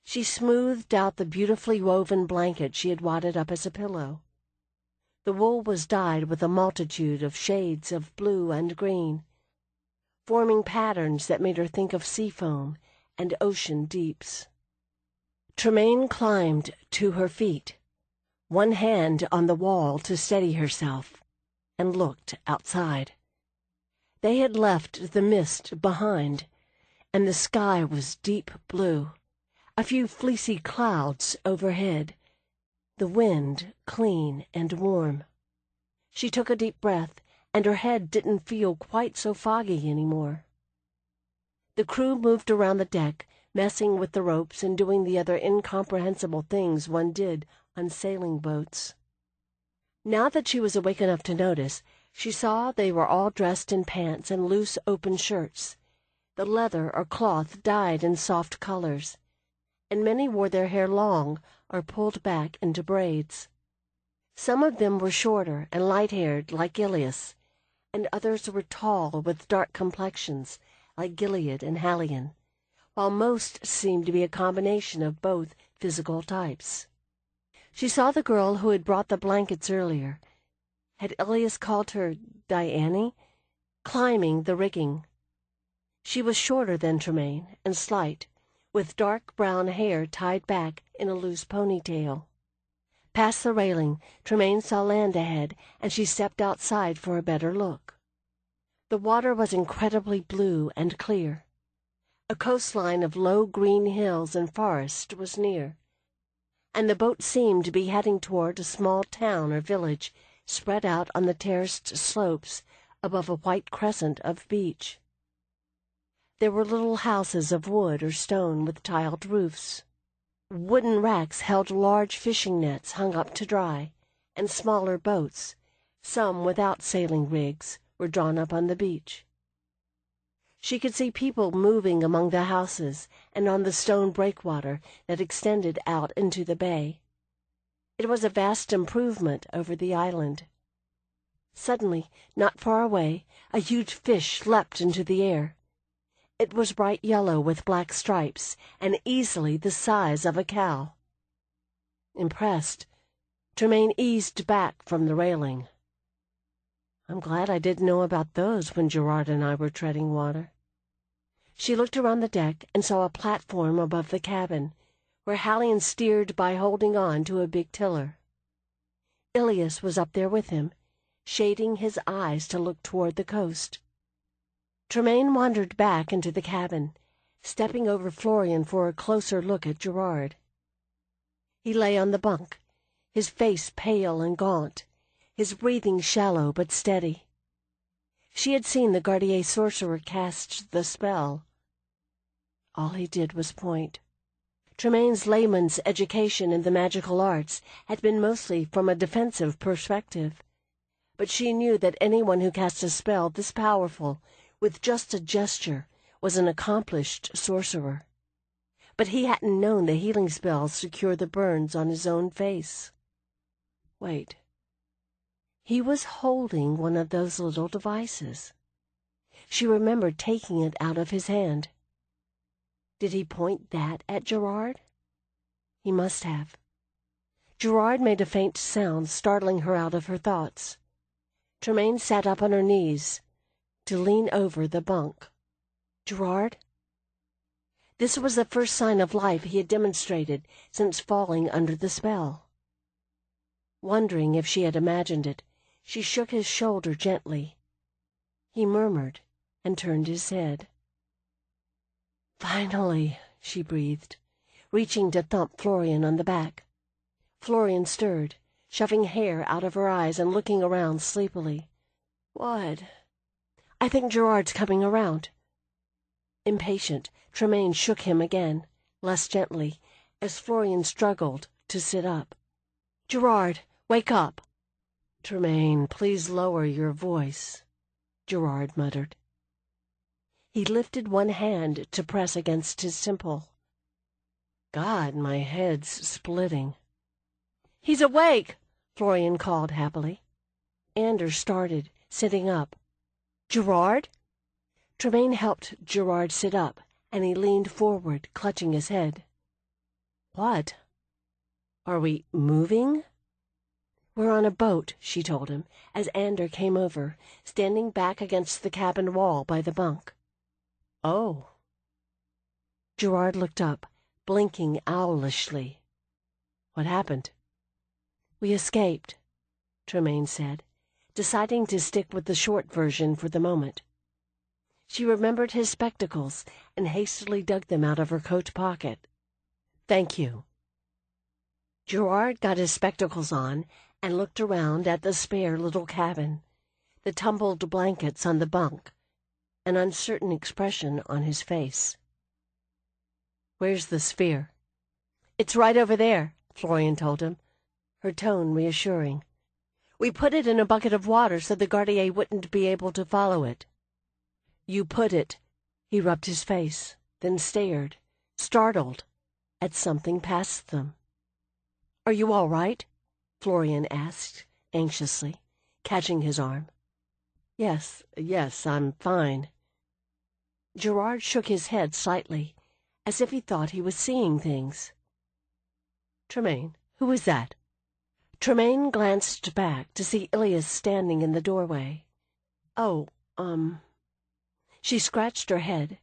She smoothed out the beautifully woven blanket she had wadded up as a pillow. The wool was dyed with a multitude of shades of blue and green, forming patterns that made her think of sea foam and ocean deeps. Tremaine climbed to her feet, one hand on the wall to steady herself, and looked outside. They had left the mist behind, and the sky was deep blue, a few fleecy clouds overhead, the wind clean and warm. She took a deep breath, and her head didn't feel quite so foggy anymore. The crew moved around the deck, messing with the ropes and doing the other incomprehensible things one did on sailing boats. Now that she was awake enough to notice, she saw they were all dressed in pants and loose open shirts, the leather or cloth dyed in soft colors, and many wore their hair long or pulled back into braids. Some of them were shorter and light-haired like Ilias, and others were tall with dark complexions like Gilead and Halion, while most seemed to be a combination of both physical types. She saw the girl who had brought the blankets earlier. Had Ilias called her Diane? Climbing the rigging. She was shorter than Tremaine and slight, with dark brown hair tied back in a loose ponytail. Past the railing, Tremaine saw land ahead, and she stepped outside for a better look. The water was incredibly blue and clear. A coastline of low green hills and forest was near, and the boat seemed to be heading toward a small town or village spread out on the terraced slopes above a white crescent of beach. There were little houses of wood or stone with tiled roofs. Wooden racks held large fishing nets hung up to dry, and smaller boats, some without sailing rigs, were drawn up on the beach. She could see people moving among the houses and on the stone breakwater that extended out into the bay. It was a vast improvement over the island. Suddenly, not far away, a huge fish leapt into the air. It was bright yellow with black stripes, and easily the size of a cow. Impressed, Tremaine eased back from the railing. I'm glad I didn't know about those when Gerard and I were treading water. She looked around the deck and saw a platform above the cabin, where Halion steered by holding on to a big tiller. Ilias was up there with him, shading his eyes to look toward the coast. Tremaine wandered back into the cabin, stepping over Florian for a closer look at Gerard. He lay on the bunk, his face pale and gaunt, his breathing shallow but steady. She had seen the Gardier sorcerer cast the spell. All he did was point. Tremaine's layman's education in the magical arts had been mostly from a defensive perspective, but she knew that anyone who cast a spell this powerful with just a gesture was an accomplished sorcerer. But he hadn't known the healing spells to cure the burns on his own face. Wait. He was holding one of those little devices. She remembered taking it out of his hand. Did he point that at Gerard? He must have. Gerard made a faint sound, startling her out of her thoughts. Tremaine sat up on her knees to lean over the bunk. Gerard? This was the first sign of life he had demonstrated since falling under the spell. Wondering if she had imagined it, she shook his shoulder gently. He murmured and turned his head. Finally, she breathed, reaching to thump Florian on the back. Florian stirred, shoving hair out of her eyes and looking around sleepily. What? I think Gerard's coming around. Impatient, Tremaine shook him again, less gently, as Florian struggled to sit up. Gerard, wake up! Tremaine, please lower your voice, Gerard muttered. He lifted one hand to press against his temple. God, my head's splitting. He's awake! Florian called happily. Anders started, sitting up. "Gerard?" Tremaine helped Gerard sit up, and he leaned forward, clutching his head. "What? Are we moving?" "We're on a boat," she told him, as Ander came over, standing back against the cabin wall by the bunk. "Oh." Gerard looked up, blinking owlishly. "What happened?" "We escaped," Tremaine said, deciding to stick with the short version for the moment. She remembered his spectacles and hastily dug them out of her coat pocket. "Thank you." Gerard got his spectacles on and looked around at the spare little cabin, the tumbled blankets on the bunk, an uncertain expression on his face. "Where's the sphere?" "It's right over there," Florian told him, her tone reassuring. "We put it in a bucket of water so the Gardier wouldn't be able to follow it." "You put it—" He rubbed his face, then stared, startled, at something past them. "Are you all right?" Florian asked, anxiously, catching his arm. Yes, I'm fine." Gerard shook his head slightly, as if he thought he was seeing things. "Tremaine, who is that?" Tremaine glanced back to see Ilias standing in the doorway. "Oh, She scratched her head.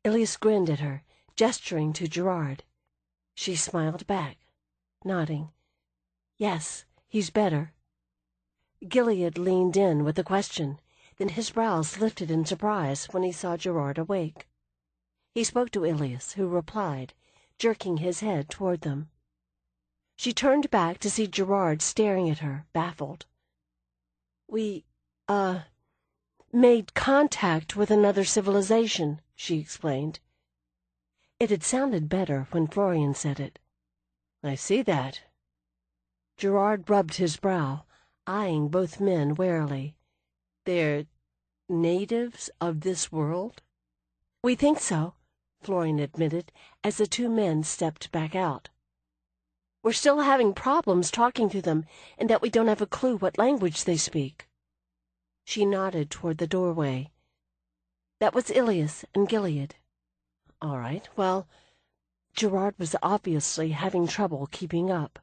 Ilias grinned at her, gesturing to Gerard. She smiled back, nodding. "Yes, he's better." Gilead leaned in with a question, then his brows lifted in surprise when he saw Gerard awake. He spoke to Ilias, who replied, jerking his head toward them. She turned back to see Gerard staring at her, baffled. "We, made contact with another civilization," she explained. It had sounded better when Florian said it. "I see that." Gerard rubbed his brow, eyeing both men warily. "They're natives of this world?" "We think so," Florian admitted, as the two men stepped back out. "We're still having problems talking to them, in that we don't have a clue what language they speak." She nodded toward the doorway. "That was Ilias and Gilead." "All right, well..." Gerard was obviously having trouble keeping up.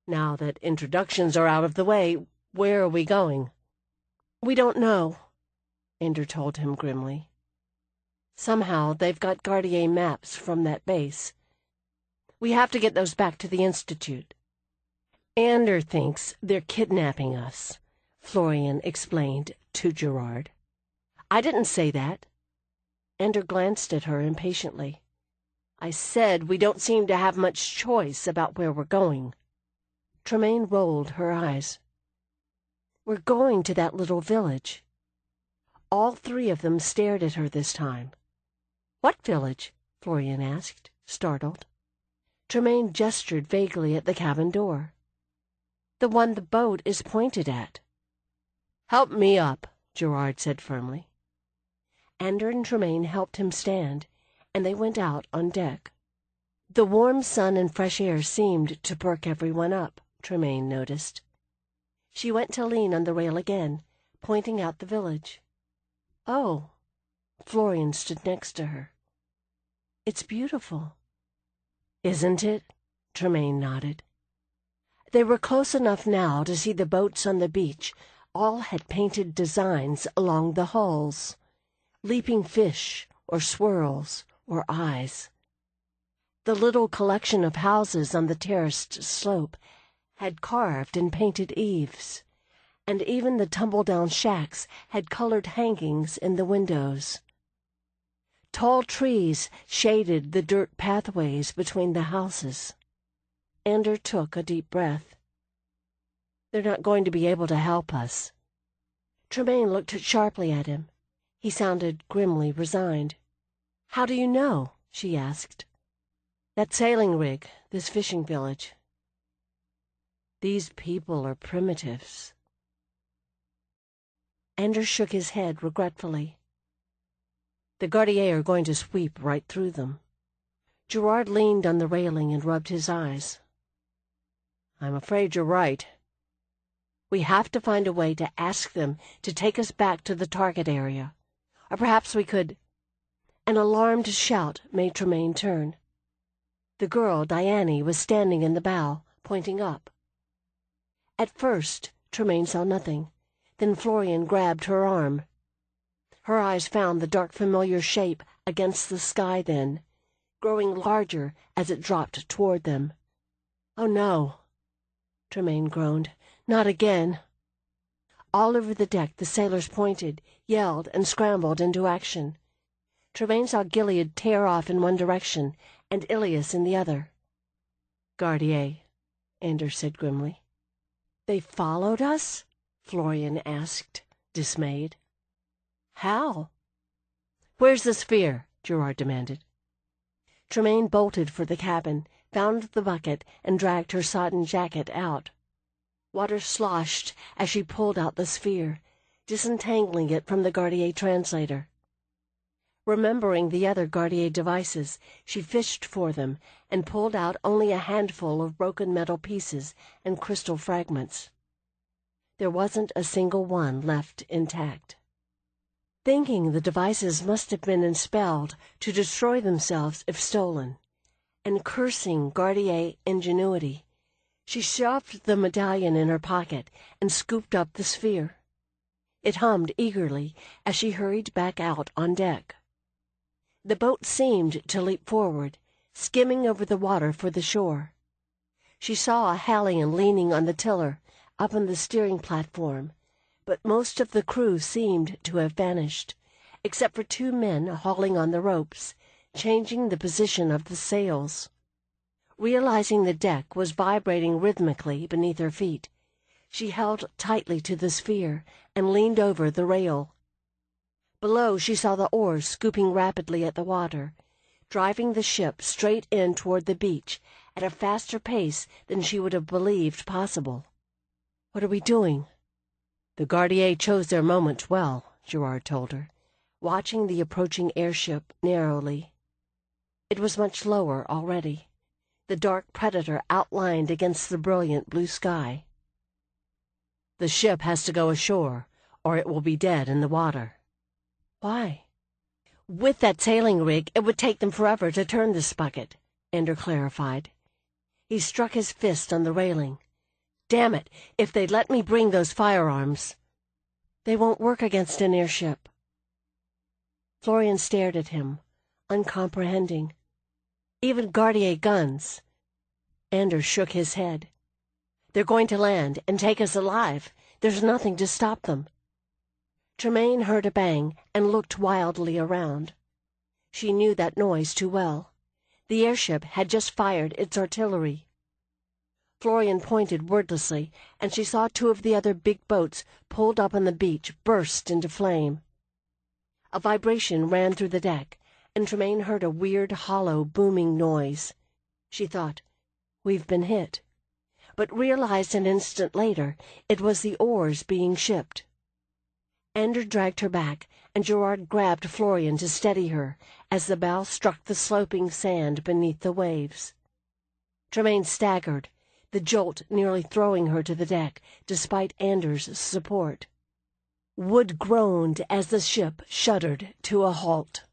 "Now that introductions are out of the way, where are we going?" "We don't know," Ander told him grimly. "Somehow they've got Gardier maps from that base. We have to get those back to the Institute." "Ander thinks they're kidnapping us," Florian explained to Gerard. "I didn't say that." Ander glanced at her impatiently. "I said we don't seem to have much choice about where we're going." Tremaine rolled her eyes. "We're going to that little village." All three of them stared at her this time. "What village?" Florian asked, startled. Tremaine gestured vaguely at the cabin door. "The one the boat is pointed at." "Help me up," Gerard said firmly. Ander and Tremaine helped him stand, and they went out on deck. The warm sun and fresh air seemed to perk everyone up, Tremaine noticed. She went to lean on the rail again, pointing out the village. "Oh." Florian stood next to her. "It's beautiful." "Isn't it?" Tremaine nodded. They were close enough now to see the boats on the beach. All had painted designs along the hulls, leaping fish or swirls or eyes. The little collection of houses on the terraced slope had carved and painted eaves, and even the tumble-down shacks had colored hangings in the windows. Tall trees shaded the dirt pathways between the houses. Ander took a deep breath. "They're not going to be able to help us." Tremaine looked sharply at him. He sounded grimly resigned. "How do you know?" she asked. "That sailing rig, this fishing village. These people are primitives." Ander shook his head regretfully. "The Gardier are going to sweep right through them." Gerard leaned on the railing and rubbed his eyes. "I'm afraid you're right," We have to find a way to ask them to take us back to the target area. Or perhaps we could—" An alarmed shout made Tremaine turn. The girl, Diane, was standing in the bow, pointing up. At first, Tremaine saw nothing. Then Florian grabbed her arm. Her eyes found the dark familiar shape against the sky then, growing larger as it dropped toward them. "Oh, no," Tremaine groaned. "Not again." All over the deck the sailors pointed, yelled, and scrambled into action. Tremaine saw Gilead tear off in one direction, and Ilias in the other. "Gardier," Anders said grimly. "They followed us?" Florian asked, dismayed. "How?" "Where's the sphere?" Gerard demanded. Tremaine bolted for the cabin, found the bucket, and dragged her sodden jacket out. Water sloshed as she pulled out the sphere, disentangling it from the Gardier translator. Remembering the other Gardier devices, she fished for them and pulled out only a handful of broken metal pieces and crystal fragments. There wasn't a single one left intact. Thinking the devices must have been expelled to destroy themselves if stolen, and cursing Gardier ingenuity, she shoved the medallion in her pocket and scooped up the sphere. It hummed eagerly as she hurried back out on deck. The boat seemed to leap forward, skimming over the water for the shore. She saw a Hallian leaning on the tiller, up on the steering platform, but most of the crew seemed to have vanished, except for 2 men hauling on the ropes, changing the position of the sails. Realizing the deck was vibrating rhythmically beneath her feet, she held tightly to the sphere and leaned over the rail. Below she saw the oars scooping rapidly at the water, driving the ship straight in toward the beach at a faster pace than she would have believed possible. "What are we doing?" "The Gardier chose their moment well," Gerard told her, watching the approaching airship narrowly. It was much lower already, the dark predator outlined against the brilliant blue sky. "The ship has to go ashore, or it will be dead in the water." "Why?" "With that sailing rig, it would take them forever to turn this bucket," Ender clarified. He struck his fist on the railing. "Damn it, if they'd let me bring those firearms—" "They won't work against an airship." Florian stared at him, uncomprehending. "Even Gardier guns." Anders shook his head. "They're going to land and take us alive. There's nothing to stop them." Tremaine heard a bang and looked wildly around. She knew that noise too well. The airship had just fired its artillery. Florian pointed wordlessly, and she saw 2 of the other big boats pulled up on the beach burst into flame. A vibration ran through the deck, and Tremaine heard a weird, hollow, booming noise. She thought, "We've been hit," but realized an instant later it was the oars being shipped. Ender dragged her back, and Gerard grabbed Florian to steady her as the bow struck the sloping sand beneath the waves. Tremaine staggered, the jolt nearly throwing her to the deck, despite Anders' support. Wood groaned as the ship shuddered to a halt.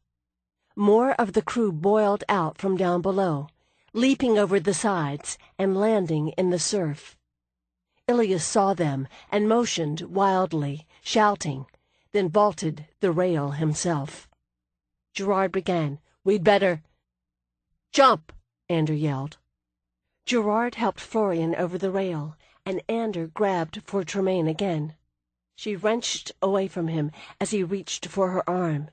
More of the crew boiled out from down below, leaping over the sides and landing in the surf. Ilias saw them and motioned wildly, shouting, then vaulted the rail himself. Gerard began, "We'd better—" "Jump!" Ander yelled. Gerard helped Florian over the rail, and Ander grabbed for Tremaine again. She wrenched away from him as he reached for her arm.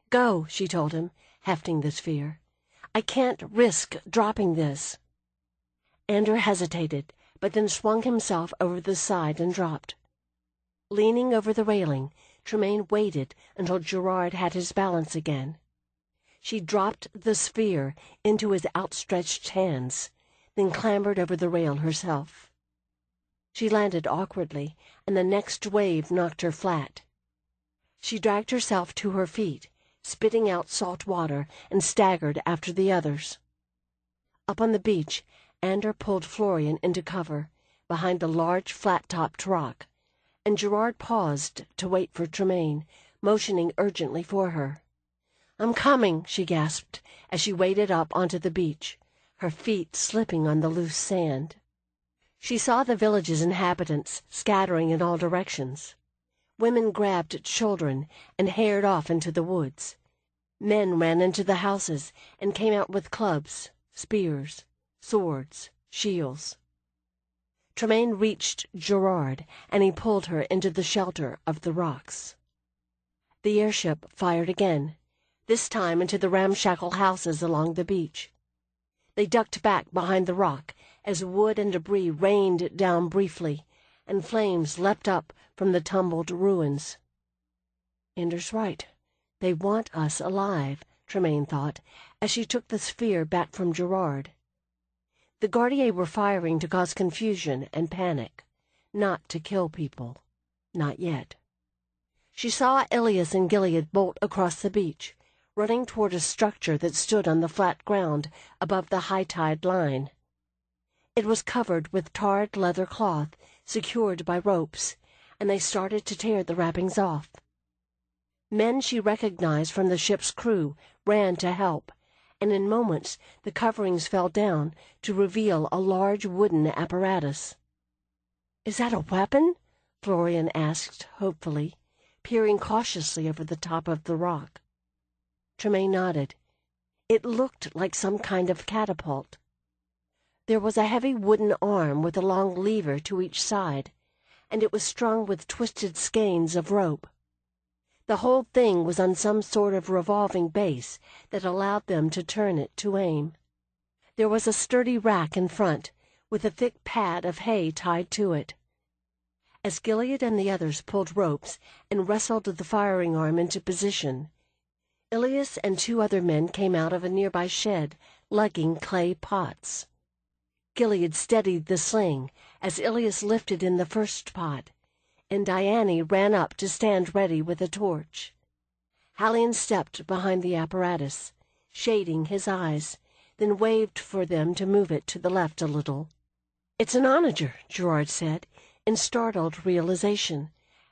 "Go," she told him, hefting the sphere. "I can't risk dropping this." Ander hesitated, but then swung himself over the side and dropped. Leaning over the railing, Tremaine waited until Gerard had his balance again. She dropped the sphere into his outstretched hands, then clambered over the rail herself. She landed awkwardly, and the next wave knocked her flat. She dragged herself to her feet, spitting out salt water, and staggered after the others. Up on the beach, Ander pulled Florian into cover, behind a large flat-topped rock, and Gerard paused to wait for Tremaine, motioning urgently for her. "I'm coming," she gasped as she waded up onto the beach, her feet slipping on the loose sand. She saw the village's inhabitants scattering in all directions. Women grabbed at children and hared off into the woods. Men ran into the houses and came out with clubs, spears, swords, shields. Tremaine reached Gerard, and he pulled her into the shelter of the rocks. The airship fired again, this time into the ramshackle houses along the beach. They ducked back behind the rock as wood and debris rained down briefly, and flames leapt up from the tumbled ruins. "Ender's right. They want us alive," Tremaine thought, as she took the sphere back from Gerard. The Gardiers were firing to cause confusion and panic, not to kill people. Not yet. She saw Ilias and Gilead bolt across the beach, running toward a structure that stood on the flat ground above the high tide line. It was covered with tarred leather cloth, secured by ropes, and they started to tear the wrappings off. Men she recognized from the ship's crew ran to help, and in moments the coverings fell down to reveal a large wooden apparatus. "Is that a weapon?" Florian asked hopefully, peering cautiously over the top of the rock. Tremaine nodded. It looked like some kind of catapult. There was a heavy wooden arm with a long lever to each side, and it was strung with twisted skeins of rope. The whole thing was on some sort of revolving base that allowed them to turn it to aim. There was a sturdy rack in front, with a thick pad of hay tied to it. As Gilead and the others pulled ropes and wrestled the firing arm into position, Ilias and 2 other men came out of a nearby shed, lugging clay pots. Gilead steadied the sling as Ilias lifted in the first pot, and Diane ran up to stand ready with a torch. Hallion stepped behind the apparatus, shading his eyes, then waved for them to move it to the left a little. "It's an onager," Gerard said, in startled realization,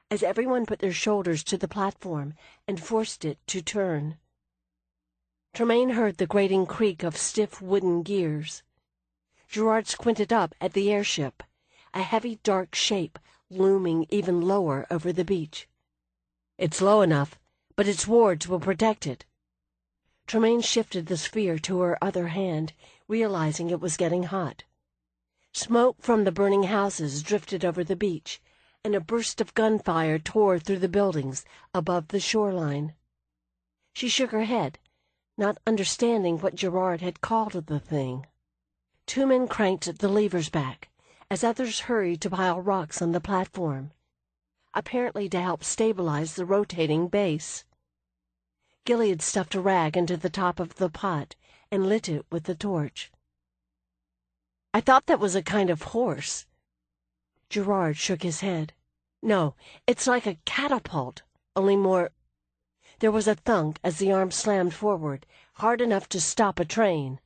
as everyone put their shoulders to the platform and forced it to turn. Tremaine heard the grating creak of stiff wooden gears. Gerard squinted up at the airship, a heavy dark shape looming even lower over the beach. "It's low enough, but its wards will protect it." Tremaine shifted the sphere to her other hand, realizing it was getting hot. Smoke from the burning houses drifted over the beach, and a burst of gunfire tore through the buildings above the shoreline. She shook her head, not understanding what Gerard had called the thing. 2 men cranked the levers back, as others hurried to pile rocks on the platform, apparently to help stabilize the rotating base. Gilead stuffed a rag into the top of the pot and lit it with the torch. "I thought that was a kind of horse." Gerard shook his head. "No, it's like a catapult, only more—" There was a thunk as the arm slammed forward, hard enough to stop a train,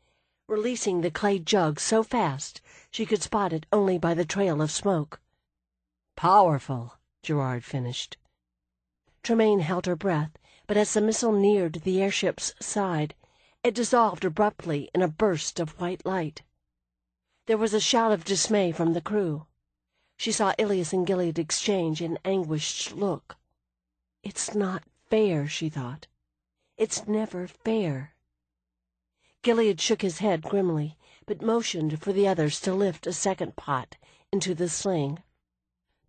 releasing the clay jug so fast she could spot it only by the trail of smoke. "Powerful," Gerard finished. Tremaine held her breath, but as the missile neared the airship's side, it dissolved abruptly in a burst of white light. There was a shout of dismay from the crew. She saw Ilias and Gilead exchange an anguished look. "It's not fair," she thought. "It's never fair." Gilead shook his head grimly, but motioned for the others to lift a second pot into the sling.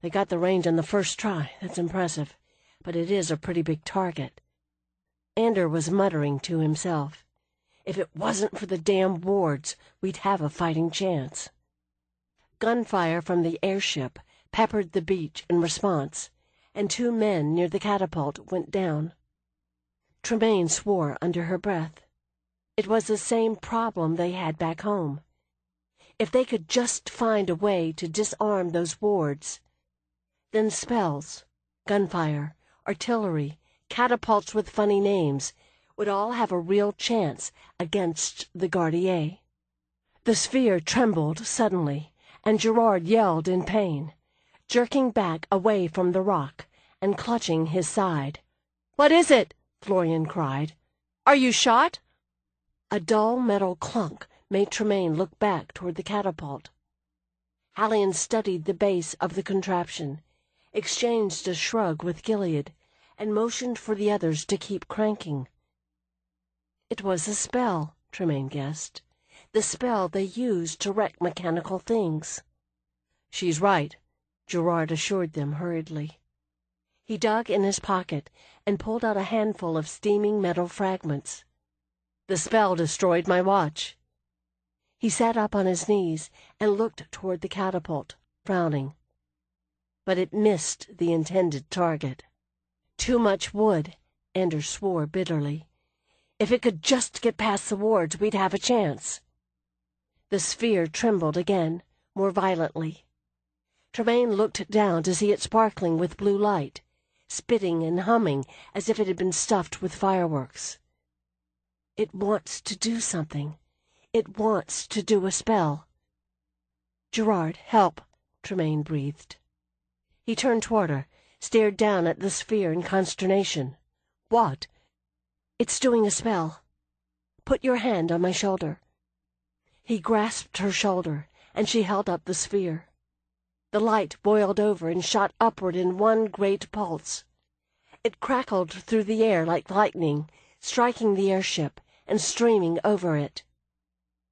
"They got the range on the first try. That's impressive, but it is a pretty big target." Ander was muttering to himself. "If it wasn't for the damn wards, we'd have a fighting chance." Gunfire from the airship peppered the beach in response, and 2 men near the catapult went down. Tremaine swore under her breath. It was the same problem they had back home. If they could just find a way to disarm those wards, then spells, gunfire, artillery, catapults with funny names would all have a real chance against the Gardiers. The sphere trembled suddenly, and Gerard yelled in pain. jerking back away from the rock and clutching his side. "What is it?" Florian cried. "Are you shot?" A dull metal clunk made Tremaine look back toward the catapult. Hallion studied the base of the contraption, exchanged a shrug with Gilead, and motioned for the others to keep cranking. It was a spell, Tremaine guessed. The spell they used to wreck mechanical things. "She's right," Gerard assured them hurriedly. He dug in his pocket and pulled out a handful of steaming metal fragments. "The spell destroyed my watch." He sat up on his knees and looked toward the catapult, frowning. But it missed the intended target. Too much wood, Anders swore bitterly. If it could just get past the wards, we'd have a chance. The sphere trembled again, more violently. Tremaine looked down to see it sparkling with blue light, spitting and humming as if it had been stuffed with fireworks. "It wants to do something. It wants to do a spell." "Gerard, help," Tremaine breathed. He turned toward her, stared down at the sphere in consternation. "What?" "It's doing a spell. Put your hand on my shoulder." He grasped her shoulder, and she held up the sphere. The light boiled over and shot upward in one great pulse. It crackled through the air like lightning, striking the airship and streaming over it.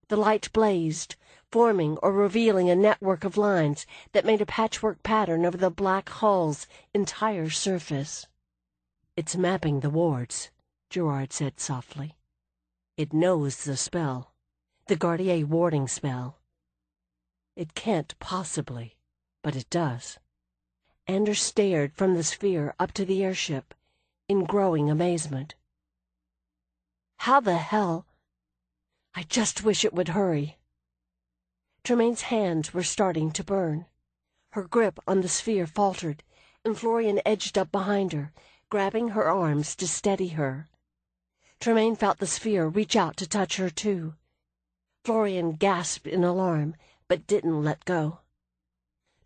The light blazed, forming or revealing a network of lines that made a patchwork pattern over the black hull's entire surface. "It's mapping the wards," Gerard said softly. "It knows the spell, the Gardier warding spell. It can't possibly, but it does." Anders stared from the sphere up to the airship in growing amazement. "How the hell? I just wish it would hurry." Tremaine's hands were starting to burn. Her grip on the sphere faltered, and Florian edged up behind her, grabbing her arms to steady her. Tremaine felt the sphere reach out to touch her, too. Florian gasped in alarm, but didn't let go.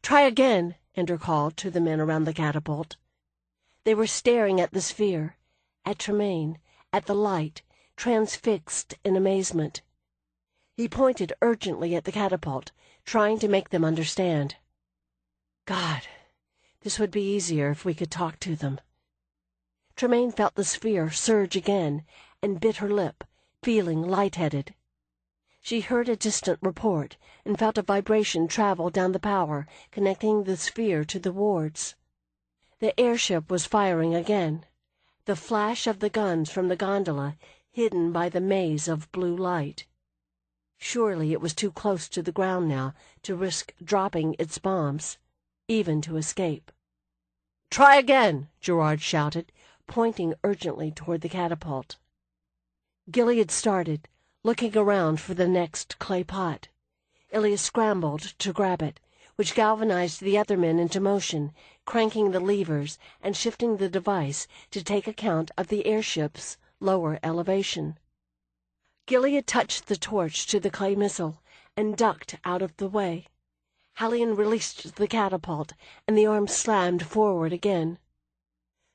"Try again," Ender called to the men around the catapult. They were staring at the sphere, at Tremaine, at the light, transfixed in amazement. He pointed urgently at the catapult, trying to make them understand. God, this would be easier if we could talk to them. Tremaine felt the sphere surge again and bit her lip, feeling lightheaded. She heard a distant report and felt a vibration travel down the power, connecting the sphere to the wards. The airship was firing again, the flash of the guns from the gondola hidden by the maze of blue light. Surely it was too close to the ground now to risk dropping its bombs, even to escape. "Try again," Gerard shouted, pointing urgently toward the catapult. Gilead started, looking around for the next clay pot. Ilya scrambled to grab it, which galvanized the other men into motion, cranking the levers and shifting the device to take account of the airship's lower elevation. Gilead touched the torch to the clay missile and ducked out of the way. Hallion released the catapult, and the arm slammed forward again.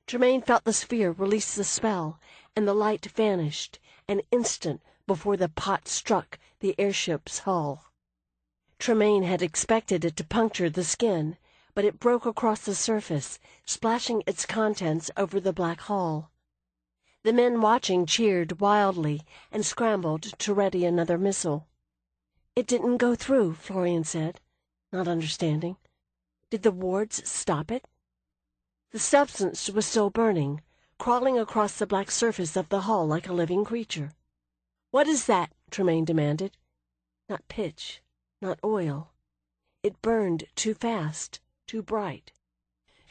Tremaine felt the sphere release the spell, and the light vanished, an instant before the pot struck the airship's hull. Tremaine had expected it to puncture the skin, but it broke across the surface, splashing its contents over the black hull. The men watching cheered wildly and scrambled to ready another missile. "It didn't go through," Florian said, not understanding. "Did the wards stop it?" The substance was still burning, crawling across the black surface of the hull like a living creature. "What is that?" Tremaine demanded. Not pitch, not oil. It burned too fast, too bright.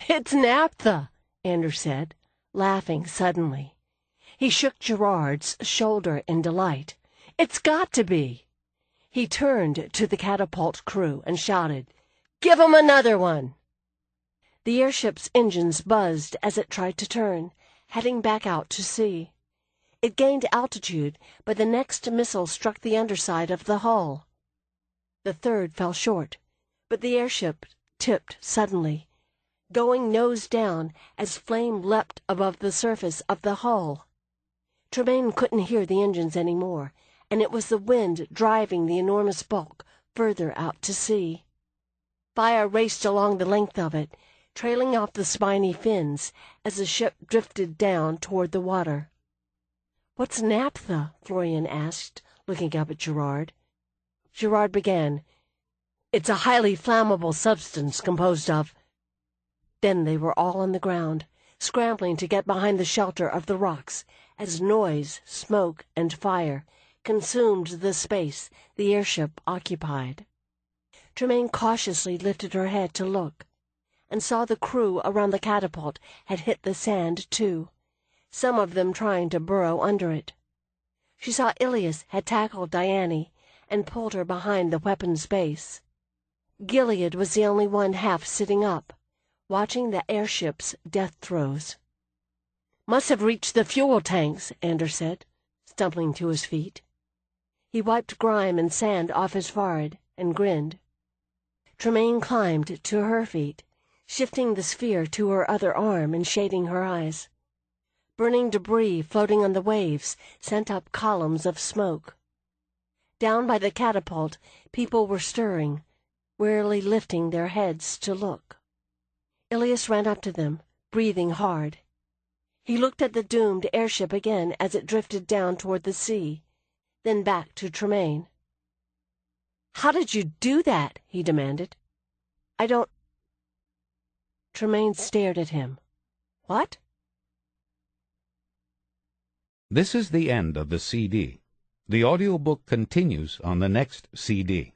"It's naphtha," Anders said, laughing suddenly. He shook Gerard's shoulder in delight. "It's got to be." He turned to the catapult crew and shouted, "Give 'em another one!" The airship's engines buzzed as it tried to turn, heading back out to sea. It gained altitude, but the next missile struck the underside of the hull. The third fell short, but the airship tipped suddenly, going nose down as flame leapt above the surface of the hull. Tremaine couldn't hear the engines any more, and it was the wind driving the enormous bulk further out to sea. Fire raced along the length of it, trailing off the spiny fins as the ship drifted down toward the water. "What's naphtha?" Florian asked, looking up at Gerard. Gerard began. "It's a highly flammable substance composed of—" Then they were all on the ground, scrambling to get behind the shelter of the rocks, as noise, smoke, and fire consumed the space the airship occupied. Tremaine cautiously lifted her head to look, and saw the crew around the catapult had hit the sand too, some of them trying to burrow under it. She saw Ilias had tackled Diane and pulled her behind the weapon's base. Gilead was the only one half sitting up, watching the airship's death throes. "Must have reached the fuel tanks," Anders said, stumbling to his feet. He wiped grime and sand off his forehead and grinned. Tremaine climbed to her feet, shifting the sphere to her other arm and shading her eyes. Burning debris floating on the waves sent up columns of smoke. Down by the catapult, people were stirring, wearily lifting their heads to look. Ilias ran up to them, breathing hard. He looked at the doomed airship again as it drifted down toward the sea, then back to Tremaine. "How did you do that?" he demanded. "I don't—" Tremaine stared at him. "What?" This is the end of the CD. The audiobook continues on the next CD.